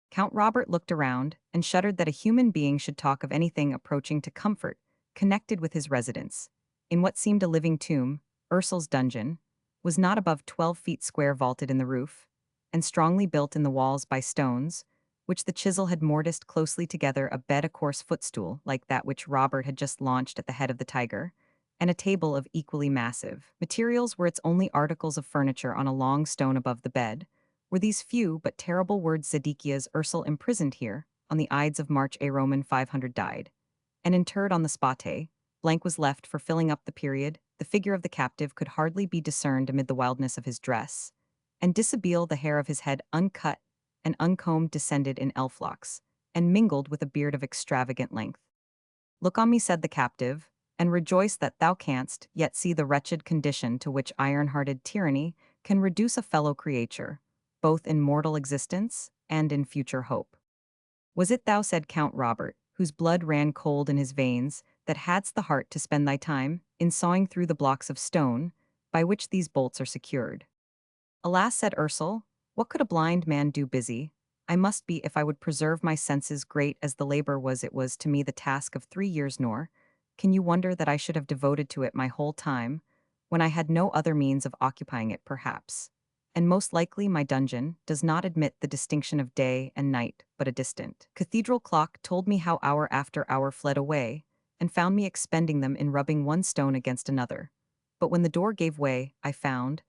Count Robert looked around and shuddered that a human being should talk of anything approaching to comfort connected with his residence. In what seemed a living tomb, Ursel's dungeon was not above 12 feet square, vaulted in the roof, and strongly built in the walls by stones, which the chisel had mortised closely together, a bed, a coarse footstool like that which Robert had just launched at the head of the tiger, and a table of equally massive materials were its only articles of furniture. On a long stone above the bed were these few but terrible words: Zedekias Ursel imprisoned here, on the Ides of March a Roman 500 died, and interred on the spot. Blank was left for filling up the period. The figure of the captive could hardly be discerned amid the wildness of his dress, and dishabille the hair of his head, uncut and uncombed, descended in elf locks, and mingled with a beard of extravagant length. Look on me, said the captive, and rejoice that thou canst yet see the wretched condition to which iron-hearted tyranny can reduce a fellow creature, both in mortal existence and in future hope. Was it thou, said Count Robert, whose blood ran cold in his veins, that hadst the heart to spend thy time in sawing through the blocks of stone by which these bolts are secured. Alas, said Ursel, what could a blind man do busy? I must be if I would preserve my senses great as the labor was it was to me the task of 3 years nor. Can you wonder that I should have devoted to it my whole time, when I had no other means of occupying it perhaps? And most likely my dungeon does not admit the distinction of day and night, but a distant cathedral clock told me how hour after hour fled away, and found me expending them in rubbing one stone against another. But when the door gave way, I found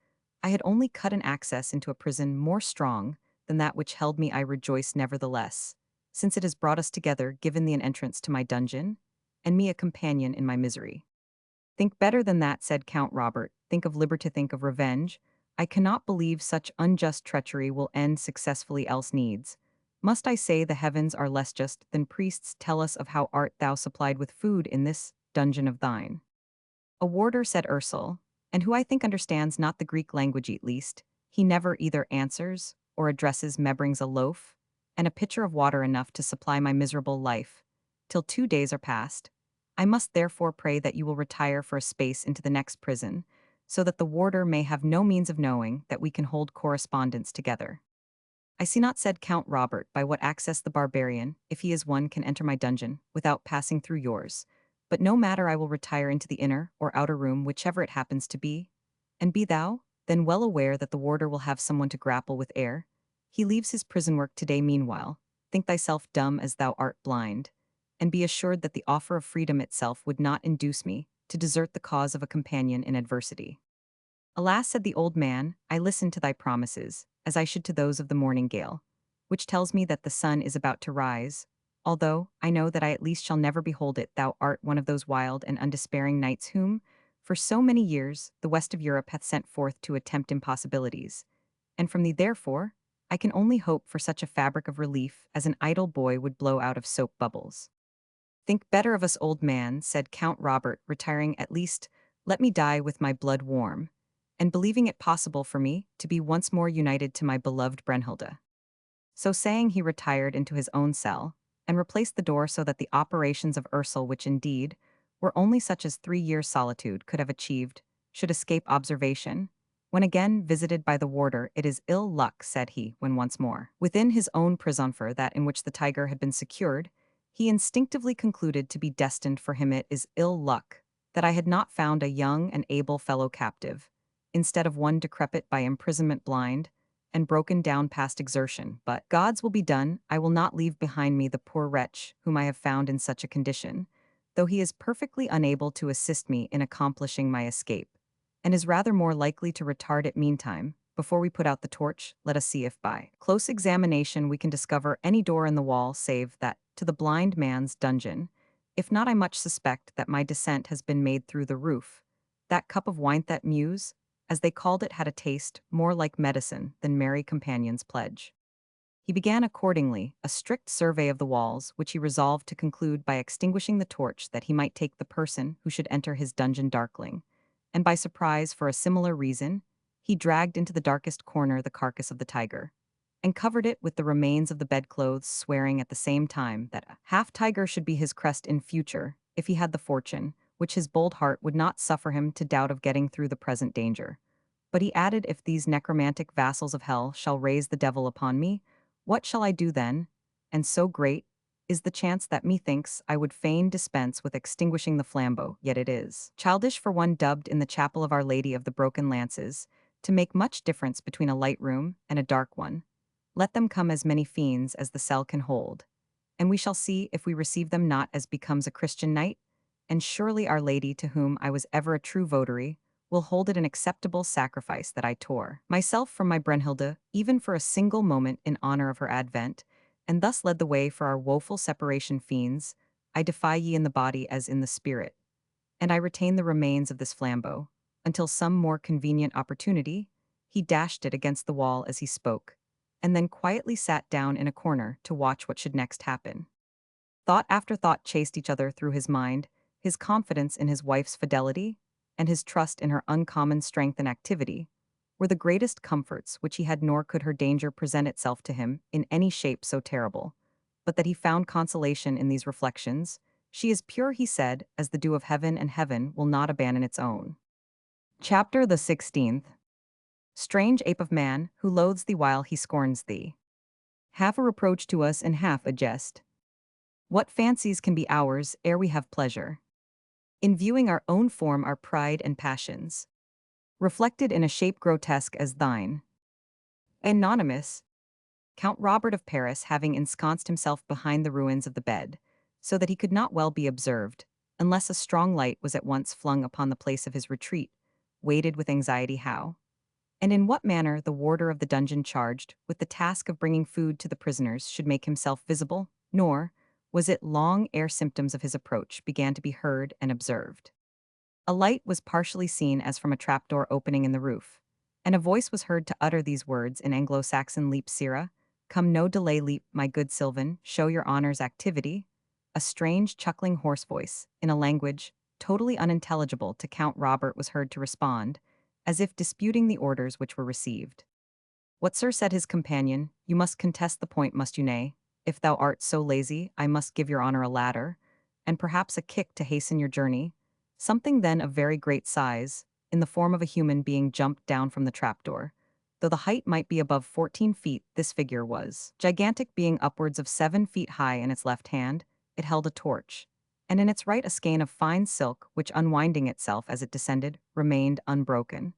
I had only cut an access into a prison more strong than that which held me. I rejoice nevertheless, since it has brought us together, given thee an entrance to my dungeon, and me a companion in my misery. Think better than that, said Count Robert. Think of liberty, think of revenge. I cannot believe such unjust treachery will end successfully, else needs. Must I say the heavens are less just than priests tell us of how art thou supplied with food in this dungeon of thine? A warder, said Ursel, and who I think understands not the Greek language at least. He never either answers or addresses me brings a loaf and a pitcher of water enough to supply my miserable life, till 2 days are past. I must therefore pray that you will retire for a space into the next prison, so that the warder may have no means of knowing that we can hold correspondence together. I see not, said Count Robert, by what access the barbarian, if he is one, can enter my dungeon, without passing through yours. But no matter, I will retire into the inner or outer room, whichever it happens to be. And be thou, then, well aware that the warder will have someone to grapple with ere he leaves his prison work today. Meanwhile, think thyself dumb as thou art blind, and be assured that the offer of freedom itself would not induce me to desert the cause of a companion in adversity. Alas, said the old man, I listen to thy promises, as I should to those of the morning gale, which tells me that the sun is about to rise, although I know that I at least shall never behold it. Thou art one of those wild and undespairing knights whom, for so many years, the west of Europe hath sent forth to attempt impossibilities, and from thee, therefore, I can only hope for such a fabric of relief as an idle boy would blow out of soap bubbles. Think better of us, old man, said Count Robert, retiring. At least, let me die with my blood warm, and believing it possible for me to be once more united to my beloved Brunhilde. So saying, he retired into his own cell, and replaced the door so that the operations of Ursel, which indeed were only such as 3 years' solitude could have achieved, should escape observation. When again visited by the warder, it is ill luck, said he, when once more within his own prison, for that in which the tiger had been secured, he instinctively concluded to be destined for him. It is ill luck that I had not found a young and able fellow captive, instead of one decrepit by imprisonment, blind, and broken down past exertion. But God's will be done. I will not leave behind me the poor wretch whom I have found in such a condition, though he is perfectly unable to assist me in accomplishing my escape, and is rather more likely to retard it. Meantime, before we put out the torch, let us see if by close examination we can discover any door in the wall save that to the blind man's dungeon. If not, I much suspect that my descent has been made through the roof. That cup of wine, that muse, as they called it, had a taste more like medicine than merry companions' pledge. He began accordingly a strict survey of the walls, which he resolved to conclude by extinguishing the torch, that he might take the person who should enter his dungeon darkling, and by surprise. For a similar reason, he dragged into the darkest corner the carcass of the tiger, and covered it with the remains of the bedclothes, swearing at the same time that a half-tiger should be his crest in future, if he had the fortune, which his bold heart would not suffer him to doubt, of getting through the present danger. But he added, if these necromantic vassals of hell shall raise the devil upon me, what shall I do then? And so great is the chance that methinks I would fain dispense with extinguishing the flambeau, yet it is childish for one dubbed in the chapel of Our Lady of the Broken Lances to make much difference between a light room and a dark one. Let them come as many fiends as the cell can hold, and we shall see if we receive them not as becomes a Christian knight, and surely Our Lady, to whom I was ever a true votary, will hold it an acceptable sacrifice that I tore myself from my Brunhilde, even for a single moment, in honor of her advent, and thus led the way for our woeful separation. Fiends, I defy ye in the body as in the spirit, and I retain the remains of this flambeau, until some more convenient opportunity. He dashed it against the wall as he spoke, and then quietly sat down in a corner to watch what should next happen. Thought after thought chased each other through his mind, his confidence in his wife's fidelity, and his trust in her uncommon strength and activity, were the greatest comforts which he had, nor could her danger present itself to him in any shape so terrible, but that he found consolation in these reflections, She is pure, he said, as the dew of heaven, and heaven will not abandon its own. Chapter the 16th. Strange ape of man, who loathes thee while he scorns thee. Half a reproach to us and half a jest. What fancies can be ours ere we have pleasure? In viewing our own form our pride and passions, reflected in a shape grotesque as thine. Anonymous, Count Robert of Paris having ensconced himself behind the ruins of the bed, so that he could not well be observed, unless a strong light was at once flung upon the place of his retreat, waited with anxiety how, and in what manner the warder of the dungeon charged with the task of bringing food to the prisoners should make himself visible, nor was it long ere symptoms of his approach began to be heard and observed. A light was partially seen as from a trapdoor opening in the roof, and a voice was heard to utter these words in Anglo-Saxon leap sirrah, "Come no delay leap, my good Sylvan, show your honor's activity." A strange chuckling hoarse voice, in a language totally unintelligible to Count Robert, was heard to respond, as if disputing the orders which were received. "What, sir," said his companion, "you must contest the point, must you nay? If thou art so lazy, I must give your honor a ladder, and perhaps a kick to hasten your journey." Something then of very great size, in the form of a human being, jumped down from the trapdoor. Though the height might be above 14 feet, this figure was gigantic, being upwards of 7 feet high. In its left hand, it held a torch, and in its right a skein of fine silk, which, unwinding itself as it descended, remained unbroken.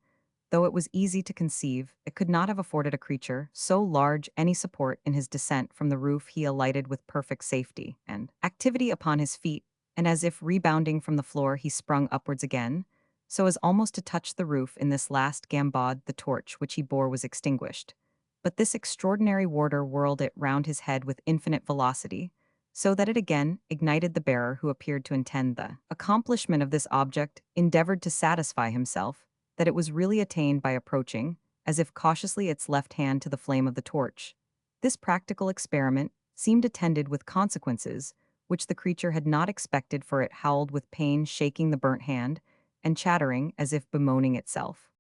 Though it was easy to conceive, it could not have afforded a creature so large any support in his descent from the roof. He alighted with perfect safety and activity upon his feet, and as if rebounding from the floor he sprung upwards again, so as almost to touch the roof. In this last gambade the torch which he bore was extinguished, but this extraordinary warder whirled it round his head with infinite velocity, so that it again ignited. The bearer, who appeared to intend the accomplishment of this object, endeavored to satisfy himself that it was really attained by approaching, as if cautiously, its left hand to the flame of the torch. This practical experiment seemed attended with consequences which the creature had not expected, for it howled with pain, shaking the burnt hand, and chattering as if bemoaning itself.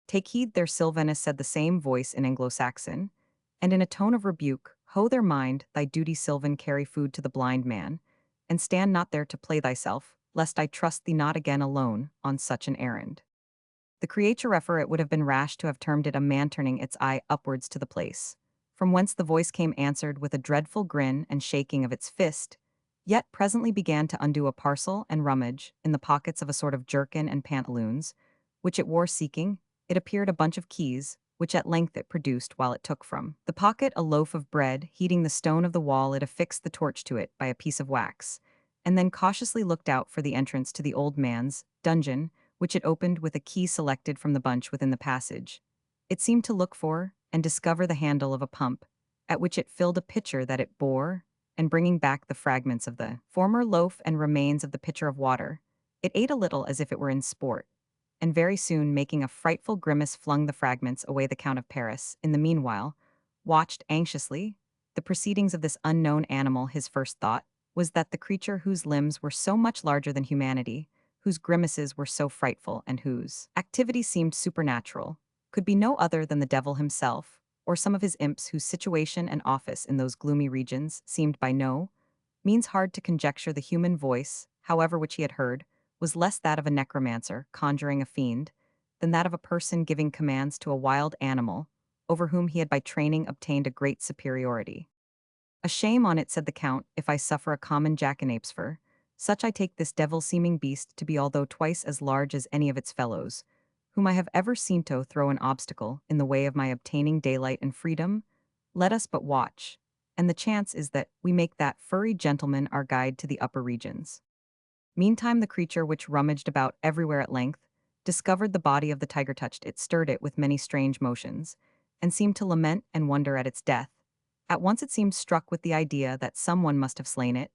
"Take heed there, Sylvanus," said the same voice in Anglo-Saxon, and in a tone of rebuke, "Ho there, mind thy duty, Sylvan, carry food to the blind man, and stand not there to play thyself, lest I trust thee not again alone on such an errand." The creature, it would have been rash to have termed it a man, turning its eye upwards to the place from whence the voice came, answered with a dreadful grin and shaking of its fist, yet presently began to undo a parcel and rummage in the pockets of a sort of jerkin and pantaloons, which it wore. Seeking, it appeared, a bunch of keys, which at length it produced, while it took from the pocket a loaf of bread. Heating the stone of the wall, it affixed the torch to it by a piece of wax, and then cautiously looked out for the entrance to the old man's dungeon, which it opened with a key selected from the bunch within the passage. It seemed to look for and discover the handle of a pump, at which it filled a pitcher that it bore, and bringing back the fragments of the former loaf and remains of the pitcher of water, it ate a little as if it were in sport, and very soon, making a frightful grimace, flung the fragments away. The Count of Paris, in the meanwhile, watched anxiously the proceedings of this unknown animal. His first thought was that the creature, whose limbs were so much larger than humanity, whose grimaces were so frightful, and whose activity seemed supernatural, could be no other than the devil himself, or some of his imps, whose situation and office in those gloomy regions seemed by no means hard to conjecture. The human voice, however, which he had heard, was less that of a necromancer conjuring a fiend than that of a person giving commands to a wild animal, over whom he had by training obtained a great superiority. "A shame on it," said the Count, "if I suffer a common jackanapes for such. I take this devil-seeming beast to be, although twice as large as any of its fellows, whom I have ever seen to throw an obstacle in the way of my obtaining daylight and freedom. Let us but watch, and the chance is that we make that furry gentleman our guide to the upper regions." Meantime the creature, which rummaged about everywhere, at length discovered the body of the tiger. Touched it, stirred it with many strange motions, and seemed to lament and wonder at its death. At once it seemed struck with the idea that some one must have slain it,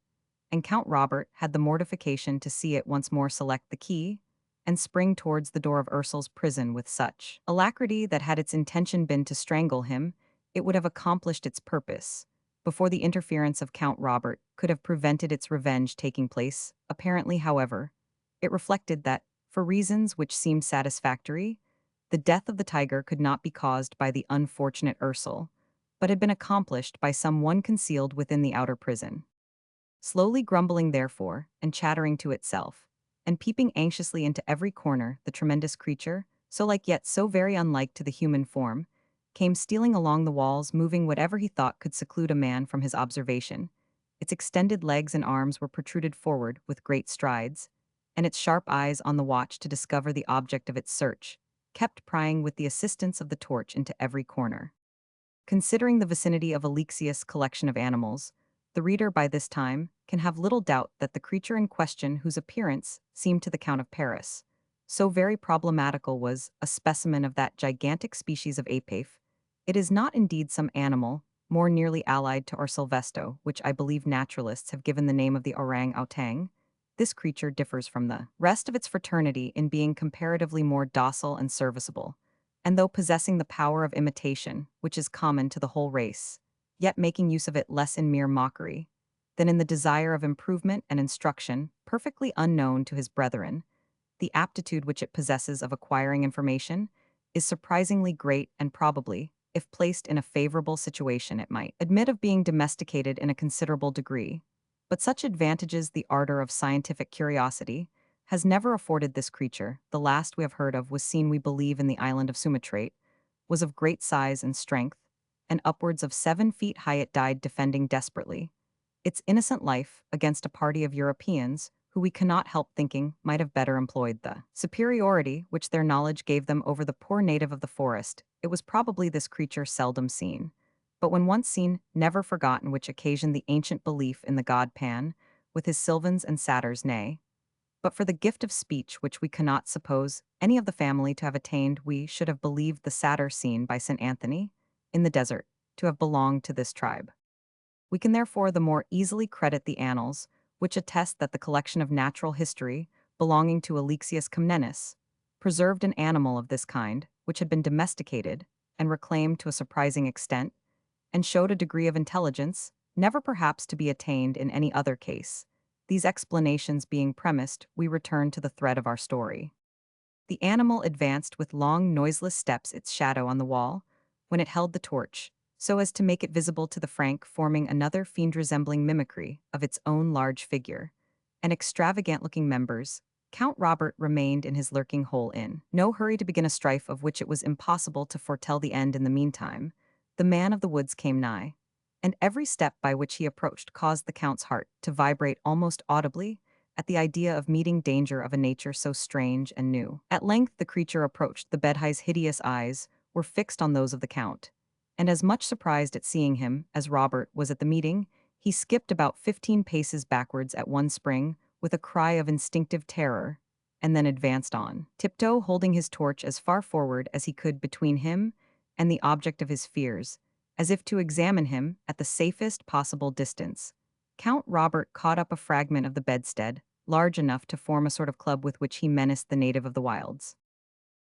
and Count Robert had the mortification to see it once more select the key and spring towards the door of Ursul's prison with such alacrity that, had its intention been to strangle him, it would have accomplished its purpose before the interference of Count Robert could have prevented its revenge taking place. Apparently, however, it reflected that, for reasons which seemed satisfactory, the death of the tiger could not be caused by the unfortunate Ursul, but had been accomplished by some one concealed within the outer prison. slowly grumbling therefore, and chattering to itself, and peeping anxiously into every corner, the tremendous creature, so like yet so very unlike to the human form, came stealing along the walls, moving whatever he thought could seclude a man from his observation. Its extended legs and arms were protruded forward with great strides, and its sharp eyes on the watch to discover the object of its search, kept prying with the assistance of the torch into every corner. Considering the vicinity of Alexius' collection of animals, the reader by this time can have little doubt that the creature in question, whose appearance seemed to the Count of Paris so very problematical, was a specimen of that gigantic species of ape. It is not indeed some animal more nearly allied to our Sylvesto, which I believe naturalists have given the name of the orang-outang. This creature differs from the rest of its fraternity in being comparatively more docile and serviceable, and though possessing the power of imitation, which is common to the whole race, yet making use of it less in mere mockery than in the desire of improvement and instruction, perfectly unknown to his brethren. The aptitude which it possesses of acquiring information is surprisingly great, and probably, if placed in a favorable situation, it might admit of being domesticated in a considerable degree. But such advantages the ardor of scientific curiosity has never afforded this creature. The last we have heard of was seen, we believe, in the island of Sumatra, was of great size and strength, and upwards of 7 feet high. It died defending desperately its innocent life against a party of Europeans who we cannot help thinking might have better employed the superiority which their knowledge gave them over the poor native of the forest. It was probably this creature seldom seen, but when once seen, never forgotten, which occasioned the ancient belief in the god Pan, with his sylvans and satyrs, nay, but for the gift of speech which we cannot suppose any of the family to have attained, we should have believed the satyr seen by St. Anthony in the desert to have belonged to this tribe. We can therefore the more easily credit the annals, which attest that the collection of natural history belonging to Alexius Comnenus preserved an animal of this kind, which had been domesticated and reclaimed to a surprising extent, and showed a degree of intelligence never perhaps to be attained in any other case. These explanations being premised, we return to the thread of our story. The animal advanced with long, noiseless steps, its shadow on the wall, when it held the torch, so as to make it visible to the Frank, forming another fiend-resembling mimicry of its own large figure. And extravagant-looking members, Count Robert remained in his lurking hole in no hurry to begin a strife of which it was impossible to foretell the end. In the meantime, the man of the woods came nigh, and every step by which he approached caused the Count's heart to vibrate almost audibly at the idea of meeting danger of a nature so strange and new. At length the creature approached. The Bedhigh's hideous eyes were fixed on those of the Count, and as much surprised at seeing him as Robert was at the meeting, he skipped about 15 paces backwards at one spring, with a cry of instinctive terror, and then advanced on tiptoe, holding his torch as far forward as he could between him and the object of his fears, as if to examine him at the safest possible distance. Count Robert caught up a fragment of the bedstead, large enough to form a sort of club with which he menaced the native of the wilds.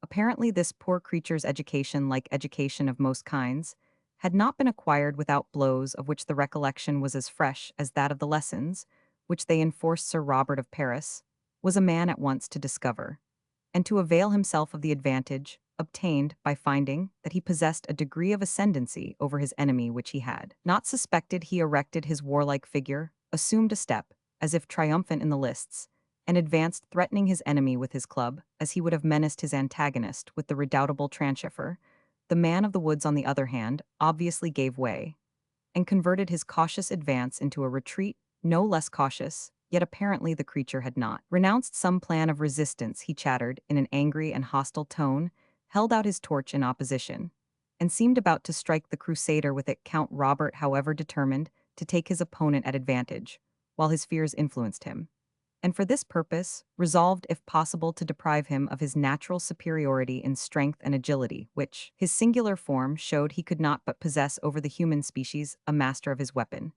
Apparently this poor creature's education, like education of most kinds, had not been acquired without blows, of which the recollection was as fresh as that of the lessons which they enforced Sir Robert of Paris was a man at once to discover, and to avail himself of the advantage obtained by finding that he possessed a degree of ascendancy over his enemy which he had not suspected. He erected his warlike figure, assumed a step, as if triumphant in the lists, and advanced threatening his enemy with his club, as he would have menaced his antagonist with the redoubtable trancheffer. The man of the woods, on the other hand, obviously gave way, and converted his cautious advance into a retreat no less cautious, yet apparently the creature had not renounced some plan of resistance. He chattered in an angry and hostile tone, held out his torch in opposition, and seemed about to strike the crusader with it. Count Robert, however, determined to take his opponent at advantage, while his fears influenced him, and for this purpose resolved if possible to deprive him of his natural superiority in strength and agility, which his singular form showed he could not but possess over the human species, a master of his weapon.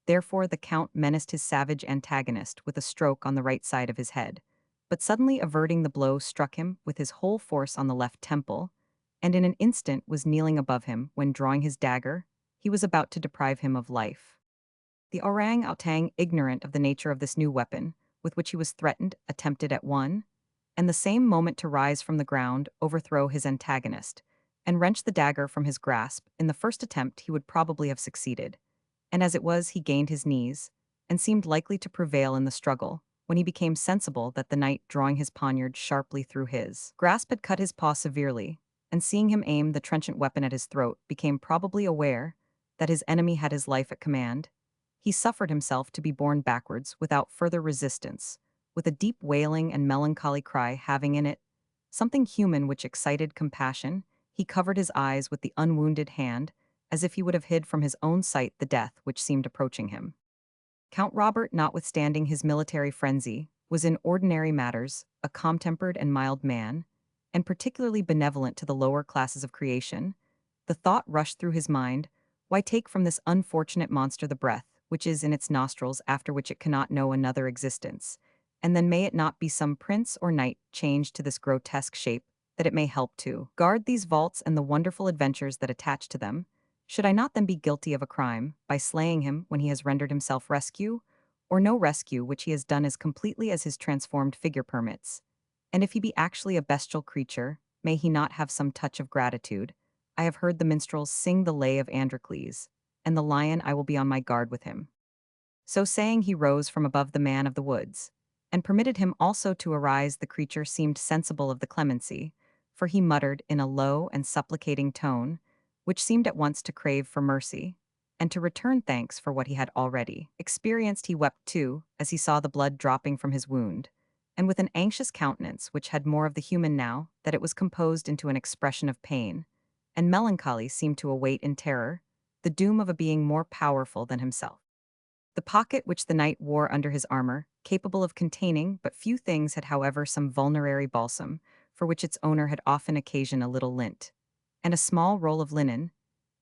Therefore the Count menaced his savage antagonist with a stroke on the right side of his head, but suddenly averting the blow struck him with his whole force on the left temple, and in an instant was kneeling above him, when drawing his dagger, he was about to deprive him of life. The orang-outang, ignorant of the nature of this new weapon, with which he was threatened, attempted at one and the same moment to rise from the ground, overthrow his antagonist, and wrench the dagger from his grasp. In the first attempt he would probably have succeeded, and as it was he gained his knees, and seemed likely to prevail in the struggle, when he became sensible that the knight drawing his poniard sharply through his grasp had cut his paw severely, and seeing him aim the trenchant weapon at his throat, became probably aware that his enemy had his life at command. He suffered himself to be borne backwards without further resistance, with a deep wailing and melancholy cry having in it something human which excited compassion. He covered his eyes with the unwounded hand, as if he would have hid from his own sight the death which seemed approaching him. Count Robert, notwithstanding his military frenzy, was in ordinary matters a calm-tempered and mild man, and particularly benevolent to the lower classes of creation. The thought rushed through his mind, why take from this unfortunate monster the breath which is in its nostrils, after which it cannot know another existence? And then may it not be some prince or knight changed to this grotesque shape, that it may help to guard these vaults and the wonderful adventures that attach to them? Should I not then be guilty of a crime, by slaying him when he has rendered himself rescue, or no rescue which he has done as completely as his transformed figure permits? And if he be actually a bestial creature, may he not have some touch of gratitude? I have heard the minstrels sing the lay of Androcles, and the lion I will be on my guard with him. So saying, he rose from above the man of the woods, and permitted him also to arise. The creature seemed sensible of the clemency, for he muttered in a low and supplicating tone, which seemed at once to crave for mercy, and to return thanks for what he had already experienced. He wept too, as he saw the blood dropping from his wound, and with an anxious countenance which had more of the human now that it was composed into an expression of pain, and melancholy seemed to await in terror the doom of a being more powerful than himself. The pocket which the knight wore under his armor, capable of containing but few things, had however some vulnerary balsam, for which its owner had often occasioned a little lint, and a small roll of linen.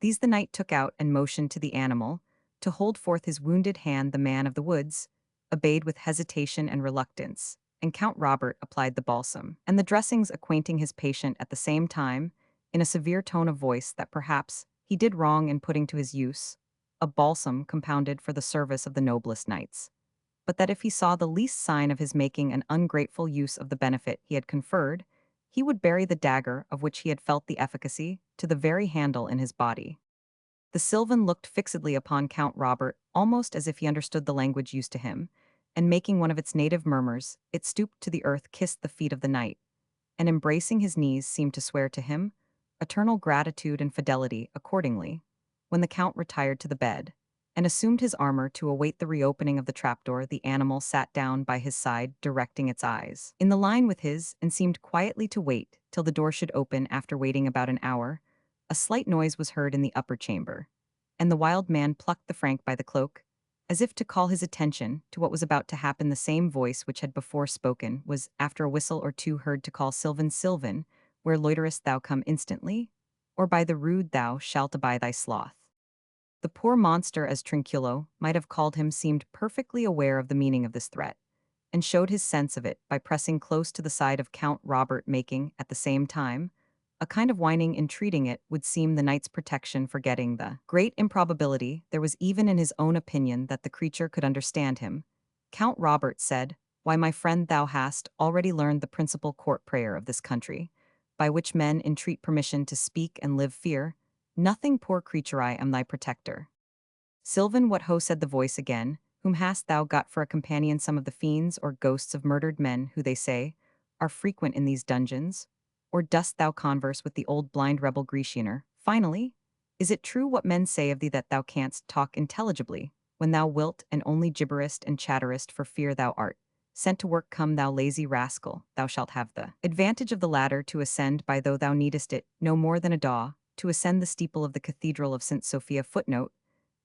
These the knight took out and motioned to the animal to hold forth his wounded hand. The man of the woods obeyed with hesitation and reluctance, and Count Robert applied the balsam and the dressings, acquainting his patient at the same time, in a severe tone of voice, that perhaps he did wrong in putting to his use a balsam compounded for the service of the noblest knights, but that if he saw the least sign of his making an ungrateful use of the benefit he had conferred, he would bury the dagger of which he had felt the efficacy to the very handle in his body. The Sylvan looked fixedly upon Count Robert, almost as if he understood the language used to him, and making one of its native murmurs, it stooped to the earth, kissed the feet of the knight, and embracing his knees seemed to swear to him eternal gratitude and fidelity. Accordingly, when the Count retired to the bed, and assumed his armor to await the reopening of the trapdoor, the animal sat down by his side, directing its eyes in the line with his, and seemed quietly to wait till the door should open. After waiting about an hour, a slight noise was heard in the upper chamber, and the wild man plucked the Frank by the cloak, as if to call his attention to what was about to happen. The same voice which had before spoken was, after a whistle or two, heard to call, "Sylvan, Sylvan, where loiterest thou? Come instantly, or by the rood thou shalt abide thy sloth." The poor monster, as Trinculo might have called him, seemed perfectly aware of the meaning of this threat, and showed his sense of it by pressing close to the side of Count Robert, making, at the same time, a kind of whining, entreating it would seem the knight's protection, forgetting the great improbability there was even in his own opinion that the creature could understand him. Count Robert said, "Why, my friend, thou hast already learned the principal court prayer of this country, by which men entreat permission to speak and live. Fear nothing, poor creature, I am thy protector." "Sylvan, what ho," said the voice again, "whom hast thou got for a companion? Some of the fiends or ghosts of murdered men who, they say, are frequent in these dungeons? Or dost thou converse with the old blind rebel Grecianer? Finally, is it true what men say of thee, that thou canst talk intelligibly when thou wilt, and only gibberest and chatterest for fear thou art sent to work? Come, thou lazy rascal, thou shalt have the advantage of the ladder to ascend by, though thou needest it no more than a daw to ascend the steeple of the Cathedral of St. Sophia. Footnote,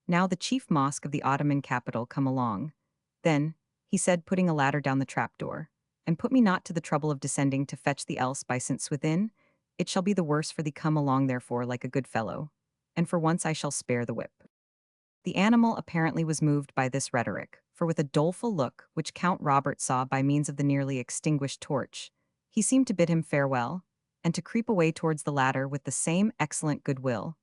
now the chief mosque of the Ottoman capital. Come along, then," he said, putting a ladder down the trapdoor, "and put me not to the trouble of descending to fetch thee, else, by St. Swithin, it shall be the worse for thee. Come along, therefore, like a good fellow, and for once I shall spare the whip." The animal apparently was moved by this rhetoric, for with a doleful look, which Count Robert saw by means of the nearly extinguished torch, he seemed to bid him farewell, and to creep away towards the ladder with the same excellent goodwill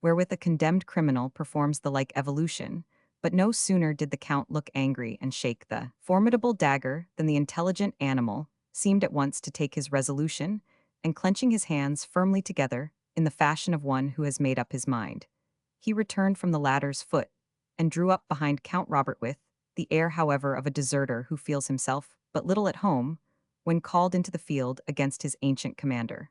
wherewith a condemned criminal performs the like evolution. But no sooner did the Count look angry and shake the formidable dagger than the intelligent animal seemed at once to take his resolution, and clenching his hands firmly together, in the fashion of one who has made up his mind, he returned from the ladder's foot, and drew up behind Count Robert with the air, however, of a deserter who feels himself but little at home when called into the field against his ancient commander.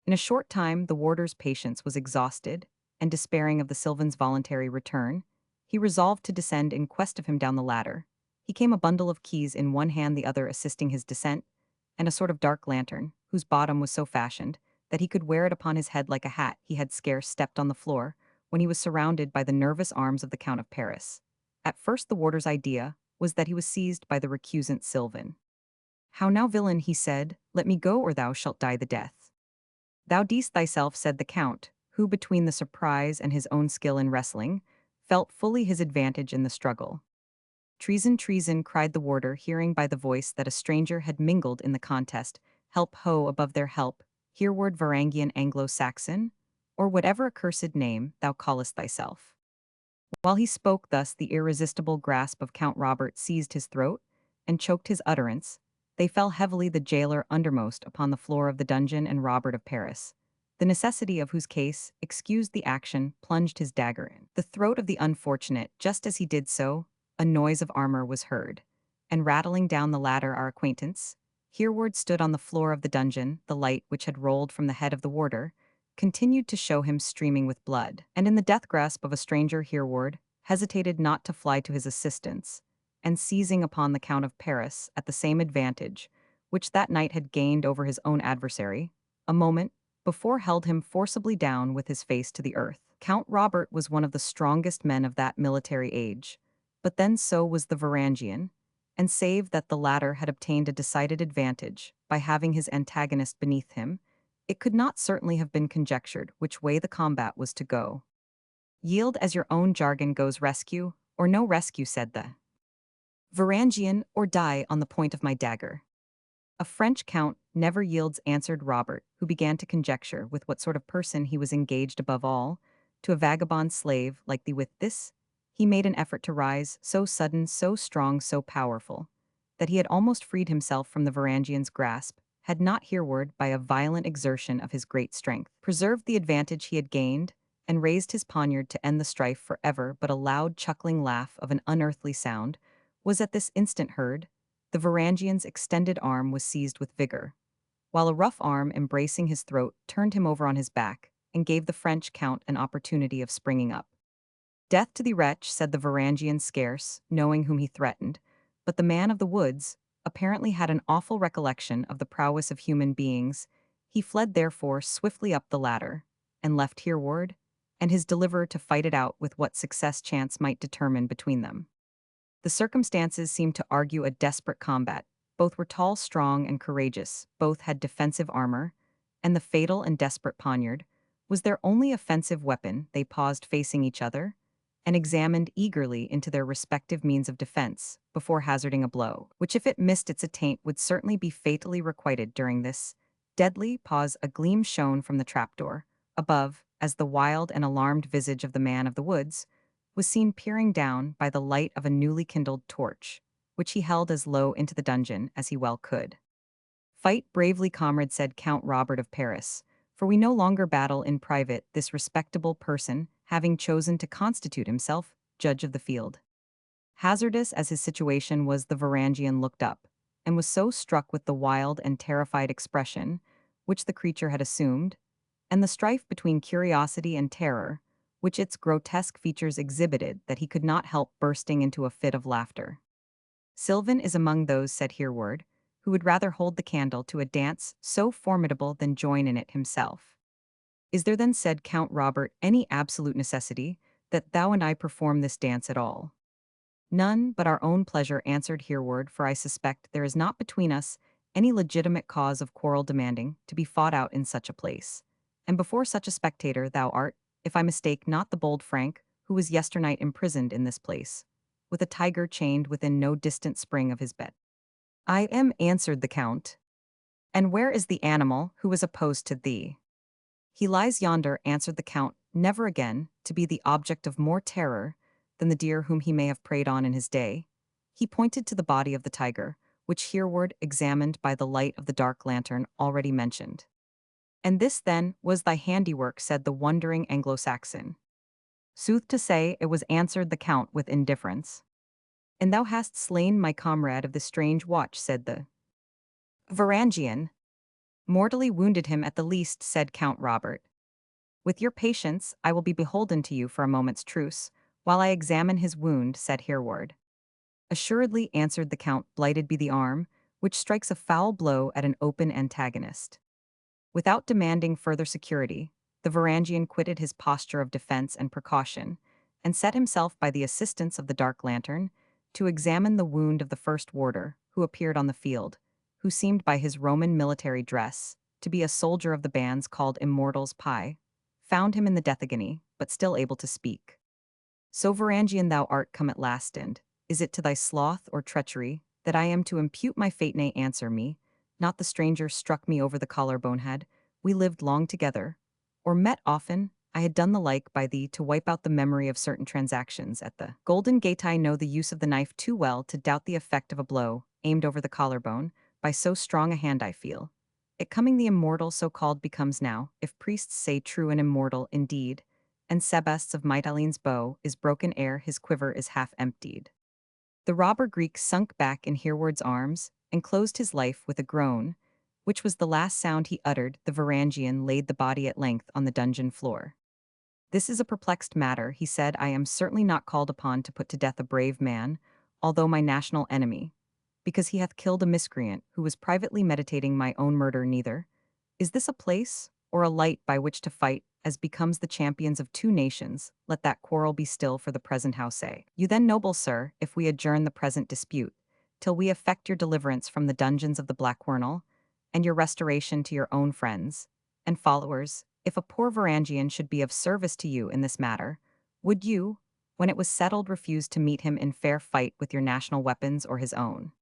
In a short time, the warder's patience was exhausted, and despairing of the Sylvan's voluntary return, he resolved to descend in quest of him down the ladder. He came a bundle of keys in one hand, the other assisting his descent, and a sort of dark lantern, whose bottom was so fashioned that he could wear it upon his head like a hat. He had scarce stepped on the floor when he was surrounded by the nervous arms of the Count of Paris. At first the warder's idea was that he was seized by the recusant Sylvan. "How now, villain," he said, "let me go, or thou shalt die the death." "Thou deest thyself," said the Count, who, between the surprise and his own skill in wrestling, felt fully his advantage in the struggle. "Treason, treason," cried the warder, hearing by the voice that a stranger had mingled in the contest. "Help ho above their help, hereward Varangian Anglo-Saxon, or whatever accursed name thou callest thyself." While he spoke thus, the irresistible grasp of Count Robert seized his throat and choked his utterance. They fell heavily, the jailer undermost, upon the floor of the dungeon, and Robert of Paris, the necessity of whose case excused the action, plunged his dagger in the throat of the unfortunate. Just as he did so, a noise of armor was heard, and rattling down the ladder our acquaintance hereward stood on the floor of the dungeon. The light, which had rolled from the head of the warder, continued to show him streaming with blood, and in the death grasp of a stranger hereward, hesitated not to fly to his assistance, and seizing upon the Count of Paris at the same advantage which that knight had gained over his own adversary, a moment before held him forcibly down with his face to the earth. Count Robert was one of the strongest men of that military age, but then so was the Varangian, and save that the latter had obtained a decided advantage by having his antagonist beneath him, it could not certainly have been conjectured which way the combat was to go. "Yield as your own jargon goes, rescue, or no rescue," said the Varangian, "or die on the point of my dagger." "A French count never yields," answered Robert, who began to conjecture with what sort of person he was engaged. "Above all, to a vagabond slave like thee." With this, he made an effort to rise, so sudden, so strong, so powerful, that he had almost freed himself from the Varangian's grasp, had not hereward, by a violent exertion of his great strength, preserved the advantage he had gained, and raised his poniard to end the strife for ever. But a loud chuckling laugh of an unearthly sound was at this instant heard. The Varangian's extended arm was seized with vigor, while a rough arm embracing his throat turned him over on his back, and gave the French count an opportunity of springing up. "Death to the wretch," said the Varangian, scarce knowing whom he threatened, but the man of the woods apparently had an awful recollection of the prowess of human beings. He fled therefore swiftly up the ladder, and left hereward and his deliverer to fight it out with what success chance might determine between them. The circumstances seemed to argue a desperate combat. Both were tall, strong, and courageous. Both had defensive armor, and the fatal and desperate poniard was their only offensive weapon. They paused facing each other and examined eagerly into their respective means of defense before hazarding a blow, which, if it missed its attaint, would certainly be fatally requited. During this deadly pause, a gleam shone from the trapdoor above, as the wild and alarmed visage of the man of the woods was seen peering down by the light of a newly kindled torch, which he held as low into the dungeon as he well could. "Fight bravely, comrade," said Count Robert of Paris, "for we no longer battle in private," this respectable person having chosen to constitute himself judge of the field. Hazardous as his situation was, the Varangian looked up, and was so struck with the wild and terrified expression which the creature had assumed, and the strife between curiosity and terror which its grotesque features exhibited, that he could not help bursting into a fit of laughter. "Sylvan is among those," said Hereward, "who would rather hold the candle to a dance so formidable than join in it himself." "Is there then," said Count Robert, "any absolute necessity that thou and I perform this dance at all?" "None but our own pleasure," answered Hereward, "for I suspect there is not between us any legitimate cause of quarrel demanding to be fought out in such a place. And before such a spectator thou art, if I mistake not, the bold Frank, who was yesternight imprisoned in this place, with a tiger chained within no distant spring of his bed." "I am," answered the Count. "And where is the animal who was opposed to thee?" "He lies yonder," answered the Count, never again to be the object of more terror than the deer whom he may have preyed on in his day. He pointed to the body of the tiger, which Hereward examined by the light of the dark lantern already mentioned. "And this, then, was thy handiwork?" said the wondering Anglo-Saxon. "Sooth to say, it was," answered the Count with indifference. And thou hast slain my comrade of the strange watch, said the Varangian. Mortally wounded him at the least, said Count Robert. With your patience, I will be beholden to you for a moment's truce, while I examine his wound, said Hereward. Assuredly, answered the Count, blighted be the arm, which strikes a foul blow at an open antagonist. Without demanding further security, the Varangian quitted his posture of defense and precaution, and set himself by the assistance of the dark lantern to examine the wound of the first warder who appeared on the field, who seemed by his Roman military dress to be a soldier of the bands called Immortals Pi, found him in the death agony, but still able to speak. So Varangian thou art come at last, and is it to thy sloth or treachery that I am to impute my fate? Nay, answer me. Not the stranger struck me over the collarbone head. We lived long together, or met often. I had done the like by thee to wipe out the memory of certain transactions at the Golden Gate. I know the use of the knife too well to doubt the effect of a blow, aimed over the collarbone, by so strong a hand. I feel it coming. The immortal so called becomes now, if priests say true, and immortal indeed, and Sebasts of Mytilene's bow is broken ere his quiver is half emptied. The robber Greek sunk back in Hereward's arms, and closed his life with a groan, which was the last sound he uttered. The Varangian laid the body at length on the dungeon floor. This is a perplexed matter, he said. I am certainly not called upon to put to death a brave man, although my national enemy, because he hath killed a miscreant who was privately meditating my own murder. Neither is this a place or a light by which to fight as becomes the champions of two nations. Let that quarrel be still for the present. How say you then, noble sir, if we adjourn the present dispute, till we effect your deliverance from the dungeons of the Black Quernel, and your restoration to your own friends and followers? If a poor Varangian should be of service to you in this matter, would you, when it was settled, refuse to meet him in fair fight with your national weapons or his own?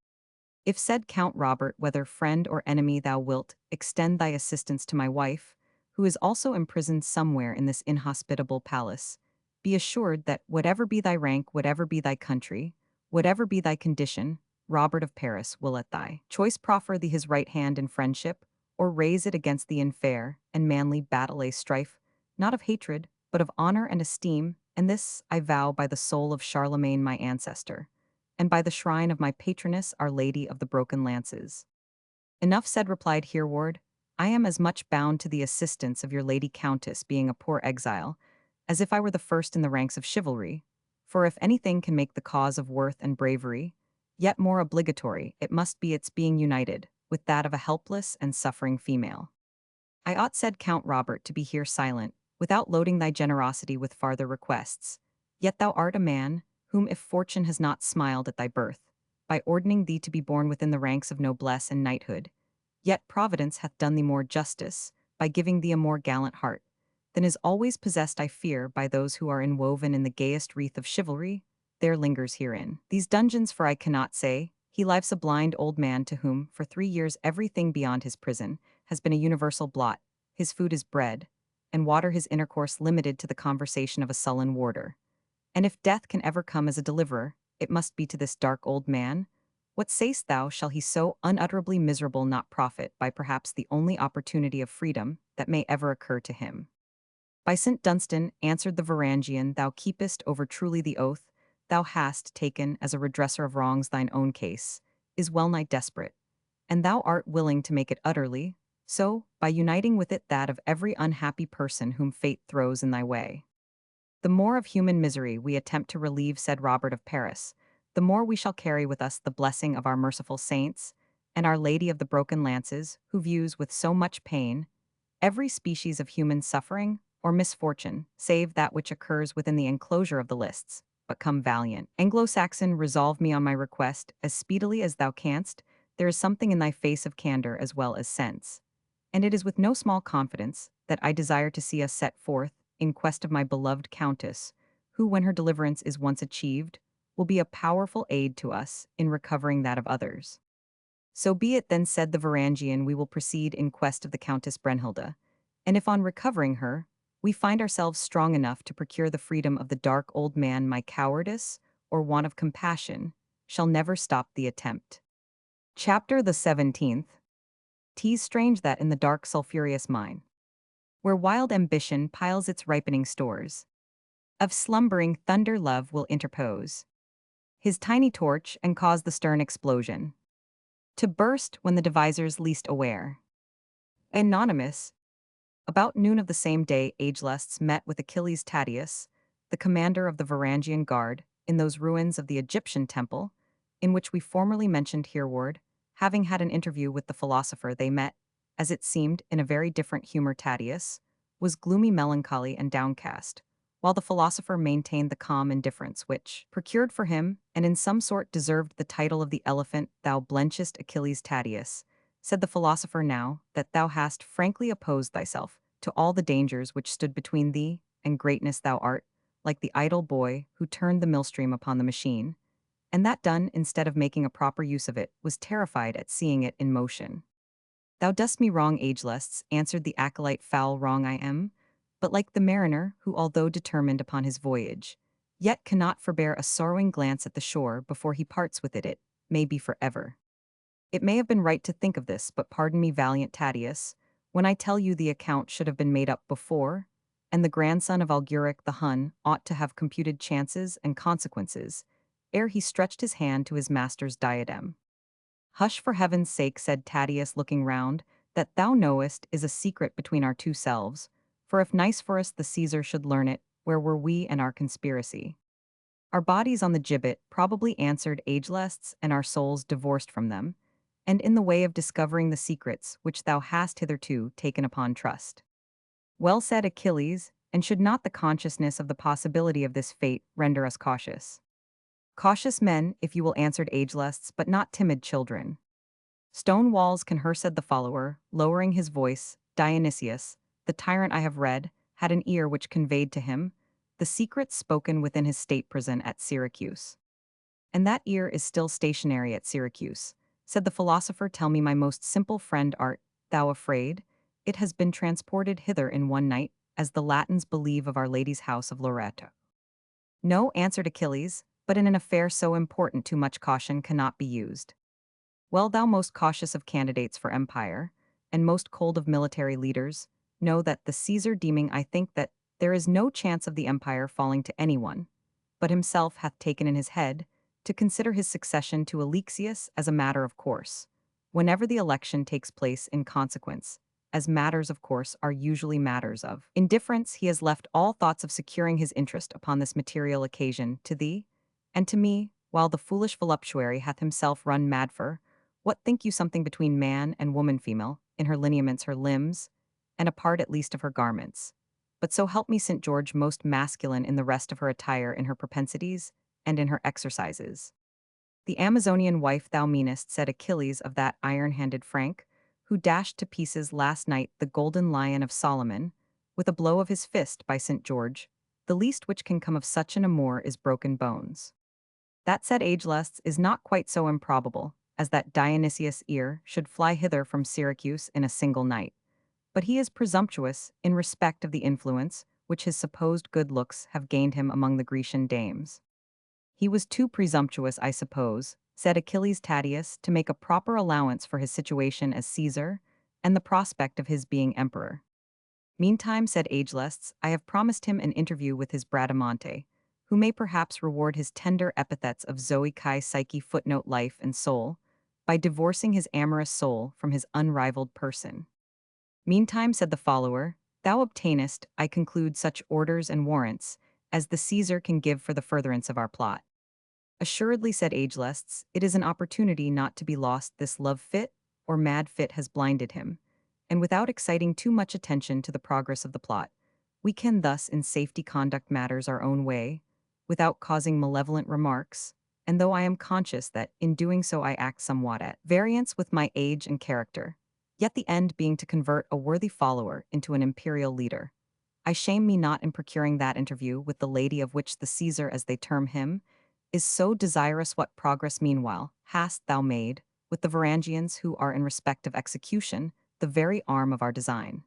If, said Count Robert, whether friend or enemy, thou wilt extend thy assistance to my wife, who is also imprisoned somewhere in this inhospitable palace, be assured that whatever be thy rank, whatever be thy country, whatever be thy condition, Robert of Paris will at thy choice proffer thee his right hand in friendship, or raise it against thee in fair and manly battle, a strife, not of hatred, but of honor and esteem, and this I vow by the soul of Charlemagne my ancestor, and by the shrine of my patroness, Our Lady of the Broken Lances. Enough said, replied Hereward. I am as much bound to the assistance of your lady countess, being a poor exile, as if I were the first in the ranks of chivalry, for if anything can make the cause of worth and bravery, yet more obligatory, it must be its being united with that of a helpless and suffering female. I ought, said Count Robert, to be here silent, without loading thy generosity with farther requests. Yet thou art a man, whom if fortune has not smiled at thy birth, by ordaining thee to be born within the ranks of noblesse and knighthood, yet Providence hath done thee more justice, by giving thee a more gallant heart, than is always possessed, I fear, by those who are enwoven in the gayest wreath of chivalry. There lingers herein these dungeons, for I cannot say, he lives a blind old man to whom, for 3 years, everything beyond his prison has been a universal blot. His food is bread, and water, his intercourse limited to the conversation of a sullen warder. And if death can ever come as a deliverer, it must be to this dark old man. What sayst thou, shall he so unutterably miserable not profit by perhaps the only opportunity of freedom that may ever occur to him? By St. Dunstan, answered the Varangian, thou keepest over truly the oath thou hast taken as a redresser of wrongs. Thine own case is well nigh desperate, and thou art willing to make it utterly so by uniting with it that of every unhappy person whom fate throws in thy way. The more of human misery we attempt to relieve, said Robert of Paris, the more we shall carry with us the blessing of our merciful saints and Our Lady of the Broken Lances, who views with so much pain every species of human suffering or misfortune, save that which occurs within the enclosure of the lists. But come, valiant Anglo-Saxon, resolve me on my request as speedily as thou canst. There is something in thy face of candor as well as sense, and it is with no small confidence that I desire to see us set forth in quest of my beloved countess, who, when her deliverance is once achieved, will be a powerful aid to us in recovering that of others. So be it then, said the Varangian, we will proceed in quest of the Countess Brennhilda, and if on recovering her, we find ourselves strong enough to procure the freedom of the dark old man, my cowardice or want of compassion shall never stop the attempt. Chapter the 17th. 'Tis strange that in the dark sulphureous mine, where wild ambition piles its ripening stores, of slumbering thunder love will interpose, his tiny torch and cause the stern explosion to burst when the devisers least aware. Anonymous. About noon of the same day Ageless met with Achilles Tatius, the commander of the Varangian Guard, in those ruins of the Egyptian temple, in which we formerly mentioned hereward, having had an interview with the philosopher they met, as it seemed, in a very different humor. Tatius was gloomy, melancholy, and downcast, while the philosopher maintained the calm indifference which, procured for him, and in some sort deserved the title of the elephant. Thou blenchest Achilles Tatius, said the philosopher, now that thou hast frankly opposed thyself to all the dangers which stood between thee and greatness. Thou art like the idle boy who turned the millstream upon the machine, and that done instead of making a proper use of it, was terrified at seeing it in motion. Thou dost me wrong, Ageless, answered the acolyte. Foul wrong I am, but like the mariner who, although determined upon his voyage, yet cannot forbear a sorrowing glance at the shore before he parts with it may be forever. It may have been right to think of this, but pardon me, valiant Tatius, when I tell you the account should have been made up before, and the grandson of Alguric the Hun ought to have computed chances and consequences, ere he stretched his hand to his master's diadem. Hush, for heaven's sake, said Tatius, looking round, that thou knowest is a secret between our two selves, for if nice for us the Caesar should learn it, where were we and our conspiracy? Our bodies on the gibbet, probably, answered Ageless, and our souls divorced from them, and in the way of discovering the secrets which thou hast hitherto taken upon trust. Well said, Achilles, and should not the consciousness of the possibility of this fate render us cautious? Cautious men, if you will, answered Ageless, but not timid children. Stone walls can her, said the follower, lowering his voice. Dionysius, the tyrant I have read, had an ear which conveyed to him the secrets spoken within his state prison at Syracuse. And that ear is still stationary at Syracuse, said the philosopher. Tell me, my most simple friend, art thou afraid? It has been transported hither in one night, as the Latins believe of Our Lady's house of Loreto. No, answered Achilles, but in an affair so important too much caution cannot be used. Well, thou most cautious of candidates for empire, and most cold of military leaders, know that the Caesar, deeming, I think, that there is no chance of the empire falling to anyone, but himself hath taken in his head to consider his succession to Alexius as a matter of course, whenever the election takes place. In consequence, as matters of course are usually matters of indifference, he has left all thoughts of securing his interest upon this material occasion to thee and to me, while the foolish voluptuary hath himself run mad for, what think you, something between man and woman, female, in her lineaments, her limbs, and a part at least of her garments. But so help me St. George, most masculine in the rest of her attire, in her propensities, and in her exercises. The Amazonian wife thou meanest, said Achilles, of that iron-handed Frank, who dashed to pieces last night the golden lion of Solomon, with a blow of his fist. By St. George, the least which can come of such an amour is broken bones. That, said Ageless, is not quite so improbable, as that Dionysius' ear should fly hither from Syracuse in a single night. But he is presumptuous in respect of the influence which his supposed good looks have gained him among the Grecian dames. He was too presumptuous, I suppose, said Achilles Tatius, to make a proper allowance for his situation as Caesar, and the prospect of his being emperor. Meantime, said Ageless, I have promised him an interview with his Bradamante, who may perhaps reward his tender epithets of Zoe Kai Psyche footnote life and soul, by divorcing his amorous soul from his unrivaled person. Meantime, said the follower, thou obtainest, I conclude, such orders and warrants as the Caesar can give for the furtherance of our plot. Assuredly, said Ageless, it is an opportunity not to be lost. This love fit, or mad fit, has blinded him, and without exciting too much attention to the progress of the plot, we can thus in safety conduct matters our own way, without causing malevolent remarks, and though I am conscious that, in doing so, I act somewhat at variance with my age and character, yet the end being to convert a worthy follower into an imperial leader, I shame me not in procuring that interview with the lady of which the Caesar, as they term him, is so desirous. What progress, meanwhile, hast thou made with the Varangians, who are in respect of execution the very arm of our design?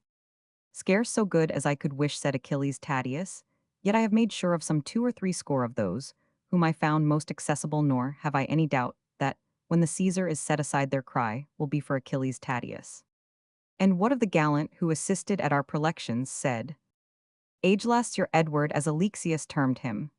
Scarce so good as I could wish, said Achilles Tatius, yet I have made sure of some 2 or 3 score of those, whom I found most accessible, nor have I any doubt that, when the Caesar is set aside, their cry will be for Achilles Tatius. And what of the gallant who assisted at our prelections, said Ageless, your Edward, as Alexius termed him?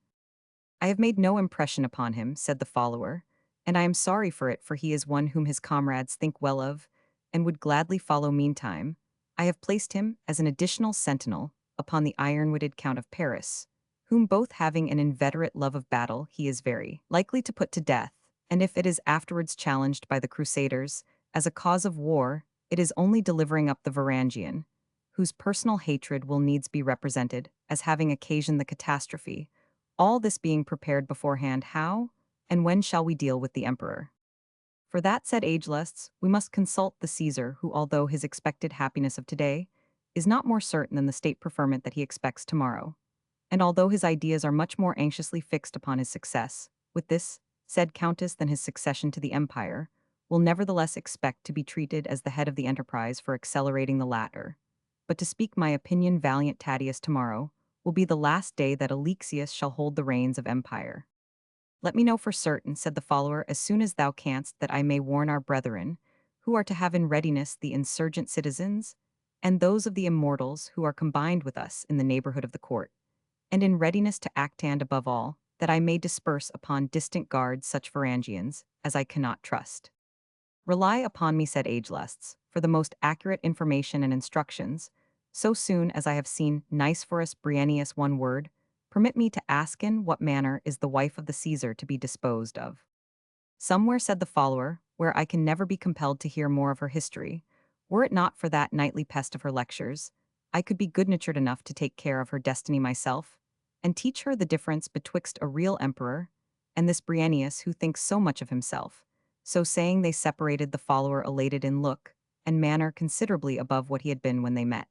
I have made no impression upon him, said the follower, and I am sorry for it, for he is one whom his comrades think well of, and would gladly follow meantime. I have placed him as an additional sentinel upon the iron-witted Count of Paris, whom both having an inveterate love of battle he is very likely to put to death, and if it is afterwards challenged by the Crusaders as a cause of war, it is only delivering up the Varangian, whose personal hatred will needs be represented as having occasioned the catastrophe. All this being prepared beforehand, how and when shall we deal with the emperor? For that, said Agelusts, we must consult the Caesar, who, although his expected happiness of today is not more certain than the state preferment that he expects tomorrow, and although his ideas are much more anxiously fixed upon his success, with this said countess than his succession to the empire, will nevertheless expect to be treated as the head of the enterprise for accelerating the latter. But to speak my opinion, valiant Tatius, tomorrow will be the last day that Alexius shall hold the reins of empire. Let me know for certain, said the follower, as soon as thou canst, that I may warn our brethren, who are to have in readiness the insurgent citizens, and those of the immortals who are combined with us in the neighborhood of the court, and in readiness to act, and above all, that I may disperse upon distant guards such Varangians as I cannot trust. Rely upon me, said Agelusts, for the most accurate information and instructions. So soon as I have seen Nicephorus Briennius, one word, permit me to ask in what manner is the wife of the Caesar to be disposed of. Somewhere, said the follower, where I can never be compelled to hear more of her history. Were it not for that nightly pest of her lectures, I could be good-natured enough to take care of her destiny myself, and teach her the difference betwixt a real emperor and this Briennius who thinks so much of himself. So saying, they separated, the follower elated in look and manner considerably above what he had been when they met.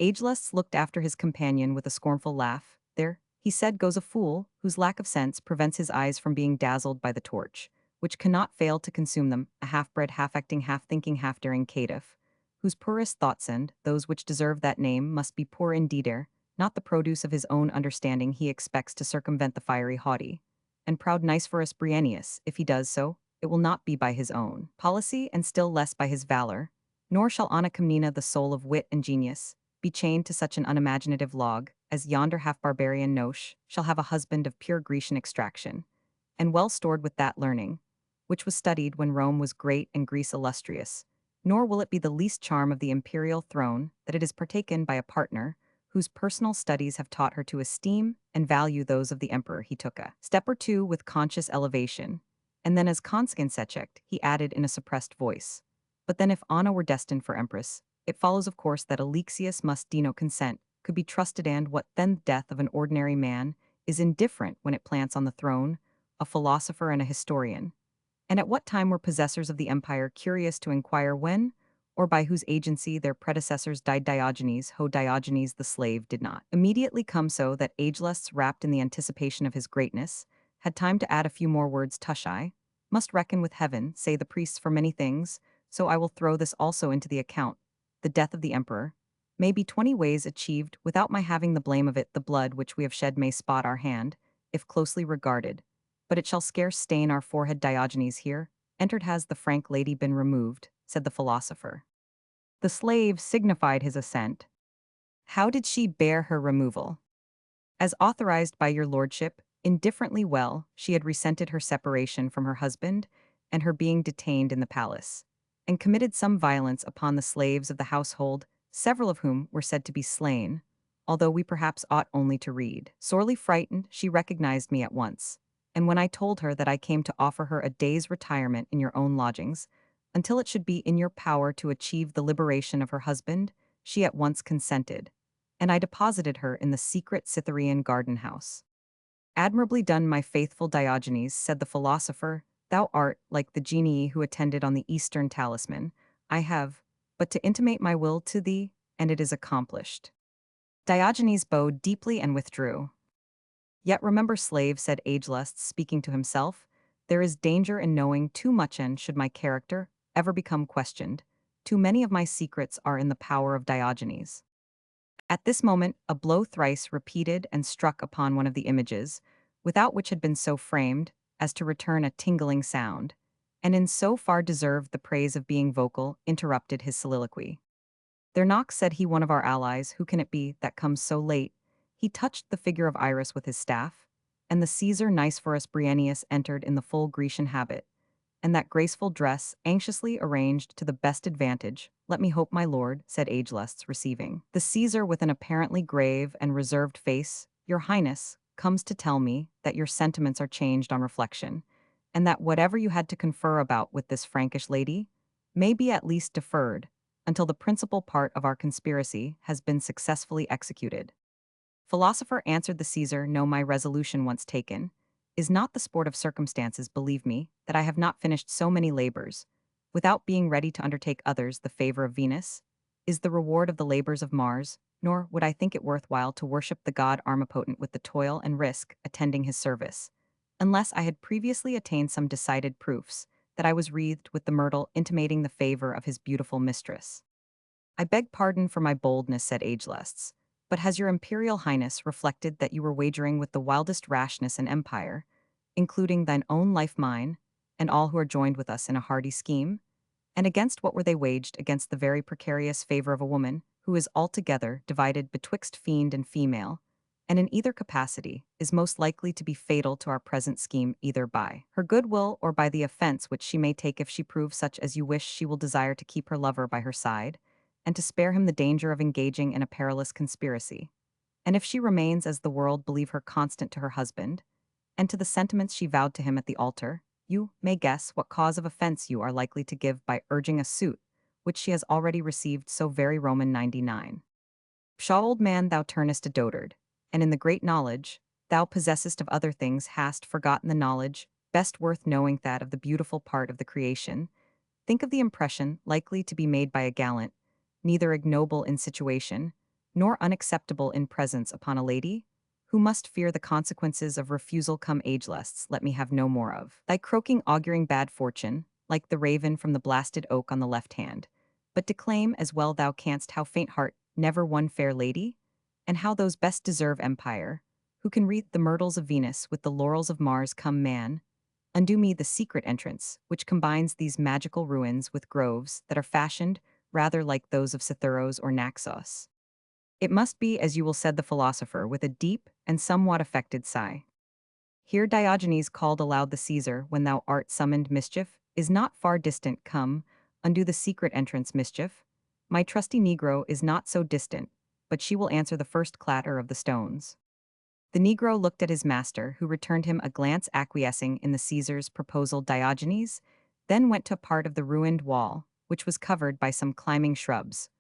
Agelusts looked after his companion with a scornful laugh. There, he said, goes a fool, whose lack of sense prevents his eyes from being dazzled by the torch, which cannot fail to consume them, a half-bred, half-acting, half-thinking, half-daring caitiff, whose poorest thoughts and those which deserve that name must be poor indeeder, not the produce of his own understanding. He expects to circumvent the fiery haughty and proud Nicephorus Briennius. If he does so, it will not be by his own policy, and still less by his valor, nor shall Anna Comnena, the soul of wit and genius, be chained to such an unimaginative log as yonder half-barbarian Nosh shall have a husband of pure Grecian extraction, and well stored with that learning, which was studied when Rome was great and Greece illustrious, nor will it be the least charm of the imperial throne that it is partaken by a partner whose personal studies have taught her to esteem and value those of the emperor. He took a step or two with conscious elevation, and then, as consequent, he added in a suppressed voice, but then if Anna were destined for empress, it follows of course that Alexius must deno consent, could be trusted, and what then the death of an ordinary man is indifferent when it plants on the throne a philosopher and a historian. And at what time were possessors of the empire curious to inquire when, or by whose agency their predecessors died? Diogenes, ho Diogenes the slave, did not immediately come, so that Agelusts, wrapped in the anticipation of his greatness, had time to add a few more words. Tush, I must reckon with heaven, say the priests, for many things, so I will throw this also into the account. The death of the emperor may be 20 ways achieved without my having the blame of it. The blood which we have shed may spot our hand, if closely regarded, but it shall scarce stain our forehead. Diogenes here entered. Has the frank lady been removed? Said the philosopher. The slave signified his assent. How did she bear her removal? As authorized by your lordship, indifferently well. She had resented her separation from her husband and her being detained in the palace, and committed some violence upon the slaves of the household, several of whom were said to be slain, although we perhaps ought only to read. Sorely frightened, she recognized me at once, and when I told her that I came to offer her a day's retirement in your own lodgings, until it should be in your power to achieve the liberation of her husband, she at once consented, and I deposited her in the secret Cytherean garden house. Admirably done, my faithful Diogenes, said the philosopher. Thou art like the genii who attended on the Eastern talisman. I have but to intimate my will to thee, and it is accomplished. Diogenes bowed deeply and withdrew. Yet remember, slave, said Agelust, speaking to himself, there is danger in knowing too much, and should my character ever become questioned, too many of my secrets are in the power of Diogenes. At this moment, a blow thrice repeated and struck upon one of the images, without which had been so framed as to return a tingling sound, and in so far deserved the praise of being vocal, interrupted his soliloquy. There knocks, said he, one of our allies. Who can it be that comes so late? He touched the figure of Iris with his staff, and the Caesar Nicephorus Briennius entered in the full Grecian habit, and that graceful dress anxiously arranged to the best advantage. Let me hope, my lord, said Agelusts, receiving the Caesar with an apparently grave and reserved face. Your Highness comes to tell me that your sentiments are changed on reflection, and that whatever you had to confer about with this Frankish lady may be at least deferred until the principal part of our conspiracy has been successfully executed. Philosopher, answered the Caesar, no, my resolution once taken is not the sport of circumstances. Believe me, that I have not finished so many labors, without being ready to undertake others. The favor of Venus is the reward of the labors of Mars, nor would I think it worthwhile to worship the god Armipotent with the toil and risk attending his service, unless I had previously attained some decided proofs that I was wreathed with the myrtle intimating the favor of his beautiful mistress. I beg pardon for my boldness, said Agelusts, but has your Imperial Highness reflected that you were wagering with the wildest rashness and empire, including thine own life, mine, and all who are joined with us in a hardy scheme? And against what were they waged? Against the very precarious favor of a woman, who is altogether divided betwixt fiend and female, and in either capacity is most likely to be fatal to our present scheme, either by her goodwill or by the offense which she may take if she prove such as you wish. She will desire to keep her lover by her side, and to spare him the danger of engaging in a perilous conspiracy. And if she remains as the world believe her constant to her husband, and to the sentiments she vowed to him at the altar, you may guess what cause of offense you are likely to give by urging a suit, which she has already received so very Roman 99. Pshaw, old man, thou turnest a dotard, and in the great knowledge thou possessest of other things hast forgotten the knowledge best worth knowing, that of the beautiful part of the creation. Think of the impression likely to be made by a gallant, neither ignoble in situation, nor unacceptable in presence, upon a lady, who must fear the consequences of refusal. Come, Agelusts, let me have no more of thy croaking auguring bad fortune, like the raven from the blasted oak on the left hand, but declaim as well thou canst how faint heart never won fair lady, and how those best deserve empire, who can wreath the myrtles of Venus with the laurels of Mars. Come, man, undo me the secret entrance, which combines these magical ruins with groves that are fashioned rather like those of Cytheros or Naxos. It must be as you will, said the philosopher with a deep and somewhat affected sigh. Here Diogenes called aloud the Caesar, when thou art summoned. Mischief is not far distant. Come, undo the secret entrance. Mischief, my trusty Negro, is not so distant, but she will answer the first clatter of the stones. The Negro looked at his master, who returned him a glance acquiescing in the Caesar's proposal. Diogenes then went to a part of the ruined wall, which was covered by some climbing shrubs,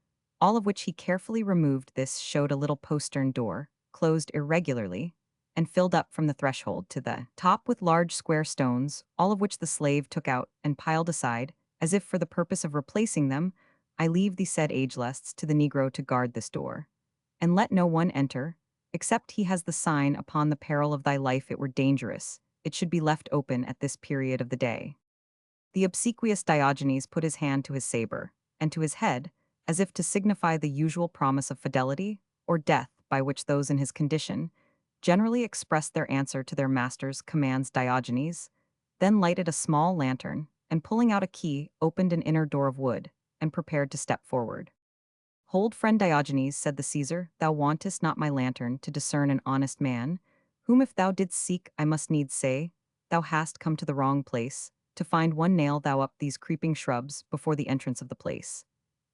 all of which he carefully removed. This showed a little postern door, closed irregularly, and filled up from the threshold to the top with large square stones, all of which the slave took out and piled aside, as if for the purpose of replacing them. I leave thee, said Agelusts to the Negro, to guard this door, and let no one enter, except he has the sign upon the peril of thy life. It were dangerous it should be left open at this period of the day. The obsequious Diogenes put his hand to his saber, and to his head, as if to signify the usual promise of fidelity, or death, by which those in his condition generally expressed their answer to their master's commands. Diogenes then lighted a small lantern, and pulling out a key, opened an inner door of wood, and prepared to step forward. Hold, friend Diogenes, said the Caesar, thou wantest not my lantern to discern an honest man, whom if thou didst seek, I must needs say, thou hast come to the wrong place. To find one, nail thou up these creeping shrubs before the entrance of the place,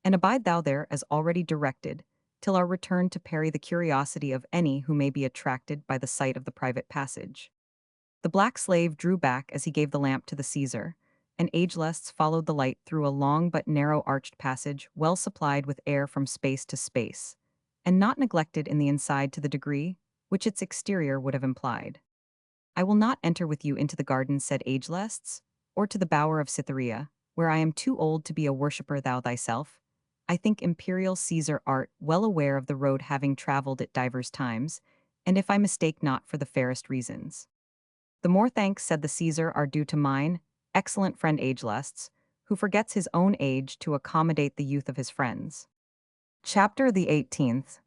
and abide thou there as already directed, till our return, to parry the curiosity of any who may be attracted by the sight of the private passage. The black slave drew back as he gave the lamp to the Caesar, and Agelusts followed the light through a long but narrow arched passage, well supplied with air from space to space, and not neglected in the inside to the degree which its exterior would have implied. I will not enter with you into the garden, said Agelusts, or to the bower of Cytherea, where I am too old to be a worshipper. Thou thyself, I think, Imperial Caesar, art well aware of the road, having travelled it divers times, and if I mistake not, for the fairest reasons. The more thanks, said the Caesar, are due to mine excellent friend Agelusts, who forgets his own age to accommodate the youth of his friends. Chapter the 18th.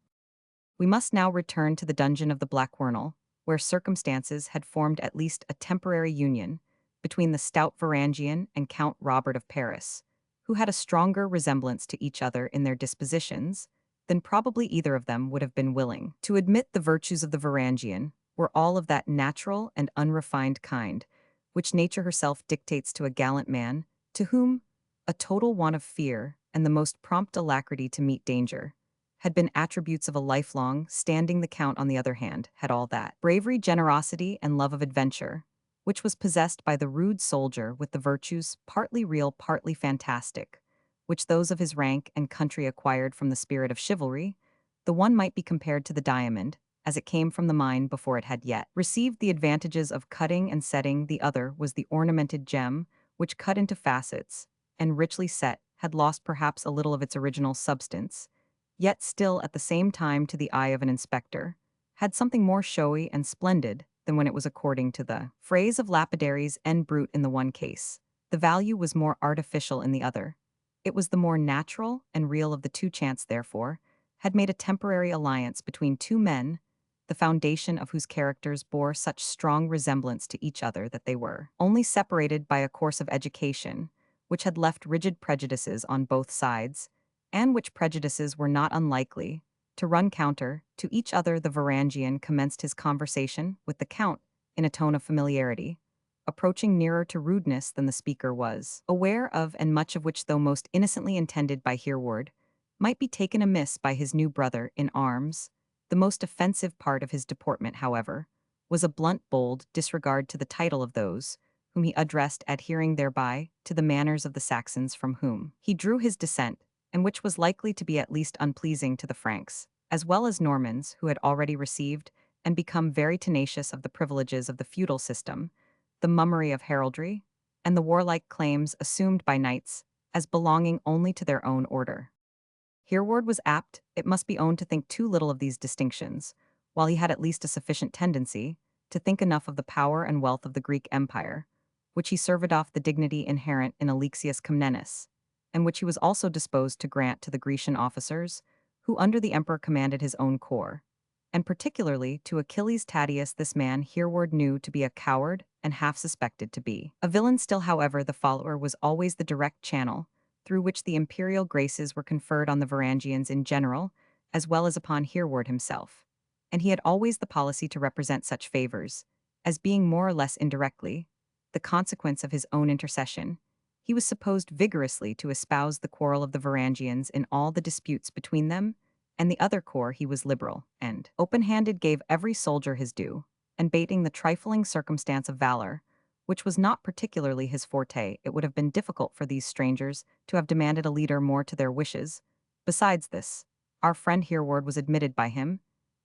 We must now return to the dungeon of the Black Wernal, where circumstances had formed at least a temporary union between the stout Varangian and Count Robert of Paris, who had a stronger resemblance to each other in their dispositions than probably either of them would have been willing to admit. The virtues of the Varangian were all of that natural and unrefined kind, which nature herself dictates to a gallant man, to whom a total want of fear and the most prompt alacrity to meet danger had been attributes of a lifelong standing. The Count, on the other hand, had all that bravery, generosity, and love of adventure, which was possessed by the rude soldier with the virtues partly real, partly fantastic, which those of his rank and country acquired from the spirit of chivalry. The one might be compared to the diamond, as it came from the mine before it had yet received the advantages of cutting and setting. The other was the ornamented gem, which cut into facets, and richly set, had lost perhaps a little of its original substance, yet still at the same time to the eye of an inspector, had something more showy and splendid than when it was, according to the phrase of lapidaries, en brute in the one case. The value was more artificial in the other. It was the more natural and real of the two. Chance, therefore, had made a temporary alliance between two men, the foundation of whose characters bore such strong resemblance to each other that they were only separated by a course of education, which had left rigid prejudices on both sides, and which prejudices were not unlikely to run counter to each other. The Varangian commenced his conversation with the Count in a tone of familiarity, approaching nearer to rudeness than the speaker was aware of, and much of which, though most innocently intended by Hereward, might be taken amiss by his new brother in arms. The most offensive part of his deportment, however, was a blunt, bold disregard to the title of those whom he addressed, adhering thereby to the manners of the Saxons from whom he drew his descent, and which was likely to be at least unpleasing to the Franks, as well as Normans who had already received and become very tenacious of the privileges of the feudal system, the mummery of heraldry, and the warlike claims assumed by knights as belonging only to their own order. Hereward was apt, it must be owned, to think too little of these distinctions, while he had at least a sufficient tendency to think enough of the power and wealth of the Greek Empire, which he served off the dignity inherent in Alexius Comnenus, and which he was also disposed to grant to the Grecian officers, who under the emperor commanded his own corps, and particularly to Achilles Tatius. This man Hereward knew to be a coward and half suspected to be a villain. Still, however, the follower was always the direct channel through which the imperial graces were conferred on the Varangians in general, as well as upon Hereward himself, and he had always the policy to represent such favors as being more or less indirectly the consequence of his own intercession. He was supposed vigorously to espouse the quarrel of the Varangians in all the disputes between them and the other corps. He was liberal and open-handed, gave every soldier his due, and bating the trifling circumstance of valor, which was not particularly his forte, it would have been difficult for these strangers to have demanded a leader more to their wishes. Besides this, our friend Hereward was admitted by him,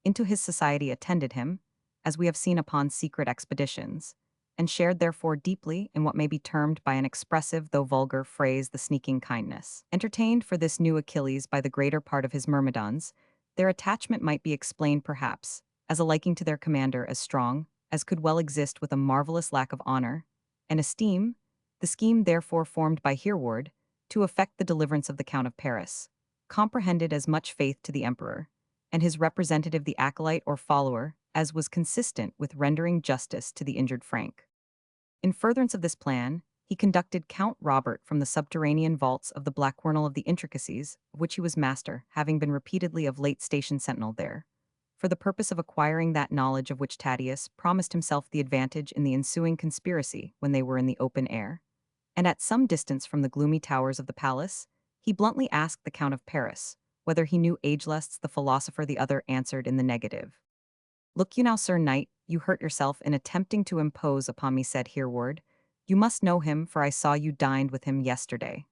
into his society, attended him, as we have seen, upon secret expeditions, and shared therefore deeply in what may be termed by an expressive though vulgar phrase the sneaking kindness entertained for this new Achilles by the greater part of his myrmidons. Their attachment might be explained perhaps as a liking to their commander as strong as could well exist with a marvelous lack of honor and esteem. The scheme therefore formed by Hereward to effect the deliverance of the Count of Paris comprehended as much faith to the emperor and his representative, the acolyte or follower, as was consistent with rendering justice to the injured Frank. In furtherance of this plan, he conducted Count Robert from the subterranean vaults of the Blackwernel of the intricacies of which he was master, having been repeatedly of late station sentinel there, for the purpose of acquiring that knowledge of which Tatius promised himself the advantage in the ensuing conspiracy when they were in the open air. And at some distance from the gloomy towers of the palace, he bluntly asked the Count of Paris whether he knew Ageless the philosopher. The other answered in the negative. "Look you now, Sir Knight, you hurt yourself in attempting to impose upon me," said Hereward. "You must know him, for I saw you dined with him yesterday."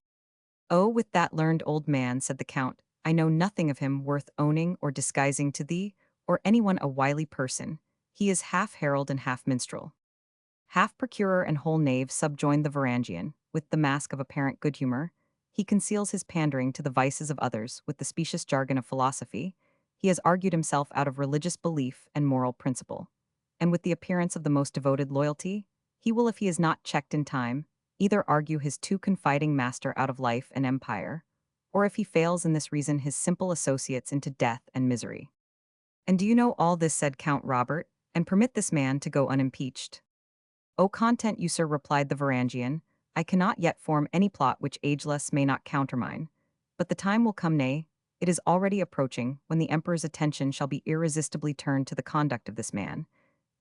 "Oh, with that learned old man," said the Count, "I know nothing of him worth owning or disguising to thee, or anyone a wily person. He is half herald and half minstrel." "Half procurer and whole knave," subjoined the Varangian, with the mask of apparent good humor. "He conceals his pandering to the vices of others with the specious jargon of philosophy. He has argued himself out of religious belief and moral principle, and with the appearance of the most devoted loyalty, he will, if he is not checked in time, either argue his too confiding master out of life and empire, or if he fails in this reason his simple associates into death and misery." "And do you know all this," said Count Robert, "and permit this man to go unimpeached?" "O content you, sir," replied the Varangian, "I cannot yet form any plot which Ageless may not countermine, but the time will come, nay, it is already approaching, when the emperor's attention shall be irresistibly turned to the conduct of this man,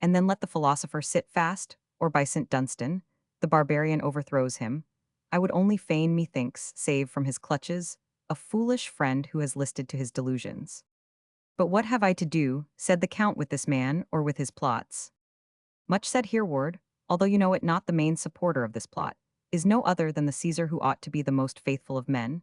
and then let the philosopher sit fast, or by St. Dunstan, the barbarian overthrows him, I would only fain, methinks, save from his clutches a foolish friend who has listed to his delusions. But what have I to do, said the Count, with this man, or with his plots? Much said Hereward, although you know it not, the main supporter of this plot is no other than the Caesar who ought to be the most faithful of men.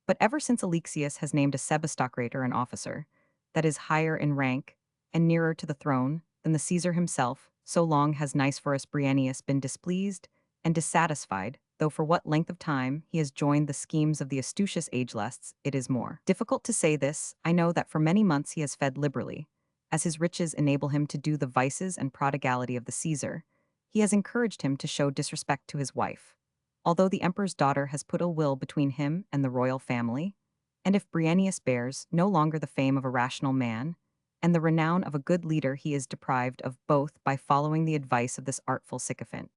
But ever since Alexius has named a sebastocrator an officer, that is higher in rank and nearer to the throne than the Caesar himself, so long has Nicephorus Briennius been displeased and dissatisfied, though for what length of time he has joined the schemes of the astucious agelestes, it is more difficult to say this. I know that for many months he has fed liberally, as his riches enable him to do the vices and prodigality of the Caesar. He has encouraged him to show disrespect to his wife, although the emperor's daughter has put a will between him and the royal family, and if Briennius bears no longer the fame of a rational man, and the renown of a good leader, he is deprived of both by following the advice of this artful sycophant.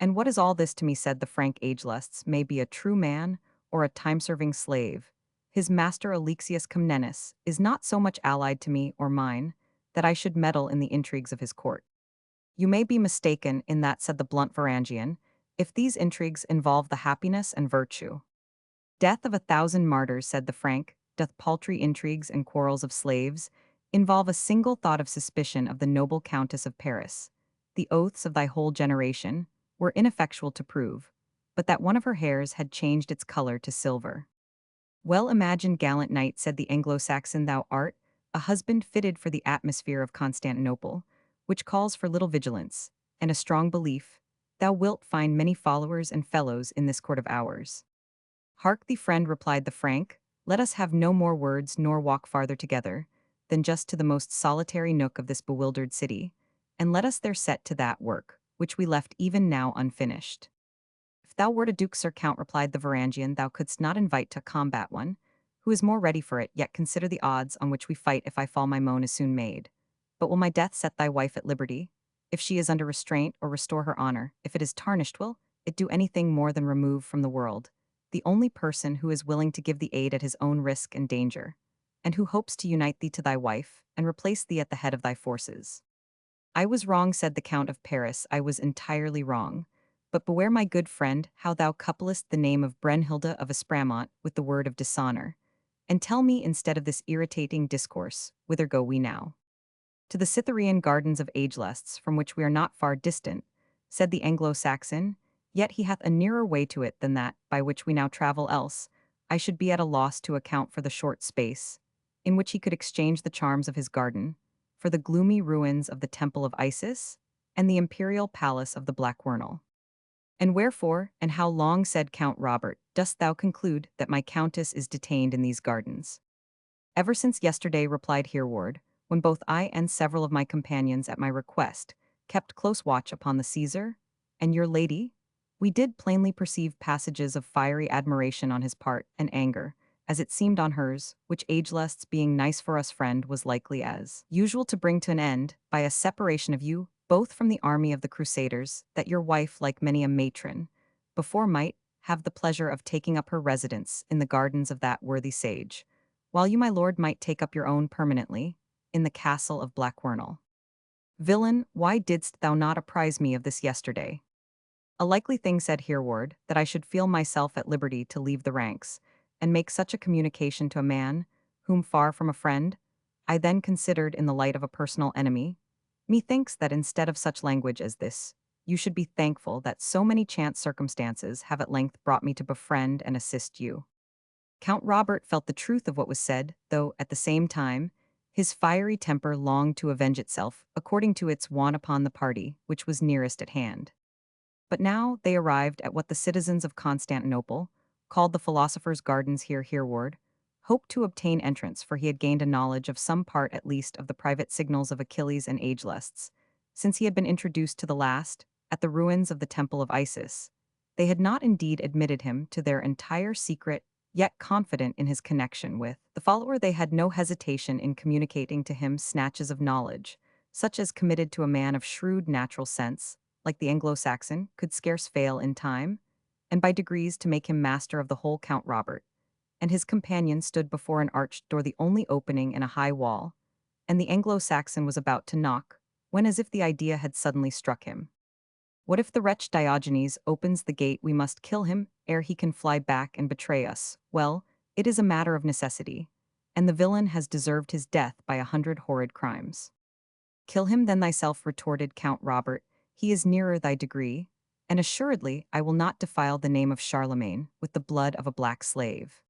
And what is all this to me, said the frank agelusts, may be a true man or a time-serving slave. His master Alexius Comnenus is not so much allied to me or mine that I should meddle in the intrigues of his court. You may be mistaken in that, said the blunt Varangian, if these intrigues involve the happiness and virtue. Death of 1,000 martyrs, said the Frank, doth paltry intrigues and quarrels of slaves involve a single thought of suspicion of the noble Countess of Paris. The oaths of thy whole generation were ineffectual to prove, but that one of her hairs had changed its color to silver. Well imagined, gallant knight, said the Anglo-Saxon, thou art a husband fitted for the atmosphere of Constantinople, which calls for little vigilance and a strong belief. Thou wilt find many followers and fellows in this court of ours. Hark thee, friend, replied the Frank, let us have no more words nor walk farther together than just to the most solitary nook of this bewildered city, and let us there set to that work which we left even now unfinished. If thou wert a duke, Sir Count, replied the Varangian, thou couldst not invite to combat one who is more ready for it, yet consider the odds on which we fight. If I fall, my moan is soon made. But will my death set thy wife at liberty, if she is under restraint, or restore her honor? If it is tarnished, will it do anything more than remove from the world the only person who is willing to give thee aid at his own risk and danger, and who hopes to unite thee to thy wife, and replace thee at the head of thy forces? I was wrong, said the Count of Paris, I was entirely wrong. But beware, my good friend, how thou couplest the name of Brennhilda of Espramont with the word of dishonor. And tell me, instead of this irritating discourse, whither go we now? To the Cytherean gardens of agelusts, from which we are not far distant, said the Anglo-Saxon, yet he hath a nearer way to it than that by which we now travel, else I should be at a loss to account for the short space in which he could exchange the charms of his garden for the gloomy ruins of the Temple of Isis and the imperial palace of the Black Wernal. And wherefore, and how long, said Count Robert, dost thou conclude that my countess is detained in these gardens? Ever since yesterday, replied Hereward, when both I and several of my companions, at my request, kept close watch upon the Caesar and your lady. We did plainly perceive passages of fiery admiration on his part, and anger, as it seemed, on hers, which agelusts, being nice for us friend, was likely as usual to bring to an end by a separation of you both from the army of the Crusaders, that your wife, like many a matron before, might have the pleasure of taking up her residence in the gardens of that worthy sage, while you, my lord, might take up your own permanently in the castle of Blackwernal. Villain, why didst thou not apprise me of this yesterday? A likely thing, said Hereward, that I should feel myself at liberty to leave the ranks, and make such a communication to a man, whom, far from a friend, I then considered in the light of a personal enemy. Methinks that instead of such language as this, you should be thankful that so many chance circumstances have at length brought me to befriend and assist you. Count Robert felt the truth of what was said, though, at the same time, his fiery temper longed to avenge itself, according to its wont, upon the party which was nearest at hand. But now they arrived at what the citizens of Constantinople, called the Philosopher's Gardens. Here Hereward hoped to obtain entrance, for he had gained a knowledge of some part at least of the private signals of Achilles and agelusts, since he had been introduced to the last, at the ruins of the Temple of Isis. They had not indeed admitted him to their entire secret, yet confident in his connection with the follower, they had no hesitation in communicating to him snatches of knowledge, such as, committed to a man of shrewd natural sense, like the Anglo-Saxon, could scarce fail in time, and by degrees to make him master of the whole. Count Robert and his companion stood before an arched door, the only opening in a high wall, and the Anglo-Saxon was about to knock, when as if the idea had suddenly struck him. What if the wretch Diogenes opens the gate we must kill him ere he can fly back and betray us? Well, it is a matter of necessity, and the villain has deserved his death by 100 horrid crimes. Kill him then thyself, retorted Count Robert, he is nearer thy degree, and assuredly I will not defile the name of Charlemagne with the blood of a black slave.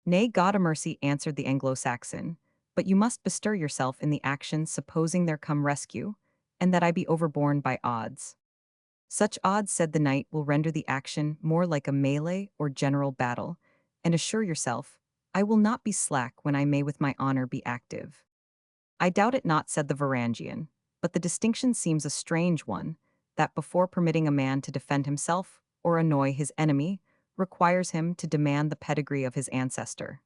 Nay, God a mercy, answered the Anglo-Saxon, but you must bestir yourself in the action, supposing there come rescue, and that I be overborne by odds. Such odds, said the knight, will render the action more like a melee or general battle, and assure yourself, I will not be slack when I may with my honor be active. I doubt it not, said the Varangian, but the distinction seems a strange one, that before permitting a man to defend himself or annoy his enemy, requires him to demand the pedigree of his ancestor.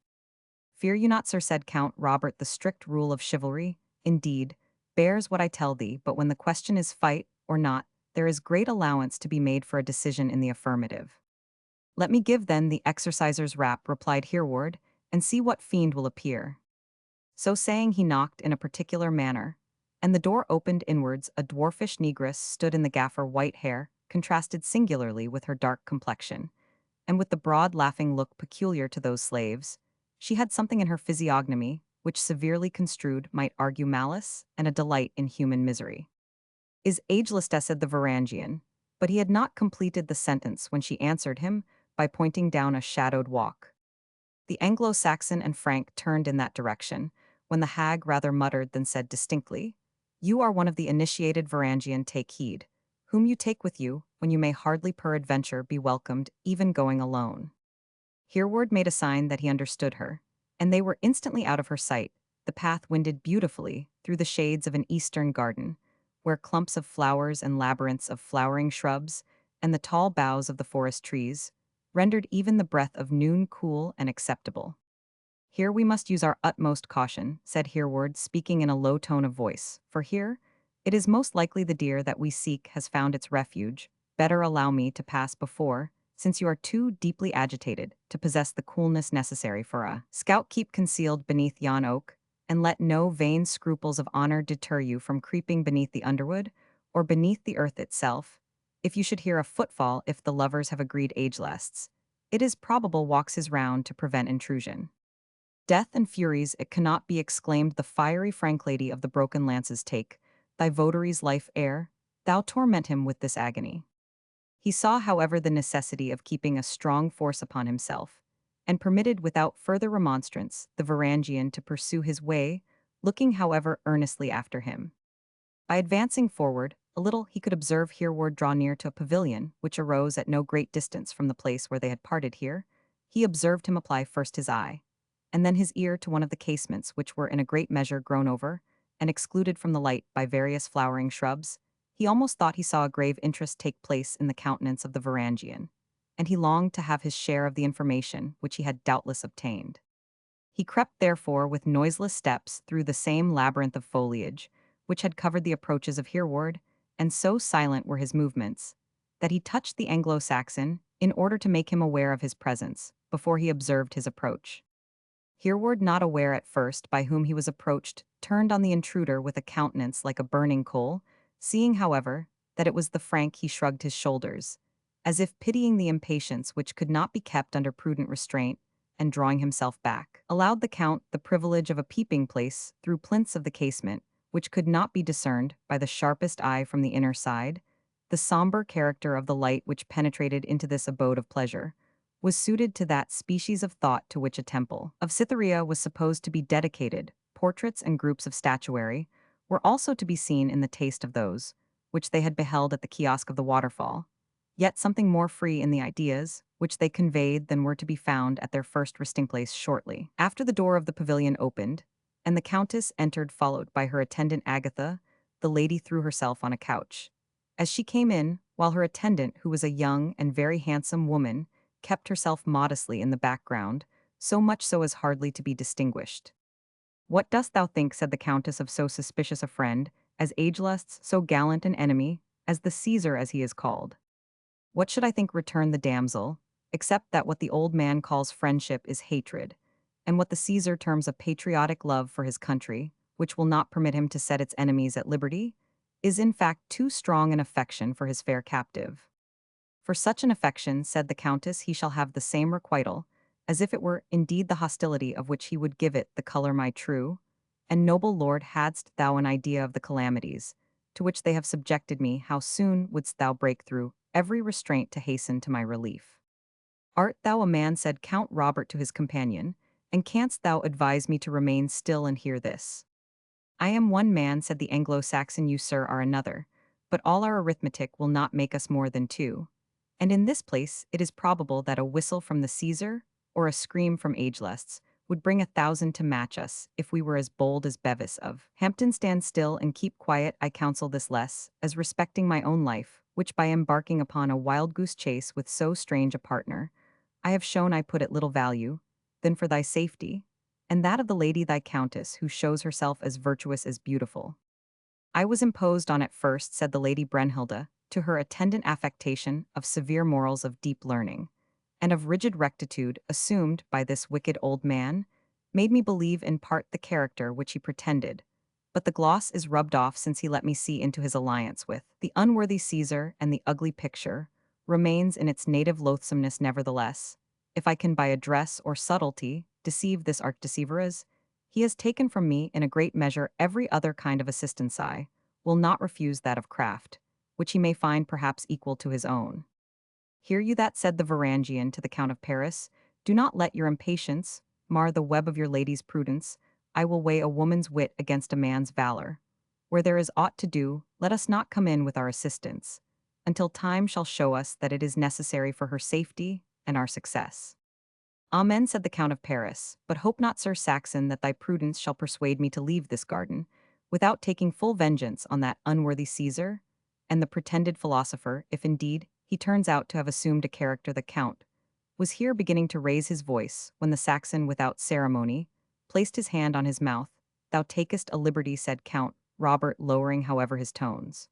Fear you not, sir, said Count Robert, the strict rule of chivalry, indeed, bears what I tell thee, but when the question is fight or not, there is great allowance to be made for a decision in the affirmative. Let me give then the exerciser's rap, replied Hereward, and see what fiend will appear. So saying, he knocked in a particular manner, and the door opened inwards. A dwarfish negress stood in the gaffer. White hair contrasted singularly with her dark complexion, and with the broad laughing look peculiar to those slaves. She had something in her physiognomy which, severely construed, might argue malice and a delight in human misery. Is ageless, said the Varangian, but he had not completed the sentence when she answered him by pointing down a shadowed walk. The Anglo-Saxon and Frank turned in that direction, when the hag rather muttered than said distinctly, You are one of the initiated, Varangian, take heed, whom you take with you, when you may hardly peradventure be welcomed, even going alone. Hereward made a sign that he understood her, and they were instantly out of her sight. The path winded beautifully through the shades of an eastern garden, where clumps of flowers and labyrinths of flowering shrubs, and the tall boughs of the forest trees, rendered even the breath of noon cool and acceptable. Here we must use our utmost caution, said Hereward, speaking in a low tone of voice, for here, it is most likely the deer that we seek has found its refuge. Better allow me to pass before, since you are too deeply agitated to possess the coolness necessary for a scout. Keep concealed beneath yon oak, and let no vain scruples of honor deter you from creeping beneath the underwood, or beneath the earth itself. If you should hear a footfall, if the lovers have agreed ageless, it is probable walks his round to prevent intrusion. Death and furies, it cannot be exclaimed the fiery frank lady of the broken lances, take thy votary's life ere thou torment him with this agony. He saw, however, the necessity of keeping a strong force upon himself, and permitted without further remonstrance the Varangian to pursue his way, looking, however, earnestly after him. By advancing forward a little, he could observe Hereward draw near to a pavilion which arose at no great distance from the place where they had parted. Here he observed him apply first his eye, and then his ear to one of the casements, which were in a great measure grown over and excluded from the light by various flowering shrubs. He almost thought he saw a grave interest take place in the countenance of the Varangian, and he longed to have his share of the information which he had doubtless obtained. He crept therefore with noiseless steps through the same labyrinth of foliage which had covered the approaches of Hereward, and so silent were his movements that he touched the Anglo-Saxon in order to make him aware of his presence before he observed his approach. Hereward, not aware at first by whom he was approached, turned on the intruder with a countenance like a burning coal. Seeing, however, that it was the Frank, he shrugged his shoulders, as if pitying the impatience which could not be kept under prudent restraint, and drawing himself back, allowed the Count the privilege of a peeping place through plinths of the casement, which could not be discerned by the sharpest eye from the inner side. The somber character of the light which penetrated into this abode of pleasure was suited to that species of thought to which a temple of Cytherea was supposed to be dedicated. Portraits and groups of statuary were also to be seen in the taste of those which they had beheld at the kiosk of the waterfall, yet something more free in the ideas which they conveyed than were to be found at their first resting place. Shortly after, the door of the pavilion opened, and the Countess entered, followed by her attendant Agatha. The lady threw herself on a couch as she came in, while her attendant, who was a young and very handsome woman, kept herself modestly in the background, so much so as hardly to be distinguished. What dost thou think, said the Countess, of so suspicious a friend, as ageless, so gallant an enemy, as the Caesar as he is called? What should I think, returned the damsel, except that what the old man calls friendship is hatred, and what the Caesar terms a patriotic love for his country, which will not permit him to set its enemies at liberty? is in fact too strong an affection for his fair captive. For such an affection, said the Countess, he shall have the same requital, as if it were indeed the hostility of which he would give it the colour. My true and noble lord, hadst thou an idea of the calamities to which they have subjected me, how soon wouldst thou break through every restraint to hasten to my relief? Art thou a man, said Count Robert to his companion, and canst thou advise me to remain still and hear this? I am one man, said the Anglo-Saxon, you, sir, are another, but all our arithmetic will not make us more than two. And in this place it is probable that a whistle from the Caesar, or a scream from Agelusts, would bring 1,000 to match us, if we were as bold as Bevis of Hampton. Stand still and keep quiet, I counsel this less, as respecting my own life, which by embarking upon a wild goose chase with so strange a partner, I have shown I put at little value, than for thy safety, and that of the lady thy countess, who shows herself as virtuous as beautiful. I was imposed on at first, said the Lady Brunhilda, to her attendant affectation of severe morals, of deep learning, and of rigid rectitude assumed by this wicked old man, made me believe in part the character which he pretended, but the gloss is rubbed off since he let me see into his alliance with the unworthy Caesar, and the ugly picture remains in its native loathsomeness. Nevertheless, if I can by address or subtlety deceive this arch-deceiver, he has taken from me in a great measure every other kind of assistance. I will not refuse that of craft, which he may find perhaps equal to his own. Hear you that, said the Varangian to the Count of Paris, do not let your impatience mar the web of your lady's prudence. I will weigh a woman's wit against a man's valor. Where there is aught to do, let us not come in with our assistance, until time shall show us that it is necessary for her safety and our success. Amen, said the Count of Paris, but hope not, Sir Saxon, that thy prudence shall persuade me to leave this garden, without taking full vengeance on that unworthy Caesar, and the pretended philosopher, if indeed he turns out to have assumed a character. The Count was here beginning to raise his voice, when the Saxon, without ceremony, placed his hand on his mouth. Thou takest a liberty, said Count Robert, lowering however his tones.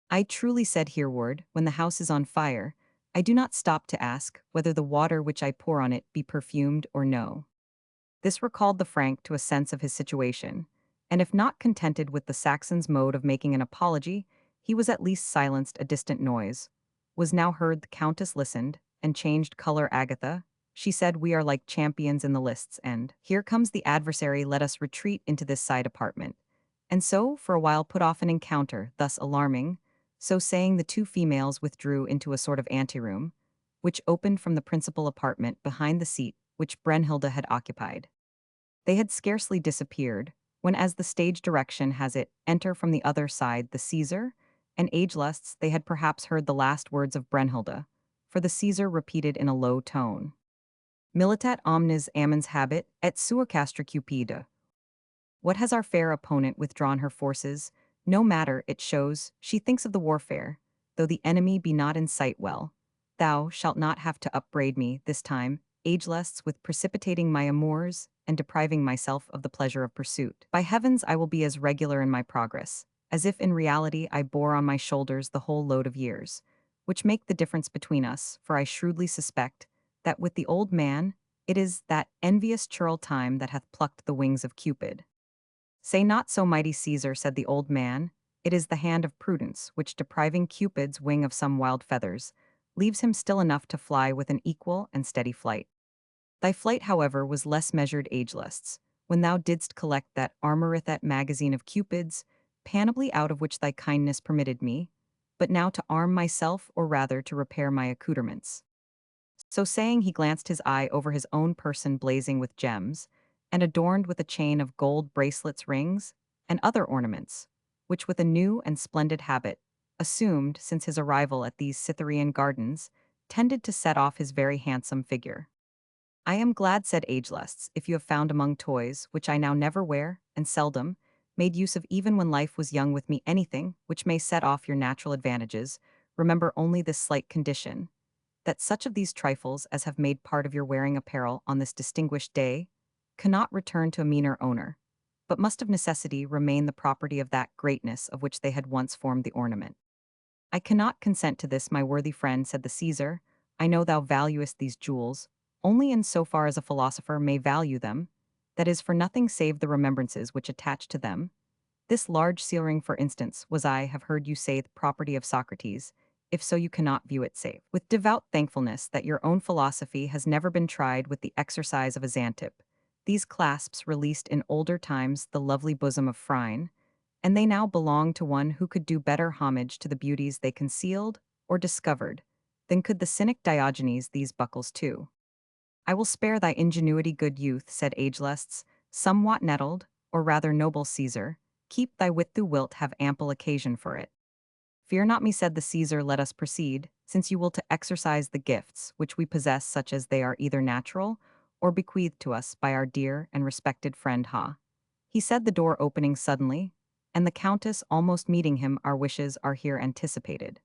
I truly, said Hereward, when the house is on fire, I do not stop to ask whether the water which I pour on it be perfumed or no. This recalled the Frank to a sense of his situation, and if not contented with the Saxon's mode of making an apology, he was at least silenced. A distant noise was now heard. The Countess listened, and changed color. Agatha, she said, we are like champions in the lists, and here comes the adversary. Let us retreat into this side apartment. And so, for a while, put off an encounter, thus alarming. So saying, the two females withdrew into a sort of anteroom, which opened from the principal apartment behind the seat which Brunhilda had occupied. They had scarcely disappeared, when, as the stage direction has it, enter from the other side the Caesar and Agelusts. They had perhaps heard the last words of Brunhilda, for the Caesar repeated in a low tone, Militat omnes amens habet, et sua castra cupida. What has our fair opponent withdrawn her forces? No matter, it shows, she thinks of the warfare, though the enemy be not in sight. Well, thou shalt not have to upbraid me, this time, Agelusts, with precipitating my amours, and depriving myself of the pleasure of pursuit. By heavens, I will be as regular in my progress, as if in reality I bore on my shoulders the whole load of years, which make the difference between us, for I shrewdly suspect that with the old man, it is that envious churl time that hath plucked the wings of Cupid. Say not so, mighty Caesar, said the old man, it is the hand of prudence, which, depriving Cupid's wing of some wild feathers, leaves him still enough to fly with an equal and steady flight. Thy flight, however, was less measured, Agelusts, when thou didst collect that armorithet magazine of Cupid's, panoply out of which thy kindness permitted me, but now to arm myself, or rather to repair my accoutrements. So saying, he glanced his eye over his own person, blazing with gems, and adorned with a chain of gold bracelets, rings, and other ornaments, which with a new and splendid habit, assumed since his arrival at these Cytherean gardens, tended to set off his very handsome figure. I am glad, said Agelusts, if you have found among toys, which I now never wear, and seldom, made use of even when life was young with me, anything which may set off your natural advantages. Remember only this slight condition, that such of these trifles as have made part of your wearing apparel on this distinguished day cannot return to a meaner owner, but must of necessity remain the property of that greatness of which they had once formed the ornament. I cannot consent to this, my worthy friend, said the Caesar. I know thou valuest these jewels only in so far as a philosopher may value them, that is, for nothing save the remembrances which attach to them. This large seal ring, for instance, was I have heard you say the property of Socrates, if so you cannot view it safe. With devout thankfulness that your own philosophy has never been tried with the exercise of a Xantip, these clasps released in older times the lovely bosom of Phryne, and they now belong to one who could do better homage to the beauties they concealed or discovered than could the cynic Diogenes these buckles too. I will spare thy ingenuity, good youth, said Agelusts, somewhat nettled, or rather noble Caesar, keep thy wit, thou wilt have ample occasion for it. Fear not me, said the Caesar, let us proceed, since you will to exercise the gifts which we possess, such as they are either natural or bequeathed to us by our dear and respected friend Ha. He said, the door opening suddenly, and the Countess almost meeting him. Our wishes are here anticipated.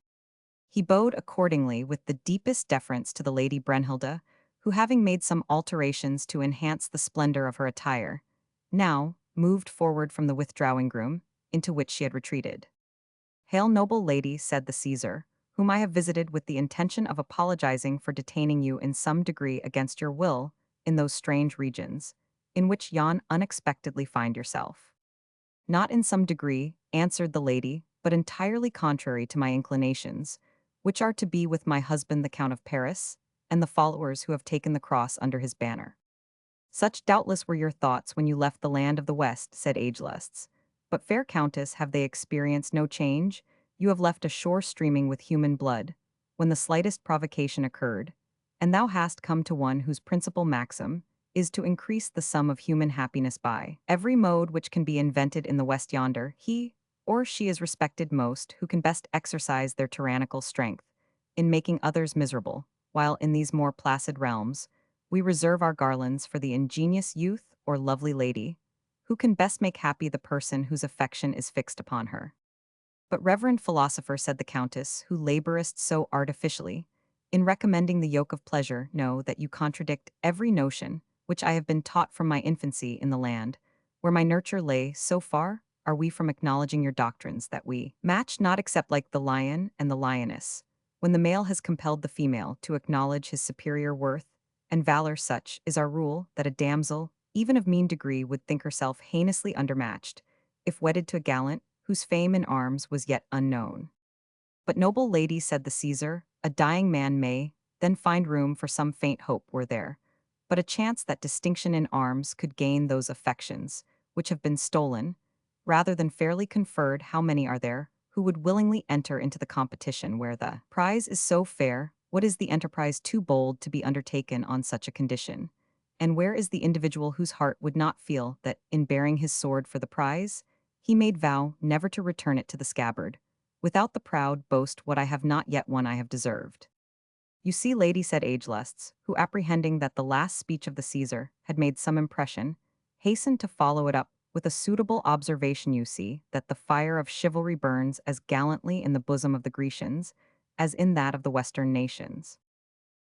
He bowed accordingly with the deepest deference to the Lady Brunhilde, who, having made some alterations to enhance the splendor of her attire, now moved forward from the withdrawing room, into which she had retreated. Hail, noble lady, said the Caesar, whom I have visited with the intention of apologizing for detaining you in some degree against your will in those strange regions, in which yon unexpectedly find yourself. Not in some degree, answered the lady, but entirely contrary to my inclinations, which are to be with my husband the Count of Paris, and the followers who have taken the cross under his banner. Such doubtless were your thoughts when you left the land of the West, said Agelusts. But, fair Countess, have they experienced no change? You have left a shore streaming with human blood, when the slightest provocation occurred, and thou hast come to one whose principal maxim is to increase the sum of human happiness by every mode which can be invented in the West yonder. He or she is respected most who can best exercise their tyrannical strength in making others miserable, while in these more placid realms, we reserve our garlands for the ingenious youth or lovely lady, who can best make happy the person whose affection is fixed upon her. But, reverend philosopher, said the Countess, who laborest so artificially, in recommending the yoke of pleasure, know that you contradict every notion which I have been taught from my infancy in the land, where my nurture lay. So far are we from acknowledging your doctrines that we match not except like the lion and the lioness, when the male has compelled the female to acknowledge his superior worth and valor. Such is our rule that a damsel, even of mean degree, would think herself heinously undermatched, if wedded to a gallant whose fame in arms was yet unknown. But, noble lady, said the Caesar, a dying man may then find room for some faint hope were there, but a chance that distinction in arms could gain those affections which have been stolen, rather than fairly conferred. How many are there who would willingly enter into the competition where the prize is so fair? What is the enterprise too bold to be undertaken on such a condition? And where is the individual whose heart would not feel that, in bearing his sword for the prize, he made vow never to return it to the scabbard, without the proud boast, what I have not yet won I have deserved? You see, lady, said Agelusts, who, apprehending that the last speech of the Caesar had made some impression, hastened to follow it up with a suitable observation. You see that the fire of chivalry burns as gallantly in the bosom of the Grecians as in that of the Western nations.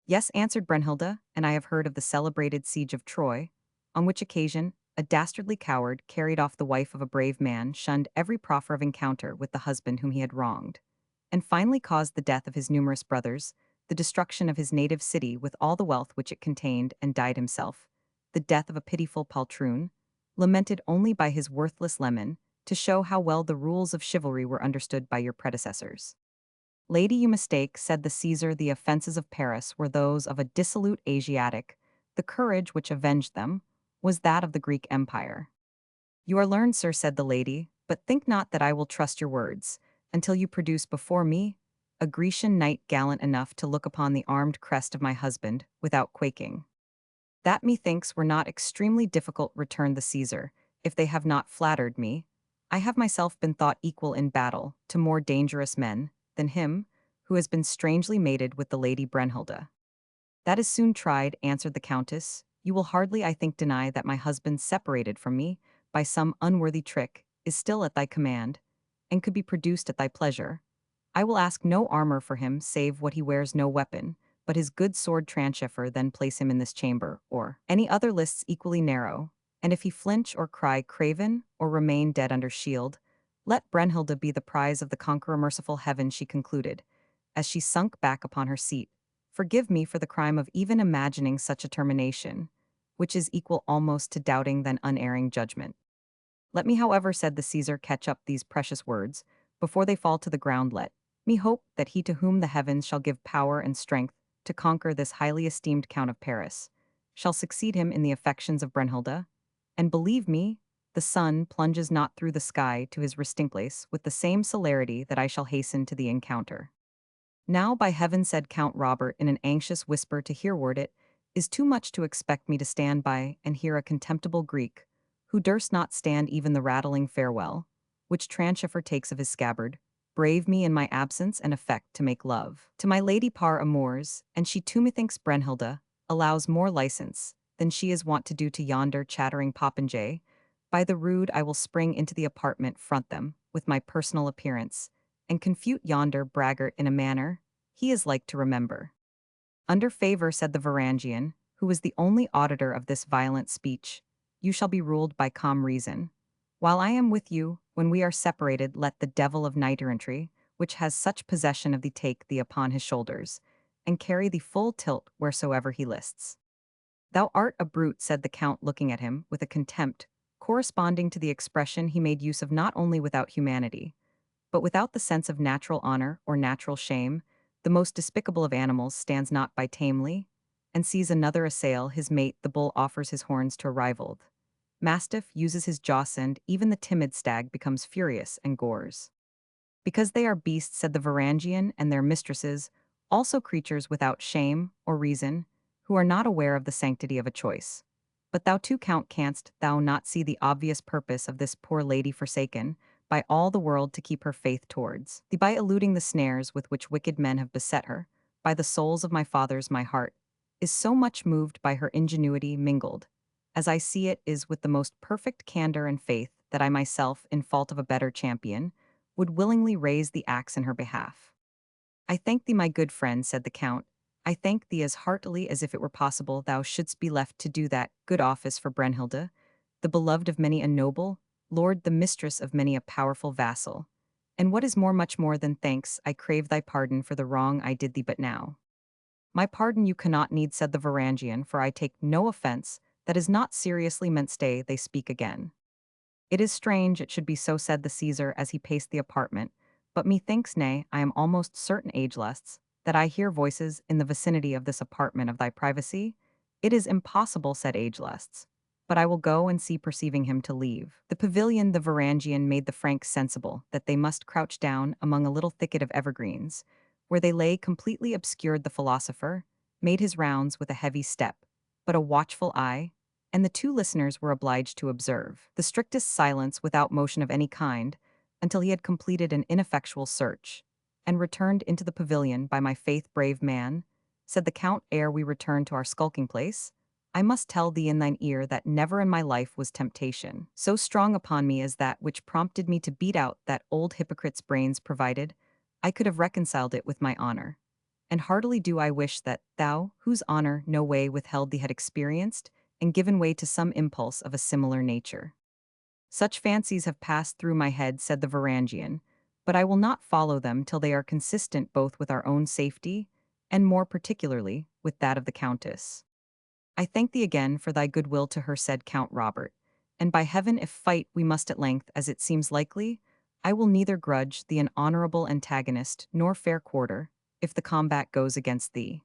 Yes, answered Brunhilde, and I have heard of the celebrated siege of Troy, on which occasion a dastardly coward carried off the wife of a brave man, shunned every proffer of encounter with the husband whom he had wronged, and finally caused the death of his numerous brothers, the destruction of his native city with all the wealth which it contained, and died himself, the death of a pitiful poltroon, lamented only by his worthless leman, to show how well the rules of chivalry were understood by your predecessors. Lady, you mistake, said the Caesar. The offenses of Paris were those of a dissolute Asiatic. The courage which avenged them was that of the Greek Empire. You are learned, sir, said the lady, but think not that I will trust your words, until you produce before me a Grecian knight gallant enough to look upon the armed crest of my husband without quaking. That, methinks, were not extremely difficult, returned the Caesar, if they have not flattered me. I have myself been thought equal in battle to more dangerous men than him who has been strangely mated with the Lady Brunhilde. That is soon tried, answered the Countess. You will hardly, I think, deny that my husband, separated from me by some unworthy trick, is still at thy command, and could be produced at thy pleasure. I will ask no armor for him, save what he wears, no weapon, but his good sword Tranchefer. Then place him in this chamber, or any other lists equally narrow, and if he flinch or cry craven, or remain dead under shield, let Brunhilde be the prize of the conqueror. Merciful heaven, she concluded, as she sunk back upon her seat, forgive me for the crime of even imagining such a termination, which is equal almost to doubting than unerring judgment. Let me, however, said the Caesar, catch up these precious words, before they fall to the ground. Let me hope that he to whom the heavens shall give power and strength to conquer this highly esteemed Count of Paris, shall succeed him in the affections of Brunhilde, and believe me, the sun plunges not through the sky to his resting place with the same celerity that I shall hasten to the encounter. Now by heaven, said Count Robert in an anxious whisper to Hereward, it is too much to expect me to stand by and hear a contemptible Greek, who durst not stand even the rattling farewell, which Trancheffer takes of his scabbard, brave me in my absence and affect to make love to my lady par amours, and she too methinks Brunhilde allows more license than she is wont to do to yonder chattering popinjay. By the rood I will spring into the apartment, front them, with my personal appearance, and confute yonder braggart in a manner he is like to remember. Under favor, said the Varangian, who was the only auditor of this violent speech, you shall be ruled by calm reason. While I am with you, when we are separated, let the devil of knight-errantry, which has such possession of thee, take thee upon his shoulders, and carry thee full tilt wheresoever he lists. Thou art a brute, said the Count, looking at him with a contempt corresponding to the expression he made use of, not only without humanity, but without the sense of natural honor or natural shame. The most despicable of animals stands not by tamely, and sees another assail his mate. The bull offers his horns to a rival. Mastiff uses his jaws, and even the timid stag becomes furious and gores. Because they are beasts, said the Varangian, and their mistresses, also creatures without shame or reason, who are not aware of the sanctity of a choice. But thou too, Count, canst thou not see the obvious purpose of this poor lady forsaken by all the world to keep her faith towards thee, by eluding the snares with which wicked men have beset her? By the souls of my fathers, my heart is so much moved by her ingenuity, mingled, as I see it is, with the most perfect candor and faith, that I myself, in fault of a better champion, would willingly raise the axe in her behalf. I thank thee, my good friend, said the Count. I thank thee as heartily as if it were possible thou shouldst be left to do that good office for Brunhilde, the beloved of many a noble lord, the mistress of many a powerful vassal. And what is more, much more than thanks, I crave thy pardon for the wrong I did thee but now. My pardon you cannot need, said the Varangian, for I take no offense, that is not seriously meant. Stay, they speak again. It is strange it should be so, said the Caesar as he paced the apartment, but methinks, nay, I am almost certain, agelusts, that I hear voices in the vicinity of this apartment of thy privacy. It is impossible, said agelusts, but I will go and see. Perceiving him to leave the pavilion, the Varangian made the Franks sensible that they must crouch down among a little thicket of evergreens, where they lay completely obscured. The philosopher made his rounds with a heavy step, but a watchful eye, and the two listeners were obliged to observe the strictest silence without motion of any kind, until he had completed an ineffectual search, and returned into the pavilion. By my faith, brave man, said the Count, ere we return to our skulking place, I must tell thee in thine ear that never in my life was temptation so strong upon me as that which prompted me to beat out that old hypocrite's brains, provided I could have reconciled it with my honor. And heartily do I wish that thou, whose honor no way withheld thee, had experienced and given way to some impulse of a similar nature. Such fancies have passed through my head, said the Varangian, but I will not follow them till they are consistent both with our own safety, and more particularly with that of the Countess. I thank thee again for thy goodwill to her, said Count Robert, and by heaven, if fight we must at length, as it seems likely, I will neither grudge thee an honorable antagonist nor fair quarter, if the combat goes against thee.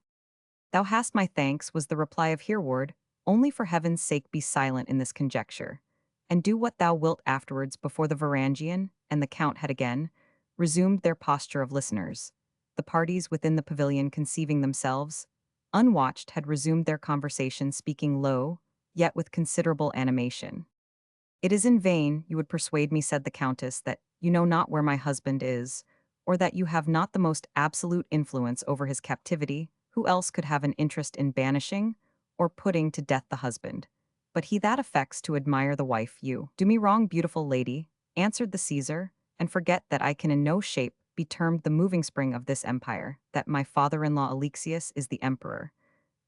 Thou hast my thanks, was the reply of Hereward, only for heaven's sake be silent in this conjecture, and do what thou wilt afterwards. Before the Varangian and the Count had again resumed their posture of listeners, the parties within the pavilion, conceiving themselves unwatched, had resumed their conversation, speaking low, yet with considerable animation. It is in vain you would persuade me, said the Countess, that you know not where my husband is, or that you have not the most absolute influence over his captivity. Who else could have an interest in banishing or putting to death the husband, but he that affects to admire the wife? You do me wrong, beautiful lady, answered the Caesar, and forget that I can in no shape be termed the moving spring of this empire, that my father-in-law Alexius is the emperor,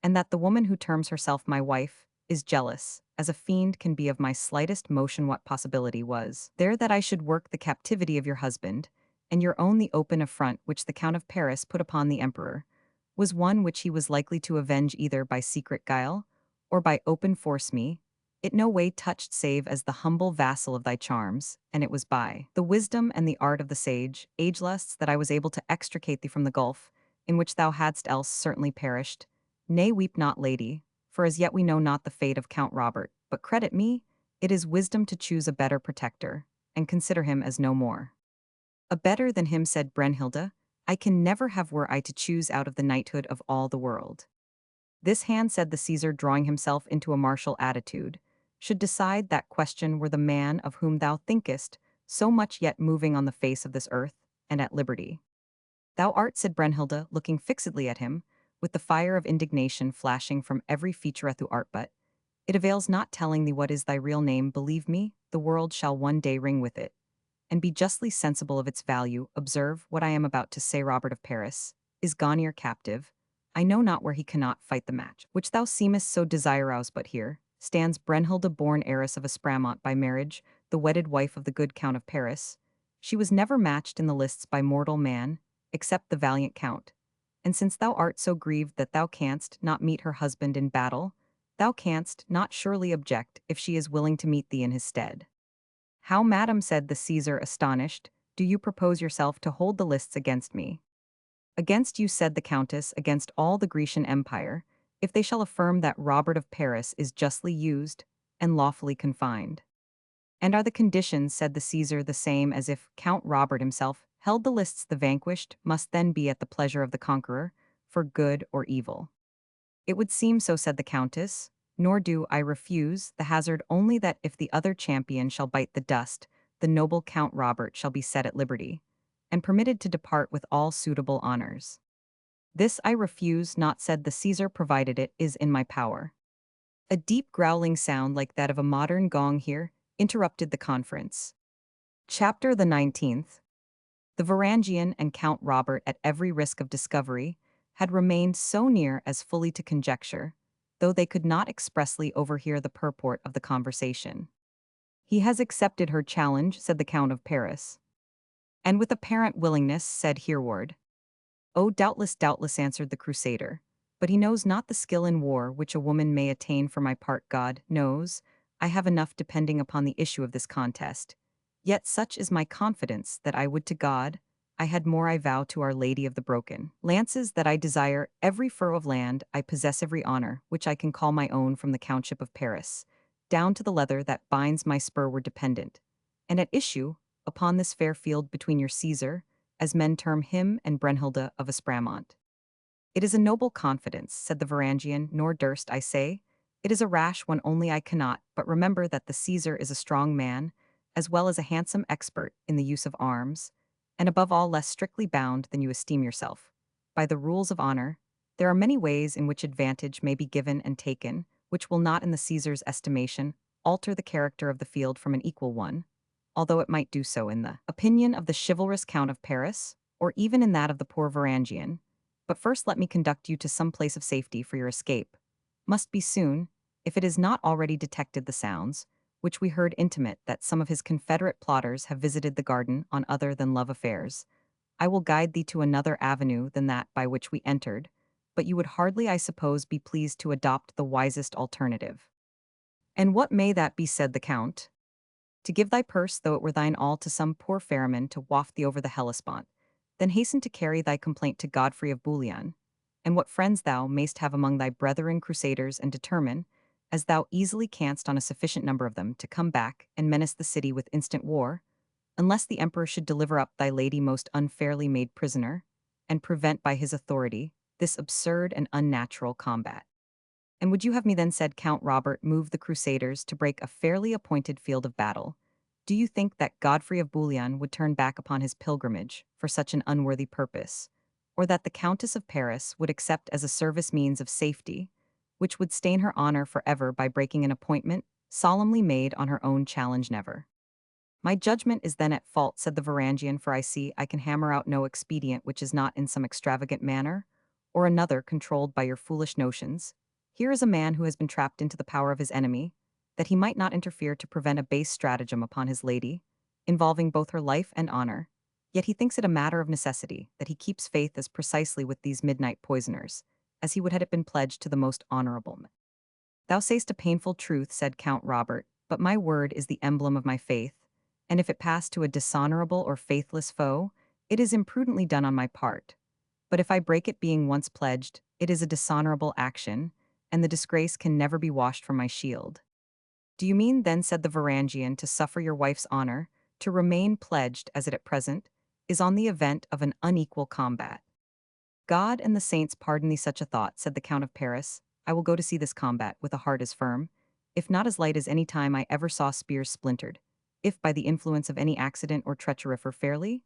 and that the woman who terms herself my wife is jealous, as a fiend can be, of my slightest motion. What possibility was there that I should work the captivity of your husband, and your own? The open affront which the Count of Paris put upon the emperor was one which he was likely to avenge either by secret guile or by open force. Me, It no way touched save as the humble vassal of thy charms, and it was by the wisdom and the art of the sage, agelusts, that I was able to extricate thee from the gulf, in which thou hadst else certainly perished. Nay, weep not, lady, for as yet we know not the fate of Count Robert, but credit me, it is wisdom to choose a better protector, and consider him as no more. A better than him, said Brennhilda, I can never have were I to choose out of the knighthood of all the world. This hand, said the Caesar, drawing himself into a martial attitude, should decide that question were the man of whom thou thinkest, so much yet moving on the face of this earth, and at liberty. Thou art, said Brennhilda, looking fixedly at him, with the fire of indignation flashing from every feature at thou art, but it avails not telling thee what is thy real name, believe me, the world shall one day ring with it, and be justly sensible of its value. Observe what I am about to say. Robert of Paris is gone here captive. I know not where he cannot fight the match, which thou seemest so desirous, but here stands Brennhilda, born heiress of Espramont by marriage, the wedded wife of the good Count of Paris. She was never matched in the lists by mortal man, except the valiant Count. And since thou art so grieved that thou canst not meet her husband in battle, thou canst not surely object if she is willing to meet thee in his stead. How, madam, said the Caesar, astonished, do you propose yourself to hold the lists against me? Against you, said the Countess, against all the Grecian Empire, if they shall affirm that Robert of Paris is justly used and lawfully confined. And are the conditions, said the Caesar, the same as if Count Robert himself held the lists? The vanquished must then be at the pleasure of the conqueror, for good or evil. It would seem so, said the Countess, nor do I refuse the hazard, only that if the other champion shall bite the dust, the noble Count Robert shall be set at liberty, and permitted to depart with all suitable honors. This I refuse not, said the Caesar, provided it is in my power. A deep growling sound like that of a modern gong here interrupted the conference. Chapter the 19th. The Varangian and Count Robert, at every risk of discovery, had remained so near as fully to conjecture, though they could not expressly overhear the purport of the conversation. He has accepted her challenge, said the Count of Paris. And with apparent willingness, said Hereward. Oh, doubtless, doubtless, answered the Crusader. But he knows not the skill in war which a woman may attain. For my part, God knows, I have enough depending upon the issue of this contest. Yet such is my confidence that I would to God, I had more I vow to Our Lady of the Broken Lances that I desire every furrow of land I possess every honor which I can call my own from the Countship of Paris, down to the leather that binds my spur were dependent. And at issue, upon this fair field between your Caesar, as men term him, and Brennhilda of Espramont. It is a noble confidence, said the Varangian, nor durst I say, it is a rash one only I cannot, but remember that the Caesar is a strong man, as well as a handsome expert in the use of arms, and above all less strictly bound than you esteem yourself. By the rules of honor, there are many ways in which advantage may be given and taken, which will not in the Caesar's estimation alter the character of the field from an equal one, although it might do so in the opinion of the chivalrous Count of Paris, or even in that of the poor Varangian. But first let me conduct you to some place of safety, for your escape must be soon, if it is not already detected the sounds, which we heard intimate that some of his confederate plotters have visited the garden on other than love affairs. I will guide thee to another avenue than that by which we entered, but you would hardly, I suppose, be pleased to adopt the wisest alternative. And what may that be, said the Count? To give thy purse, though it were thine all, to some poor ferryman to waft thee over the Hellespont, then hasten to carry thy complaint to Godfrey of Bouillon, and what friends thou mayst have among thy brethren crusaders, and determine, as thou easily canst on a sufficient number of them, to come back and menace the city with instant war, unless the emperor should deliver up thy lady most unfairly made prisoner, and prevent by his authority this absurd and unnatural combat. And would you have me then, said Count Robert, move the crusaders to break a fairly appointed field of battle? Do you think that Godfrey of Bouillon would turn back upon his pilgrimage for such an unworthy purpose, or that the Countess of Paris would accept as a service means of safety, which would stain her honor forever by breaking an appointment solemnly made on her own challenge? Never. My judgment is then at fault, said the Varangian, for I see I can hammer out no expedient which is not in some extravagant manner, or another controlled by your foolish notions. Here is a man who has been trapped into the power of his enemy, that he might not interfere to prevent a base stratagem upon his lady, involving both her life and honor, yet he thinks it a matter of necessity that he keeps faith as precisely with these midnight poisoners, as he would had it been pledged to the most honorable. Thou say'st a painful truth, said Count Robert, but my word is the emblem of my faith, and if it pass to a dishonorable or faithless foe, it is imprudently done on my part. But if I break it being once pledged, it is a dishonorable action, and the disgrace can never be washed from my shield. Do you mean then, said the Varangian, to suffer your wife's honor, to remain pledged as it at present, is on the event of an unequal combat? God and the saints pardon thee such a thought, said the Count of Paris. I will go to see this combat with a heart as firm, if not as light as any time I ever saw spears splintered, if by the influence of any accident or treachery fairly,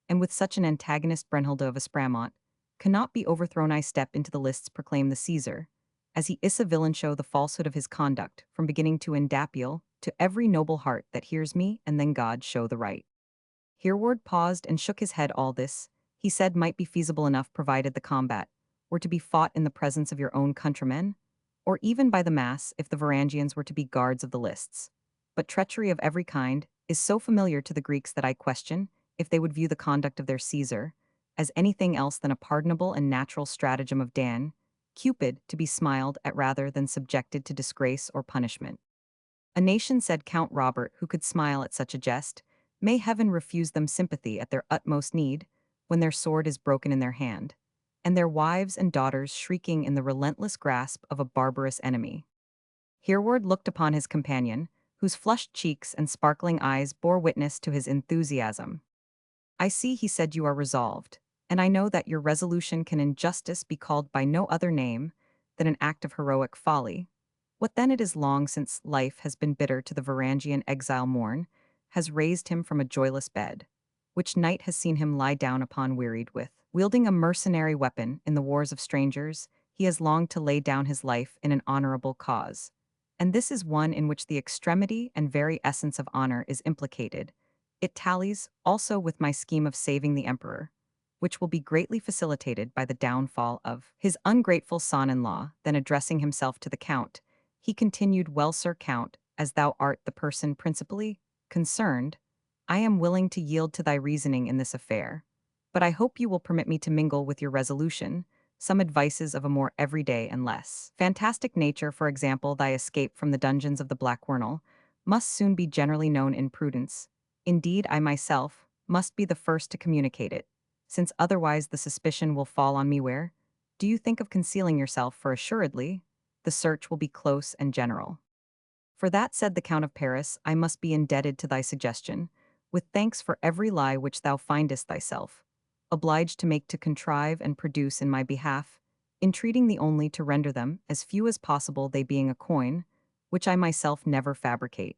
and with such an antagonist Brunhilde of Espramont, cannot be overthrown I step into the lists proclaim the Caesar, as he is a villain show the falsehood of his conduct, from beginning to end Dapiel, to every noble heart that hears me, and then God show the right. Hereward paused and shook his head. All this, he said, might be feasible enough provided the combat were to be fought in the presence of your own countrymen, or even by the mass if the Varangians were to be guards of the lists. But treachery of every kind is so familiar to the Greeks that I question if they would view the conduct of their Caesar as anything else than a pardonable and natural stratagem of Dan, Cupid, to be smiled at rather than subjected to disgrace or punishment. A nation, said Count Robert, who could smile at such a jest, may heaven refuse them sympathy at their utmost need, when their sword is broken in their hand, and their wives and daughters shrieking in the relentless grasp of a barbarous enemy. Hereward looked upon his companion, whose flushed cheeks and sparkling eyes bore witness to his enthusiasm. I see, he said, you are resolved, and I know that your resolution can in justice be called by no other name than an act of heroic folly. What then? It is long since life has been bitter to the Varangian exile. Morn has raised him from a joyless bed, which night has seen him lie down upon wearied with. Wielding a mercenary weapon in the wars of strangers, he has longed to lay down his life in an honorable cause. And this is one in which the extremity and very essence of honor is implicated. It tallies also with my scheme of saving the emperor, which will be greatly facilitated by the downfall of his ungrateful son-in-law. Then addressing himself to the count, he continued, well, Sir Count, as thou art the person principally concerned, I am willing to yield to thy reasoning in this affair, but I hope you will permit me to mingle with your resolution some advices of a more everyday and less fantastic nature. For example, thy escape from the dungeons of the Black Wernal must soon be generally known in prudence. Indeed, I myself must be the first to communicate it, since otherwise the suspicion will fall on me. Where do you think of concealing yourself? For assuredly, the search will be close and general. For that, said the Count of Paris, I must be indebted to thy suggestion, with thanks for every lie which thou findest thyself obliged to make, to contrive and produce in my behalf, entreating thee only to render them as few as possible, they being a coin, which I myself never fabricate.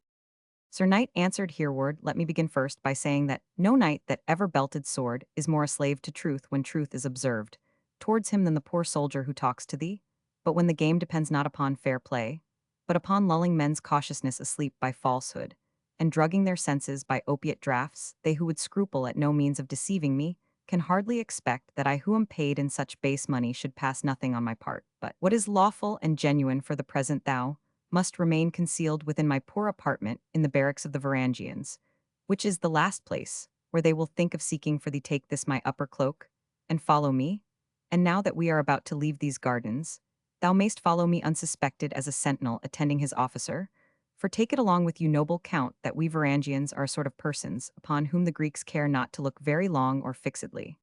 Sir Knight, answered Hereward, let me begin first by saying that no knight that ever belted sword is more a slave to truth when truth is observed towards him than the poor soldier who talks to thee, but when the game depends not upon fair play, but upon lulling men's cautiousness asleep by falsehood, and drugging their senses by opiate draughts, they who would scruple at no means of deceiving me can hardly expect that I who am paid in such base money should pass nothing on my part. But what is lawful and genuine for the present thou must remain concealed within my poor apartment in the barracks of the Varangians, which is the last place where they will think of seeking for thee. Take this my upper cloak, and follow me. And now that we are about to leave these gardens, thou mayst follow me unsuspected as a sentinel attending his officer, for take it along with you, noble Count, that we Varangians are a sort of persons upon whom the Greeks care not to look very long or fixedly.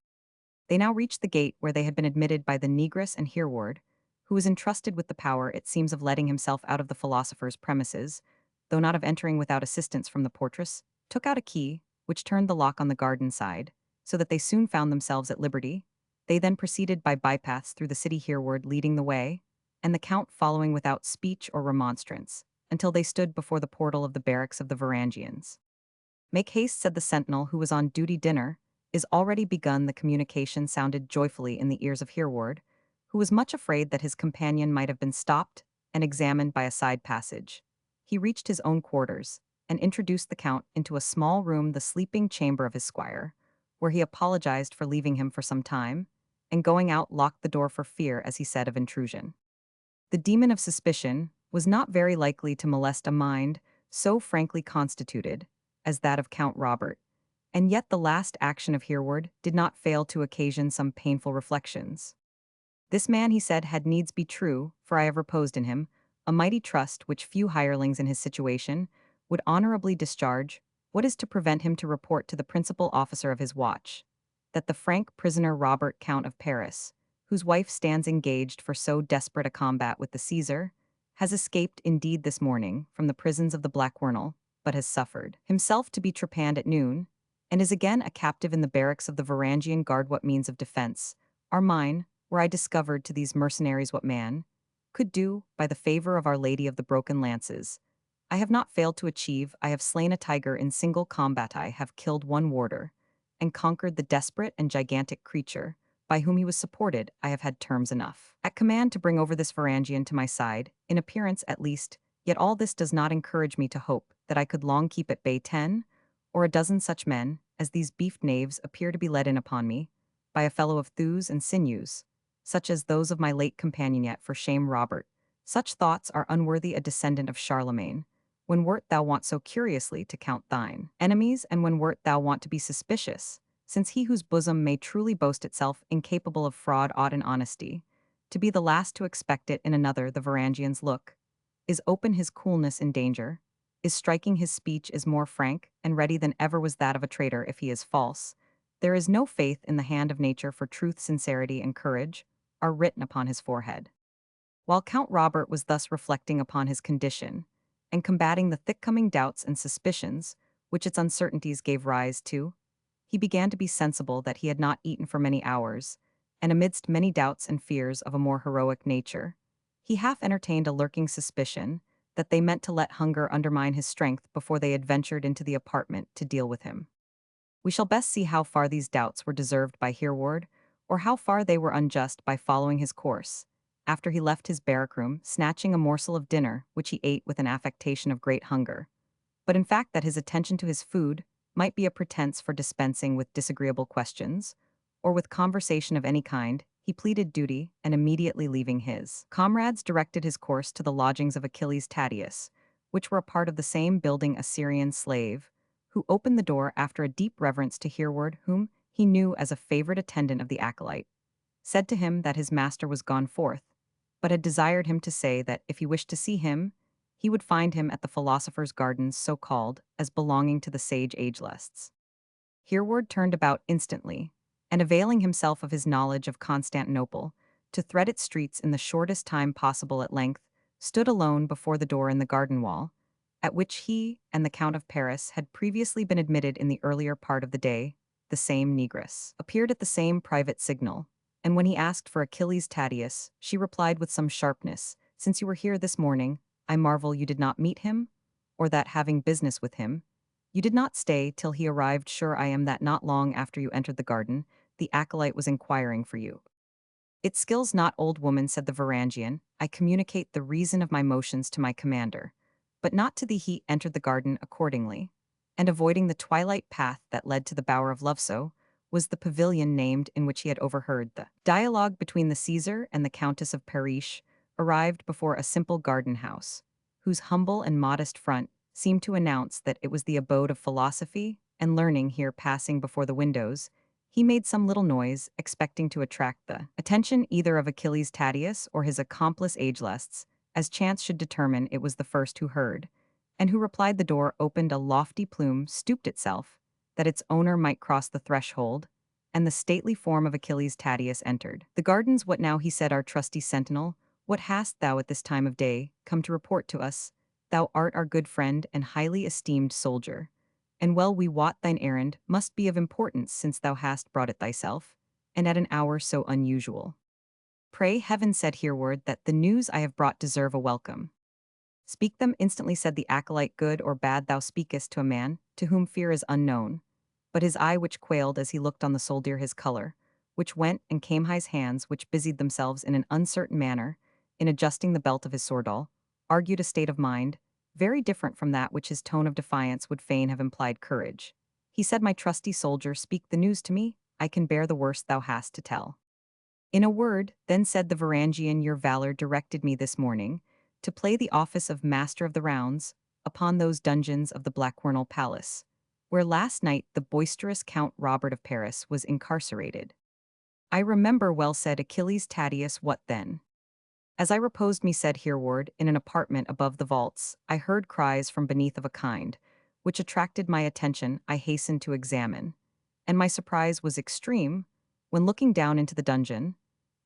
They now reached the gate where they had been admitted by the negress, and Hereward, who was entrusted with the power, it seems, of letting himself out of the philosopher's premises, though not of entering without assistance from the portress, took out a key, which turned the lock on the garden side, so that they soon found themselves at liberty. They then proceeded by bypaths through the city, Hereward leading the way, and the Count following without speech or remonstrance, until they stood before the portal of the barracks of the Varangians. Make haste, said the sentinel who was on duty. Dinner is already begun. The communication sounded joyfully in the ears of Hereward, who was much afraid that his companion might have been stopped and examined by a side passage. He reached his own quarters, and introduced the Count into a small room, the sleeping chamber of his squire, where he apologized for leaving him for some time, and going out locked the door for fear, as he said, of intrusion. The demon of suspicion was not very likely to molest a mind so frankly constituted as that of Count Robert, and yet the last action of Hereward did not fail to occasion some painful reflections. This man, he said, had needs be true, for I have reposed in him, a mighty trust which few hirelings in his situation would honorably discharge. What is to prevent him to report to the principal officer of his watch that the frank prisoner Robert Count of Paris, whose wife stands engaged for so desperate a combat with the Caesar, has escaped indeed this morning from the prisons of the Black Wernal, but has suffered himself to be trepanned at noon, and is again a captive in the barracks of the Varangian Guard. What means of defense are mine, where I discovered to these mercenaries what man could do by the favor of Our Lady of the Broken Lances. I have not failed to achieve. I have slain a tiger in single combat. I have killed one warder, and conquered the desperate and gigantic creature by whom he was supported. I have had terms enough at command to bring over this Varangian to my side, in appearance at least, yet all this does not encourage me to hope that I could long keep at bay 10 or a dozen such men as these beefed knaves appear to be led in upon me, by a fellow of thews and sinews, such as those of my late companion. Yet for shame, Robert, such thoughts are unworthy a descendant of Charlemagne. When wert thou want so curiously to count thine enemies, and when wert thou want to be suspicious, since he whose bosom may truly boast itself incapable of fraud ought in honesty to be the last to expect it in another. The Varangian's look is open, his coolness in danger is striking, his speech is more frank and ready than ever was that of a traitor. If he is false, there is no faith in the hand of nature, for truth, sincerity, and courage are written upon his forehead. While Count Robert was thus reflecting upon his condition, and combating the thick-coming doubts and suspicions which its uncertainties gave rise to, he began to be sensible that he had not eaten for many hours, and amidst many doubts and fears of a more heroic nature, he half entertained a lurking suspicion that they meant to let hunger undermine his strength before they had ventured into the apartment to deal with him. We shall best see how far these doubts were deserved by Hereward, or how far they were unjust, by following his course, after he left his barrack-room, snatching a morsel of dinner, which he ate with an affectation of great hunger, but in fact that his attention to his food might be a pretense for dispensing with disagreeable questions, or with conversation of any kind. He pleaded duty, and immediately leaving his comrades directed his course to the lodgings of Achilles Tatius, which were a part of the same building. A Syrian slave, who opened the door after a deep reverence to Hereward, whom he knew as a favorite attendant of the acolyte, said to him that his master was gone forth, but had desired him to say that if he wished to see him, he would find him at the philosopher's gardens, so called, as belonging to the sage Agelestes. Hereward turned about instantly, and availing himself of his knowledge of Constantinople, to thread its streets in the shortest time possible, at length stood alone before the door in the garden wall, at which he and the Count of Paris had previously been admitted in the earlier part of the day. The same negress appeared at the same private signal, and when he asked for Achilles Tatius, she replied with some sharpness, "Since you were here this morning, I marvel you did not meet him, or that, having business with him, you did not stay till he arrived. Sure I am that not long after you entered the garden, the acolyte was inquiring for you." "It skills not, old woman," said the Varangian. "I communicate the reason of my motions to my commander, but not to thee." He entered the garden accordingly, and avoiding the twilight path that led to the bower of Loveso, was the pavilion named, in which he had overheard the dialogue between the Caesar and the Countess of Paris. Arrived before a simple garden house, whose humble and modest front seemed to announce that it was the abode of philosophy and learning. Here, passing before the windows, he made some little noise, expecting to attract the attention either of Achilles Tatius or his accomplice Agelestes, as chance should determine. It was the first who heard, and who replied. The door opened, a lofty plume stooped itself, that its owner might cross the threshold, and the stately form of Achilles Tatius entered the gardens. "What now?" he said. "Our trusty sentinel, what hast thou at this time of day come to report to us? Thou art our good friend and highly esteemed soldier, and well we wot thine errand must be of importance, since thou hast brought it thyself, and at an hour so unusual." "Pray heaven," said Hereward, "that the news I have brought deserve a welcome." "Speak them instantly," said the acolyte. "Good or bad, thou speakest to a man to whom fear is unknown." But his eye, which quailed as he looked on the soldier, his color, which went and came, his hands, which busied themselves in an uncertain manner in adjusting the belt of his swordal, argued a state of mind very different from that which his tone of defiance would fain have implied courage. He said, "My trusty soldier, speak the news to me. I can bear the worst thou hast to tell." "In a word," then said the Varangian, "your valor directed me this morning to play the office of master of the rounds upon those dungeons of the Blackwernal Palace, where last night the boisterous Count Robert of Paris was incarcerated." "I remember well," said Achilles Tatius. "What then?" As I reposed me said hereward in an apartment above the vaults, I heard cries from beneath of a kind, which attracted my attention. I hastened to examine, and my surprise was extreme, when looking down into the dungeon,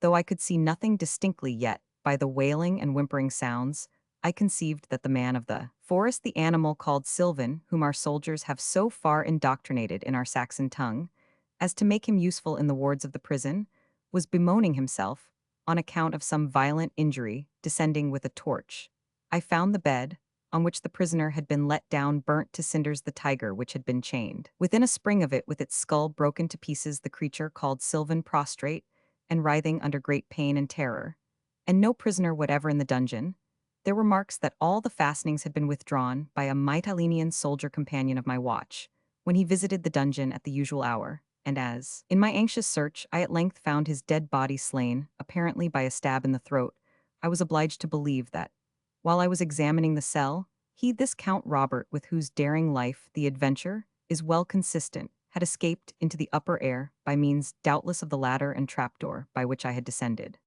though I could see nothing distinctly yet, by the wailing and whimpering sounds, I conceived that the man of the forest, the animal called Sylvan, whom our soldiers have so far indoctrinated in our Saxon tongue, as to make him useful in the wards of the prison, was bemoaning himself, on account of some violent injury, descending with a torch. I found the bed, on which the prisoner had been let down, burnt to cinders, the tiger which had been chained. Within a spring of it, with its skull broken to pieces, the creature called Sylvan prostrate, and writhing under great pain and terror. And no prisoner whatever in the dungeon. There were marks that all the fastenings had been withdrawn by a Mytilenean soldier companion of my watch, when he visited the dungeon at the usual hour, and as, in my anxious search, I at length found his dead body slain, apparently by a stab in the throat, I was obliged to believe that, while I was examining the cell, he, this Count Robert, with whose daring life the adventure is well consistent, had escaped into the upper air by means doubtless of the ladder and trapdoor by which I had descended.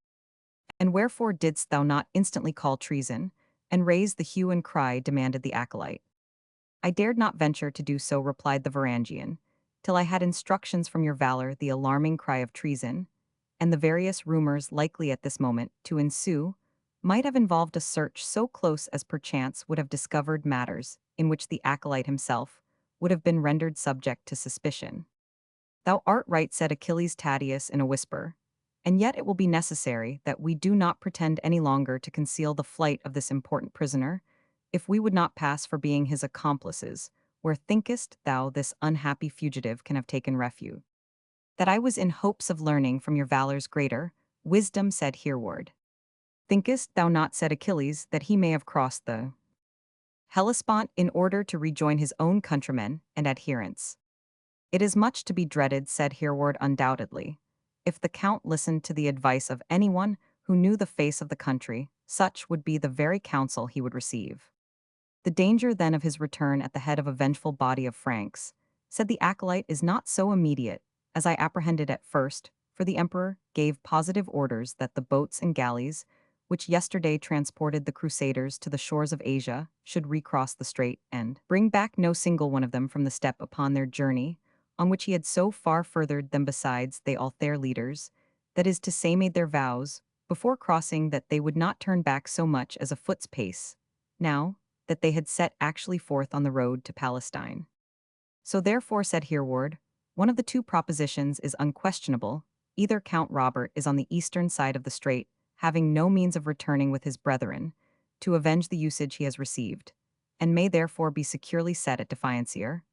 And wherefore didst thou not instantly call treason, and raise the hue and cry? Demanded the acolyte. I dared not venture to do so, replied the Varangian, till I had instructions from your valor the alarming cry of treason, and the various rumors likely at this moment to ensue, might have involved a search so close as perchance would have discovered matters in which the acolyte himself would have been rendered subject to suspicion. Thou art right, said Achilles Tadius in a whisper, and yet it will be necessary that we do not pretend any longer to conceal the flight of this important prisoner, if we would not pass for being his accomplices. Where thinkest thou this unhappy fugitive can have taken refuge? That I was in hopes of learning from your valor's greater wisdom, said Hereward. Thinkest thou not, said Achilles, that he may have crossed the Hellespont in order to rejoin his own countrymen and adherents? It is much to be dreaded, said Hereward, undoubtedly. If the Count listened to the advice of anyone who knew the face of the country, such would be the very counsel he would receive. The danger then of his return at the head of a vengeful body of Franks, said the acolyte, is not so immediate as I apprehended at first, for the emperor gave positive orders that the boats and galleys, which yesterday transported the crusaders to the shores of Asia, should recross the strait, and bring back no single one of them from the steppe upon their journey, on which he had so far furthered them. Besides, they all their leaders, that is to say, made their vows, before crossing, that they would not turn back so much as a foot's pace, now that they had set actually forth on the road to Palestine. So therefore, said Hereward, one of the two propositions is unquestionable. Either Count Robert is on the eastern side of the strait, having no means of returning with his brethren, to avenge the usage he has received, and may therefore be securely set at defiance here.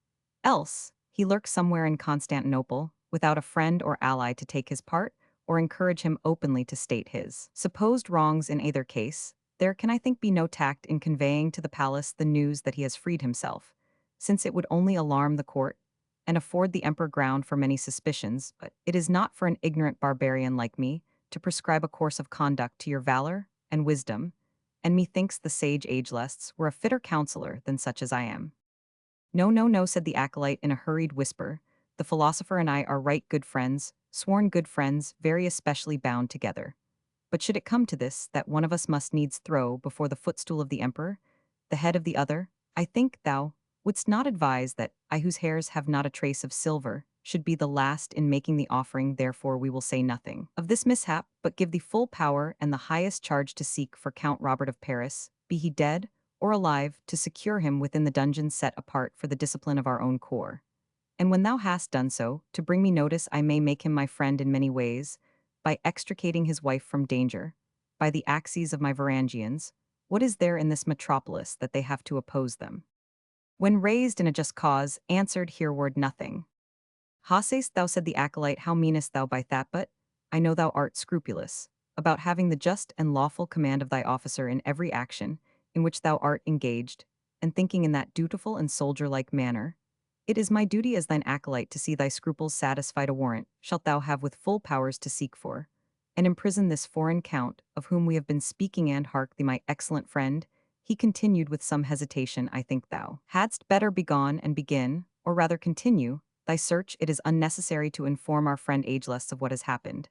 Else, he lurks somewhere in Constantinople, without a friend or ally to take his part, or encourage him openly to state his supposed wrongs. In either case, there can, I think, be no tact in conveying to the palace the news that he has freed himself, since it would only alarm the court, and afford the emperor ground for many suspicions. But it is not for an ignorant barbarian like me to prescribe a course of conduct to your valor and wisdom, and methinks the sage Ageless were a fitter counselor than such as I am. No, no, no, said the acolyte in a hurried whisper. The philosopher and I are right good friends, sworn good friends, very especially bound together. But should it come to this, that one of us must needs throw before the footstool of the emperor the head of the other, I think thou wouldst not advise that I, whose hairs have not a trace of silver, should be the last in making the offering. Therefore we will say nothing of this mishap, but give thee full power and the highest charge to seek for Count Robert of Paris, be he dead or alive, to secure him within the dungeon set apart for the discipline of our own corps. And when thou hast done so, to bring me notice I may make him my friend in many ways, by extricating his wife from danger, by the axes of my Varangians. What is there in this metropolis that they have to oppose them? When raised in a just cause, answered Hereward, nothing. How sayst thou, said the acolyte, how meanest thou by that? But I know thou art scrupulous about having the just and lawful command of thy officer in every action in which thou art engaged, and thinking in that dutiful and soldier-like manner. It is my duty as thine acolyte to see thy scruples satisfied. A warrant shalt thou have with full powers to seek for, and imprison this foreign count of whom we have been speaking. And hark thee, my excellent friend, he continued with some hesitation, I think thou hadst better begone and begin, or rather continue, thy search. It is unnecessary to inform our friend Ageless of what has happened,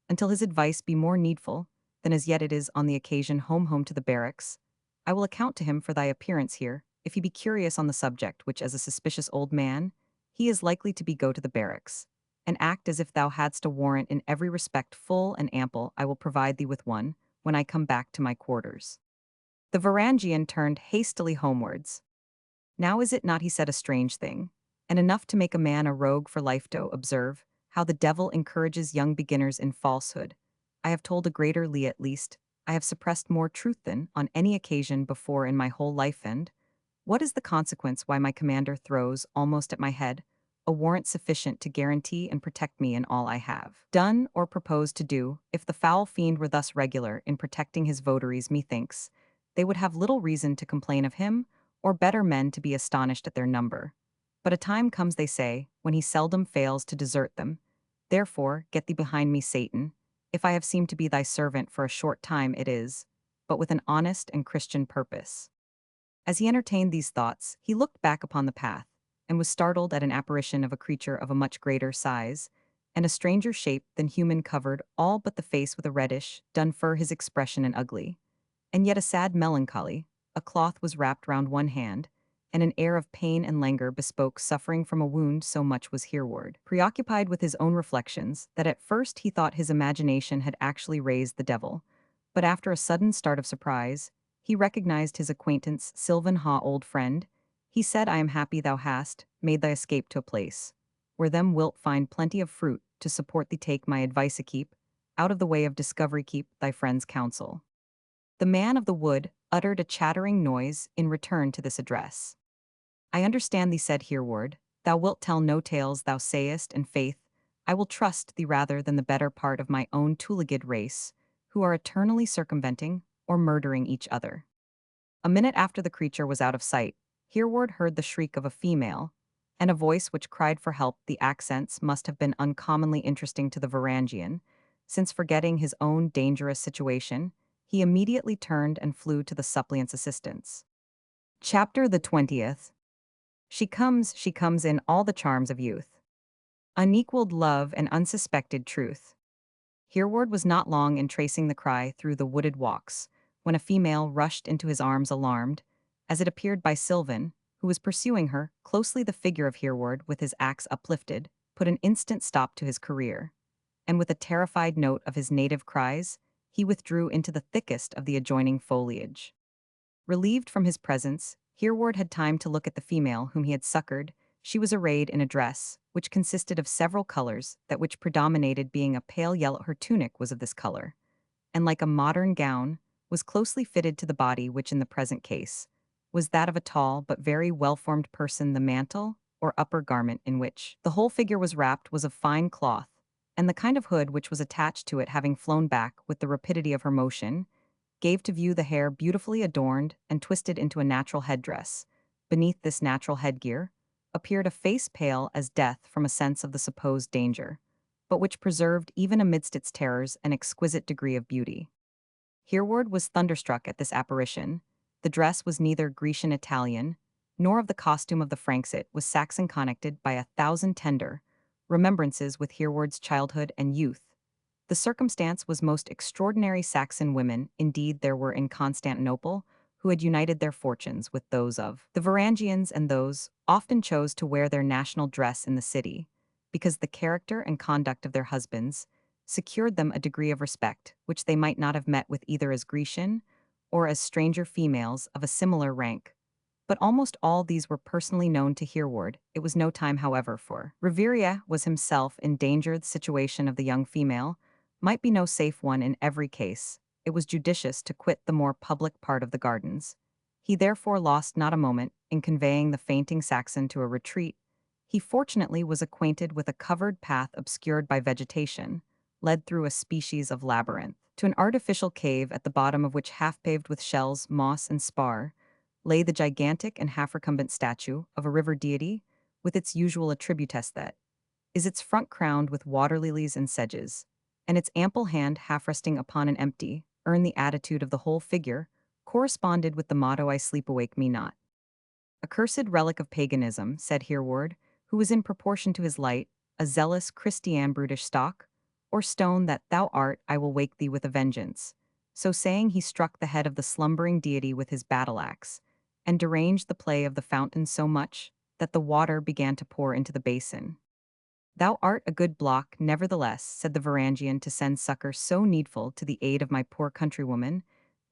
until his advice be more needful, than as yet it is on the occasion home to the barracks. I will account to him for thy appearance here, if he be curious on the subject, which as a suspicious old man, he is likely to be go to the barracks, and act as if thou hadst a warrant in every respect full and ample. I will provide thee with one, when I come back to my quarters. The Varangian turned hastily homewards. Now is it not, he said, a strange thing, and enough to make a man a rogue for life? Do observe how the devil encourages young beginners in falsehood. I have told a greater lie at least, I have suppressed more truth than, on any occasion before in my whole life, and what is the consequence why my commander throws, almost at my head, a warrant sufficient to guarantee and protect me in all I have done or proposed to do? If the foul fiend were thus regular in protecting his votaries, methinks, they would have little reason to complain of him, or better men to be astonished at their number. But a time comes, they say, when he seldom fails to desert them. Therefore, get thee behind me, Satan. If I have seemed to be thy servant for a short time, it is, but with an honest and Christian purpose. As he entertained these thoughts, he looked back upon the path, and was startled at an apparition of a creature of a much greater size, and a stranger shape than human, covered all but the face with a reddish, dun fur, his expression and ugly, and yet a sad melancholy. A cloth was wrapped round one hand, and an air of pain and languor bespoke suffering from a wound. So much was Hereward preoccupied with his own reflections that at first he thought his imagination had actually raised the devil, but after a sudden start of surprise, he recognized his acquaintance Sylvan Haw. Old friend, he said, I am happy thou hast made thy escape to a place where them wilt find plenty of fruit to support thee. Take my advice a keep out of the way of discovery, keep thy friend's counsel. The man of the wood uttered a chattering noise in return to this address. I understand thee, said Hereward, thou wilt tell no tales, thou sayest, and faith, I will trust thee rather than the better part of my own Tuligid race, who are eternally circumventing or murdering each other. A minute after the creature was out of sight, Hereward heard the shriek of a female, and a voice which cried for help. The accents must have been uncommonly interesting to the Varangian, since, forgetting his own dangerous situation, he immediately turned and flew to the suppliant's assistance. Chapter the 20th. She comes in all the charms of youth, unequaled love and unsuspected truth. Hereward was not long in tracing the cry through the wooded walks, when a female rushed into his arms alarmed, as it appeared by Sylvan, who was pursuing her closely. The figure of Hereward, with his axe uplifted, put an instant stop to his career, and with a terrified note of his native cries, he withdrew into the thickest of the adjoining foliage. Relieved from his presence, Hereward had time to look at the female whom he had succored. She was arrayed in a dress, which consisted of several colors, that which predominated being a pale yellow. Her tunic was of this color, and like a modern gown, was closely fitted to the body, which in the present case was that of a tall but very well-formed person. The mantle, or upper garment in which the whole figure was wrapped, was of fine cloth, and the kind of hood which was attached to it, having flown back with the rapidity of her motion, gave to view the hair beautifully adorned and twisted into a natural headdress. Beneath this natural headgear appeared a face pale as death from a sense of the supposed danger, but which preserved, even amidst its terrors, an exquisite degree of beauty. Hereward was thunderstruck at this apparition. The dress was neither Grecian Italian, nor of the costume of the Franks. It was Saxon, connected by 1,000 tender remembrances with Hereward's childhood and youth. The circumstance was most extraordinary. Saxon women, indeed, there were in Constantinople, who had united their fortunes with those of the Varangians, and those often chose to wear their national dress in the city, because the character and conduct of their husbands secured them a degree of respect which they might not have met with either as Grecian or as stranger females of a similar rank. But almost all these were personally known to Hereward. It was no time, however, for Riveria was himself in danger. The situation of the young female might be no safe one in every case. It was judicious to quit the more public part of the gardens. He therefore lost not a moment in conveying the fainting Saxon to a retreat. He fortunately was acquainted with a covered path obscured by vegetation, led through a species of labyrinth, to an artificial cave at the bottom of which, half paved with shells, moss, and spar, lay the gigantic and half-recumbent statue of a river deity, with its usual attributes, that is its front crowned with water lilies and sedges, and its ample hand half resting upon an empty urn. The attitude of the whole figure corresponded with the motto, I sleep, awake me not. A cursed relic of paganism, said Hereward, who was in proportion to his light, a zealous Christian brutish stock, or stone that thou art, I will wake thee with a vengeance. So saying, he struck the head of the slumbering deity with his battle-axe, and deranged the play of the fountain so much that the water began to pour into the basin. Thou art a good block, nevertheless, said the Varangian, to send succor so needful to the aid of my poor countrywoman.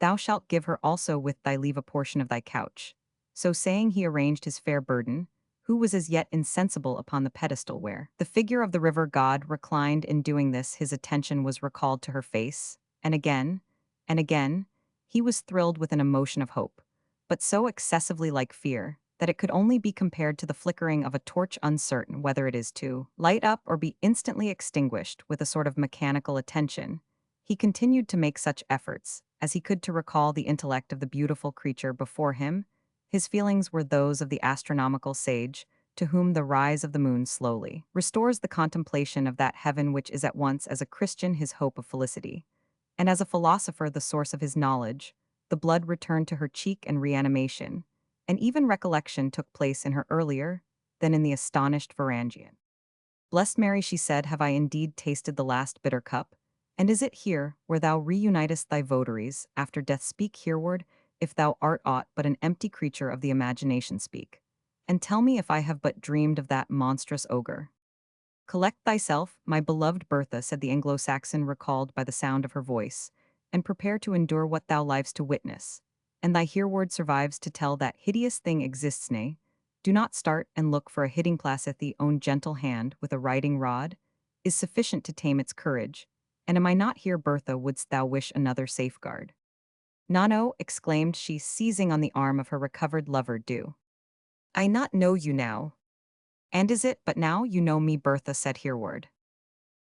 Thou shalt give her also with thy leave a portion of thy couch. So saying, he arranged his fair burden, who was as yet insensible, upon the pedestal where the figure of the river god reclined. In doing this, his attention was recalled to her face, and again, he was thrilled with an emotion of hope, but so excessively like fear that it could only be compared to the flickering of a torch, uncertain whether it is to light up or be instantly extinguished. With a sort of mechanical attention, he continued to make such efforts as he could to recall the intellect of the beautiful creature before him. His feelings were those of the astronomical sage, to whom the rise of the moon slowly restores the contemplation of that heaven which is at once as a Christian his hope of felicity, and as a philosopher the source of his knowledge. The blood returned to her cheek and reanimation, and even recollection took place in her earlier than in the astonished Varangian. Blessed Mary, she said, have I indeed tasted the last bitter cup? And is it here, where thou reunitest thy votaries, after death? Speak hereward, if thou art aught but an empty creature of the imagination, speak. And tell me if I have but dreamed of that monstrous ogre. Collect thyself, my beloved Bertha, said the Anglo-Saxon, recalled by the sound of her voice, and prepare to endure what thou livest to witness. And thy hereward survives to tell that hideous thing exists, nay? Do not start and look, for a hiding placeth the own gentle hand with a riding rod, is sufficient to tame its courage. And am I not here, Bertha? Wouldst thou wish another safeguard? Nano, exclaimed she, seizing on the arm of her recovered lover, do I not know you now? And is it but now you know me? Bertha said hereward.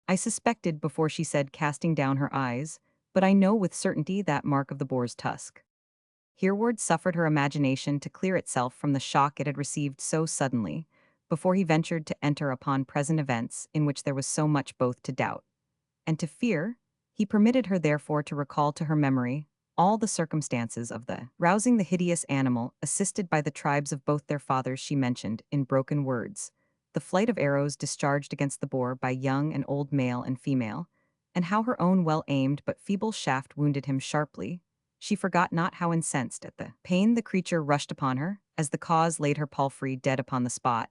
I suspected before, she said, casting down her eyes, but I know with certainty that mark of the boar's tusk. Hereward suffered her imagination to clear itself from the shock it had received so suddenly, before he ventured to enter upon present events in which there was so much both to doubt and to fear. He permitted her therefore to recall to her memory all the circumstances of the rousing the hideous animal, assisted by the tribes of both their fathers. She mentioned, in broken words, the flight of arrows discharged against the boar by young and old, male and female, and how her own well-aimed but feeble shaft wounded him sharply. She forgot not how, incensed at the pain, the creature rushed upon her, as the cause laid her palfrey dead upon the spot,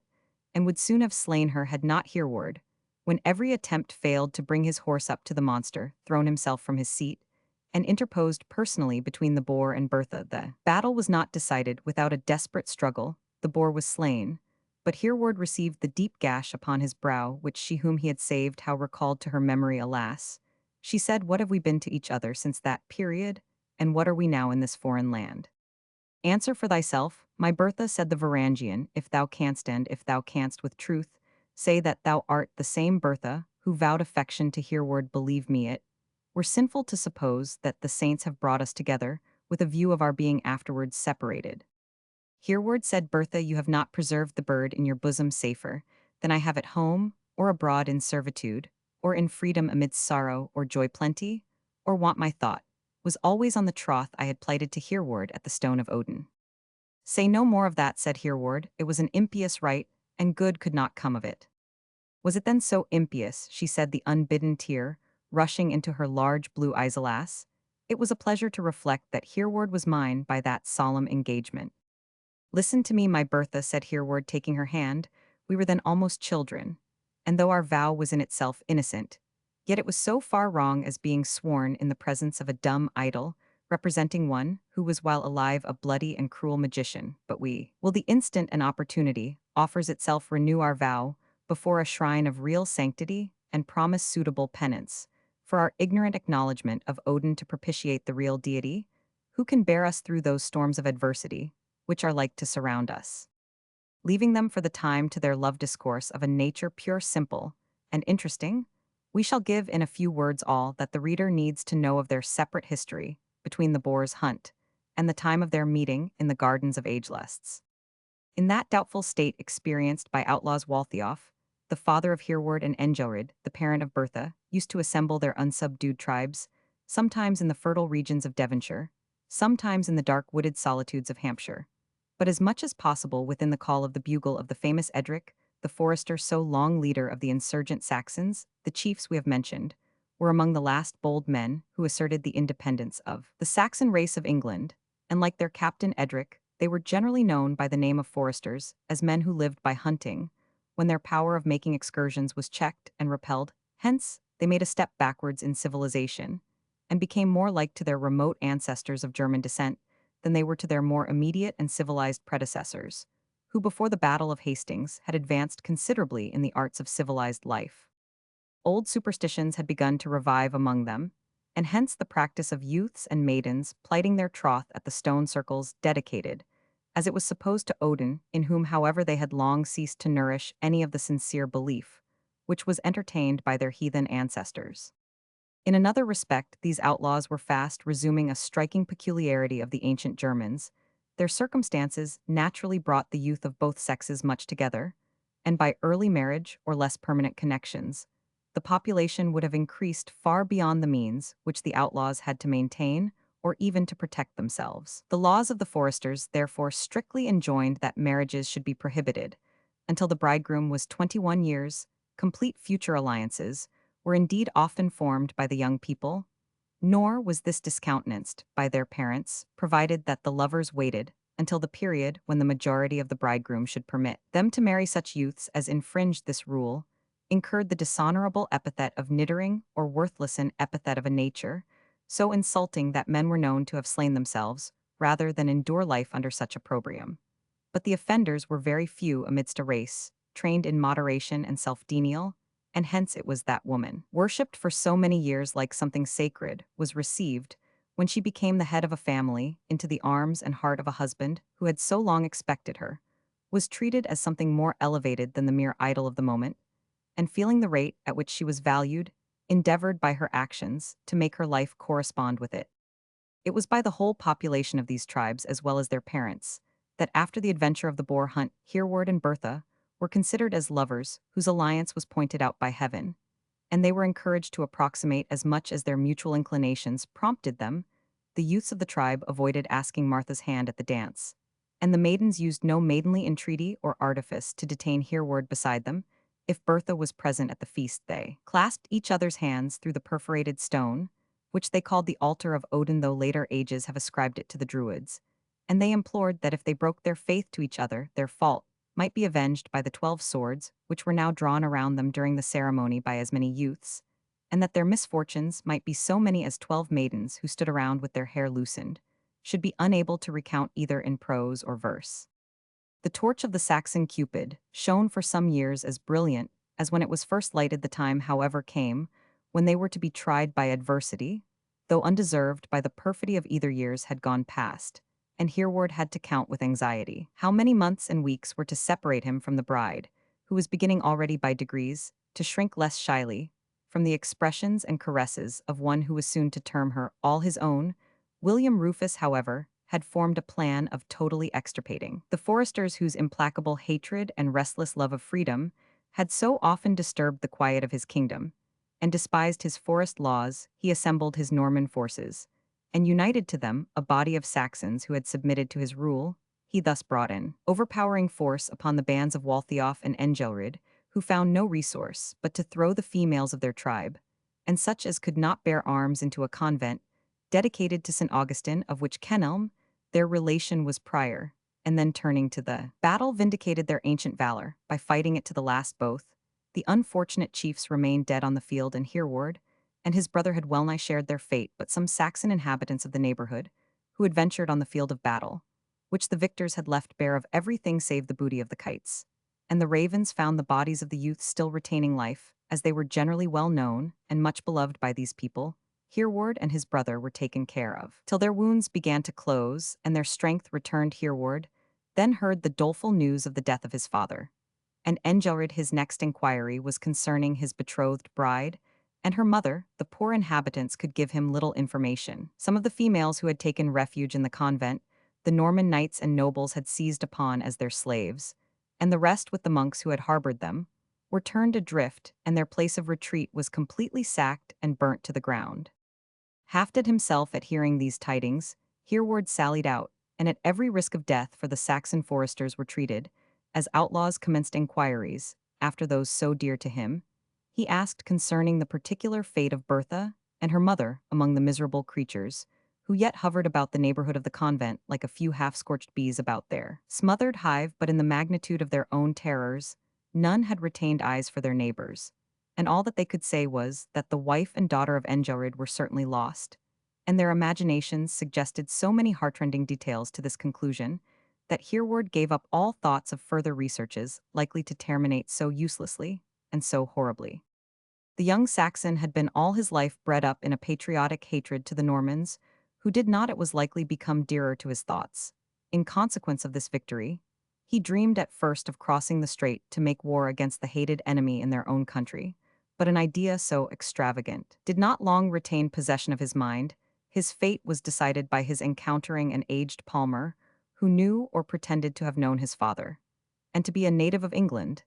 and would soon have slain her had not Hereward, when every attempt failed to bring his horse up to the monster, thrown himself from his seat, and interposed personally between the boar and Bertha. The battle was not decided without a desperate struggle. The boar was slain, but Hereward received the deep gash upon his brow which she whom he had saved how recalled to her memory. Alas, she said, what have we been to each other since that period, and what are we now in this foreign land? Answer for thyself, my Bertha, said the Varangian, if thou canst, and if thou canst with truth, say that thou art the same Bertha who vowed affection to Hereward. Believe me, it were sinful to suppose that the saints have brought us together with a view of our being afterwards separated. Hereward, said Bertha, you have not preserved the bird in your bosom safer than I have at home, or abroad in servitude, or in freedom amidst sorrow or joy. Plenty, or want my thought, was always on the troth I had plighted to Hereward at the stone of Odin. Say no more of that, said Hereward, it was an impious rite, and good could not come of it. Was it then so impious, she said, the unbidden tear rushing into her large blue eyes. Alas, it was a pleasure to reflect that Hereward was mine by that solemn engagement. Listen to me, my Bertha, said Hereward, taking her hand. We were then almost children, and though our vow was in itself innocent, yet it was so far wrong as being sworn in the presence of a dumb idol, representing one who was while alive a bloody and cruel magician. But we will, the instant an opportunity offers itself, renew our vow before a shrine of real sanctity, and promise suitable penance for our ignorant acknowledgement of Odin to propitiate the real deity, who can bear us through those storms of adversity which are like to surround us. Leaving them for the time to their love discourse of a nature pure, simple, and interesting, we shall give in a few words all that the reader needs to know of their separate history between the boar's hunt and the time of their meeting in the gardens of Agelusts. In that doubtful state experienced by outlaws, Waltheof, the father of Hereward, and Engelred, the parent of Bertha, used to assemble their unsubdued tribes, sometimes in the fertile regions of Devonshire, sometimes in the dark wooded solitudes of Hampshire, but as much as possible within the call of the bugle of the famous Edric, the forester, so long leader of the insurgent Saxons. The chiefs we have mentioned were among the last bold men who asserted the independence of the Saxon race of England, and like their captain Edric, they were generally known by the name of foresters as men who lived by hunting, when their power of making excursions was checked and repelled. Hence, they made a step backwards in civilization, and became more like to their remote ancestors of German descent than they were to their more immediate and civilized predecessors, who before the Battle of Hastings had advanced considerably in the arts of civilized life. Old superstitions had begun to revive among them, and hence the practice of youths and maidens plighting their troth at the stone circles dedicated, as it was supposed to Odin, in whom however they had long ceased to nourish any of the sincere belief, which was entertained by their heathen ancestors. In another respect, these outlaws were fast resuming a striking peculiarity of the ancient Germans. Their circumstances naturally brought the youth of both sexes much together, and by early marriage or less permanent connections, the population would have increased far beyond the means which the outlaws had to maintain or even to protect themselves. The laws of the foresters therefore strictly enjoined that marriages should be prohibited until the bridegroom was 21 years. Complete future alliances were indeed often formed by the young people, nor was this discountenanced by their parents, provided that the lovers waited until the period when the majority of the bridegroom should permit them to marry such youths as infringed this rule, incurred the dishonorable epithet of niddering or worthless an epithet of a nature, so insulting that men were known to have slain themselves, rather than endure life under such opprobrium. But the offenders were very few amidst a race, trained in moderation and self-denial, and hence it was that woman, worshipped for so many years like something sacred, was received, when she became the head of a family, into the arms and heart of a husband who had so long expected her, was treated as something more elevated than the mere idol of the moment, and feeling the rate at which she was valued, endeavored by her actions to make her life correspond with it. It was by the whole population of these tribes, as well as their parents, that after the adventure of the boar hunt, Hereward and Bertha were considered as lovers whose alliance was pointed out by heaven, and they were encouraged to approximate as much as their mutual inclinations prompted them. The youths of the tribe avoided asking Martha's hand at the dance, and the maidens used no maidenly entreaty or artifice to detain Hereward beside them. If Bertha was present at the feast, they clasped each other's hands through the perforated stone, which they called the altar of Odin, though later ages have ascribed it to the Druids, and they implored that if they broke their faith to each other, their fault might be avenged by the 12 swords, which were now drawn around them during the ceremony by as many youths, and that their misfortunes might be so many as 12 maidens who stood around with their hair loosened, should be unable to recount either in prose or verse. The torch of the Saxon Cupid shone for some years as brilliant as when it was first lighted. The time, however, came when they were to be tried by adversity, though undeserved by the perfidy of either years had gone past, and Hereward had to count with anxiety how many months and weeks were to separate him from the bride, who was beginning already by degrees to shrink less shyly from the expressions and caresses of one who was soon to term her all his own. William Rufus, however, had formed a plan of totally extirpating the foresters whose implacable hatred and restless love of freedom had so often disturbed the quiet of his kingdom, and despised his forest laws. He assembled his Norman forces, and united to them a body of Saxons who had submitted to his rule. He thus brought in overpowering force upon the bands of Waltheof and Engelrid, who found no resource but to throw the females of their tribe, and such as could not bear arms, into a convent dedicated to St. Augustine, of which Kenelm, their relation, was prior, and then turning to the battle vindicated their ancient valor by fighting it to the last. Both the unfortunate chiefs remained dead on the field, and Hereward and his brother had well nigh shared their fate, but some Saxon inhabitants of the neighborhood, who had ventured on the field of battle, which the victors had left bare of everything save the booty of the kites, and the ravens found the bodies of the youths still retaining life, as they were generally well known and much beloved by these people. Hereward and his brother were taken care of, till their wounds began to close and their strength returned. Hereward then heard the doleful news of the death of his father, and Engelrid. His next inquiry was concerning his betrothed bride and her mother. The poor inhabitants could give him little information. Some of the females who had taken refuge in the convent, the Norman knights and nobles had seized upon as their slaves, and the rest, with the monks who had harbored them, were turned adrift, and their place of retreat was completely sacked and burnt to the ground. Hafted himself at hearing these tidings, Hereward sallied out, and at every risk of death for the Saxon foresters were treated as outlaws, commenced inquiries after those so dear to him, He asked concerning the particular fate of Bertha and her mother among the miserable creatures, who yet hovered about the neighborhood of the convent like a few half-scorched bees about their smothered hive, but in the magnitude of their own terrors, none had retained eyes for their neighbors, and all that they could say was that the wife and daughter of Engelred were certainly lost, and their imaginations suggested so many heartrending details to this conclusion that Hereward gave up all thoughts of further researches likely to terminate so uselessly and so horribly. The young Saxon had been all his life bred up in a patriotic hatred to the Normans, who did not, it was likely, become dearer to his thoughts. In consequence of this victory, he dreamed at first of crossing the strait to make war against the hated enemy in their own country, but an idea so extravagant did not long retain possession of his mind. His fate was decided by his encountering an aged palmer who knew or pretended to have known his father, and to be a native of England.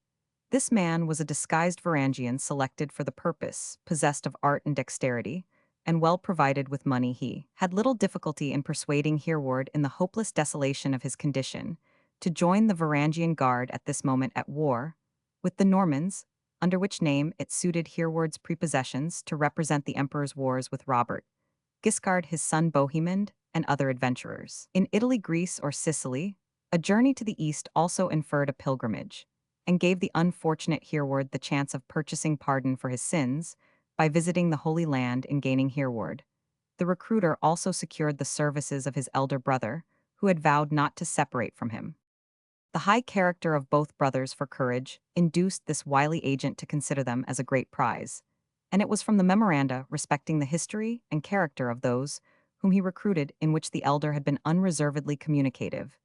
This man was a disguised Varangian selected for the purpose, possessed of art and dexterity, and well provided with money. He had little difficulty in persuading Hereward, in the hopeless desolation of his condition, to join the Varangian Guard at this moment at war with the Normans, under which name it suited Hereward's prepossessions to represent the Emperor's wars with Robert, Guiscard his son Bohemond, and other adventurers. In Italy, Greece, or Sicily, a journey to the east also inferred a pilgrimage, and gave the unfortunate Hereward the chance of purchasing pardon for his sins by visiting the Holy Land and gaining Hereward. The recruiter also secured the services of his elder brother, who had vowed not to separate from him. The high character of both brothers for courage induced this wily agent to consider them as a great prize, and it was from the memoranda respecting the history and character of those whom he recruited, in which the elder had been unreservedly communicative,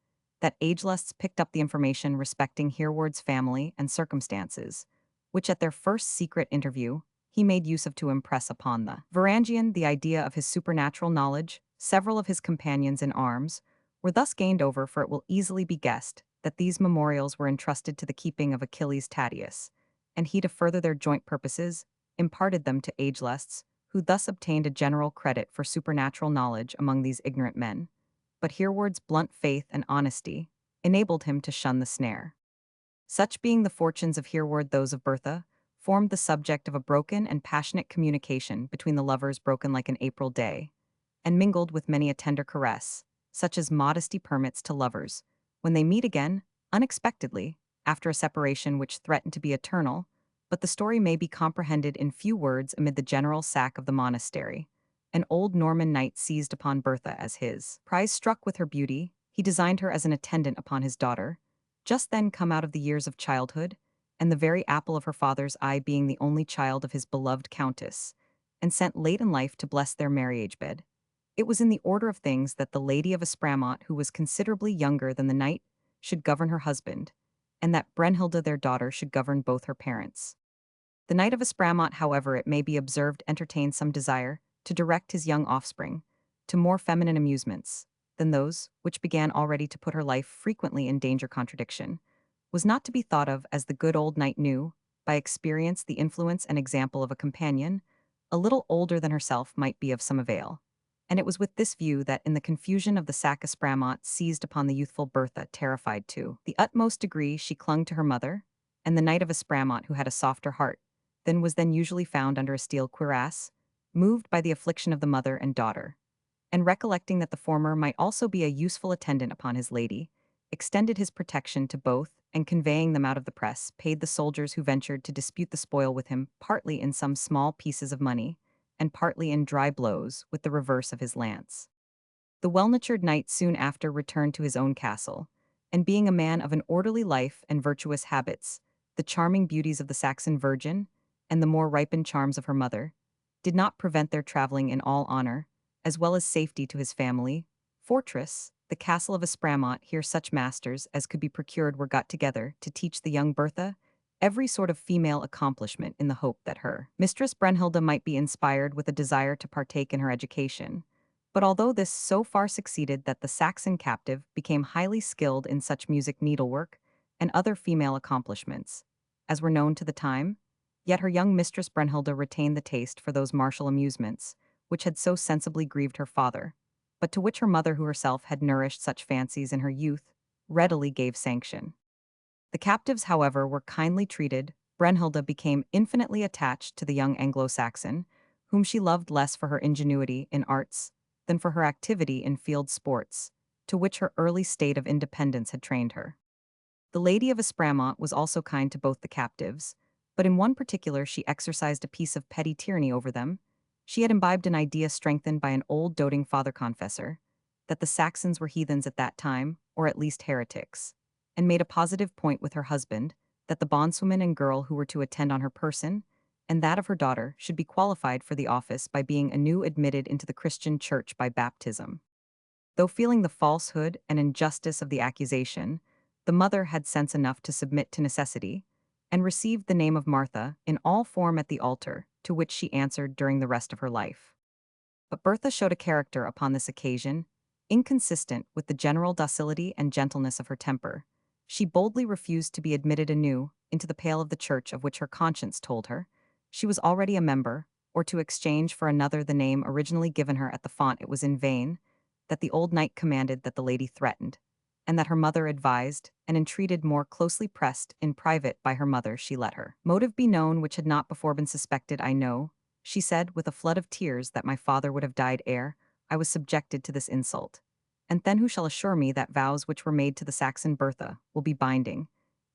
that Agelusts picked up the information respecting Hereward's family and circumstances, which at their first secret interview he made use of to impress upon the Varangian the idea of his supernatural knowledge. Several of his companions in arms were thus gained over, for it will easily be guessed that these memorials were entrusted to the keeping of Achilles Tatius, and he, to further their joint purposes, imparted them to Agelusts, who thus obtained a general credit for supernatural knowledge among these ignorant men. But Hereward's blunt faith and honesty enabled him to shun the snare. Such being the fortunes of Hereward, those of Bertha formed the subject of a broken and passionate communication between the lovers, broken like an April day, and mingled with many a tender caress, such as modesty permits to lovers, when they meet again, unexpectedly, after a separation which threatened to be eternal. But the story may be comprehended in few words. Amid the general sack of the monastery, an old Norman knight seized upon Bertha as his prize. Struck with her beauty, he designed her as an attendant upon his daughter, just then come out of the years of childhood, and the very apple of her father's eye, being the only child of his beloved countess, and sent late in life to bless their marriage bed. It was in the order of things that the lady of Espramont, who was considerably younger than the knight, should govern her husband, and that Brunhilda, their daughter, should govern both her parents. The knight of Espramont, however, it may be observed, entertained some desire to direct his young offspring to more feminine amusements than those which began already to put her life frequently in danger. Contradiction was not to be thought of, as the good old knight knew, by experience, the influence and example of a companion a little older than herself might be of some avail. And it was with this view that, in the confusion of the sack, Espramont seized upon the youthful Bertha, terrified to the utmost degree she clung to her mother, and the knight of Espramont, who had a softer heart than was then usually found under a steel cuirass, moved by the affliction of the mother and daughter, and recollecting that the former might also be a useful attendant upon his lady, extended his protection to both, and conveying them out of the press, paid the soldiers who ventured to dispute the spoil with him partly in some small pieces of money, and partly in dry blows with the reverse of his lance. The well-nurtured knight soon after returned to his own castle, and being a man of an orderly life and virtuous habits, the charming beauties of the Saxon virgin, and the more ripened charms of her mother, did not prevent their traveling in all honor, as well as safety, to his family fortress, the castle of Espramont. Here such masters as could be procured were got together to teach the young Bertha every sort of female accomplishment, in the hope that her mistress Brunhilda might be inspired with a desire to partake in her education. But although this so far succeeded that the Saxon captive became highly skilled in such music, needlework, and other female accomplishments as were known to the time, yet her young mistress Brunhilda retained the taste for those martial amusements which had so sensibly grieved her father, but to which her mother, who herself had nourished such fancies in her youth, readily gave sanction. The captives, however, were kindly treated, Brunhilde became infinitely attached to the young Anglo-Saxon, whom she loved less for her ingenuity in arts than for her activity in field sports, to which her early state of independence had trained her. The Lady of Espramont was also kind to both the captives, but in one particular she exercised a piece of petty tyranny over them. She had imbibed an idea strengthened by an old doting father-confessor, that the Saxons were heathens at that time, or at least heretics, and made a positive point with her husband that the bondswoman and girl who were to attend on her person, and that of her daughter, should be qualified for the office by being anew admitted into the Christian Church by baptism. Though feeling the falsehood and injustice of the accusation, the mother had sense enough to submit to necessity, and received the name of Martha in all form at the altar, to which she answered during the rest of her life. But Bertha showed a character upon this occasion, inconsistent with the general docility and gentleness of her temper. She boldly refused to be admitted anew into the pale of the church of which her conscience told her she was already a member, or to exchange for another the name originally given her at the font. It was in vain that the old knight commanded, that the lady threatened, and that her mother advised and entreated. More closely pressed in private by her mother, she let her motive be known which had not before been suspected. I know, she said with a flood of tears, that my father would have died ere I was subjected to this insult. And then who shall assure me that vows which were made to the Saxon Bertha will be binding?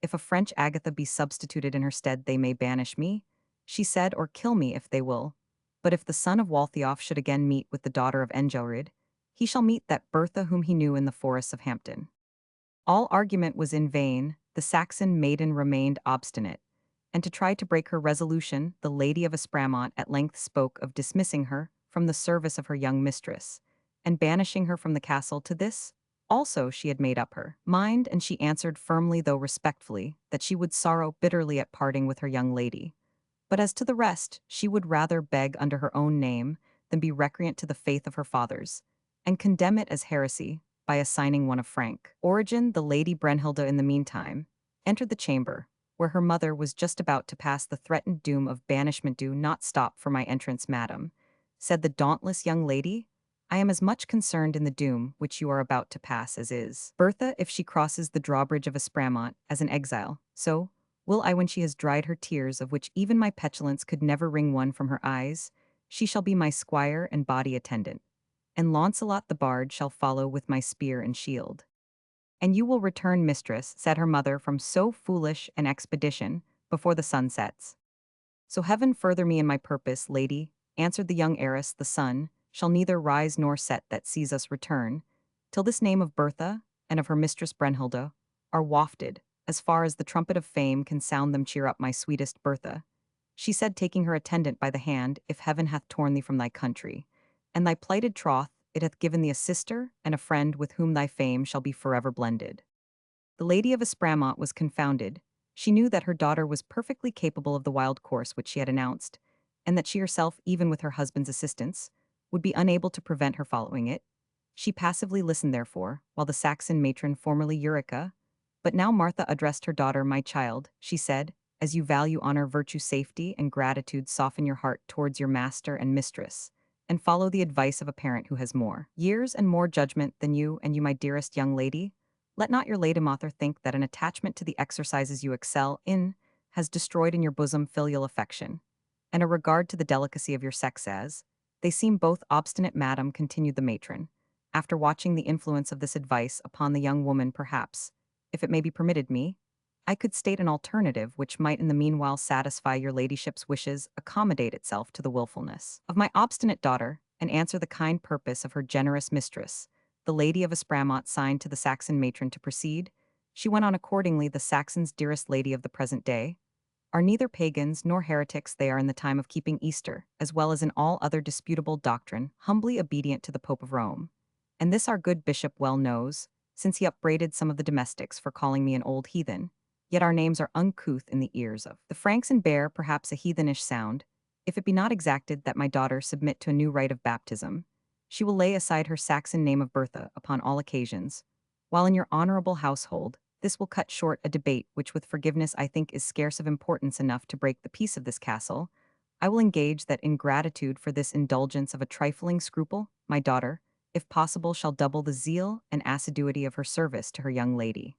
If a French Agatha be substituted in her stead, they may banish me, she said, or kill me if they will. But if the son of Waltheof should again meet with the daughter of Engelrid, he shall meet that Bertha whom he knew in the forests of Hampton. All argument was in vain, the Saxon maiden remained obstinate, and to try to break her resolution, the Lady of Espramont at length spoke of dismissing her from the service of her young mistress, and banishing her from the castle. To this also she had made up her mind, and she answered firmly though respectfully that she would sorrow bitterly at parting with her young lady. But as to the rest, she would rather beg under her own name than be recreant to the faith of her fathers, and condemn it as heresy by assigning one of Frank origin. The Lady Brunhilde, in the meantime, entered the chamber, where her mother was just about to pass the threatened doom of banishment. Do not stop for my entrance, madam, said the dauntless young lady. I am as much concerned in the doom which you are about to pass as is Bertha, if she crosses the drawbridge of Espramont as an exile. So will I, when she has dried her tears, of which even my petulance could never wring one from her eyes. She shall be my squire and body attendant, and Launcelot the bard shall follow with my spear and shield. And you will return, mistress, said her mother, from so foolish an expedition before the sun sets. So heaven further me in my purpose, lady, answered the young heiress. The sun shall neither rise nor set that sees us return, till this name of Bertha and of her mistress Brunhilde are wafted, as far as the trumpet of fame can sound them. Cheer up, my sweetest Bertha, she said, taking her attendant by the hand, if heaven hath torn thee from thy country, and thy plighted troth, it hath given thee a sister and a friend with whom thy fame shall be forever blended. The Lady of Espramont was confounded. She knew that her daughter was perfectly capable of the wild course which she had announced, and that she herself, even with her husband's assistance, would be unable to prevent her following it. She passively listened, therefore, while the Saxon matron, formerly Eurica, but now Martha, addressed her daughter. My child, she said, as you value honor, virtue, safety, and gratitude, soften your heart towards your master and mistress, and follow the advice of a parent who has more years and more judgment than you. And you, my dearest young lady, let not your lady mother think that an attachment to the exercises you excel in has destroyed in your bosom filial affection, and a regard to the delicacy of your sex, as they seem both obstinate. Madam, continued the matron, after watching the influence of this advice upon the young woman, perhaps, if it may be permitted me, I could state an alternative which might in the meanwhile satisfy your ladyship's wishes, accommodate itself to the wilfulness of my obstinate daughter, and answer the kind purpose of her generous mistress. The Lady of Espramont signed to the Saxon matron to proceed. She went on accordingly. The Saxons, dearest lady of the present day, are neither pagans nor heretics. They are, in the time of keeping Easter, as well as in all other disputable doctrine, humbly obedient to the Pope of Rome. And this our good bishop well knows, since he upbraided some of the domestics for calling me an old heathen. Yet our names are uncouth in the ears of the Franks, and bear perhaps a heathenish sound. If it be not exacted that my daughter submit to a new rite of baptism, she will lay aside her Saxon name of Bertha upon all occasions, while in your honorable household this will cut short a debate which, with forgiveness, I think is scarce of importance enough to break the peace of this castle. I will engage that in gratitude for this indulgence of a trifling scruple, my daughter, if possible, shall double the zeal and assiduity of her service to her young lady.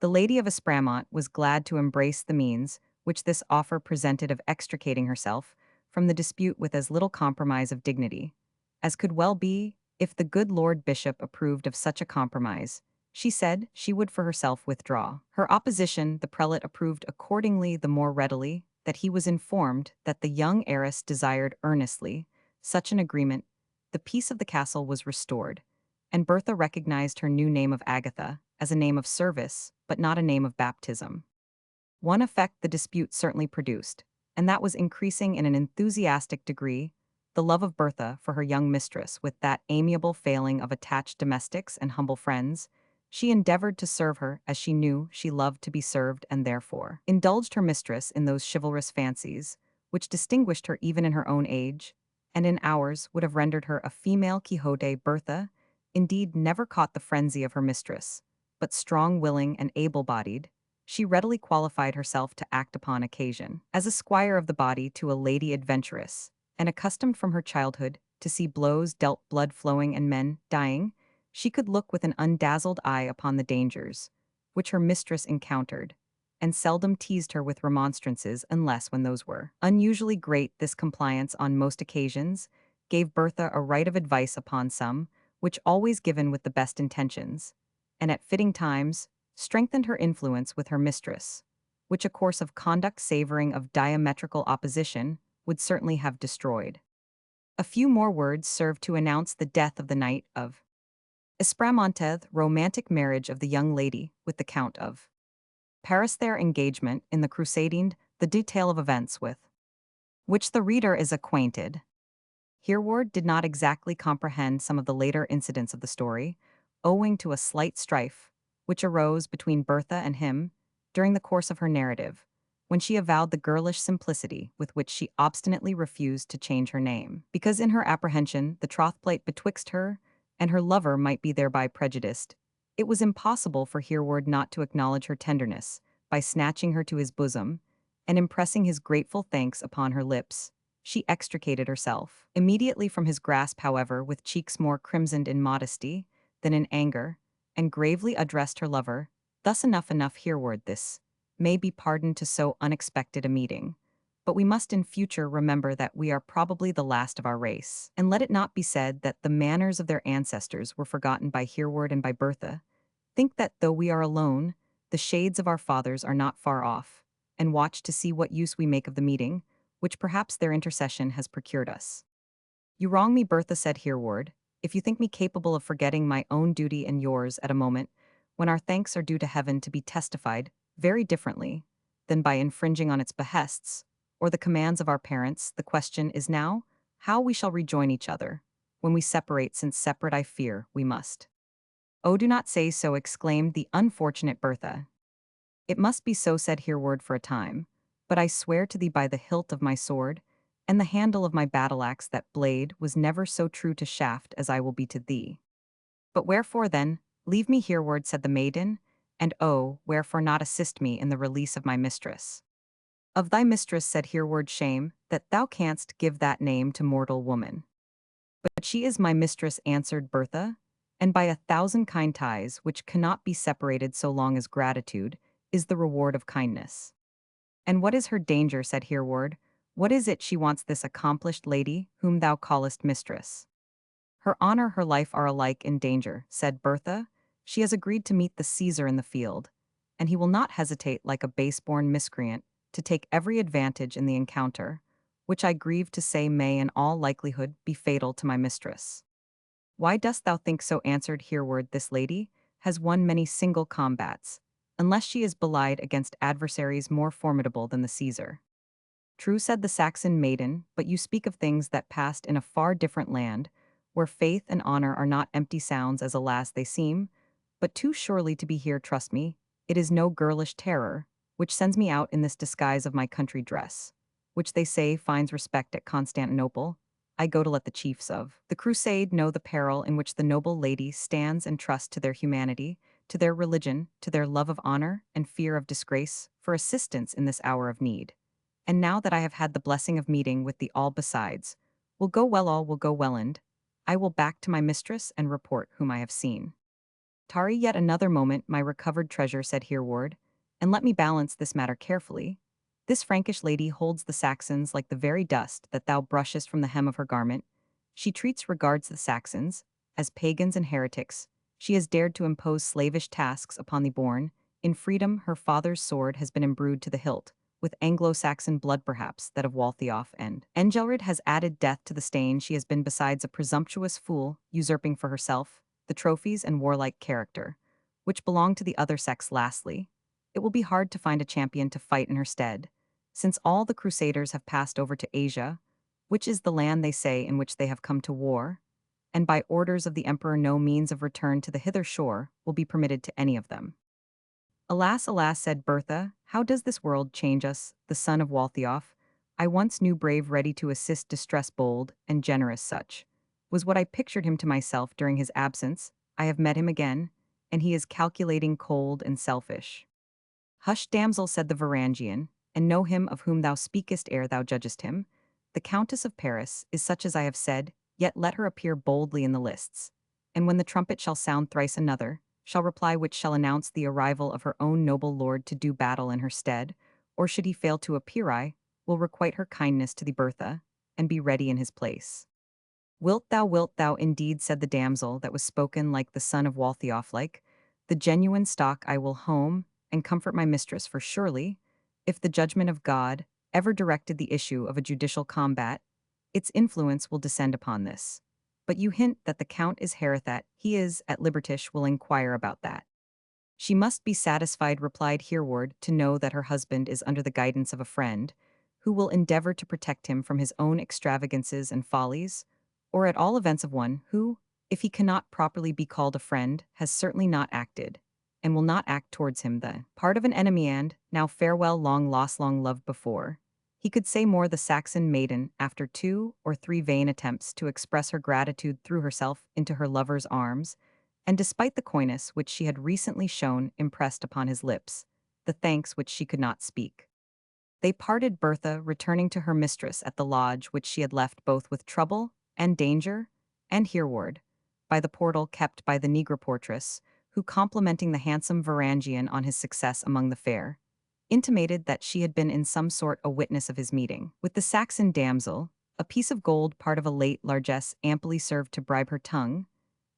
The Lady of Espramont was glad to embrace the means which this offer presented of extricating herself from the dispute with as little compromise of dignity as could well be, if the good Lord Bishop approved of such a compromise. She said she would for herself withdraw. Her opposition the prelate approved accordingly the more readily that he was informed that the young heiress desired earnestly such an agreement. The peace of the castle was restored, and Bertha recognized her new name of Agatha as a name of service, but not a name of baptism. One effect the dispute certainly produced, and that was increasing in an enthusiastic degree the love of Bertha for her young mistress with that amiable failing of attached domestics and humble friends. She endeavored to serve her as she knew she loved to be served and therefore indulged her mistress in those chivalrous fancies which distinguished her even in her own age, and in ours would have rendered her a female Quixote. Bertha, indeed, never caught the frenzy of her mistress, but strong, willing, and able-bodied, she readily qualified herself to act upon occasion. As a squire of the body to a lady adventurous, and accustomed from her childhood to see blows dealt, blood flowing, and men dying, she could look with an undazzled eye upon the dangers which her mistress encountered, and seldom teased her with remonstrances unless when those were unusually great. This compliance on most occasions gave Bertha a right of advice upon some, which always given with the best intentions, and at fitting times strengthened her influence with her mistress, which a course of conduct savoring of diametrical opposition would certainly have destroyed. A few more words served to announce the death of the Knight of Espramontez, romantic marriage of the young lady with the Count of Paris, their engagement in the crusading, the detail of events with which the reader is acquainted. Hereward did not exactly comprehend some of the later incidents of the story, owing to a slight strife which arose between Bertha and him during the course of her narrative, when she avowed the girlish simplicity with which she obstinately refused to change her name, because in her apprehension the troth-plight betwixt her and her lover might be thereby prejudiced. It was impossible for Hereward not to acknowledge her tenderness by snatching her to his bosom and impressing his grateful thanks upon her lips. She extricated herself immediately from his grasp, however, with cheeks more crimsoned in modesty than in anger, and gravely addressed her lover, thus: enough, Hereward, this may be pardoned to so unexpected a meeting, but we must in future remember that we are probably the last of our race, and let it not be said that the manners of their ancestors were forgotten by Hereward and by Bertha. Think that though we are alone, the shades of our fathers are not far off, and watch to see what use we make of the meeting, which perhaps their intercession has procured us. You wrong me, Bertha, said Hereward, if you think me capable of forgetting my own duty and yours at a moment when our thanks are due to heaven to be testified very differently than by infringing on its behests or the commands of our parents. The question is now how we shall rejoin each other when we separate, since separate I fear we must. Oh, do not say so, exclaimed the unfortunate Bertha. It must be so, said Hereward, for a time, but I swear to thee by the hilt of my sword and the handle of my battle-axe that blade was never so true to shaft as I will be to thee. But wherefore then leave me, Hereward, said the maiden, and oh, wherefore not assist me in the release of my mistress? Of thy mistress, said Hereward, shame that thou canst give that name to mortal woman. But she is my mistress, answered Bertha, and by 1,000 kind ties which cannot be separated so long as gratitude is the reward of kindness. And what is her danger, said Hereward? What is it she wants, this accomplished lady whom thou callest mistress? Her honor, her life are alike in danger, said Bertha. She has agreed to meet the Caesar in the field, and he will not hesitate like a base-born miscreant to take every advantage in the encounter, which I grieve to say may in all likelihood be fatal to my mistress. Why dost thou think so, answered Hereward? This lady has won many single combats, unless she is belied against adversaries more formidable than the Caesar. True, said the Saxon maiden, but you speak of things that passed in a far different land, where faith and honor are not empty sounds as alas they seem, but too surely to be here. Trust me, it is no girlish terror which sends me out in this disguise of my country dress, which they say finds respect at Constantinople. I go to let the chiefs of the crusade know the peril in which the noble lady stands, and trust to their humanity, to their religion, to their love of honor and fear of disgrace, for assistance in this hour of need. And now that I have had the blessing of meeting with thee, all besides will go well, all will go well, and I will back to my mistress and report whom I have seen. Tarry yet another moment, my recovered treasure, said Hereward, and let me balance this matter carefully. This Frankish lady holds the Saxons like the very dust that thou brushest from the hem of her garment. She regards the Saxons as pagans and heretics. She has dared to impose slavish tasks upon the born. In freedom, her father's sword has been imbrued to the hilt, with Anglo-Saxon blood perhaps, that of Waltheof and Engelred has added death to the stain. She has been besides a presumptuous fool, usurping for herself the trophies and warlike character, which belong to the other sex. Lastly, it will be hard to find a champion to fight in her stead, since all the crusaders have passed over to Asia, which is the land they say in which they have come to war, and by orders of the emperor no means of return to the hither shore will be permitted to any of them. Alas, alas, said Bertha, how does this world change us, the son of Waltheof? I once knew brave ready to assist distress bold, and generous such. Was what I pictured him to myself during his absence. I have met him again, and he is calculating cold and selfish. Hush, damsel, said the Varangian, and know him of whom thou speakest ere thou judgest him. The Countess of Paris is such as I have said, yet let her appear boldly in the lists. And when the trumpet shall sound thrice another, shall reply which shall announce the arrival of her own noble lord to do battle in her stead, or should he fail to appear, I will requite her kindness to the Bertha, and be ready in his place. Wilt thou indeed, said the damsel that was spoken like the son of Waltheof like, the genuine stock I will home, and comfort my mistress, for surely, if the judgment of God ever directed the issue of a judicial combat, its influence will descend upon this. But you hint that the Count is Herethat, he is, at Libertish will inquire about that. She must be satisfied, replied Hereward, to know that her husband is under the guidance of a friend, who will endeavor to protect him from his own extravagances and follies, or at all events of one who, if he cannot properly be called a friend, has certainly not acted, and will not act towards him the part of an enemy. And now farewell, long lost, long loved before. He could say more. The Saxon maiden, after 2 or 3 vain attempts to express her gratitude, threw herself into her lover's arms, and despite the coyness which she had recently shown impressed upon his lips, the thanks which she could not speak. They parted, Bertha returning to her mistress at the lodge which she had left both with trouble and danger, and Hereward, by the portal kept by the negro portress, who, complimenting the handsome Varangian on his success among the fair, intimated that she had been in some sort a witness of his meeting with the Saxon damsel. A piece of gold, part of a late largesse, amply served to bribe her tongue,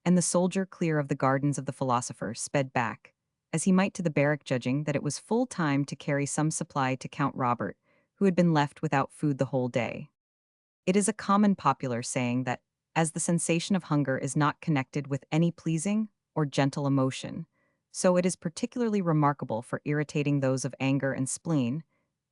and the soldier, clear of the gardens of the philosopher, sped back, as he might to the barrack, judging that it was full time to carry some supply to Count Robert, who had been left without food the whole day. It is a common popular saying that, as the sensation of hunger is not connected with any pleasing or gentle emotion, so it is particularly remarkable for irritating those of anger and spleen.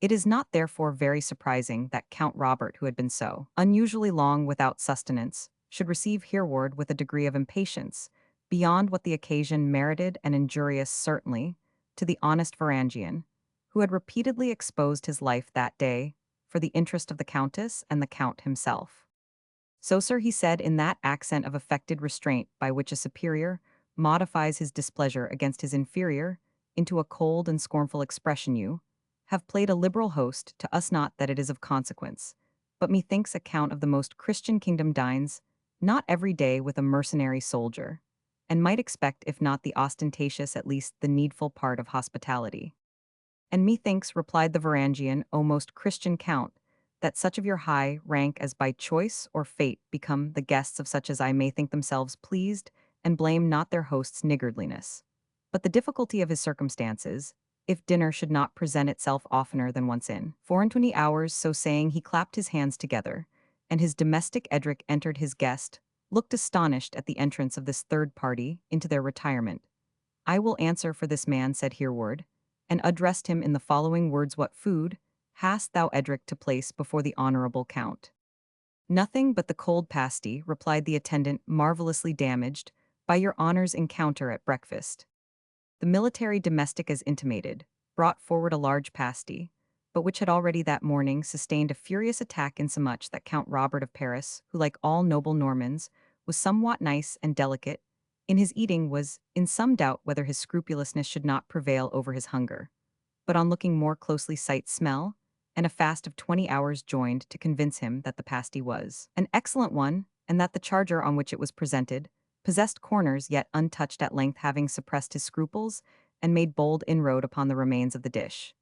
It is not therefore very surprising that Count Robert, who had been so unusually long without sustenance, should receive Hereward with a degree of impatience, beyond what the occasion merited and injurious certainly, to the honest Varangian, who had repeatedly exposed his life that day for the interest of the Countess and the Count himself. So, sir, he said in that accent of affected restraint by which a superior modifies his displeasure against his inferior into a cold and scornful expression, you have played a liberal host to us, not that it is of consequence, but methinks a count of the most Christian kingdom dines not every day with a mercenary soldier, and might expect, if not the ostentatious, at least the needful part of hospitality. And methinks, replied the Varangian, O most Christian Count, that such of your high rank as by choice or fate become the guests of such as I may think themselves pleased, and blame not their host's niggardliness. But the difficulty of his circumstances, if dinner should not present itself oftener than once in 24 hours. So saying, he clapped his hands together, and his domestic Edric entered. His guest looked astonished at the entrance of this third party into their retirement. I will answer for this man, said Hereward, and addressed him in the following words: What food hast thou, Edric, to place before the honorable Count? Nothing but the cold pasty, replied the attendant, marvelously damaged by your honor's encounter at breakfast. The military domestic, as intimated, brought forward a large pasty, but which had already that morning sustained a furious attack, insomuch that Count Robert of Paris, who, like all noble Normans, was somewhat nice and delicate in his eating, was in some doubt whether his scrupulousness should not prevail over his hunger. But on looking more closely, sight, smell, and a fast of 20 hours joined to convince him that the pasty was an excellent one, and that the charger on which it was presented possessed corners yet untouched. At length, having suppressed his scruples and made bold inroad upon the remains of the dish,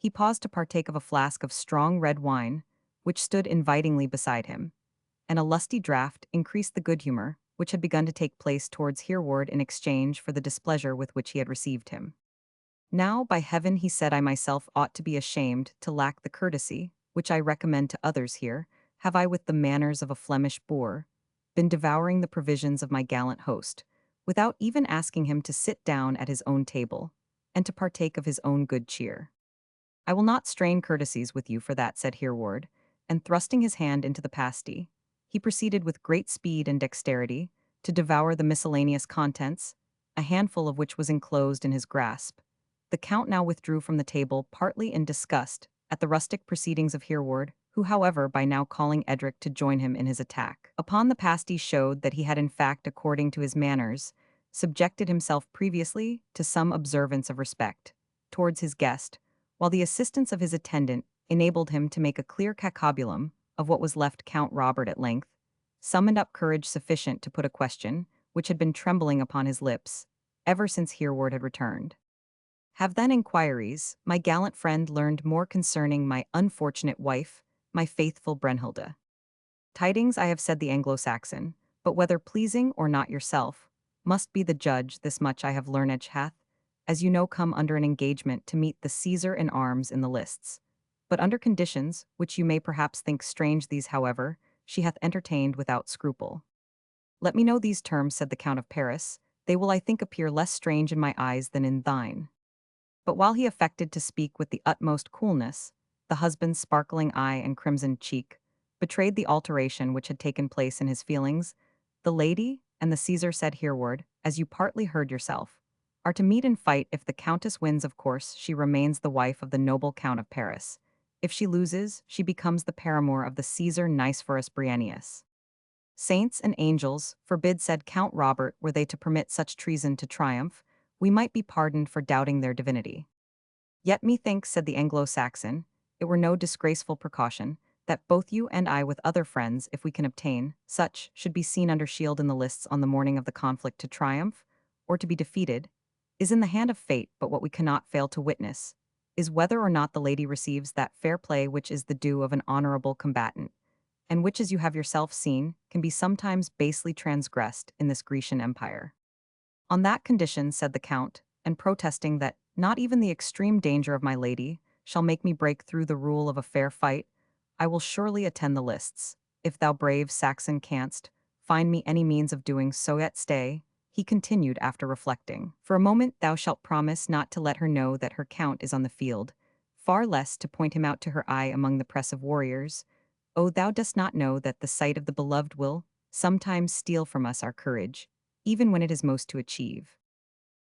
He paused to partake of a flask of strong red wine, which stood invitingly beside him, and a lusty draught increased the good humor which had begun to take place towards Hereward in exchange for the displeasure with which he had received him. Now, by heaven, he said, I myself ought to be ashamed to lack the courtesy, which I recommend to others here, have I with the manners of a Flemish boor, been devouring the provisions of my gallant host, without even asking him to sit down at his own table, and to partake of his own good cheer. I will not strain courtesies with you for that, said Hereward, and thrusting his hand into the pasty, he proceeded with great speed and dexterity to devour the miscellaneous contents, a handful of which was enclosed in his grasp. The Count now withdrew from the table, partly in disgust at the rustic proceedings of Hereward, who, however, by now calling Edric to join him in his attack upon the pasty, showed that he had in fact, according to his manners, subjected himself previously to some observance of respect towards his guest, while the assistance of his attendant enabled him to make a clear cacobulum of what was left. Count Robert at length summoned up courage sufficient to put a question which had been trembling upon his lips ever since Hereward had returned. Have then inquiries, my gallant friend, learned more concerning my unfortunate wife, my faithful Brunhilde? Tidings, I have said the Anglo-Saxon, but whether pleasing or not yourself, must be the judge. This much I have learned hath, as you know, come under an engagement to meet the Caesar in arms in the lists. But under conditions, which you may perhaps think strange, these, however, she hath entertained without scruple. Let me know these terms, said the Count of Paris, they will, I think, appear less strange in my eyes than in thine. But while he affected to speak with the utmost coolness, the husband's sparkling eye and crimson cheek betrayed the alteration which had taken place in his feelings. The lady and the Caesar, said Hereward, as you partly heard yourself, are to meet and fight. If the Countess wins, of course, she remains the wife of the noble Count of Paris. If she loses, she becomes the paramour of the Caesar Nicephorus Briennius. Saints and angels forbid, said Count Robert, were they to permit such treason to triumph, we might be pardoned for doubting their divinity. Yet methinks, said the Anglo-Saxon, it were no disgraceful precaution, that both you and I with other friends, if we can obtain such, should be seen under shield in the lists on the morning of the conflict. To triumph, or to be defeated, is in the hand of fate, but what we cannot fail to witness is whether or not the lady receives that fair play which is the due of an honorable combatant, and which, as you have yourself seen, can be sometimes basely transgressed in this Grecian empire. On that condition, said the Count, and protesting that not even the extreme danger of my lady shall make me break through the rule of a fair fight, I will surely attend the lists. If thou, brave Saxon, canst find me any means of doing so, yet stay, he continued after reflecting. For a moment thou shalt promise not to let her know that her Count is on the field, far less to point him out to her eye among the press of warriors. Oh, thou dost not know that the sight of the beloved will sometimes steal from us our courage, even when it is most to achieve.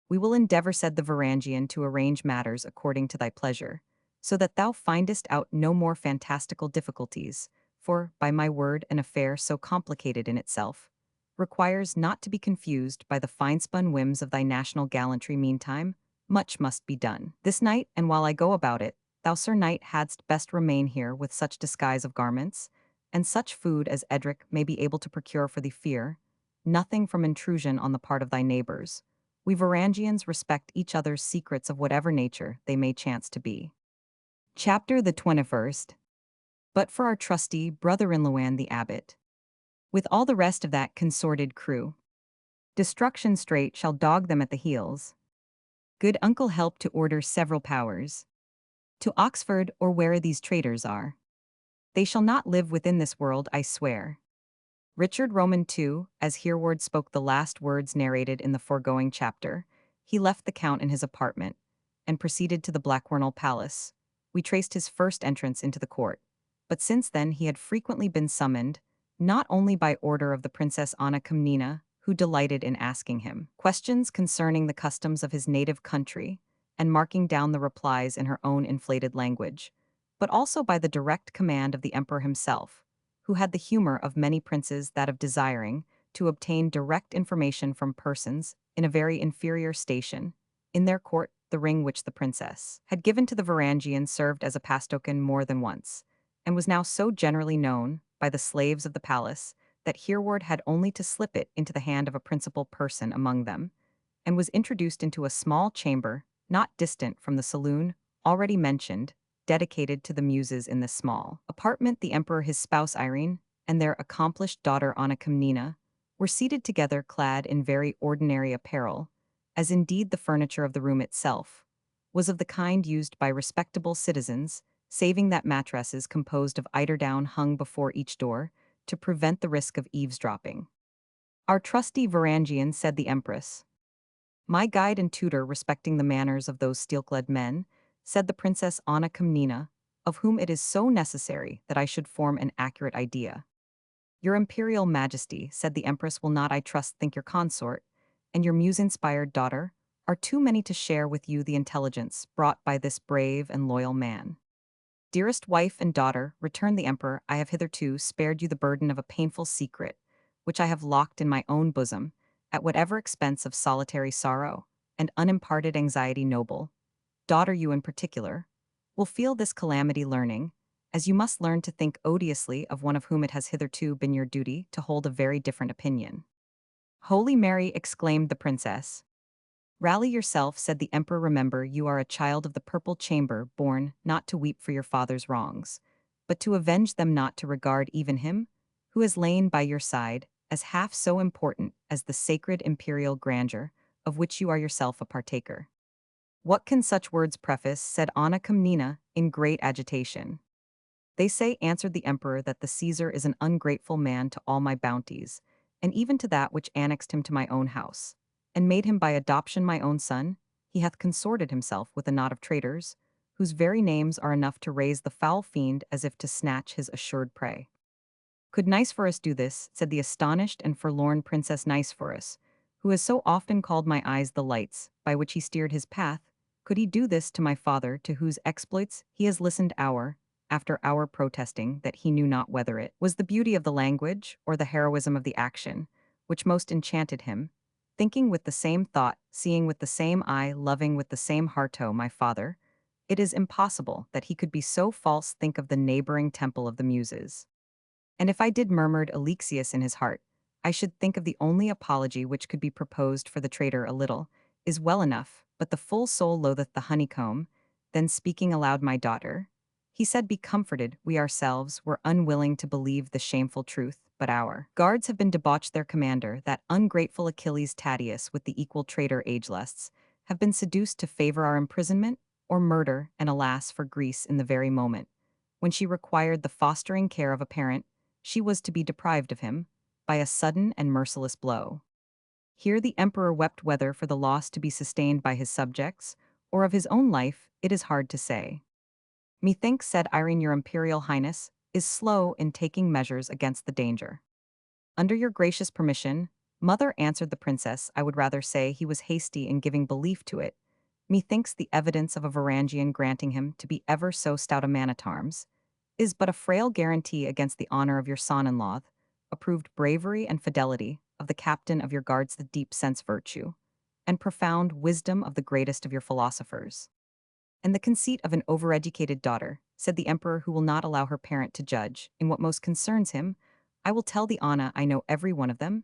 We will endeavor, said the Varangian, to arrange matters according to thy pleasure, so that thou findest out no more fantastical difficulties, for, by my word, an affair so complicated in itself requires not to be confused by the fine-spun whims of thy national gallantry. Meantime, much must be done this night, and while I go about it, thou, Sir Knight, hadst best remain here with such disguise of garments, and such food as Edric may be able to procure for thee. Fear nothing from intrusion on the part of thy neighbors. We Varangians respect each other's secrets of whatever nature they may chance to be. Chapter the 21st. But for our trusty brother-in Lowland the abbot, with all the rest of that consorted crew, destruction straight shall dog them at the heels. Good uncle help to order several powers to Oxford, or where these traitors are. They shall not live within this world, I swear. Richard Roman II, as Hereward spoke the last words narrated in the foregoing chapter, he left the Count in his apartment, and proceeded to the Blackwarnell Palace. We traced his first entrance into the court, but since then he had frequently been summoned, not only by order of the Princess Anna Komnena, who delighted in asking him questions concerning the customs of his native country, and marking down the replies in her own inflated language, but also by the direct command of the Emperor himself, who had the humor of many princes, that of desiring to obtain direct information from persons in a very inferior station. In their court, the ring which the princess had given to the Varangian served as a pass token more than once, and was now so generally known by the slaves of the palace that Hereward had only to slip it into the hand of a principal person among them, and was introduced into a small chamber not distant from the saloon already mentioned, dedicated to the muses in this small apartment. The emperor, his spouse Irene, and their accomplished daughter Anna Komnena were seated together clad in very ordinary apparel, as indeed the furniture of the room itself was of the kind used by respectable citizens, saving that mattresses composed of eiderdown hung before each door to prevent the risk of eavesdropping. Our trusty Varangian, said the empress. My guide and tutor respecting the manners of those steel-clad men, said the Princess Anna Komnena, of whom it is so necessary that I should form an accurate idea. Your Imperial Majesty, said the Empress, will not, I trust, think your consort, and your muse-inspired daughter, are too many to share with you the intelligence brought by this brave and loyal man. Dearest wife and daughter, returned the Emperor, I have hitherto spared you the burden of a painful secret, which I have locked in my own bosom, at whatever expense of solitary sorrow and unimparted anxiety. Noble daughter, you in particular, will feel this calamity learning, as you must learn to think odiously of one of whom it has hitherto been your duty to hold a very different opinion. Holy Mary, exclaimed the princess. Rally yourself, said the emperor. Remember, you are a child of the purple chamber, born not to weep for your father's wrongs, but to avenge them, not to regard even him who has lain by your side as half so important as the sacred imperial grandeur of which you are yourself a partaker. What can such words preface, said Anna Komnena, in great agitation. They say, answered the emperor, that the Caesar is an ungrateful man to all my bounties, and even to that which annexed him to my own house, and made him by adoption my own son. He hath consorted himself with a knot of traitors, whose very names are enough to raise the foul fiend as if to snatch his assured prey. Could Nicephorus do this, said the astonished and forlorn Princess Nicephorus, who has so often called my eyes the lights by which he steered his path, could he do this to my father, to whose exploits he has listened hour after hour, protesting that he knew not whether it was the beauty of the language or the heroism of the action which most enchanted him, thinking with the same thought, seeing with the same eye, loving with the same heart? O my father, it is impossible that he could be so false. Think of the neighboring temple of the Muses. And if I did, murmured Alexius in his heart, I should think of the only apology which could be proposed for the traitor. A little is well enough, but the full soul loatheth the honeycomb. Then speaking aloud, my daughter, he said, be comforted, we ourselves were unwilling to believe the shameful truth, but our guards have been debauched. Their commander, that ungrateful Achilles Tatius, with the equal traitor Agelusts, have been seduced to favor our imprisonment or murder, and alas for Greece, in the very moment when she required the fostering care of a parent, she was to be deprived of him by a sudden and merciless blow. Here the emperor wept, whether for the loss to be sustained by his subjects, or of his own life, it is hard to say. Methinks, said Irene, your imperial highness is slow in taking measures against the danger. Under your gracious permission, mother, answered the princess, I would rather say he was hasty in giving belief to it. Methinks the evidence of a Varangian granting him to be ever so stout a man at arms is but a frail guarantee against the honor of your son-in-law, approved bravery and fidelity of the captain of your guards, the deep sense virtue, and profound wisdom of the greatest of your philosophers, and the conceit of an overeducated daughter, said the emperor, who will not allow her parent to judge in what most concerns him. I will tell the Anna I know every one of them,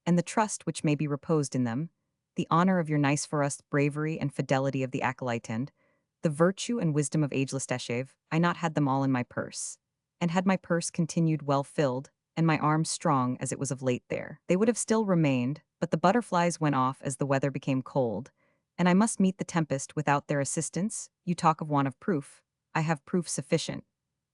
and the trust which may be reposed in them, the honor of your Nicephorus, bravery and fidelity of the acolyte, and the virtue and wisdom of ageless Teshev. I not had them all in my purse, and had my purse continued well filled, and my arm strong as it was of late there, they would have still remained, but the butterflies went off as the weather became cold, and I must meet the tempest without their assistance. You talk of want of proof. I have proof sufficient.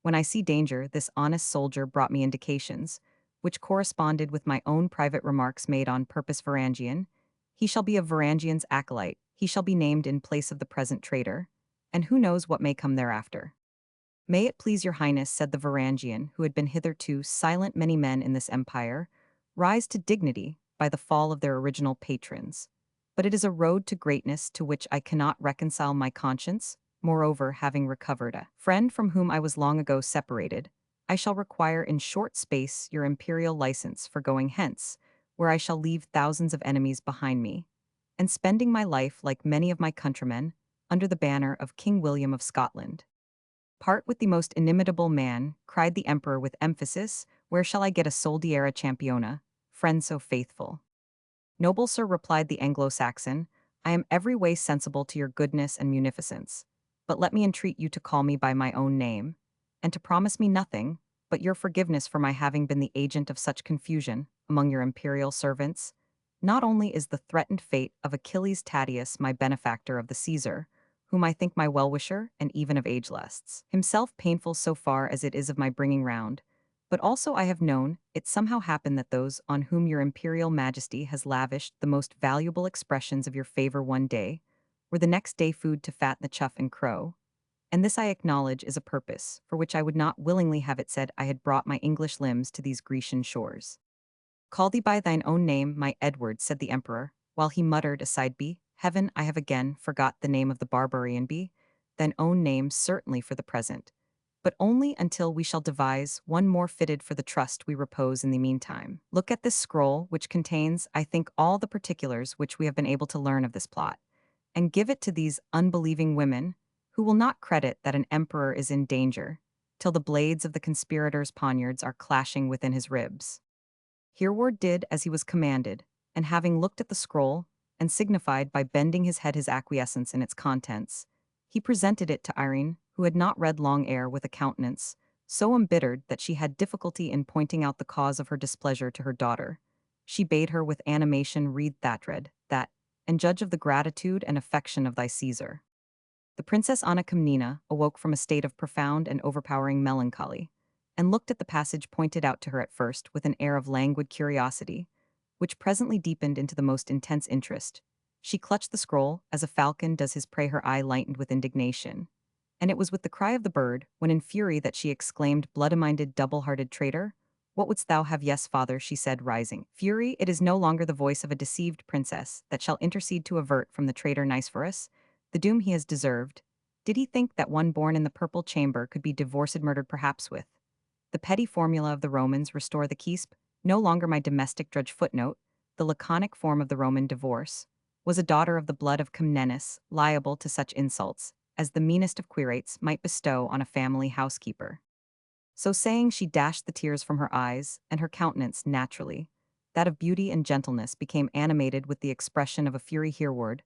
When I see danger, this honest soldier brought me indications, which corresponded with my own private remarks made on purpose. Varangian, he shall be a Varangian's acolyte, he shall be named in place of the present traitor, and who knows what may come thereafter. May it please your highness, said the Varangian, who had been hitherto silent. Many men in this empire rise to dignity by the fall of their original patrons, but it is a road to greatness to which I cannot reconcile my conscience. Moreover, having recovered a friend from whom I was long ago separated, I shall require in short space your imperial license for going hence, where I shall leave thousands of enemies behind me, and spending my life, like many of my countrymen, under the banner of King William of Scotland. Part with the most inimitable man, cried the emperor with emphasis, where shall I get a soldiera championa, friend so faithful? Noble sir, replied the Anglo-Saxon, I am every way sensible to your goodness and munificence, But let me entreat you to call me by my own name, and to promise me nothing but your forgiveness for my having been the agent of such confusion among your imperial servants. Not only is the threatened fate of Achilles Tatius my benefactor of the Caesar, whom I think my well-wisher and even of age lusts, himself painful so far as it is of my bringing round, but also I have known it somehow happened that those on whom your imperial majesty has lavished the most valuable expressions of your favor one day were the next day food to fatten the chough and crow, and this I acknowledge is a purpose for which I would not willingly have it said I had brought my English limbs to these Grecian shores. Call thee by thine own name, my Edward, said the emperor, while he muttered aside, Be, heaven, I have again forgot the name of the barbarian, be, thine own name certainly for the present, but only until we shall devise one more fitted for the trust we repose in the meantime. Look at this scroll, which contains, I think, all the particulars which we have been able to learn of this plot, and give it to these unbelieving women, who will not credit that an emperor is in danger, till the blades of the conspirators' poniards are clashing within his ribs. Hereward did as he was commanded, and having looked at the scroll, and signified by bending his head his acquiescence in its contents, he presented it to Irene, who had not read long ere with a countenance so embittered that she had difficulty in pointing out the cause of her displeasure to her daughter. She bade her with animation read that read, that, and judge of the gratitude and affection of thy Caesar. The Princess Anna Komnena awoke from a state of profound and overpowering melancholy, and looked at the passage pointed out to her at first with an air of languid curiosity, which presently deepened into the most intense interest. She clutched the scroll, as a falcon does his prey, her eye lightened with indignation. And it was with the cry of the bird, when in fury, that she exclaimed, Bloody-minded, double-hearted traitor! What wouldst thou have? Yes, father, she said, rising. Fury, it is no longer the voice of a deceived princess that shall intercede to avert from the traitor Nicephorus the doom he has deserved. Did he think that one born in the purple chamber could be divorced, murdered perhaps with the petty formula of the Romans, restore the keysp, no longer my domestic drudge? Footnote, the laconic form of the Roman divorce, was a daughter of the blood of Comnenus, liable to such insults as the meanest of quirates might bestow on a family housekeeper. So saying, she dashed the tears from her eyes, and her countenance, naturally, that of beauty and gentleness, became animated with the expression of a fury. Hereward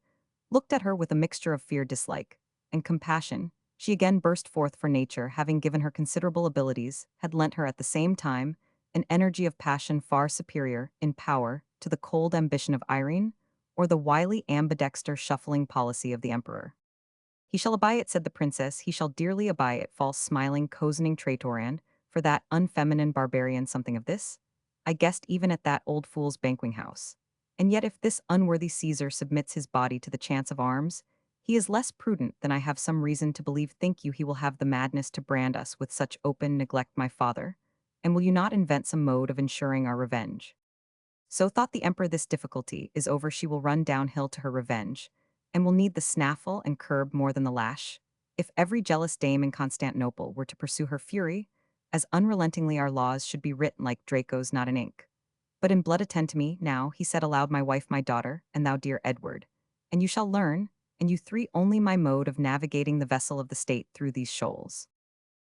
looked at her with a mixture of fear, dislike, and compassion. She again burst forth, for nature, having given her considerable abilities, had lent her at the same time an energy of passion far superior in power to the cold ambition of Irene, or the wily ambidexter shuffling policy of the emperor. He shall abye it, said the princess, he shall dearly abye it, false smiling cozening traitoran, for that unfeminine barbarian. Something of this I guessed even at that old fool's banqueting house. And yet if this unworthy Caesar submits his body to the chance of arms, he is less prudent than I have some reason to believe. Think you he will have the madness to brand us with such open neglect, my father? And will you not invent some mode of ensuring our revenge? So thought the emperor, this difficulty is over, she will run downhill to her revenge, and will need the snaffle and curb more than the lash. If every jealous dame in Constantinople were to pursue her fury, as unrelentingly our laws should be written like Draco's, not in ink, but in blood. Attend to me, now, he said aloud, my wife, my daughter, and thou, dear Edward, and you shall learn, and you three only, my mode of navigating the vessel of the state through these shoals.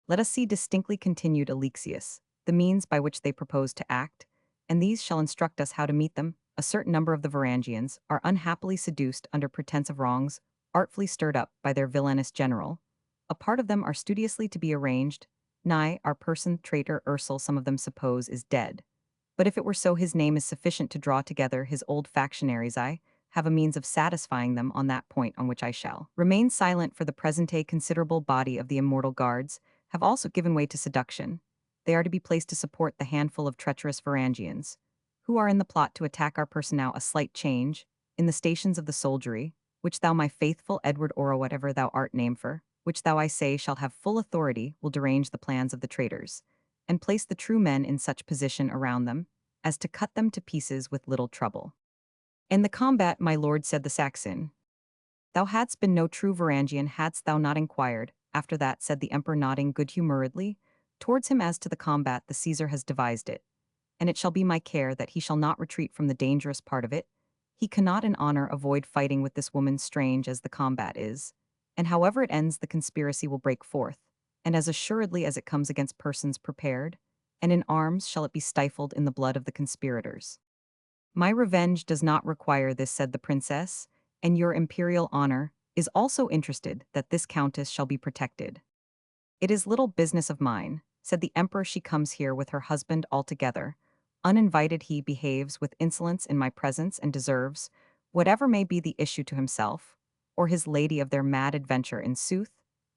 Let us see distinctly, continued Alexius, the means by which they propose to act, and these shall instruct us how to meet them. A certain number of the Varangians are unhappily seduced under pretense of wrongs, artfully stirred up by their villainous general. A part of them are studiously to be arranged. Nigh, our person, traitor Ursel, some of them suppose is dead. But if it were so, his name is sufficient to draw together his old factionaries. I have a means of satisfying them on that point, on which I shall remain silent for the present. A considerable body of the immortal guards have also given way to seduction. They are to be placed to support the handful of treacherous Varangians, who are in the plot to attack our person. Now a slight change, in the stations of the soldiery, which thou, my faithful Edward, or whatever thou art named for, which thou, I say, shalt have full authority, will derange the plans of the traitors, and place the true men in such position around them, as to cut them to pieces with little trouble. In the combat, my lord, said the Saxon, thou hadst been no true Varangian hadst thou not inquired. After that, said the emperor, nodding good-humoredly towards him, as to the combat, the Caesar has devised it, and it shall be my care that he shall not retreat from the dangerous part of it. He cannot in honor avoid fighting with this woman, strange as the combat is, and however it ends, the conspiracy will break forth, and as assuredly as it comes against persons prepared, and in arms, shall it be stifled in the blood of the conspirators. My revenge does not require this, said the princess, and your imperial honor, is also interested that this countess shall be protected. It is little business of mine, said the emperor. She comes here with her husband altogether. Uninvited he behaves with insolence in my presence and deserves, whatever may be the issue to himself, or his lady of their mad adventure in sooth,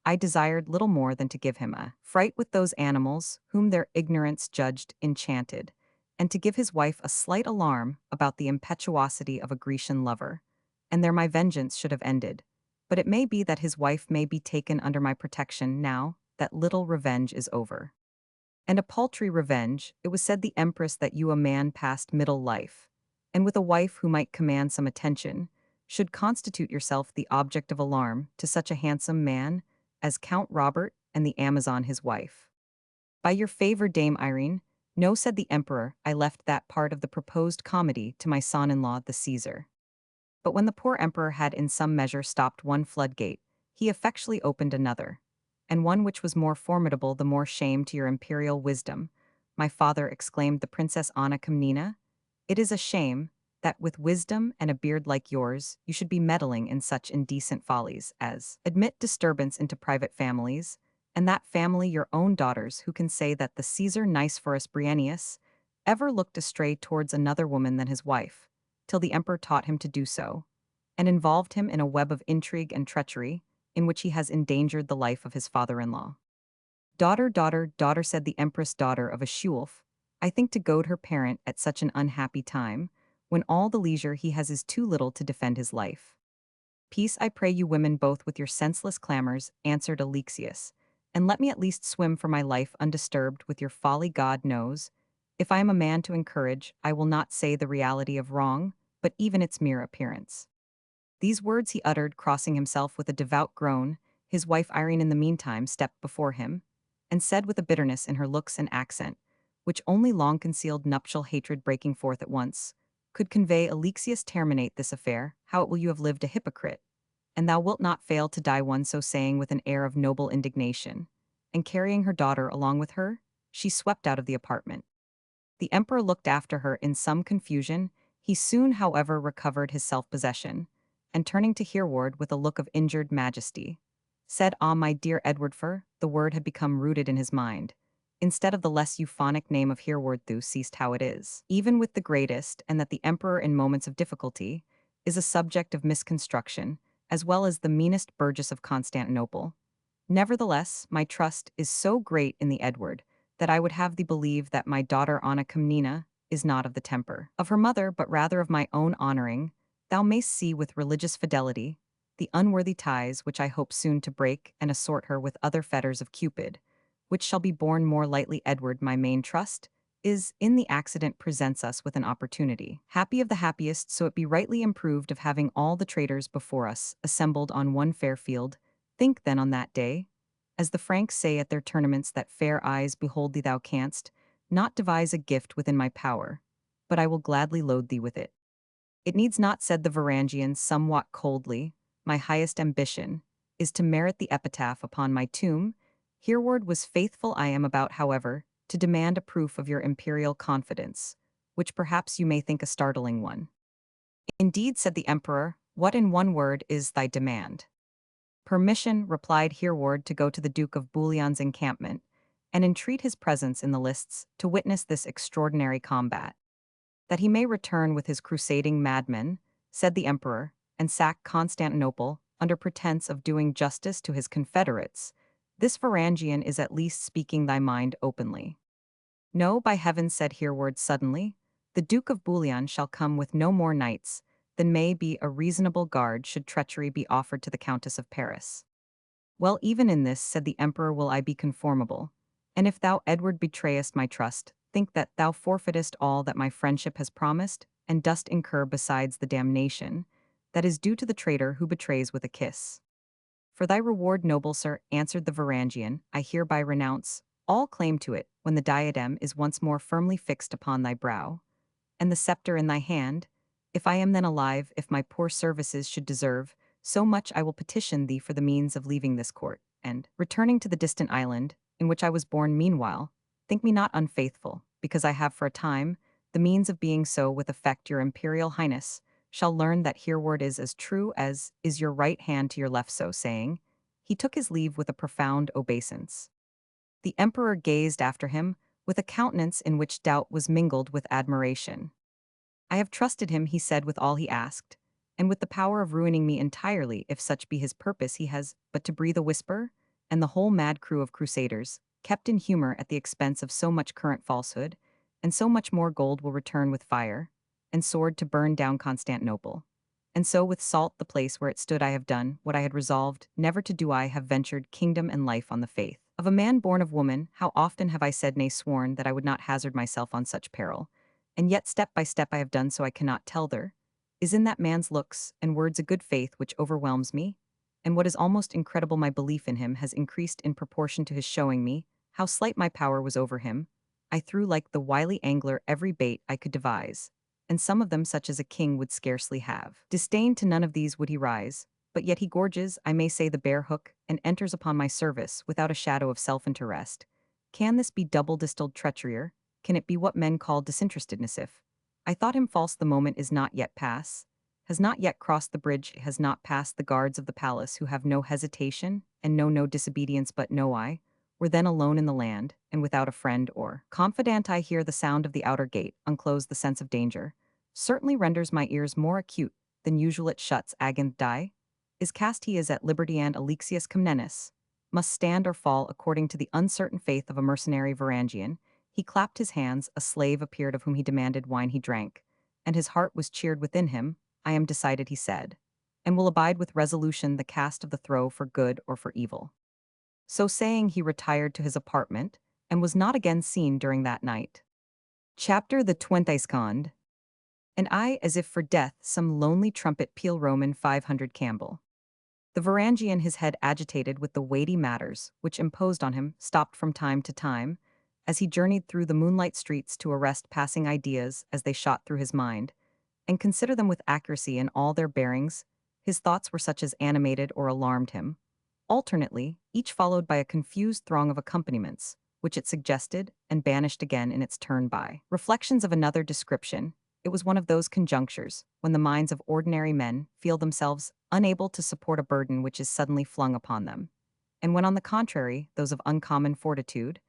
I desired little more than to give him a fright with those animals whom their ignorance judged enchanted, and to give his wife a slight alarm about the impetuosity of a Grecian lover, and there my vengeance should have ended. But it may be that his wife may be taken under my protection now that little revenge is over. And a paltry revenge, it was said the empress that you a man past middle life, and with a wife who might command some attention, should constitute yourself the object of alarm to such a handsome man as Count Robert and the Amazon his wife. By your favor, Dame Irene, no, said the emperor, I left that part of the proposed comedy to my son-in-law the Caesar. But when the poor emperor had in some measure stopped one floodgate, he effectually opened another, and one which was more formidable the more shame to your imperial wisdom. My father, exclaimed the Princess Anna Komnena, it is a shame that with wisdom and a beard like yours you should be meddling in such indecent follies as admit disturbance into private families, and that family your own daughters who can say that the Caesar Nicephorus Briennius ever looked astray towards another woman than his wife, till the emperor taught him to do so, and involved him in a web of intrigue and treachery, in which he has endangered the life of his father-in-law. Daughter, daughter, daughter, said the empress daughter of a Sheulf, I think to goad her parent at such an unhappy time, when all the leisure he has is too little to defend his life. Peace, I pray you women both with your senseless clamors, answered Alexius, and let me at least swim for my life undisturbed with your folly. God knows, if I am a man to encourage, I will not say the reality of wrong, but even its mere appearance. These words he uttered, crossing himself with a devout groan. His wife Irene in the meantime stepped before him, and said with a bitterness in her looks and accent, which only long-concealed nuptial hatred breaking forth at once, could convey, Alexius, terminate this affair, how it will you have lived a hypocrite, and thou wilt not fail to die one. So saying with an air of noble indignation, and carrying her daughter along with her, she swept out of the apartment. The emperor looked after her in some confusion. He soon, however, recovered his self-possession, and turning to Hereward with a look of injured majesty, said, Ah, my dear Edward, for the word had become rooted in his mind, instead of the less euphonic name of Hereward, thou seest how it is, even with the greatest, and that the emperor in moments of difficulty is a subject of misconstruction, as well as the meanest burgess of Constantinople. Nevertheless, my trust is so great in the Edward, that I would have thee believe that my daughter Anna Komnena is not of the temper of her mother, but rather of my own honoring. Thou mayst see with religious fidelity the unworthy ties which I hope soon to break, and assort her with other fetters of Cupid, which shall be borne more lightly. Edward, my main trust, is in the accident presents us with an opportunity, happy of the happiest, so it be rightly improved of having all the traitors before us assembled on one fair field. Think then on that day, as the Franks say at their tournaments, that fair eyes behold thee. Thou canst not devise a gift within my power, but I will gladly load thee with it. It needs not, said the Varangian somewhat coldly, my highest ambition is to merit the epitaph upon my tomb. Hereward was faithful. I am about, however, to demand a proof of your imperial confidence, which perhaps you may think a startling one. Indeed, said the emperor, what in one word is thy demand? Permission, replied Hereward, to go to the Duke of Bullion's encampment, and entreat his presence in the lists to witness this extraordinary combat, that he may return with his crusading madmen, said the emperor, and sack Constantinople under pretense of doing justice to his confederates. This Varangian is at least speaking thy mind openly. No, by heaven, said Hereward suddenly, the Duke of Bullion shall come with no more knights than may be a reasonable guard should treachery be offered to the Countess of Paris. Well, even in this, said the emperor, will I be conformable, and if thou, Edward, betrayest my trust, think that thou forfeitest all that my friendship has promised, and dost incur besides the damnation that is due to the traitor who betrays with a kiss. For thy reward, noble sir, answered the Varangian, I hereby renounce all claim to it when the diadem is once more firmly fixed upon thy brow, and the scepter in thy hand. If I am then alive, if my poor services should deserve so much, I will petition thee for the means of leaving this court, and, returning to the distant island, in which I was born meanwhile, think me not unfaithful, because I have for a time the means of being so with effect. Your imperial highness shall learn that hereward is as true as is your right hand to your left. So saying, he took his leave with a profound obeisance. The emperor gazed after him, with a countenance in which doubt was mingled with admiration. I have trusted him, he said, with all he asked, and with the power of ruining me entirely, if such be his purpose. He has but to breathe a whisper, and the whole mad crew of crusaders, kept in humor at the expense of so much current falsehood, and so much more gold, will return with fire and sword to burn down Constantinople. And so with salt the place where it stood. I have done what I had resolved never to do. I have ventured kingdom and life on the faith of a man born of woman. How often have I said, nay, sworn, that I would not hazard myself on such peril, and yet step by step I have done so. I cannot tell. There is in that man's looks and words a good faith which overwhelms me, and what is almost incredible, my belief in him has increased in proportion to his showing me how slight my power was over him. I threw like the wily angler every bait I could devise, and some of them such as a king would scarcely have disdain. To none of these would he rise, but yet he gorges, I may say, the bare hook, and enters upon my service without a shadow of self-interest. Can this be double distilled treachery? Can it be what men call disinterestedness? If I thought him false, the moment is not yet past, has not yet crossed the bridge, has not passed the guards of the palace, who have no hesitation and know no disobedience. But no, I were then alone in the land, and without a friend or confidant. I hear the sound of the outer gate unclose. The sense of danger certainly renders my ears more acute than usual. It shuts agant die, is cast, he is at liberty, and Alexius Comnenus must stand or fall according to the uncertain faith of a mercenary Varangian. He clapped his hands, a slave appeared of whom he demanded wine. He drank, and his heart was cheered within him. I am decided, he said, and will abide with resolution the cast of the throw for good or for evil. So saying, he retired to his apartment, and was not again seen during that night. Chapter the 22nd. And I, as if for death, some lonely trumpet peal. Roman 500 Campbell. The Varangian, his head agitated with the weighty matters which imposed on him, stopped from time to time, as he journeyed through the moonlight streets, to arrest passing ideas as they shot through his mind, and consider them with accuracy in all their bearings. His thoughts were such as animated or alarmed him, alternately, each followed by a confused throng of accompaniments, which it suggested and banished again in its turn by reflections of another description. It was one of those conjunctures when the minds of ordinary men feel themselves unable to support a burden which is suddenly flung upon them, and when, on the contrary, those of uncommon fortitude,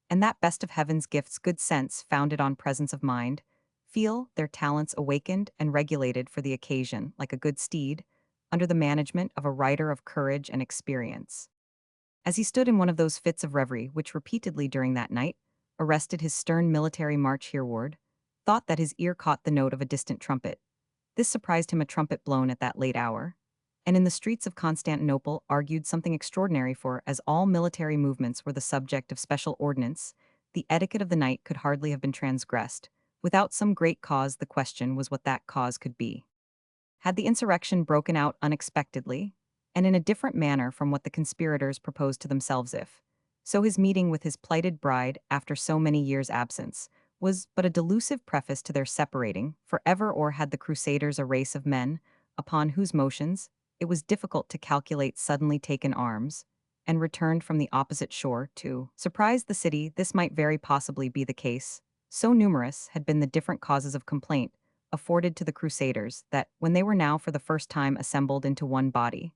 and that best of heaven's gifts, good sense founded on presence of mind, feel their talents awakened and regulated for the occasion, like a good steed, under the management of a rider of courage and experience. As he stood in one of those fits of reverie which repeatedly during that night arrested his stern military march hereward, thought that his ear caught the note of a distant trumpet. This surprised him, a trumpet blown at that late hour, and in the streets of Constantinople argued something extraordinary, for, as all military movements were the subject of special ordinance, the etiquette of the night could hardly have been transgressed. Without some great cause, the question was what that cause could be. Had the insurrection broken out unexpectedly, and in a different manner from what the conspirators proposed to themselves? If so, his meeting with his plighted bride, after so many years' absence, was but a delusive preface to their separating forever. Or had the crusaders, a race of men upon whose motions it was difficult to calculate, suddenly taken arms and returned from the opposite shore to surprise the city? This might very possibly be the case. So numerous had been the different causes of complaint afforded to the crusaders, that, when they were now for the first time assembled into one body,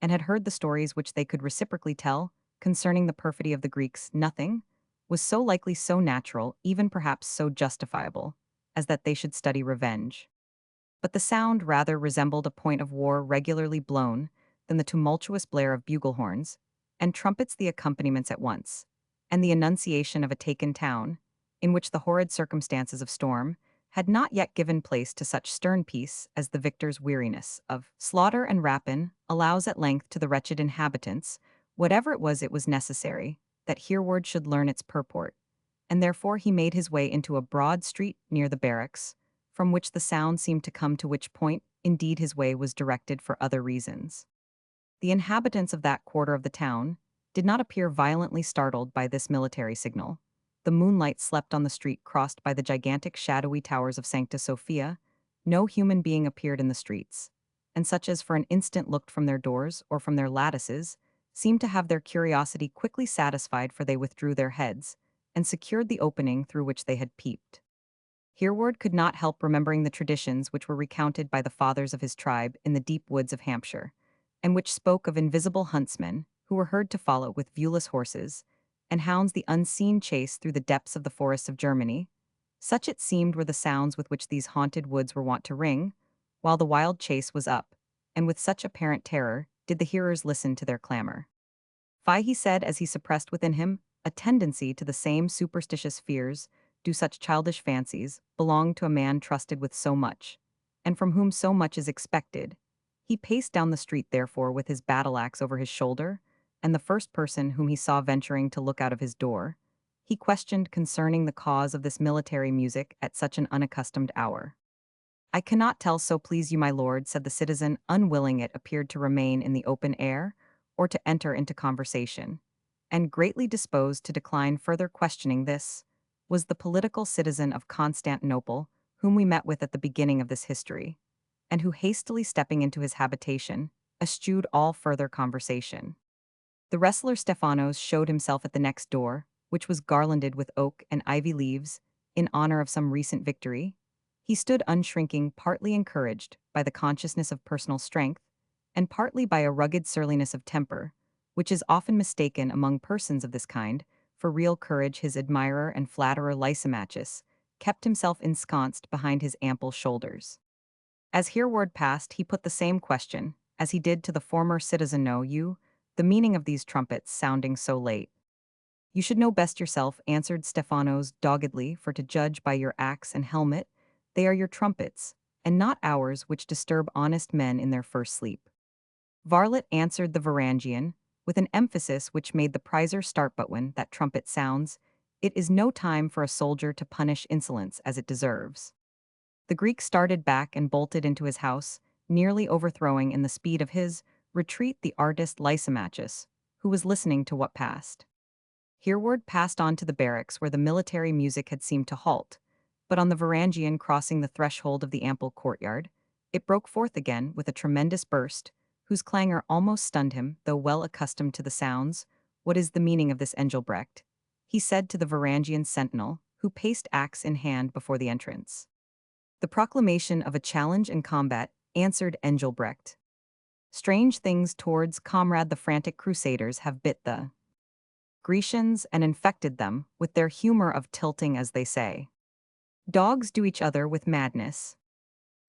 and had heard the stories which they could reciprocally tell concerning the perfidy of the Greeks, nothing was so likely, so natural, even perhaps so justifiable, as that they should study revenge. But the sound rather resembled a point of war regularly blown than the tumultuous blare of bugle horns and trumpets, the accompaniments at once, and the annunciation of a taken town, in which the horrid circumstances of storm had not yet given place to such stern peace as the victor's weariness of slaughter and rapine allows at length to the wretched inhabitants. Whatever it was necessary that hereward should learn its purport, and therefore he made his way into a broad street near the barracks, from which the sound seemed to come, to which point, indeed, his way was directed for other reasons. The inhabitants of that quarter of the town did not appear violently startled by this military signal. The moonlight slept on the street crossed by the gigantic shadowy towers of Sancta Sophia. No human being appeared in the streets, and such as for an instant looked from their doors or from their lattices seemed to have their curiosity quickly satisfied, for they withdrew their heads and secured the opening through which they had peeped. Hereward could not help remembering the traditions which were recounted by the fathers of his tribe in the deep woods of Hampshire, and which spoke of invisible huntsmen who were heard to follow with viewless horses, and hounds the unseen chase through the depths of the forests of Germany. Such it seemed were the sounds with which these haunted woods were wont to ring, while the wild chase was up, and with such apparent terror did the hearers listen to their clamor. Fie, he said as he suppressed within him a tendency to the same superstitious fears, do such childish fancies belong to a man trusted with so much, and from whom so much is expected. He paced down the street therefore with his battle-axe over his shoulder, and the first person whom he saw venturing to look out of his door, he questioned concerning the cause of this military music at such an unaccustomed hour. "I cannot tell, so please you, my lord," said the citizen, unwilling it appeared to remain in the open air, or to enter into conversation, and greatly disposed to decline further questioning. This was the political citizen of Constantinople, whom we met with at the beginning of this history, and who, hastily stepping into his habitation, eschewed all further conversation. The wrestler Stephanos showed himself at the next door, which was garlanded with oak and ivy leaves, in honor of some recent victory. He stood unshrinking, partly encouraged by the consciousness of personal strength, and partly by a rugged surliness of temper, which is often mistaken among persons of this kind for real courage. His admirer and flatterer Lysimachus kept himself ensconced behind his ample shoulders. As Hereward passed, he put the same question, as he did to the former citizen: "Know you the meaning of these trumpets sounding so late?" "You should know best yourself," answered Stephanos doggedly, "for to judge by your axe and helmet, they are your trumpets, and not ours, which disturb honest men in their first sleep." "Varlet," answered the Varangian, with an emphasis which made the prizer start, "but when that trumpet sounds, it is no time for a soldier to punish insolence as it deserves." The Greek started back and bolted into his house, nearly overthrowing in the speed of his retreat the artist Lysimachus, who was listening to what passed. Hereward passed on to the barracks where the military music had seemed to halt, but on the Varangian crossing the threshold of the ample courtyard, it broke forth again with a tremendous burst, whose clangor almost stunned him, though well accustomed to the sounds. "What is the meaning of this, Engelbrecht?" he said to the Varangian sentinel, who paced axe in hand before the entrance. "The proclamation of a challenge and combat," answered Engelbrecht. "Strange things towards comrade the frantic crusaders have bit the Grecians and infected them with their humor of tilting, as they say. Dogs do each other with madness."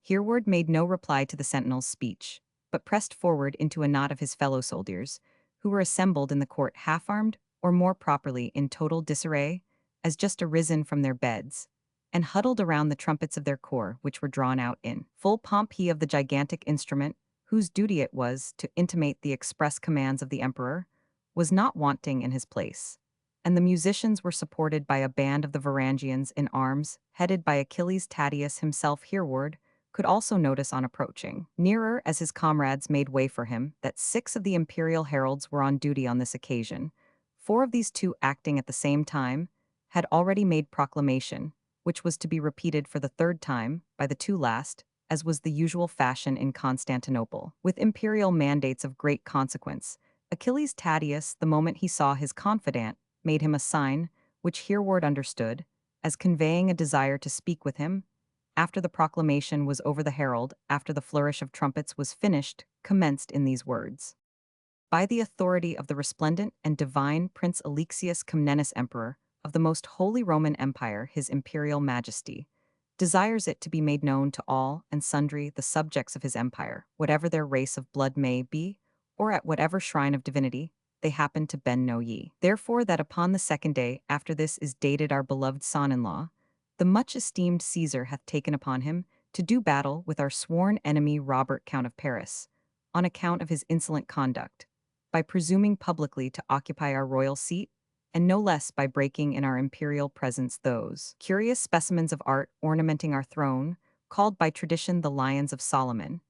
Hereward made no reply to the sentinel's speech, but pressed forward into a knot of his fellow soldiers, who were assembled in the court half-armed, or more properly in total disarray, as just arisen from their beds, and huddled around the trumpets of their corps, which were drawn out in full pomp. He of the gigantic instrument, whose duty it was to intimate the express commands of the emperor, was not wanting in his place, and the musicians were supported by a band of the Varangians in arms, headed by Achilles Tatius himself. Hereward could also notice on approaching nearer, as his comrades made way for him, that 6 of the imperial heralds were on duty on this occasion. 4 of these, 2 acting at the same time, had already made proclamation, which was to be repeated for the 3rd time by the 2 last, as was the usual fashion in Constantinople, with imperial mandates of great consequence. Achilles Tatius, the moment he saw his confidant, made him a sign, which Hereward understood, as conveying a desire to speak with him. After the proclamation was over, the herald, after the flourish of trumpets was finished, commenced in these words: "By the authority of the resplendent and divine Prince Alexius Comnenus, Emperor of the most holy Roman Empire, his imperial majesty desires it to be made known to all and sundry the subjects of his empire, whatever their race of blood may be, or at whatever shrine of divinity they happen to bend. Know ye, therefore, that upon the 2nd day after this is dated our beloved son-in-law, the much-esteemed Caesar hath taken upon him to do battle with our sworn enemy Robert, Count of Paris, on account of his insolent conduct, by presuming publicly to occupy our royal seat, and no less by breaking in our imperial presence those curious specimens of art ornamenting our throne, called by tradition the Lions of Solomon,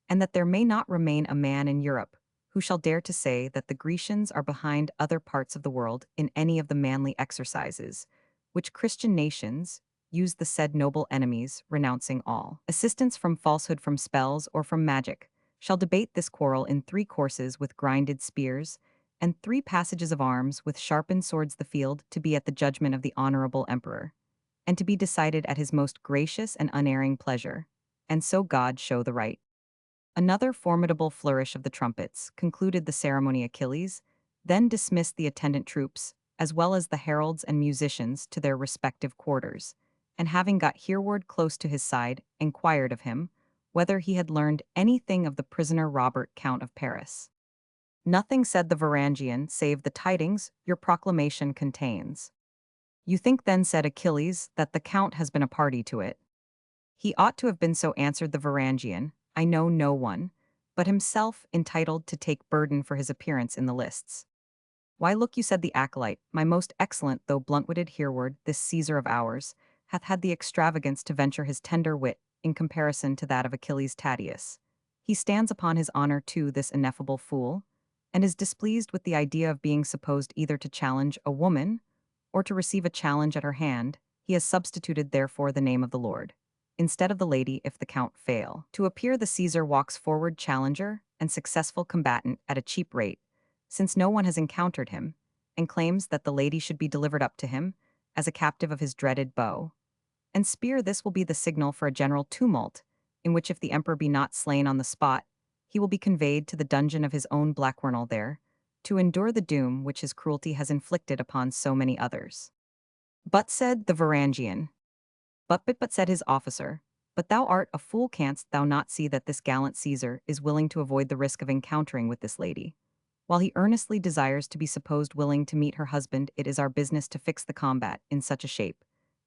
and that there may not remain a man in Europe who shall dare to say that the Grecians are behind other parts of the world in any of the manly exercises, which Christian nations use the said noble enemies, renouncing all assistance from falsehood, from spells, or from magic, shall debate this quarrel in 3 courses with grinded spears, and 3 passages of arms with sharpened swords, the field to be at the judgment of the honorable emperor. and to be decided at his most gracious and unerring pleasure. And so God show the right. Another formidable flourish of the trumpets concluded the ceremony. Achilles then dismissed the attendant troops, as well as the heralds and musicians, to their respective quarters, and having got Hereward close to his side, inquired of him whether he had learned anything of the prisoner Robert, Count of Paris. Nothing, said the Varangian, save the tidings your proclamation contains. You think then, said Achilles, that the Count has been a party to it? He ought to have been, so answered the Varangian. I know no one, but himself entitled to take burden for his appearance in the lists. Why, look you, said the acolyte, my most excellent though blunt-witted Hereward, this Caesar of ours, hath had the extravagance to venture his tender wit in comparison to that of Achilles Tatius. He stands upon his honor too, this ineffable fool, and is displeased with the idea of being supposed either to challenge a woman or to receive a challenge at her hand. He has substituted therefore the name of the Lord instead of the lady if the Count fail. To appear the Caesar walks forward challenger and successful combatant at a cheap rate, since no one has encountered him, and claims that the lady should be delivered up to him as a captive of his dreaded bow and spear. This will be the signal for a general tumult, in which if the emperor be not slain on the spot, he will be conveyed to the dungeon of his own Blackwernel there, to endure the doom which his cruelty has inflicted upon so many others. But, said the Varangian, but, said his officer, but thou art a fool, canst thou not see that this gallant Caesar is willing to avoid the risk of encountering with this lady? While he earnestly desires to be supposed willing to meet her husband, it is our business to fix the combat in such a shape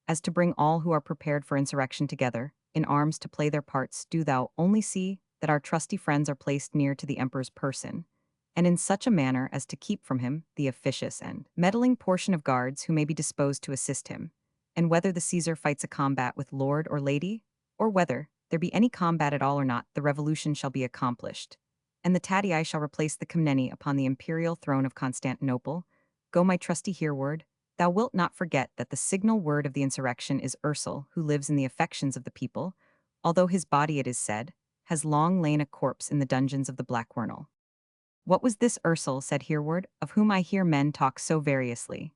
as to bring all who are prepared for insurrection together, in arms to play their parts. Do thou only see that our trusty friends are placed near to the emperor's person, and in such a manner as to keep from him the officious and meddling portion of guards who may be disposed to assist him, and whether the Caesar fights a combat with lord or lady, or whether there be any combat at all or not, the revolution shall be accomplished, and the Tatii shall replace the Comneni upon the imperial throne of Constantinople. Go, my trusty Hereward, thou wilt not forget that the signal word of the insurrection is Ursel, who lives in the affections of the people, although his body, it is said, has long lain a corpse in the dungeons of the Blackwernel. What was this Ursel, said Hereward, of whom I hear men talk so variously?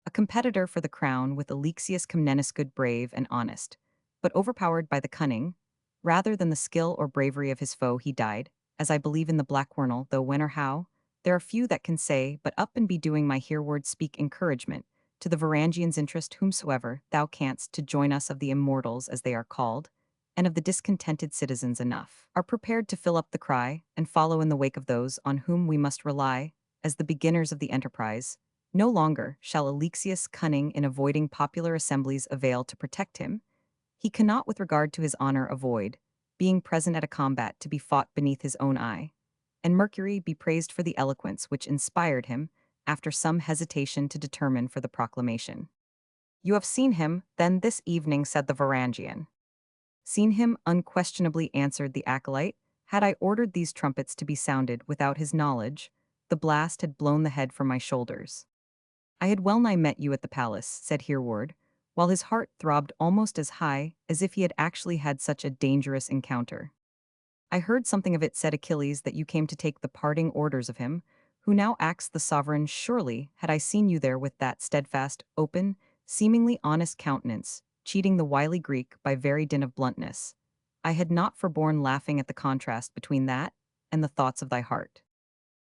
A competitor for the crown with Alexius Comnenus, good, brave, and honest, but overpowered by the cunning, rather than the skill or bravery of his foe, he died, as I believe, in the Blackwernel, though when or how, there are few that can say, but up and be doing. My Hereward, speak encouragement to the Varangian's interest, whomsoever thou canst, to join us of the immortals, as they are called, and of the discontented citizens enough are prepared to fill up the cry and follow in the wake of those on whom we must rely as the beginners of the enterprise. No longer shall Alexius' cunning in avoiding popular assemblies avail to protect him. He cannot with regard to his honor avoid being present at a combat to be fought beneath his own eye. And Mercury be praised for the eloquence which inspired him, after some hesitation, to determine for the proclamation. You have seen him, then, this evening, said the Varangian. Seen him, unquestionably, answered the acolyte. Had I ordered these trumpets to be sounded without his knowledge, the blast had blown the head from my shoulders. I had well nigh met you at the palace, said Hereward, while his heart throbbed almost as high as if he had actually had such a dangerous encounter. I heard something of it, said Achilles, that you came to take the parting orders of him, who now acts the sovereign. Surely, had I seen you there with that steadfast, open, seemingly honest countenance, cheating the wily Greek by very din of bluntness, I had not forborne laughing at the contrast between that and the thoughts of thy heart.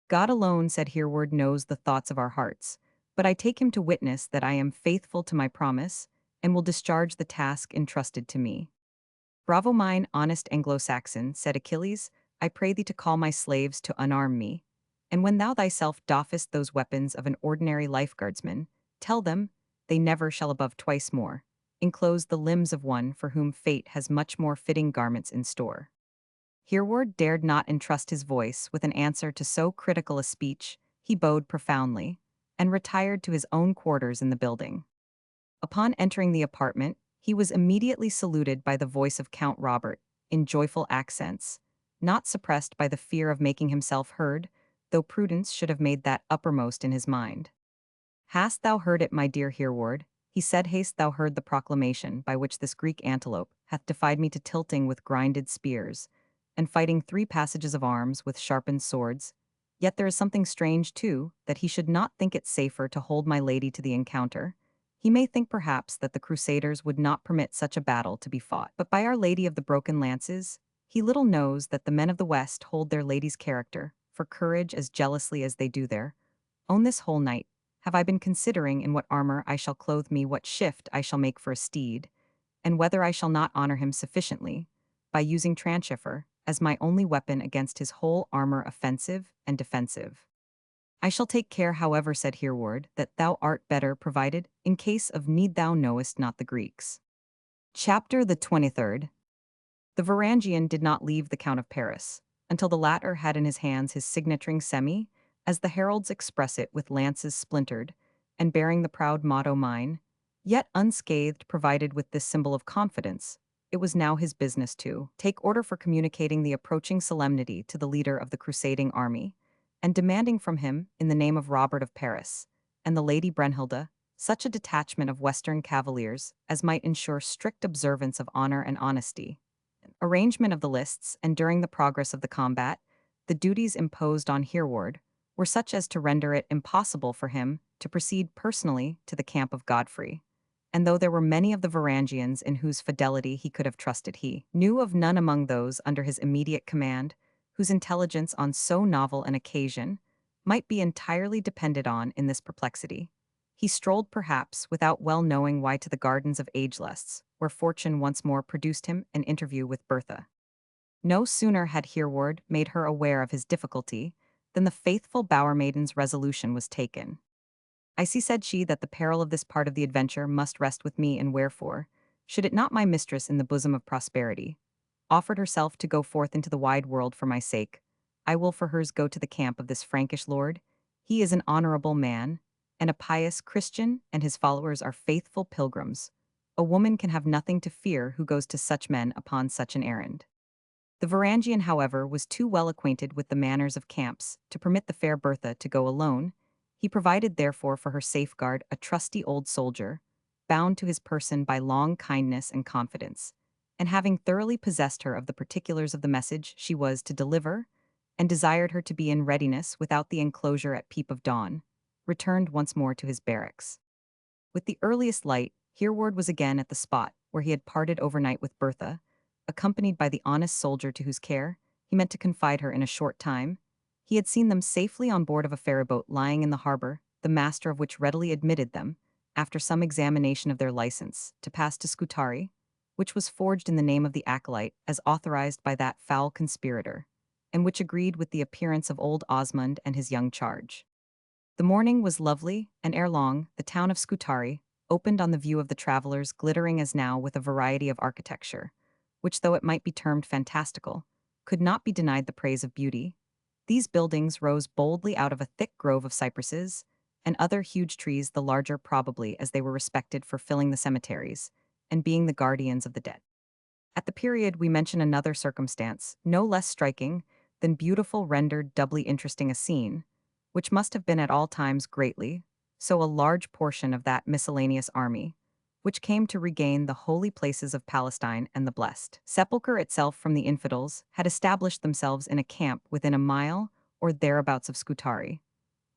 God alone, said Hereward, knows the thoughts of our hearts, but I take him to witness that I am faithful to my promise, and will discharge the task entrusted to me. Bravo, mine honest Anglo-Saxon, said Achilles, I pray thee to call my slaves to unarm me, and when thou thyself doffest those weapons of an ordinary lifeguardsman, tell them they never shall above twice more enclose the limbs of one for whom fate has much more fitting garments in store. Hereward dared not entrust his voice with an answer to so critical a speech. He bowed profoundly, and retired to his own quarters in the building. Upon entering the apartment, he was immediately saluted by the voice of Count Robert, in joyful accents, not suppressed by the fear of making himself heard, though prudence should have made that uppermost in his mind. Hast thou heard it, my dear Hereward? He said. Hast thou heard the proclamation by which this Greek antelope hath defied me to tilting with grinded spears, and fighting 3 passages of arms with sharpened swords? Yet there is something strange, too, that he should not think it safer to hold my lady to the encounter. He may think perhaps that the Crusaders would not permit such a battle to be fought. But by Our Lady of the Broken Lances, he little knows that the men of the West hold their lady's character, for courage as jealously as they do their own. This whole night have I been considering in what armor I shall clothe me, what shift I shall make for a steed, and whether I shall not honor him sufficiently by using tranchefer as my only weapon against his whole armor offensive and defensive. I shall take care, however, said Hereward, that thou art better provided, in case of need thou knowest not the Greeks. Chapter the 23rd. The Varangian did not leave the Count of Paris, until the latter had in his hands his signaturing semi, as the heralds express it, with lances splintered, and bearing the proud motto mine, yet unscathed. Provided with this symbol of confidence, it was now his business to take order for communicating the approaching solemnity to the leader of the crusading army, and demanding from him, in the name of Robert of Paris and the Lady Brunhilde, such a detachment of Western cavaliers as might ensure strict observance of honor and honesty, arrangement of the lists, and during the progress of the combat, the duties imposed on Hereward were such as to render it impossible for him to proceed personally to the camp of Godfrey. And though there were many of the Varangians in whose fidelity he could have trusted, he knew of none among those under his immediate command whose intelligence on so novel an occasion might be entirely depended on in this perplexity. He strolled perhaps without well knowing why to the gardens of Agelusts, where fortune once more produced him an interview with Bertha. No sooner had Hereward made her aware of his difficulty than the faithful bower maiden's resolution was taken. I see, said she, that the peril of this part of the adventure must rest with me, and wherefore, should it not my mistress in the bosom of prosperity offered herself to go forth into the wide world for my sake, I will for hers go to the camp of this Frankish lord. He is an honorable man, and a pious Christian, and his followers are faithful pilgrims. A woman can have nothing to fear who goes to such men upon such an errand. The Varangian, however, was too well acquainted with the manners of camps to permit the fair Bertha to go alone. He provided therefore for her safeguard a trusty old soldier, bound to his person by long kindness and confidence, and having thoroughly possessed her of the particulars of the message she was to deliver, and desired her to be in readiness without the enclosure at peep of dawn, returned once more to his barracks. With the earliest light, Hereward was again at the spot where he had parted overnight with Bertha, accompanied by the honest soldier to whose care he meant to confide her in a short time. He had seen them safely on board of a ferryboat lying in the harbor, the master of which readily admitted them, after some examination of their license, to pass to Scutari, which was forged in the name of the acolyte as authorized by that foul conspirator, and which agreed with the appearance of old Osmond and his young charge. The morning was lovely, and ere long, the town of Scutari opened on the view of the travelers, glittering as now with a variety of architecture, which, though it might be termed fantastical, could not be denied the praise of beauty. These buildings rose boldly out of a thick grove of cypresses and other huge trees, the larger probably as they were respected for filling the cemeteries and being the guardians of the dead. At the period we mention another circumstance, no less striking than beautiful, rendered doubly interesting a scene, which must have been at all times greatly so a large portion of that miscellaneous army, which came to regain the holy places of Palestine and the blessed sepulchre itself from the infidels, had established themselves in a camp within a mile or thereabouts of Scutari.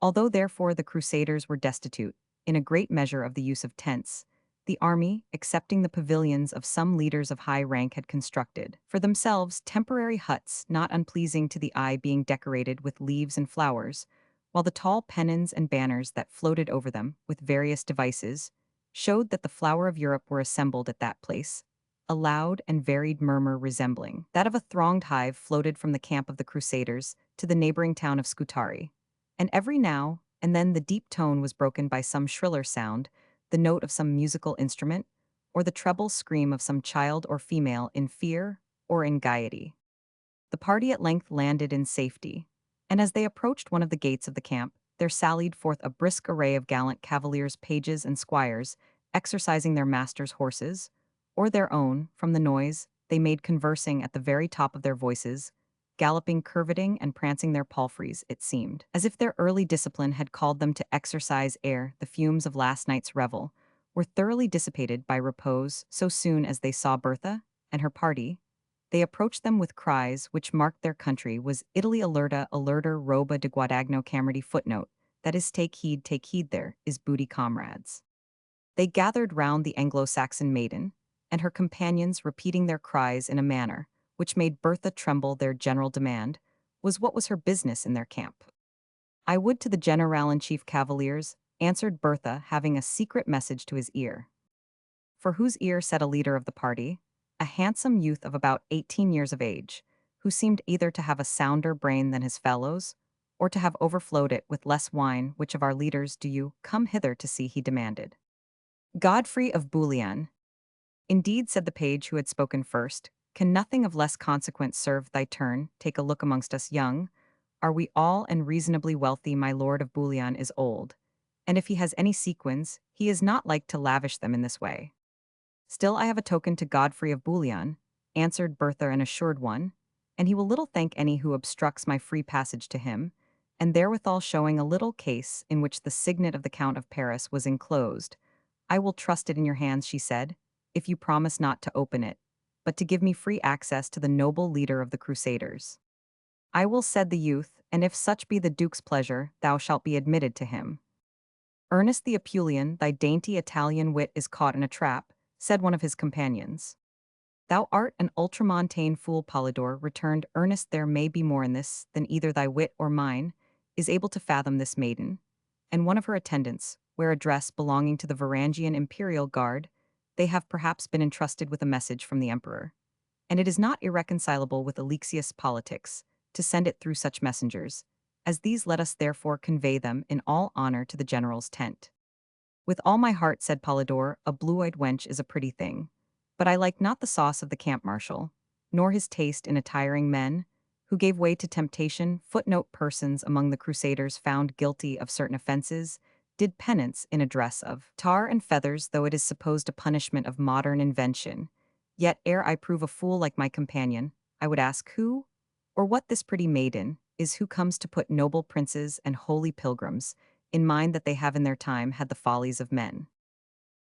Although therefore the Crusaders were destitute, in a great measure, of the use of tents, the army, excepting the pavilions of some leaders of high rank, had constructed for themselves temporary huts not unpleasing to the eye, being decorated with leaves and flowers, while the tall pennons and banners that floated over them, with various devices, showed that the flower of Europe were assembled at that place. A loud and varied murmur resembling that of a thronged hive floated from the camp of the Crusaders to the neighboring town of Scutari, and every now and then the deep tone was broken by some shriller sound, the note of some musical instrument, or the treble scream of some child or female in fear or in gaiety. The party at length landed in safety, and as they approached one of the gates of the camp, there sallied forth a brisk array of gallant cavaliers, pages, and squires, exercising their masters' horses, or their own, from the noise they made conversing at the very top of their voices, galloping, curveting, and prancing their palfreys, it seemed, as if their early discipline had called them to exercise ere the fumes of last night's revel were thoroughly dissipated by repose. So soon as they saw Bertha and her party, they approached them with cries which marked their country was Italy alerta, alerter roba de Guadagno camerdi. Footnote, that is, take heed there, is booty, comrades. They gathered round the Anglo-Saxon maiden, and her companions repeating their cries in a manner which made Bertha tremble. Their general demand was what was her business in their camp. "I would to the general-in-chief cavaliers," answered Bertha, having a secret message to his ear. "For whose ear?" said a leader of the party, a handsome youth of about 18 years of age, who seemed either to have a sounder brain than his fellows, or to have overflowed it with less wine. "Which of our leaders do you come hither to see?" he demanded. "Godfrey of Bouillon." "Indeed," said the page who had spoken first, "can nothing of less consequence serve thy turn? Take a look amongst us. Young are we all, and reasonably wealthy. My lord of Bouillon is old, and if he has any sequins, he is not like to lavish them in this way." "Still I have a token to Godfrey of Bouillon," answered Bertha, "an assured one, and he will little thank any who obstructs my free passage to him," and therewithal showing a little case in which the signet of the Count of Paris was enclosed. "I will trust it in your hands," she said, "if you promise not to open it, but to give me free access to the noble leader of the Crusaders." "I will," said the youth, "and if such be the Duke's pleasure, thou shalt be admitted to him." "Ernest the Apulian, thy dainty Italian wit is caught in a trap," said one of his companions. "Thou art an ultramontane fool, Polydore," returned Ernest. "There may be more in this than either thy wit or mine is able to fathom. This maiden and one of her attendants wear a dress belonging to the Varangian Imperial Guard. They have perhaps been entrusted with a message from the Emperor, and it is not irreconcilable with Alexius' politics to send it through such messengers as these. Let us therefore convey them in all honor to the general's tent." "With all my heart," said Polydore, "a blue-eyed wench is a pretty thing, but I like not the sauce of the camp-marshal, nor his taste in attiring men who gave way to temptation." Footnote: persons among the Crusaders found guilty of certain offenses did penance in a dress of tar and feathers. Though it is supposed a punishment of modern invention, yet ere I prove a fool like my companion, I would ask who or what this pretty maiden is who comes to put noble princes and holy pilgrims in mind that they have in their time had the follies of men.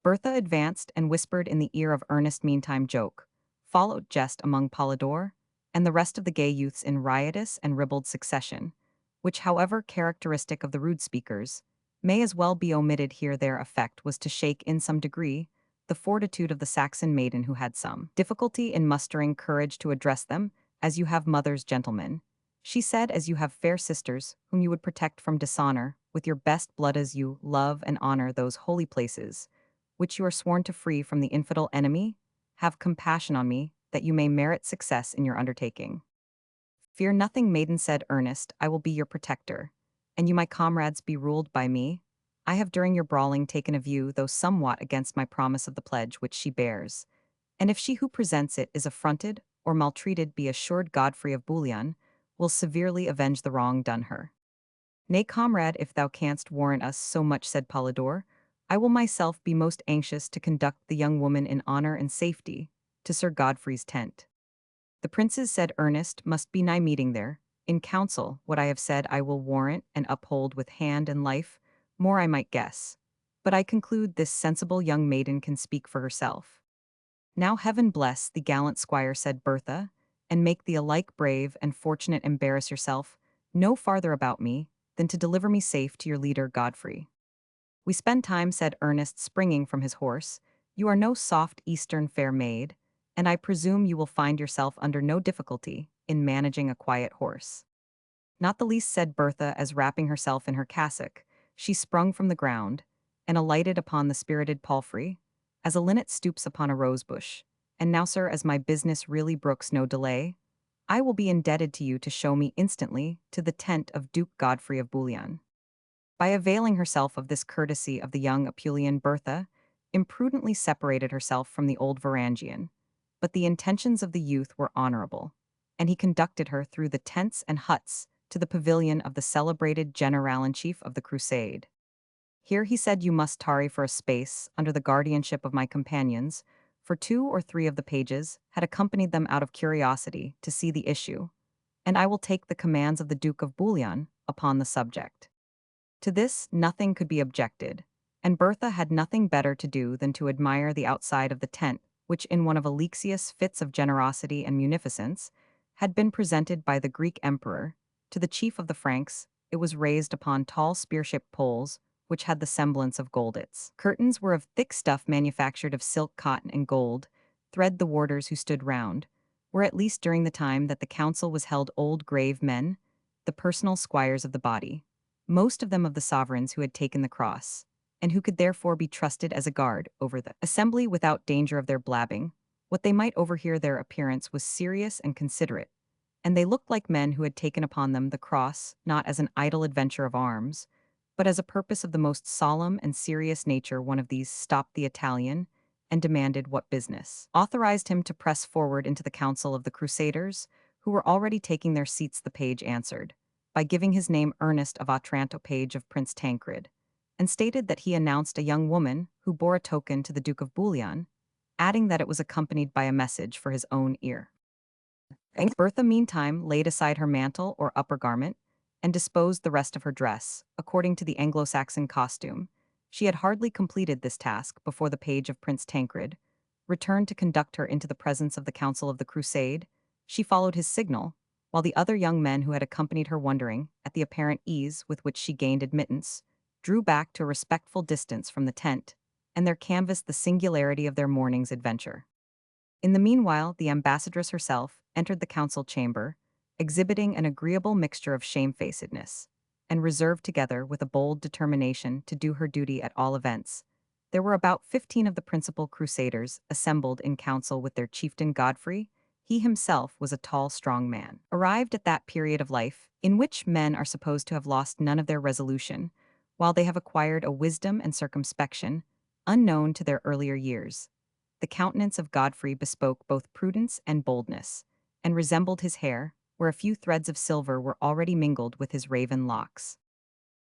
Bertha advanced and whispered in the ear of Ernest. Meantime joke followed jest among Polydore and the rest of the gay youths in riotous and ribald succession, which, however characteristic of the rude speakers, may as well be omitted here. Their effect was to shake in some degree the fortitude of the Saxon maiden, who had some difficulty in mustering courage to address them as "you have mothers, gentlemen," she said, "as you have fair sisters, whom you would protect from dishonor with your best blood, as you love and honor those holy places which you are sworn to free from the infidel enemy. Have compassion on me, that you may merit success in your undertaking." "Fear nothing, maiden," said Ernest, "I will be your protector, and you, my comrades, be ruled by me. I have during your brawling taken a view, though somewhat against my promise, of the pledge which she bears, and if she who presents it is affronted or maltreated, be assured Godfrey of Bouillon will severely avenge the wrong done her." "Nay, comrade, if thou canst warrant us so much," said Polydore, "I will myself be most anxious to conduct the young woman in honor and safety to Sir Godfrey's tent." "The princes," said Ernest, "must be nigh meeting there. In council, what I have said I will warrant and uphold with hand and life. More I might guess, but I conclude this sensible young maiden can speak for herself." "Now heaven bless the gallant squire," said Bertha, "and make thee alike brave and fortunate. Embarrass yourself no farther about me than to deliver me safe to your leader Godfrey." "We spend time," said Ernest, springing from his horse. "You are no soft Eastern fair maid, and I presume you will find yourself under no difficulty in managing a quiet horse." "Not the least," said Bertha, as, wrapping herself in her cassock, she sprung from the ground and alighted upon the spirited palfrey, as a linnet stoops upon a rose-bush. "And now, sir, as my business really brooks no delay, I will be indebted to you to show me instantly to the tent of Duke Godfrey of Bouillon." By availing herself of this courtesy of the young Apulian, Bertha imprudently separated herself from the old Varangian, but the intentions of the youth were honorable, and he conducted her through the tents and huts to the pavilion of the celebrated general-in-chief of the Crusade. "Here," he said, "you must tarry for a space under the guardianship of my companions," for 2 or 3 of the pages had accompanied them out of curiosity to see the issue, "and I will take the commands of the Duke of Bouillon upon the subject." To this nothing could be objected, and Bertha had nothing better to do than to admire the outside of the tent, which, in one of Alexius' fits of generosity and munificence, had been presented by the Greek emperor to the chief of the Franks. It was raised upon tall spear-shaped poles, which had the semblance of gold. Its curtains were of thick stuff manufactured of silk, cotton, and gold. Thread the warders who stood round were, at least during the time that the council was held, old grave men, the personal squires of the body, most of them of the sovereigns who had taken the cross, and who could therefore be trusted as a guard over the assembly without danger of their blabbing. What they might overhear, their appearance was serious and considerate, and they looked like men who had taken upon them the cross not as an idle adventure of arms, but as a purpose of the most solemn and serious nature. One of these stopped the Italian and demanded what business authorized him to press forward into the council of the Crusaders, who were already taking their seats. The page answered by giving his name, Ernest of Otranto, page of Prince Tancred, and stated that he announced a young woman who bore a token to the Duke of Bouillon, adding that it was accompanied by a message for his own ear. Bertha meantime laid aside her mantle or upper garment and disposed the rest of her dress, according to the Anglo-Saxon costume. She had hardly completed this task before the page of Prince Tancred returned to conduct her into the presence of the Council of the Crusade. She followed his signal, while the other young men who had accompanied her, wondering at the apparent ease with which she gained admittance, drew back to a respectful distance from the tent, and there canvassed the singularity of their morning's adventure. In the meanwhile, the ambassadress herself entered the council chamber, exhibiting an agreeable mixture of shamefacedness and reserve, together with a bold determination to do her duty at all events. There were about 15 of the principal crusaders assembled in council with their chieftain Godfrey. He himself was a tall, strong man, arrived at that period of life in which men are supposed to have lost none of their resolution, while they have acquired a wisdom and circumspection unknown to their earlier years. The countenance of Godfrey bespoke both prudence and boldness, and resembled his hair, where a few threads of silver were already mingled with his raven locks.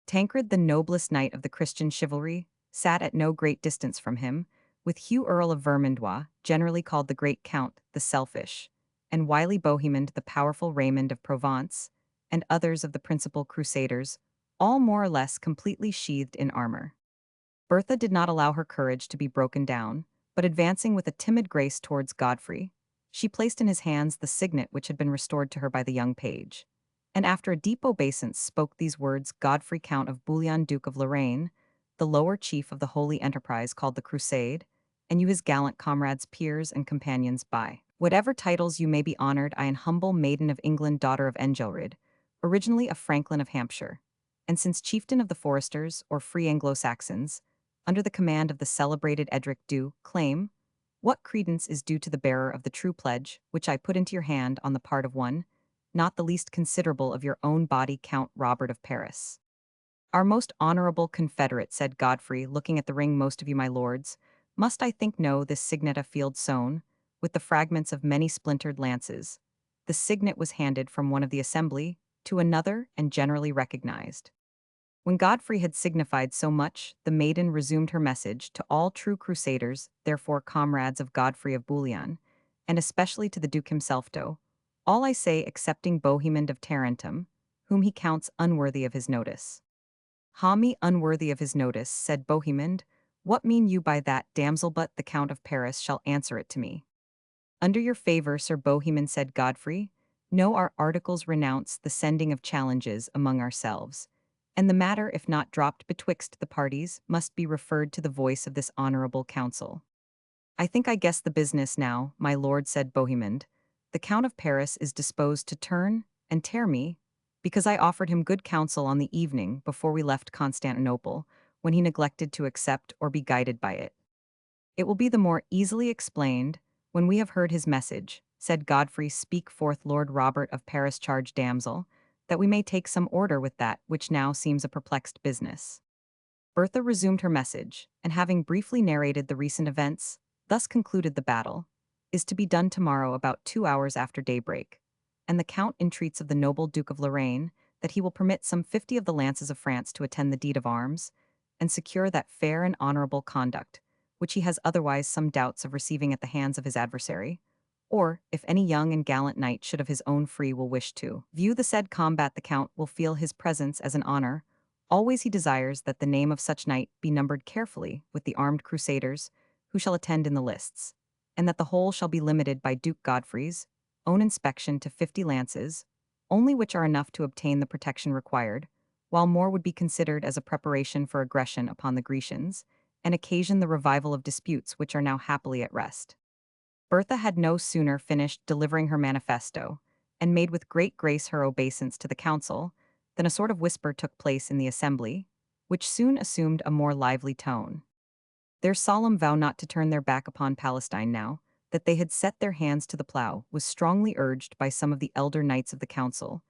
Tancred, the noblest knight of the Christian chivalry, sat at no great distance from him, with Hugh, Earl of Vermandois, generally called the Great Count, the Selfish, and wily Bohemond, the powerful Raymond of Provence, and others of the principal crusaders, all more or less completely sheathed in armor. Bertha did not allow her courage to be broken down, but advancing with a timid grace towards Godfrey, she placed in his hands the signet which had been restored to her by the young page, and after a deep obeisance spoke these words: Godfrey, Count of Bouillon, Duke of Lorraine, the lower chief of the holy enterprise called the Crusade, and you his gallant comrades, peers, and companions, by whatever titles you may be honored, I, an humble maiden of England, daughter of Engelred, originally a franklin of Hampshire, and since chieftain of the foresters, or free Anglo-Saxons, under the command of the celebrated Edric, do claim what credence is due to the bearer of the true pledge, which I put into your hand on the part of one, not the least considerable of your own body, Count Robert of Paris. Our most honorable confederate, said Godfrey, looking at the ring. Most of you, my lords, must, I think, know this signet, a field sewn with the fragments of many splintered lances. The signet was handed from one of the assembly to another and generally recognized. When Godfrey had signified so much, the maiden resumed her message to all true crusaders, therefore comrades of Godfrey of Bouillon, and especially to the Duke himself, do all I say, excepting Bohemond of Tarentum, whom he counts unworthy of his notice. Ha, me unworthy of his notice, said Bohemond. What mean you by that, damsel? But the Count of Paris shall answer it to me. Under your favor, Sir Bohemond, said Godfrey, know our articles renounce the sending of challenges among ourselves, and the matter, if not dropped betwixt the parties, must be referred to the voice of this honorable council. I think I guess the business now, my lord, said Bohemond. The Count of Paris is disposed to turn and tear me, because I offered him good counsel on the evening before we left Constantinople, when he neglected to accept or be guided by it. It will be the more easily explained when we have heard his message, said Godfrey. Speak forth, Lord Robert of Paris, charge, damsel, that we may take some order with that which now seems a perplexed business. Bertha resumed her message, and having briefly narrated the recent events, thus concluded: the battle is to be done tomorrow about 2 hours after daybreak, and the Count entreats of the noble Duke of Lorraine that he will permit some 50 of the lances of France to attend the deed of arms, and secure that fair and honorable conduct, which he has otherwise some doubts of receiving at the hands of his adversary, or, if any young and gallant knight should of his own free will wish to view the said combat, the Count will feel his presence as an honor. Always he desires that the name of such knight be numbered carefully with the armed crusaders who shall attend in the lists, and that the whole shall be limited by Duke Godfrey's own inspection to 50 lances, only, which are enough to obtain the protection required, while more would be considered as a preparation for aggression upon the Grecians, and occasion the revival of disputes which are now happily at rest. Bertha had no sooner finished delivering her manifesto, and made with great grace her obeisance to the council, than a sort of whisper took place in the assembly, which soon assumed a more lively tone. Their solemn vow not to turn their back upon Palestine now, that they had set their hands to the plough, was strongly urged by some of the elder knights of the council,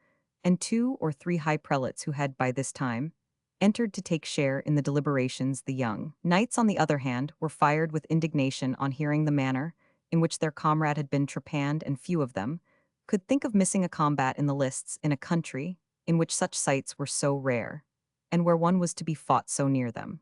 and 2 or 3 high prelates who had by this time entered to take share in the deliberations. The young knights, on the other hand, were fired with indignation on hearing the manner in which their comrade had been trepanned, and few of them could think of missing a combat in the lists in a country in which such sights were so rare, and where one was to be fought so near them.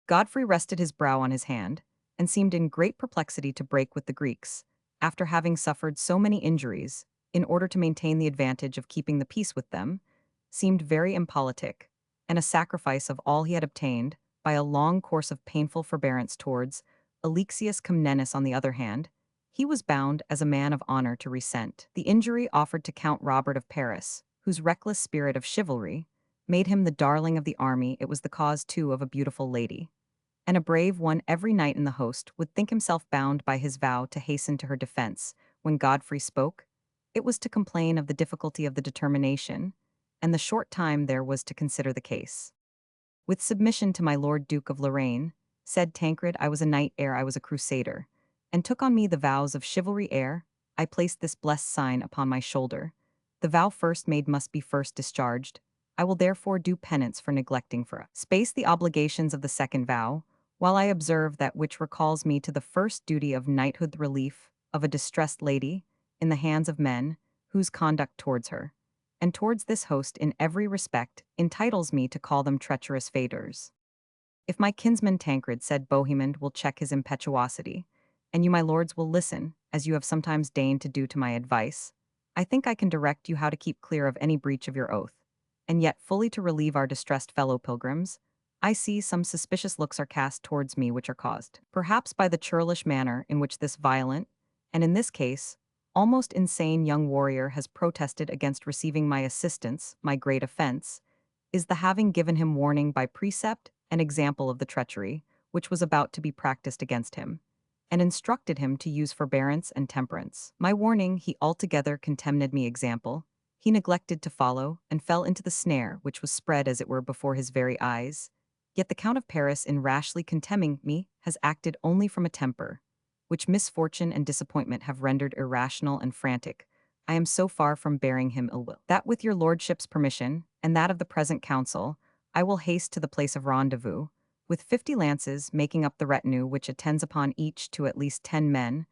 Godfrey rested his brow on his hand, and seemed in great perplexity to break with the Greeks, after having suffered so many injuries, in order to maintain the advantage of keeping the peace with them, seemed very impolitic, and a sacrifice of all he had obtained, by a long course of painful forbearance towards Alexius Comnenus. On the other hand, he was bound as a man of honor to resent the injury offered to Count Robert of Paris, whose reckless spirit of chivalry made him the darling of the army. It was the cause, too, of a beautiful lady, and a brave one. Every knight in the host would think himself bound by his vow to hasten to her defense. When Godfrey spoke, it was to complain of the difficulty of the determination, and the short time there was to consider the case. With submission to my Lord Duke of Lorraine, said Tancred, I was a knight ere I was a crusader, and took on me the vows of chivalry ere I placed this blessed sign upon my shoulder. The vow first made must be first discharged. I will therefore do penance for neglecting for a space the obligations of the second vow, while I observe that which recalls me to the first duty of knighthood, the relief of a distressed lady in the hands of men whose conduct towards her, and towards this host in every respect, entitles me to call them treacherous faitors. If my kinsman Tancred, said Bohemond, will check his impetuosity, and you, my lords, will listen, as you have sometimes deigned to do, to my advice, I think I can direct you how to keep clear of any breach of your oath, and yet fully to relieve our distressed fellow pilgrims. I see some suspicious looks are cast towards me, which are caused, perhaps, by the churlish manner in which this violent, and in this case, almost insane young warrior has protested against receiving my assistance. My great offense is the having given him warning by precept and example of the treachery which was about to be practiced against him, and instructed him to use forbearance and temperance. My warning he altogether contemned, me example he neglected to follow, and fell into the snare which was spread as it were before his very eyes. Yet the Count of Paris, in rashly contemning me, has acted only from a temper which misfortune and disappointment have rendered irrational and frantic. I am so far from bearing him ill will, that with your lordship's permission, and that of the present council, I will haste to the place of rendezvous, with 50 lances, making up the retinue which attends upon each to at least 10 men,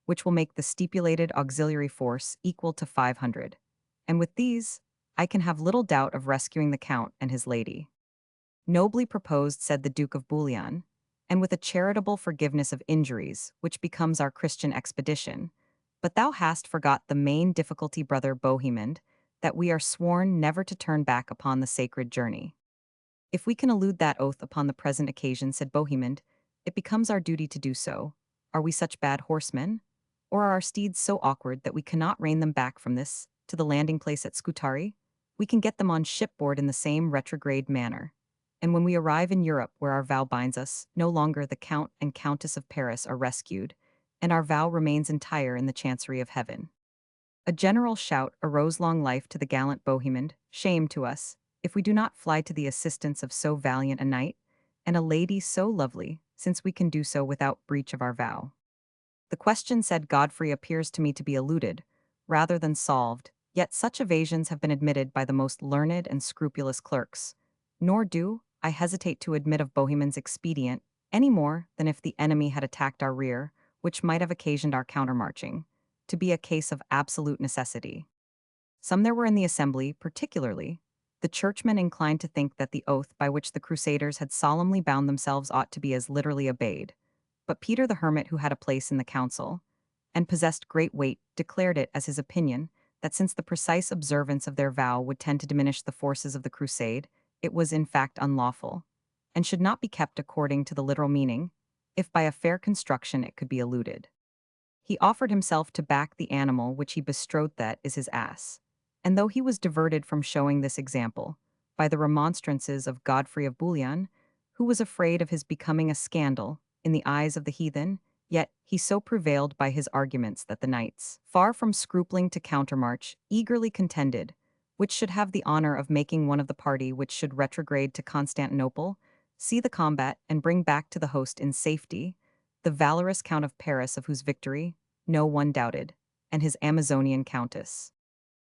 which will make the stipulated auxiliary force equal to 500. And with these, I can have little doubt of rescuing the Count and his lady. Nobly proposed, said the Duke of Bouillon, and with a charitable forgiveness of injuries, which becomes our Christian expedition. But thou hast forgot the main difficulty, brother Bohemond, that we are sworn never to turn back upon the sacred journey. If we can elude that oath upon the present occasion, said Bohemond, it becomes our duty to do so. Are we such bad horsemen? Or are our steeds so awkward that we cannot rein them back from this to the landing place at Scutari? We can get them on shipboard in the same retrograde manner. And when we arrive in Europe, where our vow binds us, no longer the Count and Countess of Paris are rescued, and our vow remains entire in the chancery of heaven. A general shout arose. Long life to the gallant Bohemond, shame to us, if we do not fly to the assistance of so valiant a knight, and a lady so lovely, since we can do so without breach of our vow. The question, said Godfrey, appears to me to be eluded, rather than solved, yet such evasions have been admitted by the most learned and scrupulous clerks, nor do I hesitate to admit of Bohemond's expedient, any more than if the enemy had attacked our rear, which might have occasioned our countermarching, to be a case of absolute necessity. Some there were in the assembly, particularly the churchmen, inclined to think that the oath by which the Crusaders had solemnly bound themselves ought to be as literally obeyed. But Peter the Hermit, who had a place in the council, and possessed great weight, declared it as his opinion that since the precise observance of their vow would tend to diminish the forces of the crusade, it was in fact unlawful, and should not be kept according to the literal meaning, if by a fair construction it could be eluded. He offered himself to back the animal which he bestrode, that is his ass, and though he was diverted from showing this example, by the remonstrances of Godfrey of Bouillon, who was afraid of his becoming a scandal in the eyes of the heathen, yet he so prevailed by his arguments that the knights, far from scrupling to countermarch, eagerly contended, which should have the honor of making one of the party which should retrograde to Constantinople, see the combat, and bring back to the host in safety the valorous Count of Paris, of whose victory no one doubted, and his Amazonian countess.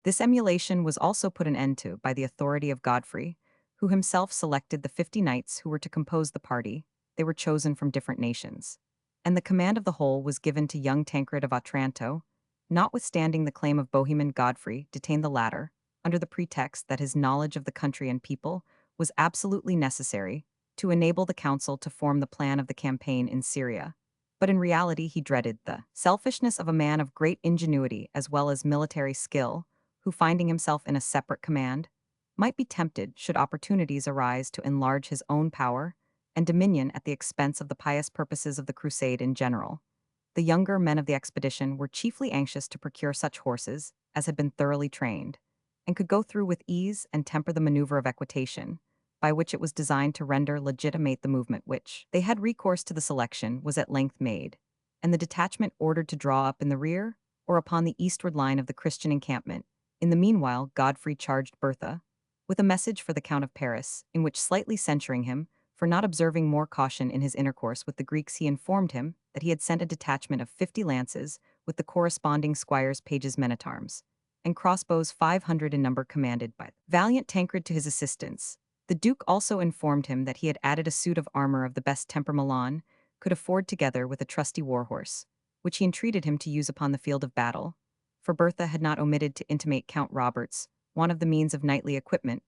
This emulation was also put an end to by the authority of Godfrey, who himself selected the 50 knights who were to compose the party. They were chosen from different nations, and the command of the whole was given to young Tancred of Otranto. Notwithstanding the claim of Bohemond, Godfrey detained the latter, under the pretext that his knowledge of the country and people was absolutely necessary to enable the council to form the plan of the campaign in Syria. But in reality he dreaded the selfishness of a man of great ingenuity as well as military skill, who, finding himself in a separate command, might be tempted, should opportunities arise, to enlarge his own power and dominion at the expense of the pious purposes of the crusade in general. The younger men of the expedition were chiefly anxious to procure such horses as had been thoroughly trained, and could go through with ease and temper the maneuver of equitation, by which it was designed to render legitimate the movement which they had recourse to. The selection was at length made, and the detachment ordered to draw up in the rear or upon the eastward line of the Christian encampment. In the meanwhile, Godfrey charged Bertha with a message for the Count of Paris, in which, slightly censuring him for not observing more caution in his intercourse with the Greeks, he informed him that he had sent a detachment of 50 lances with the corresponding squires, pages, men at arms, and crossbows 500 in number, commanded by valiant Tancred to his assistance. The Duke also informed him that he had added a suit of armor of the best temper Milan could afford, together with a trusty warhorse, which he entreated him to use upon the field of battle, for Bertha had not omitted to intimate Count Roberts one of the means of knightly equipment.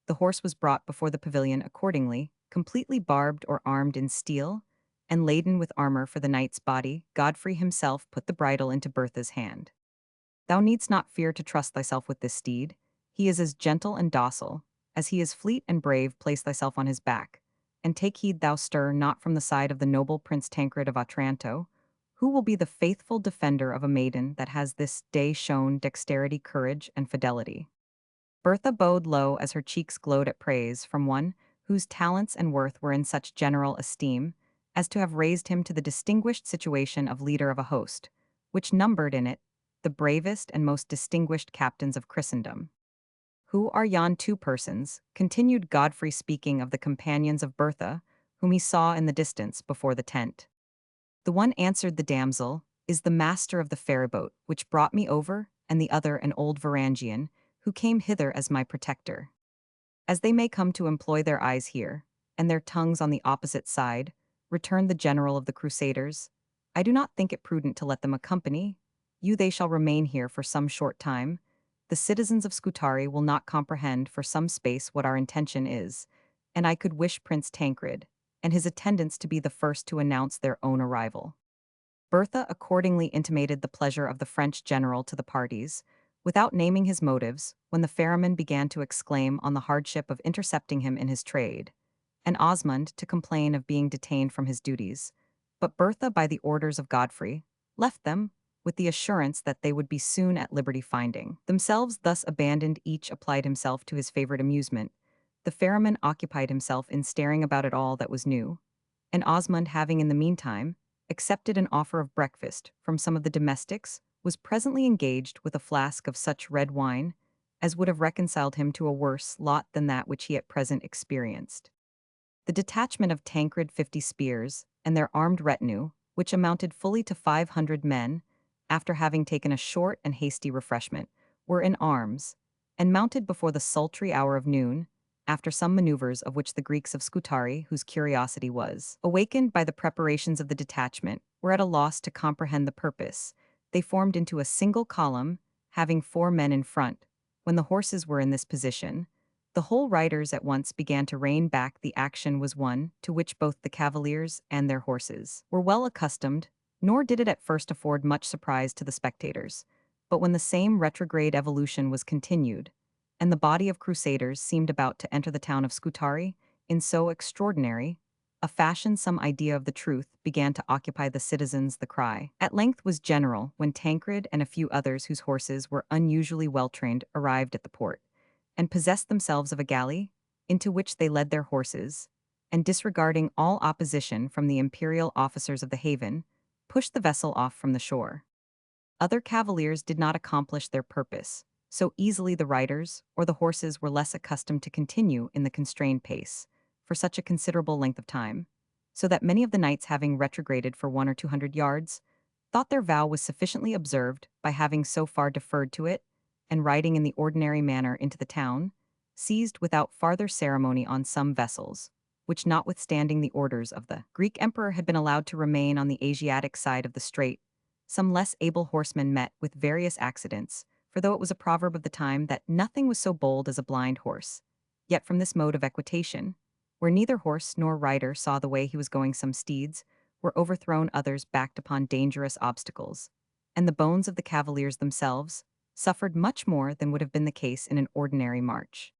The horse was brought before the pavilion accordingly, completely barbed or armed in steel, and laden with armor for the knight's body. Godfrey himself put the bridle into Bertha's hand. "Thou needst not fear to trust thyself with this steed. He is as gentle and docile as he is fleet and brave. Place thyself on his back, and take heed thou stir not from the side of the noble Prince Tancred of Otranto, who will be the faithful defender of a maiden that has this day shown dexterity, courage, and fidelity." Bertha bowed low as her cheeks glowed at praise from one whose talents and worth were in such general esteem as to have raised him to the distinguished situation of leader of a host, which numbered in it the bravest and most distinguished captains of Christendom. "Who are yon two persons?" continued Godfrey, speaking of the companions of Bertha, whom he saw in the distance before the tent. "The one," answered the damsel, "is the master of the ferryboat which brought me over, and the other an old Varangian, who came hither as my protector. As they may come to employ their eyes here, and their tongues on the opposite side," returned the general of the Crusaders, "I do not think it prudent to let them accompany you. They shall remain here for some short time. The citizens of Scutari will not comprehend for some space what our intention is, and I could wish Prince Tancred and his attendants to be the first to announce their own arrival." Bertha accordingly intimated the pleasure of the French general to the parties, without naming his motives, when the ferryman began to exclaim on the hardship of intercepting him in his trade, and Osmond to complain of being detained from his duties. But Bertha, by the orders of Godfrey, left them, with the assurance that they would be soon at liberty. Finding themselves thus abandoned, each applied himself to his favorite amusement. The ferryman occupied himself in staring about at all that was new, and Osmond, having in the meantime accepted an offer of breakfast from some of the domestics, was presently engaged with a flask of such red wine as would have reconciled him to a worse lot than that which he at present experienced. The detachment of Tancred, 50 spears, and their armed retinue, which amounted fully to 500 men, after having taken a short and hasty refreshment, were in arms, and mounted before the sultry hour of noon, after some maneuvers of which the Greeks of Scutari, whose curiosity was awakened by the preparations of the detachment, were at a loss to comprehend the purpose. They formed into a single column, having 4 men in front. When the horses were in this position, the whole riders at once began to rein back. The action was one to which both the cavaliers and their horses were well accustomed, nor did it at first afford much surprise to the spectators. But when the same retrograde evolution was continued, and the body of crusaders seemed about to enter the town of Scutari in so extraordinary a fashion, some idea of the truth began to occupy the citizens. The cry at length was general when Tancred and a few others whose horses were unusually well trained arrived at the port, and possessed themselves of a galley into which they led their horses, and disregarding all opposition from the imperial officers of the haven, pushed the vessel off from the shore. Other cavaliers did not accomplish their purpose, so easily the riders or the horses were less accustomed to continue in the constrained pace for such a considerable length of time, so that many of the knights, having retrograded for 1 or 200 yards, thought their vow was sufficiently observed by having so far deferred to it, and riding in the ordinary manner into the town, seized without farther ceremony on some vessels, which, notwithstanding the orders of the Greek emperor, had been allowed to remain on the Asiatic side of the strait. Some less able horsemen met with various accidents, for though it was a proverb of the time that nothing was so bold as a blind horse, yet from this mode of equitation, where neither horse nor rider saw the way he was going, some steeds were overthrown, others backed upon dangerous obstacles, and the bones of the cavaliers themselves suffered much more than would have been the case in an ordinary march.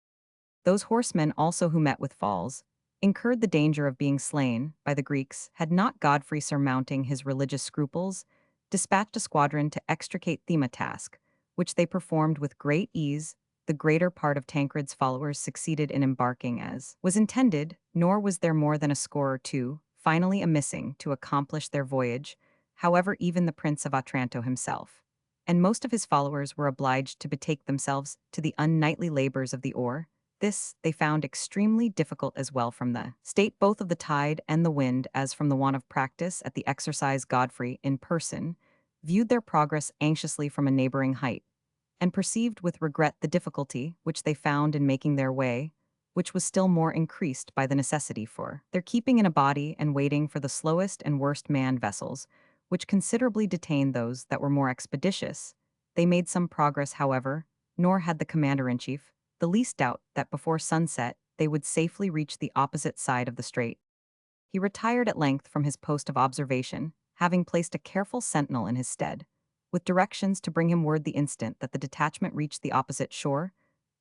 Those horsemen also who met with falls incurred the danger of being slain by the Greeks, had not Godfrey, surmounting his religious scruples, dispatched a squadron to extricate them, a task which they performed with great ease. The greater part of Tancred's followers succeeded in embarking as was intended, nor was there more than a score or two finally amissing to accomplish their voyage. However, even the Prince of Otranto himself and most of his followers were obliged to betake themselves to the unknightly labors of the oar. This they found extremely difficult, as well from the state both of the tide and the wind as from the want of practice at the exercise. Godfrey, in person, viewed their progress anxiously from a neighboring height, and perceived with regret the difficulty which they found in making their way, which was still more increased by the necessity for their keeping in a body and waiting for the slowest and worst manned vessels, which considerably detained those that were more expeditious. They made some progress, however, nor had the commander-in-chief the least doubt that before sunset they would safely reach the opposite side of the strait. He retired at length from his post of observation, having placed a careful sentinel in his stead, with directions to bring him word the instant that the detachment reached the opposite shore.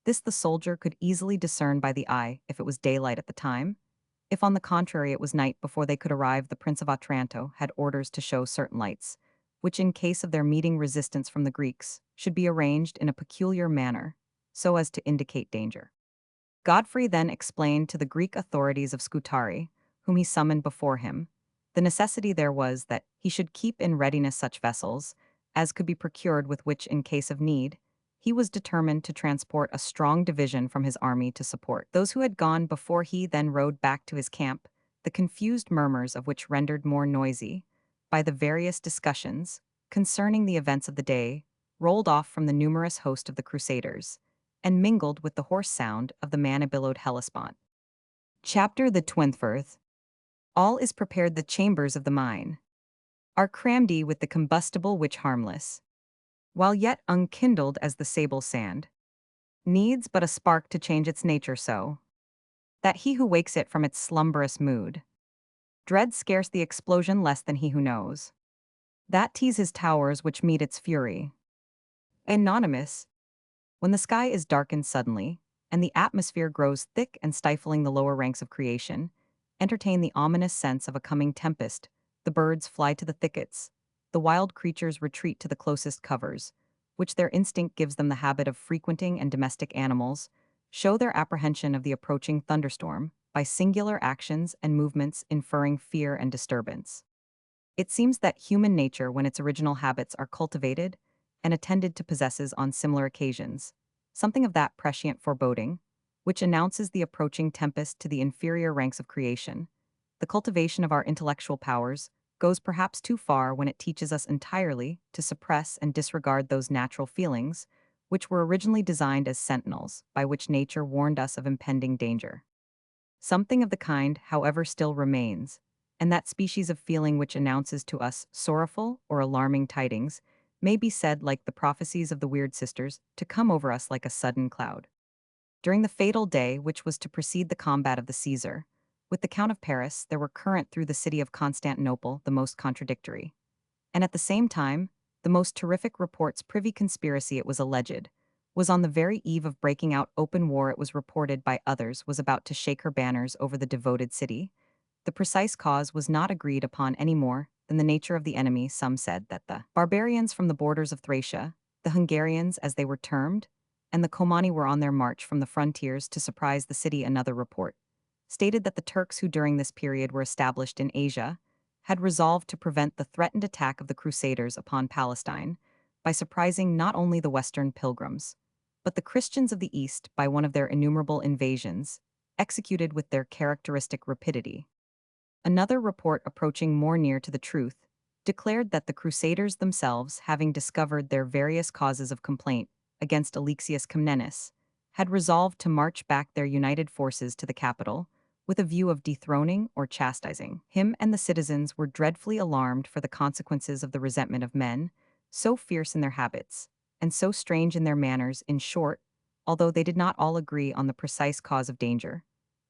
This the soldier could easily discern by the eye if it was daylight at the time. If on the contrary it was night before they could arrive, the Prince of Otranto had orders to show certain lights, which in case of their meeting resistance from the Greeks, should be arranged in a peculiar manner, so as to indicate danger. Godfrey then explained to the Greek authorities of Scutari, whom he summoned before him, the necessity there was that he should keep in readiness such vessels as could be procured, with which, in case of need, he was determined to transport a strong division from his army to support those who had gone before. He then rode back to his camp, the confused murmurs of which, rendered more noisy by the various discussions concerning the events of the day, rolled off from the numerous host of the Crusaders, and mingled with the hoarse sound of the man-billowed Hellespont. Chapter the 20th. All is prepared, the chambers of the mine are crammed with the combustible which harmless, while yet unkindled as the sable sand, needs but a spark to change its nature so that he who wakes it from its slumberous mood dreads scarce the explosion less than he who knows that tease his towers which meet its fury. Anonymous. When the sky is darkened suddenly, and the atmosphere grows thick and stifling the lower ranks of creation, entertain the ominous sense of a coming tempest. The birds fly to the thickets, the wild creatures retreat to the closest covers, which their instinct gives them the habit of frequenting, and domestic animals show their apprehension of the approaching thunderstorm by singular actions and movements inferring fear and disturbance. It seems that human nature, when its original habits are cultivated and attended to, possesses on similar occasions something of that prescient foreboding which announces the approaching tempest to the inferior ranks of creation. The cultivation of our intellectual powers goes perhaps too far when it teaches us entirely to suppress and disregard those natural feelings which were originally designed as sentinels by which nature warned us of impending danger. Something of the kind, however, still remains, and that species of feeling which announces to us sorrowful or alarming tidings may be said, like the prophecies of the weird sisters, to come over us like a sudden cloud. During the fatal day which was to precede the combat of the Caesar with the Count of Paris, there were current through the city of Constantinople the most contradictory, and at the same time, the most terrific reports. Privy conspiracy, it was alleged, was on the very eve of breaking out open war. It was reported by others was about to shake her banners over the devoted city. The precise cause was not agreed upon any more than the nature of the enemy. Some said that the barbarians from the borders of Thracia, the Hungarians as they were termed, and the Komani were on their march from the frontiers to surprise the city. Another report stated that the Turks, who during this period were established in Asia, had resolved to prevent the threatened attack of the Crusaders upon Palestine by surprising not only the Western pilgrims, but the Christians of the East by one of their innumerable invasions, executed with their characteristic rapidity. Another report, approaching more near to the truth, declared that the Crusaders themselves, having discovered their various causes of complaint against Alexius Comnenus, had resolved to march back their united forces to the capital, with a view of dethroning or chastising him, and the citizens were dreadfully alarmed for the consequences of the resentment of men, so fierce in their habits, and so strange in their manners. In short, although they did not all agree on the precise cause of danger,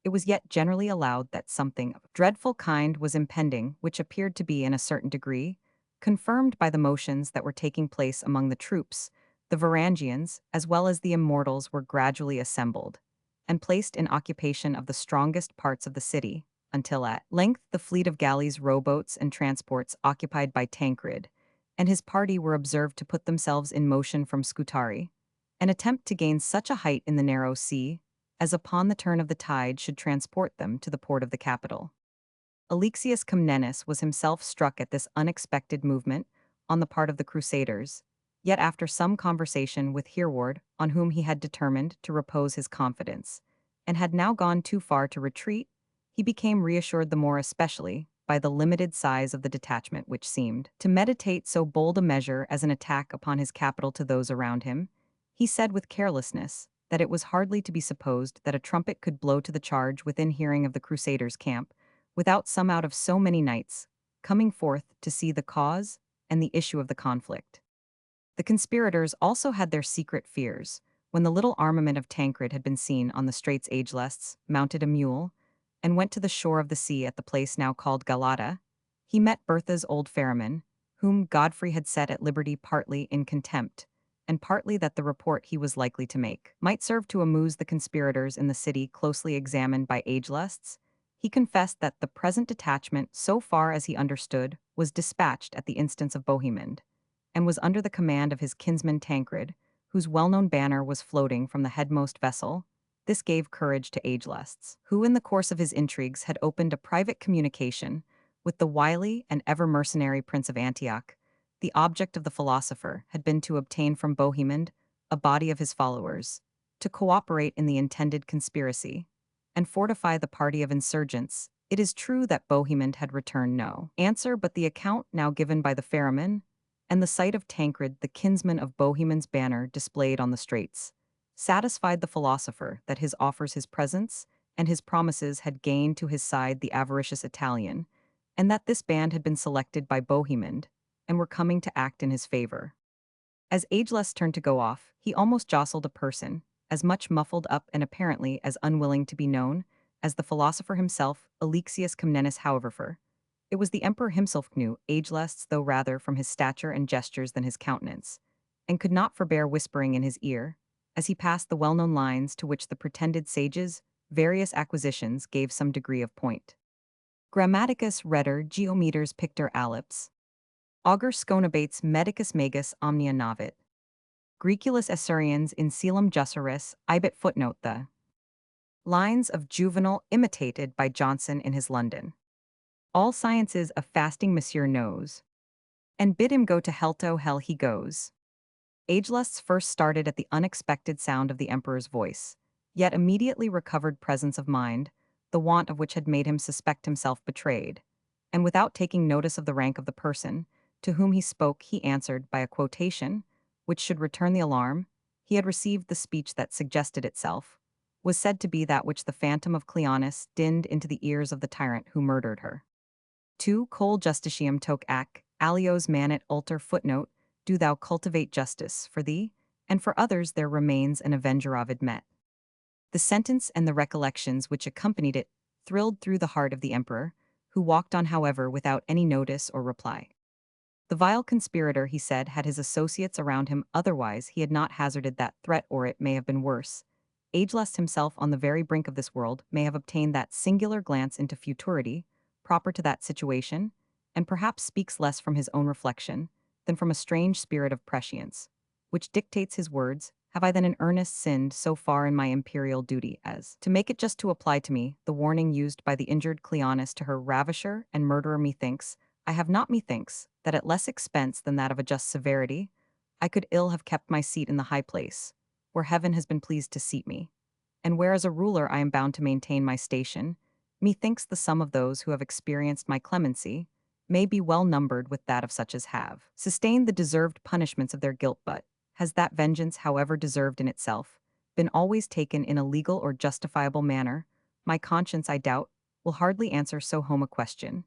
it was yet generally allowed that something of a dreadful kind was impending, which appeared to be in a certain degree confirmed by the motions that were taking place among the troops. The Varangians, as well as the immortals, were gradually assembled and placed in occupation of the strongest parts of the city, until at length the fleet of galleys, rowboats, and transports occupied by Tancred and his party were observed to put themselves in motion from Scutari, an attempt to gain such a height in the narrow sea as upon the turn of the tide should transport them to the port of the capital. Alexius Comnenus was himself struck at this unexpected movement on the part of the Crusaders, yet after some conversation with Hereward, on whom he had determined to repose his confidence, and had now gone too far to retreat, he became reassured the more especially by the limited size of the detachment, which seemed to meditate so bold a measure as an attack upon his capital. To those around him, he said with carelessness that it was hardly to be supposed that a trumpet could blow to the charge within hearing of the Crusaders' camp, without some out of so many knights coming forth to see the cause and the issue of the conflict. The conspirators also had their secret fears. When the little armament of Tancred had been seen on the straits, Ageless mounted a mule and went to the shore of the sea at the place now called Galata. He met Bertha's old ferryman, whom Godfrey had set at liberty partly in contempt, and partly that the report he was likely to make might serve to amuse the conspirators in the city. Closely examined by Ageless, he confessed that the present detachment, so far as he understood, was dispatched at the instance of Bohemond, and was under the command of his kinsman Tancred, whose well-known banner was floating from the headmost vessel. This gave courage to Ageless, who in the course of his intrigues had opened a private communication with the wily and ever mercenary Prince of Antioch. The object of the philosopher had been to obtain from Bohemond a body of his followers, to cooperate in the intended conspiracy, and fortify the party of insurgents. It is true that Bohemond had returned no answer, but the account now given by the ferryman, and the sight of Tancred, the kinsman of Bohemond's banner displayed on the straits, satisfied the philosopher that his offers, his presence, and his promises had gained to his side the avaricious Italian, and that this band had been selected by Bohemond, and were coming to act in his favor. As Ageless turned to go off, he almost jostled a person, as much muffled up and apparently as unwilling to be known as the philosopher himself, Alexius Comnenus. However, it was the emperor himself knew Ageless, though rather from his stature and gestures than his countenance, and could not forbear whispering in his ear, as he passed the well-known lines to which the pretended sages' various acquisitions gave some degree of point. Grammaticus retter geometers pictor allips. Augur sconabates medicus magus omnia navit. Graeculus essuriens in coelum jusseris ibit. Footnote: the lines of Juvenal imitated by Johnson in his London. All sciences of fasting Monsieur knows, and bid him go to hell. To hell he goes. Ageless first started at the unexpected sound of the emperor's voice, yet immediately recovered presence of mind, the want of which had made him suspect himself betrayed, and without taking notice of the rank of the person to whom he spoke, he answered by a quotation, which should return the alarm. He had received the speech that suggested itself, was said to be that which the phantom of Cleonus dinned into the ears of the tyrant who murdered her. 2 Col justitiam toc ac, alios manit alter. Footnote: do thou cultivate justice for thee, and for others there remains an avenger of met. The sentence and the recollections which accompanied it thrilled through the heart of the emperor, who walked on however without any notice or reply. The vile conspirator, he said, had his associates around him, otherwise he had not hazarded that threat, or it may have been worse. Ageless himself, on the very brink of this world, may have obtained that singular glance into futurity, proper to that situation, and perhaps speaks less from his own reflection than from a strange spirit of prescience, which dictates his words. Have I then in earnest sinned so far in my imperial duty as to make it just to apply to me the warning used by the injured Cleonis to her ravisher and murderer? Methinks, I have not methinks, that at less expense than that of a just severity, I could ill have kept my seat in the high place, where heaven has been pleased to seat me, and where as a ruler I am bound to maintain my station. Methinks the sum of those who have experienced my clemency may be well numbered with that of such as have sustained the deserved punishments of their guilt, but has that vengeance, however deserved in itself, been always taken in a legal or justifiable manner? My conscience, I doubt, will hardly answer so home a question.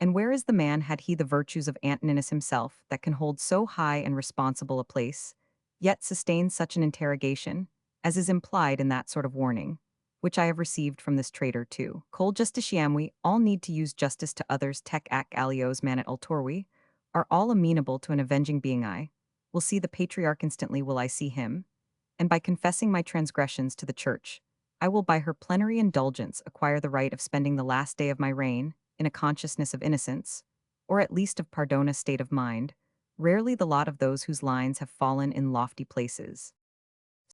And where is the man, had he the virtues of Antoninus himself, that can hold so high and responsible a place, yet sustain such an interrogation, as is implied in that sort of warning, which I have received from this traitor too? Col justitiam, we all need to use justice to others, tec ac alios manet ultorvi, are all amenable to an avenging being. I will see the patriarch instantly, will I see him, and by confessing my transgressions to the church, I will by her plenary indulgence acquire the right of spending the last day of my reign in a consciousness of innocence, or at least of pardona state of mind, rarely the lot of those whose lines have fallen in lofty places.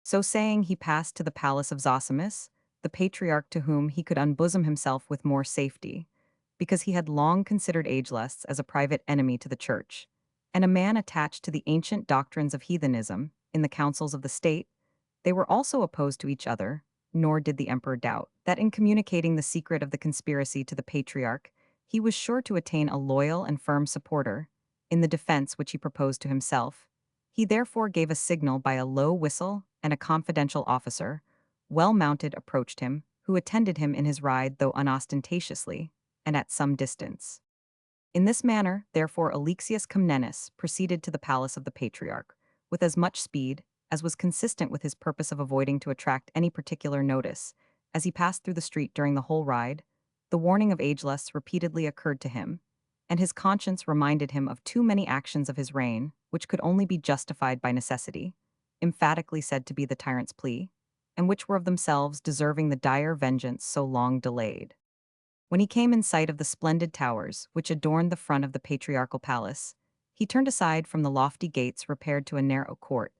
So saying, he passed to the palace of Zosimus, the patriarch to whom he could unbosom himself with more safety, because he had long considered ageless as a private enemy to the church, and a man attached to the ancient doctrines of heathenism in the councils of the state. They were also opposed to each other, nor did the emperor doubt that in communicating the secret of the conspiracy to the patriarch, he was sure to attain a loyal and firm supporter in the defense which he proposed to himself. He therefore gave a signal by a low whistle, and a confidential officer, well mounted, approached him, who attended him in his ride, though unostentatiously, and at some distance. In this manner, therefore, Alexius Comnenus proceeded to the palace of the patriarch, with as much speed as was consistent with his purpose of avoiding to attract any particular notice. As he passed through the street during the whole ride, the warning of ageless repeatedly occurred to him, and his conscience reminded him of too many actions of his reign, which could only be justified by necessity, emphatically said to be the tyrant's plea, and which were of themselves deserving the dire vengeance so long delayed. When he came in sight of the splendid towers which adorned the front of the patriarchal palace, he turned aside from the lofty gates, repaired to a narrow court,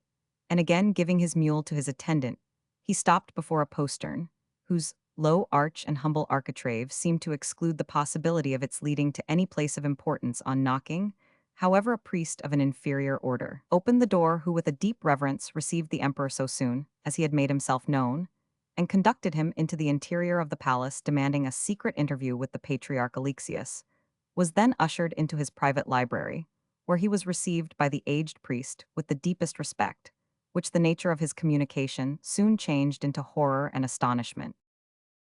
and again giving his mule to his attendant, he stopped before a postern, whose low arch and humble architrave seemed to exclude the possibility of its leading to any place of importance. On knocking, however, a priest of an inferior order opened the door, who with a deep reverence received the emperor so soon as he had made himself known, and conducted him into the interior of the palace, demanding a secret interview with the patriarch. Alexius was then ushered into his private library, where he was received by the aged priest with the deepest respect, which the nature of his communication soon changed into horror and astonishment.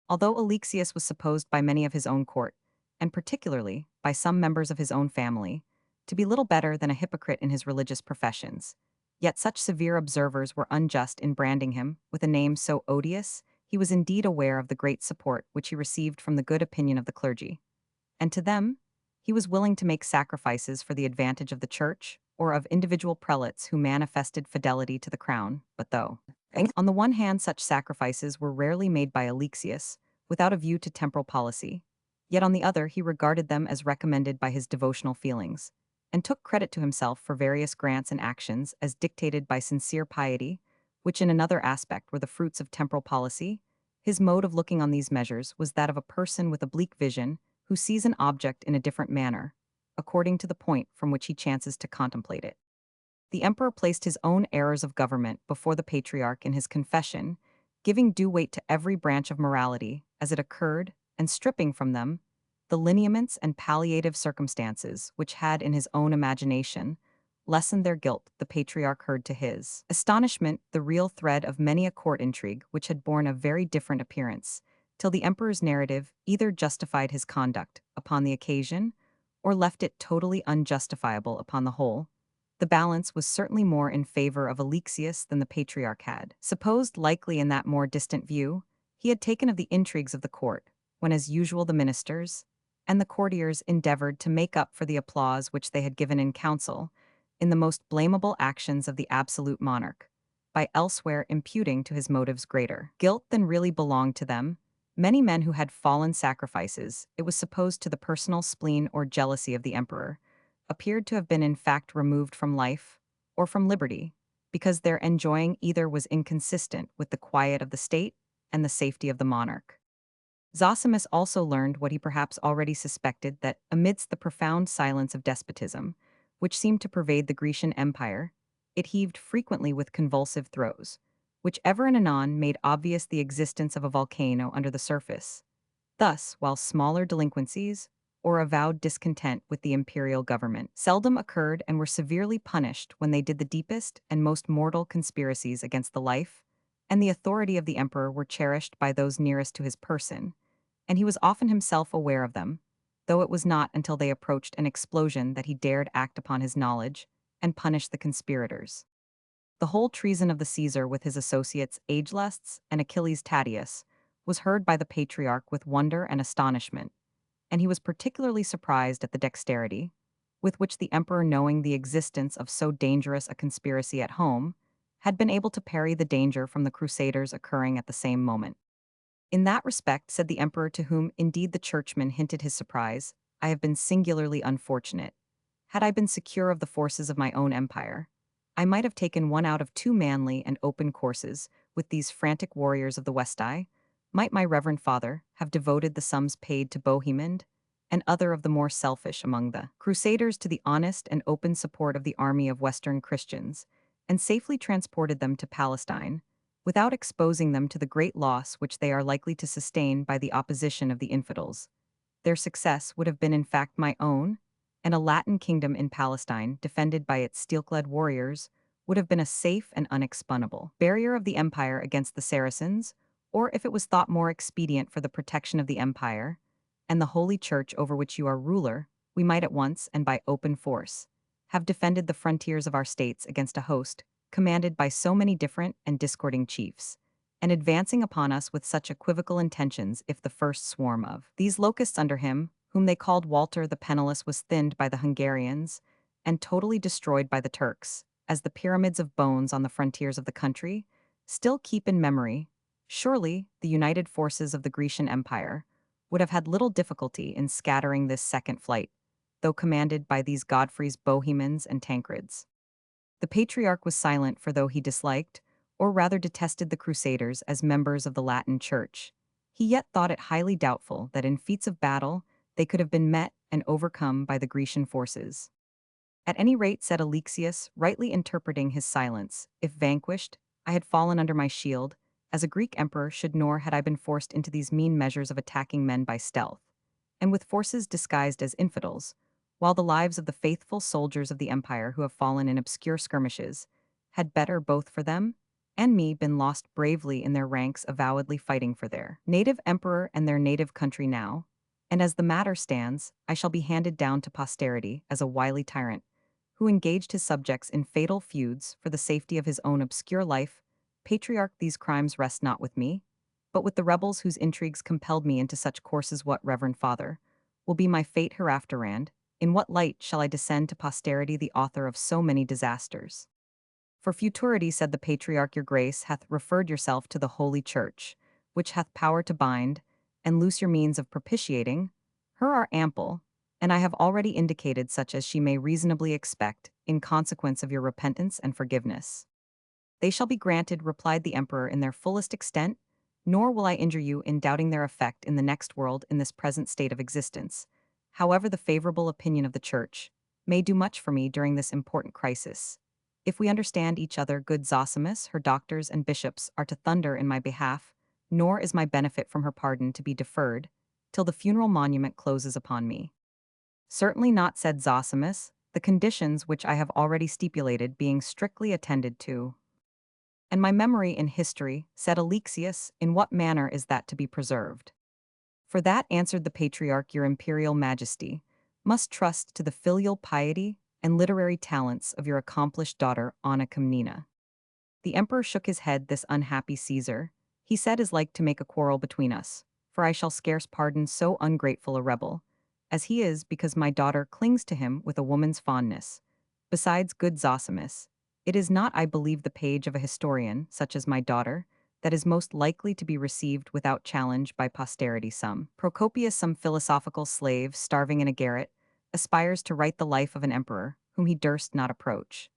Although Alexius was supposed by many of his own court, and particularly by some members of his own family, to be little better than a hypocrite in his religious professions, yet such severe observers were unjust in branding him with a name so odious. He was indeed aware of the great support which he received from the good opinion of the clergy, and to them he was willing to make sacrifices for the advantage of the church or of individual prelates who manifested fidelity to the crown. But though, on the one hand, such sacrifices were rarely made by Alexius without a view to temporal policy, yet on the other he regarded them as recommended by his devotional feelings, and took credit to himself for various grants and actions as dictated by sincere piety, which in another aspect were the fruits of temporal policy. His mode of looking on these measures was that of a person with oblique vision, who sees an object in a different manner, according to the point from which he chances to contemplate it. The emperor placed his own errors of government before the patriarch in his confession, giving due weight to every branch of morality as it occurred, and stripping from them the lineaments and palliative circumstances which had in his own imagination lessened their guilt. The patriarch heard to his astonishment the real thread of many a court intrigue which had borne a very different appearance, till the emperor's narrative either justified his conduct upon the occasion, or left it totally unjustifiable upon the whole. The balance was certainly more in favor of Alexius than the patriarch had supposed. Likely in that more distant view, he had taken of the intrigues of the court, when as usual the ministers and the courtiers endeavored to make up for the applause which they had given in council, in the most blamable actions of the absolute monarch, by elsewhere imputing to his motives greater guilt than really belonged to them. Many men who had fallen sacrifices, it was supposed, to the personal spleen or jealousy of the emperor, appeared to have been in fact removed from life, or from liberty, because their enjoying either was inconsistent with the quiet of the state and the safety of the monarch. Zosimus also learned what he perhaps already suspected, that amidst the profound silence of despotism, which seemed to pervade the Grecian Empire, it heaved frequently with convulsive throes, which ever and anon made obvious the existence of a volcano under the surface. Thus, while smaller delinquencies, or avowed discontent with the imperial government, seldom occurred and were severely punished when they did the deepest and most mortal conspiracies against the life and the authority of the emperor, were cherished by those nearest to his person, and he was often himself aware of them, though it was not until they approached an explosion that he dared act upon his knowledge and punish the conspirators. The whole treason of the Caesar with his associates Agelestes and Achilles Tatius was heard by the patriarch with wonder and astonishment, and he was particularly surprised at the dexterity with which the emperor, knowing the existence of so dangerous a conspiracy at home, had been able to parry the danger from the crusaders occurring at the same moment. "In that respect," said the emperor, to whom indeed the churchman hinted his surprise, "I have been singularly unfortunate. Had I been secure of the forces of my own empire, I might have taken one out of two manly and open courses with these frantic warriors of the Westi. Might my reverend father have devoted the sums paid to Bohemond and other of the more selfish among the crusaders to the honest and open support of the army of Western Christians, and safely transported them to Palestine, without exposing them to the great loss which they are likely to sustain by the opposition of the infidels, their success would have been in fact my own, and a Latin kingdom in Palestine, defended by its steel-clad warriors, would have been a safe and unexpugnable barrier of the empire against the Saracens, or if it was thought more expedient for the protection of the empire and the holy church over which you are ruler, we might at once, and by open force, have defended the frontiers of our states against a host commanded by so many different and discording chiefs, and advancing upon us with such equivocal intentions. If the first swarm of these locusts under him, whom they called Walter the Penniless, was thinned by the Hungarians and totally destroyed by the Turks, as the pyramids of bones on the frontiers of the country still keep in memory, surely the united forces of the Grecian Empire would have had little difficulty in scattering this second flight, though commanded by these Godfreys, Bohemans, and Tancreds. The patriarch was silent, for though he disliked, or rather detested, the Crusaders as members of the Latin Church, he yet thought it highly doubtful that in feats of battle they could have been met and overcome by the Grecian forces. "At any rate," said Alexius, rightly interpreting his silence, "if vanquished, I had fallen under my shield, as a Greek emperor should, nor had I been forced into these mean measures of attacking men by stealth, and with forces disguised as infidels, while the lives of the faithful soldiers of the empire who have fallen in obscure skirmishes had better, both for them and me, been lost bravely in their ranks, avowedly fighting for their native emperor and their native country now. And as the matter stands, I shall be handed down to posterity as a wily tyrant, who engaged his subjects in fatal feuds for the safety of his own obscure life. Patriarch, these crimes rest not with me, but with the rebels whose intrigues compelled me into such courses. What, reverend father, will be my fate hereafter, and in what light shall I descend to posterity, the author of so many disasters?" "For futurity," said the patriarch, "your grace hath referred yourself to the Holy Church, which hath power to bind and loose your means of propitiating. Her are ample, and I have already indicated such as she may reasonably expect in consequence of your repentance and forgiveness." "They shall be granted," replied the emperor, "in their fullest extent, nor will I injure you in doubting their effect in the next world. In this present state of existence, however, the favorable opinion of the Church may do much for me during this important crisis. If we understand each other, good Zosimus, her doctors and bishops are to thunder in my behalf, nor is my benefit from her pardon to be deferred till the funeral monument closes upon me." "Certainly not," said Zosimus, "the conditions which I have already stipulated being strictly attended to." "And my memory in history," said Alexius, "in what manner is that to be preserved?" "For that," answered the patriarch, "your imperial majesty must trust to the filial piety and literary talents of your accomplished daughter Anna Comnena." The emperor shook his head. "This unhappy Caesar," he said, "is like to make a quarrel between us, for I shall scarce pardon so ungrateful a rebel as he is, because my daughter clings to him with a woman's fondness. Besides, good Zosimus, it is not, I believe, the page of a historian, such as my daughter, that is most likely to be received without challenge by posterity. Some Procopius, some philosophical slave, starving in a garret, aspires to write the life of an emperor whom he durst not approach.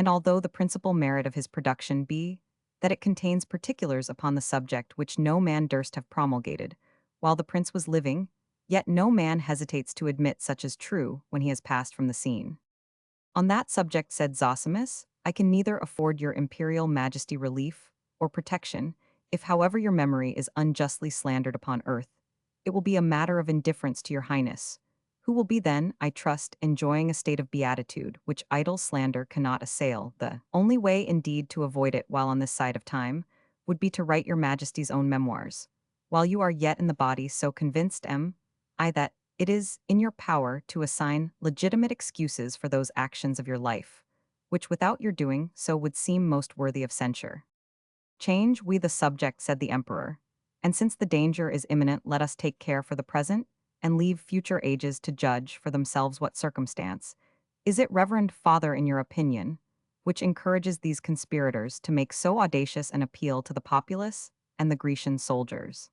and although the principal merit of his production be that it contains particulars upon the subject which no man durst have promulgated, while the prince was living, yet no man hesitates to admit such as true when he has passed from the scene. On that subject, said Zosimus, I can neither afford your imperial majesty relief or protection, if however your memory is unjustly slandered upon earth, it will be a matter of indifference to your highness, who will be then, I trust, enjoying a state of beatitude which idle slander cannot assail. The only way indeed to avoid it while on this side of time would be to write your majesty's own memoirs, while you are yet in the body, so convinced am I that it is in your power to assign legitimate excuses for those actions of your life, which without your doing so would seem most worthy of censure. Change we the subject, said the emperor, and since the danger is imminent, let us take care for the present, and leave future ages to judge for themselves what circumstance. Is it, reverend father, in your opinion, which encourages these conspirators to make so audacious an appeal to the populace and the Grecian soldiers?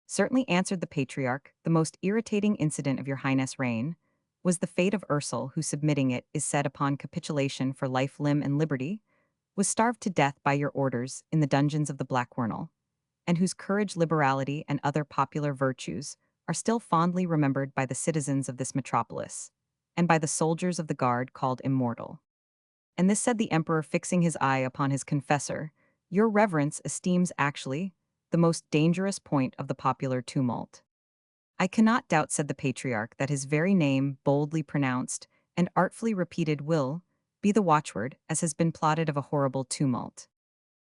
Certainly, answered the patriarch, the most irritating incident of your highness' reign was the fate of Ursel, who, submitting it is said upon capitulation for life, limb, and liberty, was starved to death by your orders in the dungeons of the Black Wernal, and whose courage, liberality, and other popular virtues are still fondly remembered by the citizens of this metropolis, and by the soldiers of the guard called immortal. And this, said the emperor, fixing his eye upon his confessor, your reverence esteems actually the most dangerous point of the popular tumult. I cannot doubt, said the patriarch, that his very name, boldly pronounced and artfully repeated, will be the watchword, as has been plotted, of a horrible tumult.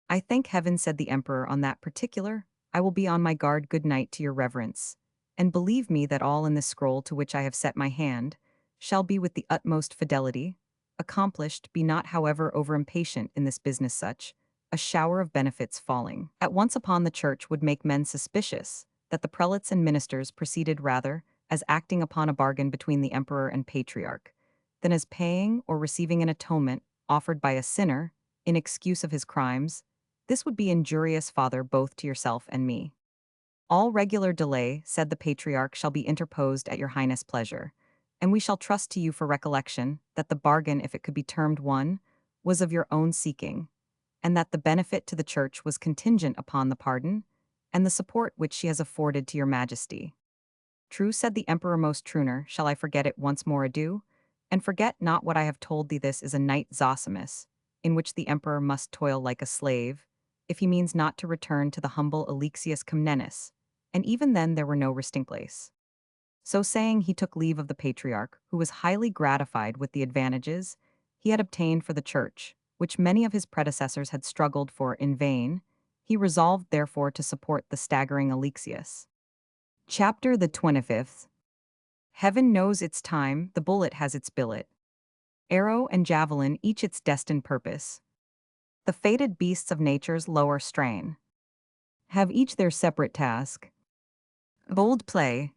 I thank heaven, said the emperor, on that particular. I will be on my guard. Good night to your reverence. And believe me that all in this scroll to which I have set my hand shall be with the utmost fidelity accomplished. Be not, however, over impatient in this business, such a shower of benefits falling at once upon the church would make men suspicious that the prelates and ministers proceeded rather as acting upon a bargain between the emperor and patriarch, than as paying or receiving an atonement offered by a sinner in excuse of his crimes. This would be injurious, father, both to yourself and me. All regular delay, said the patriarch, shall be interposed at your highness' pleasure, and we shall trust to you for recollection that the bargain, if it could be termed one, was of your own seeking, and that the benefit to the church was contingent upon the pardon and the support which she has afforded to your majesty. True, said the emperor, most truner, shall I forget it once more? Adieu, and forget not what I have told thee. This is a night, Zosimus, in which the emperor must toil like a slave, if he means not to return to the humble Alexius Comnenus, and even then there were no resting place. So saying, he took leave of the patriarch, who was highly gratified with the advantages he had obtained for the church, which many of his predecessors had struggled for in vain. He resolved, therefore, to support the staggering Alexius. Chapter the 25th. Heaven knows its time, the bullet has its billet. Arrow and javelin each its destined purpose. The fated beasts of nature's lower strain have each their separate task. Bold play.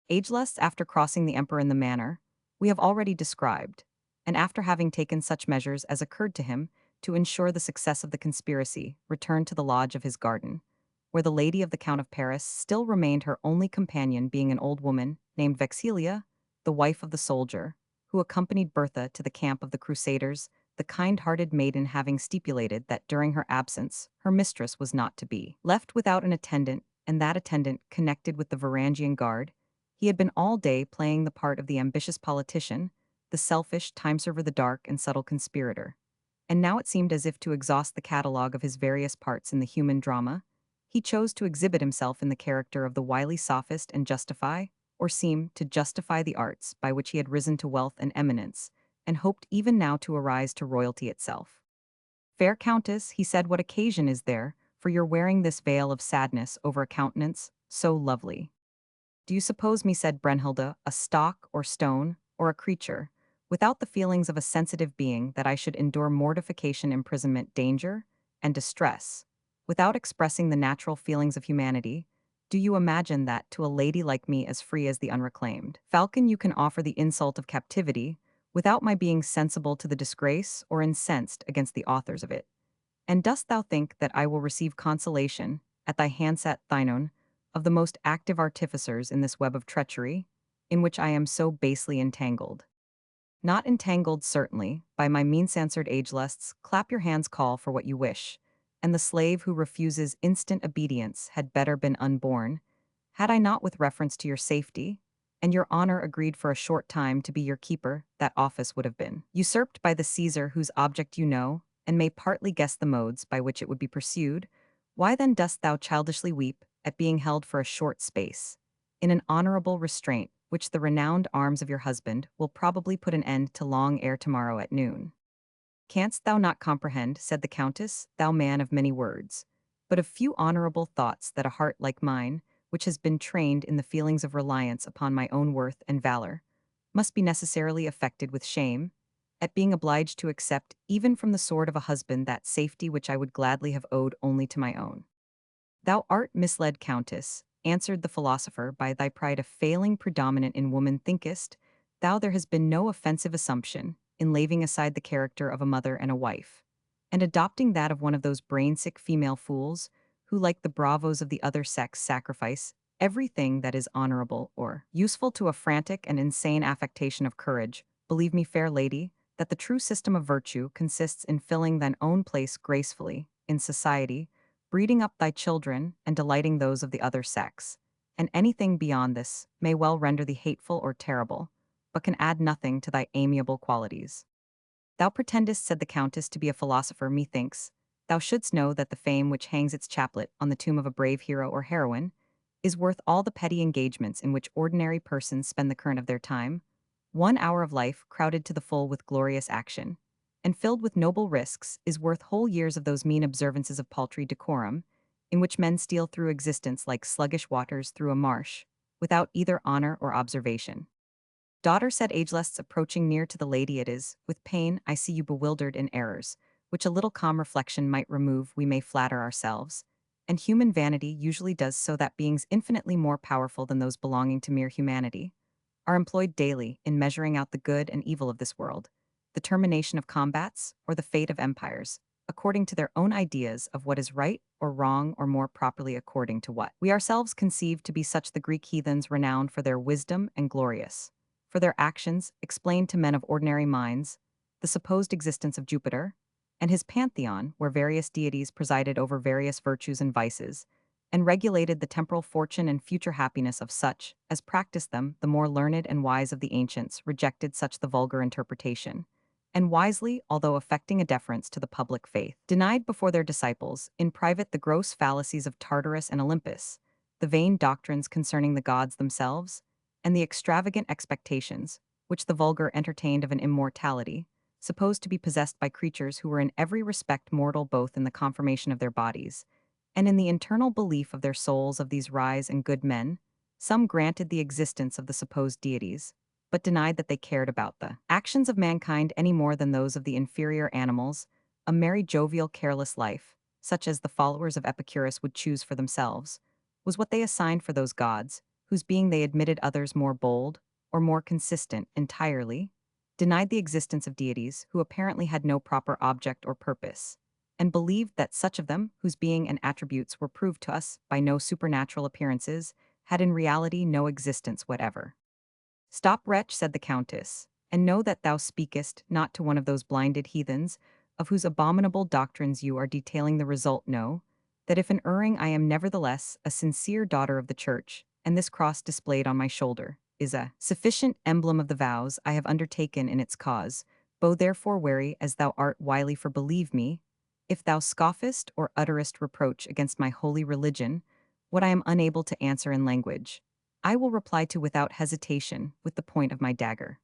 Ageless, after crossing the emperor in the manner we have already described, and after having taken such measures as occurred to him to ensure the success of the conspiracy, returned to the lodge of his garden, where the lady of the Count of Paris still remained, her only companion being an old woman named Vexelia, the wife of the soldier, who accompanied Bertha to the camp of the Crusaders, the kind-hearted maiden having stipulated that during her absence her mistress was not to be left without an attendant, and that attendant connected with the Varangian Guard. He had been all day playing the part of the ambitious politician, the selfish time-server, the dark and subtle conspirator. And now it seemed as if, to exhaust the catalogue of his various parts in the human drama, he chose to exhibit himself in the character of the wily sophist and justify, or seem to justify, the arts by which he had risen to wealth and eminence, and hoped even now to arise to royalty itself. Fair countess, he said, what occasion is there for your wearing this veil of sadness over a countenance so lovely? Do you suppose me, said Brunhilde, a stock or stone, or a creature, without the feelings of a sensitive being, that I should endure mortification, imprisonment, danger, and distress, without expressing the natural feelings of humanity? Do you imagine that, to a lady like me, as free as the unreclaimed falcon, you can offer the insult of captivity, without my being sensible to the disgrace or incensed against the authors of it? And dost thou think that I will receive consolation at thy hands, at thine own, of the most active artificers in this web of treachery, in which I am so basely entangled? Not entangled, certainly, by my mean-censored age-lusts, clap your hands call for what you wish, and the slave who refuses instant obedience had better been unborn, had I not with reference to your safety, and your honor agreed for a short time to be your keeper, that office would have been usurped by the Caesar whose object you know, and may partly guess the modes by which it would be pursued. Why then dost thou childishly weep at being held for a short space, in an honorable restraint, which the renowned arms of your husband will probably put an end to long ere tomorrow at noon? Canst thou not comprehend, said the Countess, thou man of many words, but of few honorable thoughts, that a heart like mine, which has been trained in the feelings of reliance upon my own worth and valor, must be necessarily affected with shame, at being obliged to accept even from the sword of a husband that safety which I would gladly have owed only to my own? Thou art misled, Countess, answered the philosopher, by thy pride of failing predominant in woman thinkest thou there has been no offensive assumption, in laving aside the character of a mother and a wife, and adopting that of one of those brain-sick female fools, who like the bravos of the other sex sacrifice everything that is honorable or useful to a frantic and insane affectation of courage. Believe me, fair lady, that the true system of virtue consists in filling thine own place gracefully in society, breeding up thy children, and delighting those of the other sex, and anything beyond this may well render thee hateful or terrible, but can add nothing to thy amiable qualities. Thou pretendest, said the Countess, to be a philosopher, methinks. Thou shouldst know that the fame which hangs its chaplet on the tomb of a brave hero or heroine is worth all the petty engagements in which ordinary persons spend the current of their time. 1 hour of life crowded to the full with glorious action, and filled with noble risks, is worth whole years of those mean observances of paltry decorum, in which men steal through existence like sluggish waters through a marsh, without either honor or observation. Daughter, said Ageless, approaching near to the lady, it is with pain I see you bewildered in errors, which a little calm reflection might remove, we may flatter ourselves, and human vanity usually does so, that beings infinitely more powerful than those belonging to mere humanity are employed daily in measuring out the good and evil of this world, the termination of combats, or the fate of empires, according to their own ideas of what is right or wrong, or more properly according to what we ourselves conceive to be such. The Greek heathens, renowned for their wisdom and glorious for their actions, explained to men of ordinary minds the supposed existence of Jupiter, and his pantheon, where various deities presided over various virtues and vices, and regulated the temporal fortune and future happiness of such as practiced them. The more learned and wise of the ancients rejected such the vulgar interpretation, and wisely, although affecting a deference to the public faith, denied before their disciples, in private, the gross fallacies of Tartarus and Olympus, the vain doctrines concerning the gods themselves, and the extravagant expectations which the vulgar entertained of an immortality, supposed to be possessed by creatures who were in every respect mortal, both in the conformation of their bodies and in the internal belief of their souls. Of these wise and good men, some granted the existence of the supposed deities, but denied that they cared about the actions of mankind any more than those of the inferior animals. A merry, jovial, careless life, such as the followers of Epicurus would choose for themselves, was what they assigned for those gods, whose being they admitted others more bold, or more consistent, entirely denied the existence of deities who apparently had no proper object or purpose, and believed that such of them, whose being and attributes were proved to us by no supernatural appearances, had in reality no existence whatever. Stop, wretch, said the Countess, and know that thou speakest not to one of those blinded heathens, of whose abominable doctrines you are detailing the result. Know that if in erring I am nevertheless a sincere daughter of the Church, and this cross displayed on my shoulder is a sufficient emblem of the vows I have undertaken in its cause. Bo therefore wary as thou art wily, for believe me, if thou scoffest or utterest reproach against my holy religion, what I am unable to answer in language, I will reply to without hesitation with the point of my dagger.